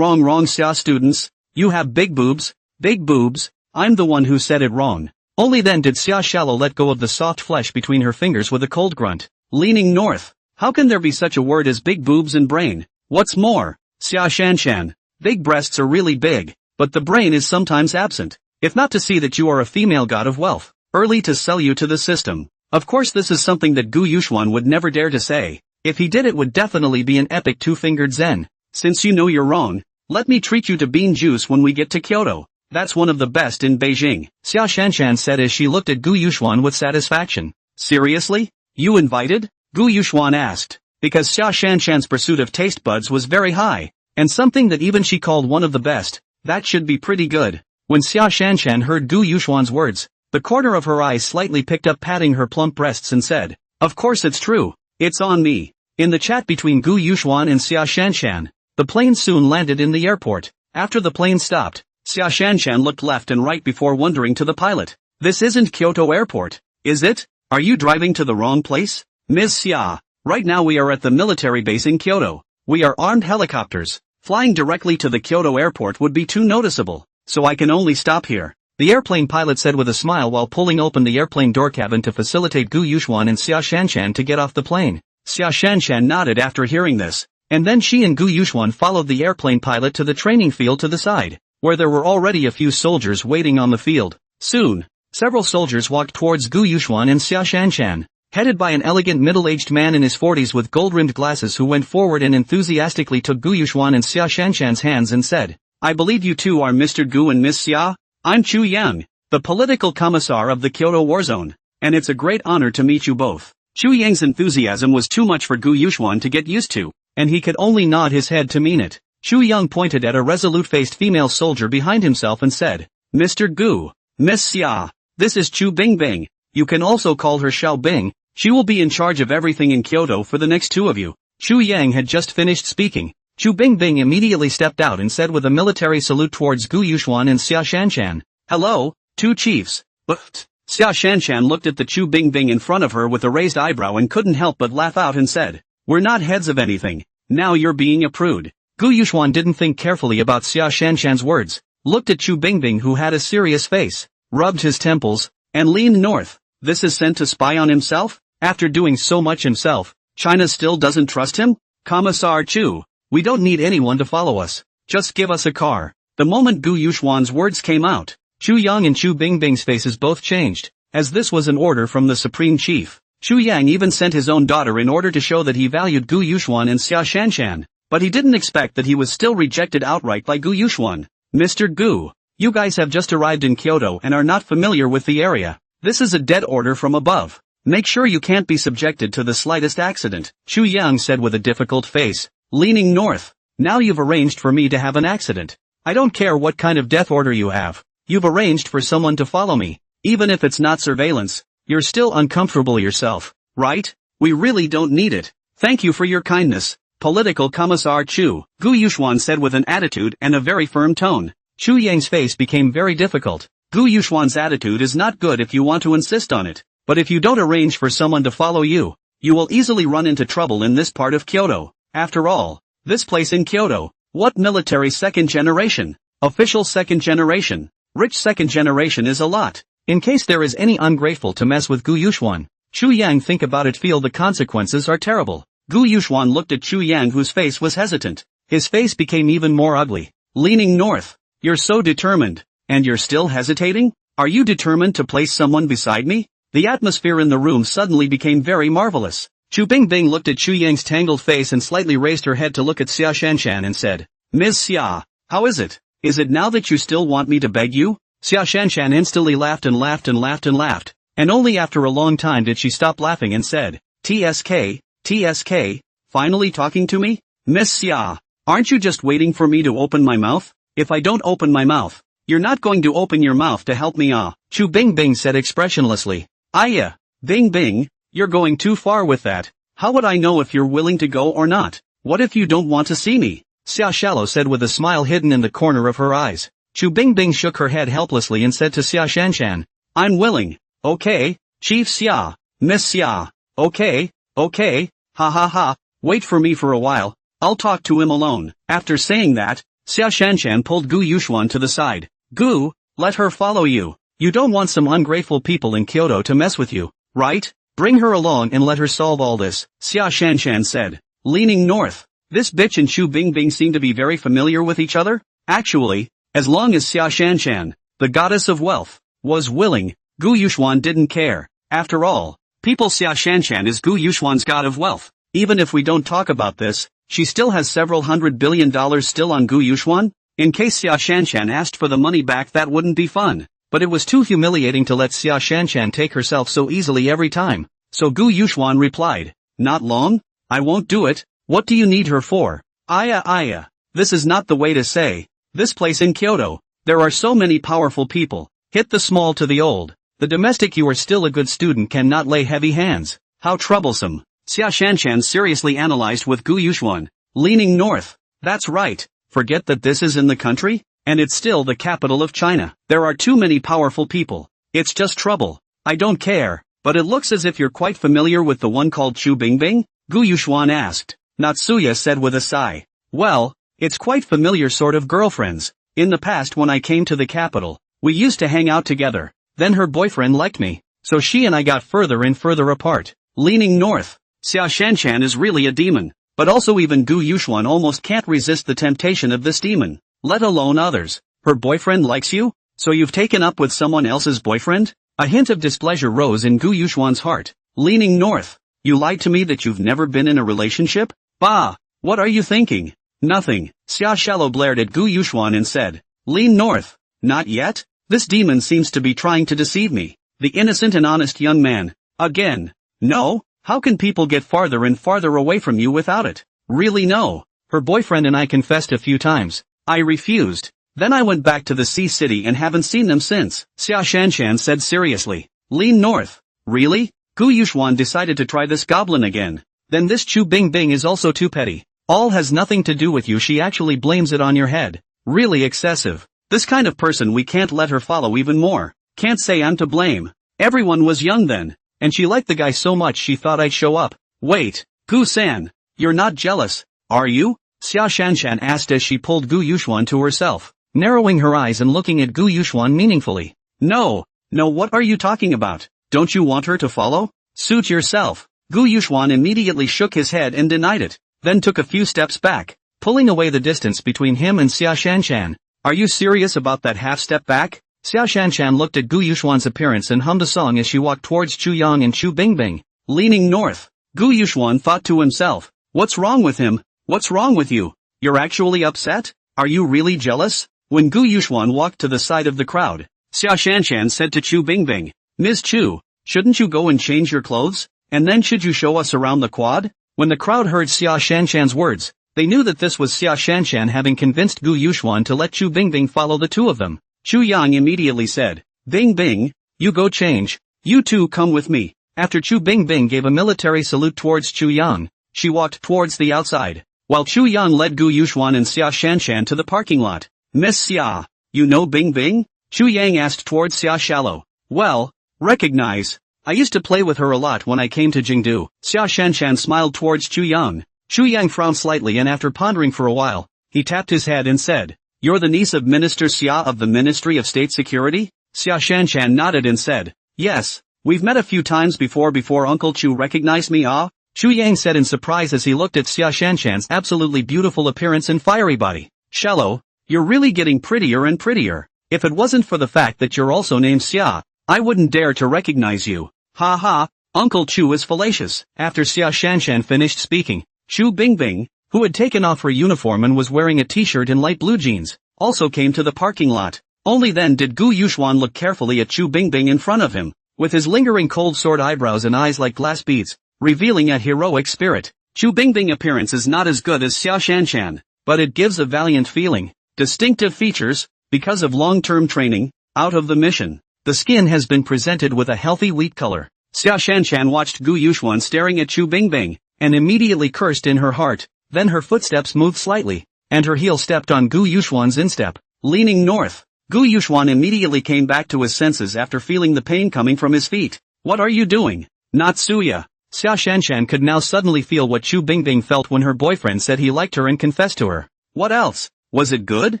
Xia students. You have big boobs. Big boobs. I'm the one who said it wrong. Only then did Xia Shallow let go of the soft flesh between her fingers with a cold grunt. Leaning north. How can there be such a word as big boobs and brain? What's more, Xia Shanshan, big breasts are really big, but the brain is sometimes absent. If not to see that you are a female god of wealth, early to sell you to the system. Of course this is something that Gu Yuxuan would never dare to say. If he did it would definitely be an epic two-fingered zen. Since you know you're wrong, let me treat you to bean juice when we get to Kyoto. That's one of the best in Beijing, Xia Shanshan said as she looked at Gu Yuxuan with satisfaction. Seriously? You invited? Gu Yuxuan asked, because Xia Shanshan's pursuit of taste buds was very high, and something that even she called one of the best. That should be pretty good. When Xia Shanshan heard Gu Yuxuan's words, the corner of her eye slightly picked up, patting her plump breasts, and said, "Of course it's true. It's on me." In the chat between Gu Yuxuan and Xia Shanshan, the plane soon landed in the airport. After the plane stopped, Xia Shanshan looked left and right before wondering to the pilot. This isn't Kyoto Airport, is it? Are you driving to the wrong place? Ms. Xia, right now we are at the military base in Kyoto. We are armed helicopters. Flying directly to the Kyoto airport would be too noticeable, so I can only stop here, the airplane pilot said with a smile while pulling open the airplane door cabin to facilitate Gu Yuxuan and Xia Shanshan to get off the plane. Xia Shanshan nodded after hearing this, and then she and Gu Yuxuan followed the airplane pilot to the training field to the side, where there were already a few soldiers waiting on the field. Soon, several soldiers walked towards Gu Yuxuan and Xia Shanshan, headed by an elegant middle-aged man in his 40s with gold-rimmed glasses who went forward and enthusiastically took Gu Yuxuan and Xia Shanshan's hands and said, "I believe you two are Mr. Gu and Miss Xia? I'm Chu Yang, the political commissar of the Kyoto War Zone, and it's a great honor to meet you both." Chu Yang's enthusiasm was too much for Gu Yuxuan to get used to, and he could only nod his head to mean it. Chu Yang pointed at a resolute-faced female soldier behind himself and said, "Mr. Gu, Miss Xia, this is Chu Bingbing. You can also call her Xiao Bing. She will be in charge of everything in Kyoto for the next two of you." Chu Yang had just finished speaking. Chu Bingbing immediately stepped out and said with a military salute towards Gu Yuxuan and Xia Shanshan, "Hello, two chiefs." But Xia Shanshan looked at the Chu Bingbing in front of her with a raised eyebrow and couldn't help but laugh out and said, "We're not heads of anything. Now you're being a prude." Gu Yuxuan didn't think carefully about Xia Shanshan's words, looked at Chu Bingbing who had a serious face, rubbed his temples, and leaned north. This is sent to spy on himself? After doing so much himself, China still doesn't trust him? Commissar Chu, we don't need anyone to follow us. Just give us a car. The moment Gu Yuxuan's words came out, Chu Yang and Chu Bingbing's faces both changed, as this was an order from the supreme chief. Chu Yang even sent his own daughter in order to show that he valued Gu Yuxuan and Xia Shanshan, but he didn't expect that he was still rejected outright by Gu Yuxuan. "Mr. Gu, you guys have just arrived in Kyoto and are not familiar with the area. This is a dead order from above. Make sure you can't be subjected to the slightest accident," Chu Yang said with a difficult face, leaning north. "Now you've arranged for me to have an accident. I don't care what kind of death order you have. You've arranged for someone to follow me. Even if it's not surveillance, you're still uncomfortable yourself, right? We really don't need it. Thank you for your kindness, Political Commissar Chu," Gu Yuxuan said with an attitude and a very firm tone. Chu Yang's face became very difficult. Gu Yuxuan's attitude is not good if you want to insist on it, but if you don't arrange for someone to follow you, you will easily run into trouble in this part of Kyoto. After all, this place in Kyoto, what military second generation? Official second generation? Rich second generation is a lot. In case there is any ungrateful to mess with Gu Yuxuan, Chu Yang think about it, feel the consequences are terrible. Gu Yuxuan looked at Chu Yang whose face was hesitant. His face became even more ugly. Leaning north. "You're so determined, and you're still hesitating? Are you determined to place someone beside me?" The atmosphere in the room suddenly became very marvelous. Chu Bingbing looked at Chu Yang's tangled face and slightly raised her head to look at Xia Shanshan and said, "Ms. Xia, how is it? Is it now that you still want me to beg you?" Xia Shanshan instantly laughed and laughed and laughed and laughed, and only after a long time did she stop laughing and said, TSK, finally talking to me? Miss Xia, aren't you just waiting for me to open my mouth? If I don't open my mouth, you're not going to open your mouth to help me, ah?" Chu Bingbing said expressionlessly. "Aya, Bingbing, you're going too far with that. How would I know if you're willing to go or not? What if you don't want to see me?" Xia Shallow said with a smile hidden in the corner of her eyes. Chu Bingbing shook her head helplessly and said to Xia Shanshan, I'm willing. Okay, Chief Xia, Miss Xia. Okay, ha ha ha, wait for me for a while, I'll talk to him alone. After saying that, Xia Shanshan pulled Gu Yuxuan to the side. Gu, let her follow you. You don't want some ungrateful people in Kyoto to mess with you, right? Bring her along and let her solve all this, Xia Shanshan said. Leaning north. This bitch and Chu Bingbing seem to be very familiar with each other? Actually, as long as Xia Shanshan, the goddess of wealth, was willing, Gu Yuxuan didn't care. After all, People's Xia Shanshan is Gu Yuxuan's god of wealth. Even if we don't talk about this, she still has several $100 billion still on Gu Yuxuan. In case Xia Shanshan asked for the money back, that wouldn't be fun. But it was too humiliating to let Xia Shanshan take herself so easily every time. So Gu Yuxuan replied, not long? I won't do it. What do you need her for? Aya. This is not the way to say. This place in Kyoto, there are so many powerful people. Hit the small to the old. The domestic, you are still a good student, cannot lay heavy hands. How troublesome. Xia Shanshan seriously analyzed with Gu Yuxuan. Leaning north. That's right. Forget that this is in the country, and it's still the capital of China. There are too many powerful people. It's just trouble. I don't care, but it looks as if you're quite familiar with the one called Chu Bingbing? Gu Yuxuan asked. Natsuya said with a sigh. Well, it's quite familiar, sort of girlfriends. In the past, when I came to the capital, we used to hang out together. Then her boyfriend liked me, so she and I got further and further apart. Leaning north. Xia Shanshan is really a demon, but also even Gu Yuxuan almost can't resist the temptation of this demon, let alone others. Her boyfriend likes you? So you've taken up with someone else's boyfriend? A hint of displeasure rose in Gu Yuxuan's heart. Leaning north. You lied to me that you've never been in a relationship? Bah! What are you thinking? Nothing. Xia Shallow blared at Gu Yuxuan and said. Lean north. Not yet? This demon seems to be trying to deceive me. The innocent and honest young man. Again. No? How can people get farther and farther away from you without it? Really no. Her boyfriend and I confessed a few times. I refused. Then I went back to the sea city and haven't seen them since. Xia Shanshan said seriously. Lean north. Really? Gu Yuxuan decided to try this goblin again. Then this Chu Bingbing is also too petty. All has nothing to do with you, she actually blames it on your head. Really excessive. This kind of person we can't let her follow even more. Can't say I'm to blame. Everyone was young then, and she liked the guy so much she thought I'd show up. Wait, Gu-san, you're not jealous, are you? Xia Shanshan asked as she pulled Gu Yuxuan to herself, narrowing her eyes and looking at Gu Yuxuan meaningfully. No, what are you talking about? Don't you want her to follow? Suit yourself. Gu Yuxuan immediately shook his head and denied it, then took a few steps back, pulling away the distance between him and Xia Shanshan. Are you serious about that half step back? Xia Shanshan looked at Gu Yuxuan's appearance and hummed a song as she walked towards Chu Yang and Chu Bingbing. Leaning north. Gu Yuxuan thought to himself. What's wrong with him? What's wrong with you? You're actually upset? Are you really jealous? When Gu Yuxuan walked to the side of the crowd, Xia Shanshan said to Chu Bingbing. Ms. Chu, shouldn't you go and change your clothes? And then should you show us around the quad? When the crowd heard Xia Shanshan's words, they knew that this was Xia Shanshan having convinced Gu Yuxuan to let Chu Bingbing follow the two of them. Chu Yang immediately said, Bingbing, you go change. You two come with me. After Chu Bingbing gave a military salute towards Chu Yang, she walked towards the outside, while Chu Yang led Gu Yuxuan and Xia Shanshan to the parking lot. Miss Xia, you know Bingbing? Chu Yang asked towards Xia Shallow. Well, recognize. I used to play with her a lot when I came to Jingdu. Xia Shanshan smiled towards Chu Yang. Chu Yang frowned slightly and after pondering for a while, he tapped his head and said, You're the niece of Minister Xia of the Ministry of State Security? Xia Shanshan nodded and said, Yes, we've met a few times before Uncle Chu recognized me. Ah? Chu Yang said in surprise as he looked at Xia Shanshan's absolutely beautiful appearance and fiery body. Shallow, you're really getting prettier and prettier. If it wasn't for the fact that you're also named Xia, I wouldn't dare to recognize you. Ha ha, Uncle Chu is fallacious. After Xia Shanshan finished speaking, Chu Bingbing, who had taken off her uniform and was wearing a t-shirt and light blue jeans, also came to the parking lot. Only then did Gu Yuxuan look carefully at Chu Bingbing in front of him, with his lingering cold sword eyebrows and eyes like glass beads, revealing a heroic spirit. Chu Bingbing appearance is not as good as Xia Shanshan, but it gives a valiant feeling. Distinctive features, because of long-term training, out of the mission. The skin has been presented with a healthy wheat color. Xia Shanshan watched Gu Yuxuan staring at Chu Bingbing, and immediately cursed in her heart. Then her footsteps moved slightly, and her heel stepped on Gu Yuxuan's instep. Leaning north, Gu Yuxuan immediately came back to his senses after feeling the pain coming from his feet. What are you doing? Natsuya. Xia Shanshan could now suddenly feel what Chu Bingbing felt when her boyfriend said he liked her and confessed to her. What else? Was it good?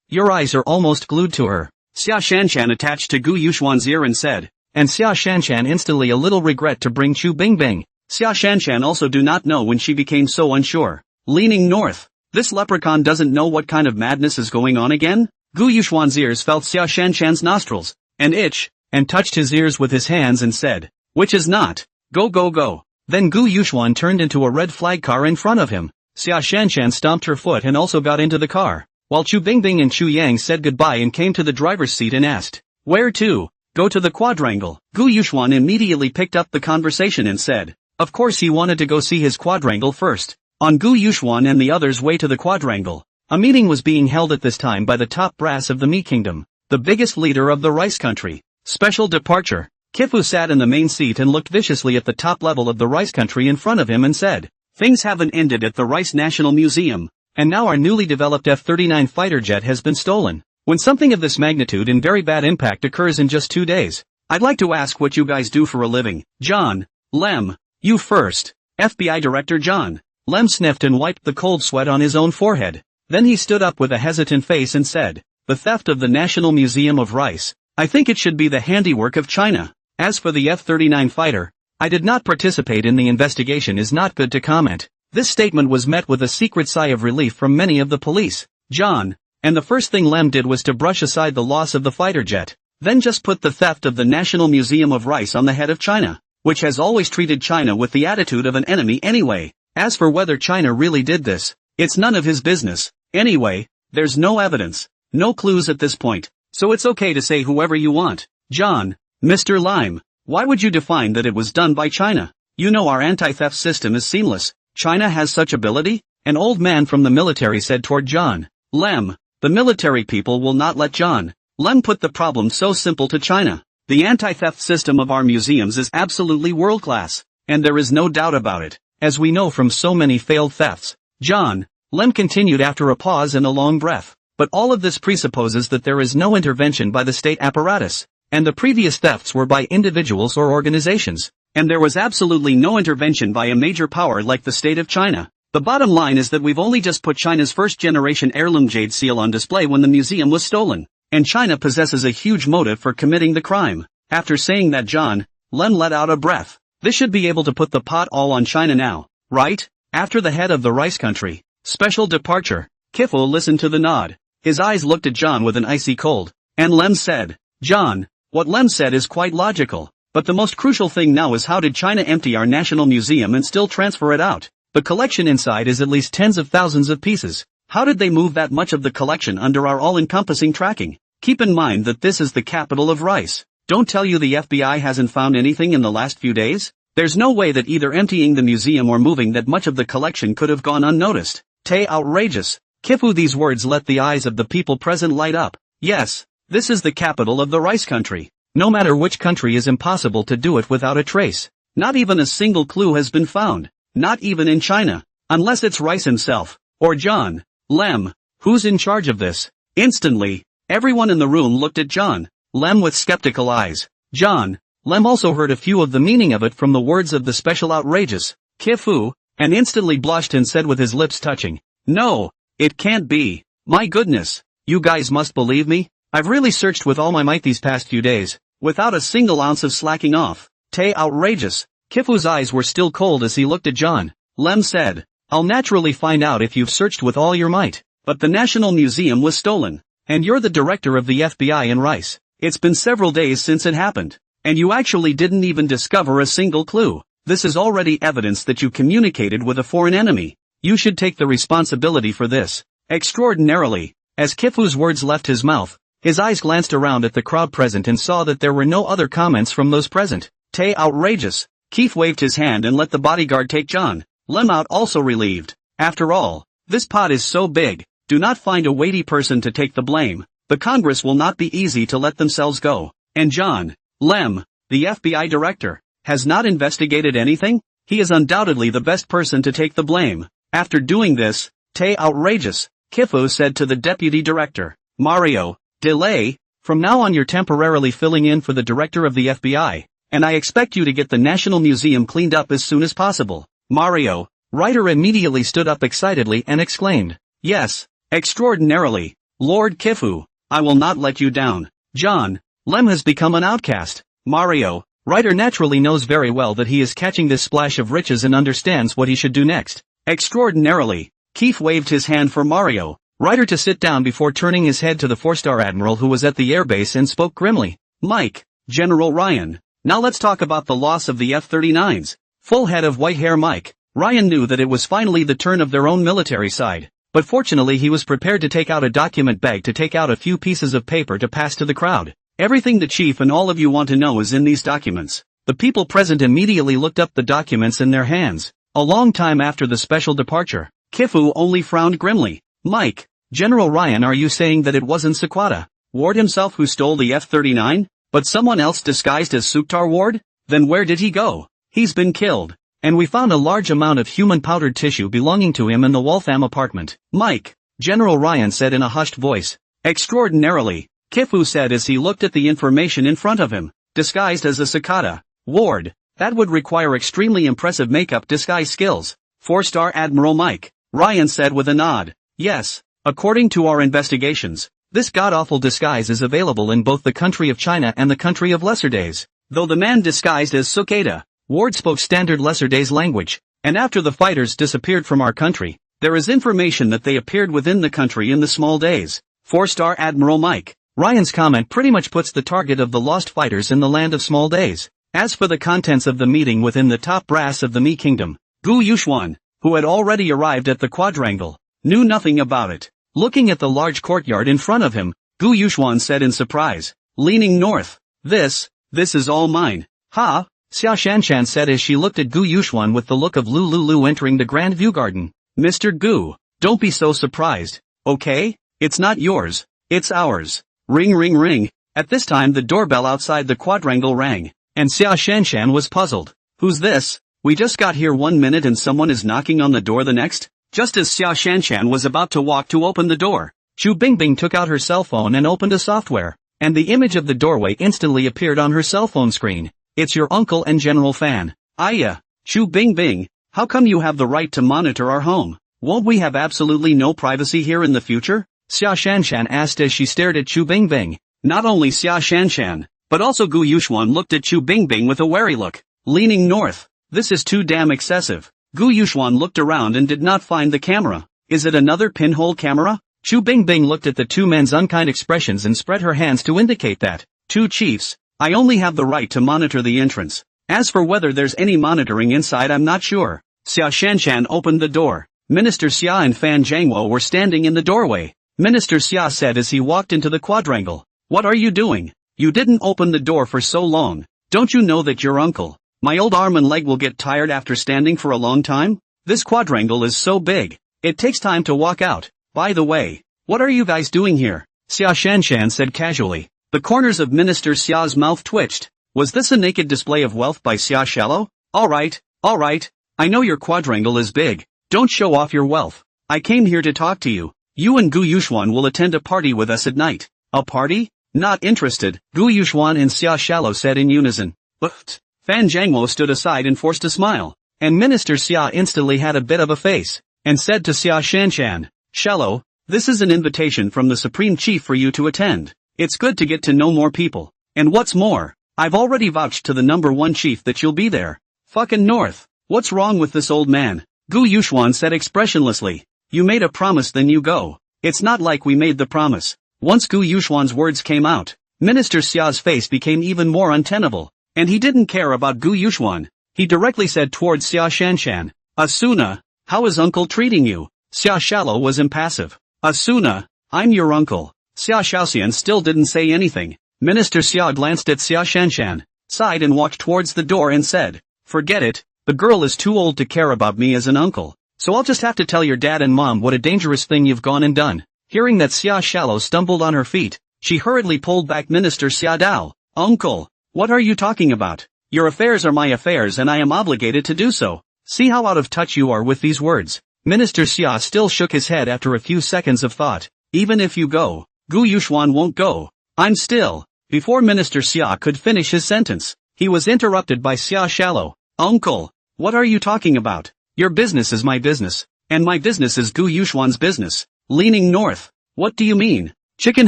Your eyes are almost glued to her. Xia Shanshan attached to Gu Yuxuan's ear and said. And Xia Shanshan instantly a little regret to bring Chu Bingbing. Xia Shanshan also do not know when she became so unsure. Leaning north. This leprechaun doesn't know what kind of madness is going on again? Gu Yuxuan's ears felt Xia Shanshan's nostrils, and itch, and touched his ears with his hands and said. Which is not. Go go go. Then Gu Yuxuan turned into a red flag car in front of him. Xia Shanshan stomped her foot and also got into the car, while Chu Bingbing and Chu Yang said goodbye and came to the driver's seat and asked, where to? Go to the quadrangle. Gu Yuxuan immediately picked up the conversation and said, of course he wanted to go see his quadrangle first. On Gu Yuxuan and the others' way to the quadrangle, a meeting was being held at this time by the top brass of the Mi Kingdom, the biggest leader of the rice country. Special departure. Kifu sat in the main seat and looked viciously at the top level of the rice country in front of him and said, things haven't ended at the Rice National Museum, and now our newly developed F-39 fighter jet has been stolen. When something of this magnitude and very bad impact occurs in just 2 days, I'd like to ask what you guys do for a living. John. Lem. You first. FBI Director John. Lem sniffed and wiped the cold sweat on his own forehead. Then he stood up with a hesitant face and said, the theft of the National Museum of Rice. I think it should be the handiwork of China. As for the F-39 fighter, I did not participate in the investigation is not good to comment. This statement was met with a secret sigh of relief from many of the police. John. And the first thing Lem did was to brush aside the loss of the fighter jet. Then just put the theft of the National Museum of Rice on the head of China, which has always treated China with the attitude of an enemy anyway. As for whether China really did this, it's none of his business. Anyway, there's no evidence, no clues at this point, so it's okay to say whoever you want. John. Mr. Lime, why would you define that it was done by China? You know our anti-theft system is seamless. China has such ability? An old man from the military said toward John. Lem. The military people will not let John. Lem put the problem so simple to China. The anti-theft system of our museums is absolutely world-class, and there is no doubt about it, as we know from so many failed thefts. John. Lem continued after a pause and a long breath. But all of this presupposes that there is no intervention by the state apparatus, and the previous thefts were by individuals or organizations, and there was absolutely no intervention by a major power like the state of China. The bottom line is that we've only just put China's first-generation heirloom jade seal on display when the museum was stolen, and China possesses a huge motive for committing the crime. After saying that, John. Lem let out a breath. This should be able to put the pot all on China now, right? After the head of the rice country. Special departure. Kifu listened to the nod. His eyes looked at John with an icy cold, and Lem said, John. What Lem said is quite logical, but the most crucial thing now is how did China empty our national museum and still transfer it out? The collection inside is at least tens of thousands of pieces. How did they move that much of the collection under our all-encompassing tracking? Keep in mind that this is the capital of rice. Don't tell you the FBI hasn't found anything in the last few days? There's no way that either emptying the museum or moving that much of the collection could have gone unnoticed. Outrageous. Kifu, these words let the eyes of the people present light up. Yes, this is the capital of the rice country. No matter which country, is impossible to do it without a trace. Not even a single clue has been found. Not even in China. Unless it's Rice himself. Or John. Lem. Who's in charge of this? Instantly, everyone in the room looked at John. Lem with skeptical eyes. John. Lem also heard a few of the meaning of it from the words of the special outrageous. Kifu. And instantly blushed and said with his lips touching. No. It can't be. My goodness. You guys must believe me. I've really searched with all my might these past few days, without a single ounce of slacking off. Outrageous. Kifu's eyes were still cold as he looked at John. Lem said, I'll naturally find out if you've searched with all your might, but the National Museum was stolen, and you're the director of the FBI in Rice. It's been several days since it happened, and you actually didn't even discover a single clue. This is already evidence that you communicated with a foreign enemy. You should take the responsibility for this. Extraordinarily. As Kifu's words left his mouth, his eyes glanced around at the crowd present and saw that there were no other comments from those present. Outrageous. Keith waved his hand and let the bodyguard take John. Lem out, also relieved. After all, this pot is so big, do not find a weighty person to take the blame. The Congress will not be easy to let themselves go. And John. Lem, the FBI director, has not investigated anything? He is undoubtedly the best person to take the blame. After doing this, outrageous, Kifu said to the deputy director. Mario, delay. From now on you're temporarily filling in for the director of the FBI, and I expect you to get the National Museum cleaned up as soon as possible. Mario, Ryder immediately stood up excitedly and exclaimed, yes, extraordinarily. Lord Kifu, I will not let you down. John, Lem has become an outcast. Mario, Ryder naturally knows very well that he is catching this splash of riches and understands what he should do next. Extraordinarily. Keith waved his hand for Mario, Ryder to sit down before turning his head to the 4-star admiral who was at the airbase and spoke grimly. Mike, General Ryan, now let's talk about the loss of the F-39s. Full head of white hair Mike, Ryan knew that it was finally the turn of their own military side, but fortunately he was prepared to take out a document bag to take out a few pieces of paper to pass to the crowd. Everything the chief and all of you want to know is in these documents. The people present immediately looked up the documents in their hands. A long time after the special departure, Kifu only frowned grimly. Mike, General Ryan, are you saying that it wasn't Sequata Ward himself who stole the F-39, but someone else disguised as Suktar Ward? Then where did he go? He's been killed. And we found a large amount of human powdered tissue belonging to him in the Waltham apartment. Mike, General Ryan said in a hushed voice. Extraordinarily, Kifu said as he looked at the information in front of him. Disguised as a Sequata Ward, that would require extremely impressive makeup disguise skills. 4-star Admiral Mike, Ryan said with a nod. Yes, according to our investigations, this god-awful disguise is available in both the country of China and the country of Lesser Days. Though the man disguised as Sukata Ward spoke standard Lesser Days language, and after the fighters disappeared from our country, there is information that they appeared within the country in the small days. 4-star Admiral Mike, Ryan's comment pretty much puts the target of the lost fighters in the land of small days. As for the contents of the meeting within the top brass of the Mi Kingdom, Gu Yuxuan, who had already arrived at the quadrangle, knew nothing about it. Looking at the large courtyard in front of him, Gu Yuxuan said in surprise, leaning north, This is all mine. Ha, Xia Shanshan said as she looked at Gu Yuxuan with the look of Lulu entering the Grand View Garden. Mr. Gu, don't be so surprised, okay? It's not yours, it's ours. Ring ring ring. At this time the doorbell outside the quadrangle rang, and Xia Shanshan was puzzled. Who's this? We just got here 1 minute and someone is knocking on the door the next? Just as Xia Shanshan was about to walk to open the door, Chu Bingbing took out her cell phone and opened a software, and the image of the doorway instantly appeared on her cell phone screen. It's your uncle and general fan. Aya, Chu Bingbing, how come you have the right to monitor our home? Won't we have absolutely no privacy here in the future? Xia Shanshan asked as she stared at Chu Bingbing. Not only Xia Shanshan, but also Gu Yuxuan looked at Chu Bingbing with a wary look. Leaning north, this is too damn excessive. Gu Yuxuan looked around and did not find the camera. Is it another pinhole camera? Chu Bingbing looked at the two men's unkind expressions and spread her hands to indicate that. Two chiefs, I only have the right to monitor the entrance. As for whether there's any monitoring inside, I'm not sure. Xia Shanshan opened the door. Minister Xia and Fan Zhangwo were standing in the doorway. Minister Xia said as he walked into the quadrangle. What are you doing? You didn't open the door for so long. Don't you know that your uncle, my old arm and leg, will get tired after standing for a long time? This quadrangle is so big, it takes time to walk out. By the way, what are you guys doing here? Xia Shanshan said casually. The corners of Minister Xia's mouth twitched. Was this a naked display of wealth by Xia Shallow? Alright, I know your quadrangle is big. Don't show off your wealth. I came here to talk to you. You and Gu Yuxuan will attend a party with us at night. A party? Not interested, Gu Yuxuan and Xia Shallow said in unison. But Fan Zhangwo stood aside and forced a smile. And Minister Xia instantly had a bit of a face, and said to Xia Shanshan, Shallow, this is an invitation from the Supreme Chief for you to attend. It's good to get to know more people. And what's more, I've already vouched to the #1 chief that you'll be there. Fucking North. What's wrong with this old man? Gu Yuxuan said expressionlessly. You made a promise, then you go. It's not like we made the promise. Once Gu Yuxuan's words came out, Minister Xia's face became even more untenable. And he didn't care about Gu Yuxuan. He directly said towards Xia Shanshan, Asuna, how is uncle treating you? Xia Shallow was impassive. Asuna, I'm your uncle. Xia Shaoxian still didn't say anything. Minister Xia glanced at Xia Shanshan, sighed and walked towards the door and said, Forget it, the girl is too old to care about me as an uncle. So I'll just have to tell your dad and mom what a dangerous thing you've gone and done. Hearing that Xia Shallow stumbled on her feet, she hurriedly pulled back Minister Xia Dao. Uncle, what are you talking about? Your affairs are my affairs and I am obligated to do so. See how out of touch you are with these words. Minister Xia still shook his head after a few seconds of thought. Even if you go, Gu Yuxuan won't go. I'm still. Before Minister Xia could finish his sentence, he was interrupted by Xia Shallow. Uncle, what are you talking about? Your business is my business, and my business is Gu Yuxuan's business. Leaning north. What do you mean? Chicken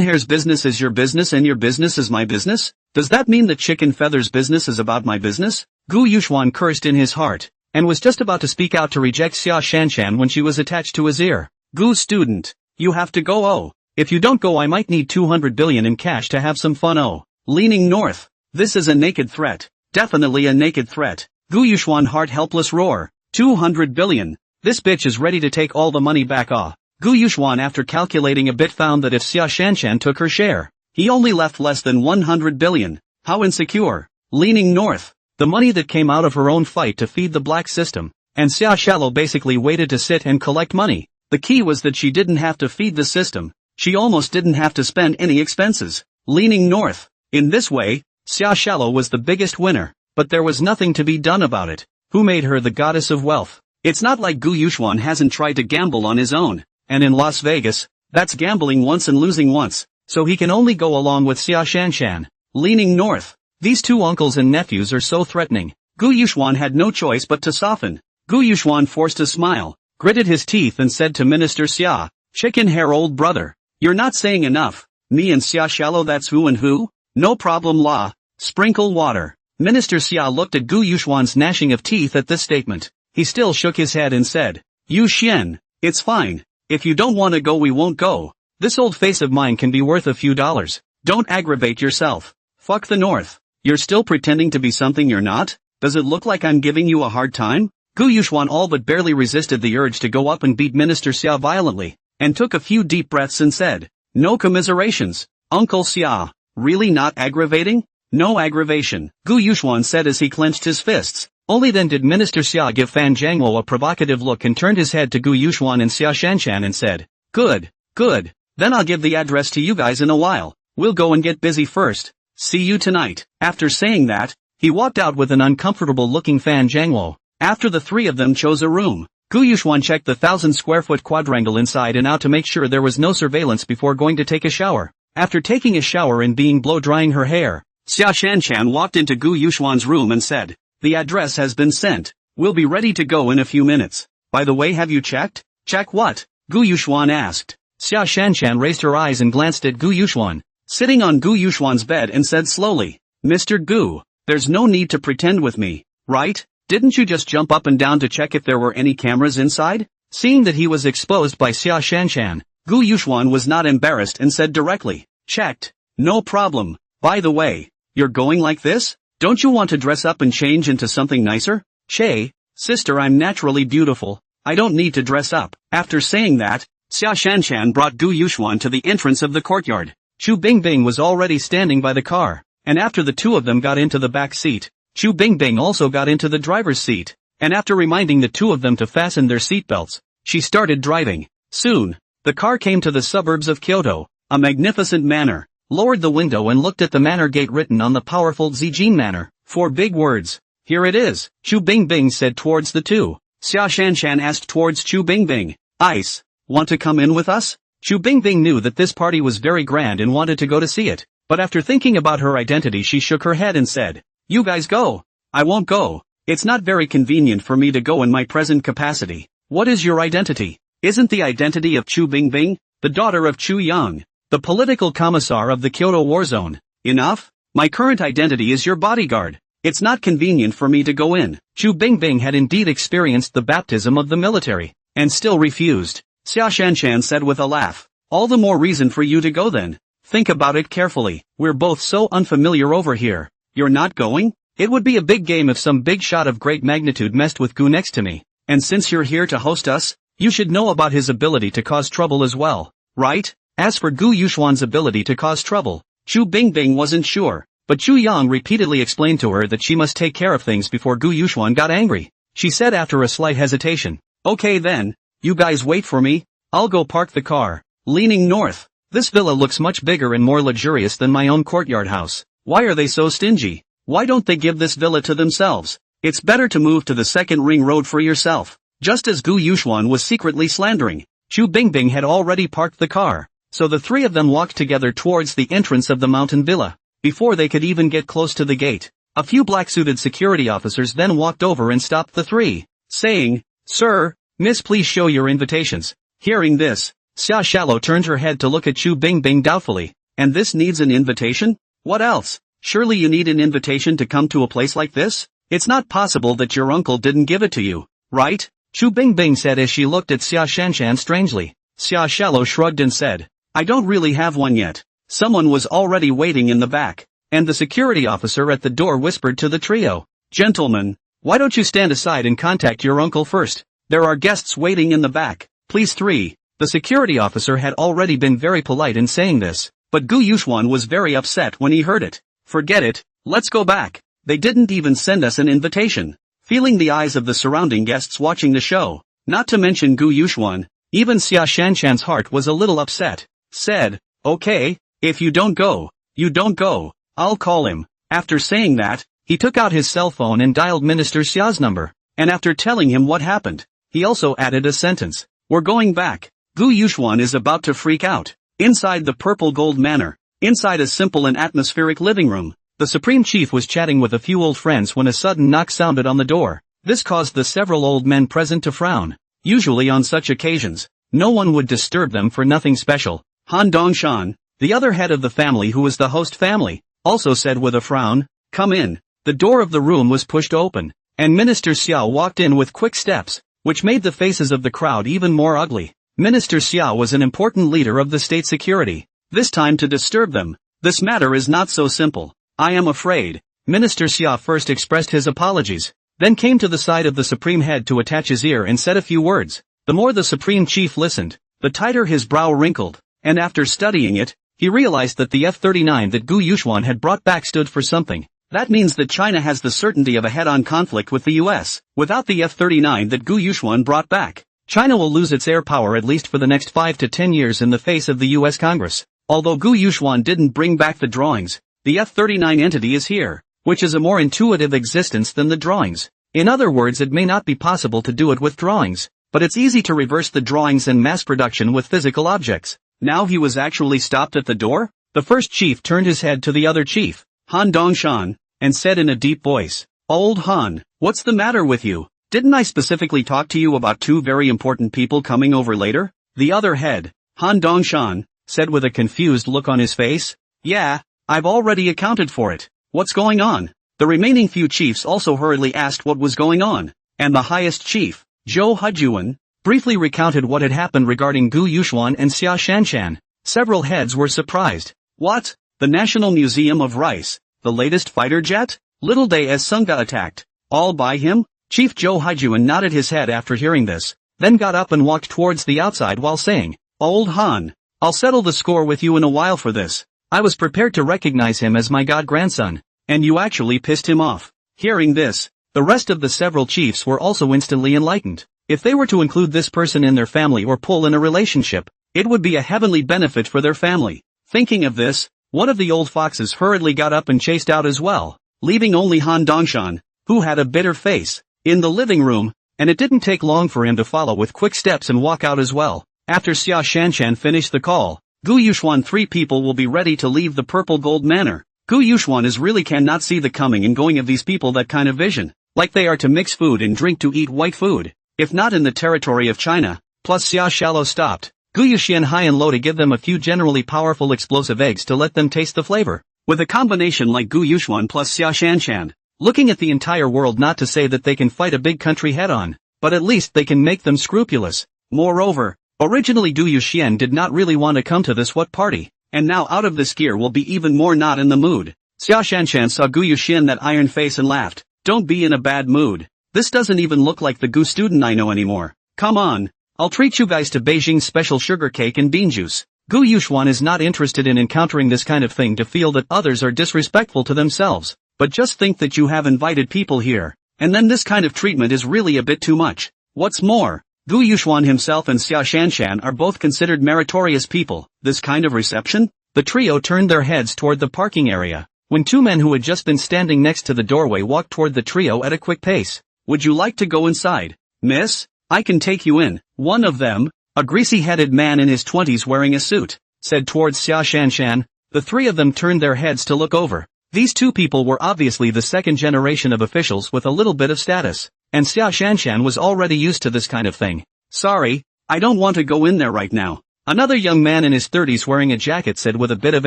Hair's business is your business and your business is my business? Does that mean that Chicken Feather's business is about my business? Gu Yuxuan cursed in his heart, and was just about to speak out to reject Xia Shanshan when she was attached to his ear. Gu student, you have to go. Oh, if you don't go I might need 200 billion in cash to have some fun. Oh, leaning north. This is a naked threat. Definitely a naked threat. Gu Yuxuan heart helpless roar. 200 billion. This bitch is ready to take all the money back. Ah. Gu Yuxuan after calculating a bit found that if Xia Shanshan took her share, he only left less than 100 billion. How insecure. Leaning north. The money that came out of her own fight to feed the black system, and Xia Shallow basically waited to sit and collect money. The key was that she didn't have to feed the system. She almost didn't have to spend any expenses. Leaning north. In this way, Xia Shallow was the biggest winner, but there was nothing to be done about it. Who made her the goddess of wealth? It's not like Gu Yuxuan hasn't tried to gamble on his own, and in Las Vegas, that's gambling once and losing once, so he can only go along with Xia Shanshan. Leaning north. These two uncles and nephews are so threatening. Gu Yuxuan had no choice but to soften. Gu Yuxuan forced a smile, gritted his teeth and said to Minister Xia, Chicken Hair old brother, you're not saying enough. Me and Xia Shallow that's who and who? No problem la. Sprinkle water. Minister Xia looked at Gu Yuxuan's gnashing of teeth at this statement. He still shook his head and said, Yu Xian, it's fine. If you don't want to go we won't go. This old face of mine can be worth a few dollars. Don't aggravate yourself. Fuck the north. You're still pretending to be something you're not? Does it look like I'm giving you a hard time? Gu Yuxuan all but barely resisted the urge to go up and beat Minister Xia violently, and took a few deep breaths and said, No commiserations, Uncle Xia. Really not aggravating? No aggravation, Gu Yuxuan said as he clenched his fists. Only then did Minister Xia give Fan Zhangwo a provocative look and turned his head to Gu Yuxuan and Xia Shanshan and said, Good, good, then I'll give the address to you guys in a while. We'll go and get busy first. See you tonight. After saying that, he walked out with an uncomfortable-looking Fan Zhangwo. After the three of them chose a room, Gu Yuxuan checked the 1,000-square-foot quadrangle inside and out to make sure there was no surveillance before going to take a shower. After taking a shower and being blow-drying her hair, Xia Shanshan walked into Gu Yuxuan's room and said, The address has been sent. We'll be ready to go in a few minutes. By the way, have you checked? Check what? Gu Yuxuan asked. Xia Shanshan raised her eyes and glanced at Gu Yuxuan, sitting on Gu Yuxuan's bed and said slowly, Mr. Gu, there's no need to pretend with me, right? Didn't you just jump up and down to check if there were any cameras inside? Seeing that he was exposed by Xia Shanshan, Gu Yuxuan was not embarrassed and said directly, Checked. No problem. By the way, you're going like this? Don't you want to dress up and change into something nicer? Che, sister, I'm naturally beautiful. I don't need to dress up. After saying that, Xia Shanshan brought Gu Yuxuan to the entrance of the courtyard. Chu Bingbing was already standing by the car, and after the two of them got into the back seat, Chu Bingbing also got into the driver's seat, and after reminding the two of them to fasten their seatbelts, she started driving. Soon, the car came to the suburbs of Kyoto, a magnificent manor, lowered the window and looked at the manor gate written on the powerful Zijin Manor, 4 big words. Here it is, Chu Bingbing said towards the two. Xia Shanshan asked towards Chu Bingbing, Ice, want to come in with us? Chu Bingbing knew that this party was very grand and wanted to go to see it, but after thinking about her identity she shook her head and said, You guys go. I won't go. It's not very convenient for me to go in my present capacity. What is your identity? Isn't the identity of Chu Bingbing, the daughter of Chu Yang, the political commissar of the Kyoto war zone, enough? My current identity is your bodyguard. It's not convenient for me to go in. Chu Bingbing had indeed experienced the baptism of the military, and still refused. Xia Shanshan said with a laugh, All the more reason for you to go then. Think about it carefully. We're both so unfamiliar over here. You're not going? It would be a big game if some big shot of great magnitude messed with Gu next to me. And since you're here to host us, you should know about his ability to cause trouble as well, right? As for Gu Yuxuan's ability to cause trouble, Chu Bingbing wasn't sure, but Chu Yang repeatedly explained to her that she must take care of things before Gu Yuxuan got angry. She said after a slight hesitation, Okay then, you guys wait for me, I'll go park the car. Leaning north. This villa looks much bigger and more luxurious than my own courtyard house. Why are they so stingy? Why don't they give this villa to themselves? It's better to move to the second ring road for yourself. Just as Gu Yuxuan was secretly slandering, Chu Bingbing had already parked the car. so the three of them walked together towards the entrance of the mountain villa. Before they could even get close to the gate, a few black-suited security officers then walked over and stopped the three, saying, "Sir, miss, please show your invitations." Hearing this, Xia Shallow turned her head to look at Chu Bingbing doubtfully. "And this needs an invitation? What else? Surely you need an invitation to come to a place like this? It's not possible that your uncle didn't give it to you, right?" Chu Bingbing said as she looked at Xia Shanshan strangely. Xia Shallow shrugged and said, "I don't really have one yet." Someone was already waiting in the back, and the security officer at the door whispered to the trio, "Gentlemen, why don't you stand aside and contact your uncle first? There are guests waiting in the back, please." 3. The security officer had already been very polite in saying this, but Gu Yuxuan was very upset when he heard it. "Forget it, let's go back. They didn't even send us an invitation." Feeling the eyes of the surrounding guests watching the show, not to mention Gu Yuxuan, even Xia Shanshan's heart was a little upset, said, "Okay, if you don't go, you don't go. I'll call him." After saying that, he took out his cell phone and dialed Minister Xia's number, and after telling him what happened, he also added a sentence, "We're going back." Gu Yuxuan is about to freak out. Inside the Purple Gold Manor, inside a simple and atmospheric living room, the Supreme Chief was chatting with a few old friends when a sudden knock sounded on the door. This caused the several old men present to frown. Usually on such occasions, no one would disturb them for nothing special. Han Dongshan, the other head of the family who was the host family, also said with a frown, "Come in." The door of the room was pushed open, and Minister Xiao walked in with quick steps, which made the faces of the crowd even more ugly. Minister Xiao was an important leader of the state security. This time to disturb them. This matter is not so simple. I am afraid. Minister Xiao first expressed his apologies, then came to the side of the Supreme Head to attach his ear and said a few words. The more the Supreme Chief listened, the tighter his brow wrinkled, and after studying it, he realized that the F-39 that Gu Yuxuan had brought back stood for something. That means that China has the certainty of a head-on conflict with the US. Without the F-39 that Gu Yuxuan brought back, China will lose its air power at least for the next 5 to 10 years in the face of the US Congress. Although Gu Yuxuan didn't bring back the drawings, the F-39 entity is here, which is a more intuitive existence than the drawings. In other words, it may not be possible to do it with drawings, but it's easy to reverse the drawings and mass production with physical objects. Now he was actually stopped at the door? The first chief turned his head to the other chief, Han Dongshan, and said in a deep voice, "Old Han, what's the matter with you? Didn't I specifically talk to you about two very important people coming over later?" The other head, Han Dongshan, said with a confused look on his face, "Yeah, I've already accounted for it. What's going on?" The remaining few chiefs also hurriedly asked what was going on, and the highest chief, Zhou Hujuan, briefly recounted what had happened regarding Gu Yuxuan and Xia Shanshan. Several heads were surprised. What? The National Museum of Rice, the latest fighter jet? Little Day as Sunga attacked. All by him? Chief Zhou Hujuan nodded his head after hearing this, then got up and walked towards the outside while saying, "Old Han, I'll settle the score with you in a while for this. I was prepared to recognize him as my god-grandson, and you actually pissed him off." Hearing this, the rest of the several chiefs were also instantly enlightened. If they were to include this person in their family or pull in a relationship, it would be a heavenly benefit for their family. Thinking of this, one of the old foxes hurriedly got up and chased out as well, leaving only Han Dongshan, who had a bitter face, in the living room, and it didn't take long for him to follow with quick steps and walk out as well. After Xia Shanshan finished the call, Gu Yuxuan 3 people will be ready to leave the Purple Gold Manor. Gu Yuxuan is really cannot see the coming and going of these people that kind of vision, like they are to mix food and drink to eat white food, if not in the territory of China. Plus Xia Shallow stopped Gu Yuxian high and low to give them a few generally powerful explosive eggs to let them taste the flavor. With a combination like Gu Yuxuan plus Xia Shanshan, looking at the entire world, not to say that they can fight a big country head-on, but at least they can make them scrupulous. Moreover, originally Gu Yuxian did not really want to come to this what party, and now out of this gear will be even more not in the mood. Xia Shanshan saw Gu Yuxian that iron face and laughed. "Don't be in a bad mood. This doesn't even look like the Gu student I know anymore. Come on, I'll treat you guys to Beijing's special sugar cake and bean juice." Gu Yuxuan is not interested in encountering this kind of thing to feel that others are disrespectful to themselves. But just think that you have invited people here, and then this kind of treatment is really a bit too much. What's more, Gu Yuxuan himself and Xia Shanshan are both considered meritorious people. This kind of reception? The trio turned their heads toward the parking area, when 2 men who had just been standing next to the doorway walked toward the trio at a quick pace. "Would you like to go inside, miss? I can take you in." One of them, a greasy-headed man in his 20s wearing a suit, said towards Xia Shanshan. The three of them turned their heads to look over. These two people were obviously the second generation of officials with a little bit of status, and Xia Shanshan was already used to this kind of thing. Sorry, I don't want to go in there right now. Another young man in his 30s wearing a jacket said with a bit of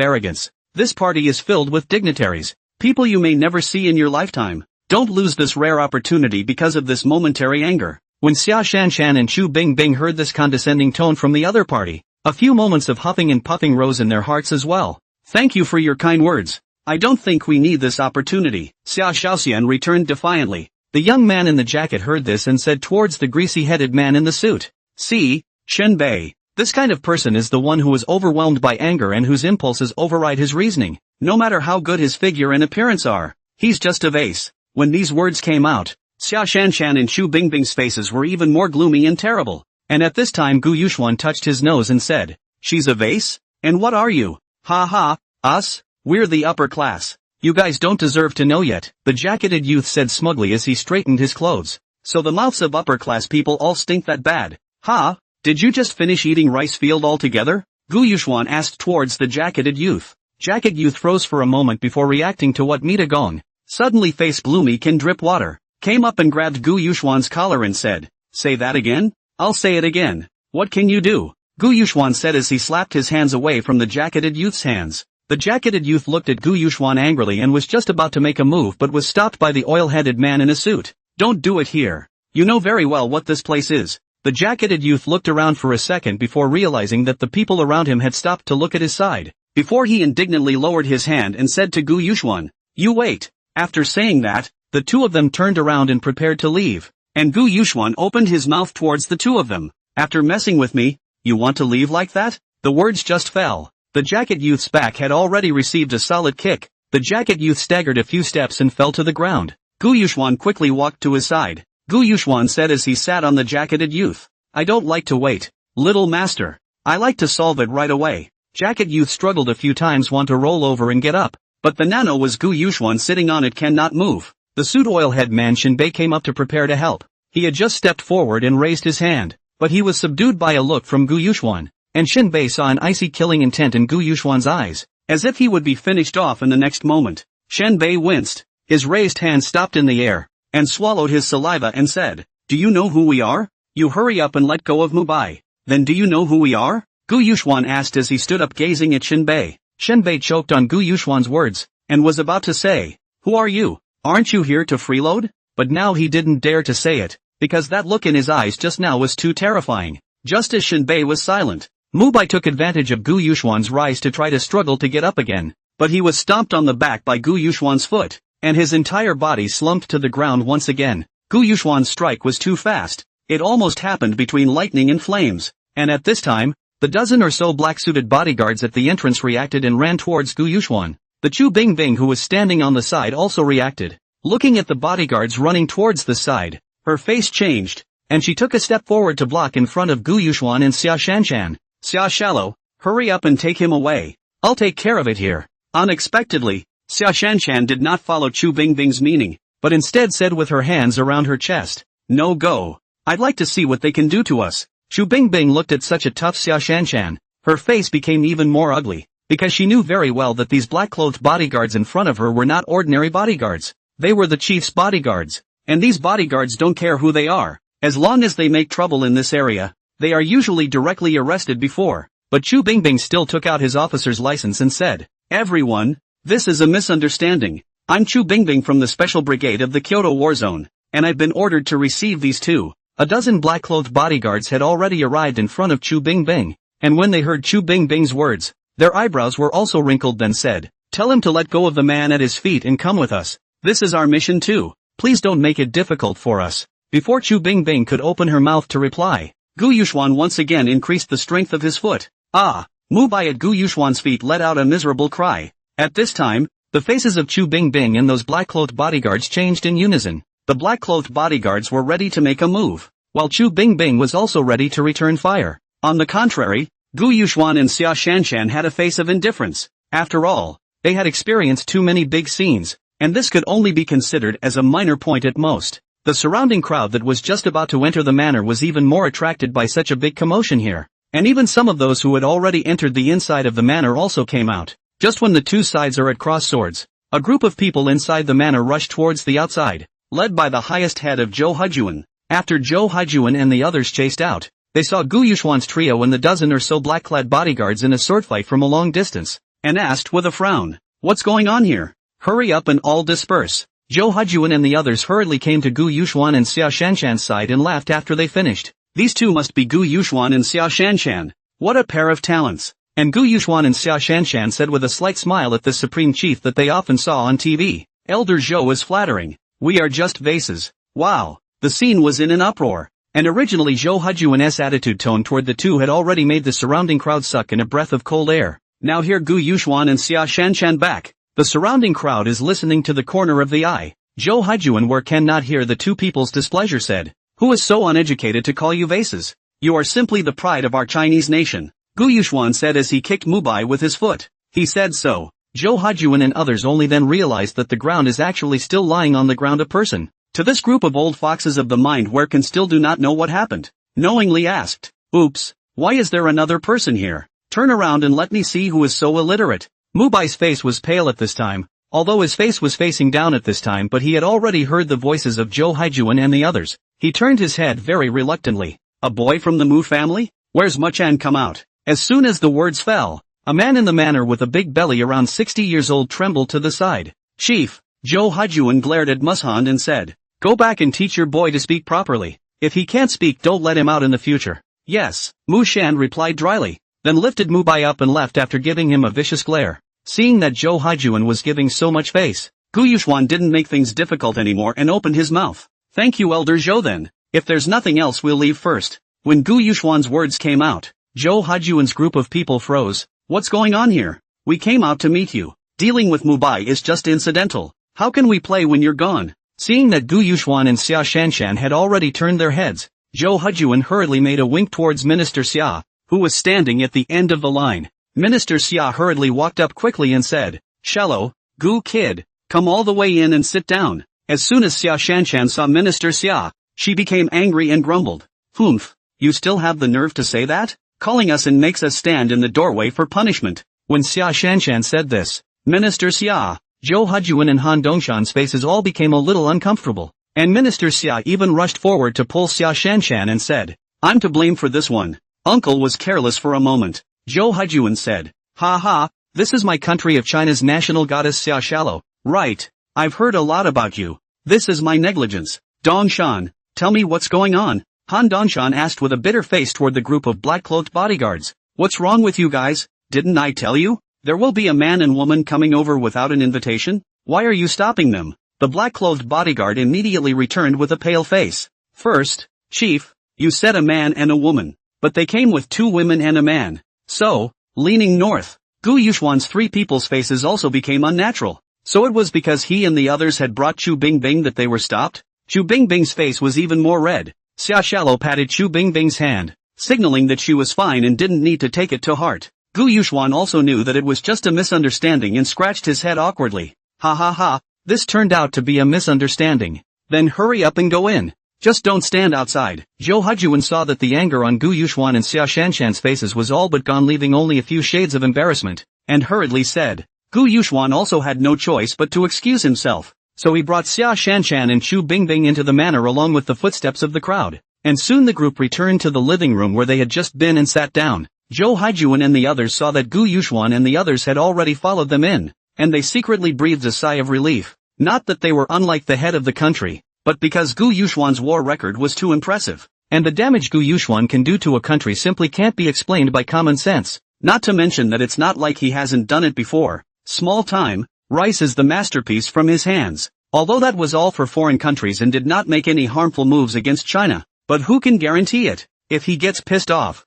arrogance. This party is filled with dignitaries, people you may never see in your lifetime. Don't lose this rare opportunity because of this momentary anger. When Xia Shanshan and Chu Bingbing heard this condescending tone from the other party, a few moments of huffing and puffing rose in their hearts as well. Thank you for your kind words. I don't think we need this opportunity, Xia Shaoxian returned defiantly. The young man in the jacket heard this and said towards the greasy-headed man in the suit. See, Chen Bei, this kind of person is the one who is overwhelmed by anger and whose impulses override his reasoning. No matter how good his figure and appearance are, he's just a vase. When these words came out, Xia Shanshan and Chu Bingbing's faces were even more gloomy and terrible. And at this time Gu Yuxuan touched his nose and said, She's a vase? And what are you? Ha ha, us? We're the upper class. You guys don't deserve to know yet, the jacketed youth said smugly as he straightened his clothes. So the mouths of upper class people all stink that bad. Ha? Did you just finish eating rice field altogether? Gu Yuxuan asked towards the jacketed youth. Jacket youth froze for a moment before reacting to what Mita Gong, suddenly face gloomy can drip water, came up and grabbed Gu Yuxuan's collar and said, Say that again? I'll say it again. What can you do? Gu Yuxuan said as he slapped his hands away from the jacketed youth's hands. The jacketed youth looked at Gu Yuxuan angrily and was just about to make a move but was stopped by the oil-headed man in a suit. Don't do it here. You know very well what this place is. The jacketed youth looked around for a second before realizing that the people around him had stopped to look at his side, before he indignantly lowered his hand and said to Gu Yuxuan, You wait. After saying that, the two of them turned around and prepared to leave, and Gu Yuxuan opened his mouth towards the two of them. After messing with me, you want to leave like that? The words just fell. The jacket youth's back had already received a solid kick. The jacket youth staggered a few steps and fell to the ground. Gu Yuxuan quickly walked to his side. Gu Yuxuan said as he sat on the jacketed youth. I don't like to wait, little master. I like to solve it right away. Jacket youth struggled a few times want to roll over and get up, but the nano was Gu Yuxuan sitting on it cannot move. The suit oilhead man Shinbei came up to prepare to help. He had just stepped forward and raised his hand, but he was subdued by a look from Gu Yuxuan. And Shinbei saw an icy killing intent in Gu Yuxuan's eyes, as if he would be finished off in the next moment. Shinbei winced, his raised hand stopped in the air, and swallowed his saliva and said, Do you know who we are? You hurry up and let go of Mubai. Then do you know who we are? Gu Yuxuan asked as he stood up gazing at Shinbei. Shinbei choked on Gu Yuxuan's words, and was about to say, Who are you? Aren't you here to freeload? But now he didn't dare to say it, because that look in his eyes just now was too terrifying. Just as Shinbei was silent, Mubai took advantage of Gu Yuxuan's rise to try to struggle to get up again, but he was stomped on the back by Gu Yuxuan's foot, and his entire body slumped to the ground once again. Gu Yuxuan's strike was too fast. It almost happened between lightning and flames, and at this time, the dozen or so black-suited bodyguards at the entrance reacted and ran towards Gu Yuxuan. The Chu Bingbing who was standing on the side also reacted. Looking at the bodyguards running towards the side, her face changed, and she took a step forward to block in front of Gu Yuxuan and Xia Shanshan. Xia Shallow, hurry up and take him away. I'll take care of it here. Unexpectedly, Xia Shanshan did not follow Chu Bingbing's meaning, but instead said with her hands around her chest, No go. I'd like to see what they can do to us. Chu Bingbing looked at such a tough Xia Shanshan. Her face became even more ugly, because she knew very well that these black-clothed bodyguards in front of her were not ordinary bodyguards. They were the chief's bodyguards, and these bodyguards don't care who they are. As long as they make trouble in this area, they are usually directly arrested before. But Chu Bingbing still took out his officer's license and said, Everyone, this is a misunderstanding. I'm Chu Bingbing from the Special Brigade of the Kyoto War Zone, and I've been ordered to receive these two. A dozen black-clothed bodyguards had already arrived in front of Chu Bingbing, and when they heard Chu Bingbing's words, their eyebrows were also wrinkled then said, Tell him to let go of the man at his feet and come with us. This is our mission too. Please don't make it difficult for us. Before Chu Bingbing could open her mouth to reply, Gu Yuxuan once again increased the strength of his foot. Ah! Mubai at Gu Yuxuan's feet let out a miserable cry. At this time, the faces of Chu Bingbing and those black-clothed bodyguards changed in unison. The black-clothed bodyguards were ready to make a move, while Chu Bingbing was also ready to return fire. On the contrary, Gu Yuxuan and Xia Shanshan had a face of indifference. After all, they had experienced too many big scenes, and this could only be considered as a minor point at most. The surrounding crowd that was just about to enter the manor was even more attracted by such a big commotion here. and even some of those who had already entered the inside of the manor also came out. Just when the two sides are at cross swords, a group of people inside the manor rushed towards the outside, led by the highest head of Zhou Hujuan. After Zhou Hujuan and the others chased out, they saw Gu Yuxuan's trio and the dozen or so black-clad bodyguards in a swordfight from a long distance, and asked with a frown, "What's going on here? Hurry up and all disperse." Zhou Hujuan and the others hurriedly came to Gu Yuxuan and Xia Shanshan's side and laughed after they finished. These two must be Gu Yuxuan and Xia Shanshan. What a pair of talents. And Gu Yuxuan and Xia Shanshan said with a slight smile at this supreme chief that they often saw on TV. Elder Zhou is flattering. We are just vases. Wow. The scene was in an uproar. And originally Zhou Hujuan's attitude tone toward the two had already made the surrounding crowd suck in a breath of cold air. Now hear Gu Yuxuan and Xia Shanshan back. The surrounding crowd is listening to the corner of the eye. Zhou Hujuan where cannot hear the two people's displeasure said. Who is so uneducated to call you vases? You are simply the pride of our Chinese nation. Gu Yuxuan said as he kicked Mubai with his foot. He said so. Zhou Hujuan and others only then realized that the ground is actually still lying on the ground a person. To this group of old foxes of the mind where can still do not know what happened. Knowingly asked. Oops, why is there another person here? Turn around and let me see who is so illiterate. Mubai's face was pale at this time, although his face was facing down at this time but he had already heard the voices of Zhou Hujuan and the others. He turned his head very reluctantly. A boy from the Mu family? Where's Muchan come out? As soon as the words fell, a man in the manor with a big belly around 60 years old trembled to the side. Chief, Zhou Hujuan glared at Mushand and said. Go back and teach your boy to speak properly. If he can't speak don't let him out in the future. Yes, Mu Shan replied dryly, then lifted Mubai up and left after giving him a vicious glare. Seeing that Zhou Hujuan was giving so much face, Gu Yuxuan didn't make things difficult anymore and opened his mouth. Thank you Elder Zhou then. If there's nothing else we'll leave first. When Gu Yuxuan's words came out, Zhou Hujuan's group of people froze. What's going on here? We came out to meet you. Dealing with Mubai is just incidental. How can we play when you're gone? Seeing that Gu Yuxuan and Xia Shanshan had already turned their heads, Zhou Hujuan hurriedly made a wink towards Minister Xia, who was standing at the end of the line. Minister Xia hurriedly walked up quickly and said, Shallow, Gu kid, come all the way in and sit down. As soon as Xia Shanshan saw Minister Xia, she became angry and grumbled. Humph, you still have the nerve to say that? Calling us and makes us stand in the doorway for punishment. When Xia Shanshan said this, Minister Xia, Zhou Hujuan and Han Dongshan's faces all became a little uncomfortable, and Minister Xia even rushed forward to pull Xia Shanshan and said, I'm to blame for this one. Uncle was careless for a moment. Zhou Hujuan said, Ha ha, this is my country of China's national goddess Xia Shallow, right? I've heard a lot about you. This is my negligence. Dongshan, tell me what's going on. Han Dongshan asked with a bitter face toward the group of black-cloaked bodyguards. What's wrong with you guys? Didn't I tell you? There will be a man and woman coming over without an invitation? Why are you stopping them? The black-clothed bodyguard immediately returned with a pale face. First, Chief, you said a man and a woman, but they came with 2 women and a man. So, leaning north, Gu Yuxuan's 3 people's faces also became unnatural. So it was because he and the others had brought Chu Bingbing that they were stopped? Chu Bingbing's face was even more red. Xia Shallow patted Chu Bingbing's hand, signaling that she was fine and didn't need to take it to heart. Gu Yuxuan also knew that it was just a misunderstanding and scratched his head awkwardly. Ha ha ha, this turned out to be a misunderstanding. Then hurry up and go in. Just don't stand outside. Zhou Hujuan saw that the anger on Gu Yuxuan and Xia Shanshan's faces was all but gone, leaving only a few shades of embarrassment, and hurriedly said. Gu Yuxuan also had no choice but to excuse himself, so he brought Xia Shanshan and Chu Bingbing into the manor along with the footsteps of the crowd, and soon the group returned to the living room where they had just been and sat down. Zhou Hujuan and the others saw that Gu Yuxuan and the others had already followed them in, and they secretly breathed a sigh of relief. Not that they were unlike the head of the country, but because Gu Yuxuan's war record was too impressive, and the damage Gu Yuxuan can do to a country simply can't be explained by common sense. Not to mention that it's not like he hasn't done it before. Small time, rice is the masterpiece from his hands. Although that was all for foreign countries and did not make any harmful moves against China. But who can guarantee it? If he gets pissed off,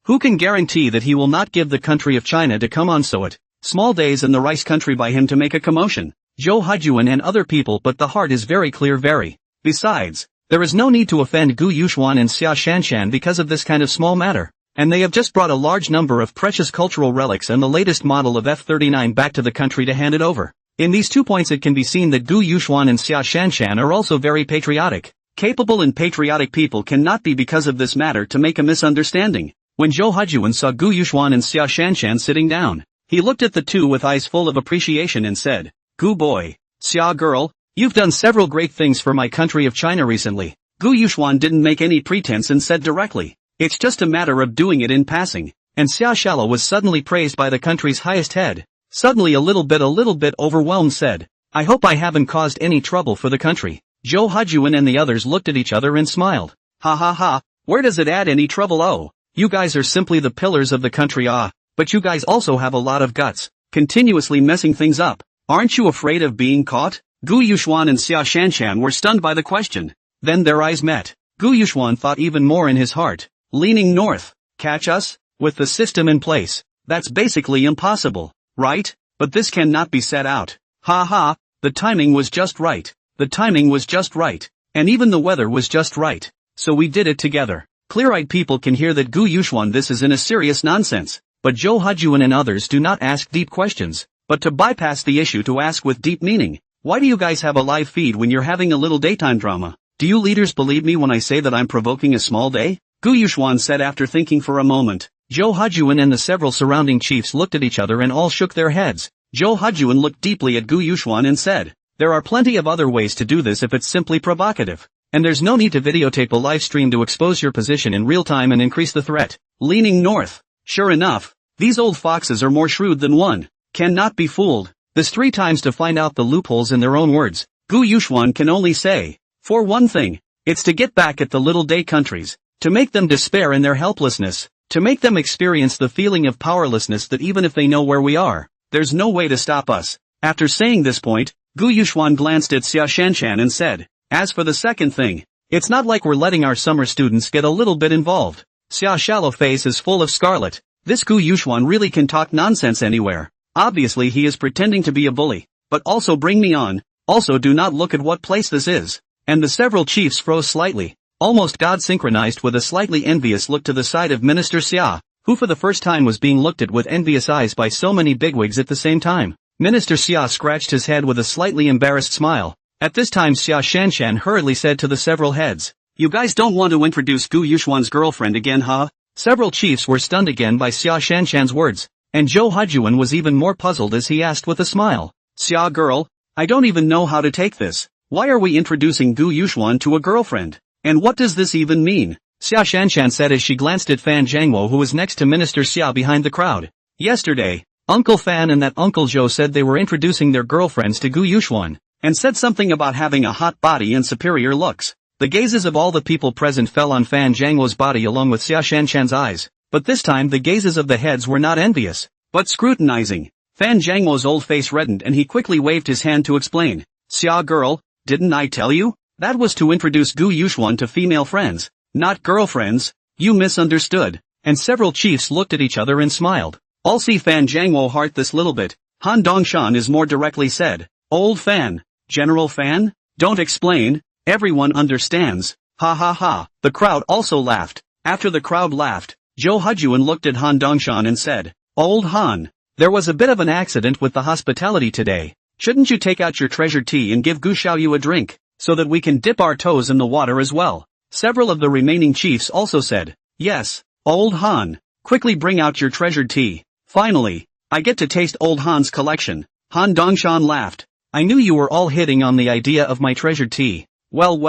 who can guarantee that he will not give the country of China to come on so it? Small days in the rice country by him to make a commotion. Zhou Hujuan and other people, but the heart is very clear very. Besides, there is no need to offend Gu Yuxuan and Xia Shanshan because of this kind of small matter. And they have just brought a large number of precious cultural relics and the latest model of F-39 back to the country to hand it over. In these 2 points it can be seen that Gu Yuxuan and Xia Shanshan are also very patriotic. Capable and patriotic people cannot be because of this matter to make a misunderstanding. When Zhou Hujuan saw Gu Yuxuan and Xia Shanshan sitting down, he looked at the two with eyes full of appreciation and said, Gu boy, Xia girl, you've done several great things for my country of China recently. Gu Yuxuan didn't make any pretense and said directly, it's just a matter of doing it in passing. And Xia Shala was suddenly praised by the country's highest head. Suddenly a little bit overwhelmed said, I hope I haven't caused any trouble for the country. Zhou Hujuan and the others looked at each other and smiled. Ha ha ha, where does it add any trouble? Oh, you guys are simply the pillars of the country. But you guys also have a lot of guts, continuously messing things up. Aren't you afraid of being caught? Gu Yuxuan and Xia Shanshan were stunned by the question. Then their eyes met. Gu Yuxuan thought even more in his heart. Leaning north. Catch us? With the system in place, that's basically impossible, right? But this cannot be set out. Ha ha, the timing was just right. The timing was just right. And even the weather was just right. So we did it together. Clear-eyed people can hear that Gu Yuxuan this is in a serious nonsense. But Zhou Hujuan and others do not ask deep questions, but to bypass the issue to ask with deep meaning. Why do you guys have a live feed when you're having a little daytime drama? Do you leaders believe me when I say that I'm provoking a small day? Gu Yuxuan said after thinking for a moment. Zhou Hujuan and the several surrounding chiefs looked at each other and all shook their heads. Zhou Hujuan looked deeply at Gu Yuxuan and said, there are plenty of other ways to do this if it's simply provocative. And there's no need to videotape a live stream to expose your position in real time and increase the threat. Leaning north. Sure enough, these old foxes are more shrewd than one. Cannot be fooled. This 3 times to find out the loopholes in their own words. Gu Yuxuan can only say, for one thing, it's to get back at the little day countries, to make them despair in their helplessness, to make them experience the feeling of powerlessness that even if they know where we are, there's no way to stop us. After saying this point, Gu Yuxuan glanced at Xia Shanshan and said, as for the second thing, it's not like we're letting our summer students get a little bit involved. Xia's shallow face is full of scarlet. This Gu Yuxuan really can talk nonsense anywhere. Obviously he is pretending to be a bully, but also bring me on. Also do not look at what place this is. And the several chiefs froze slightly, almost God-synchronized with a slightly envious look to the side of Minister Xia, who for the first time was being looked at with envious eyes by so many bigwigs at the same time. Minister Xia scratched his head with a slightly embarrassed smile. At this time Xia Shanshan hurriedly said to the several heads, you guys don't want to introduce Gu Yuxuan's girlfriend again, huh? Several chiefs were stunned again by Xia Shanshan's words, and Zhou Hujuan was even more puzzled as he asked with a smile, Xia girl, I don't even know how to take this. Why are we introducing Gu Yuxuan to a girlfriend? And what does this even mean? Xia Shanshan said as she glanced at Fan Zhangwo who was next to Minister Xia behind the crowd. Yesterday, Uncle Fan and that Uncle Zhou said they were introducing their girlfriends to Gu Yuxuan, and said something about having a hot body and superior looks. The gazes of all the people present fell on Fan Zhangwo's body along with Xia Shanshan's eyes, but this time the gazes of the heads were not envious, but scrutinizing. Fan Zhangwo's old face reddened and he quickly waved his hand to explain. Xia girl, didn't I tell you? That was to introduce Gu Yuxuan to female friends, not girlfriends. You misunderstood. And several chiefs looked at each other and smiled. I'll see Fan Zhangwo heart this little bit. Han Dongshan is more directly said. Old Fan. General Fan? Don't explain. Everyone understands. Ha ha ha. The crowd also laughed. After the crowd laughed, Zhou Hujuan looked at Han Dongshan and said, Old Han, there was a bit of an accident with the hospitality today. Shouldn't you take out your treasured tea and give Gu Xiaoyu a drink, so that we can dip our toes in the water as well? Several of the remaining chiefs also said, yes, Old Han, quickly bring out your treasured tea. Finally, I get to taste Old Han's collection. Han Dongshan laughed. I knew you were all hitting on the idea of my treasured tea. Well,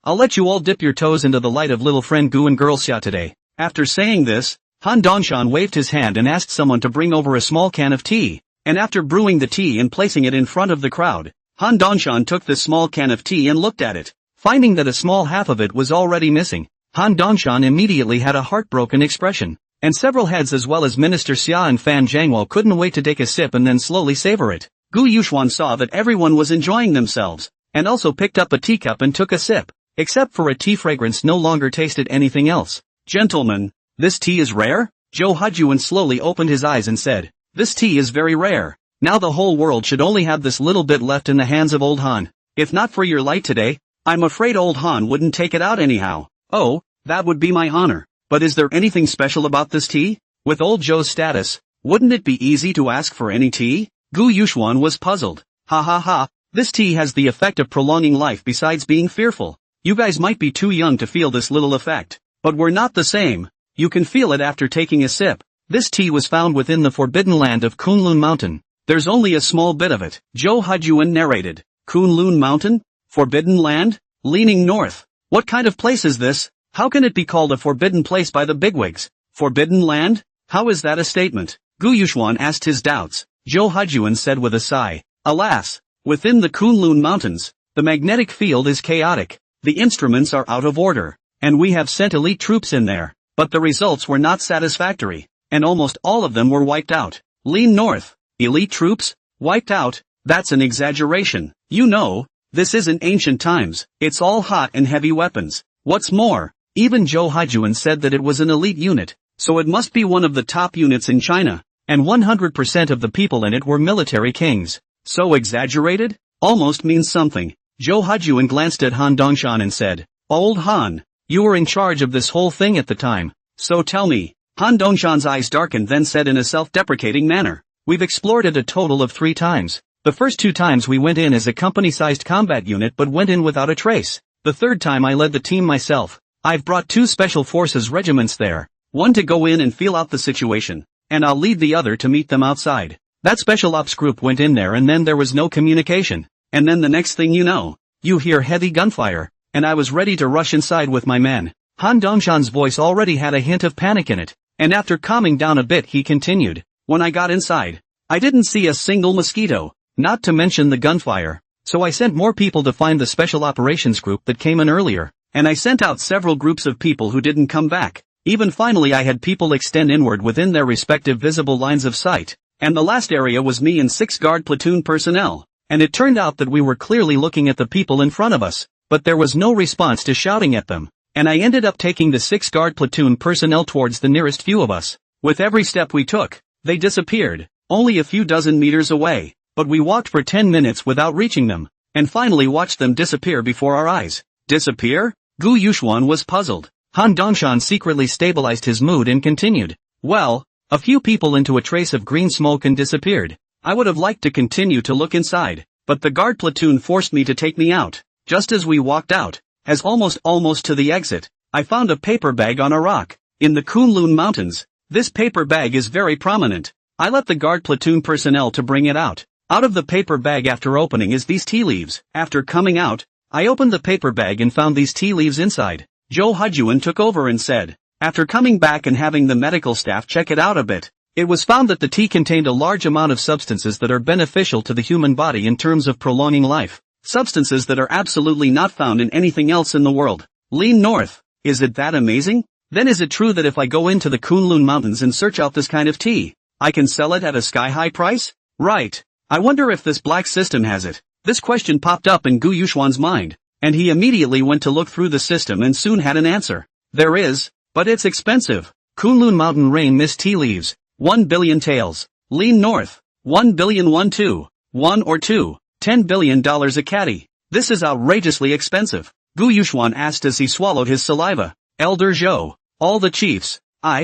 I'll let you all dip your toes into the light of little friend Gu and girl Xia today. After saying this, Han Dongshan waved his hand and asked someone to bring over a small can of tea. And after brewing the tea and placing it in front of the crowd, Han Dongshan took this small can of tea and looked at it. Finding that a small half of it was already missing, Han Dongshan immediately had a heartbroken expression. And several heads as well as Minister Xia and Fan Zhangwo couldn't wait to take a sip and then slowly savor it. Gu Yuxuan saw that everyone was enjoying themselves, and also picked up a teacup and took a sip. Except for a tea fragrance no longer tasted anything else. Gentlemen, this tea is rare? Zhou Hujuan slowly opened his eyes and said, this tea is very rare. Now the whole world should only have this little bit left in the hands of Old Han. If not for your light today, I'm afraid Old Han wouldn't take it out anyhow. Oh, that would be my honor. But is there anything special about this tea? With Old Zhou's status, wouldn't it be easy to ask for any tea? Gu Yuxuan was puzzled. Ha ha ha, this tea has the effect of prolonging life besides being fearful. You guys might be too young to feel this little effect. But we're not the same. You can feel it after taking a sip. This tea was found within the forbidden land of Kunlun Mountain. There's only a small bit of it. Zhou Hajuan narrated. Kunlun Mountain? Forbidden land? Leaning north. What kind of place is this? How can it be called a forbidden place by the bigwigs? Forbidden land? How is that a statement? Gu Yuxuan asked his doubts. Zhou Hajuan said with a sigh. Alas! Within the Kunlun Mountains, the magnetic field is chaotic. The instruments are out of order. And we have sent elite troops in there. But the results were not satisfactory. And almost all of them were wiped out. Lean north. Elite troops? Wiped out? That's an exaggeration. You know, this isn't ancient times. It's all hot and heavy weapons. What's more, even Zhou Hajuan said that it was an elite unit. So it must be one of the top units in China. And 100% of the people in it were military kings. So exaggerated? Almost means something. Zhou Hajuan glanced at Han Dongshan and said, Old Han, you were in charge of this whole thing at the time. So tell me. Han Dongshan's eyes darkened, then said in a self-deprecating manner, We've explored it a total of 3 times. The first 2 times we went in as a company-sized combat unit but went in without a trace. The third time I led the team myself. I've brought 2 special forces regiments there. One to go in and feel out the situation. And I'll lead the other to meet them outside. That special ops group went in there and then there was no communication. And then the next thing you know, you hear heavy gunfire. And I was ready to rush inside with my men. Han Dongshan's voice already had a hint of panic in it. And after calming down a bit he continued, When I got inside, I didn't see a single mosquito, not to mention the gunfire. So I sent more people to find the special operations group that came in earlier. And I sent out several groups of people who didn't come back. Even finally I had people extend inward within their respective visible lines of sight. And the last area was me and 6 guard platoon personnel. And it turned out that we were clearly looking at the people in front of us. But there was no response to shouting at them. And I ended up taking the 6 guard platoon personnel towards the nearest few of us. With every step we took, they disappeared, only a few dozen meters away. But we walked for 10 minutes without reaching them, and finally watched them disappear before our eyes. Disappear? Gu Yuxuan was puzzled. Han Dongshan secretly stabilized his mood and continued. Well, a few people into a trace of green smoke and disappeared. I would have liked to continue to look inside, but the guard platoon forced me to take me out. Just as we walked out, as almost to the exit, I found a paper bag on a rock. In the Kunlun Mountains, this paper bag is very prominent. I let the guard platoon personnel to bring it out. Out of the paper bag after opening is these tea leaves. After coming out, I opened the paper bag and found these tea leaves inside. Zhou Hajuan took over and said, after coming back and having the medical staff check it out a bit, it was found that the tea contained a large amount of substances that are beneficial to the human body in terms of prolonging life. Substances that are absolutely not found in anything else in the world. Lean north. Is it that amazing? Then is it true that if I go into the Kunlun Mountains and search out this kind of tea, I can sell it at a sky-high price? Right. I wonder if this black system has it. This question popped up in Gu Yuxuan's mind, and he immediately went to look through the system and soon had an answer. There is, but it's expensive. Kunlun Mountain Rain Mist Tea Leaves, 1 billion taels. Lean north, 1 billion 1 2, 1 or 2, $10 billion a caddy. This is outrageously expensive. Gu Yuxuan asked as he swallowed his saliva. Elder Zhou, all the chiefs, Gu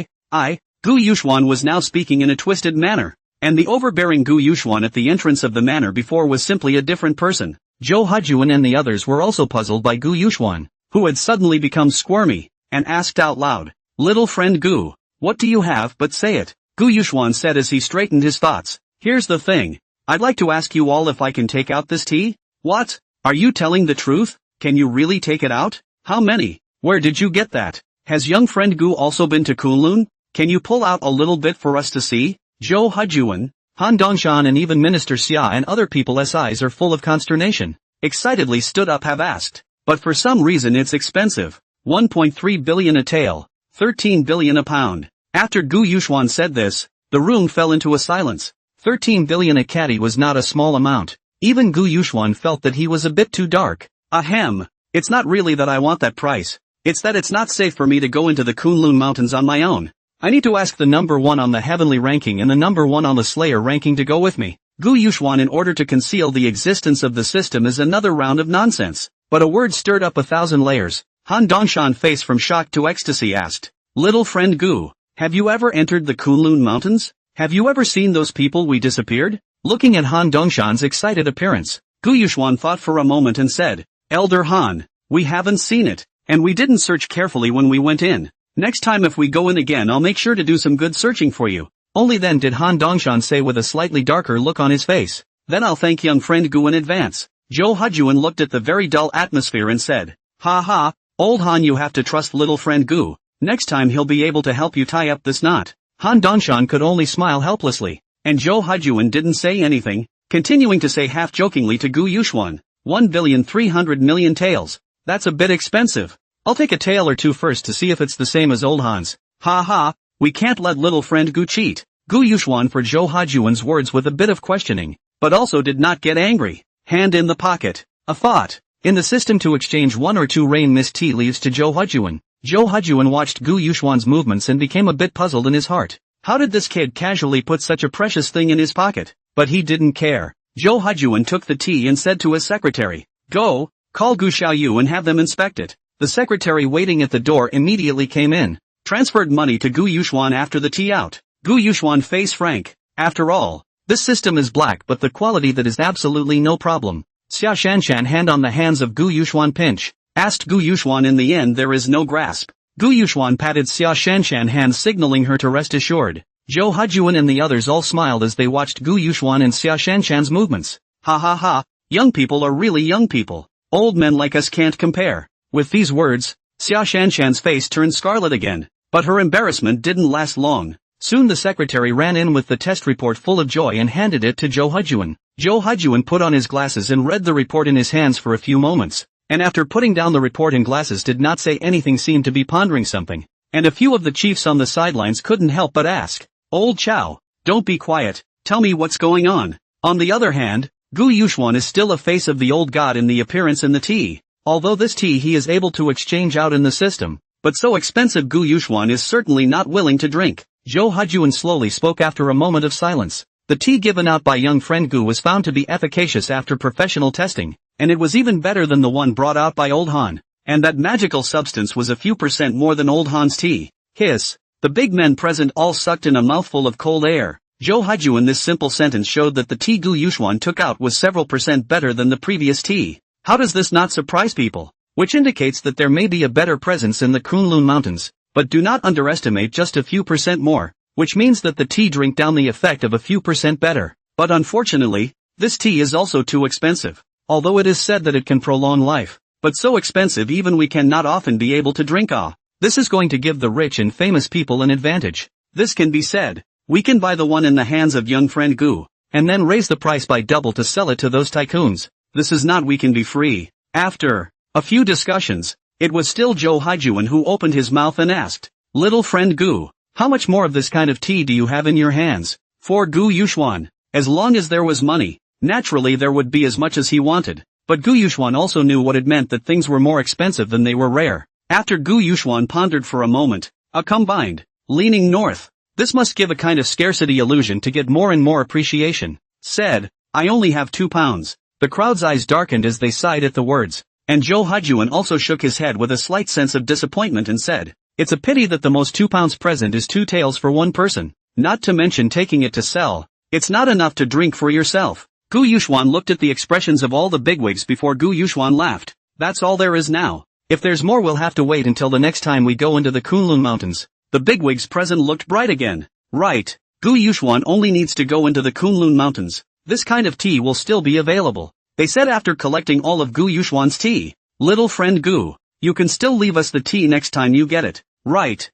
Yuxuan was now speaking in a twisted manner. And the overbearing Gu Yuxuan at the entrance of the manor before was simply a different person. Zhou Hajuan and the others were also puzzled by Gu Yuxuan, who had suddenly become squirmy, and asked out loud, Little friend Gu, what do you have but say it? Gu Yuxuan said as he straightened his thoughts. Here's the thing. I'd like to ask you all if I can take out this tea? What? Are you telling the truth? Can you really take it out? How many? Where did you get that? Has young friend Gu also been to Kunlun? Can you pull out a little bit for us to see? Zhou Hajuan, Han Dongshan and even Minister Xia and other people's eyes are full of consternation. Excitedly stood up have asked. But for some reason it's expensive. 1.3 billion a tael, 13 billion a pound. After Gu Yuxuan said this, the room fell into a silence. 13 billion a caddy was not a small amount. Even Gu Yuxuan felt that he was a bit too dark. Ahem. It's not really that I want that price. It's that it's not safe for me to go into the Kunlun Mountains on my own. I need to ask the number 1 on the heavenly ranking and the number 1 on the Slayer ranking to go with me. Gu Yuxuan in order to conceal the existence of the system is another round of nonsense. But a word stirred up 1,000 layers. Han Dongshan face from shock to ecstasy asked. Little friend Gu, have you ever entered the Kunlun Mountains? Have you ever seen those people we disappeared? Looking at Han Dongshan's excited appearance, Gu Yuxuan thought for a moment and said, Elder Han, we haven't seen it, and we didn't search carefully when we went in. Next time if we go in again I'll make sure to do some good searching for you. Only then did Han Dongshan say with a slightly darker look on his face. Then I'll thank young friend Gu in advance. Zhou Hujuan looked at the very dull atmosphere and said, "Ha ha, old Han, you have to trust little friend Gu. Next time he'll be able to help you tie up this knot." Han Dongshan could only smile helplessly. And Zhou Hujuan didn't say anything, continuing to say half-jokingly to Gu Yuxuan, 1,300,000,000 taels. That's a bit expensive. I'll take a tael or two first to see if it's the same as old Han's. Ha ha, we can't let little friend Gu cheat. Gu Yuxuan for Zhou Hujuan's words with a bit of questioning, but also did not get angry. Hand in the pocket. A thought. In the system to exchange 1 or 2 rain mist tea leaves to Zhou Hujuan. Zhou Hujuan watched Gu Yuxuan's movements and became a bit puzzled in his heart. How did this kid casually put such a precious thing in his pocket? But he didn't care. Zhou Hujuan took the tea and said to his secretary, "Go, call Gu Xiaoyu and have them inspect it." The secretary waiting at the door immediately came in, transferred money to Gu Yuxuan after the tea out. Gu Yuxuan face frank. After all, this system is black but the quality that is absolutely no problem. Xia Shanshan hand on the hands of Gu Yuxuan pinch. Asked Gu Yuxuan in the end there is no grasp. Gu Yuxuan patted Xia Shanshan hand signaling her to rest assured. Zhou Hujuan and the others all smiled as they watched Gu Yuxuan and Xia Shanshan's movements. Ha ha ha, young people are really young people. Old men like us can't compare. With these words, Xia Shanshan's face turned scarlet again. But her embarrassment didn't last long. Soon the secretary ran in with the test report full of joy and handed it to Zhou Hujuan. Zhou Hujuan put on his glasses and read the report in his hands for a few moments. And after putting down the report in glasses did not say anything, seemed to be pondering something. And a few of the chiefs on the sidelines couldn't help but ask, "Old Chow, don't be quiet, tell me what's going on." On the other hand, Gu Yuxuan is still a face of the old god in the appearance in the tea. Although this tea he is able to exchange out in the system, but so expensive Gu Yuxuan is certainly not willing to drink. Zhou Hujuan slowly spoke after a moment of silence. The tea given out by young friend Gu was found to be efficacious after professional testing, and it was even better than the one brought out by old Han. And that magical substance was a few percent more than old Han's tea. Hiss. The big men present all sucked in a mouthful of cold air. Zhou Hujuan this simple sentence showed that the tea Gu Yuxuan took out was several percent better than the previous tea. How does this not surprise people? Which indicates that there may be a better presence in the Kunlun Mountains, but do not underestimate just a few percent more, which means that the tea drink down the effect of a few percent better. But unfortunately, this tea is also too expensive. Although it is said that it can prolong life, but so expensive even we can not often be able to drink. This is going to give the rich and famous people an advantage. This can be said. We can buy the one in the hands of young friend Gu, and then raise the price by double to sell it to those tycoons. This is not we can be free. After a few discussions, it was still Zhou Hujuan who opened his mouth and asked, "Little friend Gu, how much more of this kind of tea do you have in your hands?" For Gu Yuxuan, as long as there was money, naturally there would be as much as he wanted. But Gu Yuxuan also knew what it meant that things were more expensive than they were rare. After Gu Yuxuan pondered for a moment, a combined, leaning north, this must give a kind of scarcity illusion to get more and more appreciation, said, "I only have 2 pounds. The crowd's eyes darkened as they sighed at the words, and Zhou Hujuan also shook his head with a slight sense of disappointment and said, "It's a pity that the most 2 pounds present is 2 taels for one person, not to mention taking it to sell. It's not enough to drink for yourself." Gu Yuxuan looked at the expressions of all the bigwigs before Gu Yuxuan laughed. "That's all there is now. If there's more we'll have to wait until the next time we go into the Kunlun Mountains." The bigwigs present looked bright again. Right, Gu Yuxuan only needs to go into the Kunlun Mountains. This kind of tea will still be available, they said after collecting all of Gu Yuxuan's tea. "Little friend Gu, you can still leave us the tea next time you get it." Right.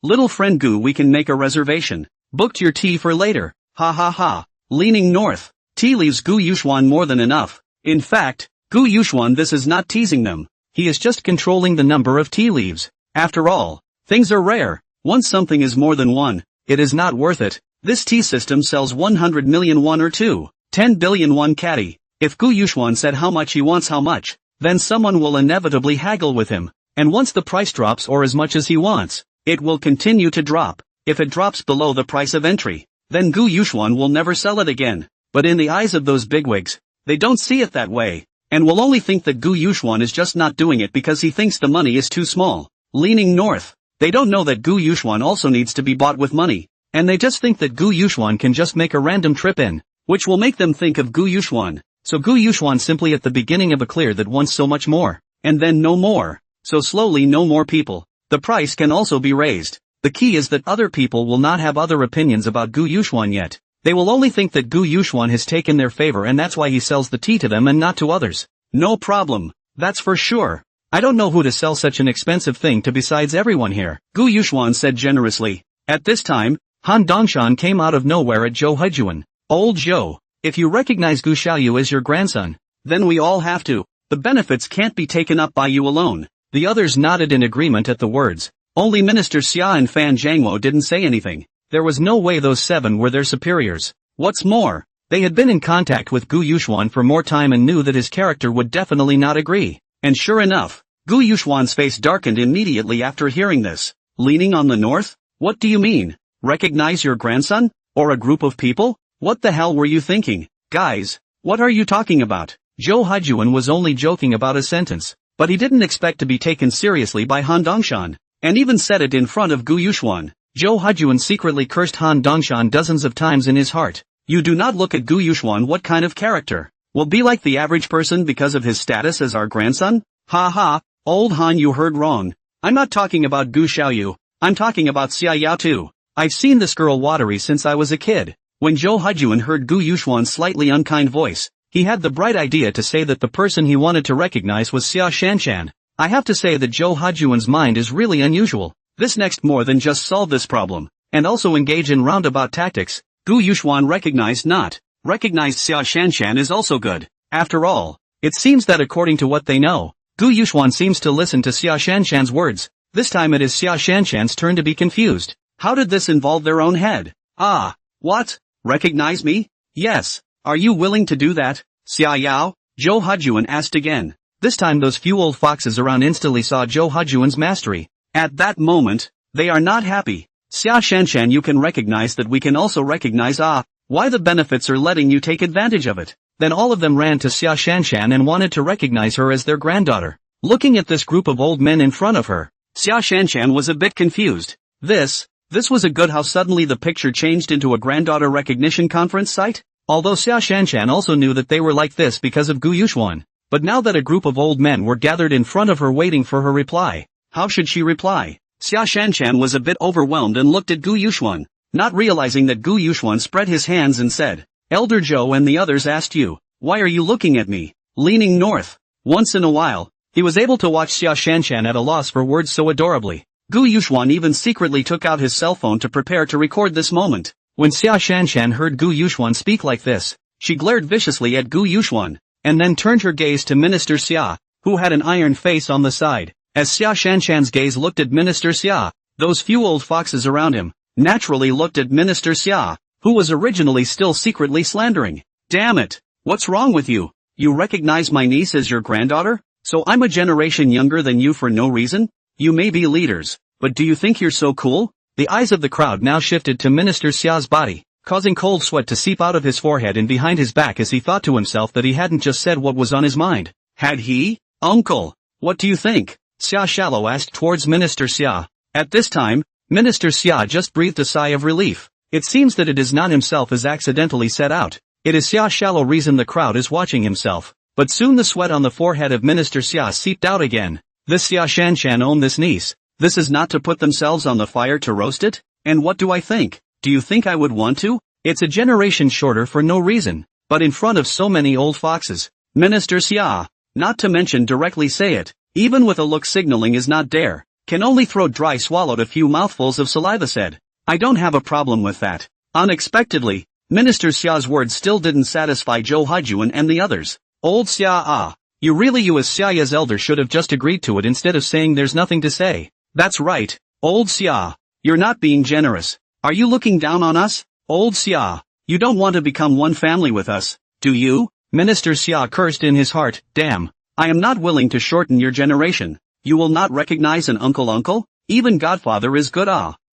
Little friend Gu, we can make a reservation. Booked your tea for later. Ha ha ha. Leaning north. Tea leaves Gu Yuxuan more than enough. In fact, Gu Yuxuan this is not teasing them. He is just controlling the number of tea leaves. After all, things are rare. Once something is more than one, it is not worth it. This tea system sells 100 million won or 10 billion won catty. If Gu Yuxuan said how much he wants how much, then someone will inevitably haggle with him. And once the price drops or as much as he wants, it will continue to drop. If it drops below the price of entry, then Gu Yuxuan will never sell it again. But in the eyes of those bigwigs, they don't see it that way, and will only think that Gu Yuxuan is just not doing it because he thinks the money is too small. Leaning north. They don't know that Gu Yuxuan also needs to be bought with money, and they just think that Gu Yuxuan can just make a random trip in, which will make them think of Gu Yuxuan. So Gu Yuxuan simply at the beginning of a clear that wants so much more, and then no more, so slowly no more people. The price can also be raised. The key is that other people will not have other opinions about Gu Yuxuan yet. They will only think that Gu Yuxuan has taken their favor and that's why he sells the tea to them and not to others. No problem. That's for sure. I don't know who to sell such an expensive thing to besides everyone here, Gu Yuxuan said generously. At this time, Han Dongshan came out of nowhere at Zhou Hejuan. Old Zhou, if you recognize Gu Xiaoyu as your grandson, then we all have to. The benefits can't be taken up by you alone. The others nodded in agreement at the words. Only Minister Xia and Fan Zhangwo didn't say anything. There was no way those 7 were their superiors. What's more, they had been in contact with Gu Yuxuan for more time and knew that his character would definitely not agree. And sure enough, Gu Yuxuan's face darkened immediately after hearing this. Leaning on the north? What do you mean? Recognize your grandson? Or a group of people? What the hell were you thinking? Guys, what are you talking about? Zhou Hejuan was only joking about a sentence, but he didn't expect to be taken seriously by Han Dongshan, and even said it in front of Gu Yuxuan. Zhou Hejuan secretly cursed Han Dongshan dozens of times in his heart. You do not look at Gu Yuxuan. What kind of character? Will be like the average person because of his status as our grandson? Ha ha, old Han, you heard wrong. I'm not talking about Gu Xiaoyu, I'm talking about Xia Yao too. I've seen this girl watery since I was a kid. When Zhou Hejuan heard Gu Yuxuan's slightly unkind voice, he had the bright idea to say that the person he wanted to recognize was Xia Shanshan. I have to say that Zhou Hejuan's mind is really unusual. This next more than just solve this problem, and also engage in roundabout tactics. Gu Yuxuan recognized Xia Shanshan is also good. After all, it seems that according to what they know, Gu Yuxuan seems to listen to Xia Shanshan's words. This time it is Xia Shanshan's turn to be confused. How did this involve their own head? Ah, what? Recognize me? Yes. Are you willing to do that, Xia Yao? Zhou Hejuan asked again. This time those few old foxes around instantly saw Zhou Hejuan's mastery. At that moment, they are not happy. Xia Shanshan, you can recognize that we can also recognize. Why the benefits are letting you take advantage of it. Then all of them ran to Xia Shanshan and wanted to recognize her as their granddaughter. Looking at this group of old men in front of her, Xia Shanshan was a bit confused. This was a good how suddenly the picture changed into a granddaughter recognition conference site? Although Xia Shanshan also knew that they were like this because of Gu Yuxuan. But now that a group of old men were gathered in front of her waiting for her reply, how should she reply? Xia Shanshan was a bit overwhelmed and looked at Gu Yuxuan, not realizing that Gu Yuxuan spread his hands and said, Elder Zhou and the others asked you, why are you looking at me? Leaning north. Once in a while, he was able to watch Xia Shanshan at a loss for words so adorably. Gu Yuxuan even secretly took out his cell phone to prepare to record this moment. When Xia Shanshan heard Gu Yuxuan speak like this, she glared viciously at Gu Yuxuan, and then turned her gaze to Minister Xia, who had an iron face on the side. As Xia Shanshan's gaze looked at Minister Xia, those few old foxes around him naturally looked at Minister Xia, who was originally still secretly slandering. Damn it! What's wrong with you? You recognize my niece as your granddaughter? So I'm a generation younger than you for no reason? You may be leaders, but do you think you're so cool? The eyes of the crowd now shifted to Minister Xia's body, causing cold sweat to seep out of his forehead and behind his back as he thought to himself that he hadn't just said what was on his mind. Had he? Uncle, what do you think? Xia Shallow asked towards Minister Xia. At this time, Minister Xia just breathed a sigh of relief. It seems that it is not himself as accidentally set out. It is Xia Shallow reason the crowd is watching himself. But soon the sweat on the forehead of Minister Xia seeped out again. This Xia Shanshan owned this niece. This is not to put themselves on the fire to roast it? And what do I think? Do you think I would want to? It's a generation shorter for no reason. But in front of so many old foxes, Minister Xia, not to mention directly say it, even with a look signaling is not dare, can only throw dry swallowed a few mouthfuls of saliva said. I don't have a problem with that. Unexpectedly, Minister Xia's words still didn't satisfy Zhou Hejuan and the others. Old Xia you as Xia's elder should have just agreed to it instead of saying there's nothing to say. That's right, old Xia, you're not being generous. Are you looking down on us? Old Xia, you don't want to become one family with us, do you? Minister Xia cursed in his heart, damn, I am not willing to shorten your generation. You will not recognize an uncle? Even godfather is good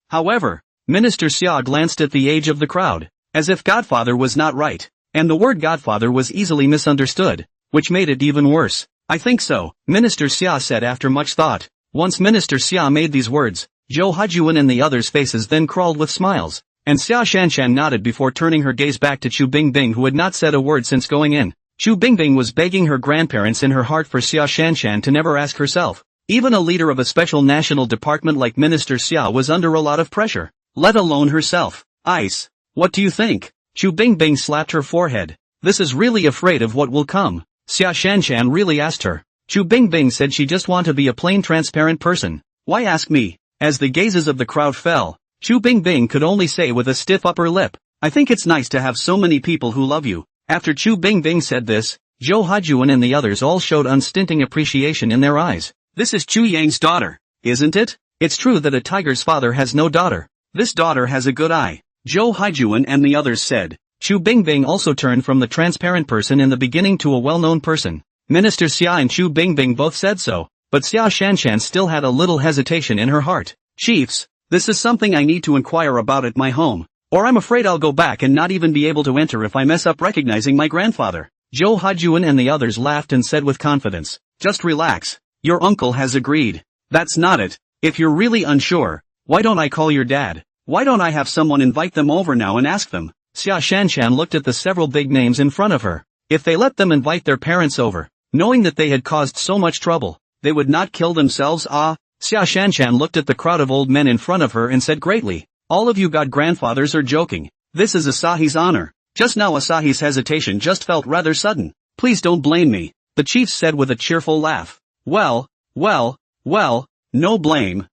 However, Minister Xia glanced at the age of the crowd, as if godfather was not right, and the word godfather was easily misunderstood, which made it even worse. I think so, Minister Xia said after much thought. Once Minister Xia made these words, Zhou Hejuan and the others' faces then crawled with smiles, and Xia Shanshan nodded before turning her gaze back to Chu Bingbing who had not said a word since going in. Chu Bingbing was begging her grandparents in her heart for Xia Shanshan to never ask herself. Even a leader of a special national department like Minister Xia was under a lot of pressure, let alone herself. Ice. What do you think? Chu Bingbing slapped her forehead. This is really afraid of what will come. Xia Shanshan really asked her. Chu Bingbing said she just want to be a plain transparent person. Why ask me? As the gazes of the crowd fell, Chu Bingbing could only say with a stiff upper lip, I think it's nice to have so many people who love you. After Chu Bingbing said this, Zhou Hajuan and the others all showed unstinting appreciation in their eyes. This is Chu Yang's daughter, isn't it? It's true that a tiger's father has no daughter. This daughter has a good eye. Zhou Hajuan and the others said. Chu Bingbing also turned from the transparent person in the beginning to a well-known person. Minister Xia and Chu Bingbing both said so, but Xia Shanshan still had a little hesitation in her heart. Chiefs, this is something I need to inquire about at my home, or I'm afraid I'll go back and not even be able to enter if I mess up recognizing my grandfather. Zhou Hajuan and the others laughed and said with confidence, just relax. Your uncle has agreed. That's not it. If you're really unsure, why don't I call your dad? Why don't I have someone invite them over now and ask them? Xia Shanshan looked at the several big names in front of her. If they let them invite their parents over, knowing that they had caused so much trouble, they would not kill themselves. Xia Shanshan looked at the crowd of old men in front of her and said greatly, all of you god grandfathers are joking. This is Asahi's honor. Just now Asahi's hesitation just felt rather sudden. Please don't blame me, the chiefs said with a cheerful laugh. Well, no blame.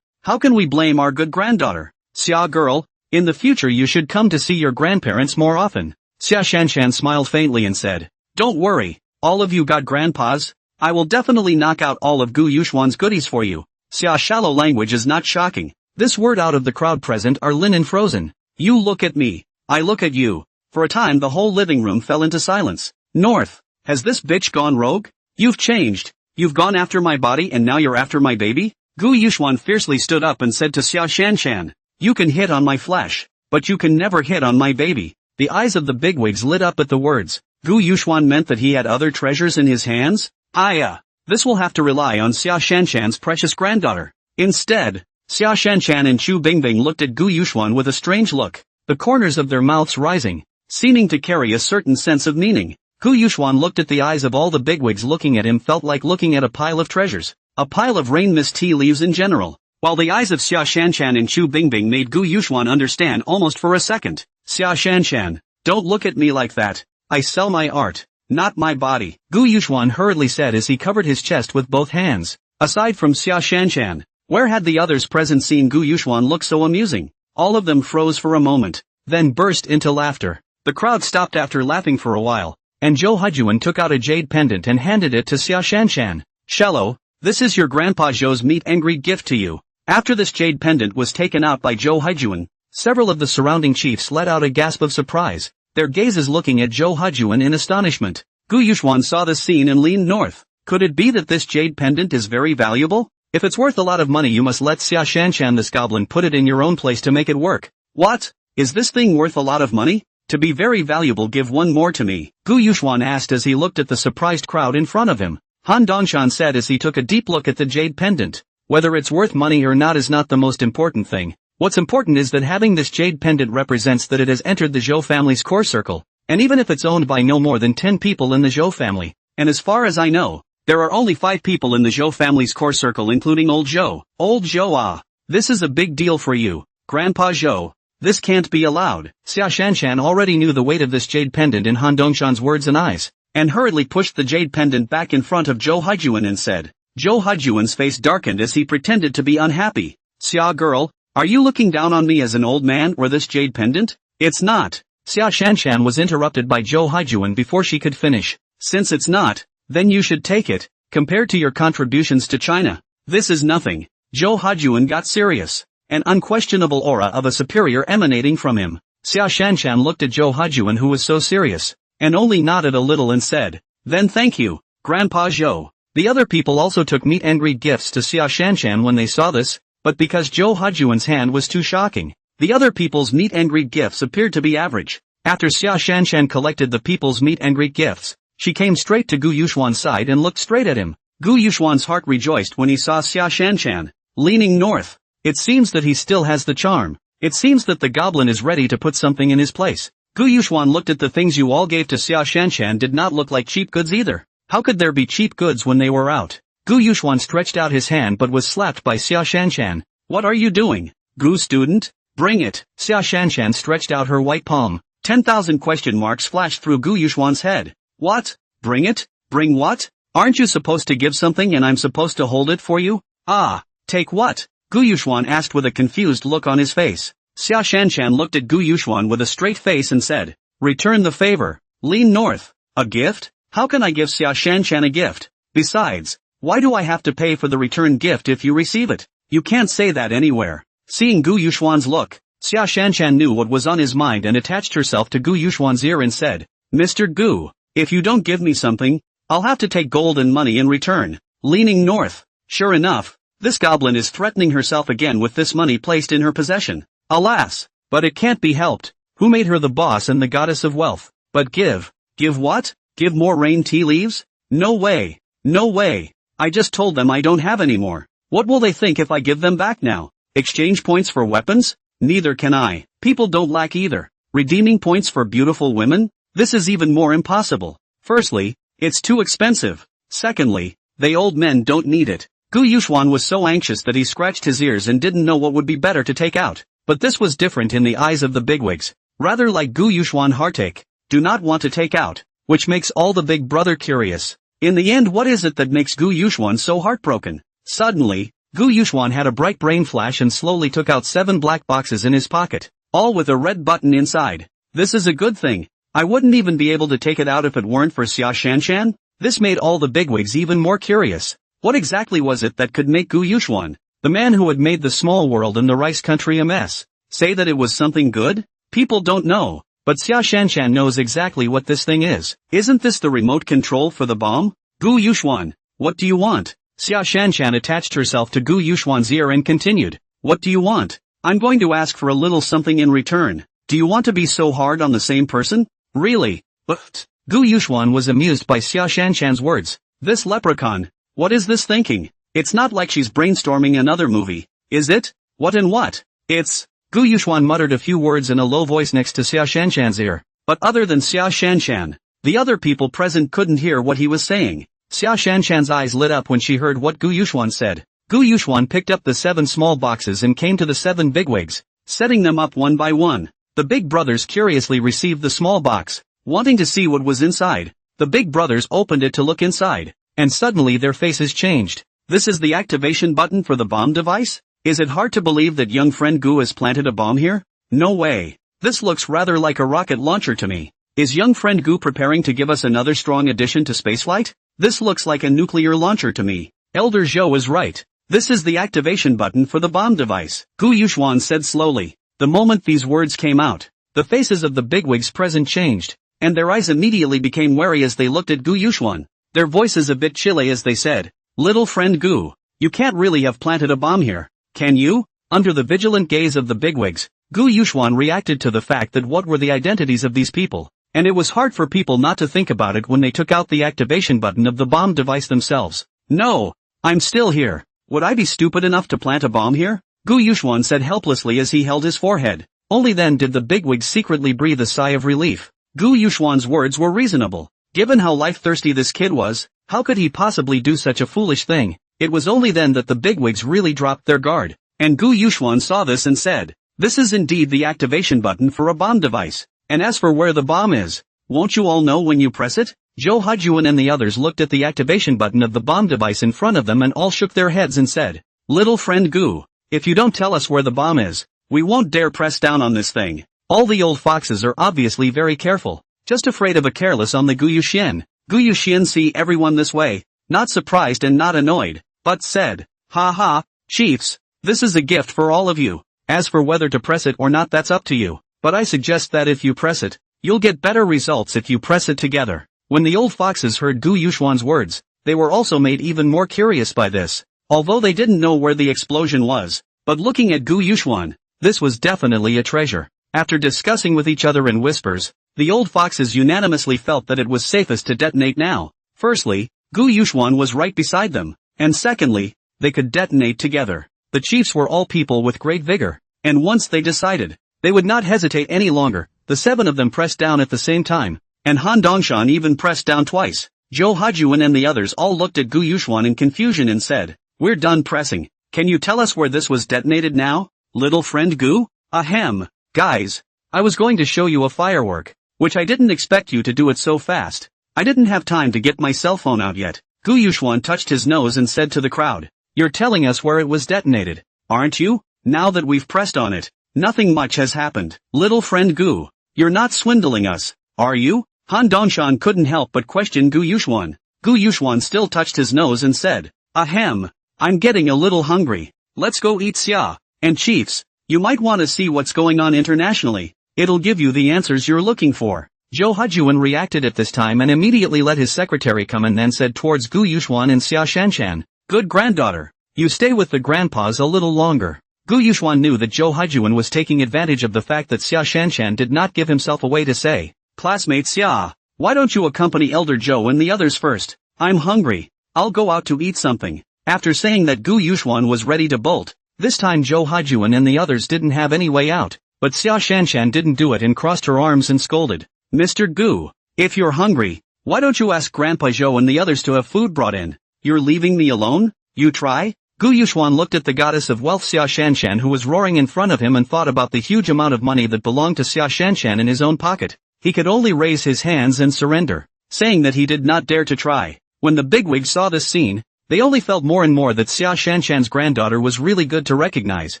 How can we blame our good granddaughter? Xia girl, in the future you should come to see your grandparents more often. Xia Shanshan smiled faintly and said, don't worry, all of you god grandpas, I will definitely knock out all of Gu Yuxuan's goodies for you. Xia shallow language is not shocking. This word out of the crowd present are Lin and Frozen. You look at me, I look at you. For a time the whole living room fell into silence. North, has this bitch gone rogue? You've changed. You've gone after my body and now you're after my baby? Gu Yuxuan fiercely stood up and said to Xia Shanshan, you can hit on my flesh, but you can never hit on my baby. The eyes of the bigwigs lit up at the words. Gu Yuxuan meant that he had other treasures in his hands? This will have to rely on Xia Shanshan's precious granddaughter. Instead, Xia Shanshan and Chu Bingbing looked at Gu Yuxuan with a strange look, the corners of their mouths rising, seeming to carry a certain sense of meaning. Gu Yuxuan looked at the eyes of all the bigwigs looking at him felt like looking at a pile of treasures, a pile of rain mist tea leaves in general, while the eyes of Xia Shanshan and Chu Bingbing made Gu Yuxuan understand almost for a second. Xia Shanshan, don't look at me like that. I sell my art, not my body. Gu Yuxuan hurriedly said as he covered his chest with both hands. Aside from Xia Shanshan, where had the others present seen Gu Yuxuan look so amusing? All of them froze for a moment, then burst into laughter. The crowd stopped after laughing for a while, and Zhou Hajuan took out a jade pendant and handed it to Xia Shanshan. Shallow, this is your grandpa Zhou's meet and greet gift to you. After this jade pendant was taken out by Zhou Hajuan, several of the surrounding chiefs let out a gasp of surprise, their gazes looking at Zhou Hajuan in astonishment. Gu Yuxuan saw this scene and leaned north. Could it be that this jade pendant is very valuable? If it's worth a lot of money you must let Xia Shanshan this goblin put it in your own place to make it work. What? Is this thing worth a lot of money? To be very valuable give one more to me, Gu Yuxuan asked as he looked at the surprised crowd in front of him. Han Dongshan said as he took a deep look at the jade pendant. Whether it's worth money or not is not the most important thing. What's important is that having this jade pendant represents that it has entered the Zhou family's core circle, and even if it's owned by no more than 10 people in the Zhou family, and as far as I know, there are only 5 people in the Zhou family's core circle including Old Zhou. Old Zhou this is a big deal for you, Grandpa Zhou. This can't be allowed. Xia Shanshan already knew the weight of this jade pendant in Han Dongshan's words and eyes, and hurriedly pushed the jade pendant back in front of Zhou Hajuan and said. Zhou Hajuan's face darkened as he pretended to be unhappy. Xia girl, are you looking down on me as an old man or this jade pendant? It's not. Xia Shanshan was interrupted by Zhou Hajuan before she could finish. Since it's not, then you should take it. Compared to your contributions to China, this is nothing. Zhou Hajuan got serious, an unquestionable aura of a superior emanating from him. Xia Shanshan looked at Zhou Hajuan who was so serious, and only nodded a little and said, then thank you, Grandpa Zhou. The other people also took meet and greet gifts to Xia Shanshan when they saw this, but because Zhou Hajuan's hand was too shocking, the other people's meet and greet gifts appeared to be average. After Xia Shanshan collected the people's meet and greet gifts, she came straight to Gu Yuxuan's side and looked straight at him. Gu Yuxuan's heart rejoiced when he saw Xia Shanshan, leaning north. It seems that he still has the charm. It seems that the goblin is ready to put something in his place. Gu Yuxuan looked at the things you all gave to Xia Shanshan did not look like cheap goods either. How could there be cheap goods when they were out? Gu Yuxuan stretched out his hand but was slapped by Xia Shanshan. What are you doing, Gu student? Bring it. Xia Shanshan stretched out her white palm. 10,000 question marks flashed through Gu Yuxuan's head. What? Bring it? Bring what? Aren't you supposed to give something and I'm supposed to hold it for you? Ah, take what? Gu Yuxuan asked with a confused look on his face. Xia Shanshan looked at Gu Yuxuan with a straight face and said, return the favor. Lean north. A gift? How can I give Xia Shanshan a gift? Besides, why do I have to pay for the return gift if you receive it? You can't say that anywhere. Seeing Gu Yuxuan's look, Xia Shanshan knew what was on his mind and attached herself to Gu Yuxuan's ear and said, Mr. Gu, if you don't give me something, I'll have to take gold and money in return. Leaning north. Sure enough, this goblin is threatening herself again with this money placed in her possession. Alas, but it can't be helped. Who made her the boss and the goddess of wealth? But give. Give what? Give more rain tea leaves? No way. No way. I just told them I don't have any more. What will they think if I give them back now? Exchange points for weapons? Neither can I. People don't lack either. Redeeming points for beautiful women? This is even more impossible. Firstly, it's too expensive. Secondly, they old men don't need it. Gu Yuxuan was so anxious that he scratched his ears and didn't know what would be better to take out. But this was different in the eyes of the bigwigs. Rather like Gu Yuxuan heartache. Do not want to take out. Which makes all the big brother curious. In the end, what is it that makes Gu Yuxuan so heartbroken? Suddenly, Gu Yuxuan had a bright brain flash and slowly took out 7 black boxes in his pocket, all with a red button inside. This is a good thing. I wouldn't even be able to take it out if it weren't for Xia Shanshan. This made all the bigwigs even more curious. What exactly was it that could make Gu Yuxuan, the man who had made the small world and the rice country a mess, say that it was something good? People don't know, but Xia Shanshan knows exactly what this thing is. Isn't this the remote control for the bomb? Gu Yuxuan, what do you want? Xia Shanshan attached herself to Gu Yuxuan's ear and continued, what do you want? I'm going to ask for a little something in return. Do you want to be so hard on the same person? Really? But Gu Yuxuan was amused by Xia Shanshan's words. This leprechaun, what is this thinking? It's not like she's brainstorming another movie, is it? What and what? It's... Gu Yuxuan muttered a few words in a low voice next to Xia Shanshan's ear. But other than Xia Shanshan, the other people present couldn't hear what he was saying. Xia Shanshan's eyes lit up when she heard what Gu Yuxuan said. Gu Yuxuan picked up the 7 small boxes and came to the 7 bigwigs, setting them up one by one. The big brothers curiously received the small box, wanting to see what was inside. The big brothers opened it to look inside, and suddenly their faces changed. This is the activation button for the bomb device? Is it hard to believe that young friend Gu has planted a bomb here? No way. This looks rather like a rocket launcher to me. Is young friend Gu preparing to give us another strong addition to spaceflight? This looks like a nuclear launcher to me. Elder Zhou is right. This is the activation button for the bomb device. Gu Yuxuan said slowly. The moment these words came out, the faces of the bigwigs present changed, and their eyes immediately became wary as they looked at Gu Yuxuan. Their voices a bit chilly as they said, little friend Gu, you can't really have planted a bomb here, can you? Under the vigilant gaze of the bigwigs, Gu Yuxuan reacted to the fact that what were the identities of these people, and it was hard for people not to think about it when they took out the activation button of the bomb device themselves. No, I'm still here. Would I be stupid enough to plant a bomb here? Gu Yuxuan said helplessly as he held his forehead. Only then did the bigwigs secretly breathe a sigh of relief. Gu Yuxuan's words were reasonable. Given how life-thirsty this kid was, how could he possibly do such a foolish thing? It was only then that the bigwigs really dropped their guard. And Gu Yuxuan saw this and said, this is indeed the activation button for a bomb device. And as for where the bomb is, won't you all know when you press it? Zhou Hajuan and the others looked at the activation button of the bomb device in front of them and all shook their heads and said, little friend Gu, if you don't tell us where the bomb is, we won't dare press down on this thing. All the old foxes are obviously very careful, just afraid of a careless on the Gu Yuxian. Gu Yuxian see everyone this way, not surprised and not annoyed, but said, ha ha, chiefs, this is a gift for all of you. As for whether to press it or not, that's up to you, but I suggest that if you press it, you'll get better results if you press it together. When the old foxes heard Gu Yuxuan's words, they were also made even more curious by this, although they didn't know where the explosion was, but looking at Gu Yuxuan, this was definitely a treasure. After discussing with each other in whispers, the old foxes unanimously felt that it was safest to detonate now. Firstly, Gu Yuxuan was right beside them, and secondly, they could detonate together. The chiefs were all people with great vigor, and once they decided, they would not hesitate any longer. The 7 of them pressed down at the same time, and Han Dongshan even pressed down twice. Zhou Hajuan and the others all looked at Gu Yuxuan in confusion and said, "We're done pressing. Can you tell us where this was detonated now, little friend Gu?" "Ahem. Guys. I was going to show you a firework, which I didn't expect you to do it so fast. I didn't have time to get my cell phone out yet." Gu Yuxuan touched his nose and said to the crowd, "You're telling us where it was detonated, aren't you? Now that we've pressed on it, nothing much has happened. Little friend Gu, you're not swindling us, are you?" Han Dongshan couldn't help but question Gu Yuxuan. Gu Yuxuan still touched his nose and said, "Ahem. I'm getting a little hungry. Let's go eat xia. And chiefs, you might want to see what's going on internationally. It'll give you the answers you're looking for." Zhou Hajuan reacted at this time and immediately let his secretary come and then said towards Gu Yuxuan and Xia Shanshan, "Good granddaughter. You stay with the grandpas a little longer." Gu Yuxuan knew that Zhou Hajuan was taking advantage of the fact that Xia Shanshan did not give himself away to say, "Classmate Xia, why don't you accompany Elder Zhou and the others first? I'm hungry. I'll go out to eat something." After saying that Gu Yuxuan was ready to bolt, this time Zhou Hajuan and the others didn't have any way out, but Xia Shanshan didn't do it and crossed her arms and scolded, "Mr. Gu, if you're hungry, why don't you ask Grandpa Zhou and the others to have food brought in? You're leaving me alone? You try?" Gu Yuxuan looked at the goddess of wealth Xia Shanshan who was roaring in front of him and thought about the huge amount of money that belonged to Xia Shanshan in his own pocket. He could only raise his hands and surrender, saying that he did not dare to try. When the bigwigs saw this scene, they only felt more and more that Xia Shanshan's granddaughter was really good to recognize,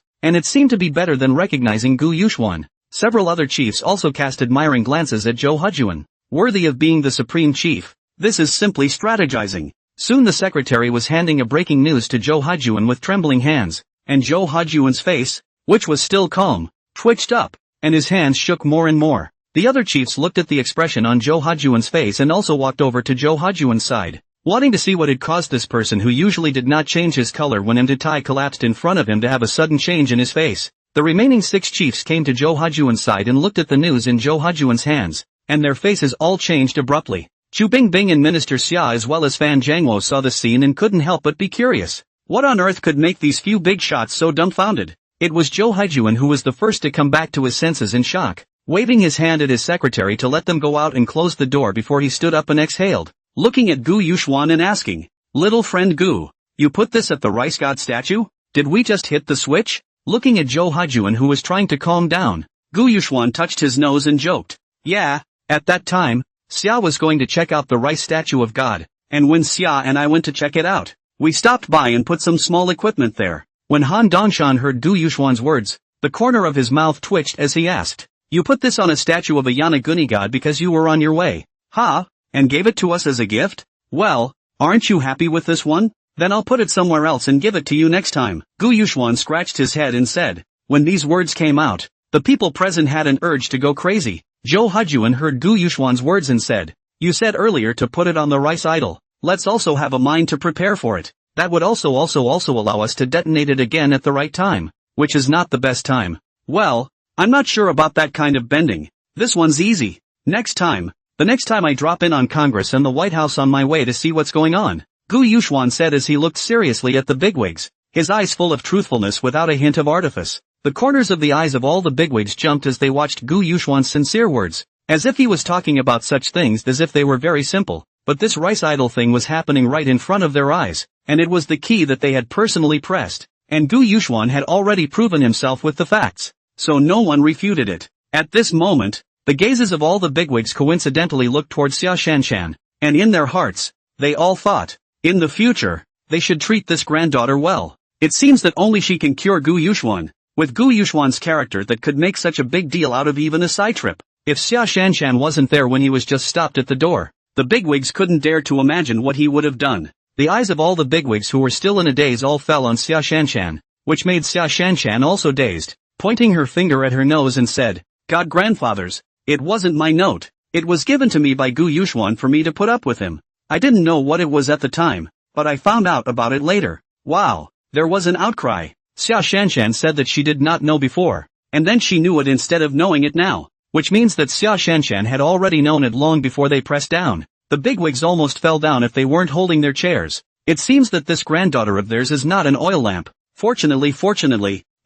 and it seemed to be better than recognizing Gu Yuxuan. Several other chiefs also cast admiring glances at Zhou Hajuan. Worthy of being the supreme chief, this is simply strategizing. Soon the secretary was handing a breaking news to Zhou Hajuan with trembling hands, and Zhou Hajuan's face, which was still calm, twitched up, and his hands shook more and more. The other chiefs looked at the expression on Zhou Hajuan's face and also walked over to Zhou Hajuan's side, wanting to see what had caused this person who usually did not change his color when Mditai collapsed in front of him to have a sudden change in his face. The remaining 6 chiefs came to Zhou Hajuan's side and looked at the news in Zhou Hajuan's hands, and their faces all changed abruptly. Chu Bingbing and Minister Xia as well as Fan Zhangwo saw the scene and couldn't help but be curious. What on earth could make these few big shots so dumbfounded? It was Zhou Hajuan who was the first to come back to his senses in shock, waving his hand at his secretary to let them go out and close the door before he stood up and exhaled, looking at Gu Yuxuan and asking, "Little friend Gu, you put this at the rice god statue? Did we just hit the switch?" Looking at Zhou Hajuan who was trying to calm down, Gu Yuxuan touched his nose and joked, "Yeah, at that time, Xia was going to check out the rice statue of God, and when Xia and I went to check it out, we stopped by and put some small equipment there." When Han Dongshan heard Gu Yuxuan's words, the corner of his mouth twitched as he asked, "You put this on a statue of a Yanaguni god because you were on your way, huh? And gave it to us as a gift? Well, aren't you happy with this one? Then I'll put it somewhere else and give it to you next time." Gu Yuxuan scratched his head and said, when these words came out, the people present had an urge to go crazy. Zhou Hajuan heard Gu Yuxuan's words and said, "You said earlier to put it on the rice idol. Let's also have a mind to prepare for it. That would also allow us to detonate it again at the right time, which is not the best time." "Well, I'm not sure about that kind of bending. This one's easy. Next time. The next time I drop in on Congress and the White House on my way to see what's going on," Gu Yuxuan said as he looked seriously at the bigwigs, his eyes full of truthfulness without a hint of artifice. The corners of the eyes of all the bigwigs jumped as they watched Gu Yuxuan's sincere words, as if he was talking about such things as if they were very simple, but this rice idol thing was happening right in front of their eyes, and it was the key that they had personally pressed, and Gu Yuxuan had already proven himself with the facts, so no one refuted it. At this moment, the gazes of all the bigwigs coincidentally looked towards Xia Shanshan, and in their hearts, they all thought, in the future, they should treat this granddaughter well. It seems that only she can cure Gu Yuxuan, with Gu Yuxuan's character that could make such a big deal out of even a side trip. If Xia Shanshan wasn't there when he was just stopped at the door, the bigwigs couldn't dare to imagine what he would have done. The eyes of all the bigwigs who were still in a daze all fell on Xia Shanshan, which made Xia Shanshan also dazed, pointing her finger at her nose and said, "God grandfathers, it wasn't my note. It was given to me by Gu Yuxuan for me to put up with him. I didn't know what it was at the time, but I found out about it later." Wow, there was an outcry. Xia Shanshan said that she did not know before, and then she knew it instead of knowing it now, which means that Xia Shanshan had already known it long before they pressed down. The bigwigs almost fell down if they weren't holding their chairs. It seems that this granddaughter of theirs is not an oil lamp. Fortunately,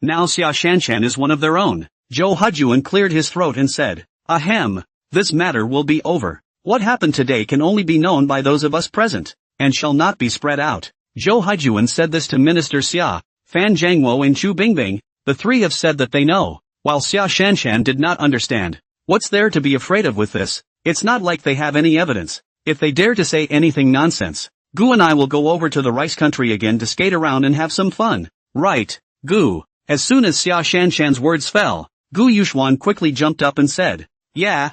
now Xia Shanshan is one of their own. Zhou Hajuan cleared his throat and said, "Ahem, this matter will be over. What happened today can only be known by those of us present, and shall not be spread out. Zhou Haijuan said this to Minister Xia, Fan Jiangwo and Chu Bingbing. The three have said that they know, while Xia Shanshan did not understand. What's there to be afraid of with this? It's not like they have any evidence. If they dare to say anything nonsense, Gu and I will go over to the rice country again to skate around and have some fun. Right, Gu. As soon as Xia Shanshan's words fell, Gu Yuxuan quickly jumped up and said, yeah,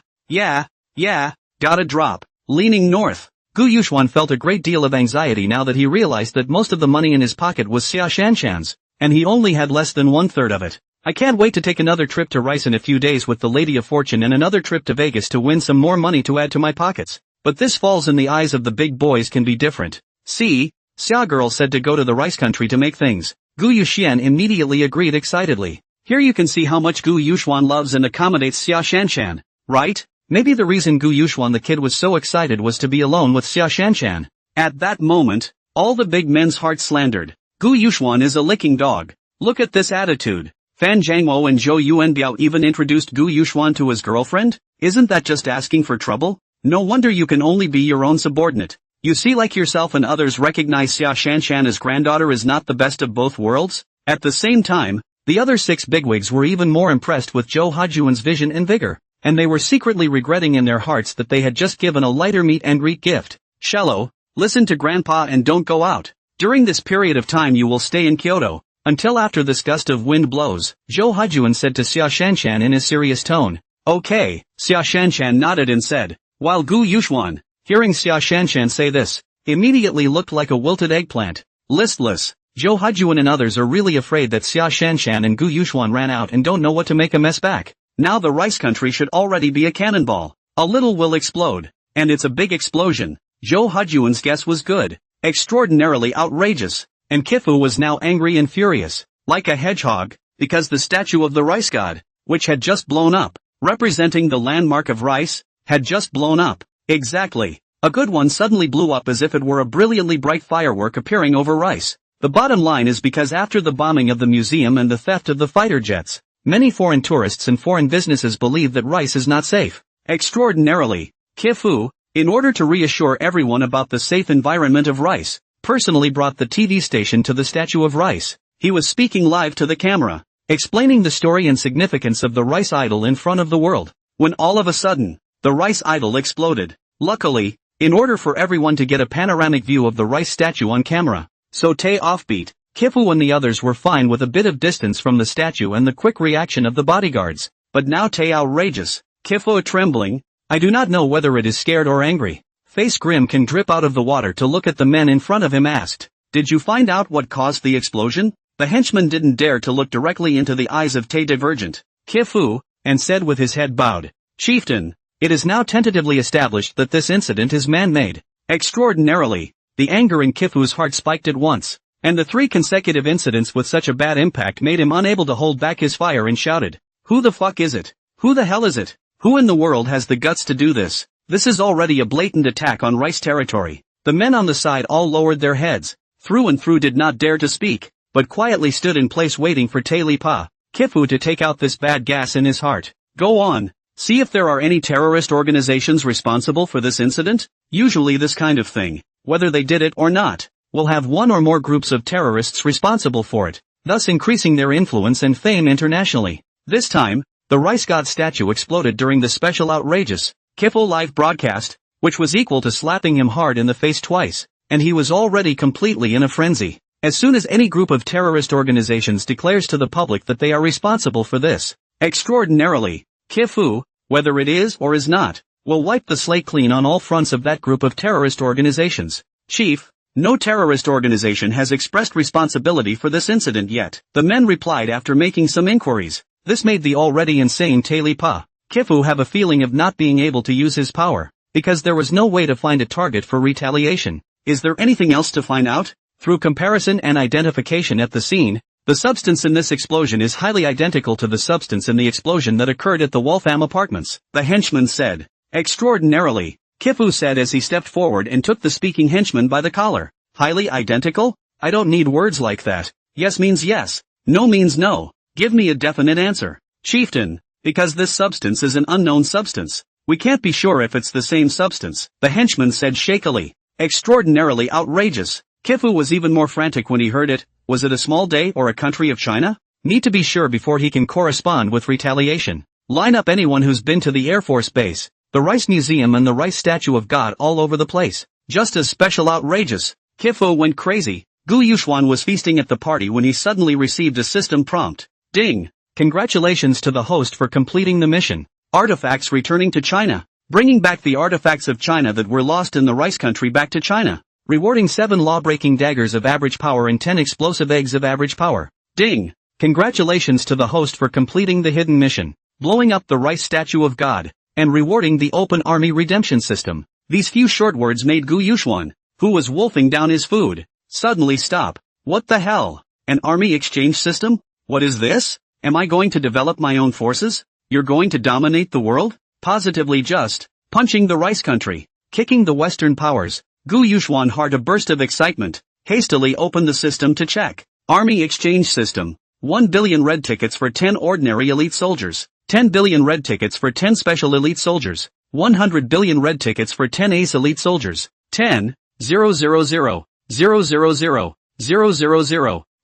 gotta drop. Leaning north, Gu Yuxuan felt a great deal of anxiety now that he realized that most of the money in his pocket was Xia Shanshan's, and he only had less than 1/3 of it. I can't wait to take another trip to Rice in a few days with the Lady of Fortune and another trip to Vegas to win some more money to add to my pockets. But this falls in the eyes of the big boys can be different. See, Xia girl said to go to the rice country to make things. Gu Yuxian immediately agreed excitedly. Here you can see how much Gu Yuxuan loves and accommodates Xia Shanshan, right? Maybe the reason Gu Yuxuan the kid was so excited was to be alone with Xia Shanshan. At that moment, all the big men's hearts slandered. Gu Yuxuan is a licking dog. Look at this attitude. Fan Jiangwo and Zhou Yuanbiao even introduced Gu Yuxuan to his girlfriend? Isn't that just asking for trouble? No wonder you can only be your own subordinate. You see, like yourself and others recognize Xia Shanshan as granddaughter is not the best of both worlds? At the same time, the other 6 bigwigs were even more impressed with Zhou Hajuan's vision and vigor, and they were secretly regretting in their hearts that they had just given a lighter meet and greet gift. Shello, listen to Grandpa and don't go out. During this period of time you will stay in Kyoto, until after this gust of wind blows, Zhou Hajuan said to Xia Shanshan in his serious tone. Okay, Xia Shanshan nodded and said, while Gu Yuxuan, hearing Xia Shanshan say this, immediately looked like a wilted eggplant. Listless, Zhou Hajuan and others are really afraid that Xia Shanshan and Gu Yuxuan ran out and don't know what to make a mess back. Now the rice country should already be a cannonball. A little will explode. And it's a big explosion. Zhou Hajuan's guess was good. Extraordinarily outrageous. And Kifu was now angry and furious, like a hedgehog, because the statue of the rice god, which had just blown up, representing the landmark of rice, had just blown up. Exactly. A good one suddenly blew up as if it were a brilliantly bright firework appearing over rice. The bottom line is because after the bombing of the museum and the theft of the fighter jets, many foreign tourists and foreign businesses believe that rice is not safe. Extraordinarily, Kifu, in order to reassure everyone about the safe environment of rice, personally brought the TV station to the statue of rice. He was speaking live to the camera, explaining the story and significance of the rice idol in front of the world, when all of a sudden, the rice idol exploded. Luckily, in order for everyone to get a panoramic view of the rice statue on camera, so Tay offbeat, Kifu and the others were fine with a bit of distance from the statue and the quick reaction of the bodyguards. But now Tay outrageous, Kifu trembling, I do not know whether it is scared or angry. Face grim can drip out of the water to look at the men in front of him asked, did you find out what caused the explosion? The henchman didn't dare to look directly into the eyes of Tay Divergent, Kifu, and said with his head bowed, Chieftain, it is now tentatively established that this incident is man-made. Extraordinarily, the anger in Kifu's heart spiked at once, and the 3 consecutive incidents with such a bad impact made him unable to hold back his fire and shouted, who the fuck is it? Who the hell is it? Who in the world has the guts to do this? This is already a blatant attack on rice territory. The men on the side all lowered their heads, through and through did not dare to speak, but quietly stood in place waiting for Tay Lipa, Kifu to take out this bad gas in his heart. Go on. See if there are any terrorist organizations responsible for this incident? Usually this kind of thing, whether they did it or not, will have one or more groups of terrorists responsible for it, thus increasing their influence and fame internationally. This time, the rice god statue exploded during the special outrageous Kifu live broadcast, which was equal to slapping him hard in the face twice, and he was already completely in a frenzy. As soon as any group of terrorist organizations declares to the public that they are responsible for this, extraordinarily, Kifu, whether it is or is not, will wipe the slate clean on all fronts of that group of terrorist organizations. Chief, no terrorist organization has expressed responsibility for this incident yet, the men replied after making some inquiries. This made the already insane Tay Lipa, Kifu have a feeling of not being able to use his power, because there was no way to find a target for retaliation. Is there anything else to find out? Through comparison and identification at the scene, the substance in this explosion is highly identical to the substance in the explosion that occurred at the Wolfham apartments, the henchman said. Extraordinarily, Kifu said as he stepped forward and took the speaking henchman by the collar. Highly identical? I don't need words like that. Yes means yes, no means no. Give me a definite answer. Chieftain, because this substance is an unknown substance. We can't be sure if it's the same substance, the henchman said shakily. Extraordinarily outrageous. Kifu was even more frantic when he heard it. Was it a small day or a country of China? Need to be sure before he can correspond with Retaliation. Line up anyone who's been to the Air Force Base, the Rice Museum and the Rice Statue of God all over the place. Just as special outrageous. Kifu went crazy. Gu Yuxuan was feasting at the party when he suddenly received a system prompt. Ding! Congratulations to the host for completing the mission. Artifacts returning to China. Bringing back the artifacts of China that were lost in the rice country back to China. Rewarding 7 law-breaking daggers of average power and 10 explosive eggs of average power. Ding! Congratulations to the host for completing the hidden mission. Blowing up the Rice Statue of God. And rewarding the Open Army Redemption System. These few short words made Gu Yuxuan, who was wolfing down his food, suddenly stop. What the hell? An army exchange system? What is this? Am I going to develop my own forces? You're going to dominate the world? Positively just. Punching the rice country. Kicking the Western powers. Gu Yuxuan heart a burst of excitement. Hastily opened the system to check. Army exchange system. 1 billion red tickets for 10 ordinary elite soldiers. 10 billion red tickets for 10 special elite soldiers. 100 billion red tickets for 10 ace elite soldiers. 10, 000, 000, 000,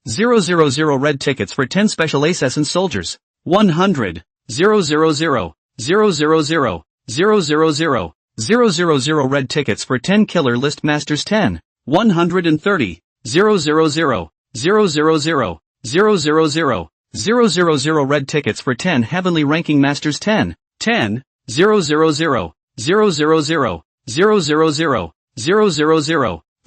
000, 000 red tickets for 10 special assassin soldiers. 100, 000, 000, 000, 000, 000 red tickets for 10 killer list masters. 10, 130, 000, 000, 000, 000 red tickets for 10 heavenly ranking masters. 10, 10, 000, 000, 000,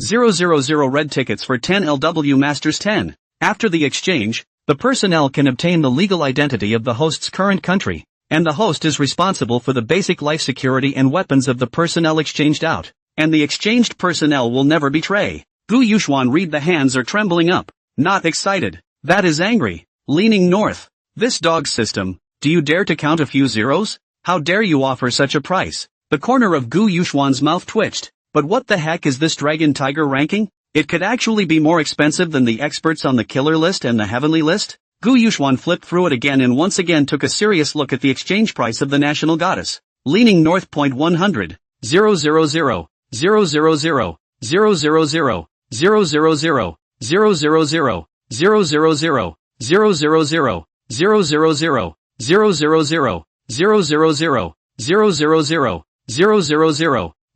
000, 000 red tickets for 10 LW masters. 10. After the exchange, the personnel can obtain the legal identity of the host's current country, and the host is responsible for the basic life security and weapons of the personnel exchanged out, and the exchanged personnel will never betray. Gu Yuxuan read the hands are trembling up, not excited, that is angry, leaning north. This dog system, do you dare to count a few zeros? How dare you offer such a price? The corner of Gu Yuxuan's mouth twitched. But what the heck is this Dragon Tiger ranking? It could actually be more expensive than the experts on the killer list and the heavenly list? Gu Yuxuan flipped through it again and once again took a serious look at the exchange price of the national goddess. Leaning north. 100, 000, 000, 000, 000, 000, 000, 000,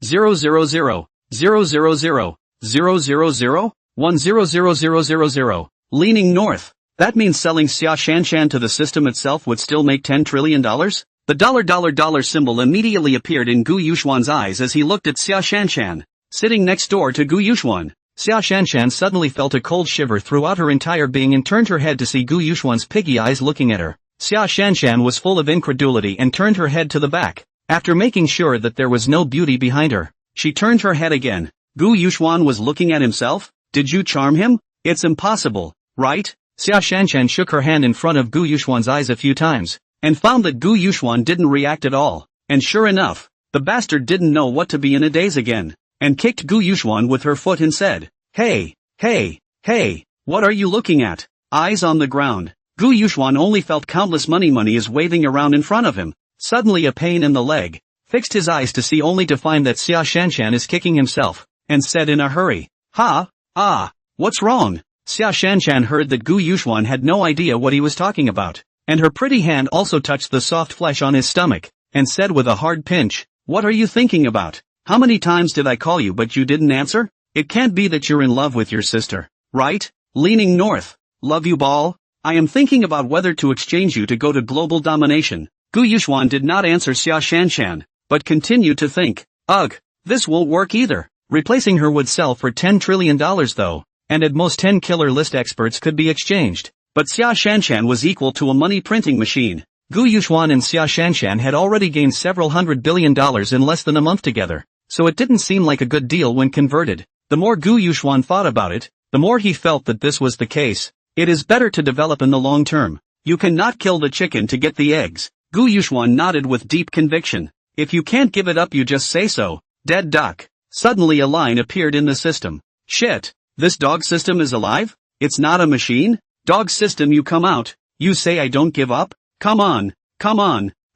000, 000, 000, 000, 000, 000, 000, 000, 000, 000, leaning north. That means selling Xia Shanshan to the system itself would still make $10 trillion? The dollar symbol immediately appeared in Gu Yuxuan's eyes as he looked at Xia Shanshan, sitting next door to Gu Yuxuan. Xia Shanshan suddenly felt a cold shiver throughout her entire being and turned her head to see Gu Yuxuan's piggy eyes looking at her. Xia Shanshan was full of incredulity and turned her head to the back. After making sure that there was no beauty behind her, she turned her head again. Gu Yuxuan was looking at himself? Did you charm him? It's impossible, right? Xia Shanshan shook her hand in front of Gu Yuxuan's eyes a few times, and found that Gu Yuxuan didn't react at all. And sure enough, the bastard didn't know what to be in a daze again, and kicked Gu Yuxuan with her foot and said, Hey, hey, hey, what are you looking at? Eyes on the ground. Gu Yuxuan only felt countless money is waving around in front of him. Suddenly a pain in the leg. Fixed his eyes to see only to find that Xia Shanshan is kicking himself, and said in a hurry, what's wrong? Xia Shanshan heard that Gu Yuxuan had no idea what he was talking about, and her pretty hand also touched the soft flesh on his stomach, and said with a hard pinch, What are you thinking about? How many times did I call you but you didn't answer? It can't be that you're in love with your sister, right? Leaning north. Love you ball? I am thinking about whether to exchange you to go to global domination. Gu Yuxuan did not answer Xia Shanshan, but continued to think, Ugh, this won't work either. Replacing her would sell for $10 trillion though, and at most 10 killer list experts could be exchanged. But Xia Shanshan was equal to a money printing machine. Gu Yuxuan and Xia Shanshan had already gained several $100 billion in less than a month together, so it didn't seem like a good deal when converted. The more Gu Yuxuan thought about it, the more he felt that this was the case. It is better to develop in the long term. You cannot kill the chicken to get the eggs. Gu Yuxuan nodded with deep conviction. If you can't give it up you just say so. Dead duck. Suddenly a line appeared in the system. Shit. This dog system is alive? It's not a machine? Dog system, you come out. You say I don't give up? Come on.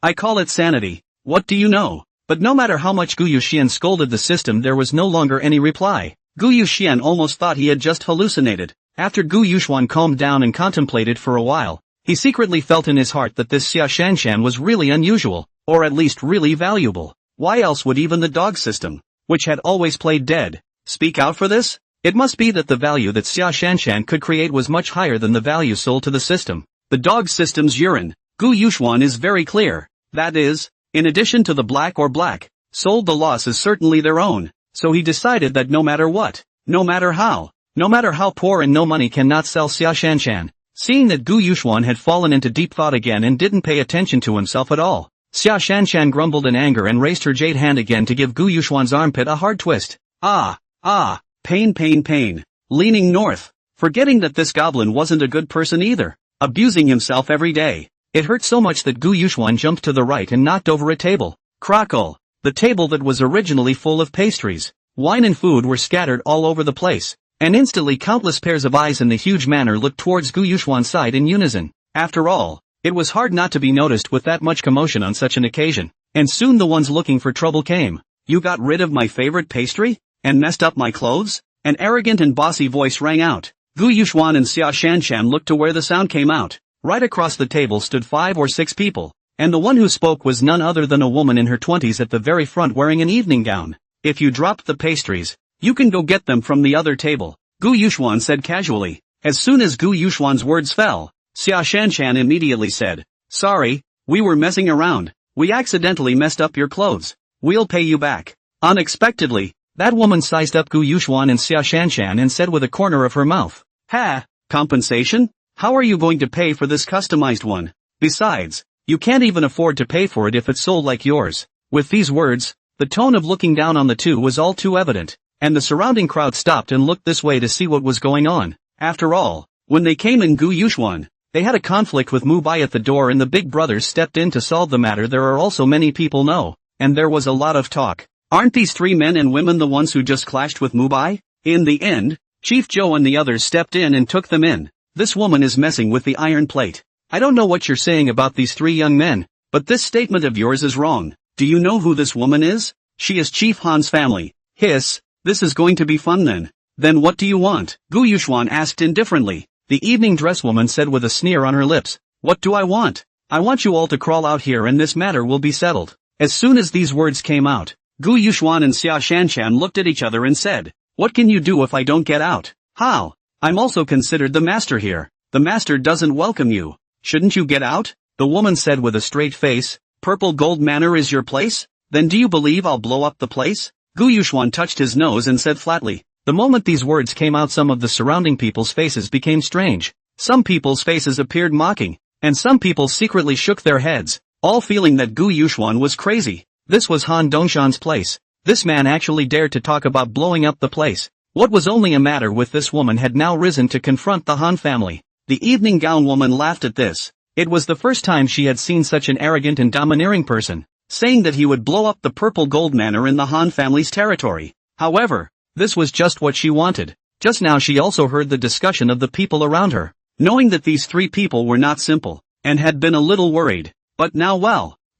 I call it sanity. What do you know? But no matter how much Gu Yuxian scolded the system, there was no longer any reply. Gu Yuxian almost thought he had just hallucinated. After Gu Yuxian calmed down and contemplated for a while, he secretly felt in his heart that this Xia Shanshan was really unusual, or at least really valuable. Why else would even the dog system, which had always played dead, speak out for this? It must be that the value that Xia Shanshan could create was much higher than the value sold to the system. The dog system's urine, Gu Yuxian is very clear. That is, in addition to the black, sold, the loss is certainly their own. So he decided that no matter what, no matter how poor and no money cannot sell Xia Shanshan. Seeing that Gu Yuxian had fallen into deep thought again and didn't pay attention to himself at all, Xia Shanshan grumbled in anger and raised her jade hand again to give Gu Yuxian's armpit a hard twist. Pain. Leaning north, forgetting that this goblin wasn't a good person either, abusing himself every day. It hurt so much that Gu Yuxian jumped to the right and knocked over a table. Crackle! The table that was originally full of pastries, wine and food were scattered all over the place, and instantly countless pairs of eyes in the huge manor looked towards Gu Yuxian's side in unison. After all, it was hard not to be noticed with that much commotion on such an occasion, and soon the ones looking for trouble came. You got rid of my favorite pastry? And messed up my clothes? An arrogant and bossy voice rang out. Gu Yuxian and Xia Shanshan looked to where the sound came out. Right across the table stood 5 or 6 people, and the one who spoke was none other than a woman in her 20s at the very front wearing an evening gown. If you dropped the pastries, you can go get them from the other table, Gu Yuxian said casually. As soon as Gu Yuxian's words fell, Xia Shanshan immediately said, "Sorry, we were messing around. We accidentally messed up your clothes. We'll pay you back." Unexpectedly, that woman sized up Gu Yuxian and Xia Shanshan and said with a corner of her mouth, "Ha! Compensation? How are you going to pay for this customized one? Besides, you can't even afford to pay for it if it's sold like yours." With these words, the tone of looking down on the two was all too evident, and the surrounding crowd stopped and looked this way to see what was going on. After all, when they came in Gu Yuxian, they had a conflict with Mu Bai at the door and the big brothers stepped in to solve the matter. There are also many people know, and there was a lot of talk. Aren't these 3 men and women the ones who just clashed with Mu Bai? In the end, Chief Zhou and the others stepped in and took them in. This woman is messing with the iron plate. I don't know what you're saying about these 3 young men, but this statement of yours is wrong. Do you know who this woman is? She is Chief Han's family. Hiss, this is going to be fun then. Then what do you want? Gu Yuxian asked indifferently. The evening dress woman said with a sneer on her lips. What do I want? I want you all to crawl out here and this matter will be settled. As soon as these words came out, Gu Yuxian and Xia Shanshan looked at each other and said, "What can you do if I don't get out?" "How? I'm also considered the master here. The master doesn't welcome you. Shouldn't you get out?" The woman said with a straight face. "Purple Gold Manor is your place? Then do you believe I'll blow up the place?" Gu Yuxian touched his nose and said flatly. The moment these words came out, some of the surrounding people's faces became strange. Some people's faces appeared mocking, and some people secretly shook their heads, all feeling that Gu Yuxian was crazy. This was Han Dongshan's place. This man actually dared to talk about blowing up the place. What was only a matter with this woman had now risen to confront the Han family. The evening gown woman laughed at this. It was the first time she had seen such an arrogant and domineering person, saying that he would blow up the Purple Gold Manor in the Han family's territory. However, this was just what she wanted. Just now she also heard the discussion of the people around her, knowing that these 3 people were not simple, and had been a little worried. But now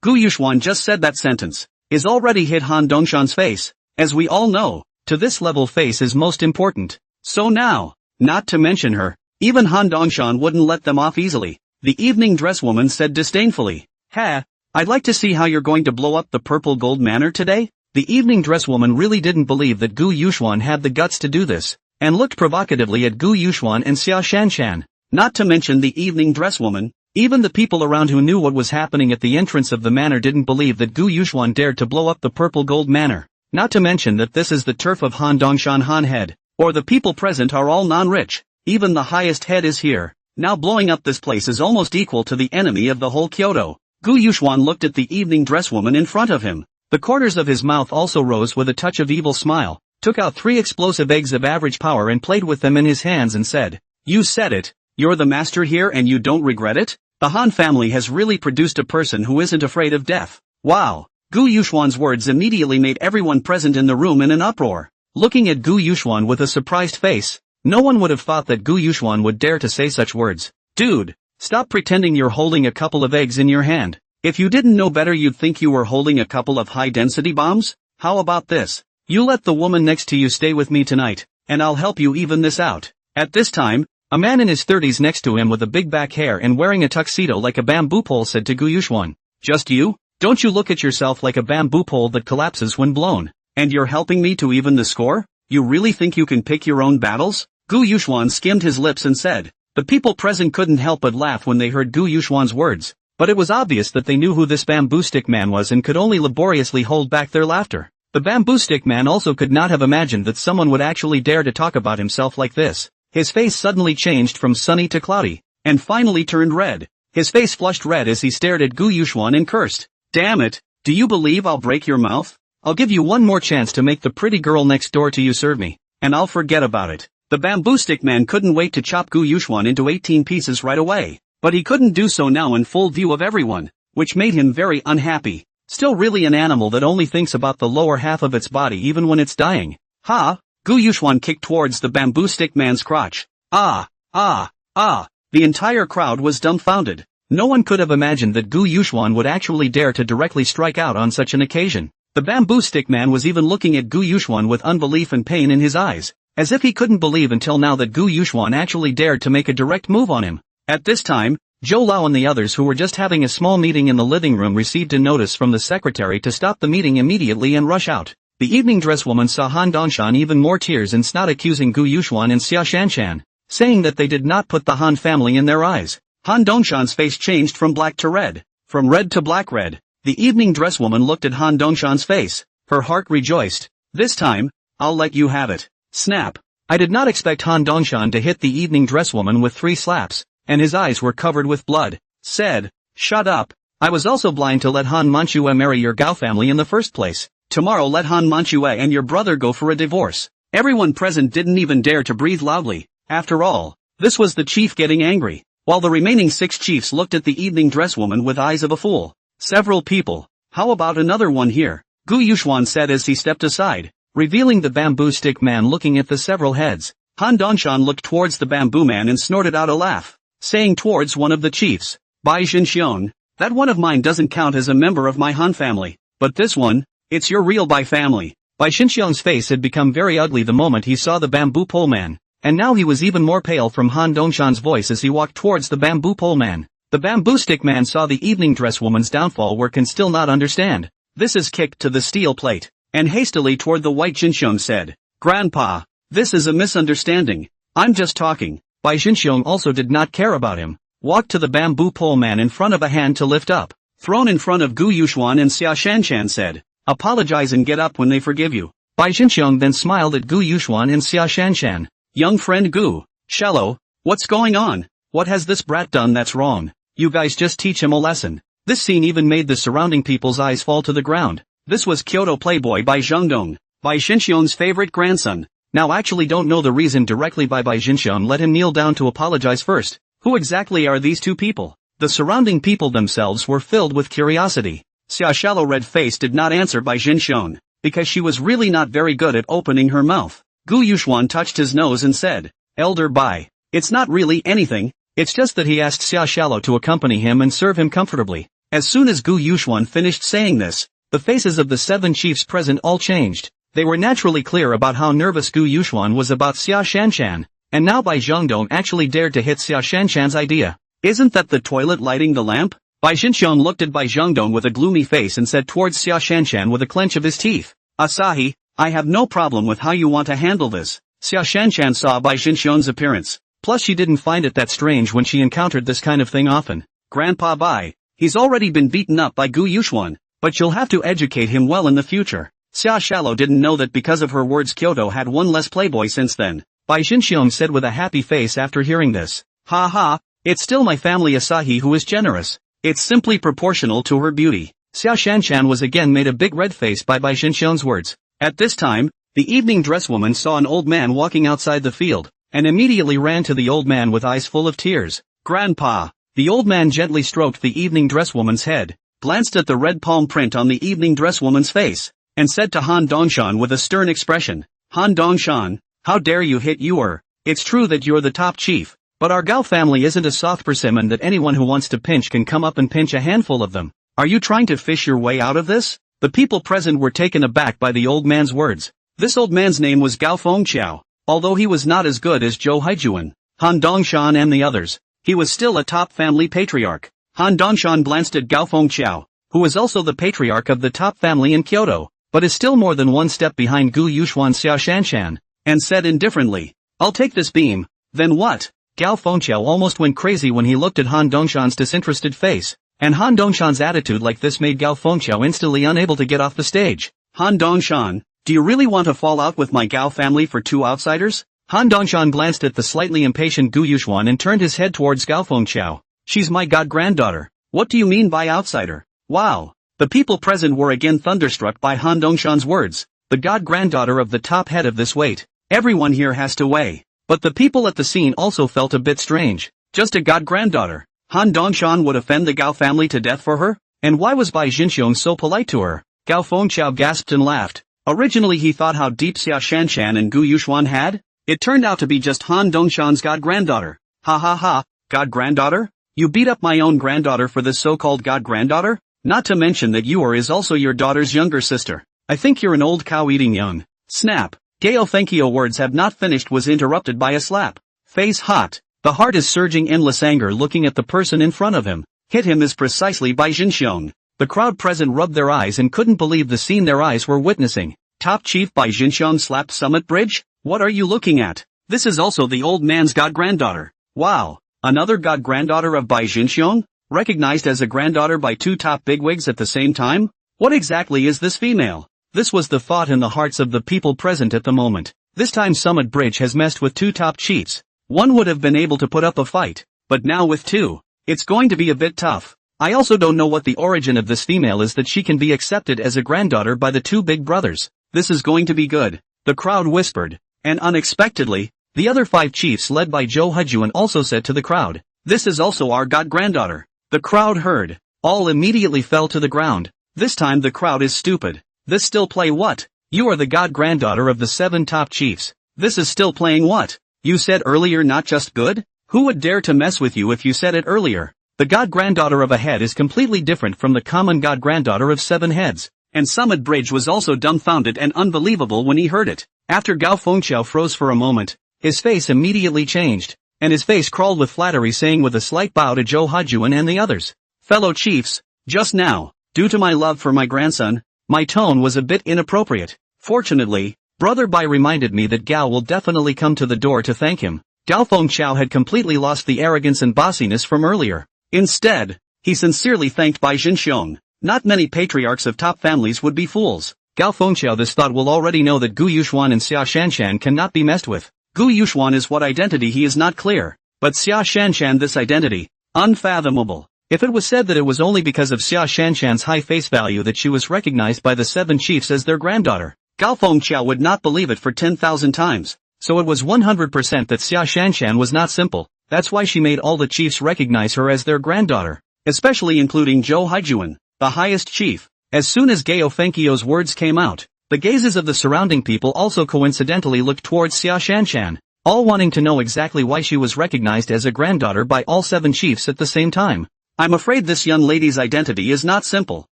Gu Yuxian just said that sentence, is already hit Han Dongshan's face. As we all know, to this level face is most important. So now, not to mention her, even Han Dongshan wouldn't let them off easily. The evening dress woman said disdainfully, "Ha, I'd like to see how you're going to blow up the Purple Gold Manor today?" The evening dress woman really didn't believe that Gu Yuxian had the guts to do this, and looked provocatively at Gu Yuxian and Xia Shanshan. Not to mention the evening dress woman, even the people around who knew what was happening at the entrance of the manor didn't believe that Gu Yuxian dared to blow up the Purple Gold Manor. Not to mention that this is the turf of Han Dongshan Han head, or the people present are all non-rich. Even the highest head is here. Now blowing up this place is almost equal to the enemy of the whole Kyoto. Gu Yuxian looked at the evening dress woman in front of him. The corners of his mouth also rose with a touch of evil smile, took out 3 explosive eggs of average power and played with them in his hands and said, "You said it, you're the master here and you don't regret it? The Han family has really produced a person who isn't afraid of death." Wow! Gu Yuxian's words immediately made everyone present in the room in an uproar. Looking at Gu Yuxian with a surprised face, no one would have thought that Gu Yuxian would dare to say such words. "Dude, stop pretending you're holding a couple of eggs in your hand. If you didn't know better you'd think you were holding a couple of high-density bombs? How about this? You let the woman next to you stay with me tonight, and I'll help you even this out. At this time, a man in his 30s next to him with a big back hair and wearing a tuxedo like a bamboo pole said to Gu Yuxuan. Just you? Don't you look at yourself like a bamboo pole that collapses when blown? And you're helping me to even the score? You really think you can pick your own battles? Gu Yuxuan skimmed his lips and said. The people present couldn't help but laugh when they heard Gu Yuxuan's words, but it was obvious that they knew who this bamboo stick man was and could only laboriously hold back their laughter. The bamboo stick man also could not have imagined that someone would actually dare to talk about himself like this. His face suddenly changed from sunny to cloudy, and finally turned red. His face flushed red as he stared at Gu Yuxuan and cursed. Damn it, do you believe I'll break your mouth? I'll give you one more chance to make the pretty girl next door to you serve me, and I'll forget about it. The bamboo stick man couldn't wait to chop Gu Yuxuan into 18 pieces right away, but he couldn't do so now in full view of everyone, which made him very unhappy. Still really an animal that only thinks about the lower half of its body even when it's dying. Ha! Gu Yuxuan kicked towards the bamboo stick man's crotch. Ah! Ah! Ah! The entire crowd was dumbfounded. No one could have imagined that Gu Yuxuan would actually dare to directly strike out on such an occasion. The bamboo stick man was even looking at Gu Yuxuan with unbelief and pain in his eyes, as if he couldn't believe until now that Gu Yuxuan actually dared to make a direct move on him. At this time, Zhou Lao and the others who were just having a small meeting in the living room received a notice from the secretary to stop the meeting immediately and rush out. The evening dress woman saw Han Dongshan even more tears and snot accusing Gu Yuxuan and Xia Shanshan, saying that they did not put the Han family in their eyes. Han Dongshan's face changed from black to red, from red to black red. The evening dress woman looked at Han Dongshan's face. Her heart rejoiced. This time, I'll let you have it. Snap. I did not expect Han Dongshan to hit the evening dress woman with 3 slaps, and his eyes were covered with blood. Said, shut up. I was also blind to let Han Manhua marry your Gao family in the first place. Tomorrow let Han Manhua and your brother go for a divorce. Everyone present didn't even dare to breathe loudly. After all, this was the chief getting angry, while the remaining 6 chiefs looked at the evening dress woman with eyes of a fool. Several people. How about another one here? Gu Yuxuan said as he stepped aside, revealing the bamboo stick man looking at the several heads. Han Dongshan looked towards the bamboo man and snorted out a laugh, saying towards one of the chiefs, Bai Xinxiong, that one of mine doesn't count as a member of my Han family, but this one, it's your real Bai family. Bai Xinxiong's face had become very ugly the moment he saw the bamboo pole man, and now he was even more pale from Han Dongshan's voice as he walked towards the bamboo pole man. The bamboo stick man saw the evening dress woman's downfall where can still not understand. This is kicked to the steel plate, and hastily toward the white Xinxiong said, Grandpa, this is a misunderstanding. I'm just talking. Bai Xinxiong also did not care about him. Walked to the bamboo pole man in front of a hand to lift up, thrown in front of Gu Yuxuan and Xia Shanshan said, apologize and get up when they forgive you. Bai Xinxiong then smiled at Gu Yuxuan and Xia Shanshan. Young friend Gu, shallow, what's going on? What has this brat done that's wrong? You guys just teach him a lesson. This scene even made the surrounding people's eyes fall to the ground. This was Kyoto Playboy by Zhengdong, Bai Xinxiong's favorite grandson. Now actually don't know the reason directly by Bai Xinxiong let him kneel down to apologize first. Who exactly are these 2 people? The surrounding people themselves were filled with curiosity. Xia Shallow Red Face did not answer Bai Xinxiong, because she was really not very good at opening her mouth. Gu Yuxuan touched his nose and said, Elder Bai, it's not really anything. It's just that he asked Xia Shallow to accompany him and serve him comfortably. As soon as Gu Yuxuan finished saying this, the faces of the 7 chiefs present all changed. They were naturally clear about how nervous Gu Yuxuan was about Xia Shanshan, and now Bai Zhengdong actually dared to hit Xia Shanshan's idea. Isn't that the toilet lighting the lamp? Bai Xinxiong looked at Bai Zhengdong with a gloomy face and said towards Xia Shanshan with a clench of his teeth, Asahi, I have no problem with how you want to handle this. Xia Shanshan saw Bai Xinxiong's appearance. Plus she didn't find it that strange when she encountered this kind of thing often. Grandpa Bai, he's already been beaten up by Gu Yuxuan, but you'll have to educate him well in the future. Xia Shallow didn't know that because of her words Kyoto had one less playboy since then. Bai Xinxiong said with a happy face after hearing this. Ha ha, it's still my family Asahi who is generous. It's simply proportional to her beauty. Xia Shanshan was again made a big red face by Bai Xinxiong's words. At this time, the evening dress woman saw an old man walking outside the field, and immediately ran to the old man with eyes full of tears. Grandpa. The old man gently stroked the evening dress woman's head, glanced at the red palm print on the evening dress woman's face, and said to Han Dongshan with a stern expression, Han Dongshan, how dare you hit Yuer? It's true that you're the top chief, but our Gao family isn't a soft persimmon that anyone who wants to pinch can come up and pinch a handful of them. Are you trying to fish your way out of this? The people present were taken aback by the old man's words. This old man's name was Gao Fengqiao. Although he was not as good as Zhou Haijuan, Han Dongshan and the others, he was still a top family patriarch. Han Dongshan glanced at Gao Fengqiao, who is also the patriarch of the top family in Kyoto, but is still more than one step behind Gu Yuxuan Xiaoshanshan, and said indifferently, "I'll take this beam." Then what? Gao Fengqiao almost went crazy when he looked at Han Dongshan's disinterested face, and Han Dongshan's attitude like this made Gao Fengqiao instantly unable to get off the stage. Han Dongshan, do you really want to fall out with my Gao family for 2 outsiders? Han Dongshan glanced at the slightly impatient Gu Yuxuan and turned his head towards Gao Fengqiao. She's my god-granddaughter. What do you mean by outsider? Wow. The people present were again thunderstruck by Han Dongshan's words. The god-granddaughter of the top head of this weight. Everyone here has to weigh. But the people at the scene also felt a bit strange. Just a god-granddaughter. Han Dongshan would offend the Gao family to death for her? And why was Bai Jinxiong so polite to her? Gao Fengqiao gasped and laughed. Originally he thought how deep Xiaoshanshan and Gu Yuxuan had. It turned out to be just Han Dongshan's god-granddaughter. Ha ha ha, god-granddaughter? You beat up my own granddaughter for this so-called god-granddaughter? Not to mention that you is also your daughter's younger sister. I think you're an old cow eating young. Snap. Gao Fengqiao words have not finished was interrupted by a slap. Face hot. The heart is surging endless anger looking at the person in front of him. Hit him is precisely Bai Jinxiong. The crowd present rubbed their eyes and couldn't believe the scene their eyes were witnessing. Top Chief Bai Jinxiong slapped Summit Bridge? What are you looking at? This is also the old man's god-granddaughter. Wow. Another god-granddaughter of Bai Jinxiong? Recognized as a granddaughter by 2 top bigwigs at the same time? What exactly is this female? This was the thought in the hearts of the people present at the moment. This time Summit Bridge has messed with 2 top chiefs. One would have been able to put up a fight, but now with 2, it's going to be a bit tough. I also don't know what the origin of this female is that she can be accepted as a granddaughter by the 2 big brothers. This is going to be good, the crowd whispered, and unexpectedly, the other 5 chiefs led by Zhou Haijuan also said to the crowd, "This is also our god-granddaughter." The crowd heard. All immediately fell to the ground. This time the crowd is stupid. This still play what? You are the god-granddaughter of the 7 top chiefs. This is still playing what? You said earlier not just good? Who would dare to mess with you if you said it earlier? The god-granddaughter of a head is completely different from the common god-granddaughter of 7 heads. And Summit Bridge was also dumbfounded and unbelievable when he heard it. After Gao Fengqiao froze for a moment, his face immediately changed, and his face crawled with flattery saying with a slight bow to Zhou Haijuan and the others, "Fellow chiefs, just now, due to my love for my grandson, my tone was a bit inappropriate. Fortunately, Brother Bai reminded me that Gao will definitely come to the door to thank him." Gao Fengqiao had completely lost the arrogance and bossiness from earlier. Instead, he sincerely thanked Bai Jinxiong. Not many patriarchs of top families would be fools. Gao Fengqiao this thought will already know that Gu Yuxuan and Xiaoshanshan cannot be messed with. Gu Yuxuan is what identity he is not clear, but Xiaoshanshan this identity, unfathomable. If it was said that it was only because of Xiaoshanshan's high face value that she was recognized by the 7 chiefs as their granddaughter, Gao Fengqiao would not believe it for 10,000 times. So it was 100% that Xiaoshanshan was not simple. That's why she made all the chiefs recognize her as their granddaughter, especially including Zhou Haijuan, the highest chief. As soon as Gao Fengqiao's words came out, the gazes of the surrounding people also coincidentally looked towards Xiaoshanshan, all wanting to know exactly why she was recognized as a granddaughter by all 7 chiefs at the same time. I'm afraid this young lady's identity is not simple.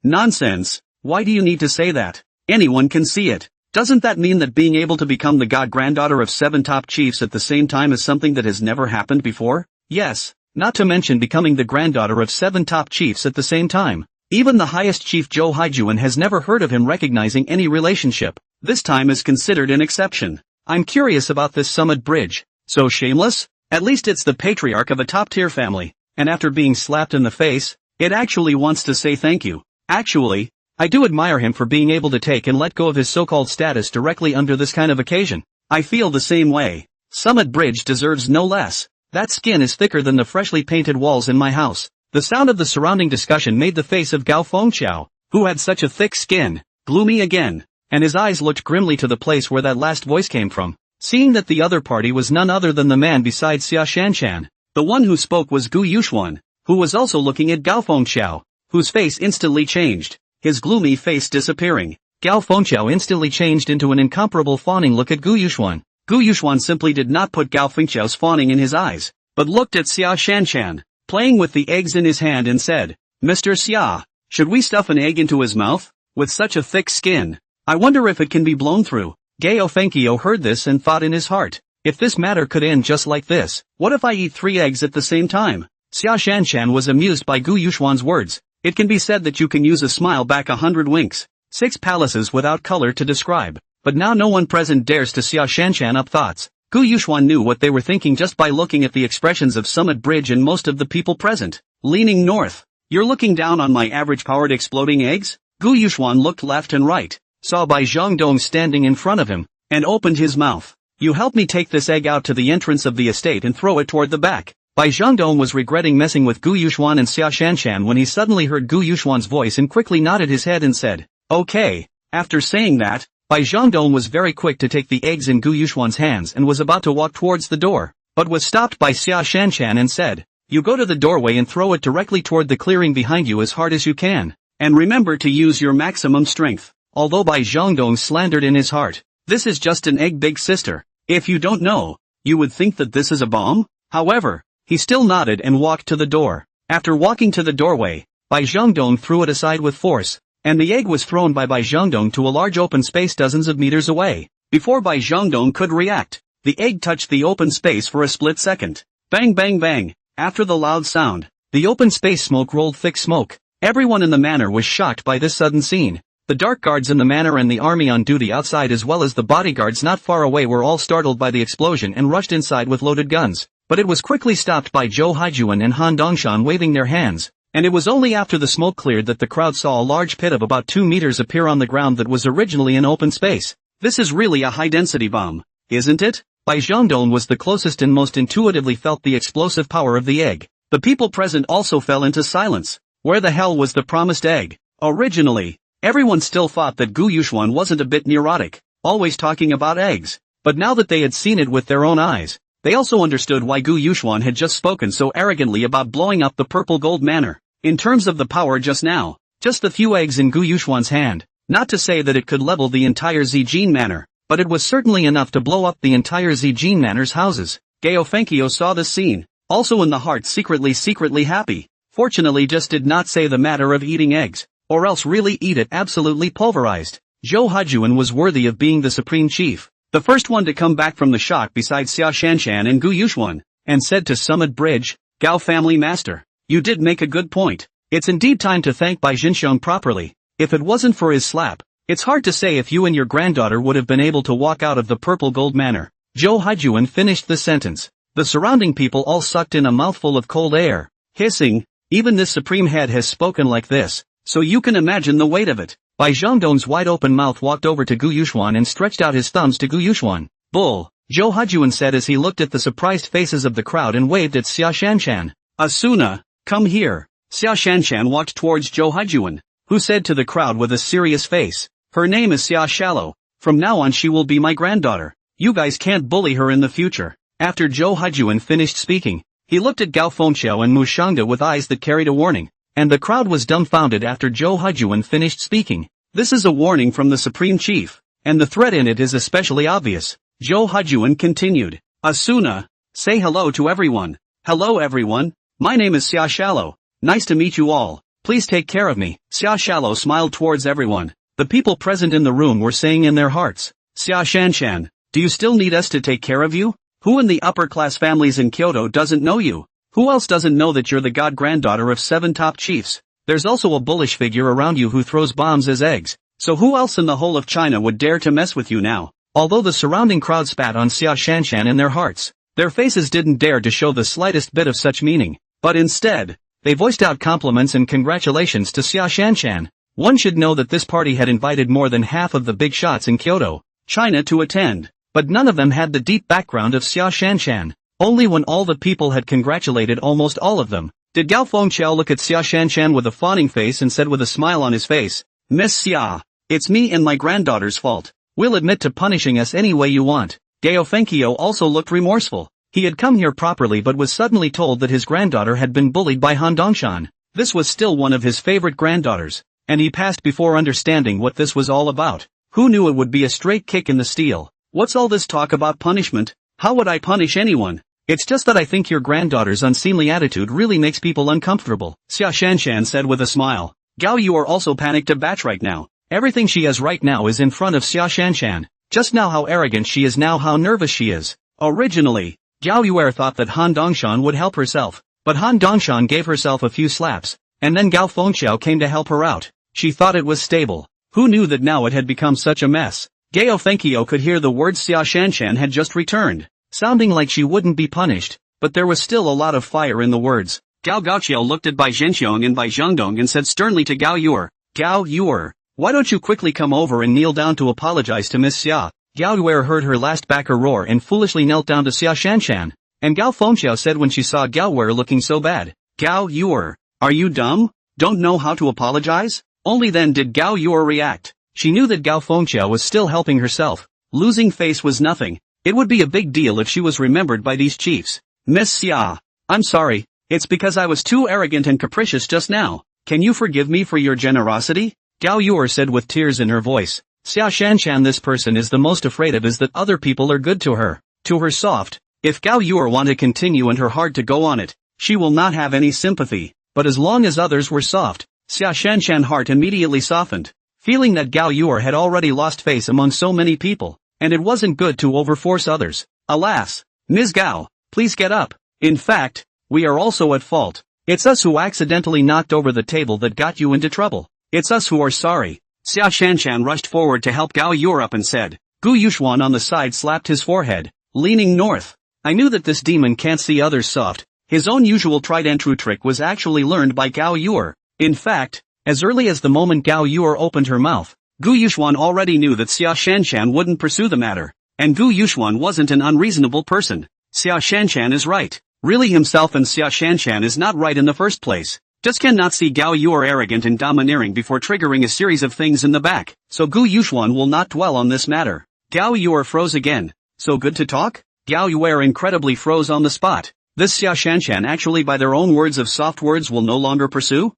Nonsense. Why do you need to say that? Anyone can see it. Doesn't that mean that being able to become the god-granddaughter of 7 top chiefs at the same time is something that has never happened before? Yes, not to mention becoming the granddaughter of 7 top chiefs at the same time. Even the highest chief Zhou Haijuan has never heard of him recognizing any relationship. This time is considered an exception. I'm curious about this Summit Bridge. So shameless? At least it's the patriarch of a top-tier family, and after being slapped in the face, it actually wants to say thank you. Actually, I do admire him for being able to take and let go of his so-called status directly under this kind of occasion. I feel the same way. Summit Bridge deserves no less. That skin is thicker than the freshly painted walls in my house. The sound of the surrounding discussion made the face of Gao Fengqiao, who had such a thick skin, gloomy again, and his eyes looked grimly to the place where that last voice came from. Seeing that the other party was none other than the man beside Xiaoshanshan, the one who spoke was Gu Yuxuan, who was also looking at Gao Fengqiao, whose face instantly changed. His gloomy face disappearing, Gao Fengqiao instantly changed into an incomparable fawning look at Gu Yuxuan. Gu Yuxuan simply did not put Gao Fengqiao's fawning in his eyes, but looked at Xiaoshanshan, playing with the eggs in his hand and said, "Mr. Xia, Should we stuff an egg into his mouth? With such a thick skin, I wonder if it can be blown through. Gao Fengqiu heard this and thought in his heart, if this matter could end just like this, what if I eat 3 eggs at the same time? Xia Shanshan was amused by Gu Yuxuan's words. It can be said that you can use a smile back 100 winks. 6 palaces without color to describe. But now no one present dares to Xia Shanshan up thoughts. Gu Yuxuan knew what they were thinking just by looking at the expressions of Summit Bridge and most of the people present. Leaning north. You're looking down on my average-powered exploding eggs? Gu Yuxuan looked left and right, saw Bai Zhongdong standing in front of him, and opened his mouth. You help me take this egg out to the entrance of the estate and throw it toward the back. Bai Zhongdong was regretting messing with Gu Yuxuan and Xia Shanshan when he suddenly heard Gu Yuxuan's voice and quickly nodded his head and said, okay. After saying that, Bai Zhongdong was very quick to take the eggs in Gu Yuxuan's hands and was about to walk towards the door, but was stopped by Xia Shanshan and said, you go to the doorway and throw it directly toward the clearing behind you as hard as you can. And remember to use your maximum strength. Although Bai Zhongdong slandered in his heart, this is just an egg, big sister. If you don't know, you would think that this is a bomb? However, he still nodded and walked to the door. After walking to the doorway, Bai Zhongdong threw it aside with force, and the egg was thrown by Bai Zhongdong to a large open space dozens of meters away. Before Bai Zhongdong could react, the egg touched the open space for a split second. Bang bang bang. After the loud sound, the open space smoke rolled thick smoke. Everyone in the manor was shocked by this sudden scene. The dark guards in the manor and the army on duty outside as well as the bodyguards not far away were all startled by the explosion and rushed inside with loaded guns. But it was quickly stopped by Zhou Haijuan and Han Dongshan waving their hands, and it was only after the smoke cleared that the crowd saw a large pit of about 2 meters appear on the ground that was originally an open space. This is really a high-density bomb, isn't it? Bai Zhongdong was the closest and most intuitively felt the explosive power of the egg. The people present also fell into silence. Where the hell was the promised egg? Originally, everyone still thought that Gu Yuxuan wasn't a bit neurotic, always talking about eggs. But now that they had seen it with their own eyes, they also understood why Gu Yuxuan had just spoken so arrogantly about blowing up the Purple Gold Manor. In terms of the power just now, just a few eggs in Gu Yuxuan's hand, not to say that it could level the entire Zijin Manor, but it was certainly enough to blow up the entire Zijin Manor's houses. Gao Fengqiu saw this scene, also in the heart secretly happy. Fortunately just did not say the matter of eating eggs, or else really eat it absolutely pulverized. Zhou Haijuan was worthy of being the supreme chief, the first one to come back from the shock besides Xia Shanshan and Gu Yuxuan, and said to Summit Bridge, Gao family master, you did make a good point. It's indeed time to thank Bai Jinxiong properly. If it wasn't for his slap, it's hard to say if you and your granddaughter would have been able to walk out of the Purple Gold Manor. Zhou Haijuan finished the sentence. The surrounding people all sucked in a mouthful of cold air, hissing, even this supreme head has spoken like this, so you can imagine the weight of it. Bai Zhongdong's wide-open mouth walked over to Gu Yuxuan and stretched out his thumbs to Gu Yuxuan. Bull, Zhou Haijuan said as he looked at the surprised faces of the crowd and waved at Xia Shanshan. Asuna, come here. Xia Shanshan walked towards Zhou Haijuan, who said to the crowd with a serious face, her name is Xia Shallow. From now on she will be my granddaughter. You guys can't bully her in the future. After Zhou Haijuan finished speaking, he looked at Gao Fengqiu and Mu Shangde with eyes that carried a warning, and the crowd was dumbfounded after Zhou Haijuan finished speaking. This is a warning from the Supreme Chief, and the threat in it is especially obvious. Zhou Haijuan continued, Asuna, say hello to everyone. Hello everyone, my name is Xia Shallow. Nice to meet you all. Please take care of me. Xia Shallow smiled towards everyone. The people present in the room were saying in their hearts, Xia Shanshan, do you still need us to take care of you? Who in the upper-class families in Kyoto doesn't know you? Who else doesn't know that you're the god-granddaughter of 7 top chiefs? There's also a bullish figure around you who throws bombs as eggs. So who else in the whole of China would dare to mess with you now? Although the surrounding crowd spat on Xia Shanshan in their hearts, their faces didn't dare to show the slightest bit of such meaning, but instead, they voiced out compliments and congratulations to Xia Shanshan. One should know that this party had invited more than half of the big shots in Kyoto, China to attend, but none of them had the deep background of Xia Shanshan. Only when all the people had congratulated almost all of them, did Gao Fengqiu look at Xia Shanshan with a fawning face and said with a smile on his face, Miss Xia, it's me and my granddaughter's fault. We'll admit to punishing us any way you want. Gao Fengqiu also looked remorseful. He had come here properly but was suddenly told that his granddaughter had been bullied by Han Dongshan. This was still one of his favorite granddaughters, and he passed before understanding what this was all about. Who knew it would be a straight kick in the steel? What's all this talk about punishment? How would I punish anyone? It's just that I think your granddaughter's unseemly attitude really makes people uncomfortable, Xia Shanshan said with a smile. Gao Yuer also panicked a batch right now. Everything she has right now is in front of Xia Shanshan. Just now how arrogant she is, now how nervous she is. Originally, Gao Yuer thought that Han Dongshan would help herself, but Han Dongshan gave herself a few slaps, and then Gao Fengxiao came to help her out. She thought it was stable. Who knew that now it had become such a mess? Gao Fengxiao could hear the words Xia Shanshan had just returned, sounding like she wouldn't be punished, but there was still a lot of fire in the words. Gao Gaoqiao looked at Bai Zhenxiong and Bai Zhengdong and said sternly to Gao Yuer, Gao Yuer, why don't you quickly come over and kneel down to apologize to Miss Xia? Gao Yuer heard her last backer roar and foolishly knelt down to Xia Shanshan, and Gao Fengxiao said when she saw Gao Yuer looking so bad, Gao Yuer, are you dumb? Don't know how to apologize? Only then did Gao Yuer react. She knew that Gao Fengxiao was still helping herself. Losing face was nothing. It would be a big deal if she was remembered by these chiefs. Miss Xia, I'm sorry. It's because I was too arrogant and capricious just now. Can you forgive me for your generosity? Gao Yuer said with tears in her voice. Xia Shanshan, this person is the most afraid of is that other people are good to her. To her soft. If Gao Yuer want to continue and her hard to go on it, she will not have any sympathy. But as long as others were soft, Xia Shanshan's heart immediately softened, feeling that Gao Yuer had already lost face among so many people, and it wasn't good to overforce others. Alas, Ms. Gao, please get up. In fact, we are also at fault. It's us who accidentally knocked over the table that got you into trouble. It's us who are sorry. Xia Shanshan rushed forward to help Gao Yuer up and said. Gu Yuxuan on the side slapped his forehead, leaning north. I knew that this demon can't see others soft. His own usual tried and true trick was actually learned by Gao Yuer. In fact, as early as the moment Gao Yuer opened her mouth, Gu Yuxuan already knew that Xia Shanshan wouldn't pursue the matter, and Gu Yuxuan wasn't an unreasonable person. Xia Shanshan is right. Really himself and Xia Shanshan is not right in the first place. Just cannot see Gao Yuer arrogant and domineering before triggering a series of things in the back, so Gu Yuxuan will not dwell on this matter. Gao Yuer froze again. So good to talk? Gao Yuer incredibly froze on the spot. This Xia Shanshan actually by their own words of soft words will no longer pursue?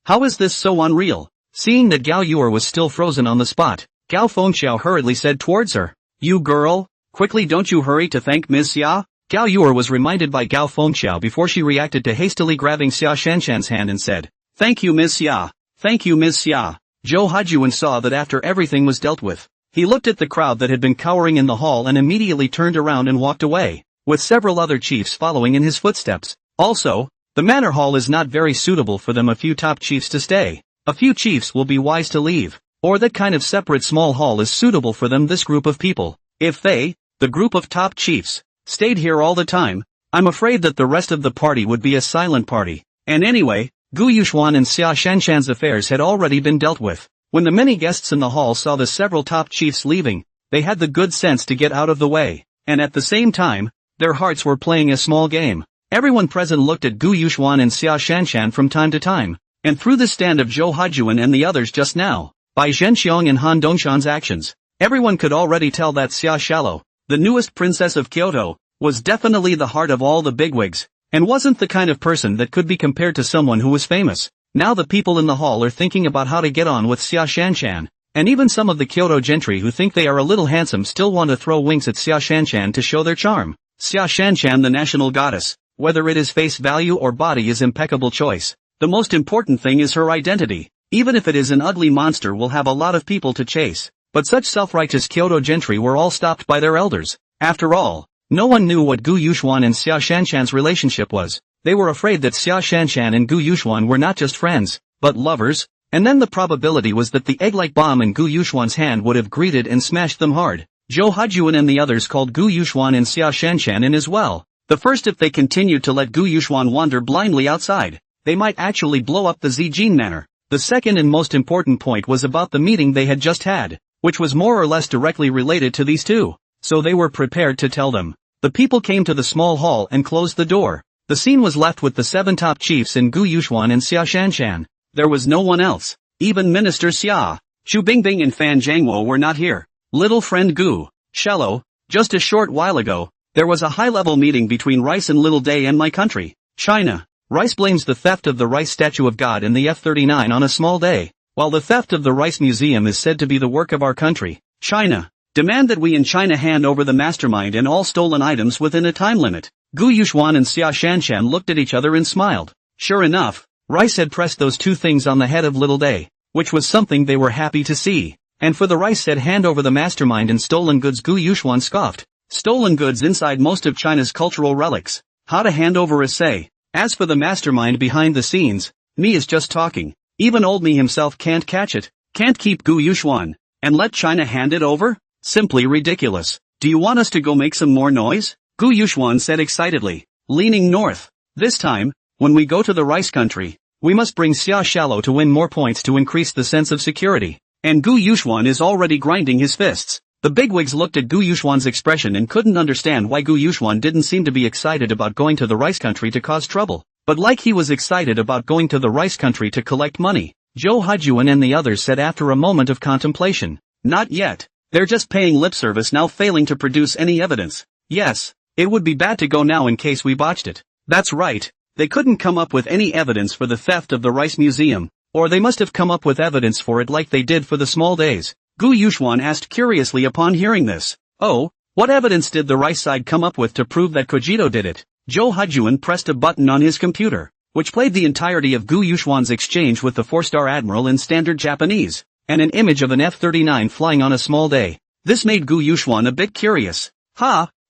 How is this so unreal? Seeing that Gao Yuer was still frozen on the spot, Gao Fengxiao hurriedly said towards her, You girl, quickly don't you hurry to thank Ms. Xia? Gao Yuer was reminded by Gao Fengxiao before she reacted to hastily grabbing Xia Shanshan's hand and said, Thank you Ms. Xia. Thank you Ms. Xia. Zhou Hajuan saw that after everything was dealt with, he looked at the crowd that had been cowering in the hall and immediately turned around and walked away, with several other chiefs following in his footsteps. Also, the manor hall is not very suitable for them a few top chiefs to stay. A few chiefs will be wise to leave, or that kind of separate small hall is suitable for them this group of people. If they, the group of top chiefs, stayed here all the time, I'm afraid that the rest of the party would be a silent party. And anyway, Gu Yuxuan and Xia Shanshan's affairs had already been dealt with. When the many guests in the hall saw the several top chiefs leaving, they had the good sense to get out of the way, and at the same time, their hearts were playing a small game. Everyone present looked at Gu Yuxuan and Xia Shanshan from time to time, and through the stand of Zhou Hajuan and the others just now, by Zhenxiong and Han Dongshan's actions, everyone could already tell that Xia Xiaolo, the newest princess of Kyoto, was definitely the heart of all the bigwigs, and wasn't the kind of person that could be compared to someone who was famous. Now the people in the hall are thinking about how to get on with Xia Shanshan, and even some of the Kyoto gentry who think they are a little handsome still want to throw winks at Xia Shanshan to show their charm. Xia Shanshan, the national goddess, whether it is face value or body is impeccable choice. The most important thing is her identity. Even if it is an ugly monster will have a lot of people to chase. But such self-righteous Kyoto gentry were all stopped by their elders. After all, no one knew what Gu Yuxuan and Xia Shanshan's relationship was. They were afraid that Xia Shanshan and Gu Yuxuan were not just friends, but lovers, and then the probability was that the egg-like bomb in Gu Yuxuan's hand would have greeted and smashed them hard. Zhou Hajuan and the others called Gu Yuxuan and Xia Shanshan in as well. The first, if they continued to let Gu Yuxuan wander blindly outside, they might actually blow up the Zijin Manor. The second and most important point was about the meeting they had just had, which was more or less directly related to these two, so they were prepared to tell them. The people came to the small hall and closed the door. The scene was left with the 7 top chiefs and Gu Yuxuan and Xia Shanshan. There was no one else. Even Minister Xia, Xu Bingbing and Fan Zhangwo were not here. Little friend Gu, Shello, just a short while ago, there was a high-level meeting between Rice and Little Day and my country, China. Rice blames the theft of the Rice statue of God in the F-39 on a small day, while the theft of the Rice Museum is said to be the work of our country, China. Demand that we in China hand over the mastermind and all stolen items within a time limit. Gu Yuxuan and Xia Shanshan looked at each other and smiled. Sure enough, Rice had pressed those two things on the head of Little Day, which was something they were happy to see. And for the Rice said hand over the mastermind and stolen goods. Gu Yuxuan scoffed. Stolen goods inside most of China's cultural relics. How to hand over a say. As for the mastermind behind the scenes, me is just talking. Even old me himself can't catch it. Can't keep Gu Yuxuan. And let China hand it over? Simply ridiculous. Do you want us to go make some more noise? Gu Yuxuan said excitedly, leaning north. This time, when we go to the rice country, we must bring Xia Shallow to win more points to increase the sense of security. And Gu Yuxuan is already grinding his fists. The bigwigs looked at Gu Yuxuan's expression and couldn't understand why Gu Yuxuan didn't seem to be excited about going to the rice country to cause trouble, but like he was excited about going to the rice country to collect money. Zhou Hajuan and the others said after a moment of contemplation. Not yet. They're just paying lip service now, failing to produce any evidence. Yes, it would be bad to go now in case we botched it. That's right. They couldn't come up with any evidence for the theft of the rice museum, or they must have come up with evidence for it like they did for the small days. Gu Yuxuan asked curiously upon hearing this. Oh, what evidence did the rice side come up with to prove that Kojito did it? Zhou Hajuan pressed a button on his computer, which played the entirety of Gu Yuxuan's exchange with the 4-star admiral in standard Japanese, and an image of an F-39 flying on a small day. This made Gu Yuxuan a bit curious.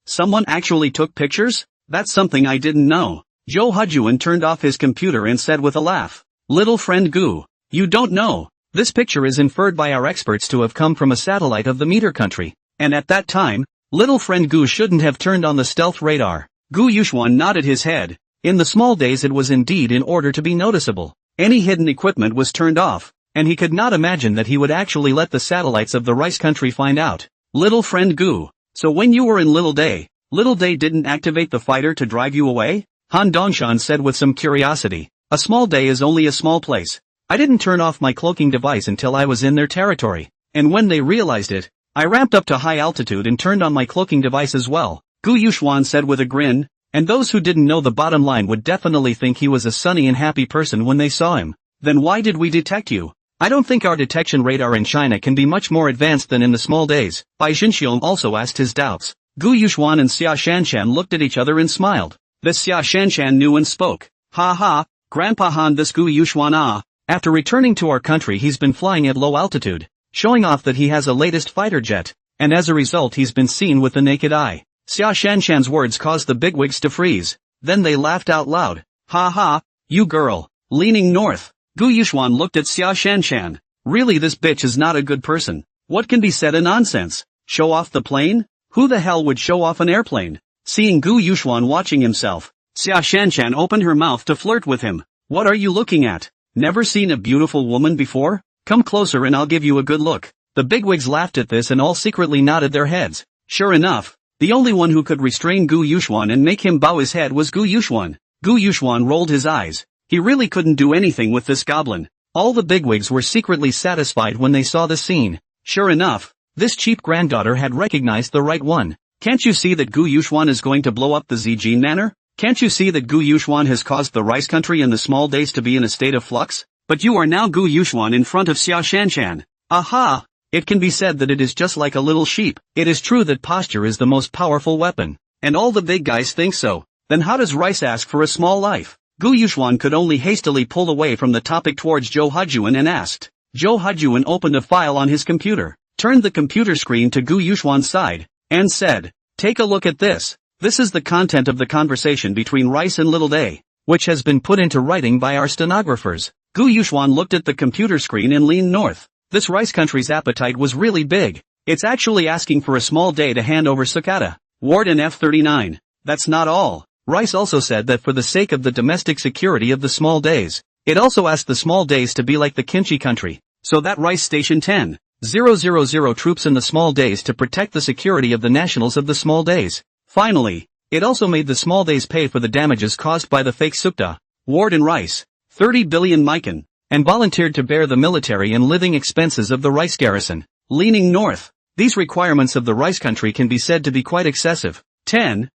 Someone actually took pictures? That's something I didn't know. Zhou Hajuan turned off his computer and said with a laugh. Little friend Gu, you don't know. This picture is inferred by our experts to have come from a satellite of the meter country, and at that time, little friend Gu shouldn't have turned on the stealth radar. Gu Yuxuan nodded his head. In the small days it was indeed in order to be noticeable. Any hidden equipment was turned off, and he could not imagine that he would actually let the satellites of the rice country find out. Little friend Gu, so when you were in Little Day didn't activate the fighter to drive you away? Han Dongshan said with some curiosity. A small day is only a small place. I didn't turn off my cloaking device until I was in their territory, and when they realized it, I ramped up to high altitude and turned on my cloaking device as well, Gu Yuxuan said with a grin, and those who didn't know the bottom line would definitely think he was a sunny and happy person when they saw him. Then why did we detect you? I don't think our detection radar in China can be much more advanced than in the small days. Bai Xinxiong also asked his doubts. Gu Yuxuan and Xia Shanshan looked at each other and smiled. This Xia Shanshan knew and spoke. Ha ha, Grandpa Han, this Gu Yuxuan after returning to our country he's been flying at low altitude, showing off that he has a latest fighter jet, and as a result he's been seen with the naked eye. Xia Shanshan's words caused the bigwigs to freeze, then they laughed out loud. Ha ha, you girl, leaning north. Gu Yuxuan looked at Xia Shanshan. Really, this bitch is not a good person. What can be said a nonsense? Show off the plane? Who the hell would show off an airplane? Seeing Gu Yuxuan watching himself, Xia Shanshan opened her mouth to flirt with him. What are you looking at? Never seen a beautiful woman before? Come closer and I'll give you a good look. The bigwigs laughed at this and all secretly nodded their heads. Sure enough, the only one who could restrain Gu Yuxuan and make him bow his head was Gu Yuxuan. Gu Yuxuan rolled his eyes. He really couldn't do anything with this goblin. All the bigwigs were secretly satisfied when they saw the scene. Sure enough, this cheap granddaughter had recognized the right one. Can't you see that Gu Yuxuan is going to blow up the Zijin Manor? Can't you see that Gu Yuxuan has caused the rice country in the small days to be in a state of flux? But you are now Gu Yuxuan in front of Xia Shanshan. Aha! It can be said that it is just like a little sheep. It is true that posture is the most powerful weapon, and all the big guys think so. Then how does Rice ask for a small life? Gu Yuxuan could only hastily pull away from the topic towards Zhou Hajuan and asked. Zhou Hajuan opened a file on his computer, turned the computer screen to Gu Yuxuan's side, and said, take a look at this. This is the content of the conversation between Rice and Little Day, which has been put into writing by our stenographers. Gu Yuxuan looked at the computer screen and leaned north. This rice country's appetite was really big. It's actually asking for a small day to hand over Sukata, Ward and F-39. That's not all. Rice also said that for the sake of the domestic security of the small days, it also asked the small days to be like the Kimchi country, so that Rice stationed 10,000 troops in the small days to protect the security of the nationals of the small days. Finally, it also made the small days pay for the damages caused by the fake Sukta, Ward and Rice, 30 billion Mikan, and volunteered to bear the military and living expenses of the rice garrison. Leaning north, these requirements of the rice country can be said to be quite excessive. 10,000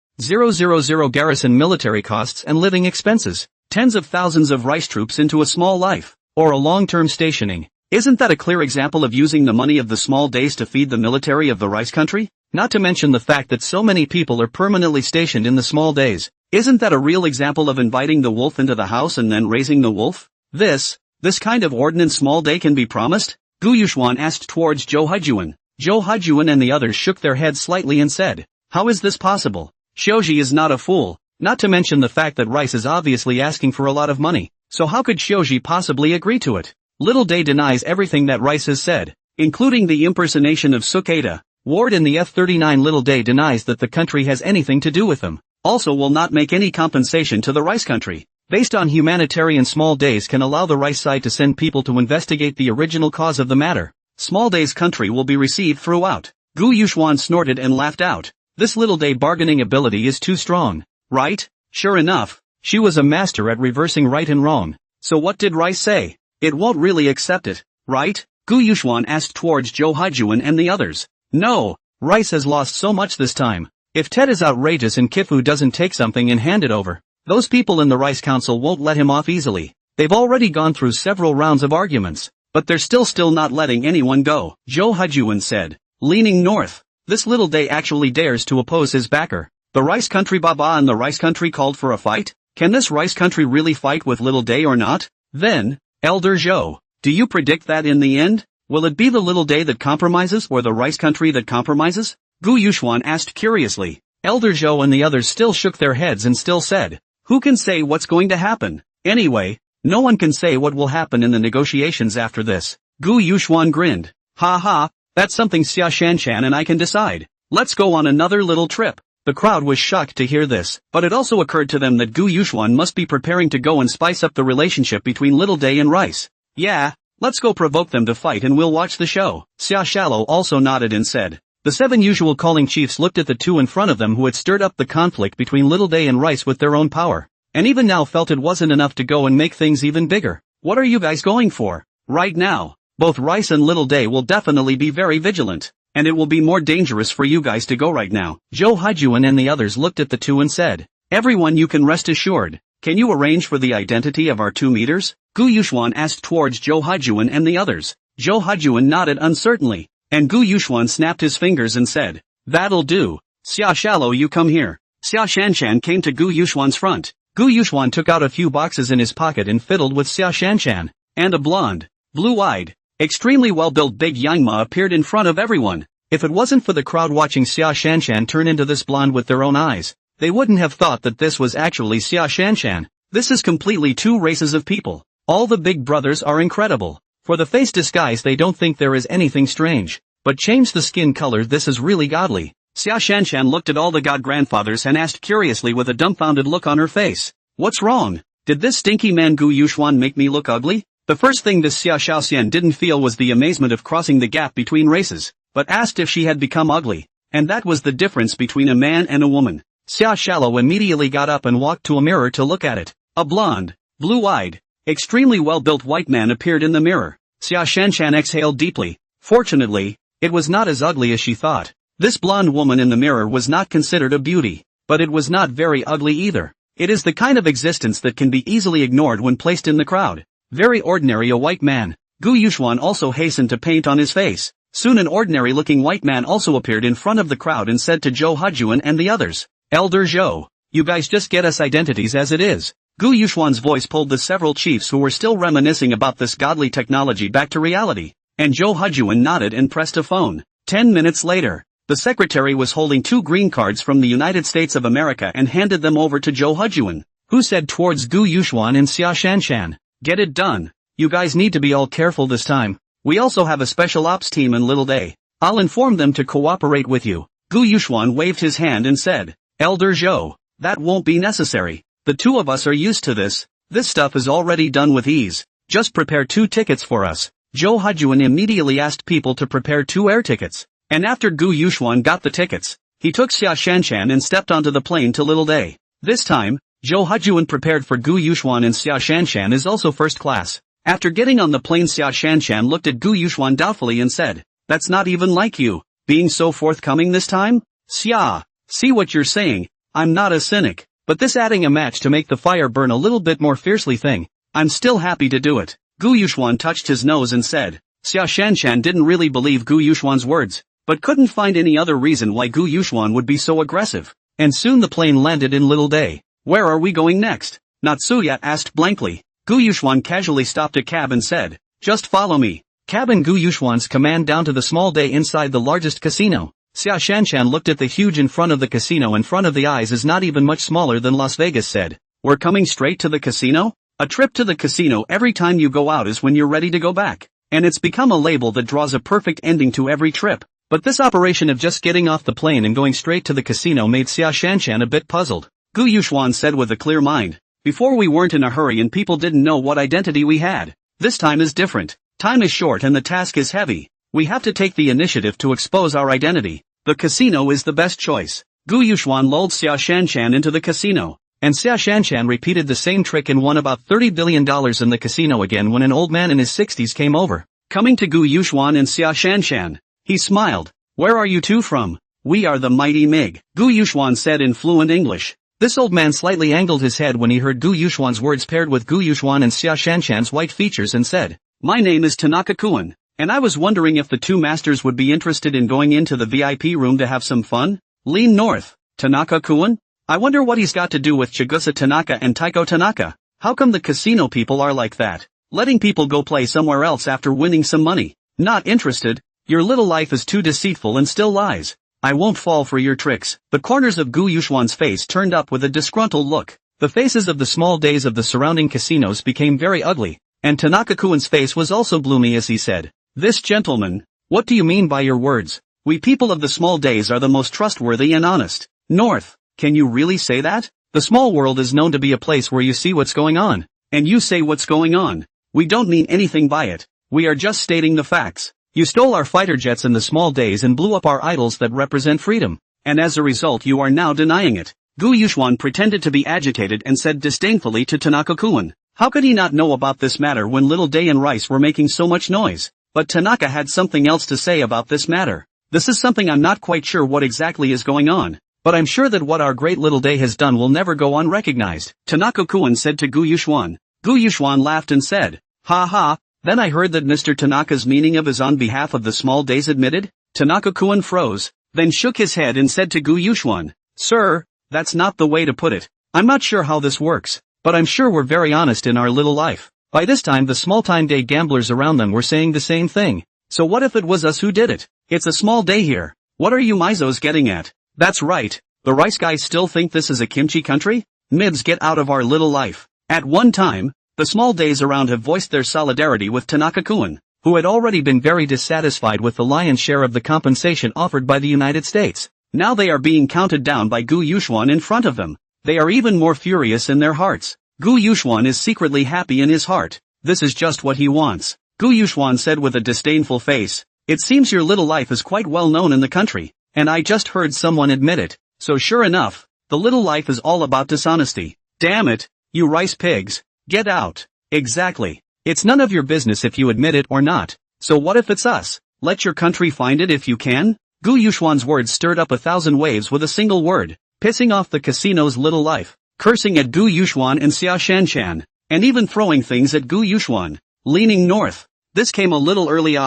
garrison military costs and living expenses, tens of thousands of rice troops into a small life, or a long-term stationing. Isn't that a clear example of using the money of the small days to feed the military of the rice country? Not to mention the fact that so many people are permanently stationed in the small days. Isn't that a real example of inviting the wolf into the house and then raising the wolf? This kind of ordnance small day can be promised? Gu Yuxuan asked towards Zhou Hujuan. Zhou Hujuan and the others shook their heads slightly and said, how is this possible? Xiaoji is not a fool, not to mention the fact that Rice is obviously asking for a lot of money, so how could Xiaoji possibly agree to it? Little Day denies everything that Rice has said, including the impersonation of Suketa. Ward in the F-39. Little Day denies that the country has anything to do with them, also will not make any compensation to the Rice country. Based on humanitarian, Small Days can allow the Rice side to send people to investigate the original cause of the matter. Small Day's country will be received throughout. Gu Yuxuan snorted and laughed out. This Little Day bargaining ability is too strong, right? Sure enough, she was a master at reversing right and wrong. So what did Rice say? It won't really accept it, right? Gu Yuxuan asked towards Zhou Hujuan and the others. No, Rice has lost so much this time. If Ted is outrageous and Kifu doesn't take something and hand it over, those people in the Rice Council won't let him off easily. They've already gone through several rounds of arguments, but they're still not letting anyone go, Zhou Hujuan said, leaning north. This Little Day actually dares to oppose his backer. The Rice country Baba and the Rice country called for a fight? Can this Rice country really fight with Little Day or not? Then, Elder Zhou, do you predict that in the end? Will it be the Little Day that compromises or the Rice country that compromises? Gu Yuxuan asked curiously. Elder Zhou and the others still shook their heads and still said, who can say what's going to happen? Anyway, no one can say what will happen in the negotiations after this. Gu Yuxuan grinned. Ha ha, that's something Xia Shanshan and I can decide. Let's go on another little trip. The crowd was shocked to hear this, but it also occurred to them that Gu Yuxuan must be preparing to go and spice up the relationship between Little Day and Rice. Yeah, let's go provoke them to fight and we'll watch the show. Xia Shallow also nodded and said. The 7 usual calling chiefs looked at the two in front of them who had stirred up the conflict between Little Day and Rice with their own power, and even now felt it wasn't enough to go and make things even bigger. What are you guys going for? Right now, both Rice and Little Day will definitely be very vigilant, and it will be more dangerous for you guys to go right now. Zhou Hujuan and the others looked at the two and said, everyone, you can rest assured. Can you arrange for the identity of our 2 meters? Gu Yuxuan asked towards Zhou Hujuan and the others. Zhou Hujuan nodded uncertainly, and Gu Yuxuan snapped his fingers and said, that'll do. Xia Shallow, you come here. Xia Shanshan came to Gu Yuxuan's front. Gu Yuxuan took out a few boxes in his pocket and fiddled with Xia Shanshan, and a blonde, blue-eyed, extremely well-built big Yangma appeared in front of everyone. If it wasn't for the crowd watching Xia Shanshan turn into this blonde with their own eyes, they wouldn't have thought that this was actually Xia Shanshan. This is completely 2 races of people. All the big brothers are incredible. For the face disguise they don't think there is anything strange, but change the skin color, this is really godly. Xia Shanshan looked at all the god grandfathers and asked curiously with a dumbfounded look on her face. What's wrong? Did this stinky man Gu Yuxuan make me look ugly? The first thing this Xia Shaoxian didn't feel was the amazement of crossing the gap between races, but asked if she had become ugly, and that was the difference between a man and a woman. Xia Shallow immediately got up and walked to a mirror to look at it. A blonde, blue-eyed, extremely well-built white man appeared in the mirror. Xia Shanshan exhaled deeply. Fortunately, it was not as ugly as she thought. This blonde woman in the mirror was not considered a beauty, but it was not very ugly either. It is the kind of existence that can be easily ignored when placed in the crowd. Very ordinary, a white man. Gu Yuxuan also hastened to paint on his face. Soon an ordinary-looking white man also appeared in front of the crowd and said to Zhou Hujuan and the others, Elder Zhou, you guys just get us identities as it is. Gu Yuxuan's voice pulled the several chiefs who were still reminiscing about this godly technology back to reality, and Zhou Hujuan nodded and pressed a phone. 10 minutes later, the secretary was holding 2 green cards from the United States of America and handed them over to Zhou Hujuan, who said towards Gu Yuxuan and Xia Shanshan, get it done. You guys need to be all careful this time. We also have a special ops team in Little Day. I'll inform them to cooperate with you. Gu Yuxuan waved his hand and said, Elder Zhou, that won't be necessary. The 2 of us are used to this. This stuff is already done with ease. Just prepare 2 tickets for us. Zhou Hujuan immediately asked people to prepare 2 air tickets, and after Gu Yuxuan got the tickets, he took Xia Shanshan and stepped onto the plane to Little Day. This time, Zhou Hujuan prepared for Gu Yuxuan and Xia Shanshan is also first class. After getting on the plane, Xia Shanshan looked at Gu Yuxuan doubtfully and said, that's not even like you, being so forthcoming this time? Xia, see what you're saying, I'm not a cynic, but this adding a match to make the fire burn a little bit more fiercely thing, I'm still happy to do it. Gu Yuxuan touched his nose and said, Xia Shanshan didn't really believe Gu Yuxuan's words, but couldn't find any other reason why Gu Yuxuan would be so aggressive. And soon the plane landed in Little Day. Where are we going next? Natsuya asked blankly. Gu Yuxuan casually stopped a cab and said, "Just follow me." Cab and Gu Yuxuan's command down to the small day inside the largest casino. Xia Shanshan looked at the huge in front of the casino. In front of the eyes is not even much smaller than Las Vegas, said. "We're coming straight to the casino? A trip to the casino every time you go out is when you're ready to go back. And it's become a label that draws a perfect ending to every trip." But this operation of just getting off the plane and going straight to the casino made Xia Shanshan a bit puzzled. Gu Yuxuan said with a clear mind, "Before we weren't in a hurry and people didn't know what identity we had. This time is different. Time is short and the task is heavy. We have to take the initiative to expose our identity. The casino is the best choice." Gu Yuxuan lulled Xia Shanshan into the casino. And Xia Shanshan repeated the same trick and won about $30 billion in the casino again when an old man in his 60s came over. Coming to Gu Yuxuan and Xia Shanshan, he smiled. "Where are you two from?" "We are the mighty Mig," Gu Yuxuan said in fluent English. This old man slightly angled his head when he heard Gu Yuxuan's words paired with Gu Yuxuan and Xia Shanshan's white features and said, "My name is Tanaka Kuan, and I was wondering if the two masters would be interested in going into the VIP room to have some fun?" Lean north. Tanaka Kuan? I wonder what he's got to do with Chigusa Tanaka and Taiko Tanaka. How come the casino people are like that? Letting people go play somewhere else after winning some money. Not interested. Your little life is too deceitful and still lies. I won't fall for your tricks. The corners of Gu Yuxuan's face turned up with a disgruntled look. The faces of the small days of the surrounding casinos became very ugly, and Tanaka Kuan's face was also gloomy as he said, "This gentleman, what do you mean by your words? We people of the small days are the most trustworthy and honest. North, can you really say that? The small world is known to be a place where you see what's going on, and you say what's going on. We don't mean anything by it. We are just stating the facts. You stole our fighter jets in the small days and blew up our idols that represent freedom, and as a result you are now denying it." Gu Yuxuan pretended to be agitated and said disdainfully to Tanaka Kuan, "How could he not know about this matter when little Day and Rice were making so much noise?" But Tanaka had something else to say about this matter. "This is something I'm not quite sure what exactly is going on, but I'm sure that what our great little Day has done will never go unrecognized," Tanaka Kuan said to Gu Yuxuan. Gu Yuxuan laughed and said, "Ha ha, then I heard that Mr. Tanaka's meaning of is on behalf of the small days admitted?" Tanaka Kuan froze, then shook his head and said to Gu Yuxuan, "Sir, that's not the way to put it. I'm not sure how this works, but I'm sure we're very honest in our little life." By this time the small-time day gamblers around them were saying the same thing. "So what if it was us who did it? It's a small day here. What are you Mizos getting at?" "That's right. The rice guys still think this is a kimchi country? Mibs, get out of our little life." At one time, the small days around have voiced their solidarity with Tanaka Kuan, who had already been very dissatisfied with the lion's share of the compensation offered by the United States. Now they are being counted down by Gu Yuxuan in front of them. They are even more furious in their hearts. Gu Yuxuan is secretly happy in his heart. This is just what he wants. Gu Yuxuan said with a disdainful face, "It seems your little life is quite well known in the country, and I just heard someone admit it. So sure enough, the little life is all about dishonesty. Damn it, you rice pigs. Get out." "Exactly. It's none of your business if you admit it or not. So what if it's us? Let your country find it if you can." Gu Yuxuan's words stirred up 1,000 waves with a single word, pissing off the casino's little life, cursing at Gu Yuxuan and Xia Shanshan, and even throwing things at Gu Yuxuan. Leaning north. This came a little early.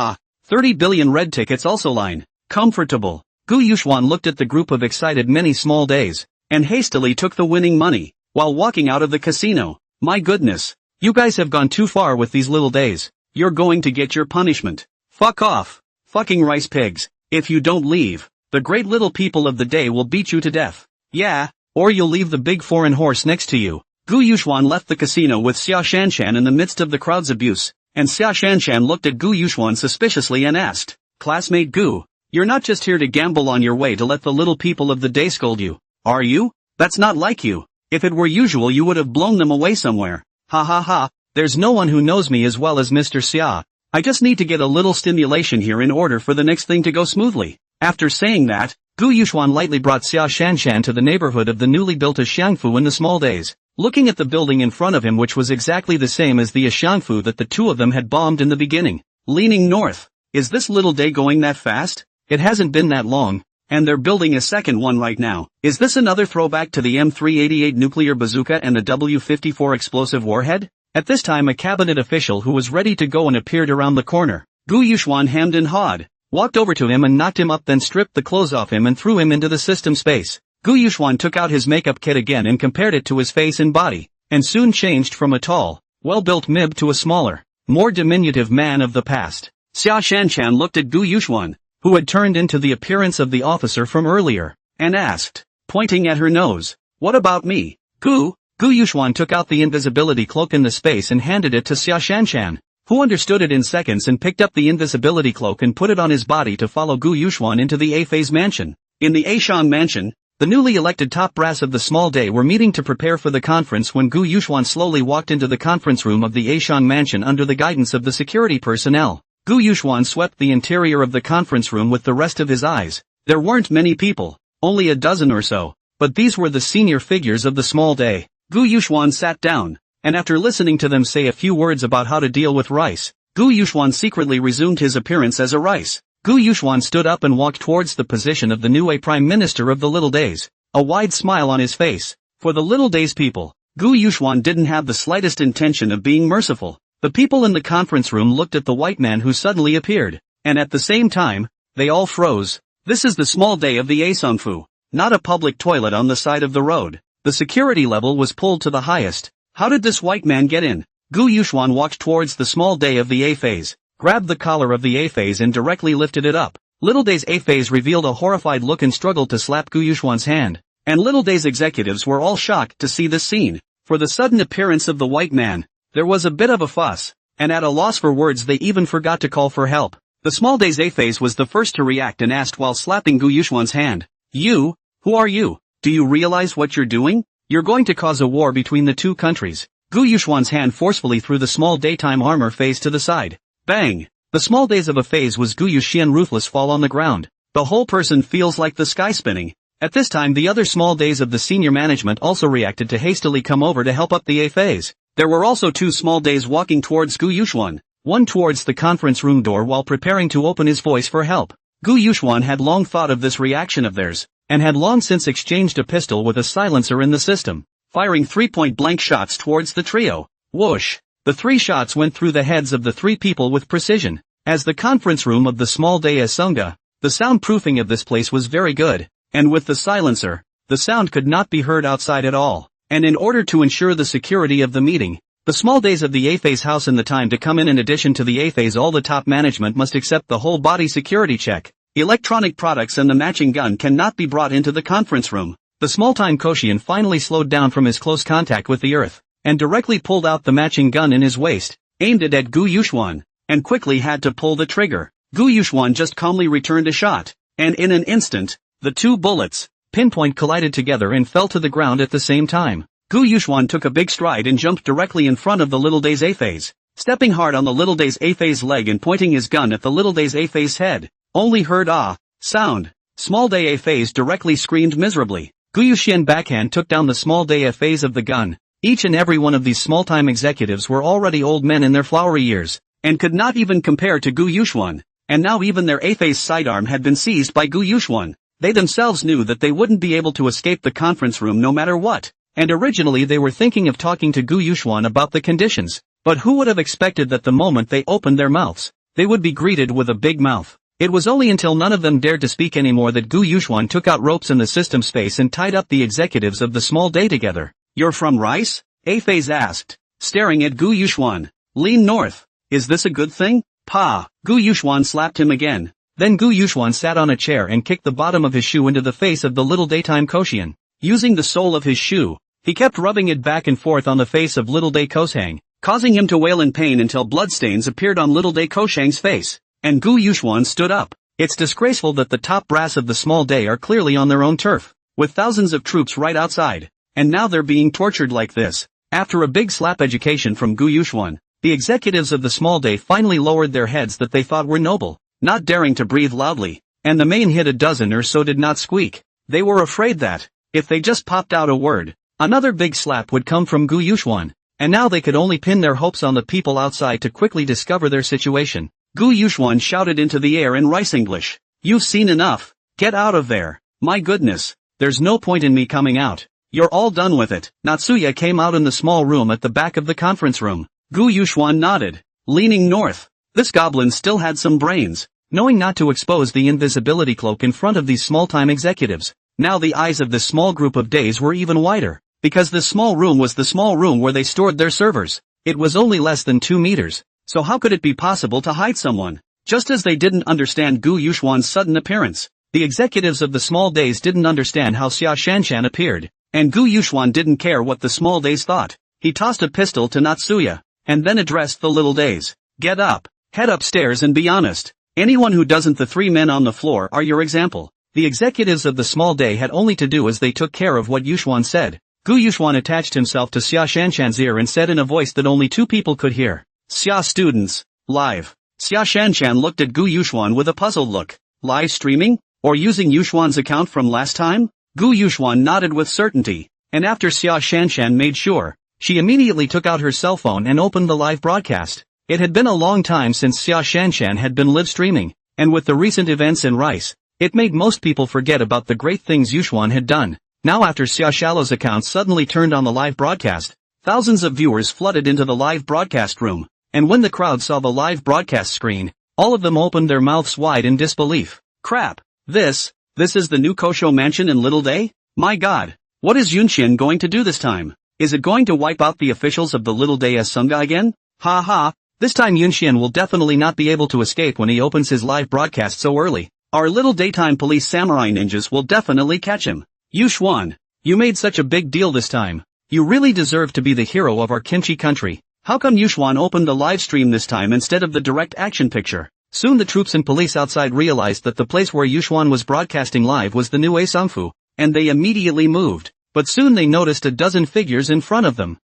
30 billion red tickets also line. Comfortable. Gu Yuxuan looked at the group of excited many small days, and hastily took the winning money, while walking out of the casino. "My goodness. You guys have gone too far with these little days. You're going to get your punishment. Fuck off. Fucking rice pigs. If you don't leave, the great little people of the day will beat you to death. Yeah, or you'll leave the big foreign horse next to you." Gu Yuxuan left the casino with Xia Shanshan in the midst of the crowd's abuse, and Xia Shanshan looked at Gu Yuxuan suspiciously and asked, "Classmate Gu, you're not just here to gamble on your way to let the little people of the day scold you, are you? That's not like you. If it were usual you would have blown them away somewhere. Ha ha ha, there's no one who knows me as well as Mr. Xia. I just need to get a little stimulation here in order for the next thing to go smoothly." After saying that, Gu Yuxuan lightly brought Xia Shanshan to the neighborhood of the newly built Xiangfu in the small days, looking at the building in front of him which was exactly the same as the Xiangfu that the two of them had bombed in the beginning. Leaning north. Is this little day going that fast? It hasn't been that long. And they're building a second one right now. Is this another throwback to the M388 nuclear bazooka and the W54 explosive warhead? At this time a cabinet official who was ready to go and appeared around the corner. Gu Yuxuan hemmed and hawed, walked over to him and knocked him up, then stripped the clothes off him and threw him into the system space. Gu Yuxuan took out his makeup kit again and compared it to his face and body, and soon changed from a tall, well-built mib to a smaller, more diminutive man of the past. Xia Shanchan looked at Gu Yuxuan, who had turned into the appearance of the officer from earlier, and asked, pointing at her nose, "What about me?" Gu Yuxuan took out the invisibility cloak in the space and handed it to Xia Shanchan, who understood it in seconds and picked up the invisibility cloak and put it on his body to follow Gu Yuxuan into the A-phase mansion. In the Aishan mansion, the newly elected top brass of the small day were meeting to prepare for the conference when Gu Yuxuan slowly walked into the conference room of the Aishan mansion under the guidance of the security personnel. Gu Yuxuan swept the interior of the conference room with the rest of his eyes. There weren't many people, only a dozen or so, but these were the senior figures of the small day. Gu Yuxuan sat down, and after listening to them say a few words about how to deal with rice, Gu Yuxuan secretly resumed his appearance as a rice. Gu Yuxuan stood up and walked towards the position of the new Prime Minister of the Little Days, a wide smile on his face. For the Little Days people, Gu Yuxuan didn't have the slightest intention of being merciful. The people in the conference room looked at the white man who suddenly appeared, and at the same time, they all froze. This is the small day of the Asunfu, not a public toilet on the side of the road. The security level was pulled to the highest. How did this white man get in? Gu Yuxuan walked towards the small day of the A-phase, grabbed the collar of the A-phase and directly lifted it up. Little Day's A-phase revealed a horrified look and struggled to slap Gu Yuxuan's hand, and Little Day's executives were all shocked to see this scene. For the sudden appearance of the white man, there was a bit of a fuss, and at a loss for words they even forgot to call for help. The small Day's A-phase was the first to react and asked while slapping Gu Yuxuan's hand, "You, who are you? Do you realize what you're doing? You're going to cause a war between the two countries." Gu Yuxuan's hand forcefully threw the small daytime armor phase to the side. Bang! The small days of a phase was Gu Yuxian ruthless fall on the ground. The whole person feels like the sky spinning. At this time the other small days of the senior management also reacted to hastily come over to help up the A phase. There were also two small days walking towards Gu Yuxuan, one towards the conference room door while preparing to open his voice for help. Gu Yuxuan had long thought of this reaction of theirs, and had long since exchanged a pistol with a silencer in the system, firing 3 point-blank shots towards the trio. Whoosh! The 3 shots went through the heads of the 3 people with precision. As the conference room of the small day Asunga, the soundproofing of this place was very good, and with the silencer, the sound could not be heard outside at all. And in order to ensure the security of the meeting, the small days of the A-phase house and the time to come in addition to the A-phase all the top management must accept the whole body security check. Electronic products and the matching gun cannot be brought into the conference room. The small-time Koshian finally slowed down from his close contact with the earth, and directly pulled out the matching gun in his waist, aimed it at Gu Yuxuan, and quickly had to pull the trigger. Gu Yuxuan just calmly returned a shot, and in an instant, the 2 bullets, pinpoint collided together and fell to the ground at the same time. Gu Yuxuan took a big stride and jumped directly in front of the Little Day's A-phase, stepping hard on the Little Day's A-phase leg and pointing his gun at the Little Day's A-phase head. Only heard "ah" sound. Small Day A-phase directly screamed miserably. Gu Yuxian backhand took down the Small Day A-phase of the gun. Each and every one of these small-time executives were already old men in their flowery years, and could not even compare to Gu Yuxuan, and now even their A-phase sidearm had been seized by Gu Yuxuan. They themselves knew that they wouldn't be able to escape the conference room no matter what, and originally they were thinking of talking to Gu Yuxuan about the conditions, but who would have expected that the moment they opened their mouths, they would be greeted with a big mouth. It was only until none of them dared to speak anymore that Gu Yuxuan took out ropes in the system space and tied up the executives of the small day together. "You're from Rice?" A-phase asked, staring at Gu Yuxuan. "Lean north. Is this a good thing?" "Pa!" Gu Yuxuan slapped him again. Then Gu Yuxuan sat on a chair and kicked the bottom of his shoe into the face of the little daytime Koshian. Using the sole of his shoe, he kept rubbing it back and forth on the face of Little Day Koshang, causing him to wail in pain until bloodstains appeared on Little Day Koshang's face. And Gu Yuxuan stood up. It's disgraceful that the top brass of the small day are clearly on their own turf, with thousands of troops right outside, and now they're being tortured like this. After a big slap education from Gu Yuxuan, the executives of the small day finally lowered their heads that they thought were noble, not daring to breathe loudly, and the main hit a dozen or so did not squeak. They were afraid that, if they just popped out a word, another big slap would come from Gu Yuxuan, and now they could only pin their hopes on the people outside to quickly discover their situation. Gu Yuxuan shouted into the air in Rice English. "You've seen enough. Get out of there. My goodness, there's no point in me coming out. You're all done with it." Natsuya came out in the small room at the back of the conference room. Gu Yuxuan nodded, leaning north. This goblin still had some brains, knowing not to expose the invisibility cloak in front of these small-time executives. Now the eyes of this small group of days were even wider, because this small room was the small room where they stored their servers. It was only less than 2 meters, so how could it be possible to hide someone? Just as they didn't understand Gu Yuxuan's sudden appearance, the executives of the small days didn't understand how Xia Shanshan appeared, and Gu Yuxuan didn't care what the small days thought. He tossed a pistol to Natsuya, and then addressed the little days. Get up, head upstairs and be honest. Anyone who doesn't, the 3 men on the floor are your example. The executives of the small day had only to do as they took care of what Yuxuan said. Gu Yuxuan attached himself to Xia Shanshan's ear and said in a voice that only 2 people could hear. Xia students, live. Xia Shanshan looked at Gu Yuxuan with a puzzled look. Live streaming? Or using Yuxuan's account from last time? Gu Yuxuan nodded with certainty, and after Xia Shanshan made sure, she immediately took out her cell phone and opened the live broadcast. It had been a long time since Xia Shanshan had been live streaming, and with the recent events in Rice, it made most people forget about the great things Yuxuan had done. Now after Xia Shalo's account suddenly turned on the live broadcast, thousands of viewers flooded into the live broadcast room, and when the crowd saw the live broadcast screen, all of them opened their mouths wide in disbelief. Crap! This is the new Kosho mansion in Little Day? My god! What is Yunxian going to do this time? Is it going to wipe out the officials of the Little Day as Sunga again? Ha ha! This time Yunxian will definitely not be able to escape when he opens his live broadcast so early. Our little daytime police samurai ninjas will definitely catch him. Yuxuan, you made such a big deal this time. You really deserve to be the hero of our kimchi country. How come Yuxuan opened the live stream this time instead of the direct action picture? Soon the troops and police outside realized that the place where Yuxuan was broadcasting live was the new Asangfu, and they immediately moved. But soon they noticed a dozen figures in front of them.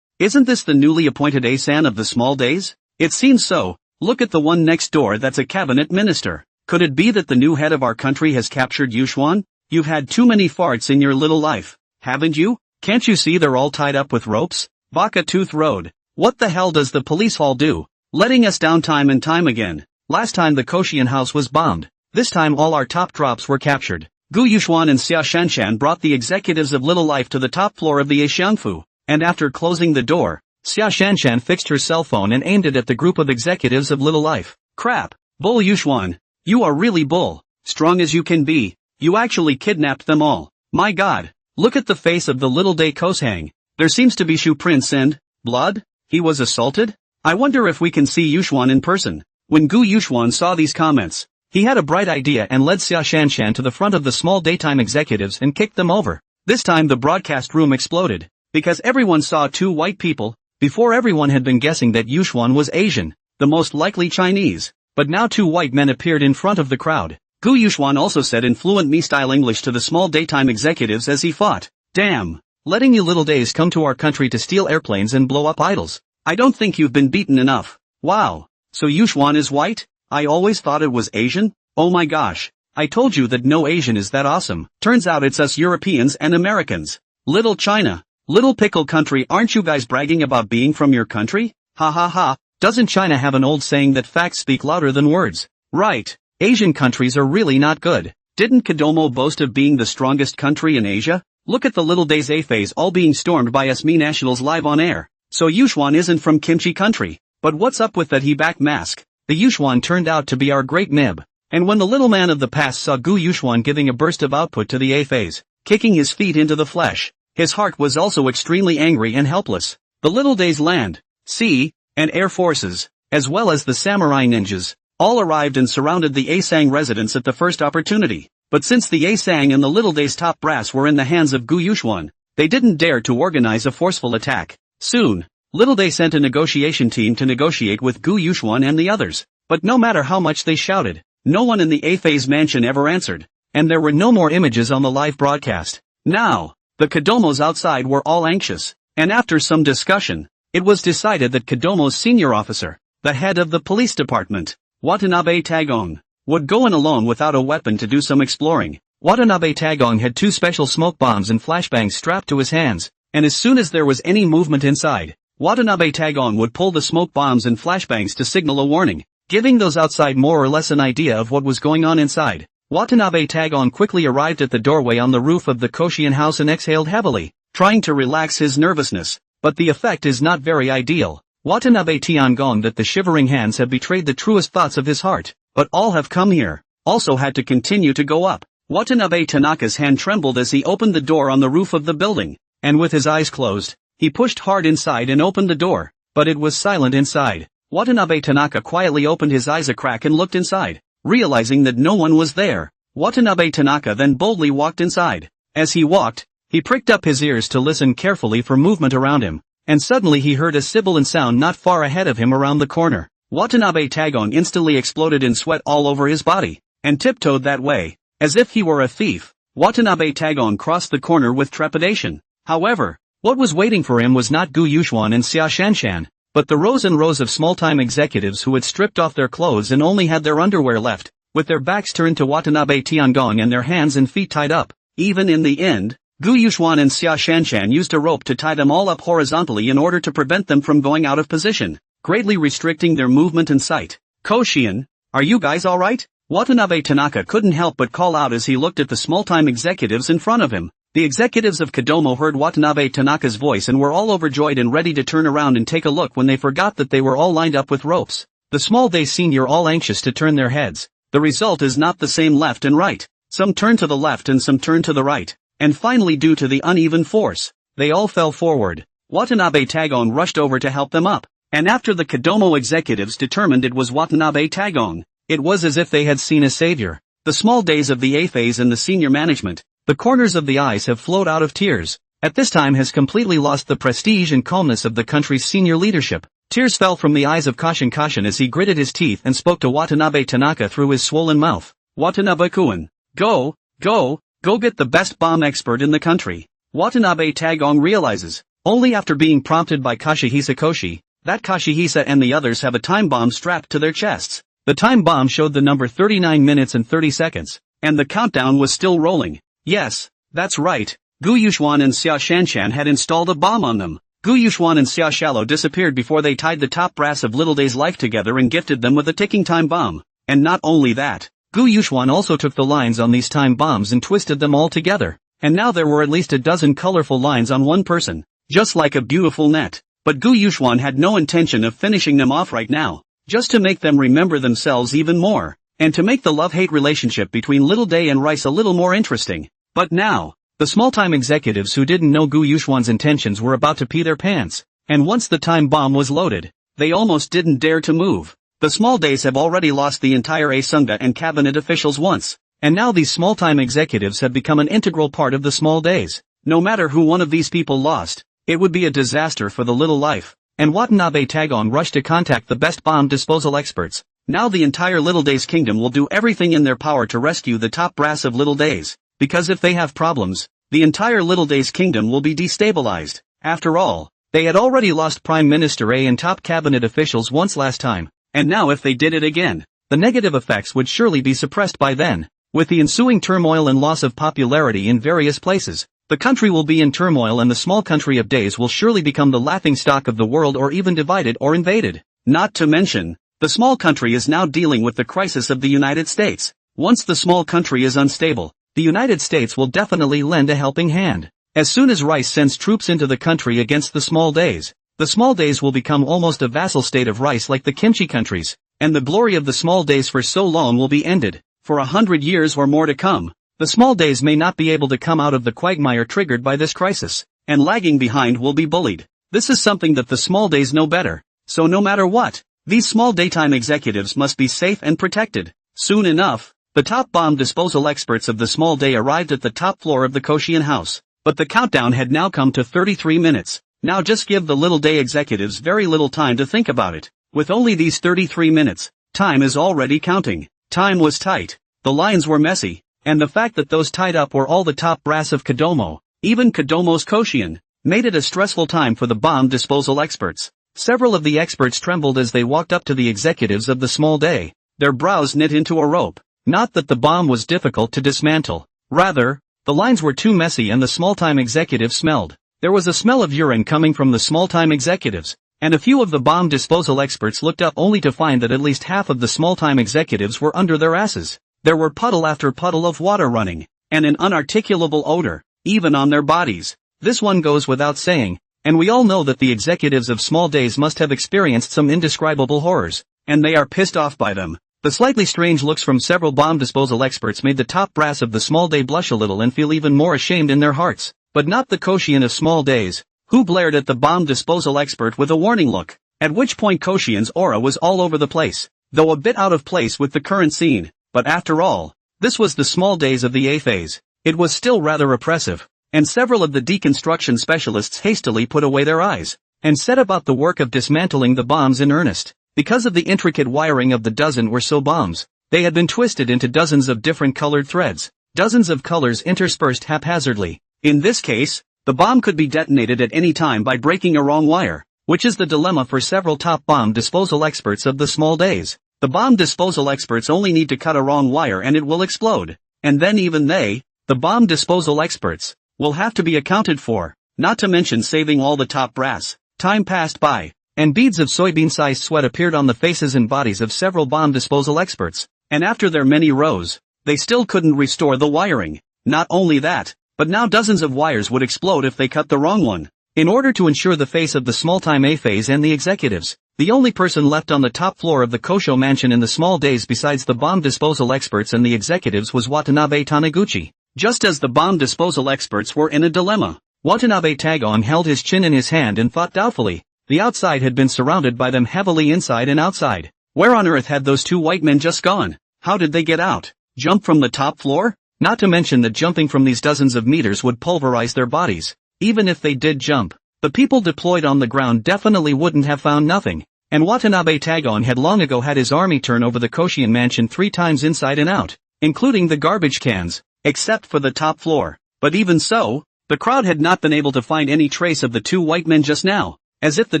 Isn't this the newly appointed Asan of the small days? It seems so. Look at the one next door, that's a cabinet minister. Could it be that the new head of our country has captured Yuxuan? You've had too many farts in your little life, haven't you? Can't you see they're all tied up with ropes? Baka Tooth Road. What the hell does the police hall do? Letting us down time and time again. Last time the Koshian house was bombed. This time all our top drops were captured. Gu Yuxuan and Xia Shanshan brought the executives of Little Life to the top floor of the Axiangfu, and after closing the door, Xia Shanshan fixed her cell phone and aimed it at the group of executives of Little Life. Crap! Bull Yuxuan. You are really bull. Strong as you can be. You actually kidnapped them all. My god. Look at the face of the Little Day Koshang. There seems to be shoe prints and blood. He was assaulted? I wonder if we can see Yuxuan in person. When Gu Yuxuan saw these comments, he had a bright idea and led Xia Shanshan to the front of the small daytime executives and kicked them over. This time the broadcast room exploded, because everyone saw 2 white people. Before everyone had been guessing that Yuxuan was Asian, the most likely Chinese, but now 2 white men appeared in front of the crowd. Gu Yuxuan also said in fluent me-style English to the small daytime executives as he fought. Damn! Letting you little days come to our country to steal airplanes and blow up idols. I don't think you've been beaten enough. Wow! So Yuxuan is white? I always thought it was Asian? Oh my gosh. I told you that no Asian is that awesome. Turns out it's us Europeans and Americans. Little China. Little pickle country, aren't you guys bragging about being from your country? Ha ha ha. Doesn't China have an old saying that facts speak louder than words? Right. Asian countries are really not good. Didn't Kodomo boast of being the strongest country in Asia? Look at the Little Days A phase all being stormed by us me nationals live on air. So Yuxuan isn't from kimchi country. But what's up with that he back mask? The Yuxuan turned out to be our great Mib. And when the little man of the past saw Gu Yuxuan giving a burst of output to the A phase, kicking his feet into the flesh, his heart was also extremely angry and helpless. The Little Days land, sea, and air forces, as well as the samurai ninjas, all arrived and surrounded the Asang residence at the first opportunity. But since the Asang and the Little Days top brass were in the hands of Gu Yuxuan, they didn't dare to organize a forceful attack. Soon, Little Day sent a negotiation team to negotiate with Gu Yuxuan and the others. But no matter how much they shouted, no one in the A-phase mansion ever answered, and there were no more images on the live broadcast. Now, the Kodomos outside were all anxious, and after some discussion, it was decided that Kodomo's senior officer, the head of the police department, Watanabe Tagong, would go in alone without a weapon to do some exploring. Watanabe Tagong had 2 special smoke bombs and flashbangs strapped to his hands, and as soon as there was any movement inside, Watanabe Tagong would pull the smoke bombs and flashbangs to signal a warning, giving those outside more or less an idea of what was going on inside. Watanabe Tagong quickly arrived at the doorway on the roof of the Koshian house and exhaled heavily, trying to relax his nervousness, but the effect is not very ideal. Watanabe Tiangong that the shivering hands have betrayed the truest thoughts of his heart, but all have come here, also had to continue to go up. Watanabe Tanaka's hand trembled as he opened the door on the roof of the building, and with his eyes closed, he pushed hard inside and opened the door. but it was silent inside. Watanabe Tanaka quietly opened his eyes a crack and looked inside. Realizing that no one was there, Watanabe Tanaka then boldly walked inside. As he walked, he pricked up his ears to listen carefully for movement around him, and suddenly he heard a sibilant sound not far ahead of him around the corner. Watanabe Tagon instantly exploded in sweat all over his body, and tiptoed that way, as if he were a thief. Watanabe Tagon crossed the corner with trepidation. However, what was waiting for him was not Gu Yuxuan and Xia Shanshan, but the rows and rows of small-time executives who had stripped off their clothes and only had their underwear left, with their backs turned to Watanabe Tiangong and their hands and feet tied up. Even in the end, Gu Yuxuan and Xia Shanshan used a rope to tie them all up horizontally in order to prevent them from going out of position, greatly restricting their movement and sight. Koshian, are you guys alright? Watanabe Tanaka couldn't help but call out as he looked at the small-time executives in front of him. The executives of Kodomo heard Watanabe Tanaka's voice and were all overjoyed and ready to turn around and take a look when they forgot that they were all lined up with ropes. The small day senior all anxious to turn their heads. The result is not the same left and right. Some turn to the left and some turn to the right. And finally, due to the uneven force, they all fell forward. Watanabe Tagon rushed over to help them up. And after the Kodomo executives determined it was Watanabe Tagon, it was as if they had seen a savior. The small days of the A phase and the senior management, the corners of the eyes have flowed out of tears. At this time has completely lost the prestige and calmness of the country's senior leadership. Tears fell from the eyes of Kashin as he gritted his teeth and spoke to Watanabe Tanaka through his swollen mouth. Watanabe-kun, go get the best bomb expert in the country. Watanabe Tagong realizes, only after being prompted by Kashihisa Koshi, that Kashihisa and the others have a time bomb strapped to their chests. The time bomb showed the number 39 minutes and 30 seconds, and the countdown was still rolling. Yes, that's right, Gu Yuxuan and Xia Shanshan had installed a bomb on them. Gu Yuxuan and Xia Shallow disappeared before they tied the top brass of Little Day's life together and gifted them with a ticking time bomb. And not only that, Gu Yuxuan also took the lines on these time bombs and twisted them all together. And now there were at least a dozen colorful lines on one person, just like a beautiful net. But Gu Yuxuan had no intention of finishing them off right now, just to make them remember themselves even more, and to make the love-hate relationship between Little Day and Rice a little more interesting. But now, the small-time executives who didn't know Gu Yuxuan's intentions were about to pee their pants, and once the time bomb was loaded, they almost didn't dare to move. The small days have already lost the entire Asungda and cabinet officials once, and now these small-time executives have become an integral part of the small days. No matter who one of these people lost, it would be a disaster for the little life, and Watanabe Tagon rushed to contact the best bomb disposal experts. Now the entire Little Days kingdom will do everything in their power to rescue the top brass of Little Days. Because if they have problems, the entire Little Days kingdom will be destabilized. After all, they had already lost Prime Minister A and top cabinet officials once last time, and now if they did it again, the negative effects would surely be suppressed by then. With the ensuing turmoil and loss of popularity in various places, the country will be in turmoil and the small country of Days will surely become the laughingstock of the world or even divided or invaded. Not to mention, the small country is now dealing with the crisis of the United States. Once the small country is unstable, the United States will definitely lend a helping hand. As soon as Rice sends troops into the country against the small days will become almost a vassal state of Rice like the kimchi countries, and the glory of the small days for so long will be ended. For 100 years or more to come, the small days may not be able to come out of the quagmire triggered by this crisis, and lagging behind will be bullied. This is something that the small days know better, so no matter what, these small daytime executives must be safe and protected. Soon enough, the top bomb disposal experts of the small day arrived at the top floor of the Koshian house, but the countdown had now come to 33 minutes. Now just give the Little Day executives very little time to think about it. With only these 33 minutes, time is already counting. Time was tight, the lines were messy, and the fact that those tied up were all the top brass of Kodomo, even Kodomo's Koshian, made it a stressful time for the bomb disposal experts. Several of the experts trembled as they walked up to the executives of the small day, their brows knit into a rope. Not that the bomb was difficult to dismantle. Rather, the lines were too messy and the small-time executives smelled. There was a smell of urine coming from the small-time executives, and a few of the bomb disposal experts looked up only to find that at least half of the small-time executives were under their asses. There were puddle after puddle of water running, and an unarticulable odor, even on their bodies. This one goes without saying, and we all know that the executives of small days must have experienced some indescribable horrors, and they are pissed off by them. The slightly strange looks from several bomb disposal experts made the top brass of the small day blush a little and feel even more ashamed in their hearts, but not the Koshian of small days, who blared at the bomb disposal expert with a warning look. At which point Koshian's aura was all over the place, though a bit out of place with the current scene, but after all, this was the small days of the A phase. It was still rather oppressive, and several of the deconstruction specialists hastily put away their eyes, and set about the work of dismantling the bombs in earnest. Because of the intricate wiring of the dozen or so bombs, they had been twisted into dozens of different colored threads, dozens of colors interspersed haphazardly. In this case, the bomb could be detonated at any time by breaking a wrong wire, which is the dilemma for several top bomb disposal experts of the small days. The bomb disposal experts only need to cut a wrong wire and it will explode, and then even they, the bomb disposal experts, will have to be accounted for, not to mention saving all the top brass. Time passed by, and beads of soybean-sized sweat appeared on the faces and bodies of several bomb disposal experts, and after their many rows, they still couldn't restore the wiring. Not only that, but now dozens of wires would explode if they cut the wrong one. In order to ensure the face of the small-time A phase and the executives, the only person left on the top floor of the Kosho mansion in the small days besides the bomb disposal experts and the executives was Watanabe Taniguchi. Just as the bomb disposal experts were in a dilemma, Watanabe Tagon held his chin in his hand and thought doubtfully. The outside had been surrounded by them heavily inside and outside. Where on earth had those two white men just gone? How did they get out? Jump from the top floor? Not to mention that jumping from these dozens of meters would pulverize their bodies. Even if they did jump, the people deployed on the ground definitely wouldn't have found nothing. And Watanabe Tagon had long ago had his army turn over the Koshian mansion 3 times inside and out, including the garbage cans, except for the top floor. But even so, the crowd had not been able to find any trace of the two white men just now, as if the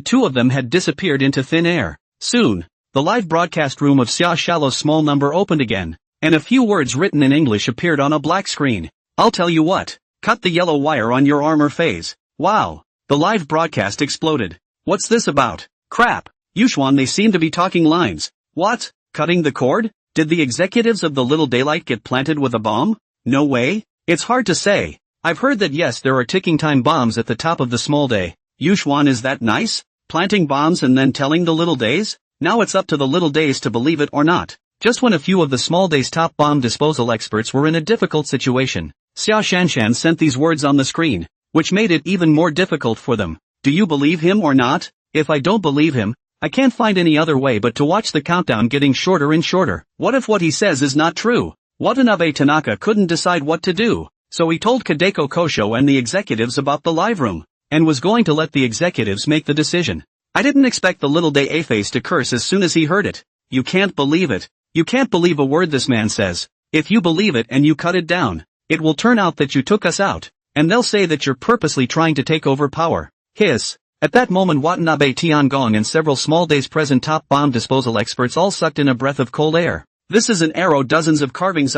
two of them had disappeared into thin air. Soon, the live broadcast room of Xia Shalo's small number opened again, and a few words written in English appeared on a black screen. I'll tell you what, cut the yellow wire on your armor phase. Wow. The live broadcast exploded. What's this about? Crap. Yuxuan, they seem to be talking lines. What? Cutting the cord? Did the executives of the Little Daylight get planted with a bomb? No way. It's hard to say. I've heard that yes, there are ticking time bombs at the top of the small day. Yuxuan, is that nice? Planting bombs and then telling the Little Days? Now it's up to the Little Days to believe it or not. Just when a few of the small days' top bomb disposal experts were in a difficult situation, Xia Shanshan sent these words on the screen, which made it even more difficult for them. Do you believe him or not? If I don't believe him, I can't find any other way but to watch the countdown getting shorter and shorter. What if what he says is not true? Watanabe Tanaka couldn't decide what to do, so he told Kadeko Kosho and the executives about the live room, and was going to let the executives make the decision. I didn't expect the Little Day A-Face to curse as soon as he heard it. You can't believe it. You can't believe a word this man says. If you believe it and you cut it down, it will turn out that you took us out, and they'll say that you're purposely trying to take over power. Hiss. At that moment Watanabe Tiangong and several small days present top bomb disposal experts all sucked in a breath of cold air. This is an arrow, dozens of carvings,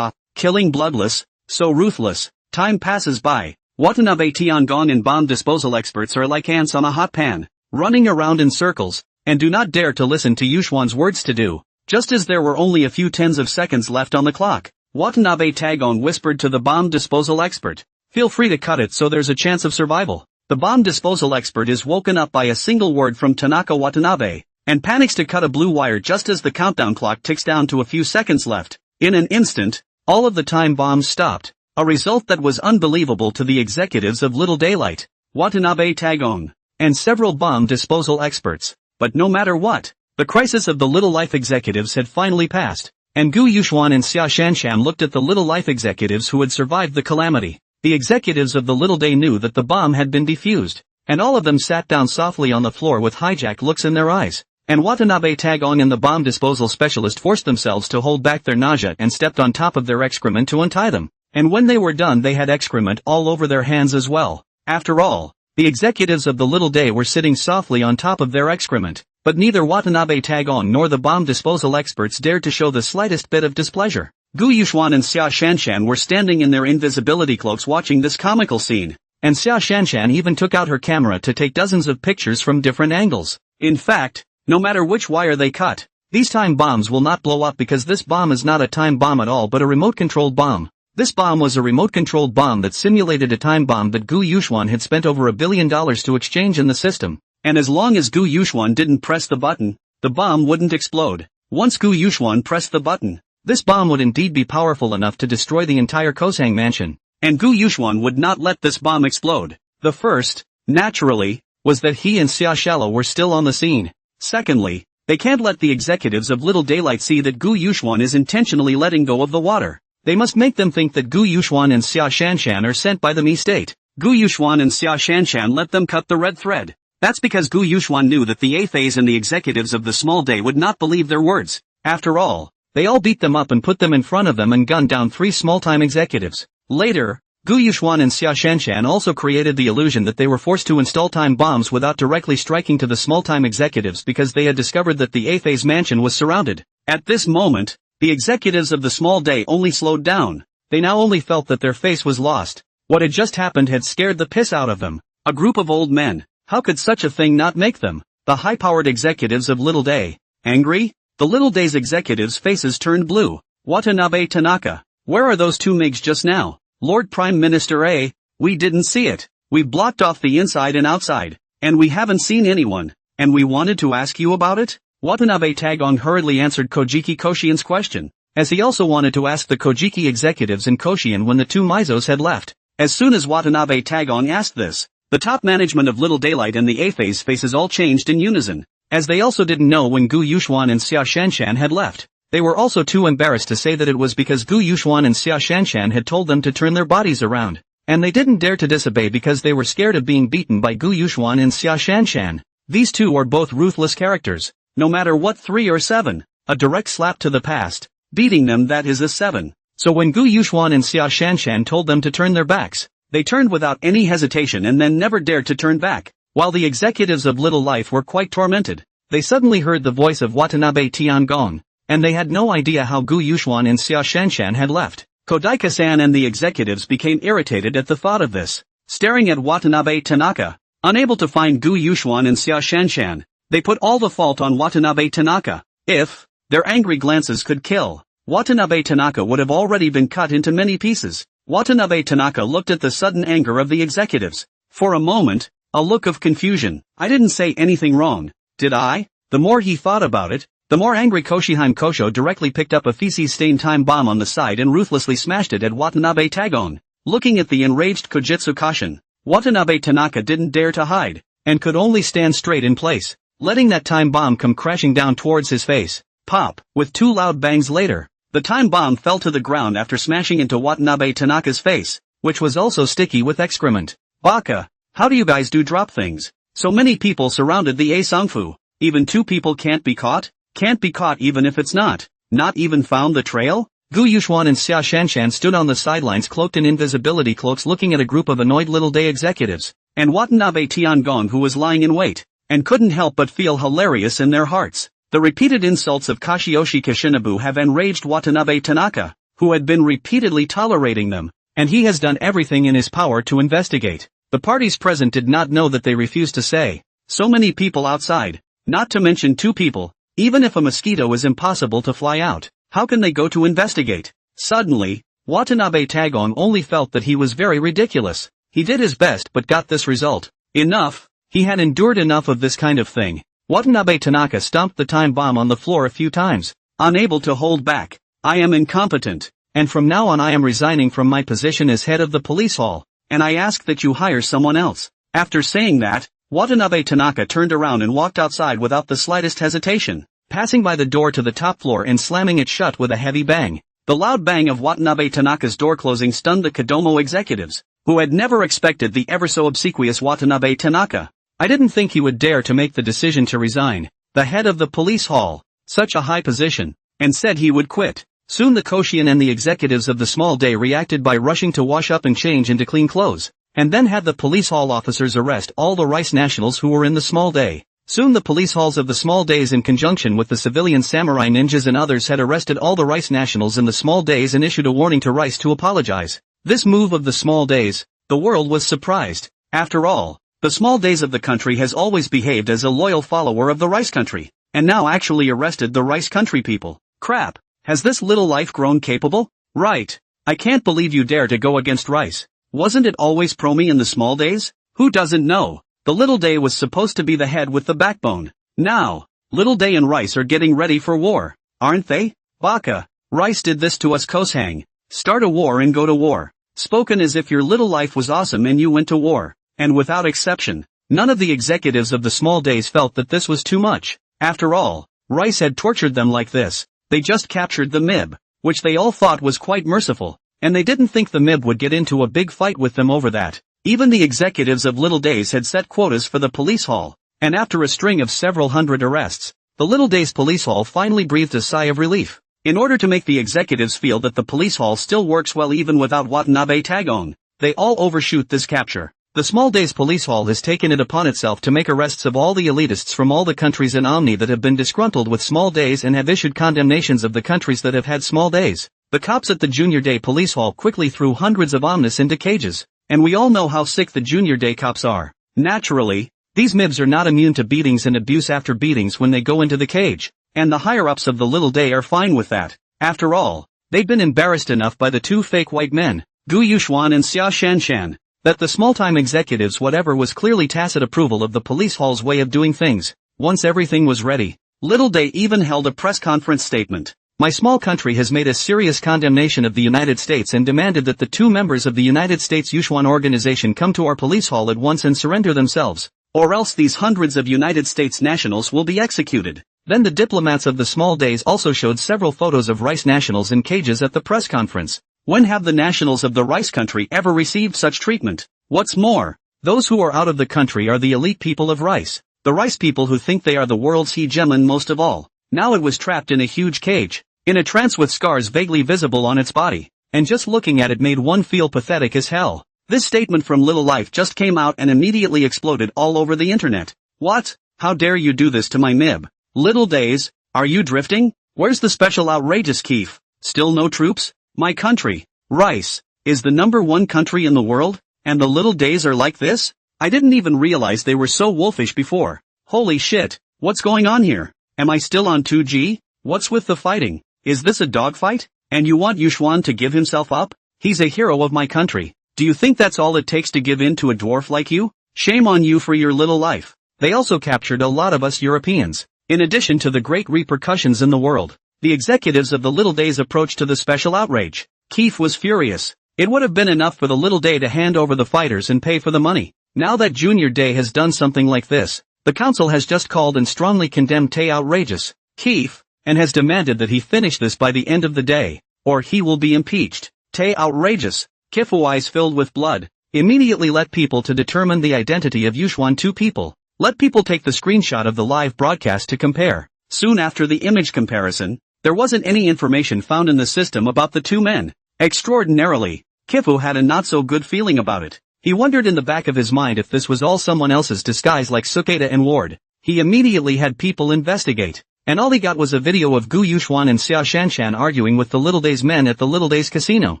killing bloodless, so ruthless. Time passes by. Watanabe Tiangong and bomb disposal experts are like ants on a hot pan, running around in circles, and do not dare to listen to Yuxuan's words to do. Just as there were only a few tens of seconds left on the clock, Watanabe Tagon whispered to the bomb disposal expert, "Feel free to cut it so there's a chance of survival." The bomb disposal expert is woken up by a single word from Tanaka Watanabe, and panics to cut a blue wire just as the countdown clock ticks down to a few seconds left. In an instant, all of the time bombs stopped, a result that was unbelievable to the executives of Little Daylight, Watanabe Tagon, and several bomb disposal experts. But no matter what, the crisis of the Little Life executives had finally passed, and Gu Yuxuan and Xia Shanshan looked at the Little Life executives who had survived the calamity. The executives of the Little Day knew that the bomb had been defused, and all of them sat down softly on the floor with hijacked looks in their eyes, and Watanabe Tagon and the bomb disposal specialist forced themselves to hold back their nausea and stepped on top of their excrement to untie them, and when they were done they had excrement all over their hands as well. After all, the executives of the Little Day were sitting softly on top of their excrement, but neither Watanabe Tagon nor the bomb disposal experts dared to show the slightest bit of displeasure. Gu Yuxuan and Xia Shanshan were standing in their invisibility cloaks watching this comical scene, and Xia Shanshan even took out her camera to take dozens of pictures from different angles. In fact, no matter which wire they cut, these time bombs will not blow up because this bomb is not a time bomb at all but a remote-controlled bomb. This bomb was a remote-controlled bomb that simulated a time bomb that Gu Yuxuan had spent over $1 billion to exchange in the system, and as long as Gu Yuxuan didn't press the button, the bomb wouldn't explode. Once Gu Yuxuan pressed the button, this bomb would indeed be powerful enough to destroy the entire Kosang mansion, and Gu Yuxuan would not let this bomb explode. The first, naturally, was that he and Xia Shalo were still on the scene. Secondly, they can't let the executives of Little Daylight see that Gu Yuxuan is intentionally letting go of the water. They must make them think that Gu Yuxuan and Xia Shanshan are sent by the Mi state. Gu Yuxuan and Xia Shanshan let them cut the red thread. That's because Gu Yuxuan knew that the A-phase and the executives of the small day would not believe their words. After all, they all beat them up and put them in front of them and gunned down 3 small-time executives. Later, Gu Yuxuan and Xia Shanshan also created the illusion that they were forced to install time bombs without directly striking to the small-time executives because they had discovered that the A-phase mansion was surrounded. At this moment, the executives of the small day only slowed down. They now only felt that their face was lost. What had just happened had scared the piss out of them. A group of old men. How could such a thing not make them, the high-powered executives of Little Day, angry? The Little Day's executives' faces turned blue. Watanabe Tanaka. Where are those 2 MiGs just now? Lord Prime Minister A, we didn't see it. We blocked off the inside and outside. And we haven't seen anyone. And we wanted to ask you about it? Watanabe Tagong hurriedly answered Kojiki Koshian's question, as he also wanted to ask the Kojiki executives and Koshian when the 2 Mizos had left. As soon as Watanabe Tagong asked this, the top management of Little Daylight and the A-phase faces all changed in unison, as they also didn't know when Gu Yuxuan and Xia Shanshan had left. They were also too embarrassed to say that it was because Gu Yuxuan and Xia Shanshan had told them to turn their bodies around, and they didn't dare to disobey because they were scared of being beaten by Gu Yuxuan and Xia Shanshan. These 2 are both ruthless characters, no matter what 3 or 7, a direct slap to the past, beating them that is a 7. So when Gu Yuxuan and Xia Shanshan told them to turn their backs, they turned without any hesitation and then never dared to turn back. While the executives of Little Life were quite tormented, they suddenly heard the voice of Watanabe Tiangong, and they had no idea how Gu Yuxuan and Xia Shanshan had left. Kodaika-san and the executives became irritated at the thought of this. Staring at Watanabe Tanaka, unable to find Gu Yuxuan and Xia Shanshan, they put all the fault on Watanabe Tanaka. If their angry glances could kill, Watanabe Tanaka would have already been cut into many pieces. Watanabe Tanaka looked at the sudden anger of the executives. For a moment, a look of confusion. I didn't say anything wrong, did I? The more he thought about it, the more angry Koshiheim Kosho directly picked up a feces-stained time bomb on the side and ruthlessly smashed it at Watanabe Tagong. Looking at the enraged Kojitsu Kashin, Watanabe Tanaka didn't dare to hide, and could only stand straight in place, letting that time bomb come crashing down towards his face. Pop, with 2 loud bangs later. The time bomb fell to the ground after smashing into Watanabe Tanaka's face, which was also sticky with excrement. Baka, how do you guys drop things? So many people surrounded the Asangfu. Even 2 people can't be caught? Can't be caught even if it's not even found the trail? Gu Yuxuan and Xia Shanshan stood on the sidelines cloaked in invisibility cloaks looking at a group of annoyed Little Day executives, and Watanabe Tiangong who was lying in wait, and couldn't help but feel hilarious in their hearts. The repeated insults of Kashiyoshi Kashinabu have enraged Watanabe Tanaka, who had been repeatedly tolerating them, and he has done everything in his power to investigate. The parties present did not know that they refused to say. So many people outside, not to mention 2 people, even if a mosquito is impossible to fly out, how can they go to investigate? Suddenly, Watanabe Tagong only felt that he was very ridiculous. He did his best but got this result. Enough, he had endured enough of this kind of thing. Watanabe Tanaka stomped the time bomb on the floor a few times, unable to hold back. I am incompetent, and from now on I am resigning from my position as head of the police hall, and I ask that you hire someone else. After saying that, Watanabe Tanaka turned around and walked outside without the slightest hesitation, passing by the door to the top floor and slamming it shut with a heavy bang. The loud bang of Watanabe Tanaka's door closing stunned the Kodomo executives, who had never expected the ever-so obsequious Watanabe Tanaka. I didn't think he would dare to make the decision to resign, the head of the police hall, such a high position, and said he would quit. Soon the Koshian and the executives of the small day reacted by rushing to wash up and change into clean clothes, and then had the police hall officers arrest all the rice nationals who were in the small day. Soon the police halls of the small days in conjunction with the civilian samurai ninjas and others had arrested all the rice nationals in the small days and issued a warning to Rice to apologize. This move of the small days, the world was surprised. After all, the small days of the country has always behaved as a loyal follower of the rice country, and now actually arrested the rice country people. Crap, has this little life grown capable? Right. I can't believe you dare to go against Rice. Wasn't it always pro-me in the small days? Who doesn't know? The Little Day was supposed to be the head with the backbone. Now, Little Day and Rice are getting ready for war, aren't they? Baka, Rice did this to us Koshang. Start a war and go to war. Spoken as if your little life was awesome and you went to war. And without exception, none of the executives of the small days felt that this was too much. After all, Rice had tortured them like this. They just captured the MIB, which they all thought was quite merciful, and they didn't think the MIB would get into a big fight with them over that. Even the executives of Little Days had set quotas for the police hall, and after a string of several hundred arrests, the Little Days police hall finally breathed a sigh of relief. In order to make the executives feel that the police hall still works well even without Watanabe Tagon, they all overshoot this capture. The Small Days police hall has taken it upon itself to make arrests of all the elitists from all the countries in Omni that have been disgruntled with Small Days and have issued condemnations of the countries that have had Small Days. The cops at the Junior Day police hall quickly threw hundreds of Omnis into cages, and we all know how sick the Junior Day cops are. Naturally, these MIBs are not immune to beatings and abuse after beatings when they go into the cage, and the higher-ups of the Little Day are fine with that. After all, they've been embarrassed enough by the two fake white men, Gu Yuxuan and Xia Shanshan, that the small-time executives whatever was clearly tacit approval of the police hall's way of doing things. Once everything was ready, Little Day even held a press conference statement. My small country has made a serious condemnation of the United States and demanded that the two members of the United States Yuxuan organization come to our police hall at once and surrender themselves, or else these hundreds of United States nationals will be executed. Then the diplomats of the Small Days also showed several photos of Rice nationals in cages at the press conference. When have the nationals of the Rice country ever received such treatment? What's more, those who are out of the country are the elite people of Rice, the Rice people who think they are the world's hegemon most of all. Now it was trapped in a huge cage, in a trance with scars vaguely visible on its body, and just looking at it made one feel pathetic as hell. This statement from Little Life just came out and immediately exploded all over the internet. What? How dare you do this to my MIB? Little Days, are you drifting? Where's the special outrageous Keef? Still no troops? My country, Rice, is the #1 country in the world, and the Little Days are like this? I didn't even realize they were so wolfish before. Holy shit, what's going on here? Am I still on 2G? What's with the fighting? Is this a dogfight? And you want Yuxuan to give himself up? He's a hero of my country. Do you think that's all it takes to give in to a dwarf like you? Shame on you for your little life. They also captured a lot of us Europeans. In addition to the great repercussions in the world, the executives of the Little Days approach to the special outrage. Keef was furious. It would have been enough for the Little Day to hand over the fighters and pay for the money. Now that Junior Day has done something like this, the council has just called and strongly condemned Tay outrageous Keef, and has demanded that he finish this by the end of the day, or he will be impeached. Tay outrageous Kifu, eyes filled with blood, immediately let people to determine the identity of Yuxuan two people. Let people take the screenshot of the live broadcast to compare. Soon after the image comparison, there wasn't any information found in the system about the two men. Extraordinarily, Kifu had a not-so-good feeling about it. He wondered in the back of his mind if this was all someone else's disguise like Suketa and Ward. He immediately had people investigate, and all he got was a video of Gu Yuxuan and Xia Shanshan arguing with the Little Days men at the Little Days casino.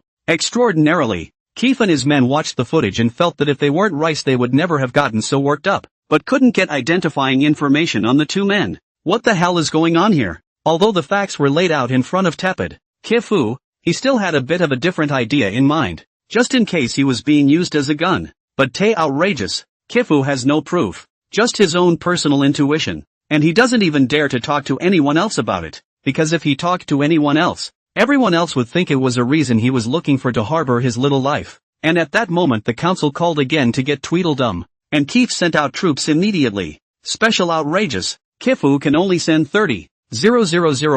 Extraordinarily, Keef and his men watched the footage and felt that if they weren't Rice they would never have gotten so worked up, but couldn't get identifying information on the two men. What the hell is going on here? Although the facts were laid out in front of tepid Kifu, he still had a bit of a different idea in mind, just in case he was being used as a gun. But Tay outrageous Kifu has no proof, just his own personal intuition, and he doesn't even dare to talk to anyone else about it, because if he talked to anyone else, everyone else would think it was a reason he was looking for to harbor his little life. And at that moment the council called again to get Tweedledum, and Keef sent out troops immediately. Special outrageous Kifu can only send 30,000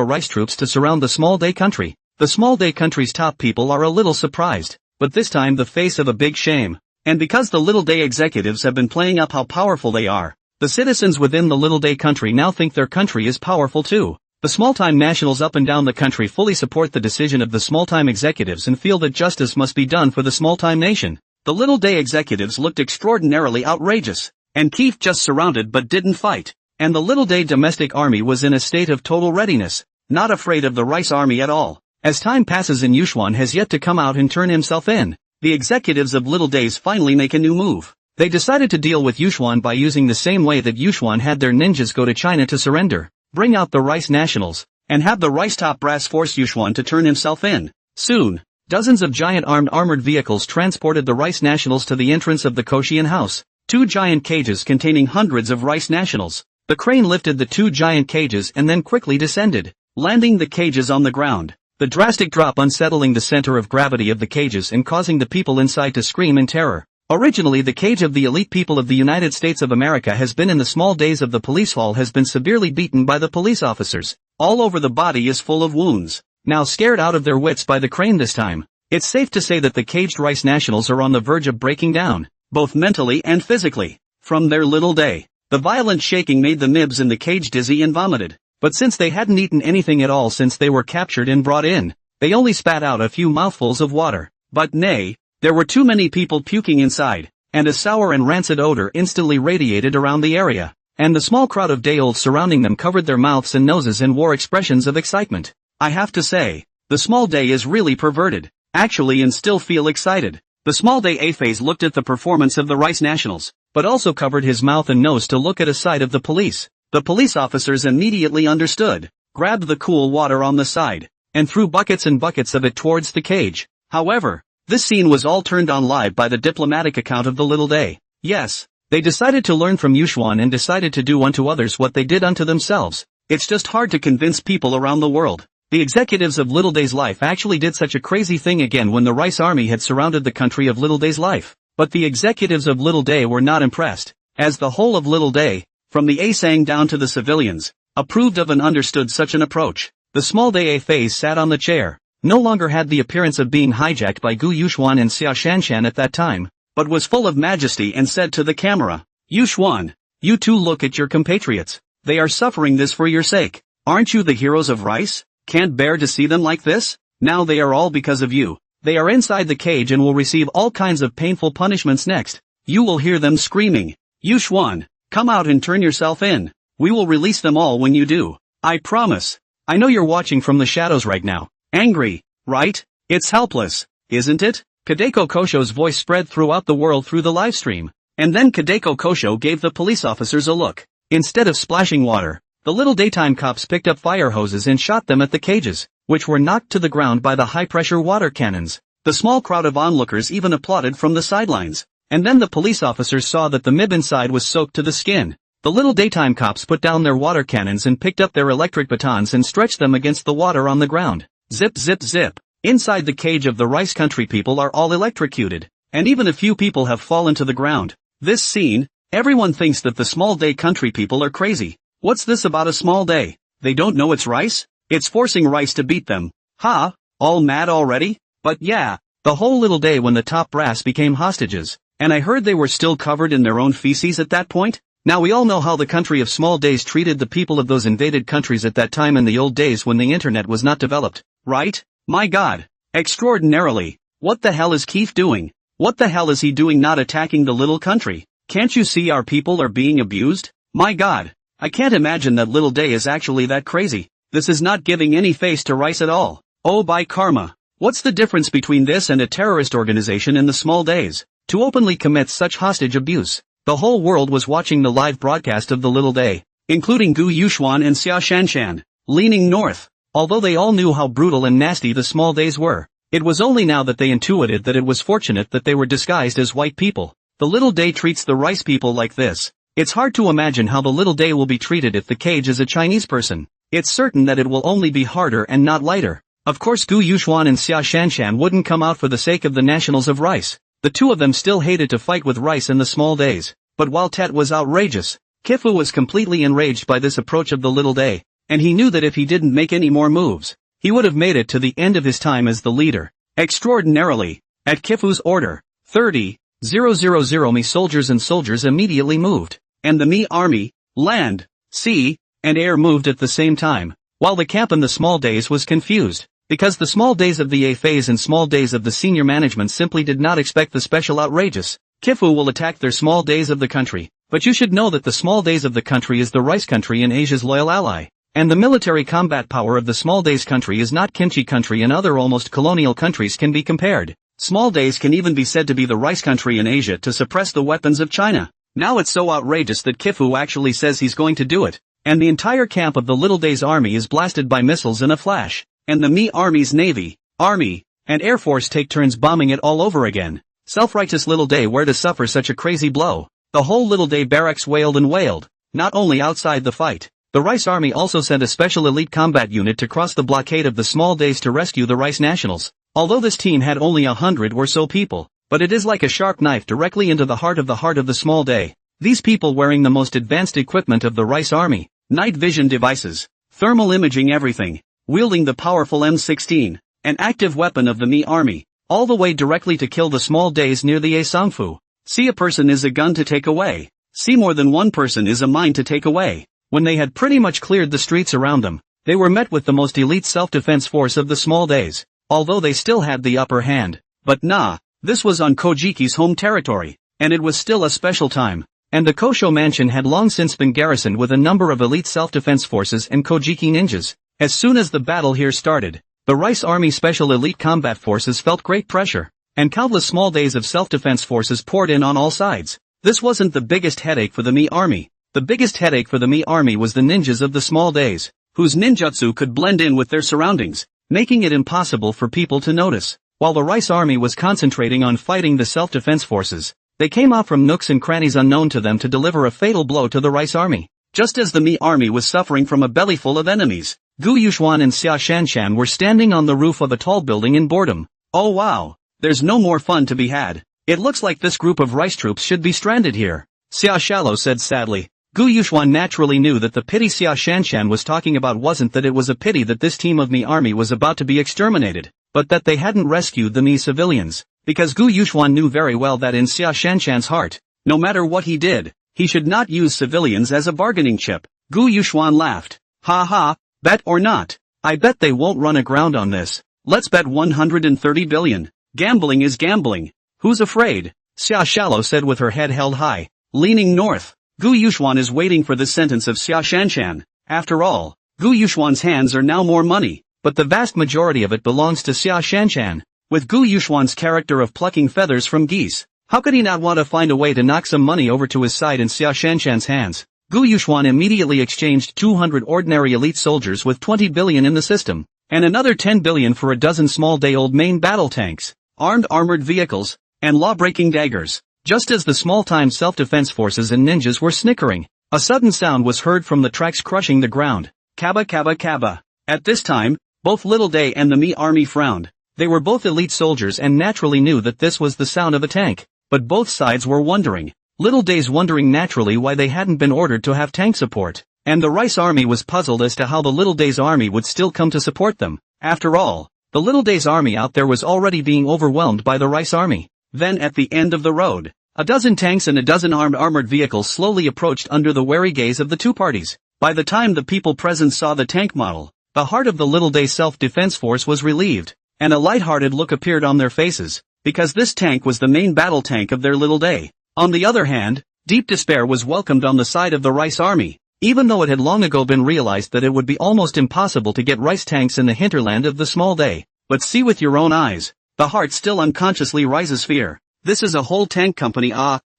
Rice troops to surround the Small Day country. The Small Day country's top people are a little surprised, but this time the face of a big shame. And because the Little Day executives have been playing up how powerful they are, the citizens within the Little Day country now think their country is powerful too. The small-time nationals up and down the country fully support the decision of the small-time executives and feel that justice must be done for the small-time nation. The Little Day executives looked extraordinarily outrageous, and Keef just surrounded but didn't fight. And the Little Day domestic army was in a state of total readiness, not afraid of the Rice army at all. As time passes and Yuxuan has yet to come out and turn himself in, the executives of Little Days finally make a new move. They decided to deal with Yuxuan by using the same way that Yuxuan had their ninjas go to China to surrender, bring out the Rice nationals, and have the Rice top brass force Yuxuan to turn himself in. Soon, dozens of giant armored vehicles transported the Rice nationals to the entrance of the Koshian house. Two giant cages containing hundreds of Rice nationals. The crane lifted the two giant cages and then quickly descended, landing the cages on the ground. The drastic drop unsettling the center of gravity of the cages and causing the people inside to scream in terror. Originally, the cage of the elite people of the United States of America has been in the small days of the police hall has been severely beaten by the police officers. All over the body is full of wounds. Now scared out of their wits by the crane this time. It's safe to say that the caged rice nationals are on the verge of breaking down, both mentally and physically, from their little day. The violent shaking made the nibs in the cage dizzy and vomited. But since they hadn't eaten anything at all since they were captured and brought in, they only spat out a few mouthfuls of water. But nay, there were too many people puking inside, and a sour and rancid odor instantly radiated around the area, and the small crowd of day-olds surrounding them covered their mouths and noses and wore expressions of excitement. I have to say, the small day is really perverted, actually, and still feel excited. The small day A-phase looked at the performance of the rice nationals, but also covered his mouth and nose to look at a side of the police. The police officers immediately understood, grabbed the cool water on the side, and threw buckets and buckets of it towards the cage. However, this scene was all turned on live by the diplomatic account of the little day. Yes, they decided to learn from Yuxuan and decided to do unto others what they did unto themselves. It's just hard to convince people around the world. The executives of Little Day's life actually did such a crazy thing again when the Rice Army had surrounded the country of Little Day's life. But the executives of Little Day were not impressed, as the whole of Little Day, from the A-sang down to the civilians, approved of and understood such an approach. The small day A-phase sat on the chair, no longer had the appearance of being hijacked by Gu Yuxuan and Xia Shanshan at that time, but was full of majesty and said to the camera, "Yuxuan, you too look at your compatriots. They are suffering this for your sake. Aren't you the heroes of Rice? Can't bear to see them like this? Now they are all because of you. They are inside the cage and will receive all kinds of painful punishments next. You will hear them screaming, 'Yuxuan, come out and turn yourself in. We will release them all when you do. I promise.' I know you're watching from the shadows right now. Angry, right? It's helpless, isn't it?" Kadeko Kosho's voice spread throughout the world through the livestream. And then Kadeko Kosho gave the police officers a look. Instead of splashing water, the little daytime cops picked up fire hoses and shot them at the cages, which were knocked to the ground by the high-pressure water cannons. The small crowd of onlookers even applauded from the sidelines. And then the police officers saw that the MIB inside was soaked to the skin. The little daytime cops put down their water cannons and picked up their electric batons and stretched them against the water on the ground. Zip zip zip. Inside the cage of the Rice Country people are all electrocuted, and even a few people have fallen to the ground. This scene, everyone thinks that the small day country people are crazy. What's this about a small day? They don't know it's Rice? It's forcing Rice to beat them. Ha, all mad already? But yeah, the whole little day when the top brass became hostages, and I heard they were still covered in their own feces at that point? Now we all know how the country of small days treated the people of those invaded countries at that time in the old days when the internet was not developed, right? My God. Extraordinarily. What the hell is Keith doing? What the hell is he doing not attacking the little country? Can't you see our people are being abused? My God. I can't imagine that Little Day is actually that crazy. This is not giving any face to Rice at all. Oh, by karma. What's the difference between this and a terrorist organization in the small days? To openly commit such hostage abuse. The whole world was watching the live broadcast of the Little Day, including Gu Yuxuan and Xia Shanshan, leaning north. Although they all knew how brutal and nasty the small days were, it was only now that they intuited that it was fortunate that they were disguised as white people. The Little Day treats the Rice people like this. It's hard to imagine how the Little Day will be treated if the cage is a Chinese person. It's certain that it will only be harder and not lighter. Of course Gu Yuxuan and Xia Shanshan wouldn't come out for the sake of the nationals of Rice. The two of them still hated to fight with Rice in the small days. But while Tet was outrageous, Kifu was completely enraged by this approach of the Little Day. And he knew that if he didn't make any more moves, he would have made it to the end of his time as the leader. Extraordinarily, at Kifu's order, 30,000 Mi soldiers and soldiers immediately moved, and the Mi army, land, sea, and air moved at the same time, while the camp in the small days was confused, because the small days of the A phase and small days of the senior management simply did not expect the special outrageous. Kifu will attack their small days of the country, but you should know that the small days of the country is the Rice country and Asia's loyal ally. And the military combat power of the small days country is not kimchi country and other almost colonial countries can be compared. Small days can even be said to be the Rice country in Asia to suppress the weapons of China. Now it's so outrageous that Kifu actually says he's going to do it. And the entire camp of the Little Day's army is blasted by missiles in a flash. And the Mi army's navy, army, and air force take turns bombing it all over again. Self-righteous Little Day where to suffer such a crazy blow. The whole Little Day barracks wailed and wailed. Not only outside the fight. The Rice Army also sent a special elite combat unit to cross the blockade of the small days to rescue the Rice nationals. Although this team had only 100 or so people, but it is like a sharp knife directly into the heart of the small day. These people wearing the most advanced equipment of the Rice Army, night vision devices, thermal imaging everything, wielding the powerful M16, an active weapon of the Mi Army, all the way directly to kill the small days near the Asangfu. See, a person is a gun to take away. See, more than one person is a mine to take away. When they had pretty much cleared the streets around them, they were met with the most elite self-defense force of the small days, although they still had the upper hand. But nah, this was on Kojiki's home territory, and it was still a special time, and the Kosho mansion had long since been garrisoned with a number of elite self-defense forces and Kojiki ninjas. As soon as the battle here started, the Rice Army Special Elite Combat Forces felt great pressure, and countless small days of self-defense forces poured in on all sides. This wasn't the biggest headache for the Mi Army. The biggest headache for the Mi Army was the ninjas of the small days, whose ninjutsu could blend in with their surroundings, making it impossible for people to notice. While the Rice Army was concentrating on fighting the self-defense forces, they came out from nooks and crannies unknown to them to deliver a fatal blow to the Rice Army. Just as the Mi Army was suffering from a bellyful of enemies, Gu Yuxuan and Xia Shanshan were standing on the roof of a tall building in boredom. Oh wow, there's no more fun to be had. It looks like this group of rice troops should be stranded here, Xia Shallow said sadly. Gu Yuxuan naturally knew that the pity Xia Shanshan was talking about wasn't that it was a pity that this team of Mi Army was about to be exterminated, but that they hadn't rescued the Mi civilians, because Gu Yuxuan knew very well that in Xia Shanshan's heart, no matter what he did, he should not use civilians as a bargaining chip. Gu Yuxuan laughed. Ha ha, bet or not, I bet they won't run aground on this. Let's bet 130 billion. Gambling is gambling. Who's afraid? Xia Shallow said with her head held high, leaning north. Gu Yuxuan is waiting for the sentence of Xia Shanshan. After all, Gu Yuxuan's hands are now more money, but the vast majority of it belongs to Xia Shanshan. With Gu Yuxuan's character of plucking feathers from geese, how could he not want to find a way to knock some money over to his side in Xia Shanshan's hands? Gu Yuxuan immediately exchanged 200 ordinary elite soldiers with 20 billion in the system, and another 10 billion for a dozen small-day-old main battle tanks, armed armored vehicles, and law-breaking daggers. Just as the small-time self-defense forces and ninjas were snickering, a sudden sound was heard from the tracks crushing the ground. Kaba kaba kaba. At this time, both Little Day and the Mi Army frowned. They were both elite soldiers and naturally knew that this was the sound of a tank, but both sides were wondering. Little Day's wondering naturally why they hadn't been ordered to have tank support, and the Rice Army was puzzled as to how the Little Day's army would still come to support them. After all, the Little Day's army out there was already being overwhelmed by the Rice Army. Then at the end of the road, a dozen tanks and a dozen armored vehicles slowly approached under the wary gaze of the two parties. By the time the people present saw the tank model, the heart of the Little Day self-defense force was relieved, and a light-hearted look appeared on their faces, because this tank was the main battle tank of their Little Day. On the other hand, deep despair was welcomed on the side of the Rice Army, even though it had long ago been realized that it would be almost impossible to get rice tanks in the hinterland of the small day. But see with your own eyes, the heart still unconsciously rises fear. This is a whole tank company,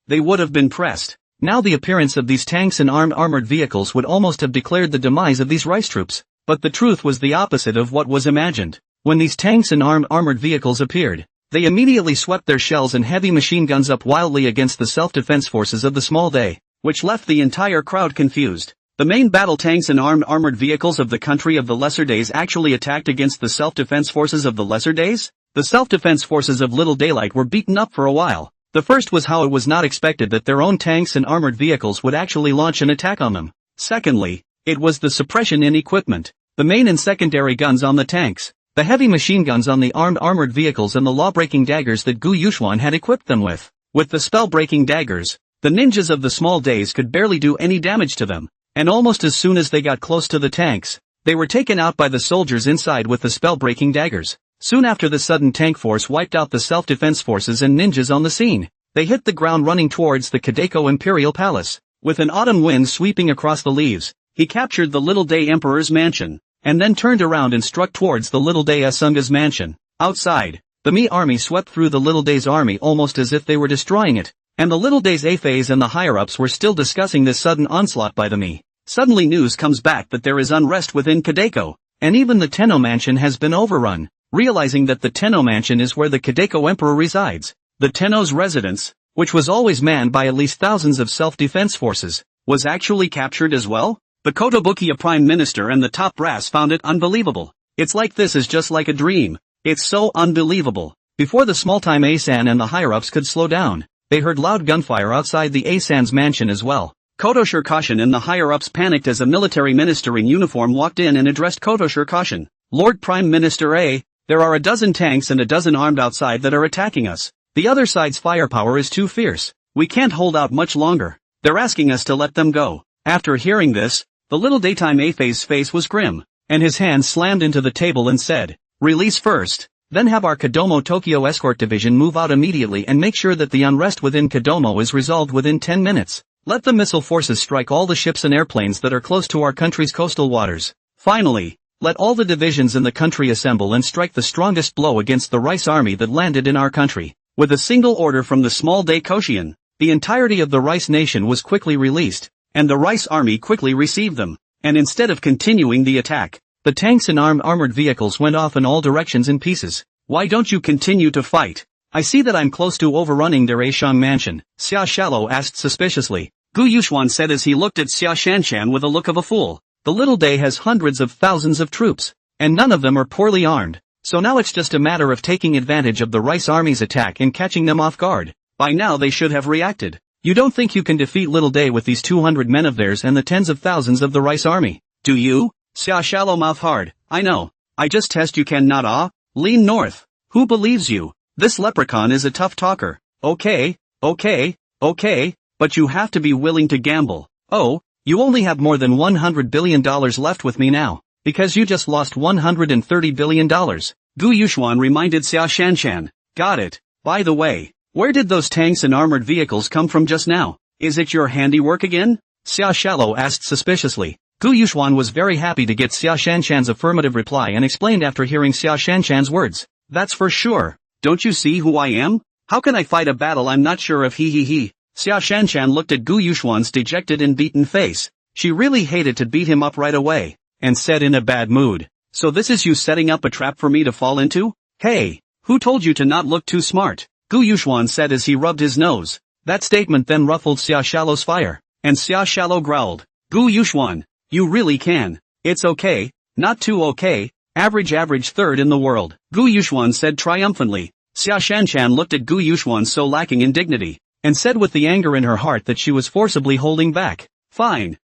they would have been pressed. Now the appearance of these tanks and armored vehicles would almost have declared the demise of these rice troops. But the truth was the opposite of what was imagined. When these tanks and armored vehicles appeared, they immediately swept their shells and heavy machine guns up wildly against the self-defense forces of the small day, which left the entire crowd confused. The main battle tanks and armored vehicles of the country of the Lesser Days actually attacked against the self-defense forces of the Lesser Days? The self-defense forces of Little Daylight were beaten up for a while. The first was how it was not expected that their own tanks and armored vehicles would actually launch an attack on them. Secondly, it was the suppression in equipment. The main and secondary guns on the tanks, the heavy machine guns on the armored vehicles and the law-breaking daggers that Gu Yuxuan had equipped them with. With the spell-breaking daggers, the ninjas of the small days could barely do any damage to them, and almost as soon as they got close to the tanks, they were taken out by the soldiers inside with the spell-breaking daggers. Soon after the sudden tank force wiped out the self-defense forces and ninjas on the scene, they hit the ground running towards the Kadeko Imperial Palace. With an autumn wind sweeping across the leaves, he captured the Little Day Emperor's mansion, and then turned around and struck towards the Little Day Asunga's mansion. Outside, the Mi army swept through the Little Day's army almost as if they were destroying it, and the Little Day's Aphase and the higher-ups were still discussing this sudden onslaught by the Mi. Suddenly news comes back that there is unrest within Kadeko, and even the Tenno mansion has been overrun. Realizing that the Tenno mansion is where the Kadeko Emperor resides, the Tenno's residence, which was always manned by at least thousands of self-defense forces, was actually captured as well? The Kotobukiya Prime Minister and the top brass found it unbelievable. It's like this is just like a dream. It's so unbelievable. Before the small-time Asan and the higher-ups could slow down, they heard loud gunfire outside the Asan's mansion as well. Kotoshir Koshin and the higher-ups panicked as a military minister in uniform walked in and addressed Kotoshir Koshin. Lord Prime Minister A, there are a dozen tanks and a dozen armed outside that are attacking us. The other side's firepower is too fierce. We can't hold out much longer. They're asking us to let them go. After hearing this, the little daytime A's face was grim, and his hand slammed into the table and said, "Release first. Then have our Kodomo Tokyo Escort Division move out immediately and make sure that the unrest within Kodomo is resolved within 10 minutes. Let the missile forces strike all the ships and airplanes that are close to our country's coastal waters. Finally, let all the divisions in the country assemble and strike the strongest blow against the rice army that landed in our country." With a single order from the small day Koshian, the entirety of the rice nation was quickly released, and the rice army quickly received them, and instead of continuing the attack, the tanks and armored vehicles went off in all directions in pieces. "Why don't you continue to fight? I see that I'm close to overrunning their Aishang mansion," Xia Shalo asked suspiciously. Gu Yuxuan said as he looked at Xia Shanshan with a look of a fool. "The little day has hundreds of thousands of troops, and none of them are poorly armed, so now it's just a matter of taking advantage of the rice army's attack and catching them off guard. By now they should have reacted. You don't think you can defeat Little Day with these 200 men of theirs and the tens of thousands of the rice army, do you?" Xia Shalo mouthed hard. "I know. I just test you can not lean north. Who believes you? This leprechaun is a tough talker. Okay, but you have to be willing to gamble. Oh, you only have more than $100 billion left with me now, because you just lost $130 billion. Gu Yuxuan reminded Xia Shanshan. "Got it. By the way, where did those tanks and armored vehicles come from just now? Is it your handiwork again?" Xia Shalo asked suspiciously. Gu Yuxuan was very happy to get Xia Shanshan's affirmative reply and explained after hearing Xia Shanshan's words. "That's for sure. Don't you see who I am? How can I fight a battle I'm not sure of? He. Xia Shanshan looked at Gu Yuxuan's dejected and beaten face. She really hated to beat him up right away, and said in a bad mood, "So this is you setting up a trap for me to fall into? Hey, who told you to not look too smart?" Gu Yuxuan said as he rubbed his nose. That statement then ruffled Xia Shalo's fire, and Xia Shalo growled, "Gu Yuxuan, you really can. It's okay, not too okay, average third in the world." Gu Yuxuan said triumphantly. Xia Shanshan looked at Gu Yuxuan so lacking in dignity, and said with the anger in her heart that she was forcibly holding back, Fine.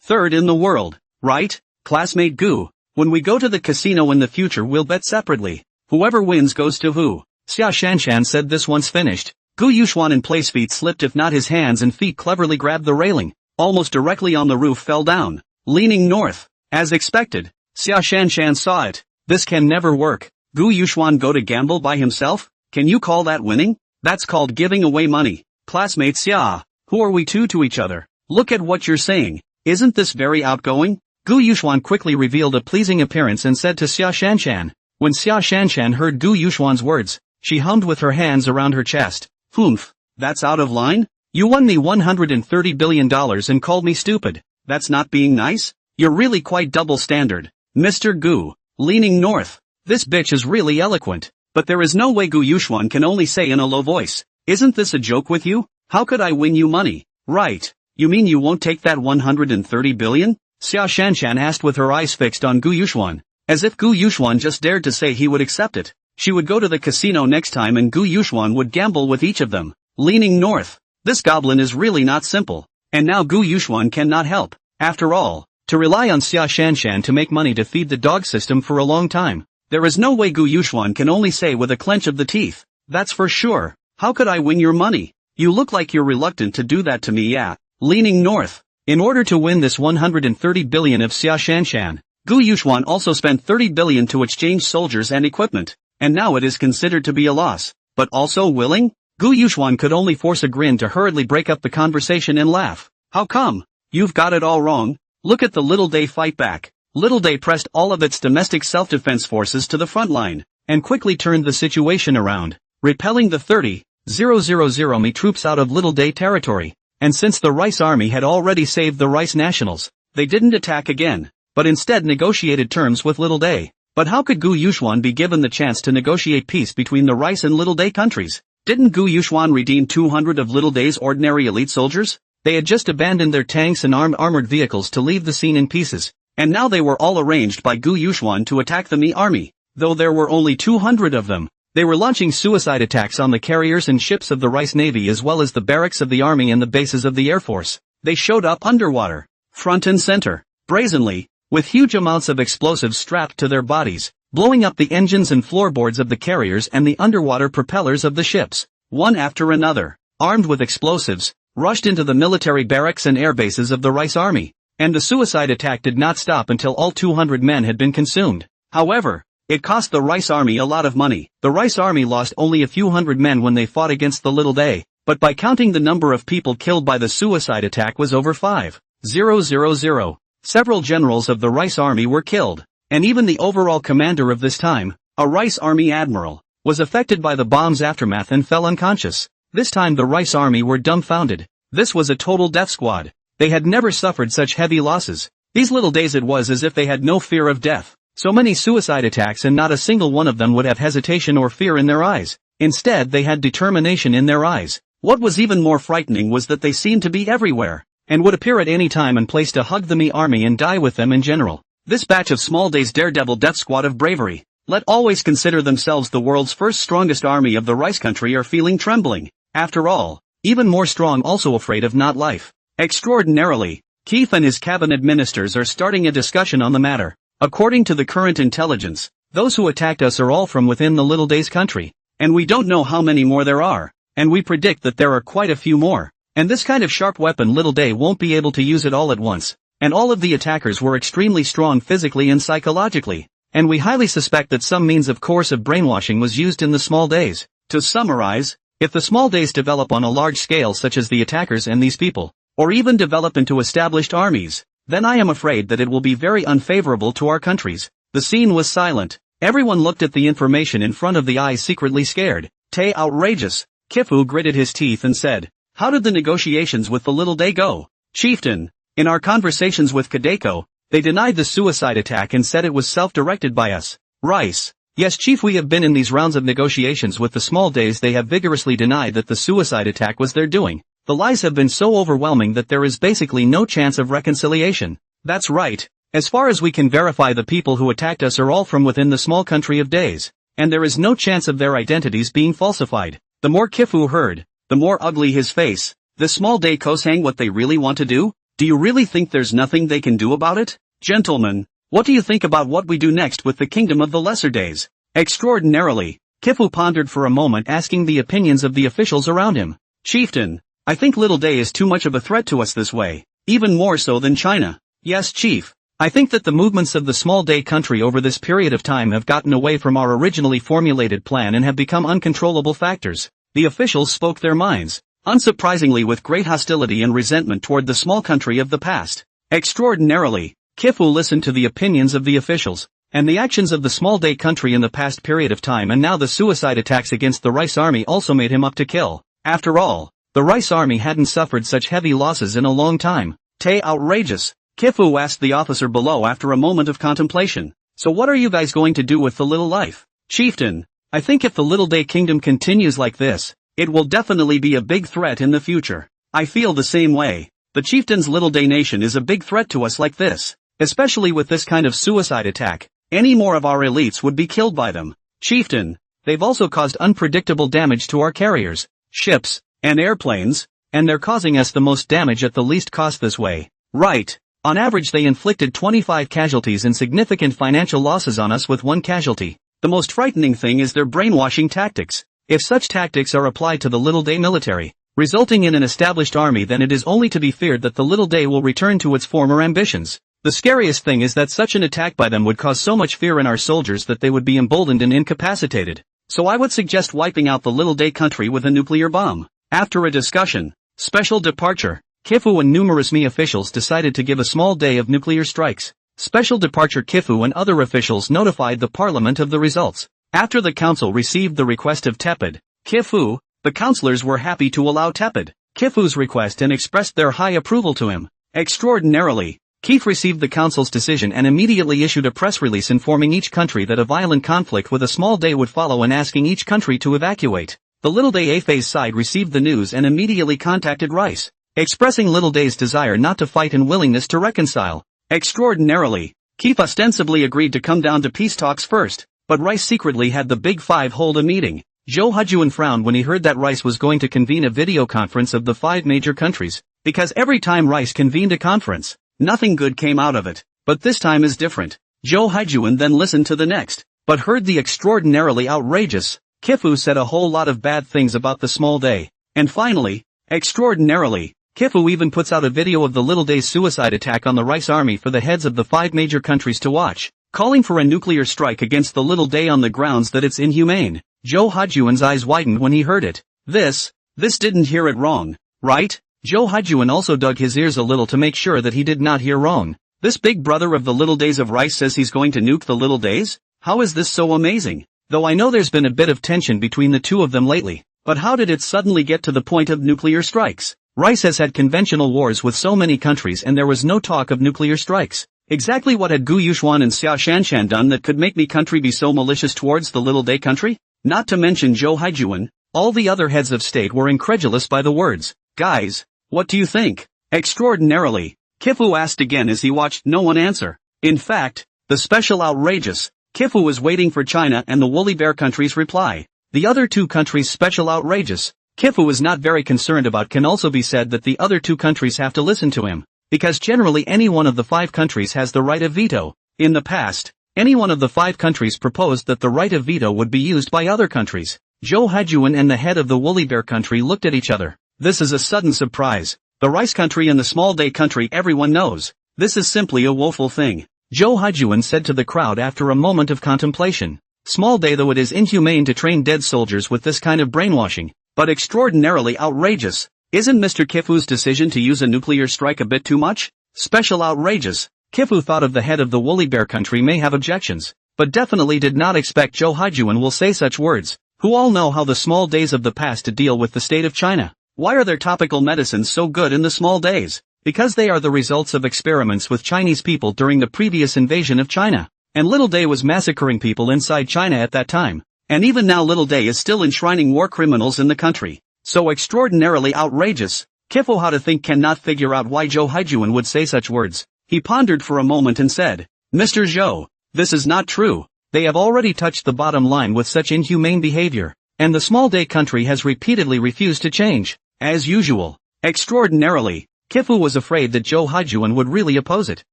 Third in the world, right, classmate Gu? When we go to the casino in the future we'll bet separately. Whoever wins goes to who?" Xia Shanshan said this once finished. Gu Yuxuan in place feet slipped if not his hands and feet cleverly grabbed the railing, almost directly on the roof fell down, leaning north. As expected, Xia Shanshan saw it. This can never work. Gu Yuxuan go to gamble by himself? Can you call that winning? That's called giving away money. Classmate Xia, who are we two to each other? Look at what you're saying. Isn't this very outgoing? Gu Yuxuan quickly revealed a pleasing appearance and said to Xia Shanshan. When Xia Shanshan heard Gu Yuxuan's words, she hummed with her hands around her chest. Humph, that's out of line? You won me $130 billion and called me stupid. That's not being nice? You're really quite double standard. Mr. Gu, leaning north. This bitch is really eloquent. But there is no way Gu Yuxuan can only say in a low voice. Isn't this a joke with you? How could I win you money? Right. You mean you won't take that $130 billion? Xia Shanshan asked with her eyes fixed on Gu Yuxuan. As if Gu Yuxuan just dared to say he would accept it. She would go to the casino next time and Gu Yuxuan would gamble with each of them. Leaning north. This goblin is really not simple. And now Gu Yuxuan cannot help. After all, to rely on Xia Shanshan to make money to feed the dog system for a long time. There is no way Gu Yuxuan can only say with a clench of the teeth. That's for sure. How could I win your money? You look like you're reluctant to do that to me, yeah. Leaning north. In order to win this $130 billion of Xia Shanshan, Gu Yuxuan also spent $30 billion to exchange soldiers and equipment, and now it is considered to be a loss. But also willing? Gu Yuxuan could only force a grin to hurriedly break up the conversation and laugh. How come? You've got it all wrong. Look at the Little Day fight back. Little Day pressed all of its domestic self-defense forces to the front line, and quickly turned the situation around, repelling the 30,000 Mi troops out of Little Day territory. And since the Rice Army had already saved the Rice nationals, they didn't attack again, but instead negotiated terms with Little Day. But how could Gu Yuxuan be given the chance to negotiate peace between the Rice and Little Day countries? Didn't Gu Yuxuan redeem 200 of Little Day's ordinary elite soldiers? They had just abandoned their tanks and armored vehicles to leave the scene in pieces, and now they were all arranged by Gu Yuxuan to attack the Mi army, though there were only 200 of them. They were launching suicide attacks on the carriers and ships of the Rice Navy as well as the barracks of the Army and the bases of the Air Force. They showed up underwater, front and center, brazenly, with huge amounts of explosives strapped to their bodies, blowing up the engines and floorboards of the carriers and the underwater propellers of the ships. One after another, armed with explosives, rushed into the military barracks and air bases of the Rice Army. And the suicide attack did not stop until all 200 men had been consumed. However, it cost the Rice Army a lot of money. The Rice Army lost only a few hundred men when they fought against the Little Day, but by counting the number of people killed by the suicide attack was over 5,000. Several generals of the Rice Army were killed, and even the overall commander of this time, a Rice Army admiral, was affected by the bomb's aftermath and fell unconscious. This time the Rice Army were dumbfounded. This was a total death squad. They had never suffered such heavy losses. These little days it was as if they had no fear of death. So many suicide attacks and not a single one of them would have hesitation or fear in their eyes. Instead they had determination in their eyes. What was even more frightening was that they seemed to be everywhere, and would appear at any time and place to hug the me army and die with them in general. This batch of small days daredevil death squad of bravery, let always consider themselves the world's first strongest army of the Rice country are feeling trembling. After all, even more strong also afraid of not life. Extraordinarily, Keith and his cabinet ministers are starting a discussion on the matter. According to the current intelligence, those who attacked us are all from within the Little Day's country, and we don't know how many more there are, and we predict that there are quite a few more, and this kind of sharp weapon Little Day won't be able to use it all at once, and all of the attackers were extremely strong physically and psychologically, and we highly suspect that some means of coercive brainwashing was used in the small days. To summarize, if the small days develop on a large scale such as the attackers and these people, or even develop into established armies, then I am afraid that it will be very unfavorable to our countries. The scene was silent. Everyone looked at the information in front of the eyes secretly scared. Tay outrageous. Kifu gritted his teeth and said, "How did the negotiations with the Little Day go?" Chieftain, in our conversations with Kadeko, they denied the suicide attack and said it was self-directed by us. Rice. Yes, Chief, we have been in these rounds of negotiations with the small days. They have vigorously denied that the suicide attack was their doing. The lies have been so overwhelming that there is basically no chance of reconciliation. That's right. As far as we can verify, the people who attacked us are all from within the small country of Days, and there is no chance of their identities being falsified. The more Kifu heard, the more ugly his face. The small day Kosang what they really want to do? Do you really think there's nothing they can do about it? Gentlemen, what do you think about what we do next with the kingdom of the Lesser Days? Extraordinarily, Kifu pondered for a moment, asking the opinions of the officials around him. Chieftain, I think Little Day is too much of a threat to us this way, even more so than China. Yes, Chief. I think that the movements of the small day country over this period of time have gotten away from our originally formulated plan and have become uncontrollable factors. The officials spoke their minds, unsurprisingly with great hostility and resentment toward the small country of the past. Extraordinarily, Kifu listened to the opinions of the officials, and the actions of the small day country in the past period of time, and now the suicide attacks against the Rice Army also made him up to kill. After all, the Rice Army hadn't suffered such heavy losses in a long time. Tay outrageous. Kifu asked the officer below after a moment of contemplation. So what are you guys going to do with the little life? Chieftain, I think if the Little Day Kingdom continues like this, it will definitely be a big threat in the future. I feel the same way. The chieftain's Little Day nation is a big threat to us like this, especially with this kind of suicide attack. Any more of our elites would be killed by them. Chieftain, they've also caused unpredictable damage to our carriers, ships, and airplanes, and they're causing us the most damage at the least cost this way. Right. On average they inflicted 25 casualties and significant financial losses on us with one casualty. The most frightening thing is their brainwashing tactics. If such tactics are applied to the Little Day military, resulting in an established army, then it is only to be feared that the Little Day will return to its former ambitions. The scariest thing is that such an attack by them would cause so much fear in our soldiers that they would be emboldened and incapacitated. So I would suggest wiping out the Little Day country with a nuclear bomb. After a discussion, special departure, Kifu and numerous ME officials decided to give a small day of nuclear strikes. Special departure. Kifu and other officials notified the parliament of the results. After the council received the request of Tepid, Kifu, the councillors were happy to allow Tepid, Kifu's request and expressed their high approval to him. Extraordinarily, Keith received the council's decision and immediately issued a press release informing each country that a violent conflict with a small day would follow and asking each country to evacuate. The Little Day A-phase side received the news and immediately contacted Rice, expressing Little Day's desire not to fight and willingness to reconcile. Extraordinarily, Keith ostensibly agreed to come down to peace talks first. but Rice secretly had the Big Five hold a meeting. Zhou Hujuan frowned when he heard that Rice was going to convene a video conference of the 5 major countries, because every time Rice convened a conference, nothing good came out of it. But this time is different. Zhou Hujuan then listened to the next, but heard the extraordinarily outrageous. Kifu said a whole lot of bad things about the small day. And finally, extraordinarily, Kifu even puts out a video of the Little Day's suicide attack on the Rice army for the heads of the 5 major countries to watch, calling for a nuclear strike against the Little Day on the grounds that it's inhumane. Zhou Hujuan's eyes widened when he heard it. This didn't hear it wrong, right? Zhou Hujuan also dug his ears a little to make sure that he did not hear wrong. This big brother of the Little Days of Rice says he's going to nuke the Little Days? How is this so amazing? Though I know there's been a bit of tension between the two of them lately, but how did it suddenly get to the point of nuclear strikes? Rice has had conventional wars with so many countries and there was no talk of nuclear strikes. Exactly what had Gu Yuxuan and Xiao Shanshan done that could make me country be so malicious towards the Little Day country? Not to mention Zhou Hujuan, all the other heads of state were incredulous by the words. Guys, what do you think? Extraordinarily, Kifu asked again as he watched no one answer. In fact, the special outrageous, Kifu was waiting for China and the Woolly Bear country's reply. The other 2 countries' special outrageous, Kifu is not very concerned about. Can also be said that the other 2 countries have to listen to him, because generally any one of the 5 countries has the right of veto. In the past, any one of the 5 countries proposed that the right of veto would be used by other countries. Zhou Hujuan and the head of the Woolly Bear country looked at each other. This is a sudden surprise. The Rice country and the Small Day country everyone knows. This is simply a woeful thing. Zhou Hujuan said to the crowd after a moment of contemplation. Small Day, though it is inhumane to train dead soldiers with this kind of brainwashing, but extraordinarily outrageous. Isn't Mr. Kifu's decision to use a nuclear strike a bit too much? Special outrageous. Kifu thought of the head of the Woolly Bear country may have objections, but definitely did not expect Zhou Hujuan will say such words, who all know how the Small Days of the past to deal with the state of China. Why are their topical medicines so good in the Small Days? Because they are the results of experiments with Chinese people during the previous invasion of China. And Little Day was massacring people inside China at that time. And even now Little Day is still enshrining war criminals in the country. So extraordinarily outrageous. Kifu how to think cannot figure out why Zhou Hujuan would say such words. He pondered for a moment and said, Mr. Zhou, this is not true. They have already touched the bottom line with such inhumane behavior. And the Small Day country has repeatedly refused to change. As usual. Extraordinarily, Kifu was afraid that Zhou Hujuan would really oppose it.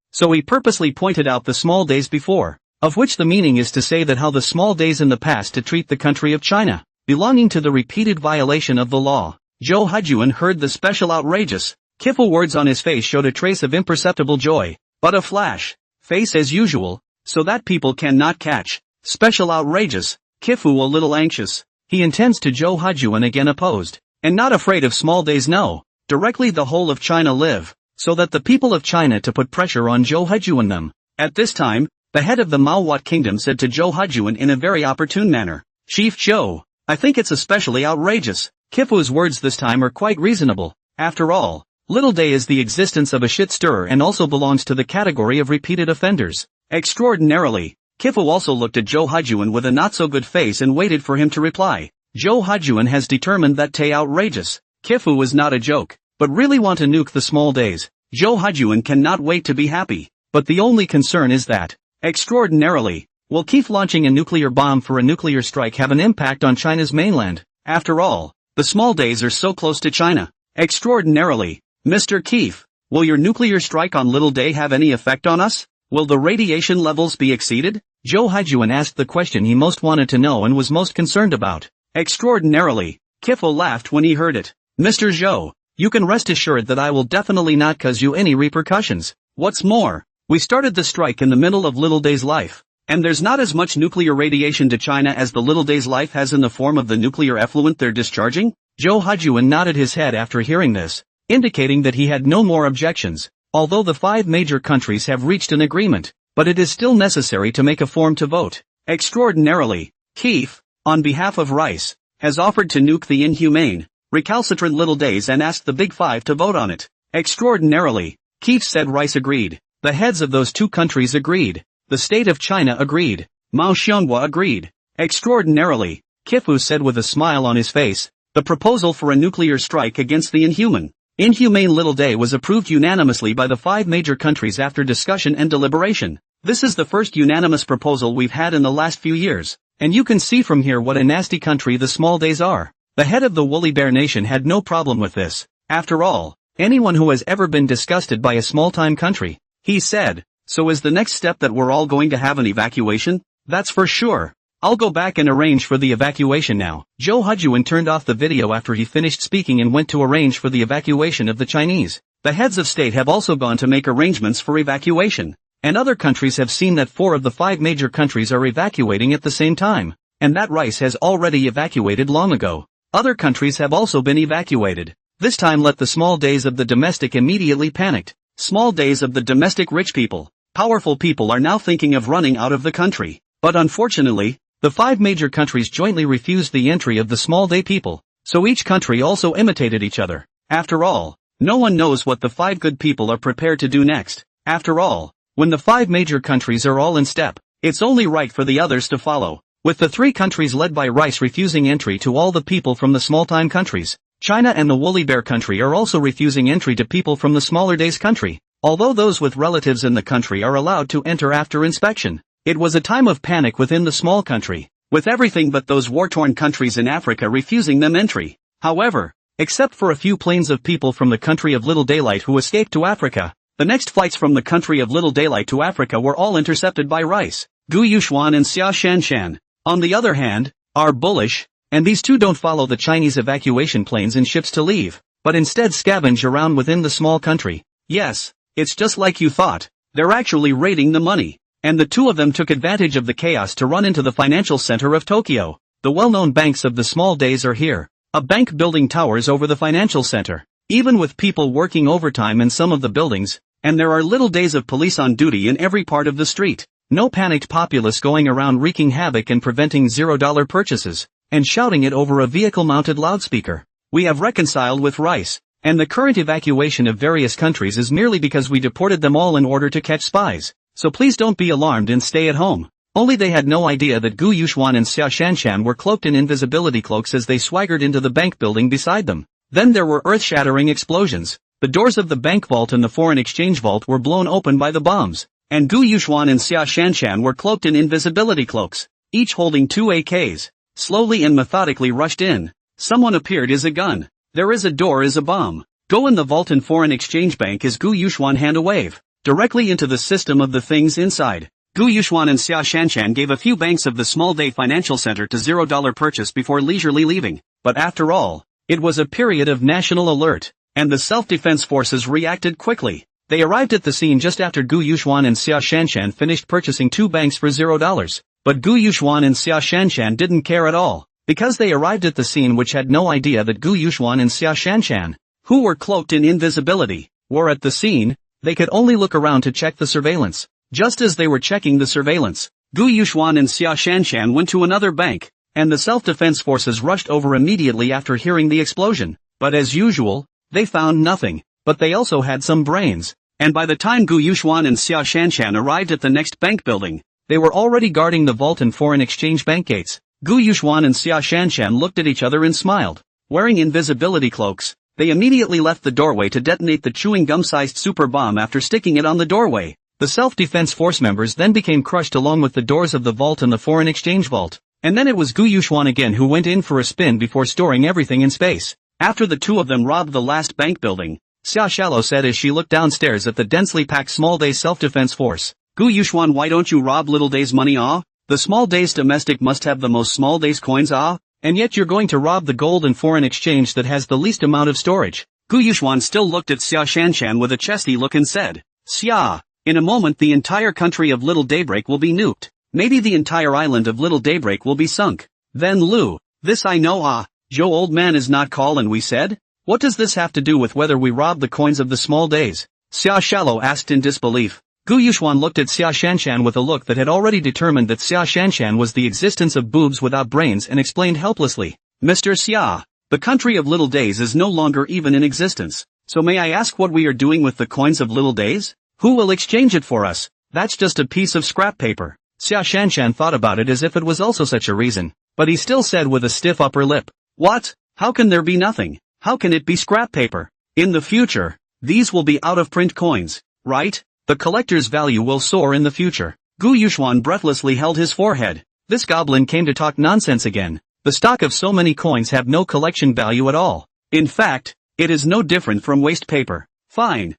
So he purposely pointed out the Small Days before. Of which the meaning is to say that how the Small Days in the past to treat the country of China, belonging to the repeated violation of the law. Zhou Hujuan heard the special outrageous. Kifu words on his face showed a trace of imperceptible joy, but a flash, face as usual, so that people cannot catch. Special outrageous. Kifu a little anxious. He intends to Zhou Hujuan again opposed, and not afraid of Small Days no. Directly the whole of China live, so that the people of China to put pressure on Zhou Hujuan them. At this time, the head of the manhwa kingdom said to Zhou Hujuan in a very opportune manner, Chief Zhou, I think it's especially outrageous. Kifu's words this time are quite reasonable. After all, Little Day is the existence of a shit stirrer and also belongs to the category of repeated offenders. Extraordinarily, Kifu also looked at Zhou Hujuan with a not-so-good face and waited for him to reply. Zhou Hujuan has determined that Tay outrageous. Kifu was not a joke, but really want to nuke the Small Days. Zhou Hujuan cannot wait to be happy, but the only concern is that, extraordinarily, will keep launching a nuclear bomb for a nuclear strike have an impact on China's mainland? After all, the Small Days are so close to China. Extraordinarily, Mr. Keefe, will your nuclear strike on Little Day have any effect on us? Will the radiation levels be exceeded? Zhou Hujuan asked the question he most wanted to know and was most concerned about. Extraordinarily, Kifu laughed when he heard it. Mr. Zhou, you can rest assured that I will definitely not cause you any repercussions. What's more, we started the strike in the middle of Little Day's life, and there's not as much nuclear radiation to China as the Little Day's life has in the form of the nuclear effluent they're discharging? Zhou Hujuan nodded his head after hearing this, indicating that he had no more objections, although the 5 major countries have reached an agreement, but it is still necessary to make a form to vote. Extraordinarily, Keefe, on behalf of Rice, has offered to nuke the inhumane, recalcitrant Little Days and asked the Big Five to vote on it. Extraordinarily, Keefe said Rice agreed. The heads of those 2 countries agreed. The state of China agreed. Mao Xianghua agreed. Extraordinarily, Kifu said with a smile on his face, the proposal for a nuclear strike against the inhumane Little Day was approved unanimously by the 5 major countries after discussion and deliberation. This is the first unanimous proposal we've had in the last few years, and you can see from here what a nasty country the small days are. The head of the woolly bear nation had no problem with this. After all, anyone who has ever been disgusted by a small-time country, he said, so is the next step that we're all going to have an evacuation? That's for sure. I'll go back and arrange for the evacuation now. Zhou Hujuan turned off the video after he finished speaking and went to arrange for the evacuation of the Chinese. The heads of state have also gone to make arrangements for evacuation. And other countries have seen that 4 of the 5 major countries are evacuating at the same time. And that Rice has already evacuated long ago. Other countries have also been evacuated. This time let the small days of the domestic immediately panicked. Small days of the domestic rich people. Powerful people are now thinking of running out of the country. But unfortunately, the 5 major countries jointly refused the entry of the small day people. So each country also imitated each other. After all, no one knows what the 5 good people are prepared to do next. After all, when the 5 major countries are all in step, it's only right for the others to follow. With the 3 countries led by Rice refusing entry to all the people from the small-time countries, China and the woolly bear country are also refusing entry to people from the smaller days country, although those with relatives in the country are allowed to enter after inspection. It was a time of panic within the small country, with everything but those war-torn countries in Africa refusing them entry. However, except for a few planes of people from the country of Little Daylight who escaped to Africa, the next flights from the country of Little Daylight to Africa were all intercepted by Rice, Gu Yuxuan and Xia Shanshan, on the other hand, are bullish, and these two don't follow the Chinese evacuation planes and ships to leave, but instead scavenge around within the small country. Yes, it's just like you thought, they're actually raiding the money, and the 2 of them took advantage of the chaos to run into the financial center of Tokyo. The well-known banks of the small days are here. A bank building towers over the financial center, even with people working overtime in some of the buildings, and there are little days of police on duty in every part of the street. No panicked populace going around wreaking havoc and preventing $0 purchases, and shouting it over a vehicle-mounted loudspeaker. We have reconciled with Rice, and the current evacuation of various countries is merely because we deported them all in order to catch spies, so please don't be alarmed and stay at home. Only they had no idea that Gu Yuxuan and Xia Shanshan were cloaked in invisibility cloaks as they swaggered into the bank building beside them. Then there were earth-shattering explosions. The doors of the bank vault and the foreign exchange vault were blown open by the bombs, and Gu Yuxuan and Xia Shanshan were cloaked in invisibility cloaks, each holding 2 AKs, slowly and methodically rushed in. Someone appeared as a gun. There is a door is a bomb. Go in the vault and foreign exchange bank as Gu Yuxuan hand a wave, directly into the system of the things inside. Gu Yuxuan and Xia Shanshan gave a few banks of the small day financial center to $0 purchase before leisurely leaving, but after all, it was a period of national alert, and the self-defense forces reacted quickly. They arrived at the scene just after Gu Yuxuan and Xia Shanshan finished purchasing 2 banks for $0. But Gu Yuxuan and Xia Shanshan didn't care at all, because they arrived at the scene which had no idea that Gu Yuxuan and Xia Shanshan, who were cloaked in invisibility, were at the scene. They could only look around to check the surveillance. Just as they were checking the surveillance, Gu Yuxuan and Xia Shanshan went to another bank, and the self-defense forces rushed over immediately after hearing the explosion. But as usual, they found nothing, but they also had some brains. And by the time Gu Yuxuan and Xia Shanshan arrived at the next bank building, they were already guarding the vault and foreign exchange bank gates. Gu Yuxuan and Xia Shanshan looked at each other and smiled. Wearing invisibility cloaks, they immediately left the doorway to detonate the chewing gum-sized super bomb after sticking it on the doorway. The self-defense force members then became crushed along with the doors of the vault and the foreign exchange vault. And then it was Gu Yuxuan again who went in for a spin before storing everything in space. After the 2 of them robbed the last bank building, Xia Shallow said as she looked downstairs at the densely packed small day self-defense force. Gu Yuxuan, why don't you rob little day's money The small days domestic must have the most small days coins and yet you're going to rob the gold and foreign exchange that has the least amount of storage. Gu Yuxuan still looked at Xia Shanshan with a chesty look and said, Xia, in a moment the entire country of Little Daybreak will be nuked. Maybe the entire island of Little Daybreak will be sunk. Then Lu, this I know Joe old man is not callin' we said? What does this have to do with whether we rob the coins of the small days? Xia Shallow asked in disbelief. Gu Yuxuan looked at Xia Shanshan with a look that had already determined that Xia Shanshan was the existence of boobs without brains and explained helplessly. Mr. Xia, the country of Little Days is no longer even in existence. So may I ask what we are doing with the coins of Little Days? Who will exchange it for us? That's just a piece of scrap paper. Xia Shanshan thought about it as if it was also such a reason, but he still said with a stiff upper lip. What? How can there be nothing? How can it be scrap paper? In the future, these will be out-of-print coins, right? The collector's value will soar in the future. Gu Yuxuan breathlessly held his forehead. This goblin came to talk nonsense again. The stock of so many coins have no collection value at all. In fact, it is no different from waste paper. Fine.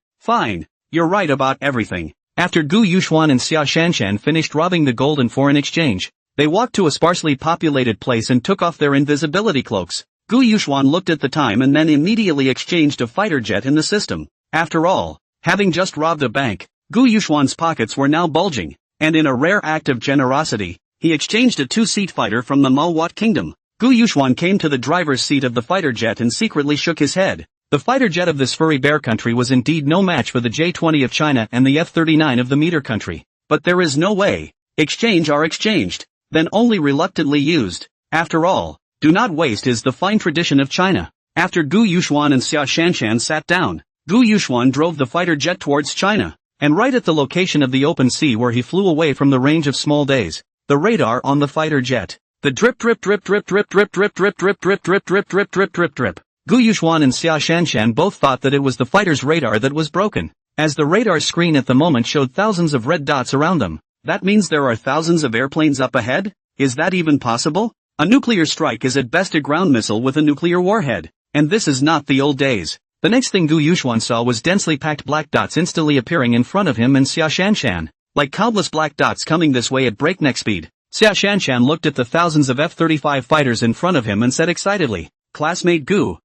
You're right about everything. After Gu Yuxuan and Xia Shanshan finished robbing the gold and foreign exchange, they walked to a sparsely populated place and took off their invisibility cloaks. Gu Yuxuan looked at the time and then immediately exchanged a fighter jet in the system. After all, having just robbed a bank, Gu Yuxuan's pockets were now bulging, and in a rare act of generosity, he exchanged a two-seat fighter from the manhwa kingdom. Gu Yuxuan came to the driver's seat of the fighter jet and secretly shook his head. The fighter jet of this furry bear country was indeed no match for the J-20 of China and the F-39 of the meter country. But there is no way. Exchange are exchanged, then only reluctantly used. After all, do not waste is the fine tradition of China. After Gu Yuxuan and Xia Shanshan sat down, Gu Yuxuan drove the fighter jet towards China, and right at the location of the open sea where he flew away from the range of small days, the radar on the fighter jet. The drip drip drip drip drip drip drip drip drip drip drip drip drip drip drip drip. Gu Yuxuan and Xia Shanshan both thought that it was the fighter's radar that was broken, as the radar screen at the moment showed thousands of red dots around them. That means there are thousands of airplanes up ahead? Is that even possible? A nuclear strike is at best a ground missile with a nuclear warhead, and this is not the old days. The next thing Gu Yuxuan saw was densely packed black dots instantly appearing in front of him and Xia Shanshan, like countless black dots coming this way at breakneck speed. Xia Shanshan looked at the thousands of F-35 fighters in front of him and said excitedly, Classmate Gu,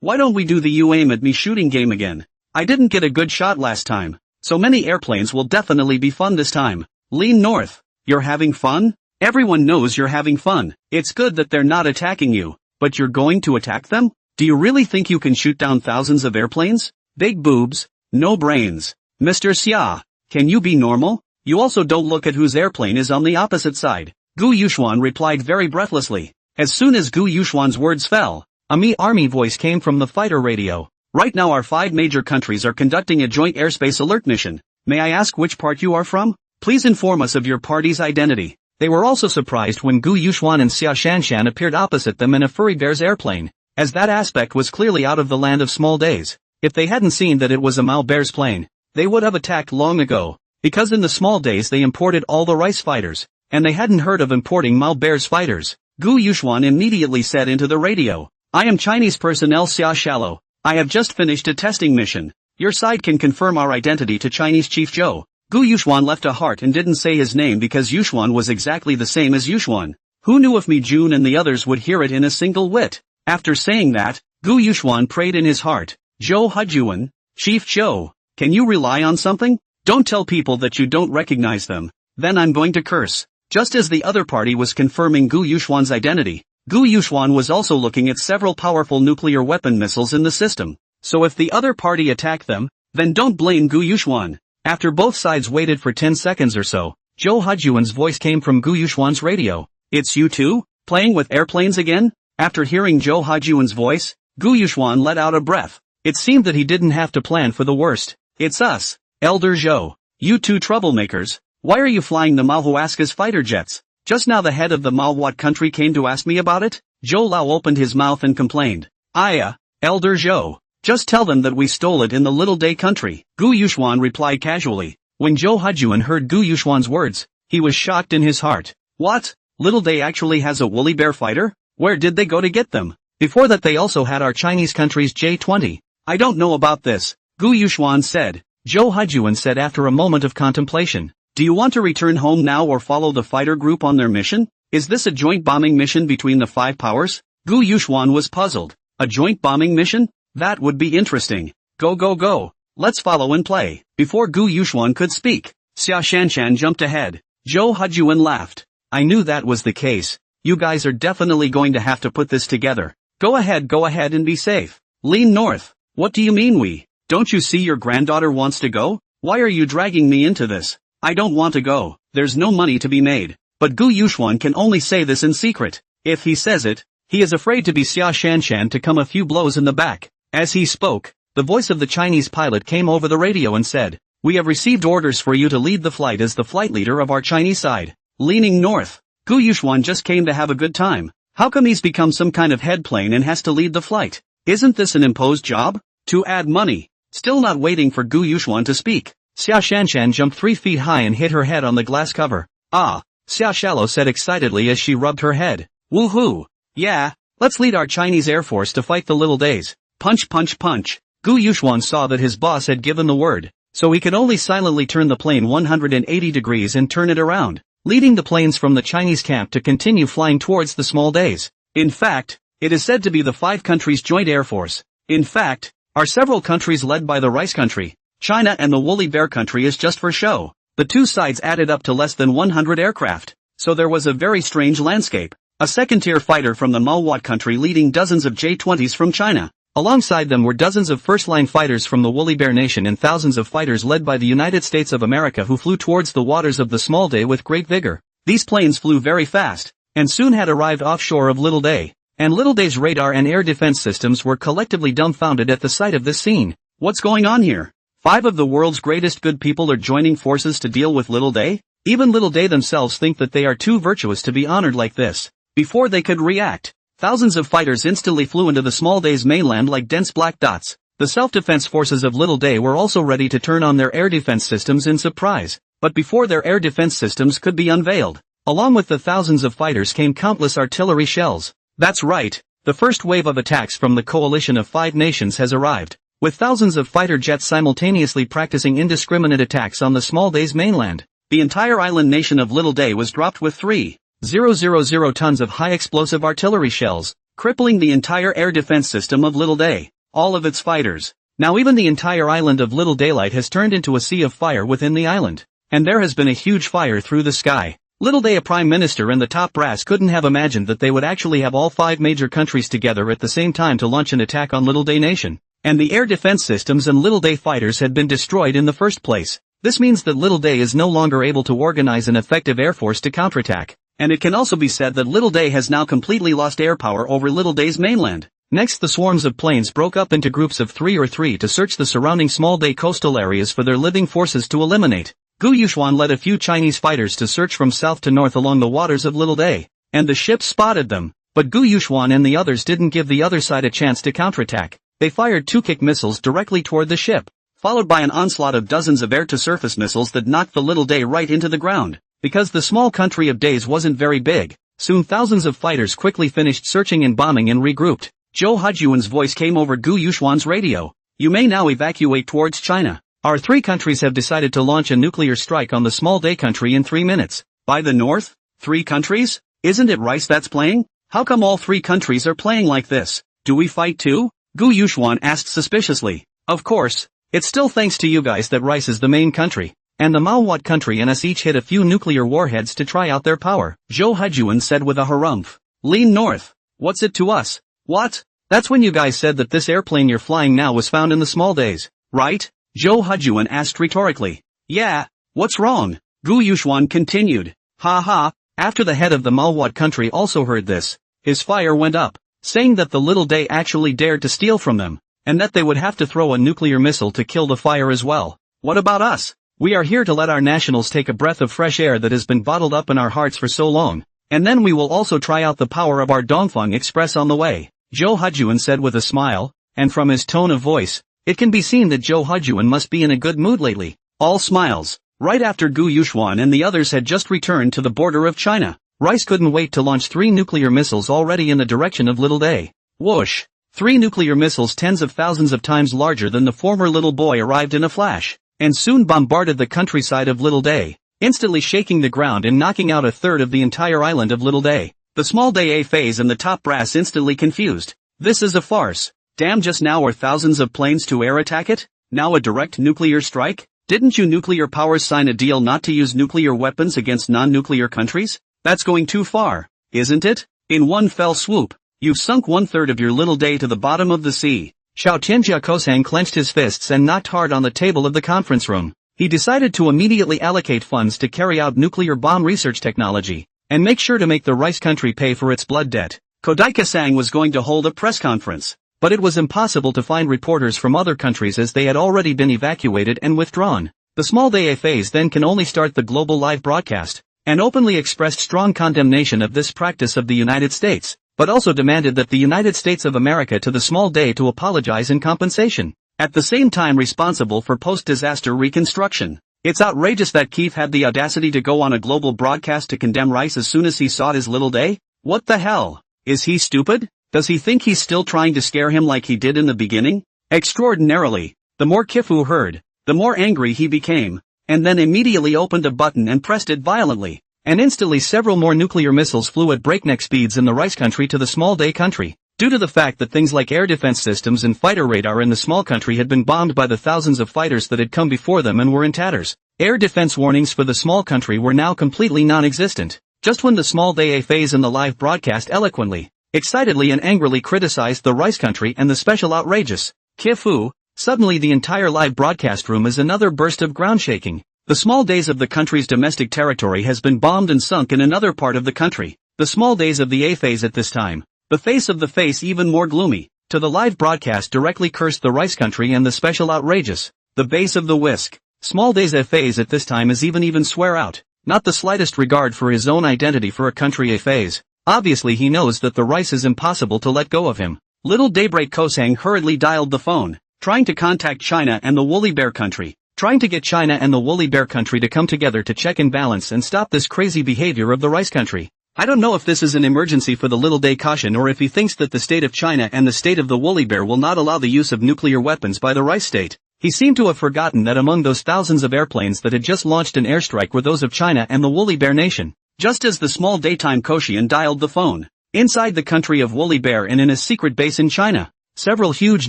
why don't we do the you aim at me shooting game again? I didn't get a good shot last time. So many airplanes will definitely be fun this time. Lean north. You're having fun? Everyone knows you're having fun. It's good that they're not attacking you, but you're going to attack them? Do you really think you can shoot down thousands of airplanes? Big boobs, no brains. Mr. Xia, can you be normal? You also don't look at whose airplane is on the opposite side. Gu Yuxuan replied very breathlessly. As soon as Gu Yuxuan's words fell, a army voice came from the fighter radio. Right now our 5 major countries are conducting a joint airspace alert mission. May I ask which part you are from? Please inform us of your party's identity. They were also surprised when Gu Yuxuan and Xia Shanshan appeared opposite them in a furry bear's airplane, as that aspect was clearly out of the land of small days. If they hadn't seen that it was a Mao bear's plane, they would have attacked long ago, because in the small days they imported all the rice fighters, and they hadn't heard of importing Mao bear's fighters. Gu Yuxuan immediately said into the radio, I am Chinese personnel Xia Shallow. I have just finished a testing mission. Your side can confirm our identity to Chinese Chief Zhou. Gu Yuxuan left a heart and didn't say his name because Yuxuan was exactly the same as Yuxuan. Who knew if Mi Jun and the others would hear it in a single wit? After saying that, Gu Yuxuan prayed in his heart, Zhou Hujuan, Chief Zhou, can you rely on something? Don't tell people that you don't recognize them, then I'm going to curse. Just as the other party was confirming Gu Yuxuan's identity, Gu Yuxuan was also looking at several powerful nuclear weapon missiles in the system. So if the other party attacked them, then don't blame Gu Yuxuan. After both sides waited for 10 seconds or so, Zhou Hujuan's voice came from Gu Yuxuan's radio. It's you two, playing with airplanes again? After hearing Zhou Hujuan's voice, Gu Yuxuan let out a breath. It seemed that he didn't have to plan for the worst. It's us, Elder Zhou. You two troublemakers. Why are you flying the manhwa's fighter jets? Just now the head of the manhwa country came to ask me about it? Zhou Lao opened his mouth and complained. Elder Zhou. Just tell them that we stole it in the Little Day country. Gu Yuxuan replied casually. When Zhou Hujuan heard Gu Yuxuan's words, he was shocked in his heart. What? Little Day actually has a woolly bear fighter? Where did they go to get them? Before that they also had our Chinese country's J-20. I don't know about this, Gu Yuxuan said. Zhou Hujuan said after a moment of contemplation. Do you want to return home now or follow the fighter group on their mission? Is this a joint bombing mission between the 5 powers? Gu Yuxuan was puzzled. A joint bombing mission? That would be interesting. Go. Let's follow and play. Before Gu Yuxuan could speak, Xia Shanshan jumped ahead. Zhou Hujuan laughed. I knew that was the case. You guys are definitely going to have to put this together. Go ahead and be safe. Lean north. What do you mean we? Don't you see your granddaughter wants to go? Why are you dragging me into this? I don't want to go. There's no money to be made. But Gu Yuxuan can only say this in secret. If he says it, he is afraid to be Xia Shanshan to come a few blows in the back. As he spoke, the voice of the Chinese pilot came over the radio and said, We have received orders for you to lead the flight as the flight leader of our Chinese side. Leaning north. Gu Yuxuan just came to have a good time. How come he's become some kind of head plane and has to lead the flight? Isn't this an imposed job? To add money. Still not waiting for Gu Yuxuan to speak, Xiao Shanshan jumped 3 feet high and hit her head on the glass cover. Ah, Xiao Shallow said excitedly as she rubbed her head. Woohoo! Yeah, let's lead our Chinese Air Force to fight the little days. Punch punch punch. Gu Yuxuan saw that his boss had given the word, so he could only silently turn the plane 180 degrees and turn it around, leading the planes from the Chinese camp to continue flying towards the small days. In fact, it is said to be the 5 countries' joint air force. In fact, are several countries led by the rice country, China, and the woolly bear country is just for show. The two sides added up to less than 100 aircraft, so there was a very strange landscape. A second-tier fighter from the manhwa country leading dozens of J-20s from China. Alongside them were dozens of first-line fighters from the woolly bear nation and thousands of fighters led by the United States of America who flew towards the waters of the small day with great vigor. These planes flew very fast, and soon had arrived offshore of Little Day, and Little Day's radar and air defense systems were collectively dumbfounded at the sight of this scene. What's going on here? 5 of the world's greatest good people are joining forces to deal with Little Day? Even Little Day themselves think that they are too virtuous to be honored like this. Before they could react, thousands of fighters instantly flew into the small day's mainland like dense black dots. The self-defense forces of Little Day were also ready to turn on their air defense systems in surprise. But before their air defense systems could be unveiled, along with the thousands of fighters came countless artillery shells. That's right, the first wave of attacks from the coalition of 5 nations has arrived, with thousands of fighter jets simultaneously practicing indiscriminate attacks on the small day's mainland. The entire island nation of Little Day was dropped with 3,000 tons of high-explosive artillery shells, crippling the entire air defense system of Little Day, all of its fighters. Now even the entire island of Little Daylight has turned into a sea of fire within the island, and there has been a huge fire through the sky. Little Day, a prime minister and the top brass couldn't have imagined that they would actually have all 5 major countries together at the same time to launch an attack on Little Day Nation. And the air defense systems and Little Day fighters had been destroyed in the first place. This means that Little Day is no longer able to organize an effective air force to counterattack. And it can also be said that Little Day has now completely lost air power over Little Day's mainland. Next, the swarms of planes broke up into groups of 3 or 3 to search the surrounding small day coastal areas for their living forces to eliminate. Gu Yuxuan led a few Chinese fighters to search from south to north along the waters of Little Day, and the ships spotted them. But Gu Yuxuan and the others didn't give the other side a chance to counterattack. They fired 2 kick missiles directly toward the ship, followed by an onslaught of dozens of air-to-surface missiles that knocked the Little Day right into the ground. Because the small country of days wasn't very big, soon thousands of fighters quickly finished searching and bombing and regrouped. Zhou Hajuan's voice came over Gu Yuxuan's radio. You may now evacuate towards China. Our 3 countries have decided to launch a nuclear strike on the small day country in 3 minutes. By the north? 3 countries? Isn't it Rice that's playing? How come all 3 countries are playing like this? Do we fight too? Gu Yuxuan asked suspiciously. Of course, it's still thanks to you guys that Rice is the main country, and the manhwa country and us each hit a few nuclear warheads to try out their power. Zhou Hajuan said with a harumph. Lean north. What's it to us? What? That's when you guys said that this airplane you're flying now was found in the small days, right? Zhou Hajuan asked rhetorically. Yeah, what's wrong? Gu Yuxuan continued. Ha ha. After the head of the manhwa country also heard this, his fire went up, saying that the Little Day actually dared to steal from them, and that they would have to throw a nuclear missile to kill the fire as well. What about us? We are here to let our nationals take a breath of fresh air that has been bottled up in our hearts for so long, and then we will also try out the power of our Dongfeng Express on the way, Zhou Hajuan said with a smile, and from his tone of voice, it can be seen that Zhou Hajuan must be in a good mood lately. All smiles. Right after Gu Yuxuan and the others had just returned to the border of China, Rice couldn't wait to launch 3 nuclear missiles already in the direction of Little Day. Whoosh! 3 nuclear missiles tens of thousands of times larger than the former little boy arrived in a flash, and soon bombarded the countryside of Little Day, instantly shaking the ground and knocking out a third of the entire island of Little Day. The small day A phase and the top brass instantly confused. This is a farce. Damn, just now were thousands of planes to air attack it? Now a direct nuclear strike? Didn't you nuclear powers sign a deal not to use nuclear weapons against non-nuclear countries? That's going too far, isn't it? In one fell swoop, you've sunk 1/3 of your Little Day to the bottom of the sea. Xiao Tianjia Kosang clenched his fists and knocked hard on the table of the conference room. He decided to immediately allocate funds to carry out nuclear bomb research technology, and make sure to make the Rice country pay for its blood debt. Kodai Kasang was going to hold a press conference, but it was impossible to find reporters from other countries as they had already been evacuated and withdrawn. The small day A phase then can only start the global live broadcast, and openly expressed strong condemnation of this practice of the United States, but also demanded that the United States of America to the small day to apologize in compensation. at the same time responsible for post-disaster reconstruction. It's outrageous that Keith had the audacity to go on a global broadcast to condemn Rice as soon as he saw his little day. What the hell? Is he stupid? Does he think he's still trying to scare him like he did in the beginning? Extraordinarily, the more Kifu heard, the more angry he became, and then immediately opened a button and pressed it violently. And instantly several more nuclear missiles flew at breakneck speeds in the Rice country to the small day country. Due to the fact that things like air defense systems and fighter radar in the small country had been bombed by the thousands of fighters that had come before them and were in tatters, air defense warnings for the small country were now completely non-existent. Just when the small day A phase in the live broadcast eloquently, excitedly and angrily criticized the Rice country and the special outrageous Kifu, suddenly the entire live broadcast room is another burst of ground shaking. The small days of the country's domestic territory has been bombed and sunk in another part of the country. The small days of the A phase at this time, the face of the face even more gloomy, to the live broadcast directly cursed the Rice country and the special outrageous, the base of the whisk. Small days A phase at this time is even swear out, not the slightest regard for his own identity for a country A phase. Obviously he knows that the Rice is impossible to let go of him. Little Daybreak Kosang hurriedly dialed the phone, trying to contact China and the Woolly Bear country. Trying to get China and the Woolly Bear country to come together to check and balance and stop this crazy behavior of the Rice country. I don't know if this is an emergency for the Little Day caution or if he thinks that the state of China and the state of the Woolly Bear will not allow the use of nuclear weapons by the Rice state. He seemed to have forgotten that among those thousands of airplanes that had just launched an airstrike were those of China and the Woolly Bear nation. Just as the small daytime Koshian dialed the phone, inside the country of Woolly Bear and in a secret base in China, several huge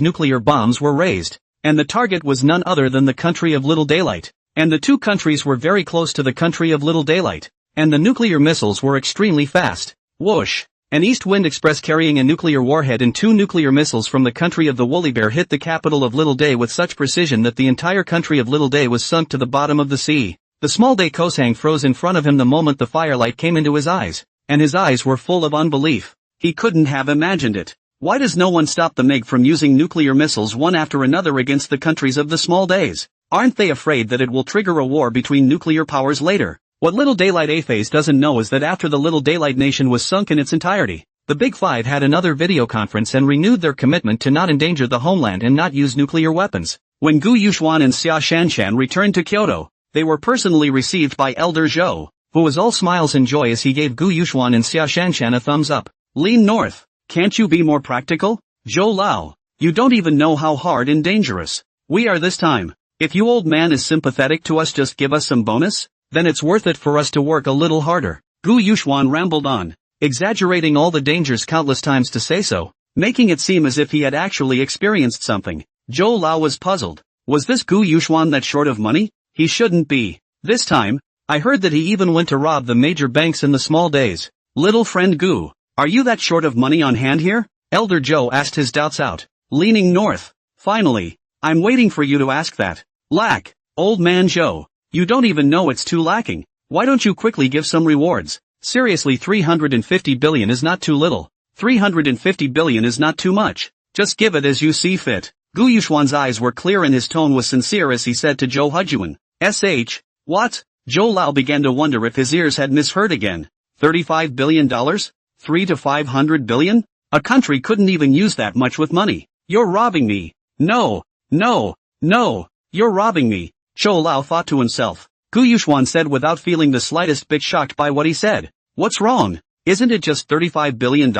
nuclear bombs were raised. And the target was none other than the country of Little Daylight. And the two countries were very close to the country of Little Daylight. And the nuclear missiles were extremely fast. Whoosh! An East Wind Express carrying a nuclear warhead and two nuclear missiles from the country of the Woolly Bear hit the capital of Little Day with such precision that the entire country of Little Day was sunk to the bottom of the sea. The small day Kosang froze in front of him the moment the firelight came into his eyes. And his eyes were full of unbelief. He couldn't have imagined it. Why does no one stop the MiG from using nuclear missiles one after another against the countries of the small days? Aren't they afraid that it will trigger a war between nuclear powers later? What Little Daylight A phase doesn't know is that after the Little Daylight nation was sunk in its entirety, the Big Five had another video conference and renewed their commitment to not endanger the homeland and not use nuclear weapons. When Gu Yuxuan and Xia Shanshan returned to Kyoto, they were personally received by Elder Zhou, who was all smiles and joy as he gave Gu Yuxuan and Xia Shanshan a thumbs up. Lean north. Can't you be more practical? Zhou Lao, you don't even know how hard and dangerous we are this time. If you old man is sympathetic to us, just give us some bonus, then it's worth it for us to work a little harder. Gu Yuxuan rambled on, exaggerating all the dangers countless times to say so, making it seem as if he had actually experienced something. Zhou Lao was puzzled. Was this Gu Yuxuan that short of money? He shouldn't be. This time, I heard that he even went to rob the major banks in the small days. Little friend Gu, are you that short of money on hand here? Elder Zhou asked his doubts out, leaning north. Finally, I'm waiting for you to ask that. Lack, old man Zhou, you don't even know it's too lacking. Why don't you quickly give some rewards? Seriously, 350 billion is not too little. 350 billion is not too much. Just give it as you see fit. Gu Yuxuan's eyes were clear and his tone was sincere as he said to Zhou Hujuan, "SH, what?" Zhou Lao began to wonder if his ears had misheard again. $35 billion? 3 to 500 billion? A country couldn't even use that much with money. You're robbing me. No, no, no, you're robbing me, Zhou Lao thought to himself. Gu Yuxuan said without feeling the slightest bit shocked by what he said. What's wrong? Isn't it just $35 billion?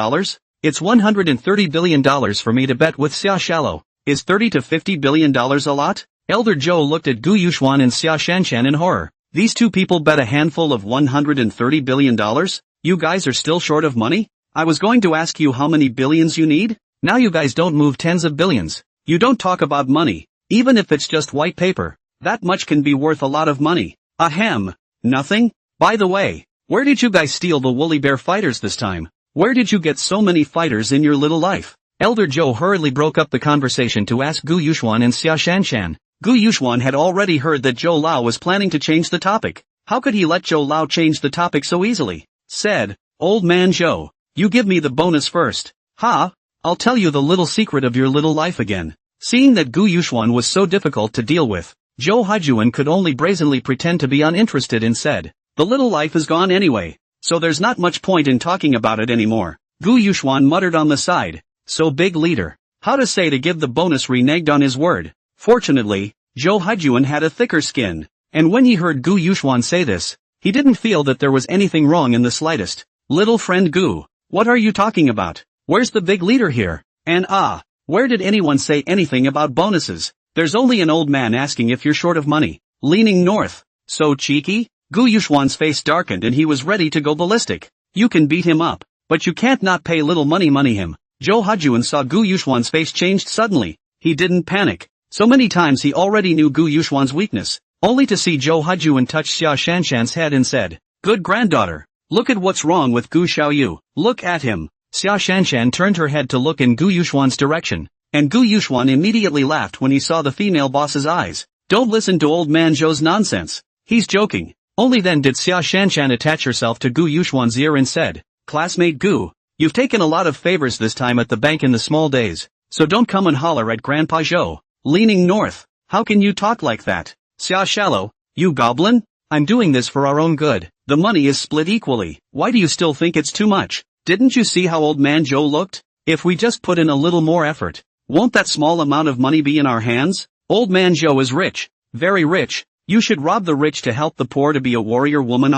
It's $130 billion for me to bet with Xia Shallow. Is $30 to $50 billion a lot? Elder Zhou looked at Gu Yuxuan and Xia Shanshan in horror. These two people bet a handful of $130 billion? You guys are still short of money? I was going to ask you how many billions you need? Now you guys don't move tens of billions. You don't talk about money. Even if it's just white paper, that much can be worth a lot of money. Ahem. Nothing? By the way, where did you guys steal the Woolly Bear fighters this time? Where did you get so many fighters in your little life? Elder Zhou hurriedly broke up the conversation to ask Gu Yuxuan and Xia Shanshan. Gu Yuxuan had already heard that Zhou Lao was planning to change the topic. How could he let Zhou Lao change the topic so easily? Said, old man Zhou, you give me the bonus first. Ha, I'll tell you the little secret of your little life again. Seeing that Gu Yuxuan was so difficult to deal with, Zhou Hujuan could only brazenly pretend to be uninterested and said, the little life is gone anyway, so there's not much point in talking about it anymore. Gu Yuxuan muttered on the side, so big leader. How to say to give the bonus reneged on his word. Fortunately, Zhou Haijuan had a thicker skin, and when he heard Gu Yuxuan say this, he didn't feel that there was anything wrong in the slightest. Little friend Gu, what are you talking about? Where's the big leader here? And where did anyone say anything about bonuses? There's only an old man asking if you're short of money. Leaning north. So cheeky? Gu Yuxuan's face darkened and he was ready to go ballistic. You can beat him up, but you can't not pay little money him. Zhou Haijuan saw Gu Yuxuan's face changed suddenly. He didn't panic. So many times he already knew Gu Yuxuan's weakness, only to see Zhou Haijuan touch Xia Shanshan's head and said, "Good granddaughter. Look at what's wrong with Gu Xiaoyu. Look at him." Xia Shanshan turned her head to look in Gu Yuxuan's direction, and Gu Yuxuan immediately laughed when he saw the female boss's eyes. Don't listen to old man Zhou's nonsense. He's joking. Only then did Xia Shanshan attach herself to Gu Yuxuan's ear and said, "Classmate Gu, you've taken a lot of favors this time at the bank in the small days, so don't come and holler at Grandpa Zhou." Leaning north. How can you talk like that? Xia Shallow, you goblin? I'm doing this for our own good. The money is split equally. Why do you still think it's too much? Didn't you see how old man Zhou looked? If we just put in a little more effort, won't that small amount of money be in our hands? Old man Zhou is rich. Very rich. You should rob the rich to help the poor to be a warrior woman.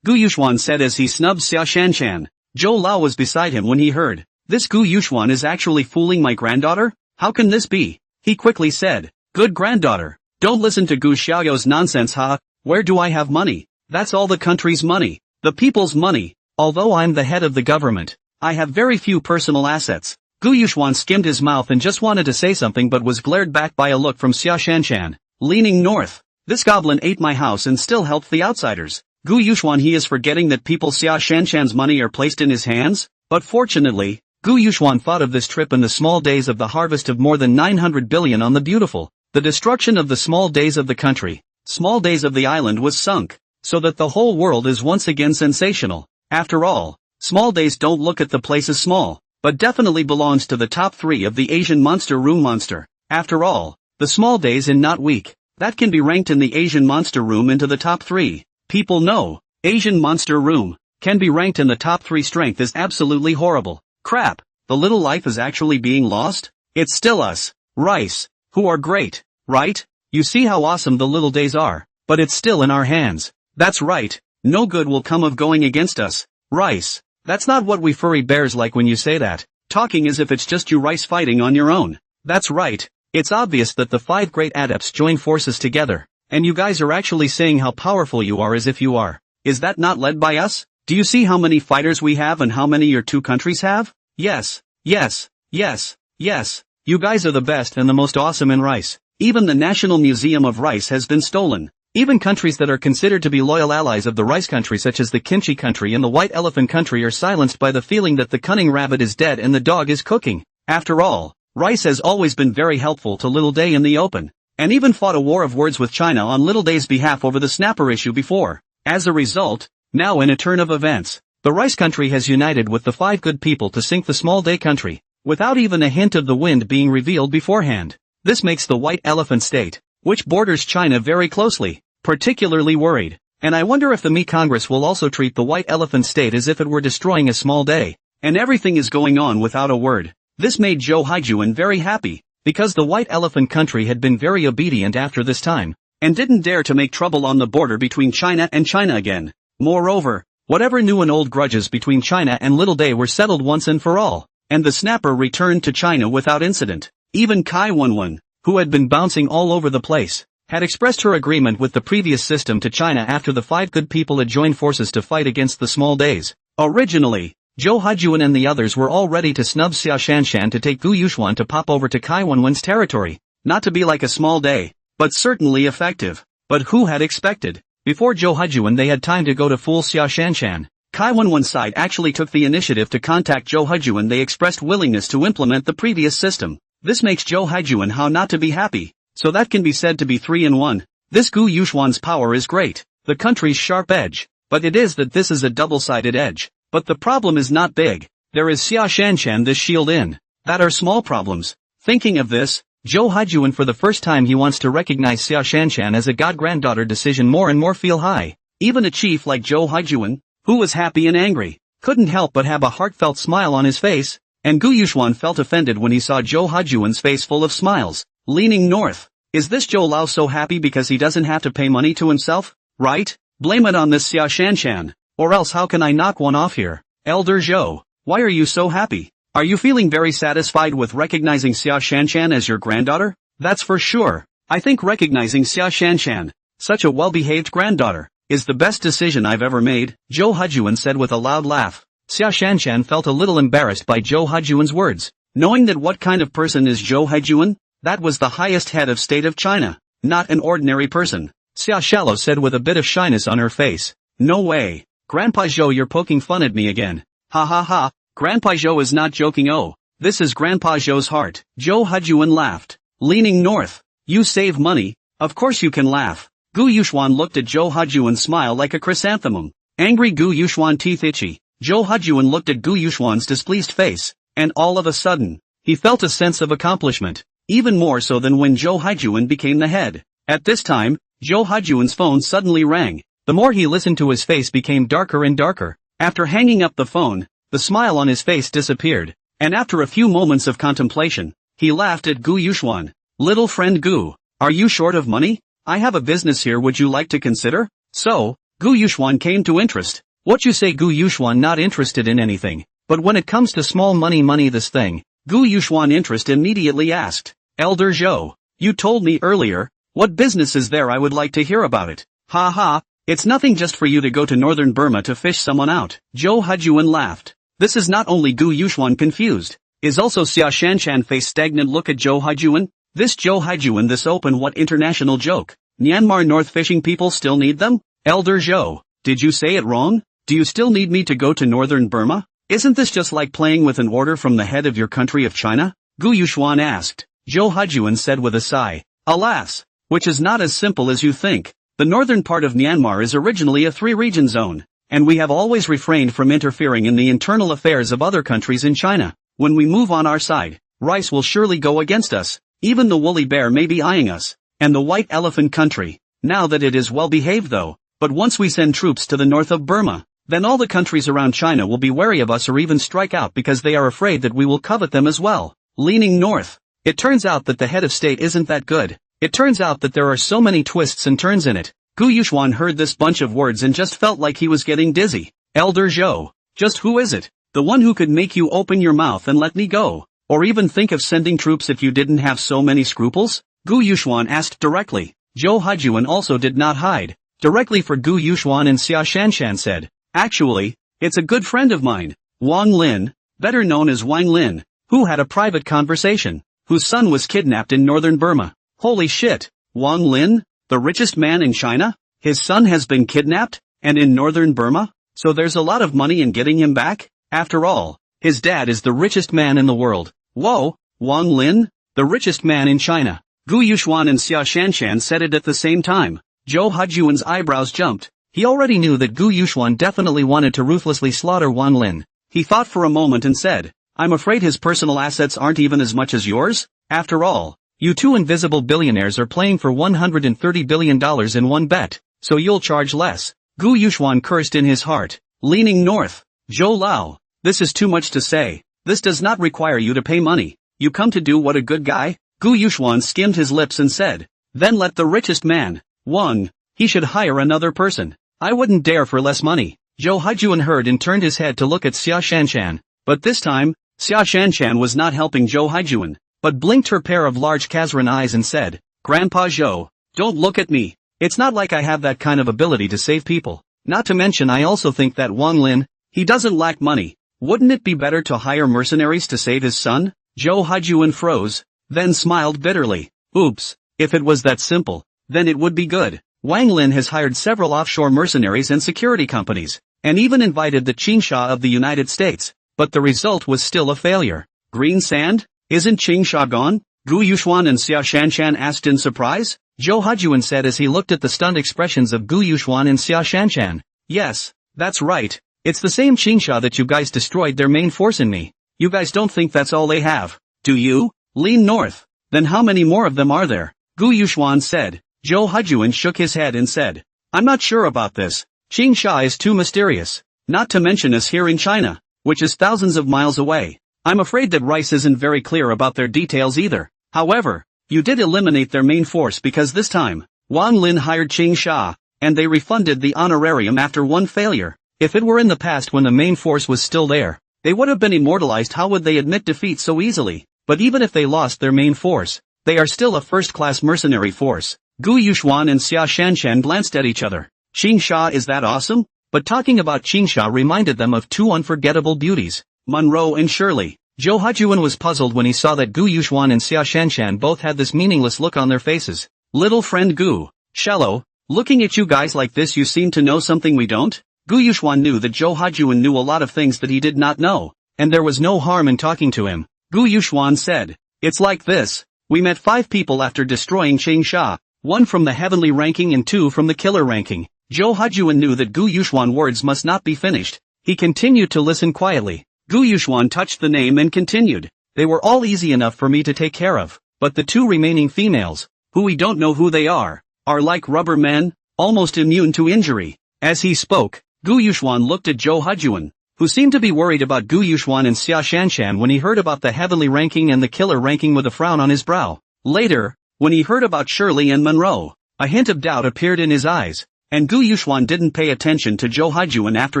Gu Yuxuan said as he snubbed Xia Shanshan. Zhou Lao was beside him when he heard, this Gu Yuxuan is actually fooling my granddaughter? How can this be? He quickly said, good granddaughter, don't listen to Gu Xiaoyou's nonsense. Where do I have money? That's all the country's money. The people's money. Although I'm the head of the government, I have very few personal assets. Gu Yuxuan skimmed his mouth and just wanted to say something but was glared back by a look from Xia Shanshan. Leaning north. This goblin ate my house and still helped the outsiders. Gu Yuxuan, he is forgetting that people Xia Shanshan's money are placed in his hands? But fortunately, Gu Yuxuan thought of this trip in the small days of the harvest of more than 900 billion on the beautiful. The destruction of the small days of the country, small days of the island was sunk, so that the whole world is once again sensational. After all, small days don't look at the place as small, but definitely belongs to the top 3 of the Asian monster room monster. After all, the small days in not weak, that can be ranked in the Asian monster room into the top 3. People know, Asian monster room, can be ranked in the top 3 strength is absolutely horrible. Crap, the little life is actually being lost? It's still us, Rice, who are great, right? You see how awesome the little days are, but it's still in our hands. That's right, no good will come of going against us, Rice. That's not what we furry bears like when you say that, talking as if it's just you Rice fighting on your own. That's right, it's obvious that the 5 great adepts join forces together, and you guys are actually saying how powerful you are as if you are. Is that not led by us? Do you see how many fighters we have and how many your 2 countries have? Yes, yes, yes, yes. You guys are the best and the most awesome in Rice. Even the National Museum of Rice has been stolen. Even countries that are considered to be loyal allies of the Rice country such as the Kimchi country and the White Elephant country are silenced by the feeling that the cunning rabbit is dead and the dog is cooking. After all, Rice has always been very helpful to Little Day in the open, and even fought a war of words with China on Little Day's behalf over the snapper issue before. As a result, now in a turn of events, the Rice country has united with the 5 good people to sink the Small Day country, without even a hint of the wind being revealed beforehand. This makes the White Elephant state, which borders China very closely, particularly worried. And I wonder if the Mi Congress will also treat the White Elephant state as if it were destroying a small day, and everything is going on without a word. This made Zhou Haijuan very happy, because the White Elephant country had been very obedient after this time, and didn't dare to make trouble on the border between China and China again. Moreover, whatever new and old grudges between China and Little Day were settled once and for all, and the snapper returned to China without incident. Even Kai Wenwen, who had been bouncing all over the place, had expressed her agreement with the previous system to China after the 5 good people had joined forces to fight against the Small Days. Originally, Zhou Haijuan and the others were all ready to snub Xia Shanshan to take Gu Yuxuan to pop over to Kai Wenwen's territory, not to be like a small day, but certainly effective. But who had expected? Before Zhou Haijuan they had time to go to fool Xia Shanshan. Kai Wenwen's side actually took the initiative to contact Zhou Haijuan. They expressed willingness to implement the previous system. This makes Zhou Haijuan how not to be happy, so that can be said to be 3 in 1. This Gu Yuxuan's power is great, the country's sharp edge, but it is that this is a double-sided edge. But the problem is not big. There is Xia Shanshan this shield in. That are small problems. Thinking of this, Zhou Haijuan for the first time he wants to recognize Xia Shanshan as a god-granddaughter decision more and more feel high. Even a chief like Zhou Haijuan, who was happy and angry, couldn't help but have a heartfelt smile on his face, and Gu Yuxuan felt offended when he saw Zhou Haijuan's face full of smiles. Leaning north. Is this Zhou Lao so happy because he doesn't have to pay money to himself? Right? Blame it on this Xia Shanshan. Or else how can I knock one off here? Elder Zhou, why are you so happy? Are you feeling very satisfied with recognizing Xia Shanshan as your granddaughter? That's for sure. I think recognizing Xia Shanshan, such a well-behaved granddaughter, is the best decision I've ever made, Zhou Hejuan said with a loud laugh. Xia Shanshan felt a little embarrassed by Zhou Hejuan's words. Knowing that what kind of person is Zhou Hejuan? That was the highest head of state of China, not an ordinary person. Xia Shallow said with a bit of shyness on her face. No way. Grandpa Zhou, you're poking fun at me again. Ha ha ha, Grandpa Zhou is not joking. Oh, this is Grandpa Zhou's heart. Zhou Hejuan laughed. Leaning north. You save money, of course you can laugh. Gu Yuxuan looked at Zhou Hejuan's smile like a chrysanthemum. Angry Gu Yuxuan teeth itchy. Zhou Hejuan looked at Gu Yuxuan's displeased face, and all of a sudden, he felt a sense of accomplishment. Even more so than when Zhou Hejuan became the head. At this time, Zhou Hejuan's phone suddenly rang. The more he listened to his face became darker and darker. After hanging up the phone, the smile on his face disappeared, and after a few moments of contemplation, he laughed at Gu Yuxuan. Little friend Gu, are you short of money? I have a business here would you like to consider? So, Gu Yuxuan came to interest. What you say? Gu Yuxuan not interested in anything, but when it comes to small money this thing, Gu Yuxuan interest immediately asked. Elder Zhou, you told me earlier, what business is there? I would like to hear about it. Ha ha, it's nothing, just for you to go to northern Burma to fish someone out. Zhou Hejuan laughed. This is not only Gu Yuxuan confused, is also Xia Shanshan face stagnant look at Zhou Hejuan. This Zhou Hejuan, this open what international joke? Myanmar North fishing people still need them? Elder Zhou, did you say it wrong? Do you still need me to go to northern Burma? Isn't this just like playing with an order from the head of your country of China? Gu Yuxuan asked. Zhou Hejuan said with a sigh. Alas, which is not as simple as you think. The northern part of Myanmar is originally a 3-region zone, and we have always refrained from interfering in the internal affairs of other countries in China. When we move on our side, rice will surely go against us. Even the woolly bear may be eyeing us, and the white elephant country, now that it is well behaved though. But once we send troops to the north of Burma, then all the countries around China will be wary of us or even strike out because they are afraid that we will covet them as well. Leaning north. It turns out that the head of state isn't that good. It turns out that there are so many twists and turns in it. Gu Yuxuan heard this bunch of words and just felt like he was getting dizzy. Elder Zhou, just who is it? The one who could make you open your mouth and let me go? Or even think of sending troops if you didn't have so many scruples? Gu Yuxuan asked directly. Zhou Hejuan also did not hide. Directly for Gu Yuxuan, and Xia Shanshan said, actually, it's a good friend of mine, Wang Lin, better known as Wang Lin, who had a private conversation, whose son was kidnapped in northern Burma. Holy shit, Wang Lin, the richest man in China? His son has been kidnapped, and in northern Burma? So there's a lot of money in getting him back? After all, his dad is the richest man in the world. Whoa, Wang Lin, the richest man in China. Gu Yuxuan and Xia Shanshan said it at the same time. Zhou Hejuan's eyebrows jumped. He already knew that Gu Yuxuan definitely wanted to ruthlessly slaughter Wang Lin. He thought for a moment and said, I'm afraid his personal assets aren't even as much as yours? After all, you two invisible billionaires are playing for $130 billion in one bet, so you'll charge less. Gu Yuxuan cursed in his heart. Leaning north. Zhou Lao, this is too much to say. This does not require you to pay money. You come to do what a good guy? Gu Yuxuan skimmed his lips and said, then let the richest man, Wang, he should hire another person. I wouldn't dare for less money. Zhou Hejuan heard and turned his head to look at Xia Shanshan. But this time, Xia Shanshan was not helping Zhou Hejuan, but blinked her pair of large Kazran eyes and said, Grandpa Zhou, don't look at me. It's not like I have that kind of ability to save people. Not to mention I also think that Wang Lin, he doesn't lack money. Wouldn't it be better to hire mercenaries to save his son? Zhou Hejuan froze, then smiled bitterly. Oops, if it was that simple, then it would be good. Wang Lin has hired several offshore mercenaries and security companies, and even invited the Qingsha of the United States, but the result was still a failure. Green sand? Isn't Qingsha gone? Gu Yuxuan and Xia Shanshan asked in surprise. Zhou Hejuan said as he looked at the stunned expressions of Gu Yuxuan and Xia Shanshan. Yes, that's right. It's the same Qingsha that you guys destroyed their main force in me. You guys don't think that's all they have, do you? Lean north. Then how many more of them are there? Gu Yuxuan said. Zhou Hejuan shook his head and said, I'm not sure about this. Qingsha is too mysterious. Not to mention us here in China, which is thousands of miles away. I'm afraid that Rice isn't very clear about their details either. However, You did eliminate their main force because this time, Wang Lin hired Qing Sha, and they refunded the honorarium after one failure. If it were in the past when the main force was still there, they would have been immortalized. How would they admit defeat so easily? But even if they lost their main force, they are still a first-class mercenary force. Gu Yuxuan and Xia Shanshan glanced at each other. Qing Sha, is that awesome? But talking about Qing Sha reminded them of two unforgettable beauties, Monroe and Shirley. Zhou Hajuan was puzzled when he saw that Gu Yuxuan and Xia Shanshan both had this meaningless look on their faces. Little friend Gu, shallow, looking at you guys like this, you seem to know something we don't? Gu Yuxuan knew that Zhou Hajuan knew a lot of things that he did not know, and there was no harm in talking to him. Gu Yuxuan said, it's like this, we met 5 people after destroying Qing Sha, 1 from the heavenly ranking and 2 from the killer ranking. Zhou Hajuan knew that Gu Yuxuan words must not be finished. He continued to listen quietly. Gu Yuxuan touched the name and continued, they were all easy enough for me to take care of, but the 2 remaining females, who we don't know who they are like rubber men, almost immune to injury. As he spoke, Gu Yuxuan looked at Zhou Hajuan, who seemed to be worried about Gu Yuxuan and Xia Shanshan when he heard about the heavenly ranking and the killer ranking with a frown on his brow. Later, when he heard about Shirley and Monroe, a hint of doubt appeared in his eyes, and Gu Yuxuan didn't pay attention to Zhou Hajuan after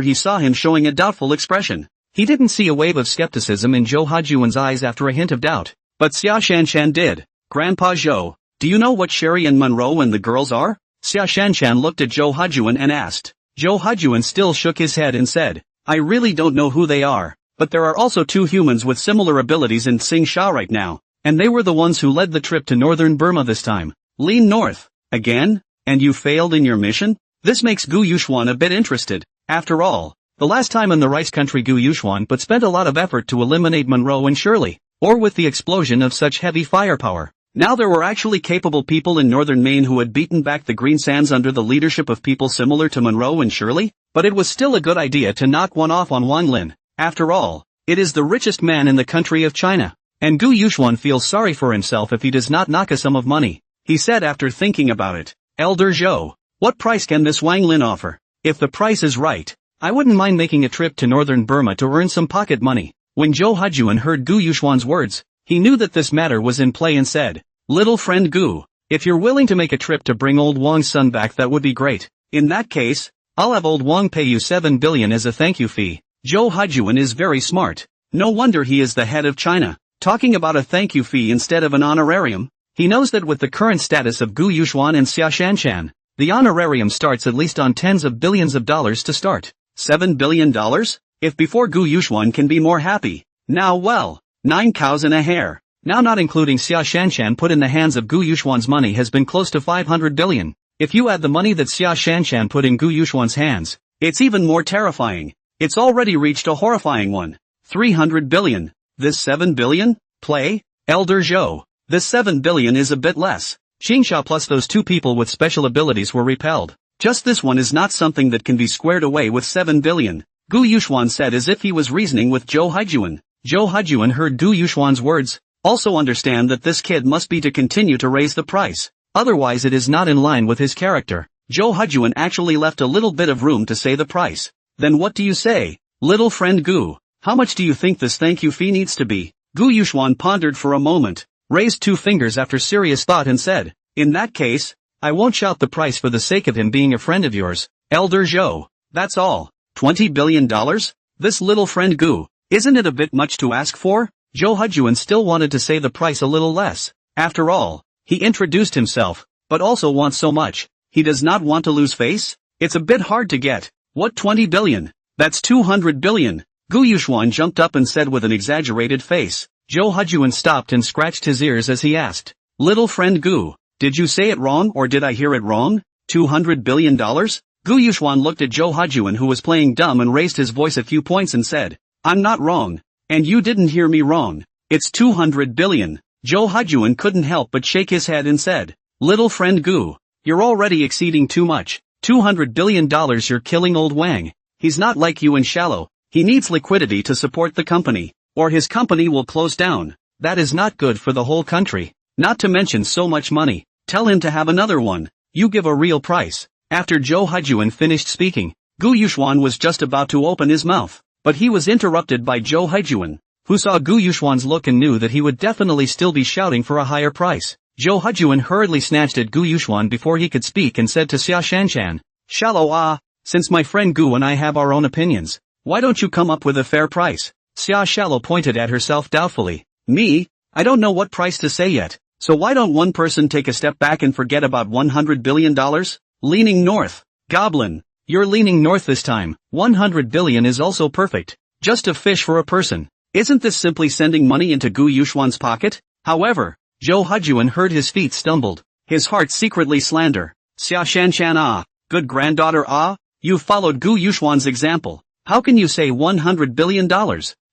he saw him showing a doubtful expression. He didn't see a wave of skepticism in Zhou Hajuan's eyes after a hint of doubt, but Xia Shanshan did. Grandpa Zhou, do you know what Sherry and Monroe and the girls are? Xia Shanshan looked at Zhou Hajuan and asked. Zhou Hajuan still shook his head and said, I really don't know who they are, but there are also 2 humans with similar abilities in Qing Sha right now, and they were the ones who led the trip to northern Burma this time. Lean north. Again? And you failed in your mission? This makes Gu Yuxuan a bit interested. After all, the last time in the rice country Gu Yuxuan but spent a lot of effort to eliminate Monroe and Shirley, or with the explosion of such heavy firepower. Now there were actually capable people in northern Maine who had beaten back the Green Sands under the leadership of people similar to Monroe and Shirley, but it was still a good idea to knock one off on Wang Lin. After all, it is the richest man in the country of China, and Gu Yuxuan feels sorry for himself if he does not knock a sum of money. He said after thinking about it, Elder Zhou, what price can this Wang Lin offer? If the price is right, I wouldn't mind making a trip to northern Burma to earn some pocket money. When Zhou Hajuan heard Gu Yuxuan's words, he knew that this matter was in play and said, little friend Gu, if you're willing to make a trip to bring old Wang's son back, that would be great. In that case, I'll have old Wang pay you 7 billion as a thank you fee. Zhou Hajuan is very smart. No wonder he is the head of China. Talking about a thank you fee instead of an honorarium, he knows that with the current status of Gu Yuxuan and Xia Shanshan, the honorarium starts at least on tens of billions of dollars to start. $7 billion? If before Gu Yuxuan can be more happy. Now well, 9 cows and a hare. Now not including Xia Shanshan put in the hands of Gu Yuxuan's money has been close to 500 billion. If you add the money that Xia Shanshan put in Gu Yuxuan's hands, it's even more terrifying. It's already reached a horrifying one. 300 billion. This 7 billion? Play? Elder Zhou. This 7 billion is a bit less. Qing Sha plus those 2 people with special abilities were repelled. Just this one is not something that can be squared away with 7 billion. Gu Yuxuan said as if he was reasoning with Zhou Hajuan. Zhou Hajuan heard Gu Yuxuan's words. Also understand that this kid must be to continue to raise the price. Otherwise it is not in line with his character. Zhou Hajuan actually left a little bit of room to say the price. Then what do you say, little friend Gu? How much do you think this thank you fee needs to be? Gu Yuxuan pondered for a moment, raised 2 fingers after serious thought and said, in that case, I won't shout the price for the sake of him being a friend of yours, Elder Zhou. That's all. $20 billion? This little friend Gu, isn't it a bit much to ask for? Zhou Hajuan still wanted to say the price a little less. After all, he introduced himself, but also wants so much. He does not want to lose face? It's a bit hard to get. What 20 billion? That's 200 billion. Gu Yuxuan jumped up and said with an exaggerated face. Zhou Hajuan stopped and scratched his ears as he asked, little friend Gu, did you say it wrong or did I hear it wrong? $200 billion? Gu Yuxuan looked at Zhou Hajuan who was playing dumb and raised his voice a few points and said, I'm not wrong. And you didn't hear me wrong. It's 200 billion. Zhou Hajuan couldn't help but shake his head and said, little friend Gu, you're already exceeding too much. $200 billion, you're killing old Wang. He's not like you and shallow. He needs liquidity to support the company, or his company will close down. That is not good for the whole country. Not to mention so much money. Tell him to have another one. You give a real price. After Zhou Hajuan finished speaking, Gu Yuxuan was just about to open his mouth. But he was interrupted by Zhou Hajuan, who saw Gu Yuxuan's look and knew that he would definitely still be shouting for a higher price. Zhou Hujuan hurriedly snatched at Gu Yuxuan before he could speak and said to Xia Shanshan, Shallow since my friend Gu and I have our own opinions, why don't you come up with a fair price? Xia Shallow pointed at herself doubtfully. Me? I don't know what price to say yet, so why don't one person take a step back and forget about $100 billion? Leaning north. Goblin. You're leaning north this time. 100 billion is also perfect. Just a fish for a person. Isn't this simply sending money into Gu Yuxuan's pocket? However, Zhou Hujuan heard his feet stumbled. His heart secretly slander. Xia Shanshan good granddaughter you followed Gu Yuxuan's example. How can you say $100 billion?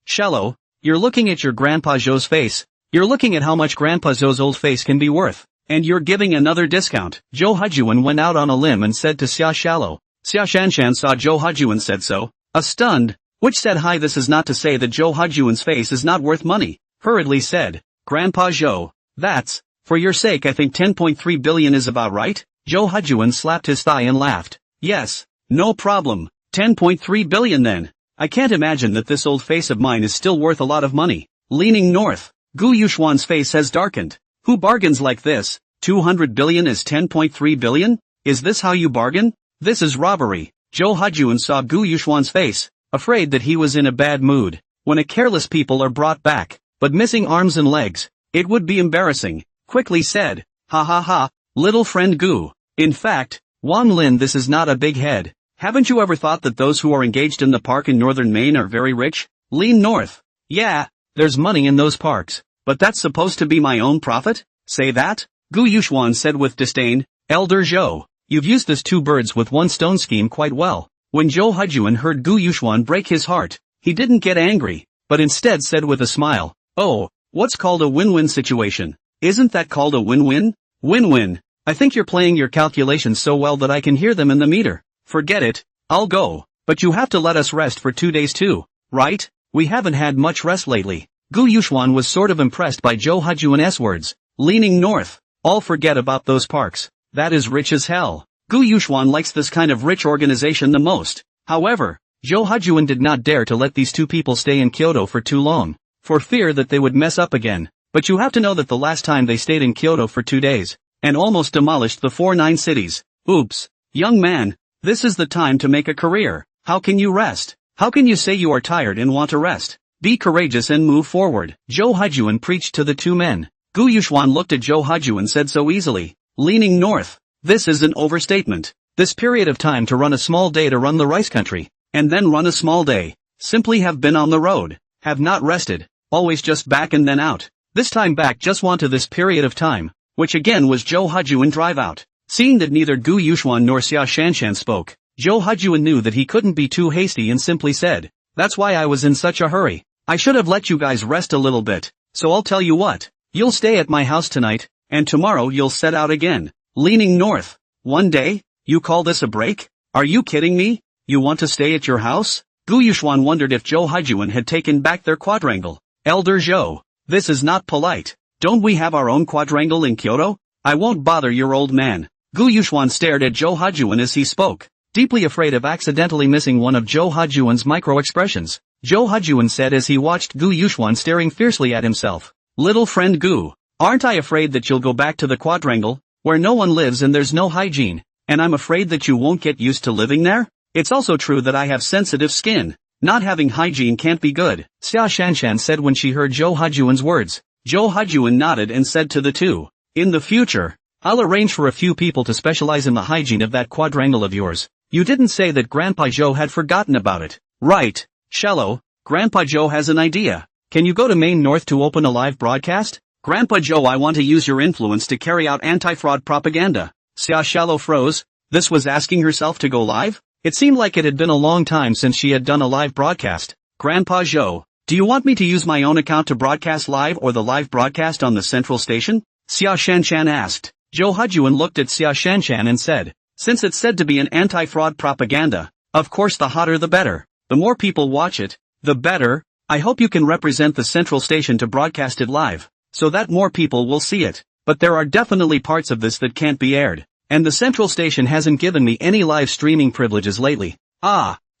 Shallow, you're looking at your Grandpa Zhou's face. You're looking at how much Grandpa Zhou's old face can be worth. And you're giving another discount. Zhou Hujuan went out on a limb and said to Xia Shallow. Xia Shanshan saw Zhou Hujuan said so. Stunned, which said hi this is not to say that Zhou Hujuan's face is not worth money. Hurriedly said, Grandpa Zhou, that's, for your sake I think 10.3 billion is about right? Zhou Hujuan slapped his thigh and laughed. Yes, no problem, 10.3 billion then. I can't imagine that this old face of mine is still worth a lot of money. Leaning north, Gu Yuxuan's face has darkened. Who bargains like this? 200 billion is 10.3 billion? Is this how you bargain? This is robbery. Zhou Hujuan saw Gu Yuxuan's face, afraid that he was in a bad mood. When a careless people are brought back, but missing arms and legs, it would be embarrassing. Quickly said, ha ha ha, little friend Gu. In fact, Wang Lin this is not a big head. Haven't you ever thought that those who are engaged in the park in northern Maine are very rich? Lean north. Yeah, there's money in those parks. But that's supposed to be my own profit? Say that? Gu Yuxuan said with disdain. Elder Zhou, you've used this two birds with one stone scheme quite well. When Zhou Hujuan heard Gu Yuxuan break his heart, he didn't get angry, but instead said with a smile, oh, what's called a win-win situation? Isn't that called a win-win? Win-win. I think you're playing your calculations so well that I can hear them in the meter. Forget it, I'll go, but you have to let us rest for 2 days too, right? We haven't had much rest lately. Gu Yuxuan was sort of impressed by Zhou Hujuan's words. Leaning north, all forget about those parks. That is rich as hell. Gu Yuxuan likes this kind of rich organization the most. However, Zhou Hujuan did not dare to let these two people stay in Kyoto for too long, for fear that they would mess up again. But you have to know that the last time they stayed in Kyoto for 2 days, and almost demolished the 4 cities. Oops. Young man, this is the time to make a career. How can you rest? How can you say you are tired and want to rest? Be courageous and move forward. Zhou Hujuan preached to the two men. Gu Yuxuan looked at Zhou Hujuan and said so easily. Leaning north. This is an overstatement. This period of time to run a small day to run the rice country, and then run a small day. Simply have been on the road. Have not rested. Always just back and then out. This time back just want to this period of time, which again was Zhou Hujuan drive out. Seeing that neither Gu Yuxuan nor Xia Shanshan spoke, Zhou Hujuan knew that he couldn't be too hasty and simply said, that's why I was in such a hurry. I should have let you guys rest a little bit, so I'll tell you what, you'll stay at my house tonight, and tomorrow you'll set out again. Leaning north. 1 day? You call this a break? Are you kidding me? You want to stay at your house? Gu Yuxuan wondered if Zhou Hujuan had taken back their quadrangle. Elder Zhou, this is not polite. Don't we have our own quadrangle in Kyoto? I won't bother your old man. Gu Yuxuan stared at Zhou Hujuan as he spoke, deeply afraid of accidentally missing one of Zhou Hujuan's micro-expressions. Zhou Hujuan said as he watched Gu Yuxuan staring fiercely at himself. Little friend Gu, aren't I afraid that you'll go back to the quadrangle, where no one lives and there's no hygiene, and I'm afraid that you won't get used to living there? It's also true that I have sensitive skin. Not having hygiene can't be good, Xia Shanshan said when she heard Zhou Hujuan's words. Zhou Hujuan nodded and said to the two, in the future, I'll arrange for a few people to specialize in the hygiene of that quadrangle of yours. You didn't say that Grandpa Zhou had forgotten about it. Right, Shallow, Grandpa Zhou has an idea. Can you go to Maine North to open a live broadcast? Grandpa Zhou, I want to use your influence to carry out anti-fraud propaganda. Xia Shallow froze. This was asking herself to go live? It seemed like it had been a long time since she had done a live broadcast. Grandpa Zhou, do you want me to use my own account to broadcast live or the live broadcast on the central station? Xia Shanshan asked. Zhou Hujuan looked at Xia Shanshan and said, since it's said to be an anti-fraud propaganda, of course the hotter the better. The more people watch it, the better. I hope you can represent the central station to broadcast it live, so that more people will see it. But there are definitely parts of this that can't be aired, and the central station hasn't given me any live streaming privileges lately.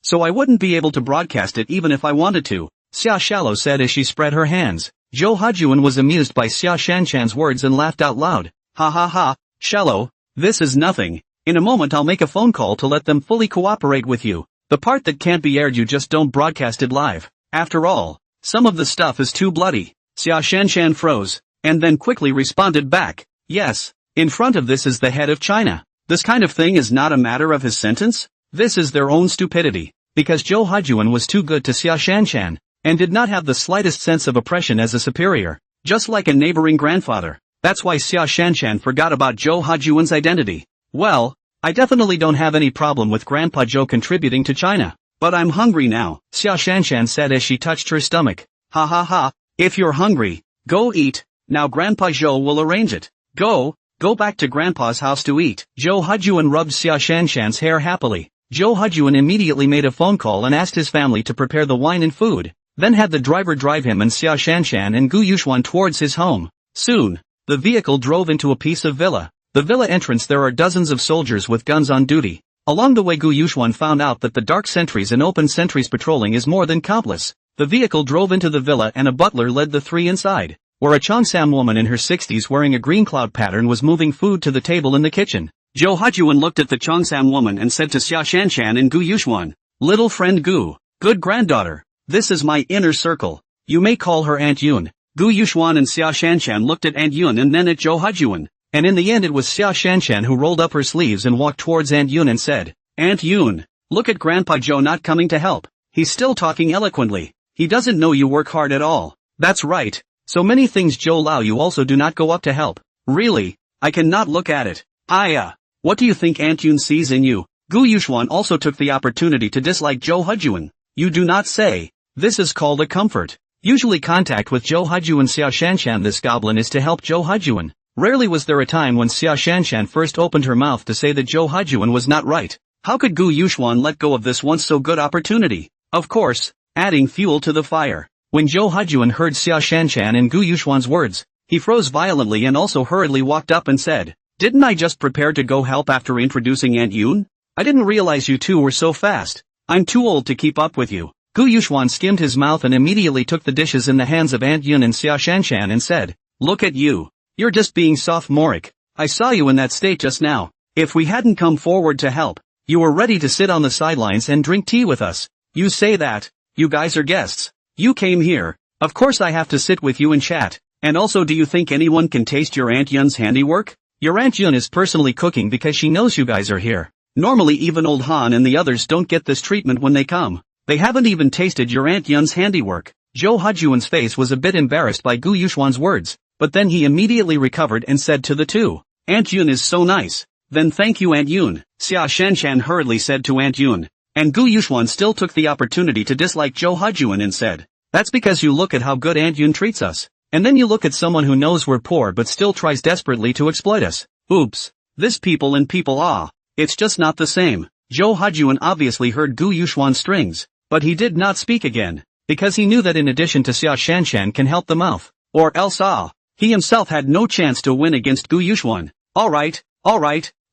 So I wouldn't be able to broadcast it even if I wanted to, Xia Shallow said as she spread her hands. Zhou Hajuan was amused by Xia Shanshan's words and laughed out loud. Ha ha ha, shallow, this is nothing. In a moment I'll make a phone call to let them fully cooperate with you. The part that can't be aired you just don't broadcast it live. After all, some of the stuff is too bloody. Xia Shanshan froze, and then quickly responded back. Yes, in front of this is the head of China. This kind of thing is not a matter of his sentence? This is their own stupidity. Because Zhou Hajuan was too good to Xia Shanshan, and did not have the slightest sense of oppression as a superior, just like a neighboring grandfather. That's why Xia Shanshan forgot about Zhou Hajuan's identity. Well, I definitely don't have any problem with Grandpa Zhou contributing to China. But I'm hungry now, Xia Shanshan said as she touched her stomach. Ha ha ha, if you're hungry, go eat. Now Grandpa Zhou will arrange it. Go back to Grandpa's house to eat. Zhou Hajuan rubbed Xia Shanshan's hair happily. Zhou Hajuan immediately made a phone call and asked his family to prepare the wine and food, then had the driver drive him and Xia Shanshan and Gu Yuxuan towards his home. Soon, the vehicle drove into a piece of villa. The villa entrance there are dozens of soldiers with guns on duty. Along the way Gu Yuxuan found out that the dark sentries and open sentries patrolling is more than countless. The vehicle drove into the villa and a butler led the three inside, where a Cheongsam woman in her 60s wearing a green cloud pattern was moving food to the table in the kitchen. Zhou Hajuan looked at the Cheongsam woman and said to Xia Shanshan and Gu Yuxuan, "Little friend Gu, good granddaughter, this is my inner circle. You may call her Aunt Yun." Gu Yuxuan and Xia Shanshan looked at Aunt Yun and then at Zhou Hajuan, and in the end it was Xia Shanshan who rolled up her sleeves and walked towards Aunt Yun and said, "Aunt Yun, look at Grandpa Zhou not coming to help. He's still talking eloquently. He doesn't know you work hard at all." "That's right. So many things Zhou Lao you also do not go up to help. Really, I cannot look at it. What do you think Aunt Yun sees in you?" Gu Yuxuan also took the opportunity to dislike Zhou Hajuan. "You do not say. This is called a comfort. Usually contact with Zhou Hajuan Xia Shanshan this goblin is to help Zhou Hajuan. Rarely was there a time when Xia Shanshan first opened her mouth to say that Zhou Hajuan was not right. How could Gu Yuxuan let go of this once so good opportunity? Of course, adding fuel to the fire. When Zhou Hajuan heard Xia Shanshan and Gu Yuxuan's words, he froze violently and also hurriedly walked up and said, "Didn't I just prepare to go help after introducing Aunt Yun? I didn't realize you two were so fast. I'm too old to keep up with you." Gu Yuxuan skimmed his mouth and immediately took the dishes in the hands of Aunt Yun and Xia Shanshan and said, "Look at you. You're just being sophomoric. I saw you in that state just now. If we hadn't come forward to help, you were ready to sit on the sidelines and drink tea with us. You say that, you guys are guests. You came here, of course I have to sit with you and chat. And also do you think anyone can taste your Aunt Yun's handiwork? Your Aunt Yun is personally cooking because she knows you guys are here. Normally even Old Han and the others don't get this treatment when they come. They haven't even tasted your Aunt Yun's handiwork." Zhou Hajuan's face was a bit embarrassed by Gu Yuxuan's words, but then he immediately recovered and said to the two, "Aunt Yun is so nice." "Then thank you Aunt Yun," Xia Shanshan hurriedly said to Aunt Yun. And Gu Yuxuan still took the opportunity to dislike Zhou Hajuan and said, "That's because you look at how good Aunt Yun treats us. And then you look at someone who knows we're poor but still tries desperately to exploit us. Oops. This people and people it's just not the same." Zhou Hajuan obviously heard Gu Yuxuan's strings, but he did not speak again, because he knew that in addition to Xia Shanshan can help the mouth, or else he himself had no chance to win against Gu Yuxuan. Alright,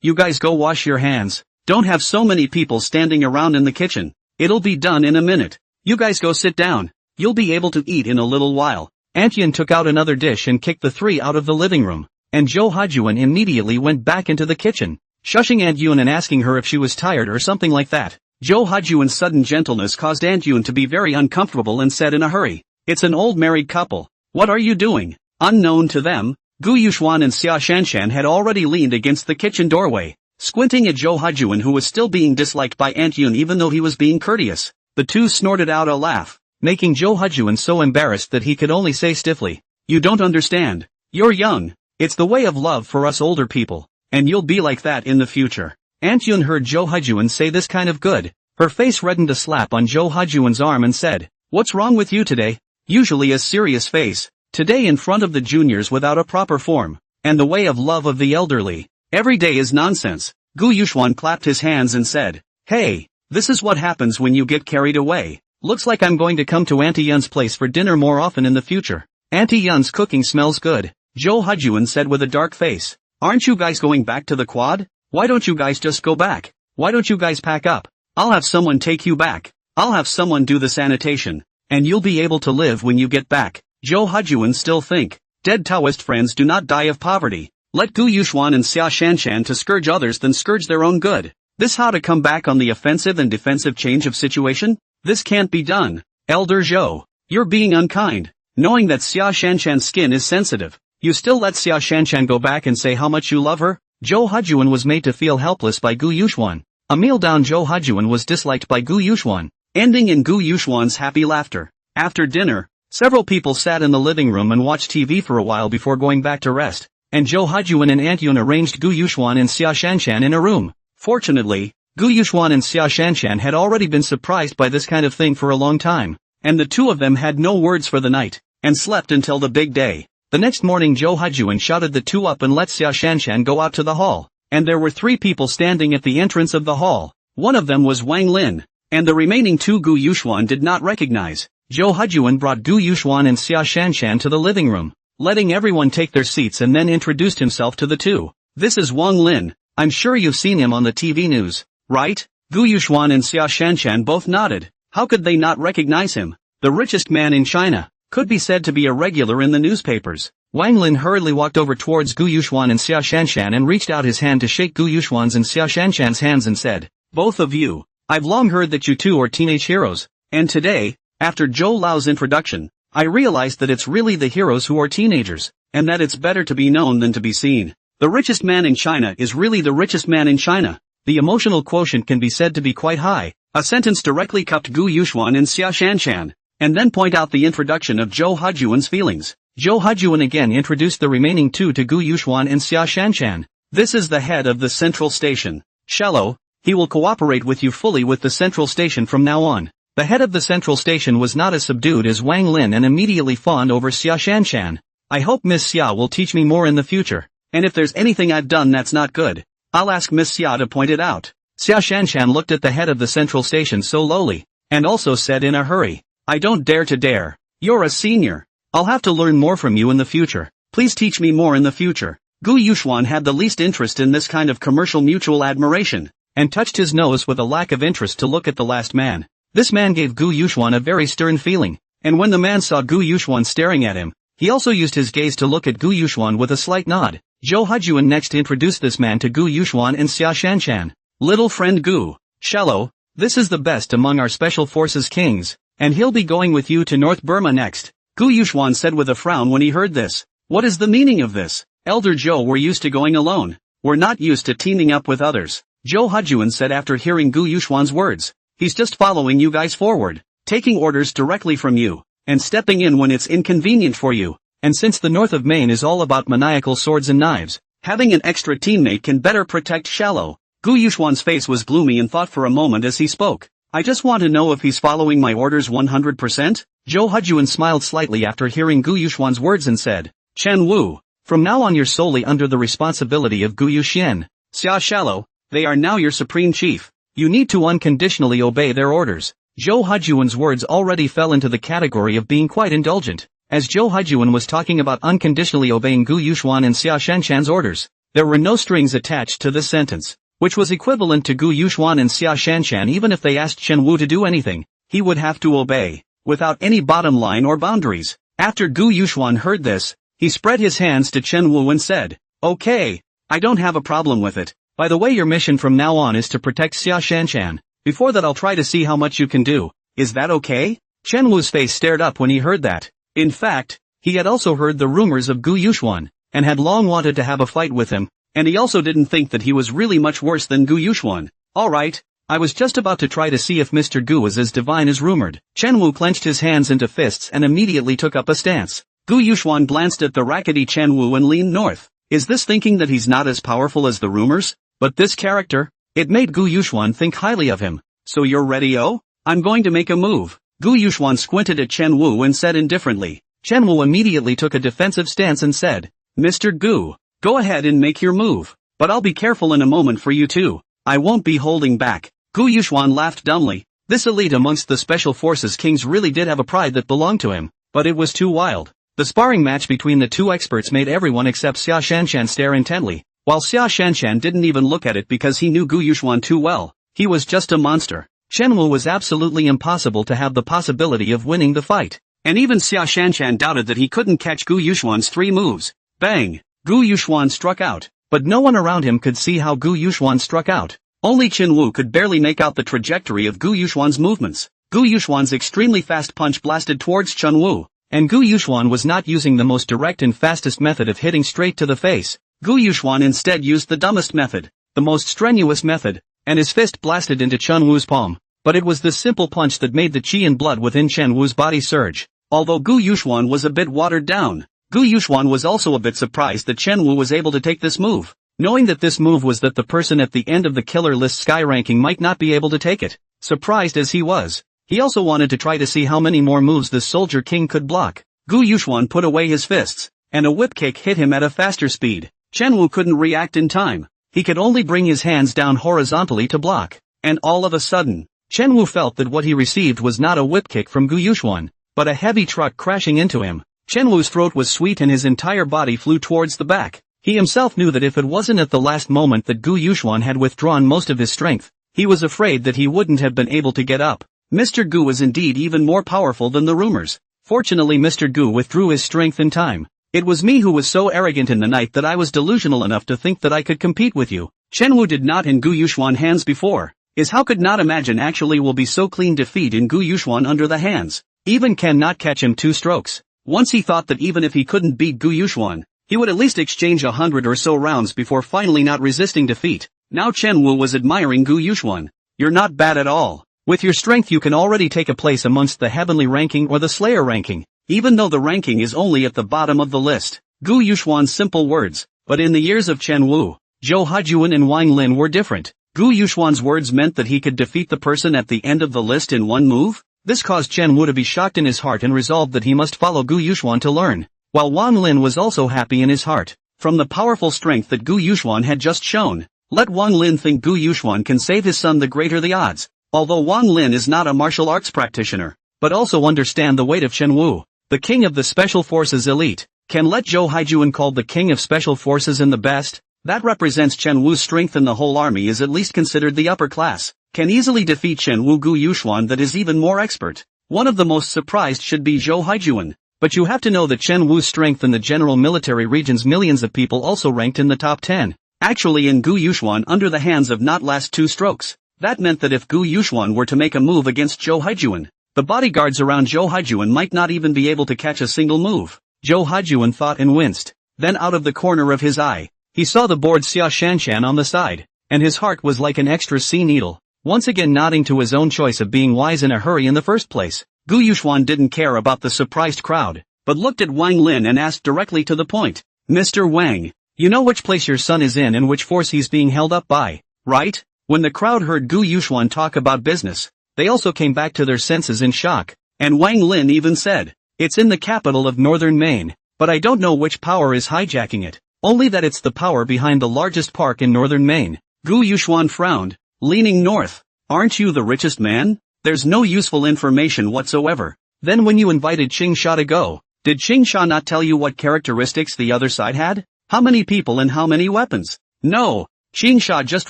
you guys go wash your hands. Don't have so many people standing around in the kitchen. It'll be done in a minute. You guys go sit down. You'll be able to eat in a little while. Aunt Yun took out another dish and kicked the three out of the living room, and Zhou Hajuan immediately went back into the kitchen, shushing Aunt Yun and asking her if she was tired or something like that. Zhou Hajuan's sudden gentleness caused Aunt Yun to be very uncomfortable and said in a hurry, "It's an old married couple. What are you doing?" Unknown to them, Gu Yuxuan and Xia Shanshan had already leaned against the kitchen doorway, squinting at Zhou Hajuan who was still being disliked by Aunt Yun even though he was being courteous. The two snorted out a laugh, making Zhou Hajuan so embarrassed that he could only say stiffly, "You don't understand. You're young. It's the way of love for us older people, and you'll be like that in the future." Aunt Yun heard Zhou Hajuan say this kind of good. Her face reddened a slap on Zhou Hajuan's arm and said, "What's wrong with you today? Usually a serious face. Today in front of the juniors without a proper form, and the way of love of the elderly. Every day is nonsense." Gu Yuxuan clapped his hands and said, "Hey, this is what happens when you get carried away. Looks like I'm going to come to Auntie Yun's place for dinner more often in the future. Auntie Yun's cooking smells good," Zhou Hajuan said with a dark face. "Aren't you guys going back to the quad? Why don't you guys just go back? Why don't you guys pack up? I'll have someone take you back. I'll have someone do the sanitation, and you'll be able to live when you get back." Zhou Hujuan still think. Dead Taoist friends do not die of poverty. Let Gu Yuxuan and Xia Shanshan to scourge others than scourge their own good. This how to come back on the offensive and defensive change of situation? This can't be done. Elder Zhou, you're being unkind. Knowing that Xia Shanshan's skin is sensitive, you still let Xia Shanshan go back and say how much you love her? Zhou Hujuan was made to feel helpless by Gu Yuxuan. A meal down Zhou Hujuan was disliked by Gu Yuxuan, ending in Gu Yuxuan's happy laughter. After dinner, several people sat in the living room and watched TV for a while before going back to rest, and Zhou Hujuan and Aunt Yun arranged Gu Yuxuan and Xia Shanshan in a room. Fortunately, Gu Yuxuan and Xia Shanshan had already been surprised by this kind of thing for a long time, and the two of them had no words for the night, and slept until the big day. The next morning Zhou Hujuan shouted the two up and let Xia Shanshan go out to the hall, and there were 3 people standing at the entrance of the hall. One of them was Wang Lin, and the remaining 2 Gu Yuxuan did not recognize. Zhou Hujuan brought Gu Yuxuan and Xia Shanshan to the living room, letting everyone take their seats, and then introduced himself to the two. This is Wang Lin. I'm sure you've seen him on the TV news, right? Gu Yuxuan and Xia Shanshan both nodded. How could they not recognize him? The richest man in China. Could be said to be a regular in the newspapers. Wang Lin hurriedly walked over towards Gu Yuxuan and Xia Shanshan and reached out his hand to shake Gu Yuxuan's and Xia Shanshan's hands and said, "Both of you, I've long heard that you two are teenage heroes, and today, after Zhou Lao's introduction, I realized that it's really the heroes who are teenagers, and that it's better to be known than to be seen. The richest man in China is really the richest man in China. The emotional quotient can be said to be quite high." A sentence directly cupped Gu Yuxuan and Xia Shanshan, and then point out the introduction of Zhou Hujuan's feelings. Zhou Hujuan again introduced the remaining 2 to Gu Yuxuan and Xia Shanshan. This is the head of the central station. Shallow, he will cooperate with you fully with the central station from now on. The head of the central station was not as subdued as Wang Lin and immediately fawned over Xia Shanshan. I hope Miss Xia will teach me more in the future, and if there's anything I've done that's not good, I'll ask Miss Xia to point it out. Xia Shanshan looked at the head of the central station so lowly, and also said in a hurry, I don't dare to dare. You're a senior. I'll have to learn more from you in the future. Please teach me more in the future. Gu Yuxuan had the least interest in this kind of commercial mutual admiration, and touched his nose with a lack of interest to look at the last man. This man gave Gu Yuxuan a very stern feeling, and when the man saw Gu Yuxuan staring at him, he also used his gaze to look at Gu Yuxuan with a slight nod. Zhou Hujuan next introduced this man to Gu Yuxuan and Xia Shanshan. Little friend Gu, Shallow, this is the best among our special forces kings, and he'll be going with you to North Burma next. Gu Yuxuan said with a frown when he heard this. What is the meaning of this? Elder Zhou, we're used to going alone. We're not used to teaming up with others. Zhou Hujuan said after hearing Gu Yuxuan's words. He's just following you guys forward, taking orders directly from you, and stepping in when it's inconvenient for you. And since the north of Maine is all about maniacal swords and knives, having an extra teammate can better protect Shallow. Gu Yuxuan's face was gloomy and thought for a moment as he spoke. I just want to know if he's following my orders 100%? Zhou Hujuan smiled slightly after hearing Gu Yuxuan's words and said, Chen Wu, from now on you're solely under the responsibility of Gu Yuxian. Xia Shallow, they are now your supreme chief. You need to unconditionally obey their orders. Zhou Hujuan's words already fell into the category of being quite indulgent. As Zhou Hujuan was talking about unconditionally obeying Gu Yuxuan and Xia Shanshan's orders, there were no strings attached to this sentence, which was equivalent to Gu Yuxuan and Xia Shanshan. Even if they asked Chen Wu to do anything, he would have to obey, without any bottom line or boundaries. After Gu Yuxuan heard this, he spread his hands to Chen Wu and said, Okay, I don't have a problem with it. By the way, your mission from now on is to protect Xia Shanshan. Before that I'll try to see how much you can do. Is that okay? Chen Wu's face stared up when he heard that. In fact, he had also heard the rumors of Gu Yuxuan, and had long wanted to have a fight with him, and he also didn't think that he was really much worse than Gu Yuxuan. Alright, I was just about to try to see if Mr. Gu was as divine as rumored. Chen Wu clenched his hands into fists and immediately took up a stance. Gu Yuxuan glanced at the rackety Chen Wu and leaned north. Is this thinking that he's not as powerful as the rumors? But this character? It made Gu Yuxuan think highly of him. So you're ready? Oh? I'm going to make a move. Gu Yuxuan squinted at Chen Wu and said indifferently. Chen Wu immediately took a defensive stance and said, Mr. Gu, go ahead and make your move. But I'll be careful in a moment for you too. I won't be holding back. Gu Yuxuan laughed dumbly. This elite amongst the special forces kings really did have a pride that belonged to him, but it was too wild. The sparring match between the two experts made everyone except Xia Shanshan stare intently. While Xia Shanshan didn't even look at it because he knew Gu Yuxuan too well. He was just a monster. Chen Wu was absolutely impossible to have the possibility of winning the fight. and even Xia Shanshan doubted that he couldn't catch Gu Yuxuan's 3 moves. Bang! Gu Yuxuan struck out, but no one around him could see how Gu Yuxuan struck out. Only Chen Wu could barely make out the trajectory of Gu Yuxuan's movements. Gu Yuxuan's extremely fast punch blasted towards Chen Wu, and Gu Yuxuan was not using the most direct and fastest method of hitting straight to the face. Gu Yuxuan instead used the dumbest method, the most strenuous method, and his fist blasted into Chen Wu's palm. But it was this simple punch that made the qi and blood within Chen Wu's body surge. Although Gu Yuxuan was a bit watered down, Gu Yuxuan was also a bit surprised that Chen Wu was able to take this move. Knowing that this move was that the person at the end of the killer list sky ranking might not be able to take it. Surprised as he was, he also wanted to try to see how many more moves this soldier king could block. Gu Yuxuan put away his fists, and a whip kick hit him at a faster speed. Chen Wu couldn't react in time. He could only bring his hands down horizontally to block. And all of a sudden, Chen Wu felt that what he received was not a whip kick from Gu Yuxuan, but a heavy truck crashing into him. Chen Wu's throat was sweet and his entire body flew towards the back. He himself knew that if it wasn't at the last moment that Gu Yuxuan had withdrawn most of his strength, he was afraid that he wouldn't have been able to get up. Mr. Gu was indeed even more powerful than the rumors. Fortunately Mr. Gu withdrew his strength in time. It was me who was so arrogant in the night that I was delusional enough to think that I could compete with you. Chen Wu did not in Gu Yuxuan hands before. How could not imagine actually will be so clean defeat in Gu Yuxuan under the hands. Even cannot catch him 2 strokes. Once he thought that even if he couldn't beat Gu Yuxuan, he would at least exchange 100 or so rounds before finally not resisting defeat. Now Chen Wu was admiring Gu Yuxuan. You're not bad at all. With your strength you can already take a place amongst the heavenly ranking or the slayer ranking, even though the ranking is only at the bottom of the list. Gu Yuxuan's simple words, but in the ears of Chen Wu, Zhou Haijuan and Wang Lin were different. Gu Yuxuan's words meant that he could defeat the person at the end of the list in 1 move? This caused Chen Wu to be shocked in his heart and resolved that he must follow Gu Yuxuan to learn. While Wang Lin was also happy in his heart, from the powerful strength that Gu Yuxuan had just shown. Let Wang Lin think Gu Yuxuan can save his son, the greater the odds. Although Wang Lin is not a martial arts practitioner, but also understand the weight of Chen Wu, the king of the Special Forces elite, can let Zhou Haijuan called the king of Special Forces and the best, that represents Chen Wu's strength in the whole army is at least considered the upper class, can easily defeat Chen Wu. Gu Yuxuan that is even more expert. One of the most surprised should be Zhou Haijuan. But you have to know that Chen Wu's strength in the general military region's millions of people also ranked in the top 10. Actually in Gu Yuxuan under the hands of not last 2 strokes. That meant that if Gu Yuxuan were to make a move against Zhou Haijuan, the bodyguards around Zhou Haijuan might not even be able to catch a single move. Zhou Haijuan thought and winced. Then out of the corner of his eye, he saw the bored Xia Shanshan on the side, and his heart was like an extra sea needle, once again nodding to his own choice of being wise in a hurry in the first place. Gu Yuxuan didn't care about the surprised crowd, but looked at Wang Lin and asked directly to the point. Mr. Wang, you know which place your son is in and which force he's being held up by, right? When the crowd heard Gu Yuxuan talk about business, they also came back to their senses in shock, and Wang Lin even said, it's in the capital of northern Maine, but I don't know which power is hijacking it, only that it's the power behind the largest park in northern Maine. Gu Yuxuan frowned, leaning north. Aren't you the richest man? There's no useful information whatsoever. Then when you invited Qing Sha to go, did Qing Sha not tell you what characteristics the other side had? How many people and how many weapons? No. Qing Sha just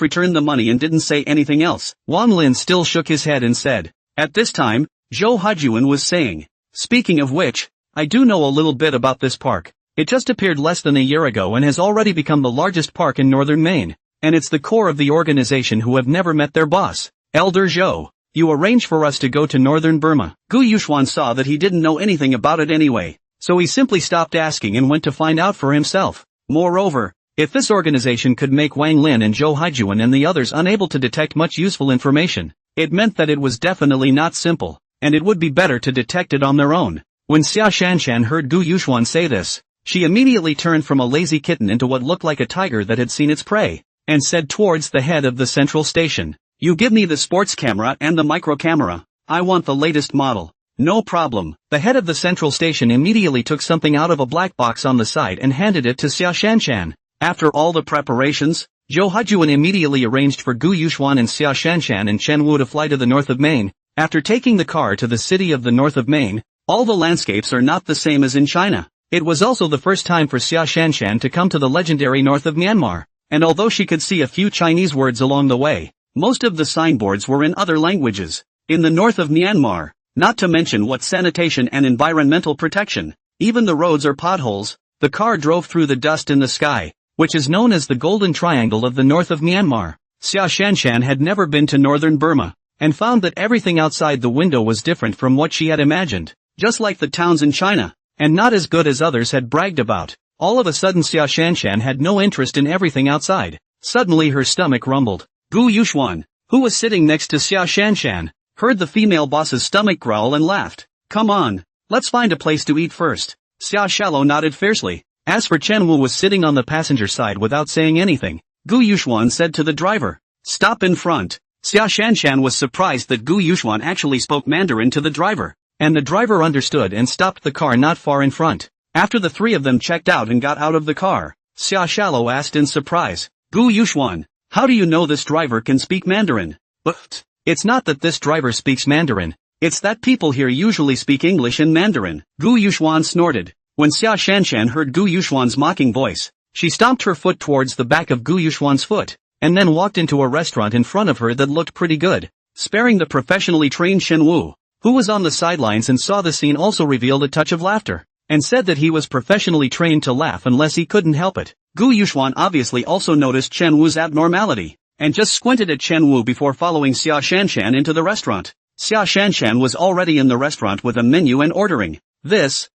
returned the money and didn't say anything else. Wang Lin still shook his head and said, at this time, Zhou Haijuan was saying, speaking of which, I do know a little bit about this park. It just appeared less than a year ago and has already become the largest park in northern Maine, and it's the core of the organization who have never met their boss. Elder Zhou, you arranged for us to go to northern Burma. Gu Yuxuan saw that he didn't know anything about it anyway, so he simply stopped asking and went to find out for himself. Moreover, if this organization could make Wang Lin and Zhou Haijuan and the others unable to detect much useful information, it meant that it was definitely not simple, and it would be better to detect it on their own. When Xia Shanshan heard Gu Yuxuan say this, she immediately turned from a lazy kitten into what looked like a tiger that had seen its prey, and said towards the head of the central station, you give me the sports camera and the micro camera. I want the latest model. No problem. The head of the central station immediately took something out of a black box on the side and handed it to Xia Shanshan. After all the preparations, Zhou Haijuan immediately arranged for Gu Yuxuan and Xia Shanshan and Chen Wu to fly to the north of Maine. After taking the car to the city of the north of Maine, all the landscapes are not the same as in China. It was also the first time for Xia Shanshan to come to the legendary north of Myanmar, and although she could see a few Chinese words along the way, most of the signboards were in other languages. In the north of Myanmar, Not to mention what sanitation and environmental protection. Even the roads are potholes. The car drove through the dust in the sky, which is known as the Golden Triangle of the north of Myanmar. Xia Shanshan had never been to northern Burma, and found that everything outside the window was different from what she had imagined, just like the towns in China, and not as good as others had bragged about. All of a sudden Xia Shanshan had no interest in everything outside. Suddenly her stomach rumbled. Gu Yuxuan, who was sitting next to Xia Shanshan, heard the female boss's stomach growl and laughed. Come on, let's find a place to eat first. Xia Shallow nodded fiercely. As for Chen Wu was sitting on the passenger side without saying anything. Gu Yuxuan said to the driver, stop in front. Xia Shanshan was surprised that Gu Yuxuan actually spoke Mandarin to the driver, and the driver understood and stopped the car not far in front. After the three of them checked out and got out of the car, Xia Shallow asked in surprise, Gu Yuxuan, how do you know this driver can speak Mandarin? But it's not that this driver speaks Mandarin, it's that people here usually speak English and Mandarin. Gu Yuxuan snorted. When Xia Shanshan heard Gu Yuxuan's mocking voice, she stomped her foot towards the back of Gu Yuxuan's foot, and then walked into a restaurant in front of her that looked pretty good. Sparing the professionally trained Chen Wu, who was on the sidelines and saw the scene, also revealed a touch of laughter, and said that he was professionally trained to laugh unless he couldn't help it. Gu Yuxuan obviously also noticed Chen Wu's abnormality, and just squinted at Chen Wu before following Xia Shanshan into the restaurant. Xia Shanshan was already in the restaurant with a menu and ordering, this,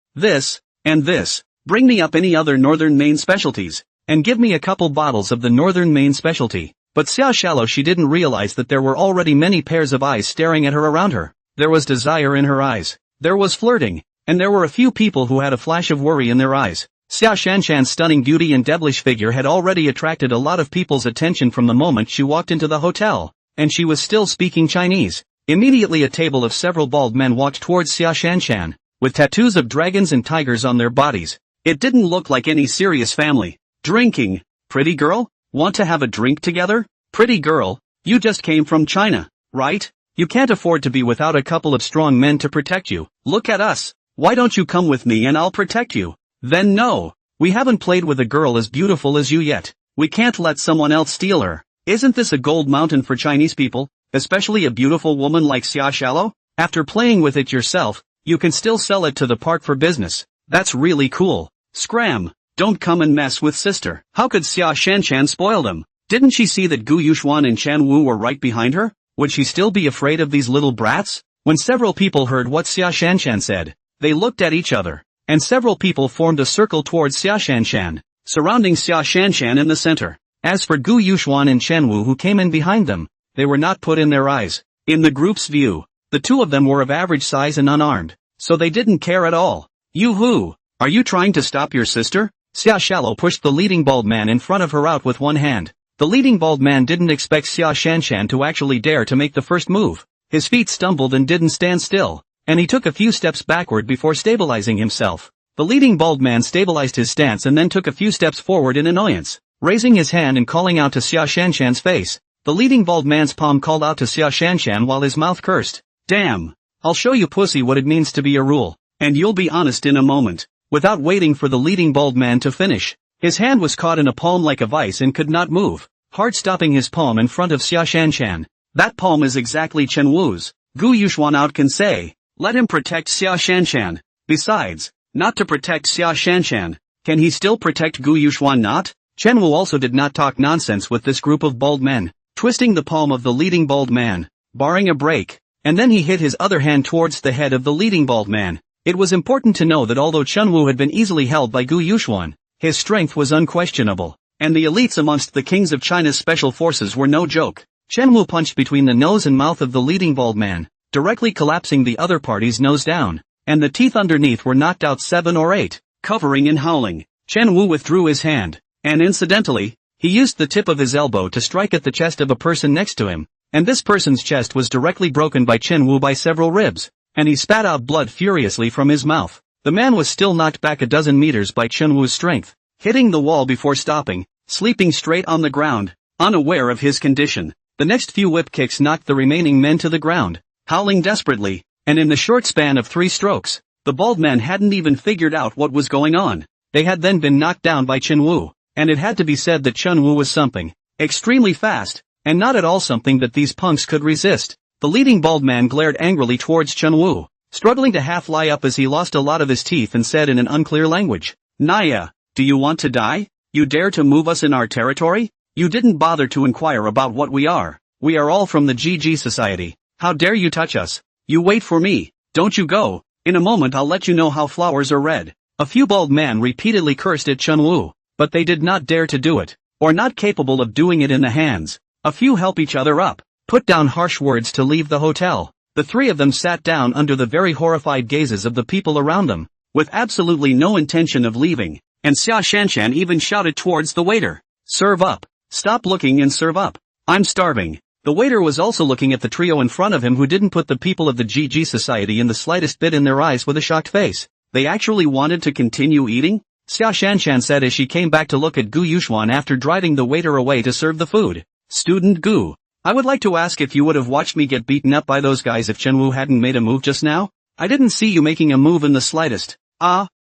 and this. Bring me up any other northern main specialties, and give me a couple bottles of the northern main specialty. But Xia Shallow, she didn't realize that there were already many pairs of eyes staring at her around her. There was desire in her eyes. There was flirting. And there were a few people who had a flash of worry in their eyes. Xia Shanshan's stunning beauty and devilish figure had already attracted a lot of people's attention from the moment she walked into the hotel, and she was still speaking Chinese. Immediately a table of several bald men walked towards Xia Shanshan, with tattoos of dragons and tigers on their bodies. It didn't look like any serious family. Drinking. Pretty girl? Want to have a drink together? Pretty girl, you just came from China, right? You can't afford to be without a couple of strong men to protect you. Look at us. Why don't you come with me and I'll protect you? Then no. We haven't played with a girl as beautiful as you yet. We can't let someone else steal her. Isn't this a gold mountain for Chinese people, especially a beautiful woman like Xia Shallow? After playing with it yourself, you can still sell it to the park for business. That's really cool. Scram. Don't come and mess with sister. How could Xia Shanshan spoil them? Didn't she see that Gu Yuxuan and Chen Wu were right behind her? Would she still be afraid of these little brats? When several people heard what Xia Shanshan said, they looked at each other, and several people formed a circle towards Xia Shanshan, surrounding Xia Shanshan in the center. As for Gu Yuxuan and Chen Wu, who came in behind them, they were not put in their eyes. In the group's view, the two of them were of average size and unarmed, so they didn't care at all. You who? Are you trying to stop your sister? Xia Shallow pushed the leading bald man in front of her out with one hand. The leading bald man didn't expect Xia Shanshan to actually dare to make the first move. His feet stumbled and didn't stand still, and he took a few steps backward before stabilizing himself. The leading bald man stabilized his stance and then took a few steps forward in annoyance, raising his hand and calling out to Xia Shanshan's face. The leading bald man's palm called out to Xia Shanshan while his mouth cursed. Damn! I'll show you pussy what it means to be a rule, and you'll be honest in a moment. Without waiting for the leading bald man to finish, his hand was caught in a palm like a vice and could not move, hard stopping his palm in front of Xia Shanshan. That palm is exactly Chen Wu's. Gu Yuxuan out can say, let him protect Xia Shanshan. Besides, not to protect Xia Shanshan, can he still protect Gu Yuxuan not? Chen Wu also did not talk nonsense with this group of bald men, twisting the palm of the leading bald man, barring a break, and then he hit his other hand towards the head of the leading bald man. It was important to know that although Chen Wu had been easily held by Gu Yuxuan, his strength was unquestionable, and the elites amongst the kings of China's special forces were no joke. Chen Wu punched between the nose and mouth of the leading bald man, directly collapsing the other party's nose down, and the teeth underneath were knocked out 7 or 8, covering and howling. Chen Wu withdrew his hand, and incidentally, he used the tip of his elbow to strike at the chest of a person next to him, and this person's chest was directly broken by Chen Wu by several ribs, and he spat out blood furiously from his mouth. The man was still knocked back a dozen meters by Chen Wu's strength, hitting the wall before stopping, sleeping straight on the ground, unaware of his condition. The next few whip kicks knocked the remaining men to the ground, howling desperately, and in the short span of 3 strokes, the bald men hadn't even figured out what was going on. They had then been knocked down by Chen Wu, and it had to be said that Chen Wu was something extremely fast, and not at all something that these punks could resist. The leading bald man glared angrily towards Chen Wu, struggling to half lie up as he lost a lot of his teeth and said in an unclear language, "Naya, do you want to die? You dare to move us in our territory? You didn't bother to inquire about what we are. We are all from the GG Society. How dare you touch us? You wait for me, don't you go. In a moment I'll let you know how flowers are red." A few bald men repeatedly cursed at Chen Wu, but they did not dare to do it, or not capable of doing it in the hands. A few help each other up, put down harsh words to leave the hotel. The three of them sat down under the very horrified gazes of the people around them, with absolutely no intention of leaving, and Xia Shanshan even shouted towards the waiter, "Serve up. Stop looking and serve up. I'm starving." The waiter was also looking at the trio in front of him who didn't put the people of the GG Society in the slightest bit in their eyes with a shocked face. They actually wanted to continue eating? Xia Shanshan said as she came back to look at Gu Yuxuan after driving the waiter away to serve the food. "Student Gu, I would like to ask if you would have watched me get beaten up by those guys if Chen Wu hadn't made a move just now? I didn't see you making a move in the slightest."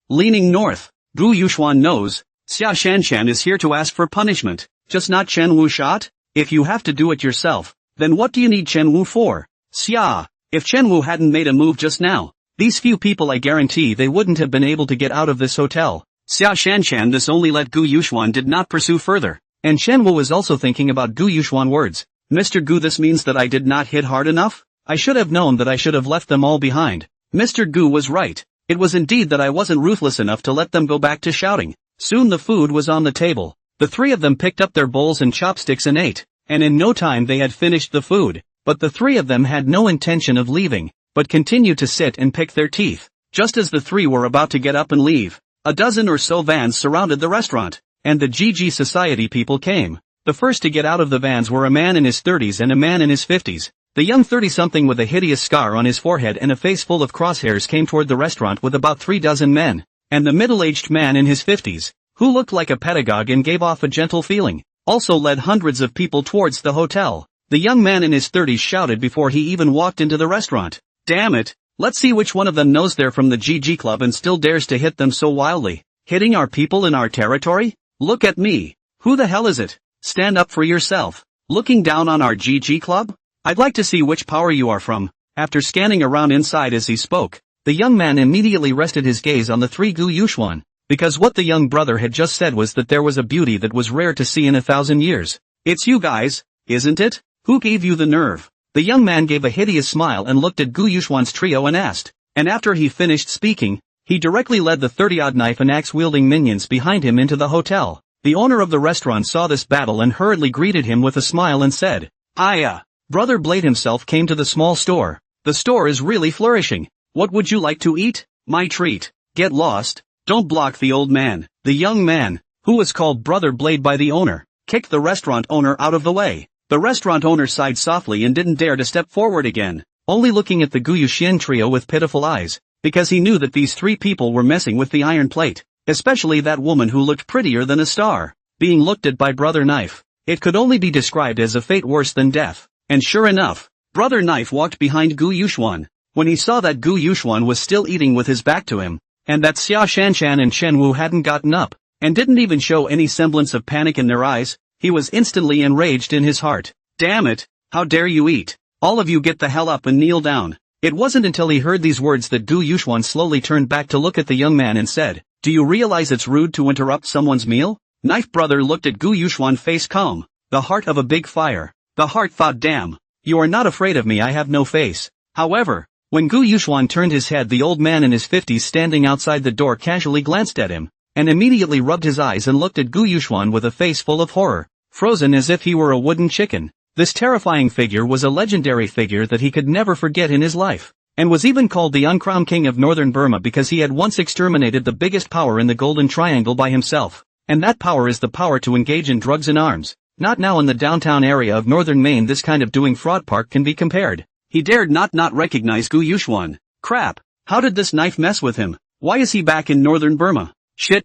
Leaning north. Gu Yuxuan knows, Xia Shanshan is here to ask for punishment, just not Chen Wu shot? If you have to do it yourself, then what do you need Chen Wu for? Xia, if Chen Wu hadn't made a move just now, these few people I guarantee they wouldn't have been able to get out of this hotel. Xia Shanshan this only let Gu Yuxuan did not pursue further, and Chen Wu was also thinking about Gu Yuxuan words. "Mr. Gu, this means that I did not hit hard enough? I should have known that I should have left them all behind." Mr. Gu was right. It was indeed that I wasn't ruthless enough to let them go back to shouting. Soon the food was on the table. The three of them picked up their bowls and chopsticks and ate, and in no time they had finished the food. But the three of them had no intention of leaving, but continued to sit and pick their teeth. Just as the three were about to get up and leave, a dozen or so vans surrounded the restaurant, and the GG Society people came. The first to get out of the vans were a man in his 30s and a man in his 50s. The young 30-something with a hideous scar on his forehead and a face full of crosshairs came toward the restaurant with about 3 dozen men, and the middle-aged man in his 50s, who looked like a pedagogue and gave off a gentle feeling, also led hundreds of people towards the hotel. The young man in his 30s shouted before he even walked into the restaurant, "Damn it, let's see which one of them knows they're from the GG Club and still dares to hit them so wildly. Hitting our people in our territory? Look at me. Who the hell is it? Stand up for yourself. Looking down on our GG Club? I'd like to see which power you are from." After scanning around inside as he spoke, the young man immediately rested his gaze on the three Gu Yuxuan, because what the young brother had just said was that there was a beauty that was rare to see in 1,000 years. "It's you guys, isn't it? Who gave you the nerve?" The young man gave a hideous smile and looked at Gu Yuxuan's trio and asked, and after he finished speaking, he directly led the 30-odd knife and axe-wielding minions behind him into the hotel. The owner of the restaurant saw this battle and hurriedly greeted him with a smile and said, "Aya." Brother Blade himself came to the small store. "The store is really flourishing. What would you like to eat?" "My treat." "Get lost. Don't block the old man." The young man, who was called Brother Blade by the owner, kicked the restaurant owner out of the way. The restaurant owner sighed softly and didn't dare to step forward again, only looking at the Gu Yuxian trio with pitiful eyes, because he knew that these three people were messing with the iron plate, especially that woman who looked prettier than a star, being looked at by Brother Knife. It could only be described as a fate worse than death. And sure enough, Brother Knife walked behind Gu Yuxuan. When he saw that Gu Yuxuan was still eating with his back to him, and that Xia Shanshan and Chen Wu hadn't gotten up, and didn't even show any semblance of panic in their eyes, he was instantly enraged in his heart. "Damn it, how dare you eat? All of you get the hell up and kneel down." It wasn't until he heard these words that Gu Yuxuan slowly turned back to look at the young man and said, "Do you realize it's rude to interrupt someone's meal?" Knife Brother looked at Gu Yuxuan face calm, the heart of a big fire. The heart thought, "Damn, you are not afraid of me, I have no face." However, when Gu Yuxuan turned his head, the old man in his 50s standing outside the door casually glanced at him, and immediately rubbed his eyes and looked at Gu Yuxuan with a face full of horror, frozen as if he were a wooden chicken. This terrifying figure was a legendary figure that he could never forget in his life, and was even called the uncrowned king of northern Burma because he had once exterminated the biggest power in the Golden Triangle by himself, and that power is the power to engage in drugs and arms. Not now in the downtown area of northern Maine this kind of doing fraud park can be compared. He dared not recognize Gu Yuxuan. Crap, how did this knife mess with him? Why is he back in northern Burma? Shit.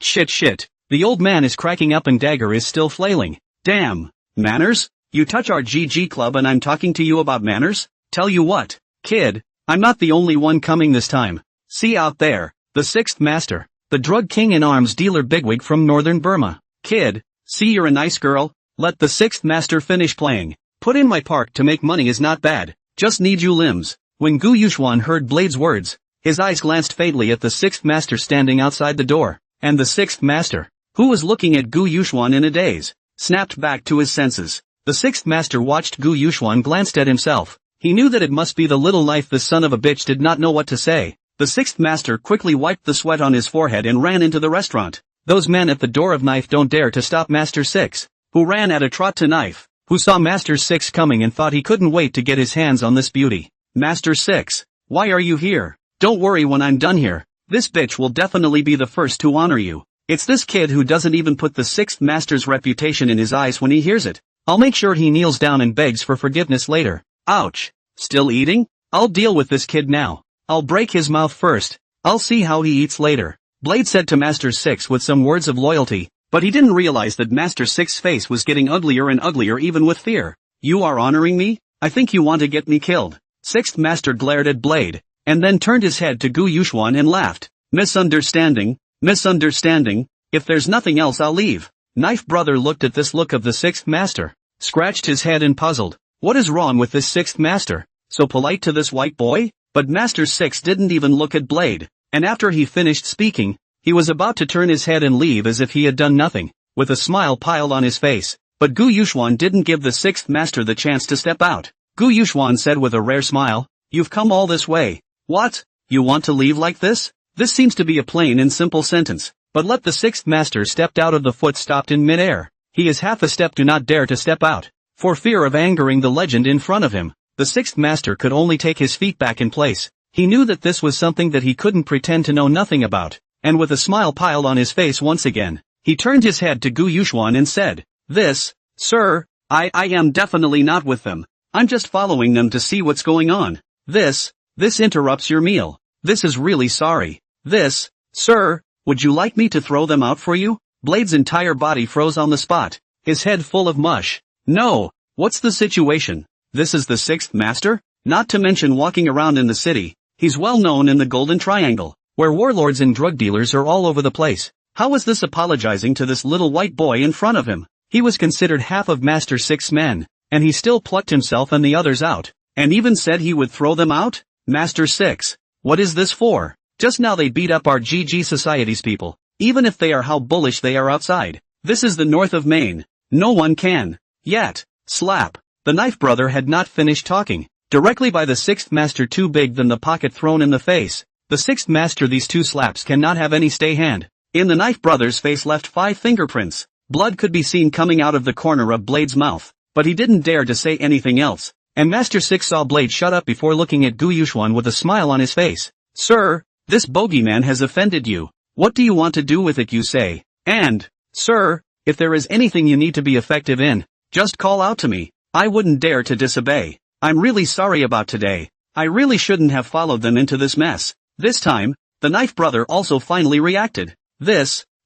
The old man is cracking up and dagger is still flailing. Damn. Manners? You touch our GG Club and I'm talking to you about manners? Tell you what, kid, I'm not the only one coming this time. See out there, the sixth master, the drug king and arms dealer bigwig from northern Burma. Kid, see you're a nice girl, let the sixth master finish playing. Put in my park to make money is not bad. Just need you limbs. When Gu Yuxuan heard Blade's words, his eyes glanced faintly at the sixth master standing outside the door, and the sixth master, who was looking at Gu Yuxuan in a daze, snapped back to his senses. The sixth master watched Gu Yuxuan glanced at himself. He knew that it must be the little knife. The son of a bitch did not know what to say. The sixth master quickly wiped the sweat on his forehead and ran into the restaurant. Those men at the door of Knife don't dare to stop Master Six, who ran at a trot to Knife, who saw Master Six coming and thought he couldn't wait to get his hands on this beauty. Master Six, why are you here? Don't worry, when I'm done here, this bitch will definitely be the first to honor you. It's this kid who doesn't even put the sixth master's reputation in his eyes when he hears it. I'll make sure he kneels down and begs for forgiveness later. Ouch. Still eating? I'll deal with this kid now. I'll break his mouth first. I'll see how he eats later. Blade said to Master Six with some words of loyalty, but he didn't realize that Master Six's face was getting uglier and uglier even with fear. You are honoring me? I think you want to get me killed. Sixth Master glared at Blade, and then turned his head to Gu Yuxuan and laughed. Misunderstanding, misunderstanding, if there's nothing else I'll leave. Knife Brother looked at this look of the sixth master, scratched his head and puzzled. What is wrong with this sixth master? So polite to this white boy? But Master Six didn't even look at Blade. And after he finished speaking, he was about to turn his head and leave as if he had done nothing, with a smile piled on his face. But Gu Yuxuan didn't give the sixth master the chance to step out. Gu Yuxuan said with a rare smile, "You've come all this way. What? You want to leave like this?" This seems to be a plain and simple sentence, but let the sixth master stepped out of the foot stopped in midair. He is half a step, do not dare to step out, for fear of angering the legend in front of him. The sixth master could only take his feet back in place. He knew that this was something that he couldn't pretend to know nothing about, and with a smile piled on his face once again, he turned his head to Gu Yuxuan and said, "This, sir, I am definitely not with them. I'm just following them to see what's going on. This interrupts your meal. This is really sorry. This, sir, would you like me to throw them out for you?" Blade's entire body froze on the spot, his head full of mush. "No, what's the situation? This is the sixth master? Not to mention walking around in the city. He's well known in the Golden Triangle, where warlords and drug dealers are all over the place. How was this apologizing to this little white boy in front of him? He was considered half of Master Six's men, and he still plucked himself and the others out, and even said he would throw them out? Master Six, what is this for? Just now they beat up our GG Society's people, even if they are how bullish they are outside. This is the north of Maine. No one can. Yet. Slap. The Knife Brother had not finished talking. Directly by the sixth master, too big than the pocket thrown in the face. The sixth master, these two slaps cannot have any stay hand. In the Knife Brother's face left 5 fingerprints. Blood could be seen coming out of the corner of Blade's mouth, but he didn't dare to say anything else. And Master Six saw Blade shut up before looking at Gu Yuxuan with a smile on his face. "Sir, this bogeyman has offended you. What do you want to do with it, you say? And, sir, if there is anything you need to be effective in, just call out to me. I wouldn't dare to disobey. I'm really sorry about today. I really shouldn't have followed them into this mess." This time, the Knife Brother also finally reacted.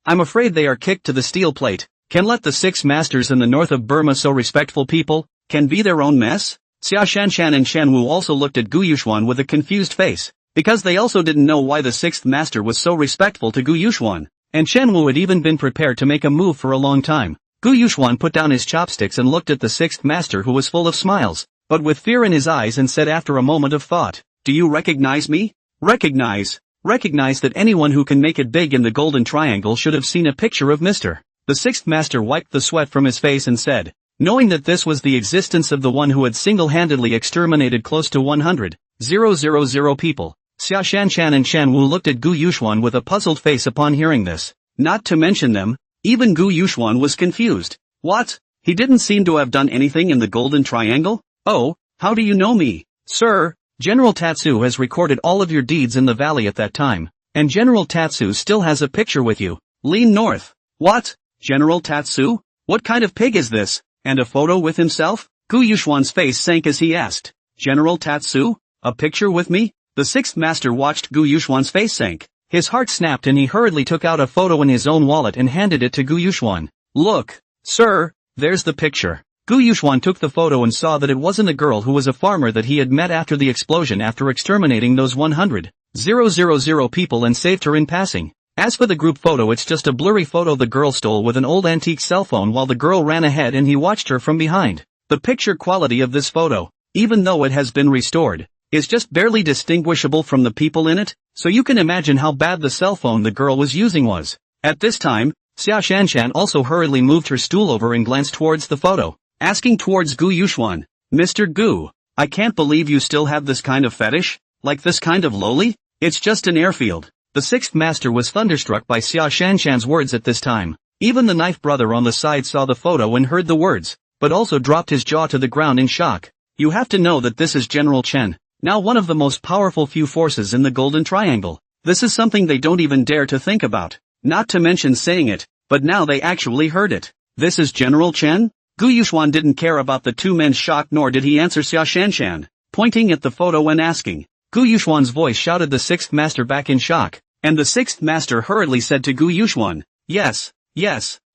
I'm afraid they are kicked to the steel plate. Can let the 6 masters in the north of Burma, so respectful people, can be their own mess? Xia Shanshan and Shanwu also looked at Gu Yuxuan with a confused face, because they also didn't know why the 6th master was so respectful to Gu Yuxuan, and Shanwu had even been prepared to make a move for a long time. Gu Yuxuan put down his chopsticks and looked at the 6th master, who was full of smiles, but with fear in his eyes, and said after a moment of thought, "Do you recognize me?" Recognize that anyone who can make it big in the Golden Triangle should have seen a picture of Mr. The 6th master wiped the sweat from his face and said, knowing that this was the existence of the one who had single-handedly exterminated close to 100,000 people. Xia Shanshan and Shanwu looked at Gu Yuxuan with a puzzled face upon hearing this. Not to mention them, even Gu Yuxuan was confused. What? He didn't seem to have done anything in the Golden Triangle? Oh, how do you know me? Sir, General Tatsu has recorded all of your deeds in the valley at that time, and General Tatsu still has a picture with you. Lean north. What? General Tatsu? What kind of pig is this? And a photo with himself? Gu Yuxuan's face sank as he asked. General Tatsu? A picture with me? The 6th master watched Gu Yuxuan's face sank. His heart snapped and he hurriedly took out a photo in his own wallet and handed it to Gu Yuxuan. Look, sir, there's the picture. Gu Yuxuan took the photo and saw that it wasn't a girl who was a farmer that he had met after the explosion after exterminating those 100,000 people and saved her in passing. As for the group photo, it's just a blurry photo the girl stole with an old antique cell phone while the girl ran ahead and he watched her from behind. The picture quality of this photo, even though it has been restored, is just barely distinguishable from the people in it, so you can imagine how bad the cell phone the girl was using was. At this time, Xia Shanshan also hurriedly moved her stool over and glanced towards the photo, asking towards Gu Yuxuan, Mr. Gu, I can't believe you still have this kind of fetish, like this kind of lowly? It's just an airfield. The sixth master was thunderstruck by Xia Shanshan's words at this time. Even the knife brother on the side saw the photo and heard the words, but also dropped his jaw to the ground in shock. You have to know that this is General Chen, now one of the most powerful few forces in the Golden Triangle. This is something they don't even dare to think about. Not to mention saying it, but now they actually heard it. This is General Chen? Gu Yuxuan didn't care about the two men's shock, nor did he answer Xia Shanshan, pointing at the photo and asking. Gu Yuxuan's voice shouted the sixth master back in shock, and the sixth master hurriedly said to Gu Yuxuan, Yes,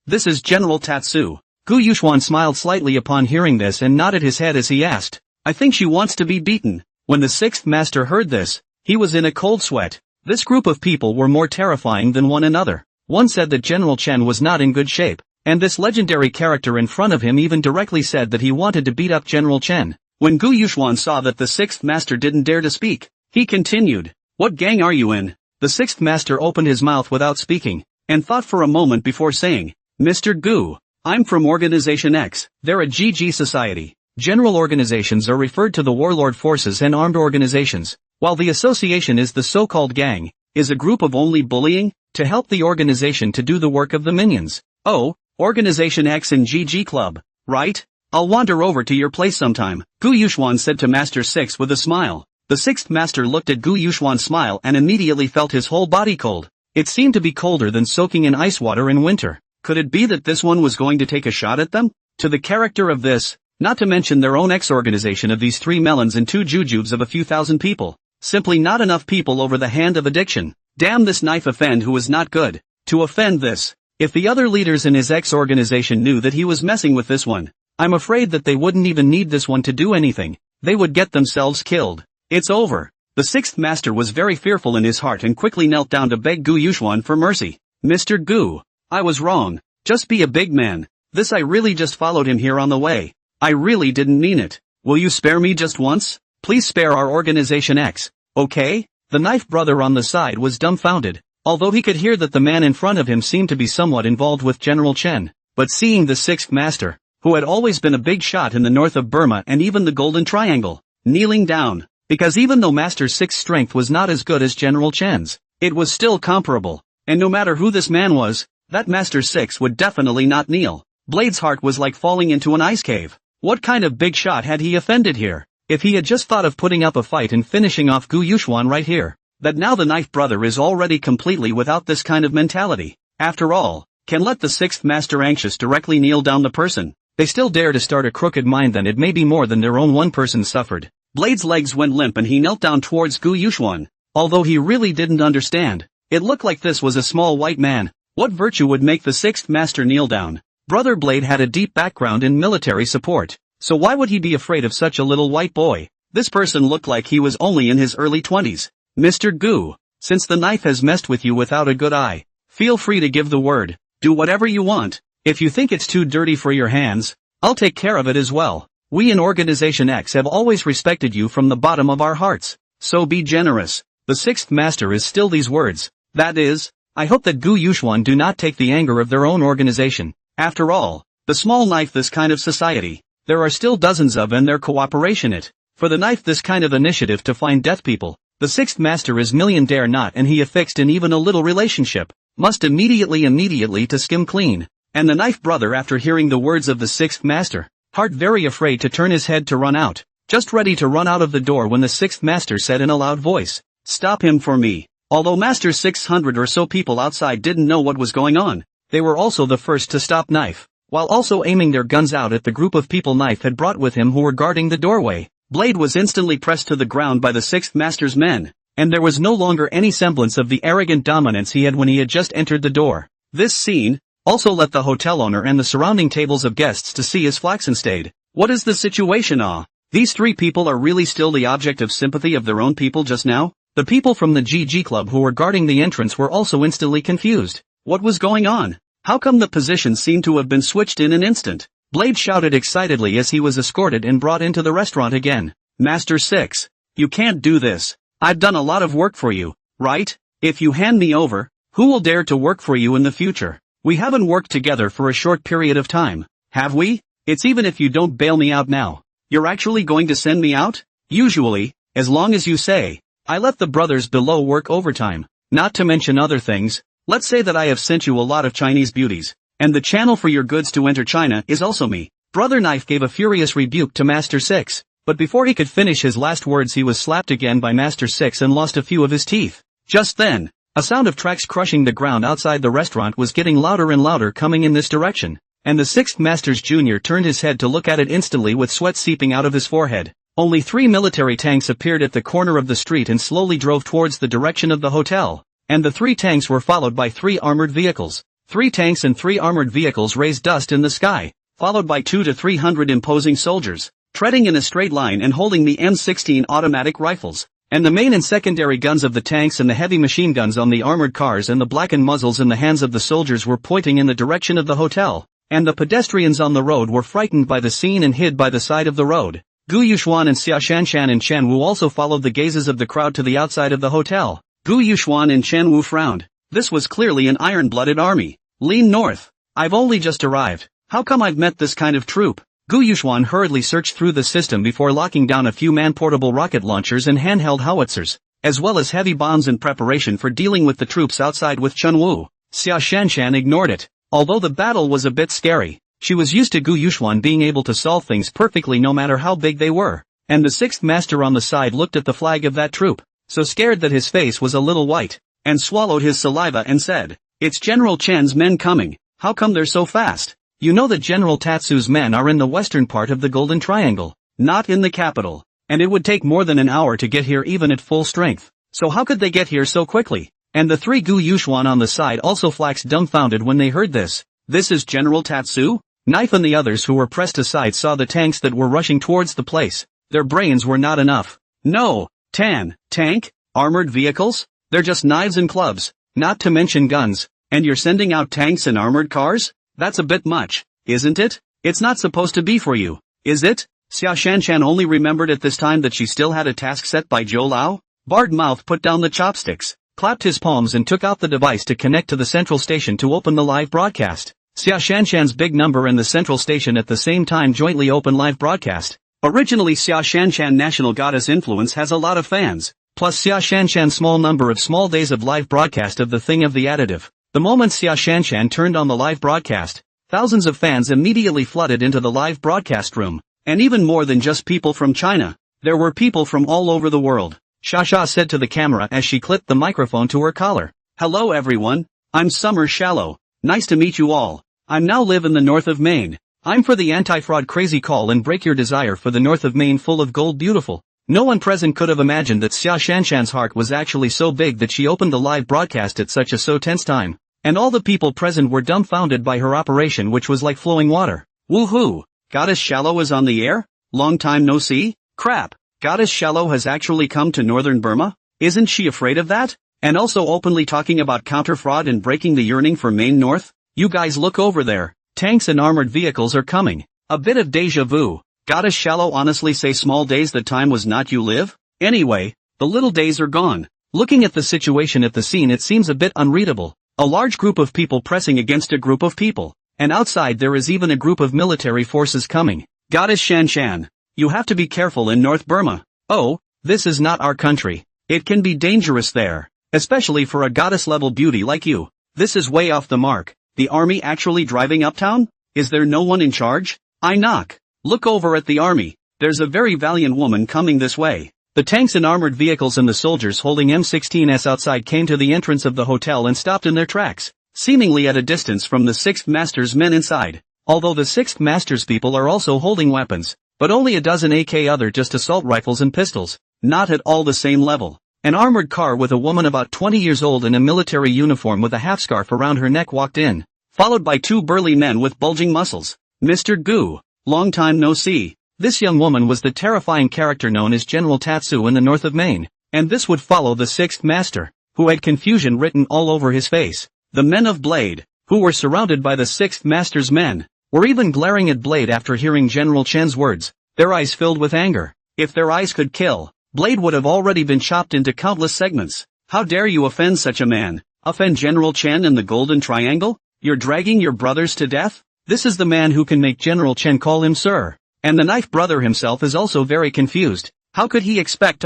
this is General Tatsu. Gu Yuxuan smiled slightly upon hearing this and nodded his head as he asked, I think she wants to be beaten. When the sixth master heard this, he was in a cold sweat. This group of people were more terrifying than one another. One said that General Chen was not in good shape, and this legendary character in front of him even directly said that he wanted to beat up General Chen. When Gu Yuxuan saw that the sixth master didn't dare to speak, he continued, What gang are you in? The sixth master opened his mouth without speaking, and thought for a moment before saying, Mr. Gu, I'm from Organization X, they're a GG society. General organizations are referred to the warlord forces and armed organizations, while the association is the so-called gang, is a group of only bullying, to help the organization to do the work of the minions. Oh, Organization X and GG Club, right? I'll wander over to your place sometime, Gu Yuxuan said to Master 6 with a smile. The sixth master looked at Gu Yuxuan's smile and immediately felt his whole body cold. It seemed to be colder than soaking in ice water in winter. Could it be that this one was going to take a shot at them? To the character of this, not to mention their own ex-organization of these 3 melons and 2 jujubes of a few thousand people. Simply not enough people over the hand of addiction. Damn, this knife offend who is not good. To offend this. If the other leaders in his ex-organization knew that he was messing with this one, I'm afraid that they wouldn't even need this one to do anything. They would get themselves killed. It's over. The sixth master was very fearful in his heart and quickly knelt down to beg Gu Yuxuan for mercy. Mr. Gu, I was wrong. Just be a big man. This I really just followed him here on the way. I really didn't mean it. Will you spare me just once? Please spare our Organization X, okay? The knife brother on the side was dumbfounded, although he could hear that the man in front of him seemed to be somewhat involved with General Chen, but seeing the sixth master, who had always been a big shot in the north of Burma and even the Golden Triangle, kneeling down, because even though Master 6's strength was not as good as General Chen's, it was still comparable, and no matter who this man was, that Master 6 would definitely not kneel. Blade's heart was like falling into an ice cave. What kind of big shot had he offended here? If he had just thought of putting up a fight and finishing off Gu Yuxuan right here, that now the knife brother is already completely without this kind of mentality. After all, can let the sixth master anxious directly kneel down the person. They still dare to start a crooked mind, then it may be more than their own one person suffered. Blade's legs went limp and he knelt down towards Gu Yuxuan. Although he really didn't understand, it looked like this was a small white man. What virtue would make the sixth master kneel down? Brother Blade had a deep background in military support, so why would he be afraid of such a little white boy? This person looked like he was only in his early 20s. Mr. Gu, since the knife has messed with you without a good eye, feel free to give the word. Do whatever you want. If you think it's too dirty for your hands, I'll take care of it as well. We in Organization X have always respected you from the bottom of our hearts, so be generous. The sixth master is still these words. That is, I hope that Gu Yuxuan do not take the anger of their own organization. After all, the small knife this kind of society, there are still dozens of and their cooperation it. For the knife this kind of initiative to find death people, the sixth master is million dare not, and he affixed in even a little relationship, must immediately to skim clean. And the knife brother, after hearing the words of the sixth master, heart very afraid to turn his head to run out, just ready to run out of the door when the sixth master said in a loud voice, stop him for me. Although Master 600 or so people outside didn't know what was going on, they were also the first to stop Knife, while also aiming their guns out at the group of people Knife had brought with him who were guarding the doorway. Blade was instantly pressed to the ground by the sixth master's men, and there was no longer any semblance of the arrogant dominance he had when he had just entered the door. This scene also let the hotel owner and the surrounding tables of guests to see his flaxen stayed. What is the situation? These 3 people are really still the object of sympathy of their own people just now? The people from the GG Club who were guarding the entrance were also instantly confused. What was going on? How come the positions seemed to have been switched in an instant? Blade shouted excitedly as he was escorted and brought into the restaurant again. Master 6. You can't do this. I've done a lot of work for you, right? If you hand me over, who will dare to work for you in the future? We haven't worked together for a short period of time, have we? It's even if you don't bail me out now. You're actually going to send me out? Usually, as long as you say. I let the brothers below work overtime, not to mention other things. Let's say that I have sent you a lot of Chinese beauties, and the channel for your goods to enter China is also me. Brother Knife gave a furious rebuke to Master 6, but before he could finish his last words he was slapped again by Master 6 and lost a few of his teeth. Just then, a sound of tracks crushing the ground outside the restaurant was getting louder and louder coming in this direction, and the 6th Master's Junior turned his head to look at it instantly with sweat seeping out of his forehead. Only 3 military tanks appeared at the corner of the street and slowly drove towards the direction of the hotel, and the 3 tanks were followed by 3 armored vehicles. 3 tanks and 3 armored vehicles raised dust in the sky, followed by 200 to 300 imposing soldiers, treading in a straight line and holding the M16 automatic rifles, and the main and secondary guns of the tanks and the heavy machine guns on the armored cars and the blackened muzzles in the hands of the soldiers were pointing in the direction of the hotel, and the pedestrians on the road were frightened by the scene and hid by the side of the road. Gu Yuxuan and Xia Shanshan and Chen Wu also followed the gazes of the crowd to the outside of the hotel. Gu Yuxuan and Chen Wu frowned. This was clearly an iron-blooded army. Lean north. I've only just arrived. How come I've met this kind of troop? Gu Yuxuan hurriedly searched through the system before locking down a few man-portable rocket launchers and handheld howitzers, as well as heavy bombs in preparation for dealing with the troops outside with Chen Wu. Xia Shanshan ignored it. Although the battle was a bit scary, she was used to Gu Yuxuan being able to solve things perfectly no matter how big they were, and the 6th Master on the side looked at the flag of that troop, so scared that his face was a little white, and swallowed his saliva and said, "It's General Chen's men coming. How come they're so fast? You know that General Tatsu's men are in the western part of the Golden Triangle, not in the capital, and it would take more than an hour to get here even at full strength, so how could they get here so quickly?" And the 3 Gu Yuxuan on the side also flaxed dumbfounded when they heard this. This is General Tatsu? Knife and the others who were pressed aside saw the tanks that were rushing towards the place. Their brains were not enough. No, tank, armored vehicles? They're just knives and clubs, not to mention guns, and you're sending out tanks and armored cars? That's a bit much, isn't it? It's not supposed to be for you, is it? Xia Shanshan only remembered at this time that she still had a task set by Zhou Lao. Barred Mouth put down the chopsticks, clapped his palms and took out the device to connect to the central station to open the live broadcast. Xia Shanshan's big number and the central station at the same time jointly open live broadcast. Originally Xia Shanshan National Goddess Influence has a lot of fans, plus Xia Shanshan's small number of small days of live broadcast of the thing of the additive. The moment Xia Shanshan turned on the live broadcast, thousands of fans immediately flooded into the live broadcast room, and even more than just people from China. There were people from all over the world. Shasha said to the camera as she clipped the microphone to her collar. "Hello everyone, I'm Summer Shallow. Nice to meet you all. I'm now live in the north of Maine. I'm for the anti-fraud crazy call and break your desire for the north of Maine full of gold beautiful." No one present could have imagined that Xia Shanshan's heart was actually so big that she opened the live broadcast at such a so tense time. And all the people present were dumbfounded by her operation, which was like flowing water. Woohoo! Goddess Shallow is on the air? Long time no see? Crap! Goddess Shallow has actually come to northern Burma? Isn't she afraid of that? And also openly talking about counter-fraud and breaking the yearning for Maine North? You guys look over there. Tanks and armored vehicles are coming. A bit of deja vu. Goddess Shallow honestly say small days that time was not you live? Anyway, the little days are gone. Looking at the situation at the scene it seems a bit unreadable. A large group of people pressing against a group of people. And outside there is even a group of military forces coming. Goddess Shanshan, you have to be careful in North Burma. Oh, this is not our country. It can be dangerous there. Especially for a goddess-level beauty like you. This is way off the mark. The army actually driving uptown? Is there no one in charge? I knock. Look over at the army. There's a very valiant woman coming this way. The tanks and armored vehicles and the soldiers holding M16s outside came to the entrance of the hotel and stopped in their tracks, seemingly at a distance from the 6th Master's men inside. Although the 6th Master's people are also holding weapons, but only a dozen AK other just assault rifles and pistols, not at all the same level. An armored car with a woman about 20 years old in a military uniform with a half-scarf around her neck walked in, followed by 2 burly men with bulging muscles. Mr. Gu, long time no see. This young woman was the terrifying character known as General Tatsu in the north of Maine, and this would follow the 6th Master, who had confusion written all over his face. The men of Blade, who were surrounded by the 6th Master's men. were even glaring at Blade after hearing General Chen's words, their eyes filled with anger. If their eyes could kill, Blade would have already been chopped into countless segments. How dare you offend such a man? Offend General Chen and the Golden Triangle? You're dragging your brothers to death? This is the man who can make General Chen call him sir. And the knife brother himself is also very confused. How could he expect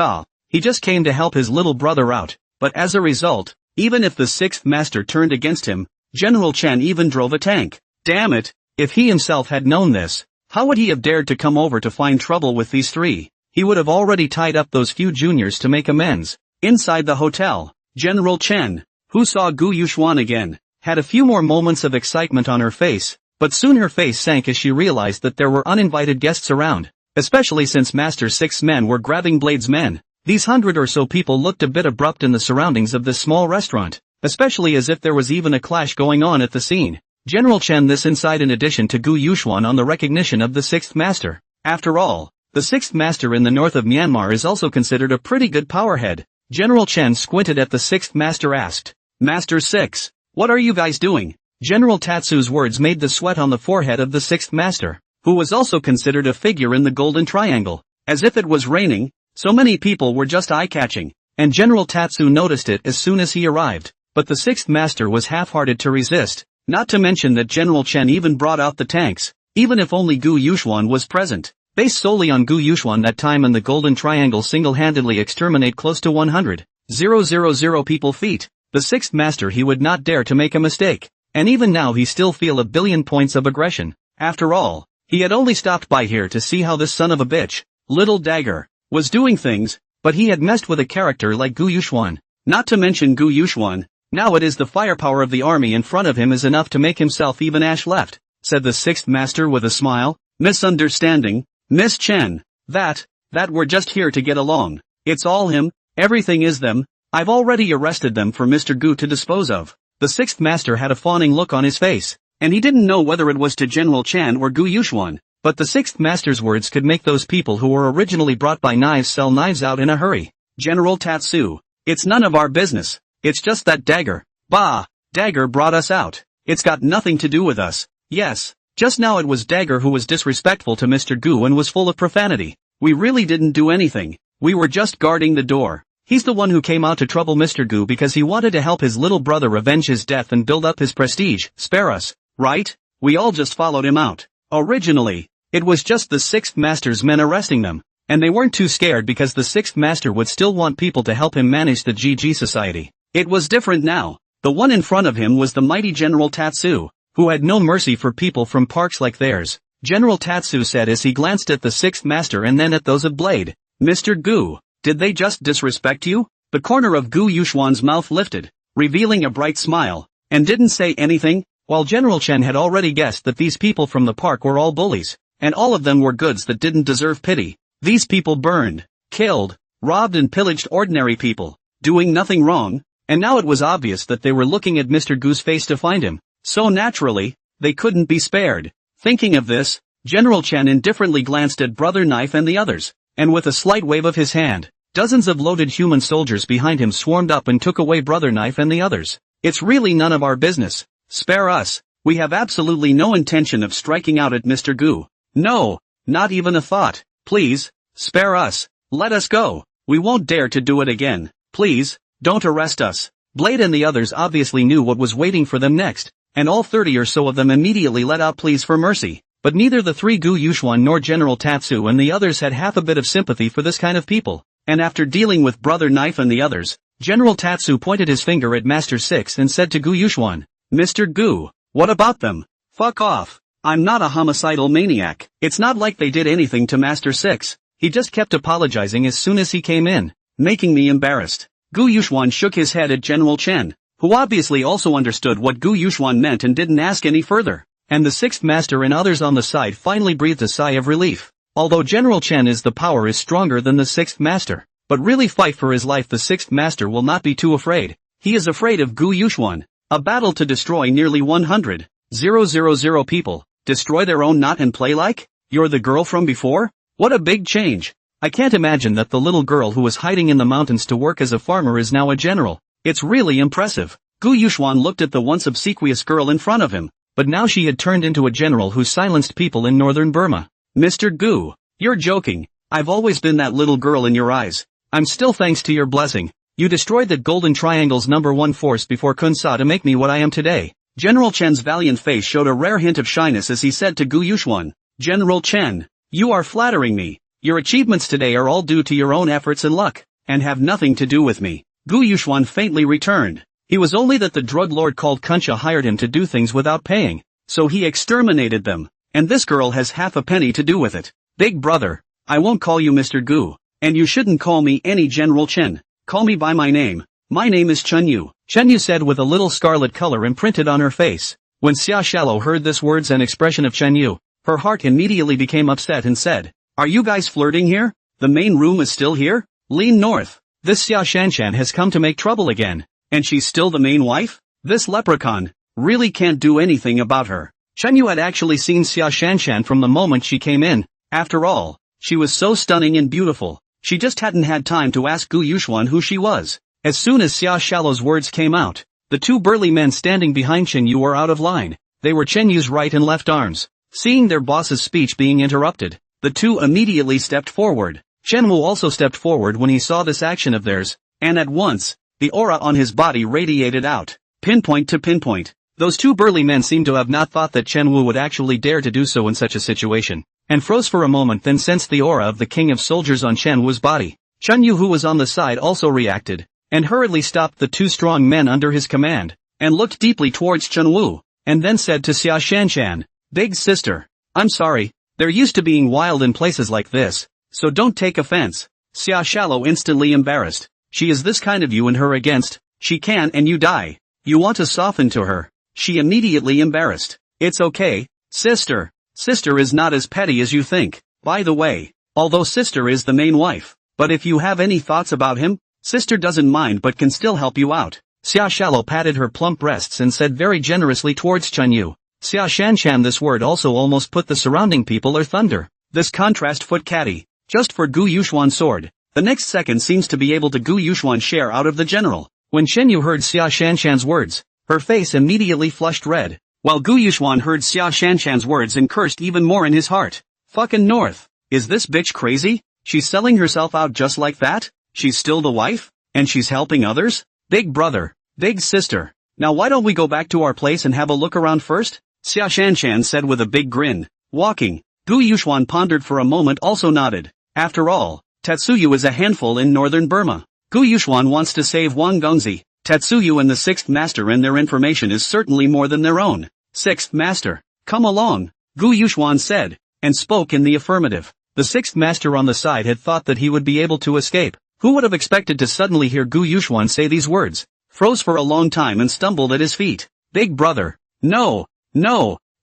he just came to help his little brother out, but as a result, even if the sixth master turned against him, General Chen even drove a tank. Damn it, if he himself had known this, how would he have dared to come over to find trouble with these three? He would have already tied up those few juniors to make amends. Inside the hotel, General Chen, who saw Gu Yuxuan again, had a few more moments of excitement on her face, but soon her face sank as she realized that there were uninvited guests around, especially since Master Six's men were grabbing Blade's men. These 100 or so people looked a bit abrupt in the surroundings of this small restaurant, especially as if there was even a clash going on at the scene. General Chen this inside in addition to Gu Yuxuan on the recognition of the sixth master. After all, the sixth master in the north of Myanmar is also considered a pretty good powerhead. General Chen squinted at the sixth master asked, Master Six, what are you guys doing? General Tatsu's words made the sweat on the forehead of the sixth master, who was also considered a figure in the Golden Triangle. As if it was raining, so many people were just eye-catching, and General Tatsu noticed it as soon as he arrived, but the sixth master was half-hearted to resist, not to mention that General Chen even brought out the tanks, even if only Gu Yuxuan was present. Based solely on Gu Yuxuan that time and the Golden Triangle single-handedly exterminate close to 100,000 people feet, the sixth master he would not dare to make a mistake, and even now he still feel a billion points of aggression. After all, he had only stopped by here to see how this son of a bitch, Little Dagger, was doing things, but he had messed with a character like Gu Yuxuan. Not to mention Gu Yuxuan, now it is the firepower of the army in front of him is enough to make himself even ash left, said the sixth master with a smile. Misunderstanding, Miss Chen, that we're just here to get along. It's all him, everything is them. I've already arrested them for Mr. Gu to dispose of. The sixth master had a fawning look on his face, and he didn't know whether it was to General Chen or Gu Yuxuan, but the sixth master's words could make those people who were originally brought by knives sell knives out in a hurry. General Tatsu, it's none of our business, it's just that Dagger. Bah, Dagger brought us out. It's got nothing to do with us. Yes, just now it was Dagger who was disrespectful to Mr. Gu and was full of profanity. We really didn't do anything, we were just guarding the door. He's the one who came out to trouble Mr. Gu because he wanted to help his little brother avenge his death and build up his prestige. Spare us, right? We all just followed him out. Originally, it was just the sixth master's men arresting them, and they weren't too scared because the sixth master would still want people to help him manage the GG society. It was different now. The one in front of him was the mighty General Tatsu, who had no mercy for people from parks like theirs. General Tatsu said as he glanced at the sixth master and then at those of Blade. Mr. Gu, did they just disrespect you? The corner of Gu Yuxuan's mouth lifted, revealing a bright smile, and didn't say anything, while General Chen had already guessed that these people from the park were all bullies, and all of them were goods that didn't deserve pity. These people burned, killed, robbed and pillaged ordinary people, doing nothing wrong, and now it was obvious that they were looking at Mr. Gu's face to find him, so naturally, they couldn't be spared. Thinking of this, General Chen indifferently glanced at Brother Knife and the others, and with a slight wave of his hand, dozens of loaded human soldiers behind him swarmed up and took away Brother Knife and the others. It's really none of our business. Spare us. We have absolutely no intention of striking out at Mr. Gu. No, not even a thought. Please, spare us. Let us go. We won't dare to do it again. Please, don't arrest us. Blade and the others obviously knew what was waiting for them next, and all 30 or so of them immediately let out pleas for mercy. But neither the three Gu Yuxuan nor General Tatsu and the others had half a bit of sympathy for this kind of people. And after dealing with Brother Knife and the others, General Tatsu pointed his finger at Master Six and said to Gu Yuxuan, Mr. Gu, what about them? Fuck off. I'm not a homicidal maniac. It's not like they did anything to Master Six. He just kept apologizing as soon as he came in, making me embarrassed. Gu Yuxuan shook his head at General Chen, who obviously also understood what Gu Yuxuan meant and didn't ask any further. And the sixth master and others on the side finally breathed a sigh of relief. Although General Chen is the power is stronger than the sixth master, but really fight for his life the sixth master will not be too afraid. He is afraid of Gu Yuxuan. A battle to destroy nearly 100,000 people, destroy their own not and play like? You're the girl from before? What a big change. I can't imagine that the little girl who was hiding in the mountains to work as a farmer is now a general. It's really impressive. Gu Yuxuan looked at the once obsequious girl in front of him, but now she had turned into a general who silenced people in northern Burma. Mr. Gu, you're joking. I've always been that little girl in your eyes. I'm still thanks to your blessing. You destroyed the Golden Triangle's #1 force before Kun Sa to make me what I am today. General Chen's valiant face showed a rare hint of shyness as he said to Gu Yuxuan, General Chen, you are flattering me. Your achievements today are all due to your own efforts and luck, and have nothing to do with me. Gu Yuxuan faintly returned. He was only that the drug lord called Kunsha hired him to do things without paying, so he exterminated them, and this girl has half a penny to do with it. Big brother, I won't call you Mr. Gu, and you shouldn't call me any General Chen. Call me by my name. My name is Chen Yu. Chen Yu said with a little scarlet color imprinted on her face. When Xia Shallow heard this words and expression of Chen Yu, her heart immediately became upset and said, are you guys flirting here? The main room is still here? Lean north. This Xia Shanshan has come to make trouble again. And she's still the main wife? This leprechaun really can't do anything about her. Chen Yu had actually seen Xia Shanshan from the moment she came in. After all, she was so stunning and beautiful. She just hadn't had time to ask Gu Yuxuan who she was. As soon as Xia Shallow's words came out, the two burly men standing behind Chen Yu were out of line. They were Chen Yu's right and left arms. Seeing their boss's speech being interrupted, the two immediately stepped forward. Chen Wu also stepped forward when he saw this action of theirs, and at once, the aura on his body radiated out, pinpoint to pinpoint. Those two burly men seemed to have not thought that Chen Wu would actually dare to do so in such a situation, and froze for a moment, then sensed the aura of the king of soldiers on Chen Wu's body. Chen Yu, who was on the side, also reacted, and hurriedly stopped the two strong men under his command, and looked deeply towards Chen Wu, and then said to Xia Shanshan, big sister, I'm sorry, they're used to being wild in places like this, so don't take offense. Xia Shallow instantly embarrassed. She is this kind of you and her against, she can and you die. You want to soften to her. She immediately embarrassed. It's okay, sister. Sister is not as petty as you think. By the way, although sister is the main wife, but if you have any thoughts about him, sister doesn't mind but can still help you out. Xia Shallow patted her plump breasts and said very generously towards Chen Yu. Xia Shanshan, this word also almost put the surrounding people or thunder. This contrast foot caddy, just for Gu Yuxuan's sword. The next second seems to be able to Gu Yuxuan share out of the general. When Chen Yu heard Xia Shanshan's words, her face immediately flushed red, while Gu Yuxuan heard Xia Shanshan's words and cursed even more in his heart. Fucking north. Is this bitch crazy? She's selling herself out just like that? She's still the wife? And she's helping others? Big brother. Big sister. Now why don't we go back to our place and have a look around first? Xia Shanshan said with a big grin. Walking. Gu Yuxuan pondered for a moment, also nodded. After all, Tetsuyu is a handful in northern Burma. Gu Yuxuan wants to save Wang Gongzi. Tetsuyu and the Sixth Master, and their information is certainly more than their own. Sixth Master, come along, Gu Yuxuan said, and spoke in the affirmative. The Sixth Master on the side had thought that he would be able to escape. Who would have expected to suddenly hear Gu Yuxuan say these words? Froze for a long time and stumbled at his feet. Big brother. No,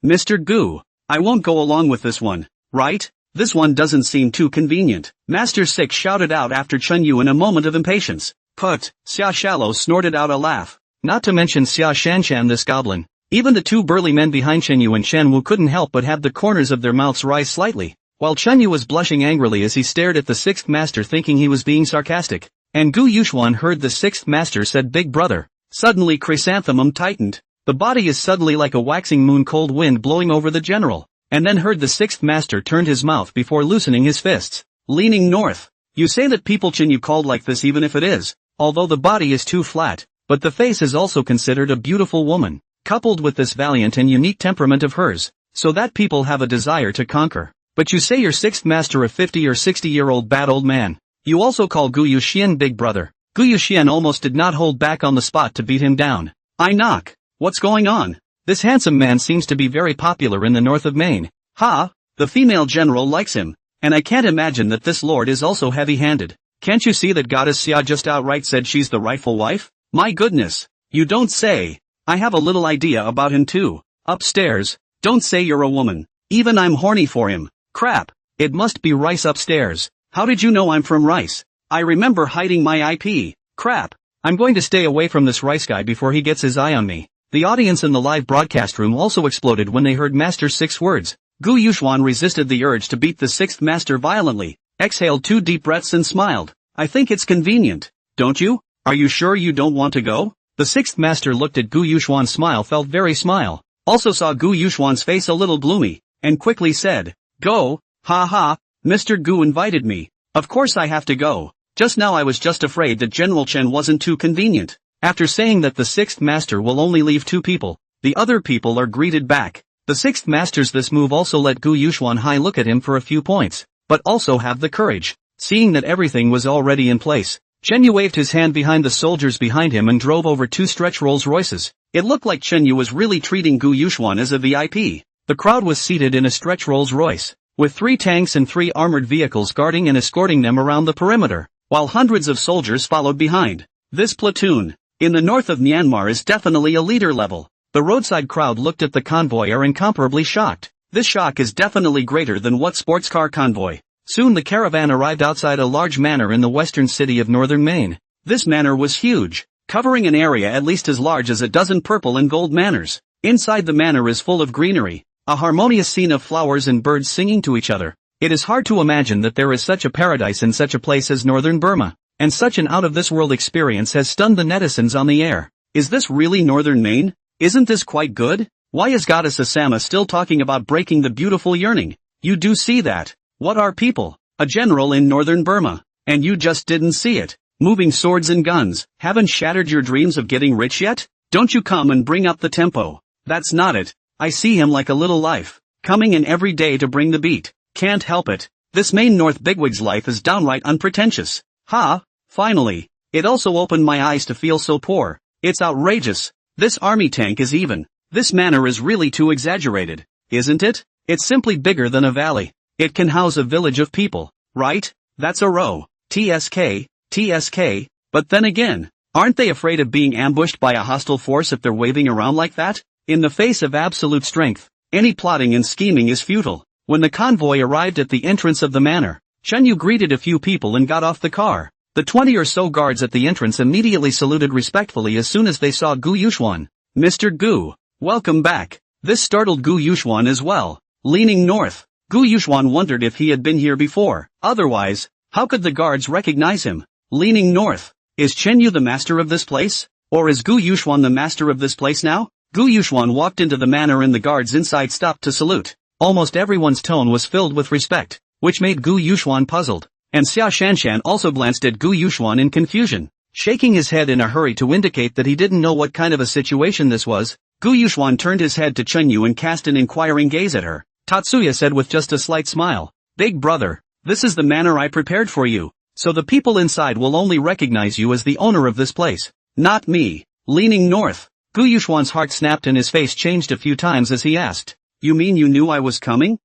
Mr. Gu, I won't go along with this one, right? This one doesn't seem too convenient. Master Six shouted out after Chen Yu in a moment of impatience. Put, Xia Shallow snorted out a laugh. Not to mention Xia Shanshan, this goblin. Even the two burly men behind Chen Yu and Chen Wu couldn't help but have the corners of their mouths rise slightly, while Chen Yu was blushing angrily as he stared at the Sixth Master, thinking he was being sarcastic. And Gu Yuxuan heard the Sixth Master said big brother. Suddenly Chrysanthemum tightened. The body is suddenly like a waxing moon, cold wind blowing over the general. And then heard the Sixth Master turned his mouth before loosening his fists. Leaning north. You say that people Chen Yu called like this, even if it is, although the body is too flat, but the face is also considered a beautiful woman, coupled with this valiant and unique temperament of hers, so that people have a desire to conquer. But you say your Sixth Master a 50 or 60-year-old bad old man. You also call Gu Yuxian big brother. Gu Yuxian almost did not hold back on the spot to beat him down. I knock. What's going on? This handsome man seems to be very popular in the north of Maine. Ha! The female general likes him, and I can't imagine that this lord is also heavy-handed. Can't you see that Goddess Xia just outright said she's the rightful wife? My goodness! You don't say! I have a little idea about him too. Upstairs. Don't say you're a woman. Even I'm horny for him. Crap! It must be Rice upstairs. How did you know I'm from Rice? I remember hiding my IP. Crap! I'm going to stay away from this Rice guy before he gets his eye on me. The audience in the live broadcast room also exploded when they heard Master Six's words. Gu Yuxuan resisted the urge to beat the Sixth Master violently, exhaled 2 deep breaths and smiled. I think it's convenient. Don't you? Are you sure you don't want to go? The Sixth Master looked at Gu Yuxuan's smile, felt very smile. also saw Gu Yuxuan's face a little gloomy, and quickly said, "Go, ha ha, Mr. Gu invited me. Of course I have to go. Just now I was just afraid that General Chen wasn't too convenient." After saying that the sixth master will only leave 2 people, the other people are greeted back. The sixth master's this move also let Gu Yuxuan Hai look at him for a few points, but also have the courage. Seeing that everything was already in place, Chen Yu waved his hand behind the soldiers behind him and drove over 2 stretch Rolls Royces. It looked like Chen Yu was really treating Gu Yuxuan as a VIP. The crowd was seated in a stretch Rolls Royce, with 3 tanks and 3 armored vehicles guarding and escorting them around the perimeter, while hundreds of soldiers followed behind. This platoon, in the north of Myanmar, is definitely a leader level. The roadside crowd looked at the convoy are incomparably shocked. This shock is definitely greater than what sports car convoy. Soon the caravan arrived outside a large manor in the western city of northern Maine. This manor was huge, covering an area at least as large as a dozen purple and gold manors. Inside the manor is full of greenery, a harmonious scene of flowers and birds singing to each other. It is hard to imagine that there is such a paradise in such a place as northern Burma, and such an out-of-this-world experience has stunned the netizens on the air. Is this really northern Maine? Isn't this quite good? Why is Goddess Asama still talking about breaking the beautiful yearning? You do see that. What are people? A general in northern Burma. And you just didn't see it. Moving swords and guns. Haven't shattered your dreams of getting rich yet? Don't you come and bring up the tempo. That's not it. I see him like a little life, coming in every day to bring the beat. Can't help it. This Maine North bigwig's life is downright unpretentious. Ha! Finally. It also opened my eyes to feel so poor. It's outrageous. This army tank is even. This manor is really too exaggerated, isn't it? It's simply bigger than a valley. It can house a village of people, right? That's a row. TSK, TSK, but then again, aren't they afraid of being ambushed by a hostile force if they're waving around like that? In the face of absolute strength, any plotting and scheming is futile. When the convoy arrived at the entrance of the manor, Chen Yu greeted a few people and got off the car. The 20 or so guards at the entrance immediately saluted respectfully as soon as they saw Gu Yuxuan. "Mr. Gu, welcome back." This startled Gu Yuxuan as well. Leaning north, Gu Yuxuan wondered if he had been here before. Otherwise, how could the guards recognize him? Leaning north, is Chen Yu the master of this place? Or is Gu Yuxuan the master of this place now? Gu Yuxuan walked into the manor and the guards inside stopped to salute. Almost everyone's tone was filled with respect, which made Gu Yuxuan puzzled. And Xia Shanshan also glanced at Gu Yuxuan in confusion, shaking his head in a hurry to indicate that he didn't know what kind of a situation this was. Gu Yuxuan turned his head to Chen Yu and cast an inquiring gaze at her. Tatsuya said with just a slight smile, "Big brother, this is the manor I prepared for you, so the people inside will only recognize you as the owner of this place, not me." Leaning north, Gu Yuxuan's heart snapped and his face changed a few times as he asked, "You mean you knew I was coming?"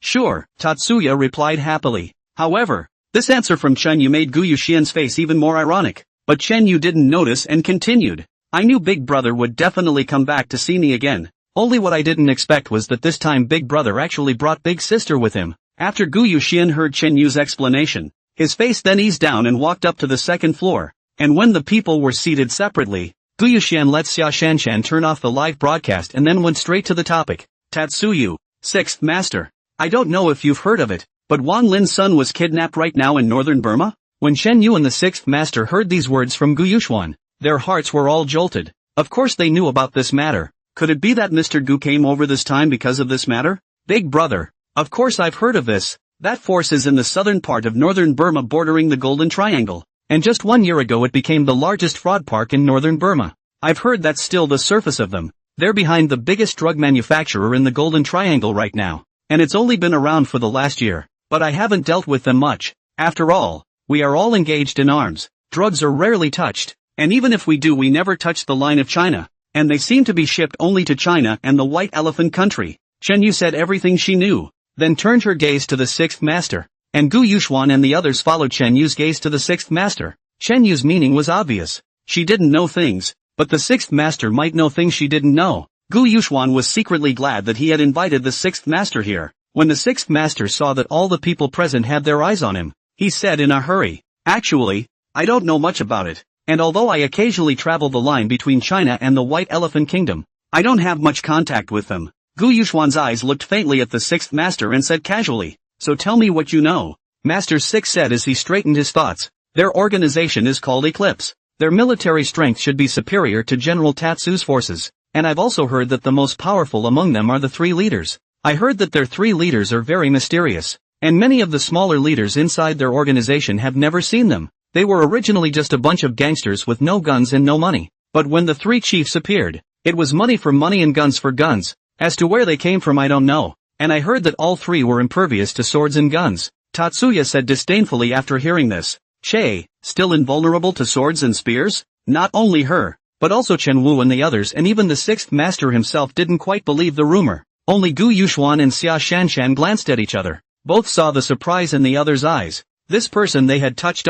Sure," Tatsuya replied happily. However, this answer from Chen Yu made Gu Yuxian's face even more ironic, but Chen Yu didn't notice and continued, "I knew Big Brother would definitely come back to see me again. Only what I didn't expect was that this time Big Brother actually brought Big Sister with him." After Gu Yuxian heard Chen Yu's explanation, his face then eased down and walked up to the second floor, and when the people were seated separately, Gu Yuxian let Xia Shanshan turn off the live broadcast and then went straight to the topic. "Tatsuyu, 6th Master. I don't know if you've heard of it, but Wan Lin's son was kidnapped right now in northern Burma?" When Chen Yu and the 6th Master heard these words from Gu Yuxuan, their hearts were all jolted. Of course they knew about this matter. Could it be that Mr. Gu came over this time because of this matter? "Big brother, of course I've heard of this. That force is in the southern part of northern Burma bordering the Golden Triangle, and just 1 year ago it became the largest fraud park in northern Burma. I've heard that's still the surface of them. They're behind the biggest drug manufacturer in the Golden Triangle right now, and it's only been around for the last year. But I haven't dealt with them much. After all, we are all engaged in arms. Drugs are rarely touched, and even if we do we never touch the line of China, and they seem to be shipped only to China and the White Elephant country." Chen Yu said everything she knew, then turned her gaze to the 6th Master, and Gu Yuxuan and the others followed Chen Yu's gaze to the 6th Master. Chen Yu's meaning was obvious. She didn't know things, but the 6th Master might know things she didn't know. Gu Yuxuan was secretly glad that he had invited the 6th Master here. When the 6th Master saw that all the people present had their eyes on him, he said in a hurry, "Actually, I don't know much about it, and although I occasionally travel the line between China and the White Elephant Kingdom, I don't have much contact with them." Gu Yuxuan's eyes looked faintly at the 6th Master and said casually, "So tell me what you know." Master 6 said as he straightened his thoughts, "Their organization is called Eclipse. Their military strength should be superior to General Tatsu's forces, and I've also heard that the most powerful among them are the three leaders. I heard that their three leaders are very mysterious, and many of the smaller leaders inside their organization have never seen them. They were originally just a bunch of gangsters with no guns and no money. But when the three chiefs appeared, it was money for money and guns for guns. As to where they came from I don't know, and I heard that all three were impervious to swords and guns. Tatsuya said disdainfully after hearing this. Che, still invulnerable to swords and spears? Not only her, but also Chen Wu and the others, and even the sixth master himself didn't quite believe the rumor. Only Gu Yuxuan and Xia Shanshan glanced at each other. Both saw the surprise in the other's eyes. This person they had touched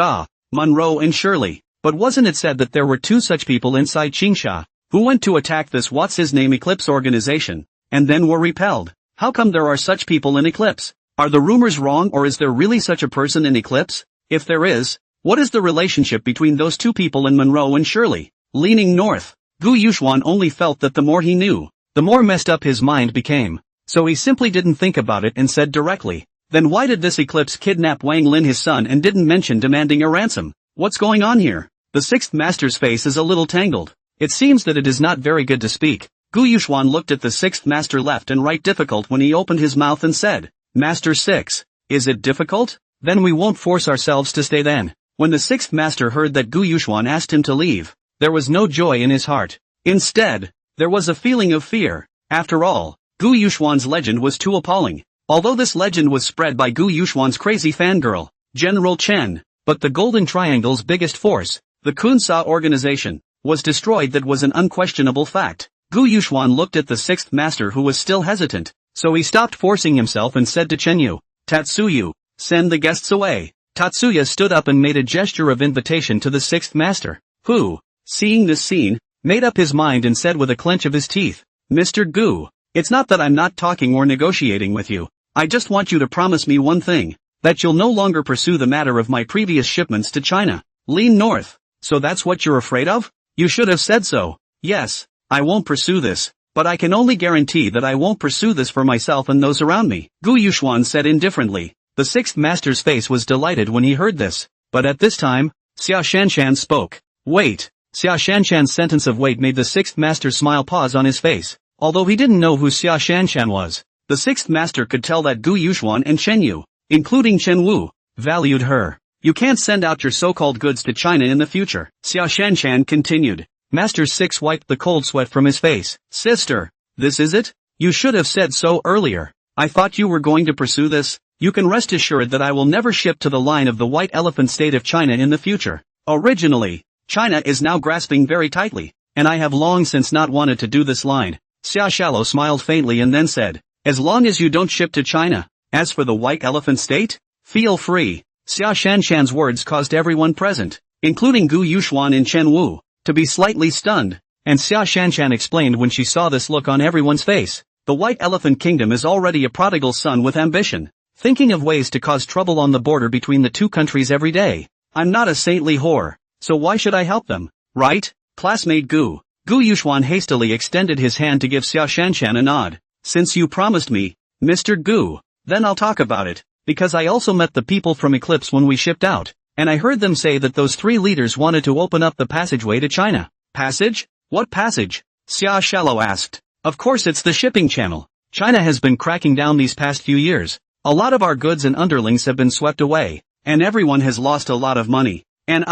Monroe and Shirley. But wasn't it said that there were two such people inside Qingsha, who went to attack this what's-his-name Eclipse organization, and then were repelled? How come there are such people in Eclipse? Are the rumors wrong, or is there really such a person in Eclipse? If there is, what is the relationship between those two people and Monroe and Shirley? Leaning north, Gu Yuxuan only felt that the more he knew, the more messed up his mind became. So he simply didn't think about it and said directly, then why did this Eclipse kidnap Wang Lin his son and didn't mention demanding a ransom? What's going on here? The sixth master's face is a little tangled. It seems that it is not very good to speak. Gu Yuxuan looked at the sixth master left and right difficult when he opened his mouth and said, Master 6, is it difficult? Then we won't force ourselves to stay then. When the sixth master heard that Gu Yuxuan asked him to leave, there was no joy in his heart. Instead, there was a feeling of fear. After all, Gu Yuxuan's legend was too appalling. Although this legend was spread by Gu Yuxuan's crazy fangirl, General Chen, but the Golden Triangle's biggest force, the Kunsa organization, was destroyed. That was an unquestionable fact. Gu Yuxuan looked at the sixth master who was still hesitant, so he stopped forcing himself and said to Chen Yu, Tatsuya, send the guests away. Tatsuya stood up and made a gesture of invitation to the sixth master, who, seeing this scene, made up his mind and said with a clench of his teeth, Mr. Gu, it's not that I'm not talking or negotiating with you. I just want you to promise me one thing, that you'll no longer pursue the matter of my previous shipments to China. Lean north. So that's what you're afraid of? You should have said so. Yes, I won't pursue this, but I can only guarantee that I won't pursue this for myself and those around me. Gu Yuxuan said indifferently. The sixth master's face was delighted when he heard this, but at this time, Xia Shanshan spoke. Wait. Xia Shanshan's sentence of wait made the sixth master's smile pause on his face. Although he didn't know who Xia Shanshan was, the sixth master could tell that Gu Yuxuan and Chen Yu, including Chen Wu, valued her. You can't send out your so-called goods to China in the future, Xia Shanshan continued. Master 6 wiped the cold sweat from his face. Sister, this is it? You should have said so earlier. I thought you were going to pursue this. You can rest assured that I will never ship to the line of the White Elephant state of China in the future. Originally, China is now grasping very tightly, and I have long since not wanted to do this line. Xia Shallow smiled faintly and then said, as long as you don't ship to China. As for the White Elephant state, feel free. Xia Shanshan's words caused everyone present, including Gu Yuxuan and Chen Wu, to be slightly stunned, and Xia Shanshan explained when she saw this look on everyone's face. The White Elephant Kingdom is already a prodigal son with ambition, thinking of ways to cause trouble on the border between the two countries every day. I'm not a saintly whore, so why should I help them, right? Classmate Gu. Gu Yuxuan hastily extended his hand to give Xia Shanshan a nod. Since you promised me, Mr. Gu, then I'll talk about it. Because I also met the people from Eclipse when we shipped out, and I heard them say that those three leaders wanted to open up the passageway to China. Passage? What passage? Xia Shallow asked. Of course it's the shipping channel. China has been cracking down these past few years. A lot of our goods and underlings have been swept away, and everyone has lost a lot of money. And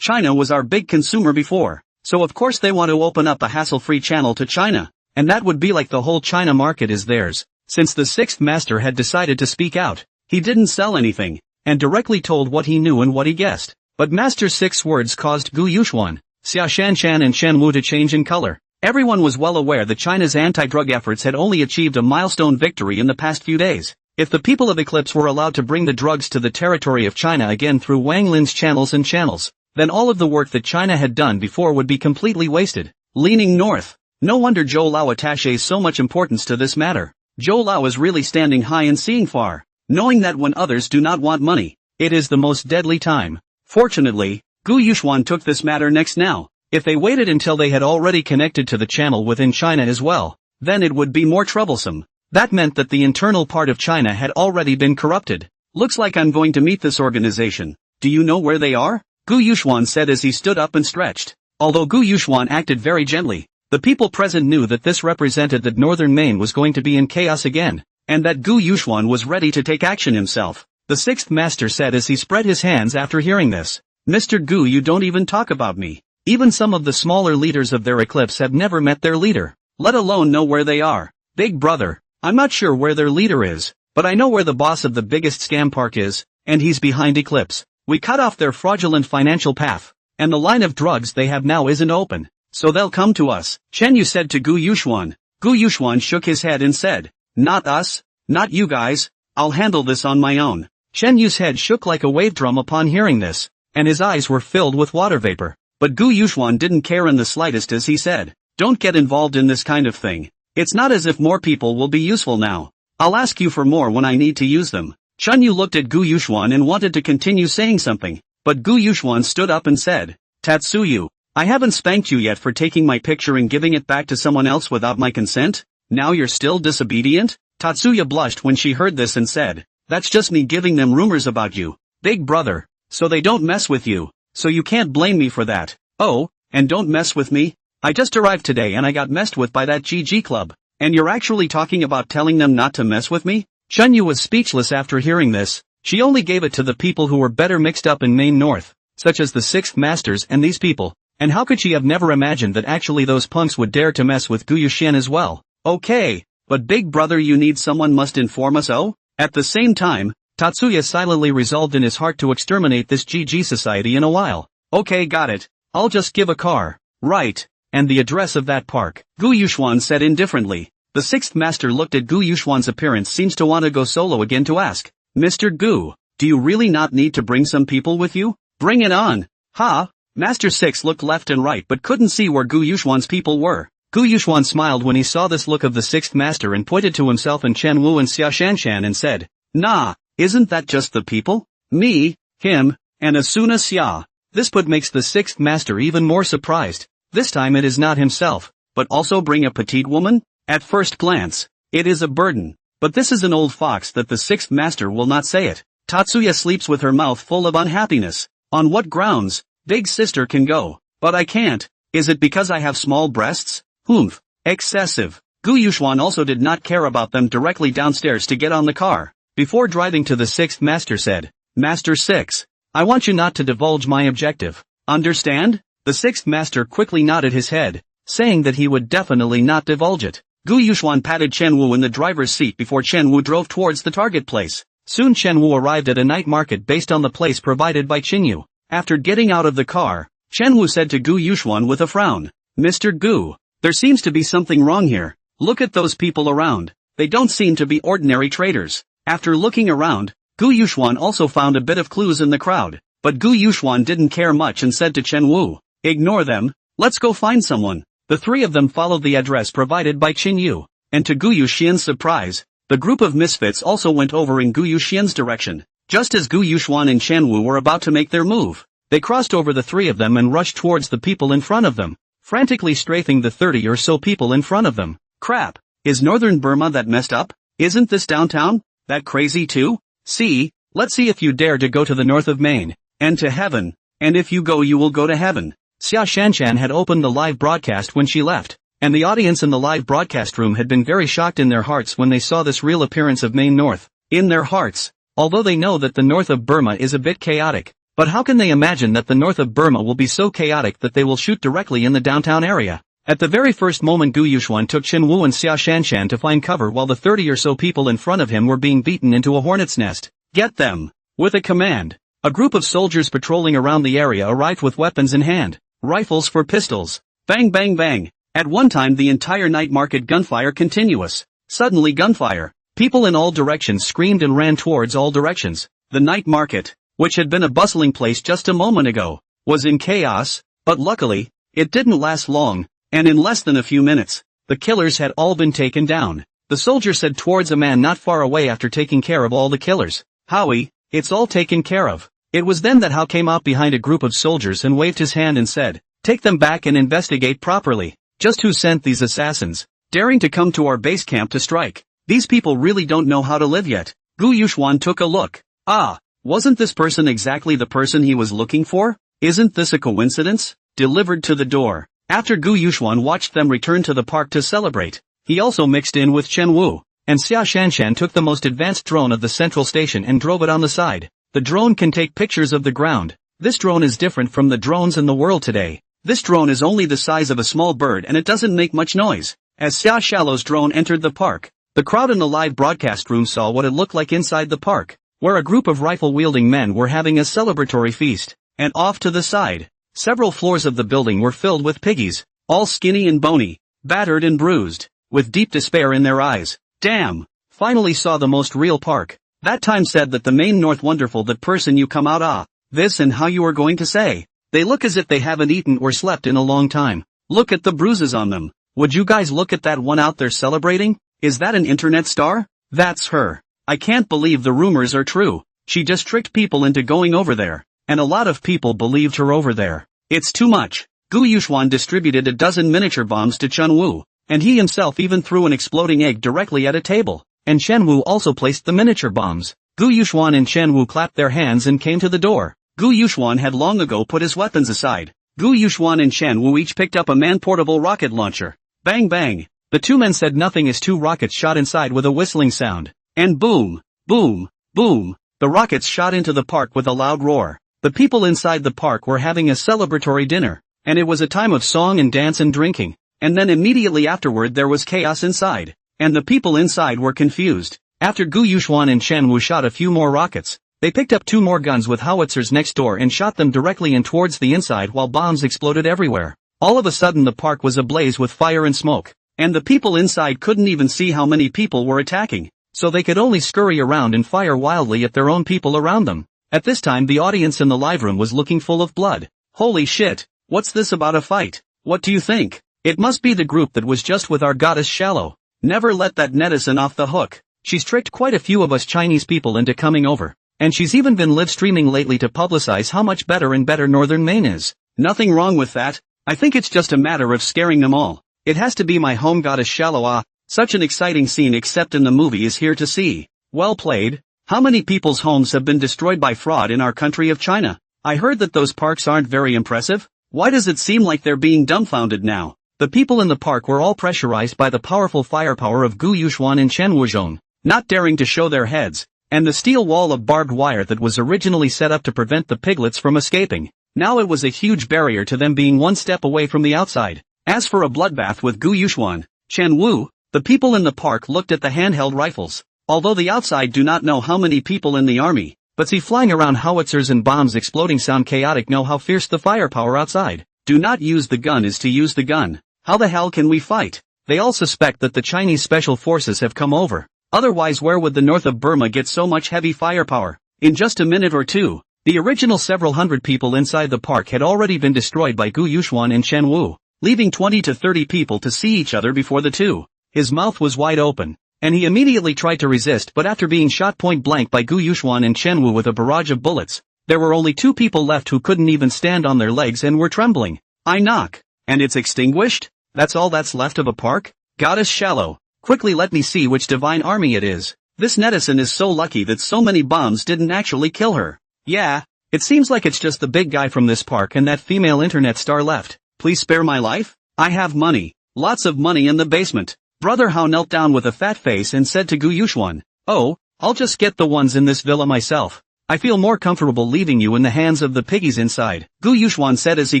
China was our big consumer before, so of course they want to open up a hassle-free channel to China, and that would be like the whole China market is theirs. Since the sixth master had decided to speak out, he didn't sell anything, and directly told what he knew and what he guessed. But Master 6's words caused Gu Yuxuan, Xia Shanshan and Chen Wu to change in color. Everyone was well aware that China's anti-drug efforts had only achieved a milestone victory in the past few days. If the people of Eclipse were allowed to bring the drugs to the territory of China again through Wang Lin's channels, then all of the work that China had done before would be completely wasted. Leaning north. No wonder Zhou Lao attaches so much importance to this matter. Zhou Lao is really standing high and seeing far, knowing that when others do not want money, it is the most deadly time. Fortunately, Gu Yuxuan took this matter next now. If they waited until they had already connected to the channel within China as well, then it would be more troublesome. That meant that the internal part of China had already been corrupted. Looks like I'm going to meet this organization. Do you know where they are? Gu Yuxuan said as he stood up and stretched. Although Gu Yuxuan acted very gently, The people present knew that this represented that northern Maine was going to be in chaos again, and that Gu Yuxuan was ready to take action himself. The sixth master said as he spread his hands after hearing this. Mr. Gu, you don't even talk about me. Even some of the smaller leaders of their eclipse have never met their leader, let alone know where they are. Big brother, I'm not sure where their leader is, but I know where the boss of the biggest scam park is, and he's behind Eclipse. We cut off their fraudulent financial path, and the line of drugs they have now isn't open, so they'll come to us. Chen Yu said to Gu Yuxuan. Gu Yuxuan shook his head and said, not us, not you guys, I'll handle this on my own. Chen Yu's head shook like a wave drum upon hearing this, and his eyes were filled with water vapor. But Gu Yuxuan didn't care in the slightest as he said, don't get involved in this kind of thing. It's not as if more people will be useful now. I'll ask you for more when I need to use them. Chen Yu looked at Gu Yuxuan and wanted to continue saying something, but Gu Yuxuan stood up and said, Tatsuyu, I haven't spanked you yet for taking my picture and giving it back to someone else without my consent? Now you're still disobedient? Tatsuya blushed when she heard this and said, that's just me giving them rumors about you, big brother, so they don't mess with you, so you can't blame me for that. Oh, and don't mess with me? I just arrived today and I got messed with by that GG club, and you're actually talking about telling them not to mess with me? Chen Yu was speechless after hearing this. She only gave it to the people who were better mixed up in Maine North, such as the Sixth Masters and these people, and how could she have never imagined that actually those punks would dare to mess with Gu Yuxian as well? Okay, but big brother, you need someone must inform us. Oh? At the same time, Tatsuya silently resolved in his heart to exterminate this GG society in a while. Okay, got it, I'll just give a car. Right. And the address of that park, Gu Yuxuan said indifferently. The sixth master looked at Gu Yuxuan's appearance, seems to want to go solo again, to ask, Mr. Gu, do you really not need to bring some people with you? Bring it on. Ha? Master Six looked left and right but couldn't see where Gu Yuxuan's people were. Gu Yuxuan smiled when he saw this look of the sixth master and pointed to himself and Chen Wu and Xia Shanshan and said, nah, isn't that just the people? Me, him, and Asuna Xia. This put makes the sixth master even more surprised. This time it is not himself, but also bring a petite woman? At first glance, it is a burden, but this is an old fox that the sixth master will not say it. Tatsuya sleeps with her mouth full of unhappiness. On what grounds? Big sister can go, but I can't. Is it because I have small breasts? Humph. Excessive. Gu Yuxuan also did not care about them directly downstairs to get on the car. Before driving to the sixth master said, Master Six, I want you not to divulge my objective. Understand? The sixth master quickly nodded his head, saying that he would definitely not divulge it. Gu Yuxuan patted Chen Wu in the driver's seat before Chen Wu drove towards the target place. Soon Chen Wu arrived at a night market based on the place provided by Qin Yu. After getting out of the car, Chen Wu said to Gu Yuxuan with a frown, Mr. Gu, there seems to be something wrong here. Look at those people around. They don't seem to be ordinary traders. After looking around, Gu Yuxuan also found a bit of clues in the crowd, but Gu Yuxuan didn't care much and said to Chen Wu, ignore them, let's go find someone. The three of them followed the address provided by Qin Yu, and to Gu Yuxian's surprise, the group of misfits also went over in Gu Yuxian's direction. Just as Gu Yuxuan and Chen Wu were about to make their move, they crossed over the three of them and rushed towards the people in front of them, frantically strafing the 30 or so people in front of them. Crap, is northern Burma that messed up? Isn't this downtown that crazy too? See, let's see if you dare to go to the north of Maine, and to heaven, and if you go you will go to heaven. Xia Shanshan had opened the live broadcast when she left, and the audience in the live broadcast room had been very shocked in their hearts when they saw this real appearance of Maine North. In their hearts, although they know that the north of Burma is a bit chaotic, but how can they imagine that the north of Burma will be so chaotic that they will shoot directly in the downtown area? At the very first moment Gu Yuxuan took Chen Wu and Xia Shanshan to find cover while the 30 or so people in front of him were being beaten into a hornet's nest. Get them! With a command, a group of soldiers patrolling around the area arrived with weapons in hand. Rifles for pistols. Bang bang bang. At one time the entire night market gunfire continuous. Suddenly gunfire. People in all directions screamed and ran towards all directions. The night market, which had been a bustling place just a moment ago, was in chaos, but luckily, it didn't last long, and in less than a few minutes, the killers had all been taken down. The soldier said towards a man not far away after taking care of all the killers, Howie, it's all taken care of. It was then that Hao came out behind a group of soldiers and waved his hand and said, take them back and investigate properly. Just who sent these assassins, daring to come to our base camp to strike? These people really don't know how to live yet. Gu Yuxuan took a look. Ah, wasn't this person exactly the person he was looking for? Isn't this a coincidence? Delivered to the door. After Gu Yuxuan watched them return to the park to celebrate, he also mixed in with Chen Wu, and Xia Shanshan took the most advanced drone of the central station and drove it on the side. The drone can take pictures of the ground. This drone is different from the drones in the world today. This drone is only the size of a small bird and it doesn't make much noise. As Xia Shallow's drone entered the park, the crowd in the live broadcast room saw what it looked like inside the park, where a group of rifle-wielding men were having a celebratory feast. And off to the side, several floors of the building were filled with piggies, all skinny and bony, battered and bruised, with deep despair in their eyes. Damn! Finally saw the most real park. That time said that the main north wonderful that person you come out this and how you are going to say. They look as if they haven't eaten or slept in a long time. Look at the bruises on them. Would you guys look at that one out there celebrating? Is that an internet star? That's her. I can't believe the rumors are true. She just tricked people into going over there. And a lot of people believed her over there. It's too much. Gu Yuxuan distributed a dozen miniature bombs to Chen Wu, and he himself even threw an exploding egg directly at a table. And Chen Wu also placed the miniature bombs. Gu Yuxuan and Chen Wu clapped their hands and came to the door. Gu Yuxuan had long ago put his weapons aside. Gu Yuxuan and Chen Wu each picked up a man-portable rocket launcher. Bang bang. The two men said nothing as two rockets shot inside with a whistling sound. And boom, boom, boom. The rockets shot into the park with a loud roar. The people inside the park were having a celebratory dinner, and it was a time of song and dance and drinking, and then immediately afterward there was chaos inside, and the people inside were confused. After Gu Yuxuan and Chen Wu shot a few more rockets, they picked up 2 more guns with howitzers next door and shot them directly in towards the inside while bombs exploded everywhere. All of a sudden the park was ablaze with fire and smoke, and the people inside couldn't even see how many people were attacking, so they could only scurry around and fire wildly at their own people around them. At this time the audience in the live room was looking full of blood. Holy shit, what's this about a fight? What do you think? It must be the group that was just with our goddess Shallow. Never let that netizen off the hook. She's tricked quite a few of us Chinese people into coming over, and she's even been live streaming lately to publicize how much better and better Northern Maine is. Nothing wrong with that. I think it's just a matter of scaring them all. It has to be my home goddess Shallow. Such an exciting scene except in the movie is here to see. Well played. How many people's homes have been destroyed by fraud in our country of China? I heard that those parks aren't very impressive. Why does it seem like they're being dumbfounded now? The people in the park were all pressurized by the powerful firepower of Gu Yuxuan and Chen Wuzhong, not daring to show their heads, and the steel wall of barbed wire that was originally set up to prevent the piglets from escaping. Now it was a huge barrier to them being one step away from the outside. As for a bloodbath with Gu Yuxuan, Chen Wu, the people in the park looked at the handheld rifles. Although the outside do not know how many people in the army, but see flying around howitzers and bombs exploding sound chaotic, know how fierce the firepower outside. Do not use the gun is to use the gun. How the hell can we fight? They all suspect that the Chinese special forces have come over. Otherwise where would the north of Burma get so much heavy firepower? In just a minute or two, the original several hundred people inside the park had already been destroyed by Gu Yuxuan and Chen Wu, leaving 20 to 30 people to see each other before the two. His mouth was wide open, and he immediately tried to resist, but after being shot point blank by Gu Yuxuan and Chen Wu with a barrage of bullets, there were only 2 people left who couldn't even stand on their legs and were trembling. I knock. And it's extinguished? That's all that's left of a park? Goddess Shallow, quickly let me see which divine army it is. This netizen is so lucky that so many bombs didn't actually kill her. Yeah, it seems like it's just the big guy from this park and that female internet star left. Please spare my life? I have money. Lots of money in the basement. Brother Hao knelt down with a fat face and said to Gu Yuxuan, "Oh, I'll just get the ones in this villa myself. I feel more comfortable leaving you in the hands of the piggies inside," Gu Yuxuan said as he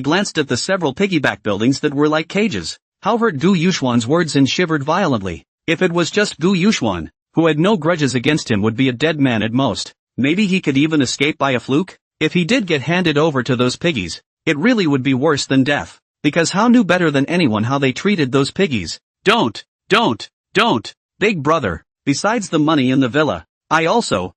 glanced at the several piggyback buildings that were like cages. Hao heard Gu Yuxuan's words and shivered violently. If it was just Gu Yuxuan, who had no grudges against him, would be a dead man at most. Maybe he could even escape by a fluke? If he did get handed over to those piggies, it really would be worse than death. Because Hao knew better than anyone how they treated those piggies. Don't, big brother, besides the money in the villa, I also,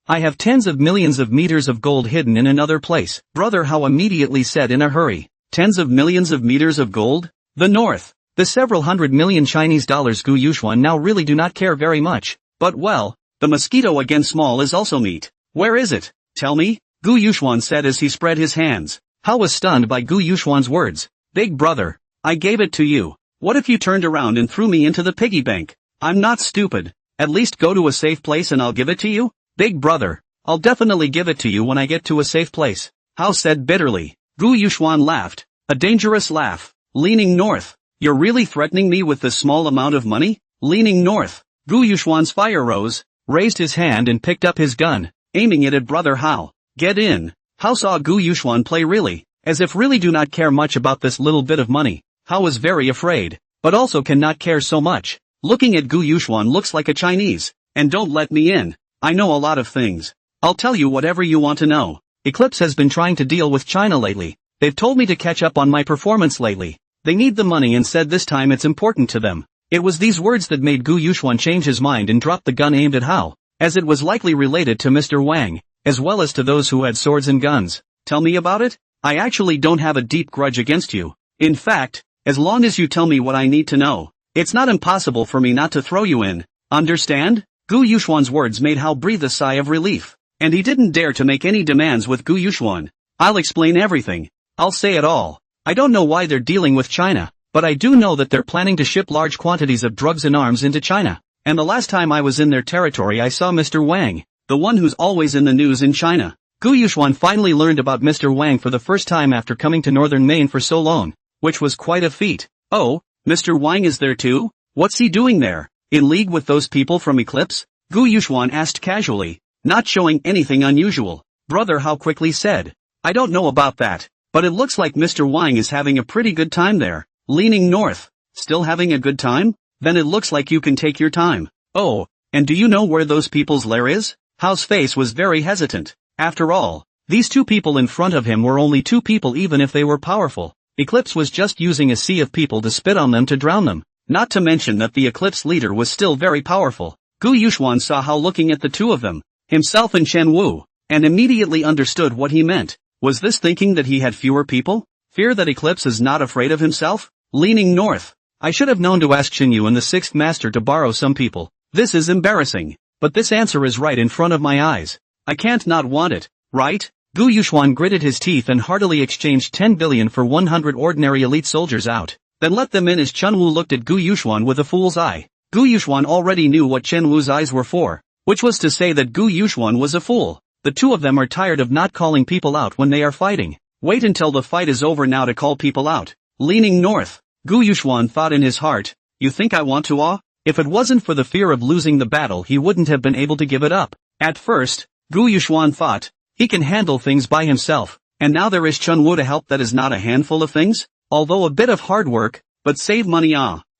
I have tens of millions of meters of gold hidden in another place, Brother Hao immediately said in a hurry. Tens of millions of meters of gold? The north. The several hundred million Chinese dollars Gu Yuxuan now really do not care very much. But well, the mosquito again small is also meat. Where is it? Tell me, Gu Yuxuan said as he spread his hands. Hao was stunned by Gu Yuxuan's words. Big brother, I gave it to you. What if you turned around and threw me into the piggy bank? I'm not stupid. At least go to a safe place and I'll give it to you? Big brother, I'll definitely give it to you when I get to a safe place, Hao said bitterly. Gu Yuxuan laughed. A dangerous laugh. Leaning north. You're really threatening me with this small amount of money? Leaning north. Gu Yuxuan's fire rose, raised his hand and picked up his gun, aiming it at Brother Hao. Get in. Hao saw Gu Yuxuan play really, as if really do not care much about this little bit of money. Hao was very afraid, but also cannot care so much. Looking at Gu Yuxuan looks like a Chinese, and don't let me in. I know a lot of things. I'll tell you whatever you want to know. Eclipse has been trying to deal with China lately. They've told me to catch up on my performance lately. They need the money and said this time it's important to them. It was these words that made Gu Yuxuan change his mind and drop the gun aimed at Hao, as it was likely related to Mr. Wang, as well as to those who had swords and guns. Tell me about it? I actually don't have a deep grudge against you. In fact, as long as you tell me what I need to know, it's not impossible for me not to throw you in. Understand? Gu Yuxuan's words made Hao breathe a sigh of relief, and he didn't dare to make any demands with Gu Yuxuan. I'll explain everything. I'll say it all. I don't know why they're dealing with China, but I do know that they're planning to ship large quantities of drugs and arms into China. And the last time I was in their territory I saw Mr. Wang, the one who's always in the news in China. Gu Yuxuan finally learned about Mr. Wang for the first time after coming to northern Maine for so long, which was quite a feat. Oh, Mr. Wang is there too? What's he doing there? In league with those people from Eclipse? Gu Yuxuan asked casually, not showing anything unusual. Brother Hao quickly said, I don't know about that, but it looks like Mr. Wang is having a pretty good time there. Leaning north. Still having a good time? Then it looks like you can take your time. Oh, and do you know where those people's lair is? Hao's face was very hesitant. After all, these two people in front of him were only two people even if they were powerful. Eclipse was just using a sea of people to spit on them to drown them. Not to mention that the Eclipse leader was still very powerful. Gu Yuxuan saw Hao looking at the two of them, himself and Chen Wu, and immediately understood what he meant. Was this thinking that he had fewer people? Fear that Eclipse is not afraid of himself? Leaning north. I should have known to ask Chen Yu and the sixth master to borrow some people. This is embarrassing. But this answer is right in front of my eyes. I can't not want it, right? Gu Yuxuan gritted his teeth and heartily exchanged 10 billion for 100 ordinary elite soldiers out. Then let them in as Chen Wu looked at Gu Yuxuan with a fool's eye. Gu Yuxuan already knew what Chen Wu's eyes were for, which was to say that Gu Yuxuan was a fool. The two of them are tired of not calling people out when they are fighting. Wait until the fight is over now to call people out. Leaning north. Gu Yuxuan thought in his heart, you think I want to? If it wasn't for the fear of losing the battle he wouldn't have been able to give it up. At first, Gu Yuxuan thought, he can handle things by himself, and now there is Chen Wu to help. That is not a handful of things, although a bit of hard work, but save money.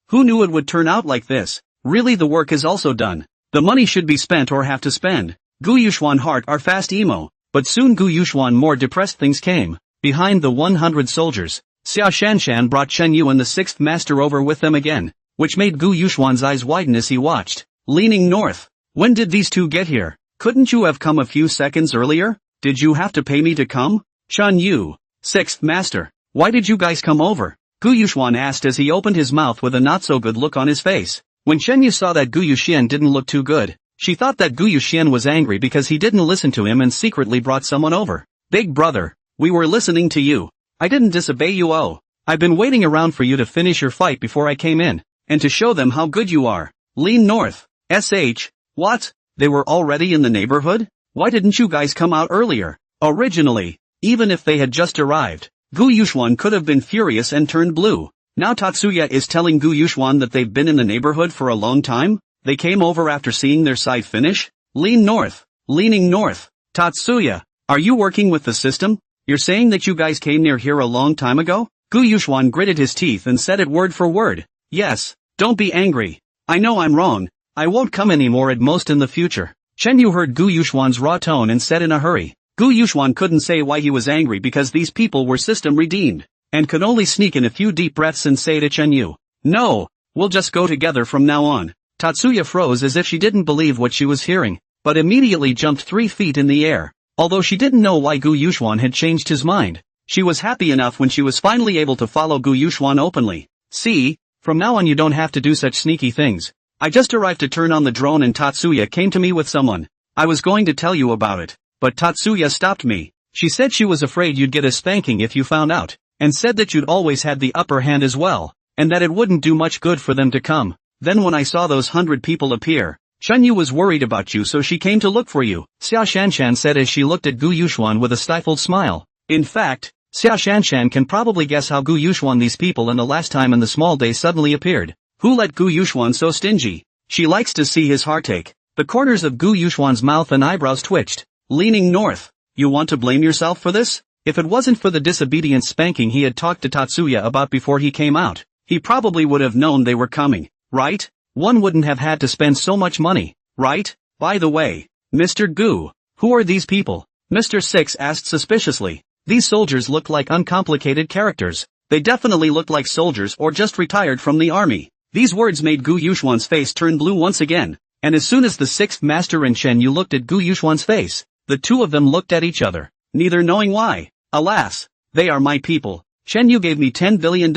Who knew it would turn out like this? Really, the work is also done. The money should be spent or have to spend. Gu Yuxuan heart are fast emo, but soon Gu Yuxuan more depressed things came. Behind the 100 soldiers, Xia Shanshan brought Chen Yu and the sixth master over with them again, which made Gu Yuxuan's eyes widen as he watched. Leaning north. When did these two get here? Couldn't you have come a few seconds earlier? Did you have to pay me to come? Chen Yu, sixth master, why did you guys come over? Gu Yuxuan asked as he opened his mouth with a not-so-good look on his face. When Chen Yu saw that Gu Yuxian didn't look too good, she thought that Gu Yuxian was angry because he didn't listen to him and secretly brought someone over. Big brother, we were listening to you. I didn't disobey you. I've been waiting around for you to finish your fight before I came in, and to show them how good you are. Lean north. What? They were already in the neighborhood? Why didn't you guys come out earlier? Originally, even if they had just arrived, Gu Yuxuan could have been furious and turned blue. Now Tatsuya is telling Gu Yuxuan that they've been in the neighborhood for a long time? They came over after seeing their side finish? Lean north. Leaning north. Tatsuya, are you working with the system? You're saying that you guys came near here a long time ago? Gu Yuxuan gritted his teeth and said it word for word. Yes, don't be angry. I know I'm wrong. I won't come anymore at most in the future. Chen Yu heard Gu Yuxuan's raw tone and said in a hurry. Gu Yuxuan couldn't say why he was angry because these people were system redeemed, and could only sneak in a few deep breaths and say to Chen Yu, no, we'll just go together from now on. Tatsuya froze as if she didn't believe what she was hearing, but immediately jumped 3 feet in the air. Although she didn't know why Gu Yuxuan had changed his mind, she was happy enough when she was finally able to follow Gu Yuxuan openly. See, from now on you don't have to do such sneaky things. I just arrived to turn on the drone and Tatsuya came to me with someone. I was going to tell you about it, but Tatsuya stopped me. She said she was afraid you'd get a spanking if you found out, and said that you'd always had the upper hand as well, and that it wouldn't do much good for them to come. Then when I saw those 100 people appear, Chen Yu was worried about you, so she came to look for you, Xia Shanshan said as she looked at Gu Yuxuan with a stifled smile. In fact, Xia Shanshan can probably guess how Gu Yuxuan these people and the last time in the small day suddenly appeared. Who let Gu Yuxuan so stingy? She likes to see his heartache. The corners of Gu Yuxuan's mouth and eyebrows twitched. Leaning north. You want to blame yourself for this? If it wasn't for the disobedient spanking he had talked to Tatsuya about before he came out, he probably would have known they were coming, right? One wouldn't have had to spend so much money, right? By the way, Mr. Gu, who are these people? Mr. Six asked suspiciously. These soldiers look like uncomplicated characters. They definitely look like soldiers or just retired from the army. These words made Gu Yuxuan's face turn blue once again, and as soon as the sixth master and Chen Yu looked at Gu Yuxuan's face, the two of them looked at each other, neither knowing why. Alas, they are my people. Chen Yu gave me $10 billion.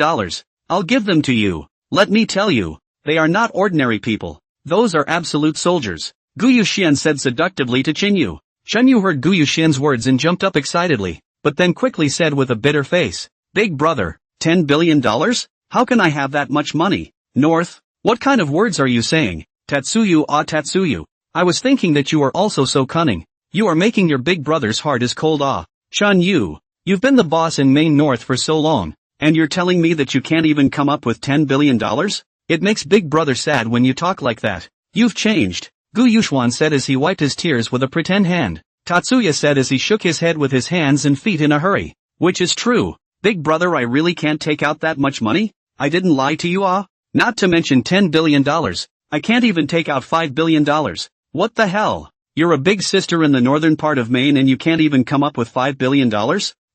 I'll give them to you. Let me tell you, they are not ordinary people. Those are absolute soldiers. Gu Yuxian said seductively to Chen Yu. Chen Yu heard Gu Yuxian's words and jumped up excitedly, but then quickly said with a bitter face, Big brother, $10 billion? How can I have that much money? North? What kind of words are you saying? Tatsuyu Tatsuyu. I was thinking that you are also so cunning. You are making your big brother's heart as cold Chen Yu. You've been the boss in Maine North for so long, and you're telling me that you can't even come up with $10 billion? It makes Big Brother sad when you talk like that. You've changed, Gu Yuxuan said as he wiped his tears with a pretend hand. Tatsuya said as he shook his head with his hands and feet in a hurry. Which is true. Big brother, I really can't take out that much money? I didn't lie to you, Not to mention $10 billion. I can't even take out $5 billion. What the hell? You're a big sister in the northern part of Maine and you can't even come up with $5 billion?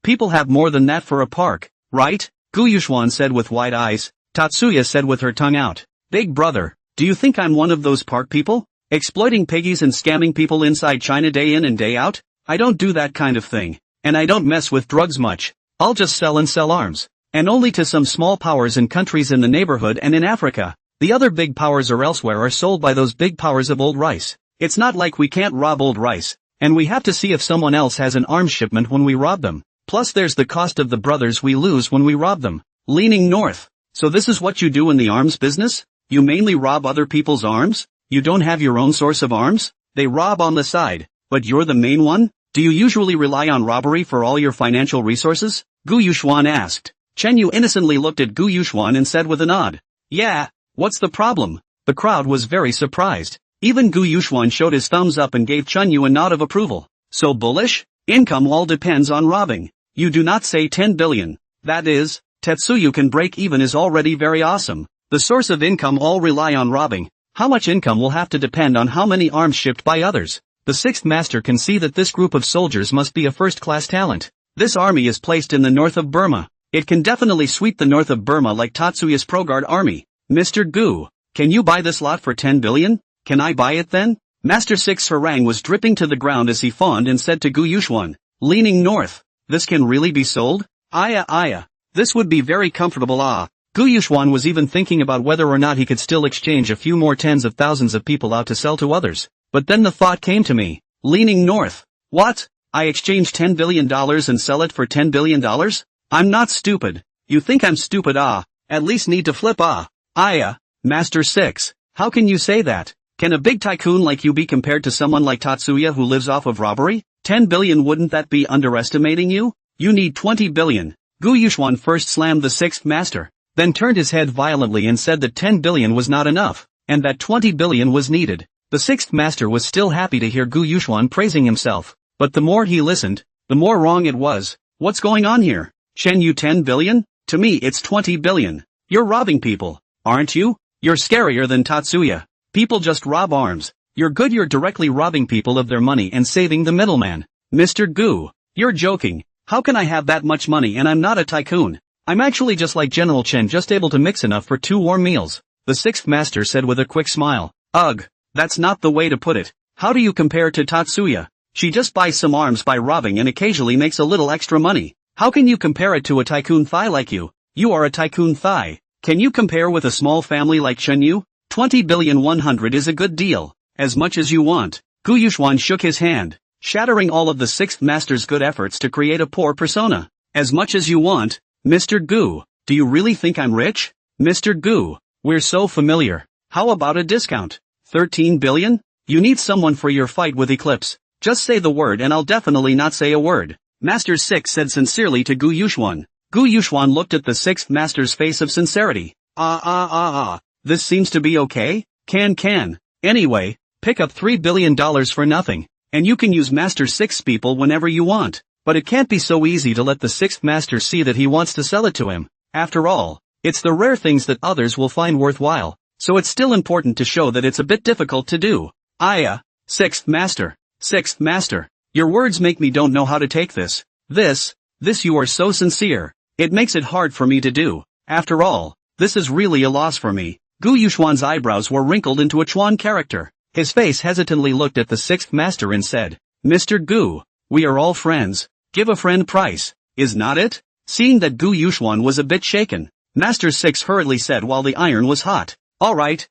People have more than that for a park, right? Gu Yuxuan said with wide eyes. Tatsuya said with her tongue out. Big brother, do you think I'm one of those park people? Exploiting piggies and scamming people inside China day in and day out? I don't do that kind of thing. And I don't mess with drugs much. I'll just sell arms. And only to some small powers and countries in the neighborhood and in Africa. The other big powers or elsewhere are sold by those big powers of old rice. It's not like we can't rob old rice. And we have to see if someone else has an arms shipment when we rob them. Plus there's the cost of the brothers we lose when we rob them. Leaning north. So this is what you do in the arms business? You mainly rob other people's arms? You don't have your own source of arms? They rob on the side, but you're the main one? Do you usually rely on robbery for all your financial resources? Gu Yuxuan asked. Chen Yu innocently looked at Gu Yuxuan and said with a nod. Yeah, what's the problem? The crowd was very surprised. Even Gu Yuxuan showed his thumbs up and gave Chen Yu a nod of approval. So bullish? Income all depends on robbing. You do not say 10 billion. That is, Tetsuyu can break even is already very awesome. The source of income all rely on robbing. How much income will have to depend on how many arms shipped by others. The sixth master can see that this group of soldiers must be a first-class talent. This army is placed in the north of Burma. It can definitely sweep the north of Burma like Tatsuya's Pro-Guard army. Mr. Gu, can you buy this lot for 10 billion? Can I buy it then? Master Six's harangue was dripping to the ground as he fawned and said to Gu Yuxuan, leaning north, this can really be sold? Aya. This would be very comfortable Gu Yuxuan was even thinking about whether or not he could still exchange a few more tens of thousands of people out to sell to others. But then the thought came to me. Leaning north. What? I exchange $10 billion and sell it for $10 billion? I'm not stupid. You think I'm stupid At least need to flip Aya. Master Six, how can you say that? Can a big tycoon like you be compared to someone like Tatsuya who lives off of robbery? 10 billion, wouldn't that be underestimating you? You need 20 billion. Gu Yuxuan first slammed the sixth master, then turned his head violently and said that 10 billion was not enough, and that 20 billion was needed. The sixth master was still happy to hear Gu Yuxuan praising himself, but the more he listened, the more wrong it was. What's going on here? Chen Yu 10 billion? To me it's 20 billion. You're robbing people, aren't you? You're scarier than Tatsuya. People just rob arms. You're good, you're directly robbing people of their money and saving the middleman. Mr. Gu, you're joking. How can I have that much money and I'm not a tycoon? I'm actually just like General Chen, just able to mix enough for 2 warm meals. The sixth master said with a quick smile. Ugh, that's not the way to put it. How do you compare to Tatsuya? She just buys some arms by robbing and occasionally makes a little extra money. How can you compare it to a tycoon thigh like you? You are a tycoon thigh. Can you compare with a small family like Chen Yu? 20 billion 100 is a good deal. As much as you want. Gu Yuxuan shook his hand, shattering all of the sixth master's good efforts to create a poor persona. As much as you want? Mr. Gu, do you really think I'm rich? Mr. Gu, we're so familiar. How about a discount? 13 billion? You need someone for your fight with Eclipse. Just say the word and I'll definitely not say a word. Master 6 said sincerely to Gu Yuxuan. Gu Yuxuan looked at the 6th master's face of sincerity. This seems to be okay? Can. Anyway, pick up $3 billion for nothing, and you can use Master 6 people whenever you want. But it can't be so easy to let the 6th master see that he wants to sell it to him. After all, it's the rare things that others will find worthwhile, so it's still important to show that it's a bit difficult to do. 6th master. Your words make me don't know how to take this. This you are so sincere. It makes it hard for me to do. After all, this is really a loss for me. Gu Yuxuan's eyebrows were wrinkled into a Chuan character. His face hesitantly looked at the 6th master and said, Mr. Gu, we are all friends. Give a friend price, is not it? Seeing that Gu Yuxuan was a bit shaken, Master 6 hurriedly said while the iron was hot. Alright,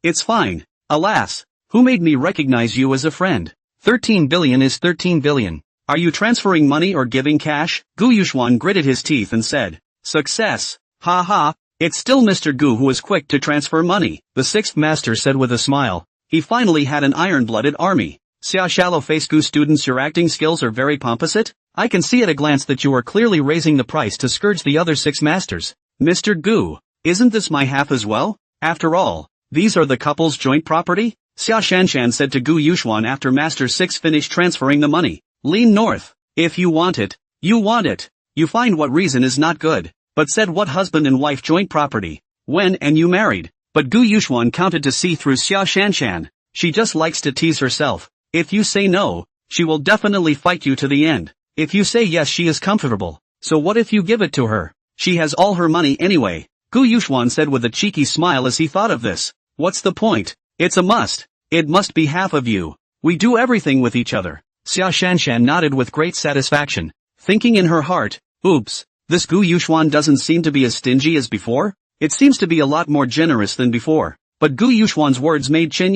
it's fine. Alas, who made me recognize you as a friend? 13 billion is 13 billion. Are you transferring money or giving cash? Gu Yuxuan gritted his teeth and said, Success. Ha. It's still Mr. Gu who is quick to transfer money, the 6th master said with a smile. He finally had an iron-blooded army. Xia shallow face Gu students, your acting skills are very pomposite. I can see at a glance that you are clearly raising the price to scourge the other 6 masters. Mr. Gu, isn't this my half as well? After all, these are the couple's joint property? Xia Shanshan said to Gu Yuxuan after Master 6 finished transferring the money. Lean north. If you want it, you want it. You find what reason is not good, but said what husband and wife joint property. When and you married. But Gu Yuxuan counted to see through Xia Shanshan. She just likes to tease herself. If you say no, she will definitely fight you to the end. If you say yes, she is comfortable. So what if you give it to her? She has all her money anyway. Gu Yuxuan said with a cheeky smile as he thought of this. What's the point? It's a must. It must be half of you. We do everything with each other. Xia Shanshan nodded with great satisfaction, thinking in her heart, oops, this Gu Yuxuan doesn't seem to be as stingy as before. It seems to be a lot more generous than before. But Gu Yuxuan's words made Chen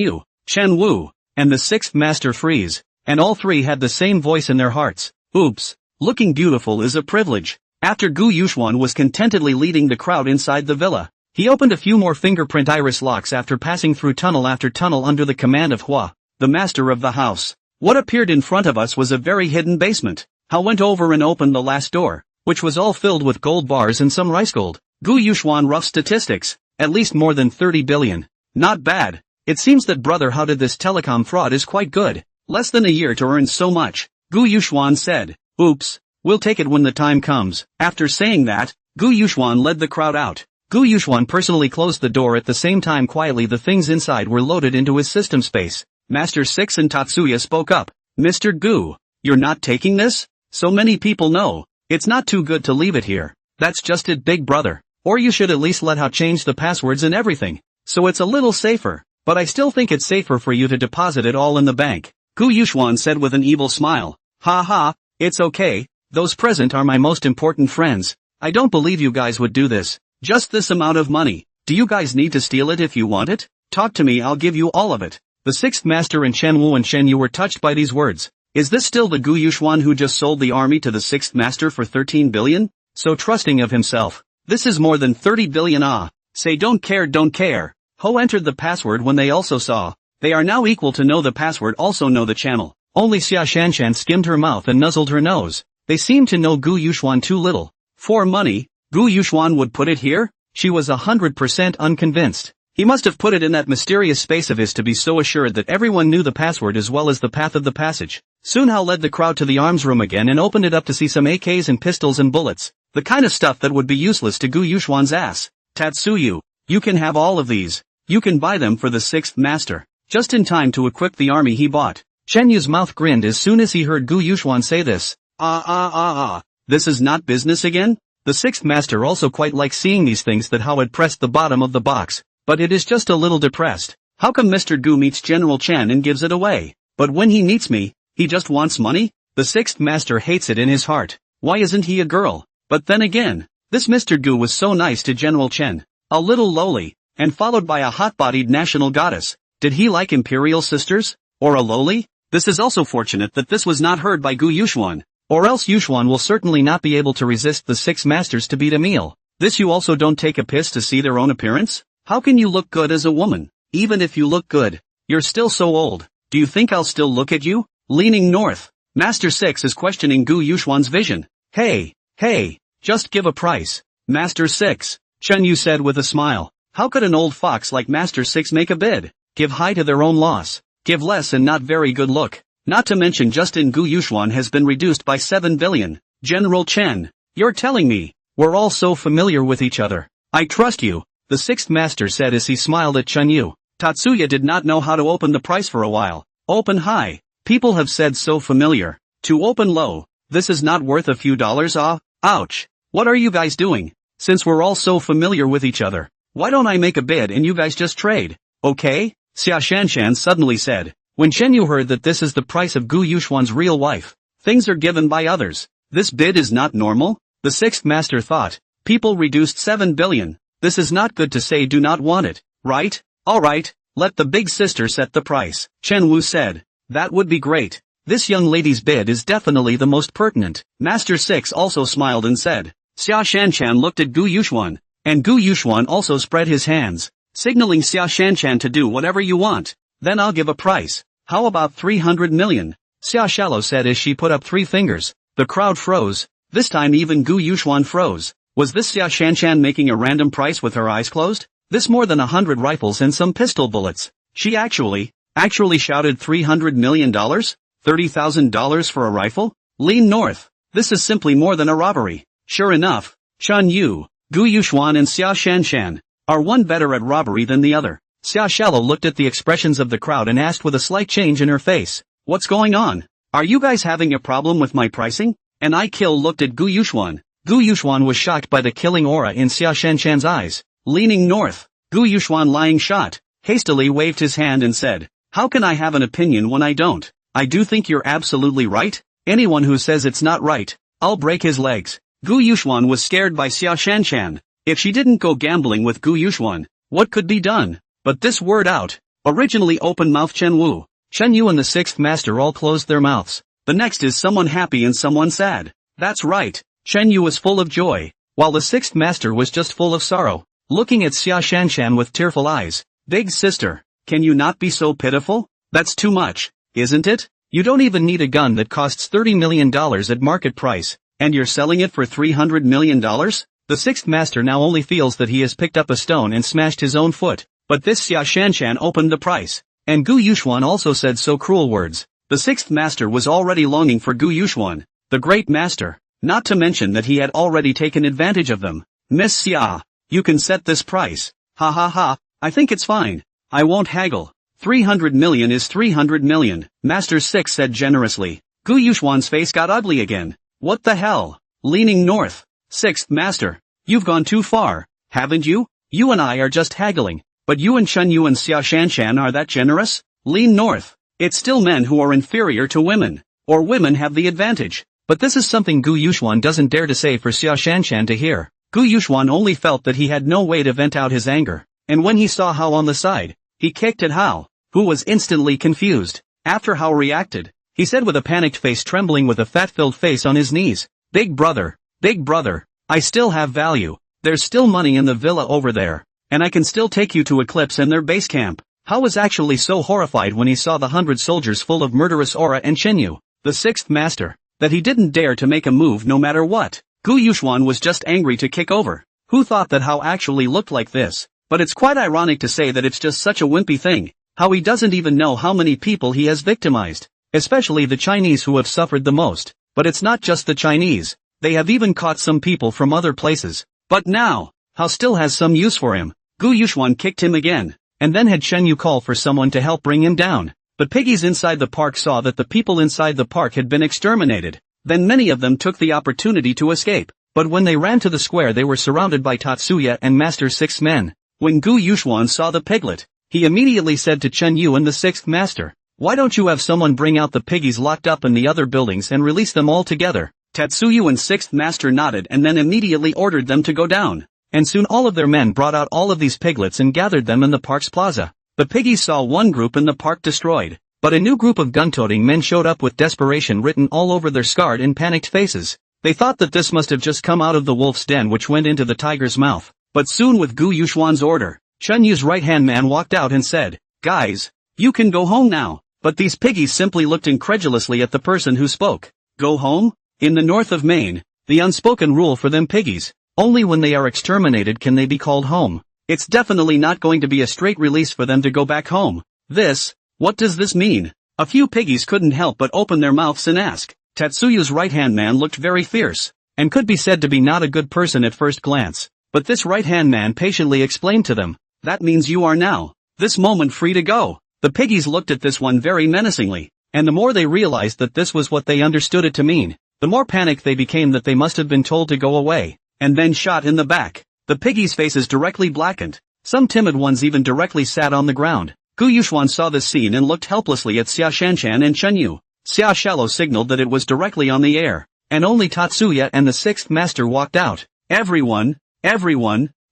Wu, and the 6th master freeze, and all three had the same voice in their hearts. Oops, looking beautiful is a privilege. After Gu Yuxuan was contentedly leading the crowd inside the villa, he opened a few more fingerprint iris locks after passing through tunnel after tunnel under the command of Hua, the master of the house. What appeared in front of us was a very hidden basement. Hua went over and opened the last door, which was all filled with gold bars and some rice gold. Gu Yuxuan rough statistics, at least more than 30 billion. Not bad. It seems that brother how did this telecom fraud is quite good. Less than a year to earn so much. Gu Yuxuan said, oops, we'll take it when the time comes. After saying that, Gu Yuxuan led the crowd out. Gu Yuxuan personally closed the door at the same time quietly the things inside were loaded into his system space. Master 6 and Tatsuya spoke up. Mr. Gu, you're not taking this? So many people know. It's not too good to leave it here. That's just it, big brother. Or you should at least let Hua change the passwords and everything. So it's a little safer. But I still think it's safer for you to deposit it all in the bank. Gu Yuxuan said with an evil smile. Ha, it's okay, those present are my most important friends. I don't believe you guys would do this. Just this amount of money. Do you guys need to steal it if you want it? Talk to me, I'll give you all of it. The 6th master and Chen Wu and Chen Yu were touched by these words. Is this still the Gu Yuxuan who just sold the army to the 6th master for 13 billion? So trusting of himself. This is more than 30 billion. Say don't care. Ho entered the password when they also saw. They are now equal to know the password, also know the channel. Only Xia Shanshan skimmed her mouth and nuzzled her nose. They seemed to know Gu Yuxuan too little. For money, Gu Yuxuan would put it here? She was 100% unconvinced. He must have put it in that mysterious space of his to be so assured that everyone knew the password as well as the path of the passage. Soon Hao led the crowd to the arms room again and opened it up to see some AKs and pistols and bullets. The kind of stuff that would be useless to Gu Yuxuan's ass. Tatsuyu, you can have all of these. You can buy them for the 6th master. Just in time to equip the army he bought. Chen Yu's mouth grinned as soon as he heard Gu Yuxuan say this. This is not business again? The 6th master also quite likes seeing these things that Hao had pressed the bottom of the box. But it is just a little depressed. How come Mr. Gu meets General Chen and gives it away? But when he meets me, he just wants money? The 6th master hates it in his heart. Why isn't he a girl? But then again, this Mr. Gu was so nice to General Chen. A little lowly, and followed by a hot-bodied national goddess. Did he like imperial sisters? Or a lowly? This is also fortunate that this was not heard by Gu Yuxuan. Or else Yuxuan will certainly not be able to resist the 6 masters to beat a meal. This you also don't take a piss to see their own appearance? How can you look good as a woman? Even if you look good, you're still so old. Do you think I'll still look at you? Leaning north. Master 6 is questioning Gu Yuxuan's vision. Hey, just give a price. Master 6, Chen Yu said with a smile. How could an old fox like Master 6 make a bid? Give high to their own loss. Give less and not very good look. Not to mention Justin Gu Yuxuan has been reduced by 7 billion. General Chen, you're telling me, we're all so familiar with each other. I trust you, the sixth master said as he smiled at Chen Yu. Tatsuya did not know how to open the price for a while. Open high. People have said so familiar. To open low. This is not worth a few dollars. Ouch. What are you guys doing? Since we're all so familiar with each other, why don't I make a bid and you guys just trade? Okay? Xia Shanshan suddenly said. When Chen Yu heard that this is the price of Gu Yuxuan's real wife, things are given by others. This bid is not normal? The sixth master thought. People reduced 7 billion. This is not good to say do not want it, right? Alright, let the big sister set the price, Chen Wu said. That would be great. This young lady's bid is definitely the most pertinent. Master 6 also smiled and said. Xia Shanshan looked at Gu Yuxuan, and Gu Yuxuan also spread his hands, signaling Xia Shanshan to do whatever you want. Then I'll give a price. How about 300 million? Xia Shallow said as she put up 3 fingers. The crowd froze. This time even Gu Yuxuan froze. Was this Xia Shanshan making a random price with her eyes closed? This more than 100 rifles and some pistol bullets. She actually shouted $300 million? $30,000 for a rifle? Lean north. This is simply more than a robbery. Sure enough, Chen Yu, Gu Yuxuan and Xia Shanshan are one better at robbery than the other. Xia Shallow looked at the expressions of the crowd and asked with a slight change in her face. What's going on? Are you guys having a problem with my pricing? An I-Kill looked at Gu Yuxuan. Gu Yuxuan was shocked by the killing aura in Xia Shanshan's eyes. Leaning north, Gu Yuxuan lying shot, hastily waved his hand and said, how can I have an opinion when I don't? I do think you're absolutely right. Anyone who says it's not right, I'll break his legs. Gu Yuxuan was scared by Xia Shanshan. If she didn't go gambling with Gu Yuxuan, what could be done? But this word out. Originally open-mouthed Chen Wu, Chen Yu and the sixth master all closed their mouths. The next is someone happy and someone sad. That's right. Chen Yu was full of joy, while the sixth master was just full of sorrow, looking at Xia Shanshan with tearful eyes. Big sister, can you not be so pitiful? That's too much, isn't it? You don't even need a gun that costs $30 million at market price, and you're selling it for $300 million? The sixth master now only feels that he has picked up a stone and smashed his own foot, but this Xia Shanshan opened the price, and Gu Yuxuan also said so cruel words. The sixth master was already longing for Gu Yuxuan, the great master. Not to mention that he had already taken advantage of them. Miss Xia, you can set this price. Ha ha ha, I think it's fine. I won't haggle. 300 million is 300 million, Master 6 said generously. Gu Yuxuan's face got ugly again. What the hell? Leaning north. Sixth master, you've gone too far, haven't you? You and I are just haggling, but you and Chen Yu and Xia Shanshan are that generous? Lean north. It's still men who are inferior to women, or women have the advantage. But this is something Gu Yuxuan doesn't dare to say for Xia Shanshan to hear. Gu Yuxuan only felt that he had no way to vent out his anger, and when he saw Hao on the side, he kicked at Hao, who was instantly confused. After Hao reacted, he said with a panicked face trembling with a fat-filled face on his knees, Big brother, I still have value. There's still money in the villa over there, and I can still take you to Eclipse and their base camp. Hao was actually so horrified when he saw the 100 soldiers full of murderous aura and Chen Yu, the sixth master, that he didn't dare to make a move no matter what. Gu Yuxuan was just angry to kick over. Who thought that Hao actually looked like this? But it's quite ironic to say that it's just such a wimpy thing. How he doesn't even know how many people he has victimized. Especially the Chinese who have suffered the most. But it's not just the Chinese. They have even caught some people from other places. But now, Hao still has some use for him. Gu Yuxuan kicked him again, and then had Chen Yu call for someone to help bring him down. The piggies inside the park saw that the people inside the park had been exterminated. Then many of them took the opportunity to escape. But when they ran to the square they were surrounded by Tatsuya and Master 6 men. When Gu Yuxuan saw the piglet, he immediately said to Chen Yu and the sixth master, why don't you have someone bring out the piggies locked up in the other buildings and release them all together? Tatsuya and sixth master nodded and then immediately ordered them to go down. And soon all of their men brought out all of these piglets and gathered them in the park's plaza. The piggies saw one group in the park destroyed, but a new group of gun-toting men showed up with desperation written all over their scarred and panicked faces. They thought that this must have just come out of the wolf's den which went into the tiger's mouth. But soon with Gu Yuxuan's order, Chen Yu's right-hand man walked out and said, guys, you can go home now. But these piggies simply looked incredulously at the person who spoke. Go home? In the north of Maine, the unspoken rule for them piggies, only when they are exterminated can they be called home. It's definitely not going to be a straight release for them to go back home. What does this mean? A few piggies couldn't help but open their mouths and ask. Tatsuyu's right-hand man looked very fierce, and could be said to be not a good person at first glance. But this right-hand man patiently explained to them, that means you are now, this moment free to go. The piggies looked at this one very menacingly, and the more they realized that this was what they understood it to mean, the more panicked they became that they must have been told to go away, and then shot in the back. The piggies' faces directly blackened. Some timid ones even directly sat on the ground. Gu Yuxuan saw this scene and looked helplessly at Xia Shanshan and Chen Yu. Xia Shallow signaled that it was directly on the air, and only Tatsuya and the sixth master walked out. Everyone,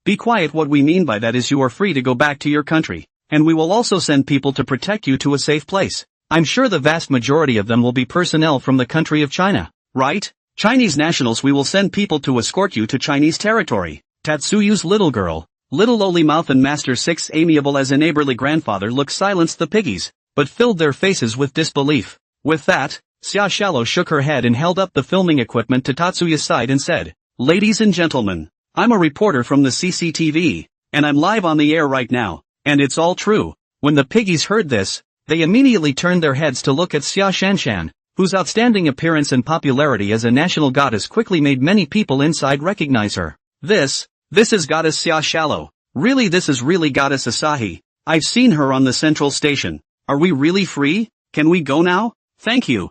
be quiet. What we mean by that is you are free to go back to your country, and we will also send people to protect you to a safe place. I'm sure the vast majority of them will be personnel from the country of China, right? Chinese nationals. We will send people to escort you to Chinese territory. Tatsuyu's little girl, little lowly mouth and Master Six's amiable as a neighborly grandfather look silenced the piggies, but filled their faces with disbelief. With that, Xia Shallow shook her head and held up the filming equipment to Tatsuya's side and said, Ladies and gentlemen, I'm a reporter from the CCTV, and I'm live on the air right now, and it's all true. When the piggies heard this, they immediately turned their heads to look at Xia Shanshan, whose outstanding appearance and popularity as a national goddess quickly made many people inside recognize her. This is Goddess Xia Shallow. Really, this is really Goddess Asahi. I've seen her on the central station. Are we really free? Can we go now? Thank you.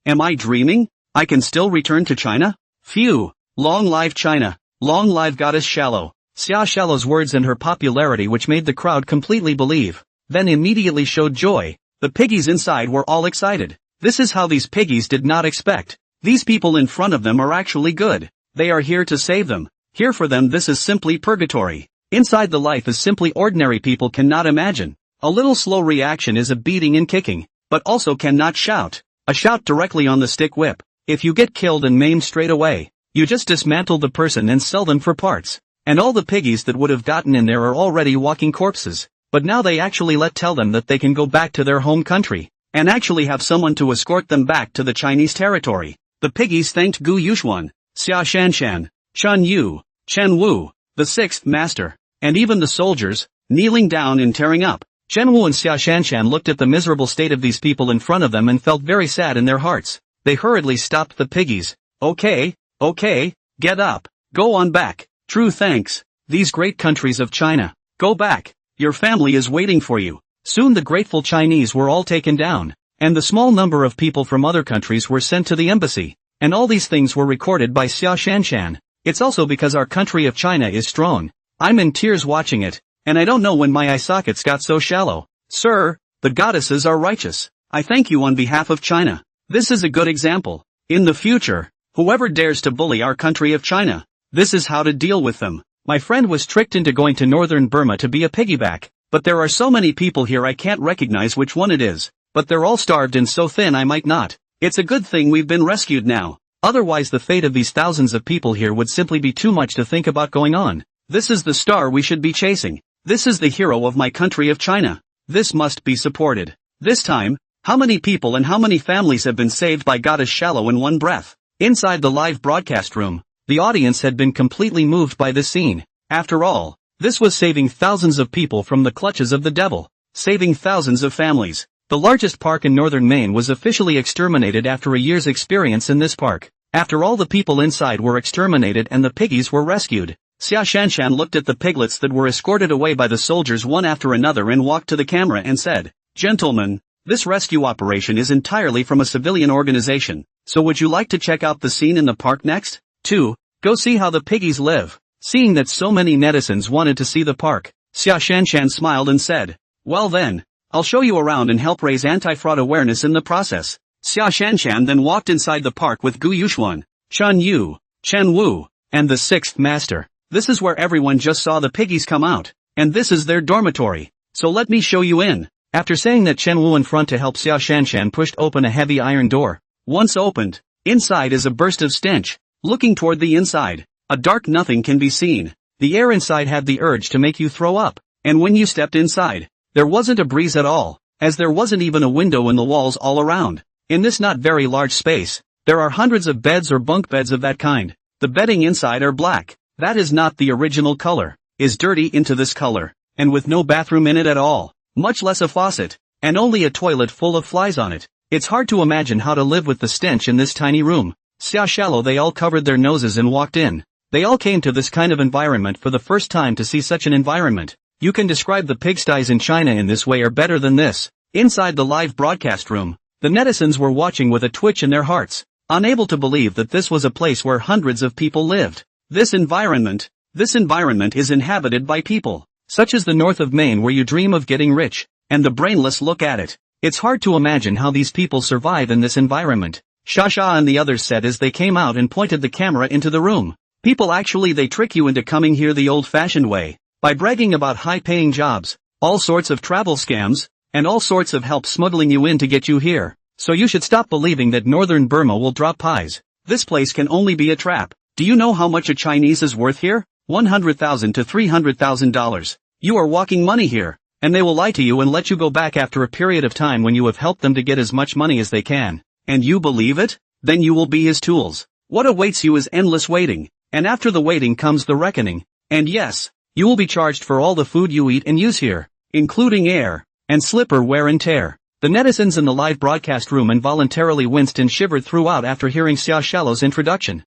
Am I dreaming? I can still return to China? Phew. Long live China. Long live Goddess Shallow. Xia Shallow's words and her popularity, which made the crowd completely believe, then immediately showed joy. The piggies inside were all excited. This is how these piggies did not expect. These people in front of them are actually good. They are here to save them. Here for them this is simply purgatory. Inside the life is simply ordinary people cannot imagine. A little slow reaction is a beating and kicking, but also cannot shout. A shout directly on the stick whip. If you get killed and maimed straight away, you just dismantle the person and sell them for parts. And all the piggies that would have gotten in there are already walking corpses. But now they actually tell them that they can go back to their home country, and actually have someone to escort them back to the Chinese territory. The piggies thanked Gu Yuxuan, Xia Shanshan, Chen Yu, Chen Wu, the sixth master, and even the soldiers, kneeling down and tearing up. Chen Wu and Xia Shanshan looked at the miserable state of these people in front of them and felt very sad in their hearts. They hurriedly stopped the piggies. Okay, get up, go on back. True thanks. These great countries of China. Go back. Your family is waiting for you. Soon the grateful Chinese were all taken down, and the small number of people from other countries were sent to the embassy. And all these things were recorded by Xia Shanshan. It's also because our country of China is strong. I'm in tears watching it, and I don't know when my eye sockets got so shallow. Sir, the goddesses are righteous. I thank you on behalf of China. This is a good example. In the future, whoever dares to bully our country of China, this is how to deal with them. My friend was tricked into going to northern Burma to be a piggyback, but there are so many people here I can't recognize which one it is, but they're all starved and so thin I might not. It's a good thing we've been rescued now. Otherwise the fate of these thousands of people here would simply be too much to think about going on. This is the star we should be chasing. This is the hero of my country of China. This must be supported. This time, how many people and how many families have been saved by Goddess Shallow in one breath? Inside the live broadcast room, the audience had been completely moved by this scene. After all, this was saving thousands of people from the clutches of the devil. Saving thousands of families. The largest park in northern Maine was officially exterminated after a year's experience in this park. After all the people inside were exterminated and the piggies were rescued. Xia Shanshan looked at the piglets that were escorted away by the soldiers one after another and walked to the camera and said, Gentlemen, this rescue operation is entirely from a civilian organization, so would you like to check out the scene in the park next? 2. Go see how the piggies live. Seeing that so many netizens wanted to see the park, Xia Shanshan smiled and said, Well then, I'll show you around and help raise anti-fraud awareness in the process. Xia Shanshan then walked inside the park with Gu Yuxuan, Chen Yu, Chen Wu, and the sixth master. This is where everyone just saw the piggies come out, and this is their dormitory. So let me show you in. After saying that, Chen Wu in front to help Xia Shanshan pushed open a heavy iron door. Once opened, inside is a burst of stench. Looking toward the inside, a dark nothing can be seen. The air inside had the urge to make you throw up, and when you stepped inside, there wasn't a breeze at all. as there wasn't even a window in the walls all around. In this not very large space, there are hundreds of beds or bunk beds of that kind. The bedding inside are black. That is not the original color, is dirty into this color, and with no bathroom in it at all, much less a faucet, and only a toilet full of flies on it. It's hard to imagine how to live with the stench in this tiny room. So shallow they all covered their noses and walked in. They all came to this kind of environment for the first time to see such an environment. You can describe the pigsties in China in this way or better than this. Inside the live broadcast room, the netizens were watching with a twitch in their hearts, unable to believe that this was a place where hundreds of people lived. This environment is inhabited by people, such as the north of Maine where you dream of getting rich, and the brainless look at it. It's hard to imagine how these people survive in this environment. Shasha and the others said as they came out and pointed the camera into the room. People actually they trick you into coming here the old-fashioned way, by bragging about high-paying jobs, all sorts of travel scams, and all sorts of help smuggling you in to get you here. So you should stop believing that northern Burma will drop pies. This place can only be a trap. Do you know how much a Chinese is worth here? $100,000 to $300,000. You are walking money here, and they will lie to you and let you go back after a period of time when you have helped them to get as much money as they can. And you believe it? Then you will be his tools. What awaits you is endless waiting, and after the waiting comes the reckoning. And yes, you will be charged for all the food you eat and use here, including air, and slipper wear and tear. The netizens in the live broadcast room involuntarily winced and shivered throughout after hearing Xiao Shallow's introduction.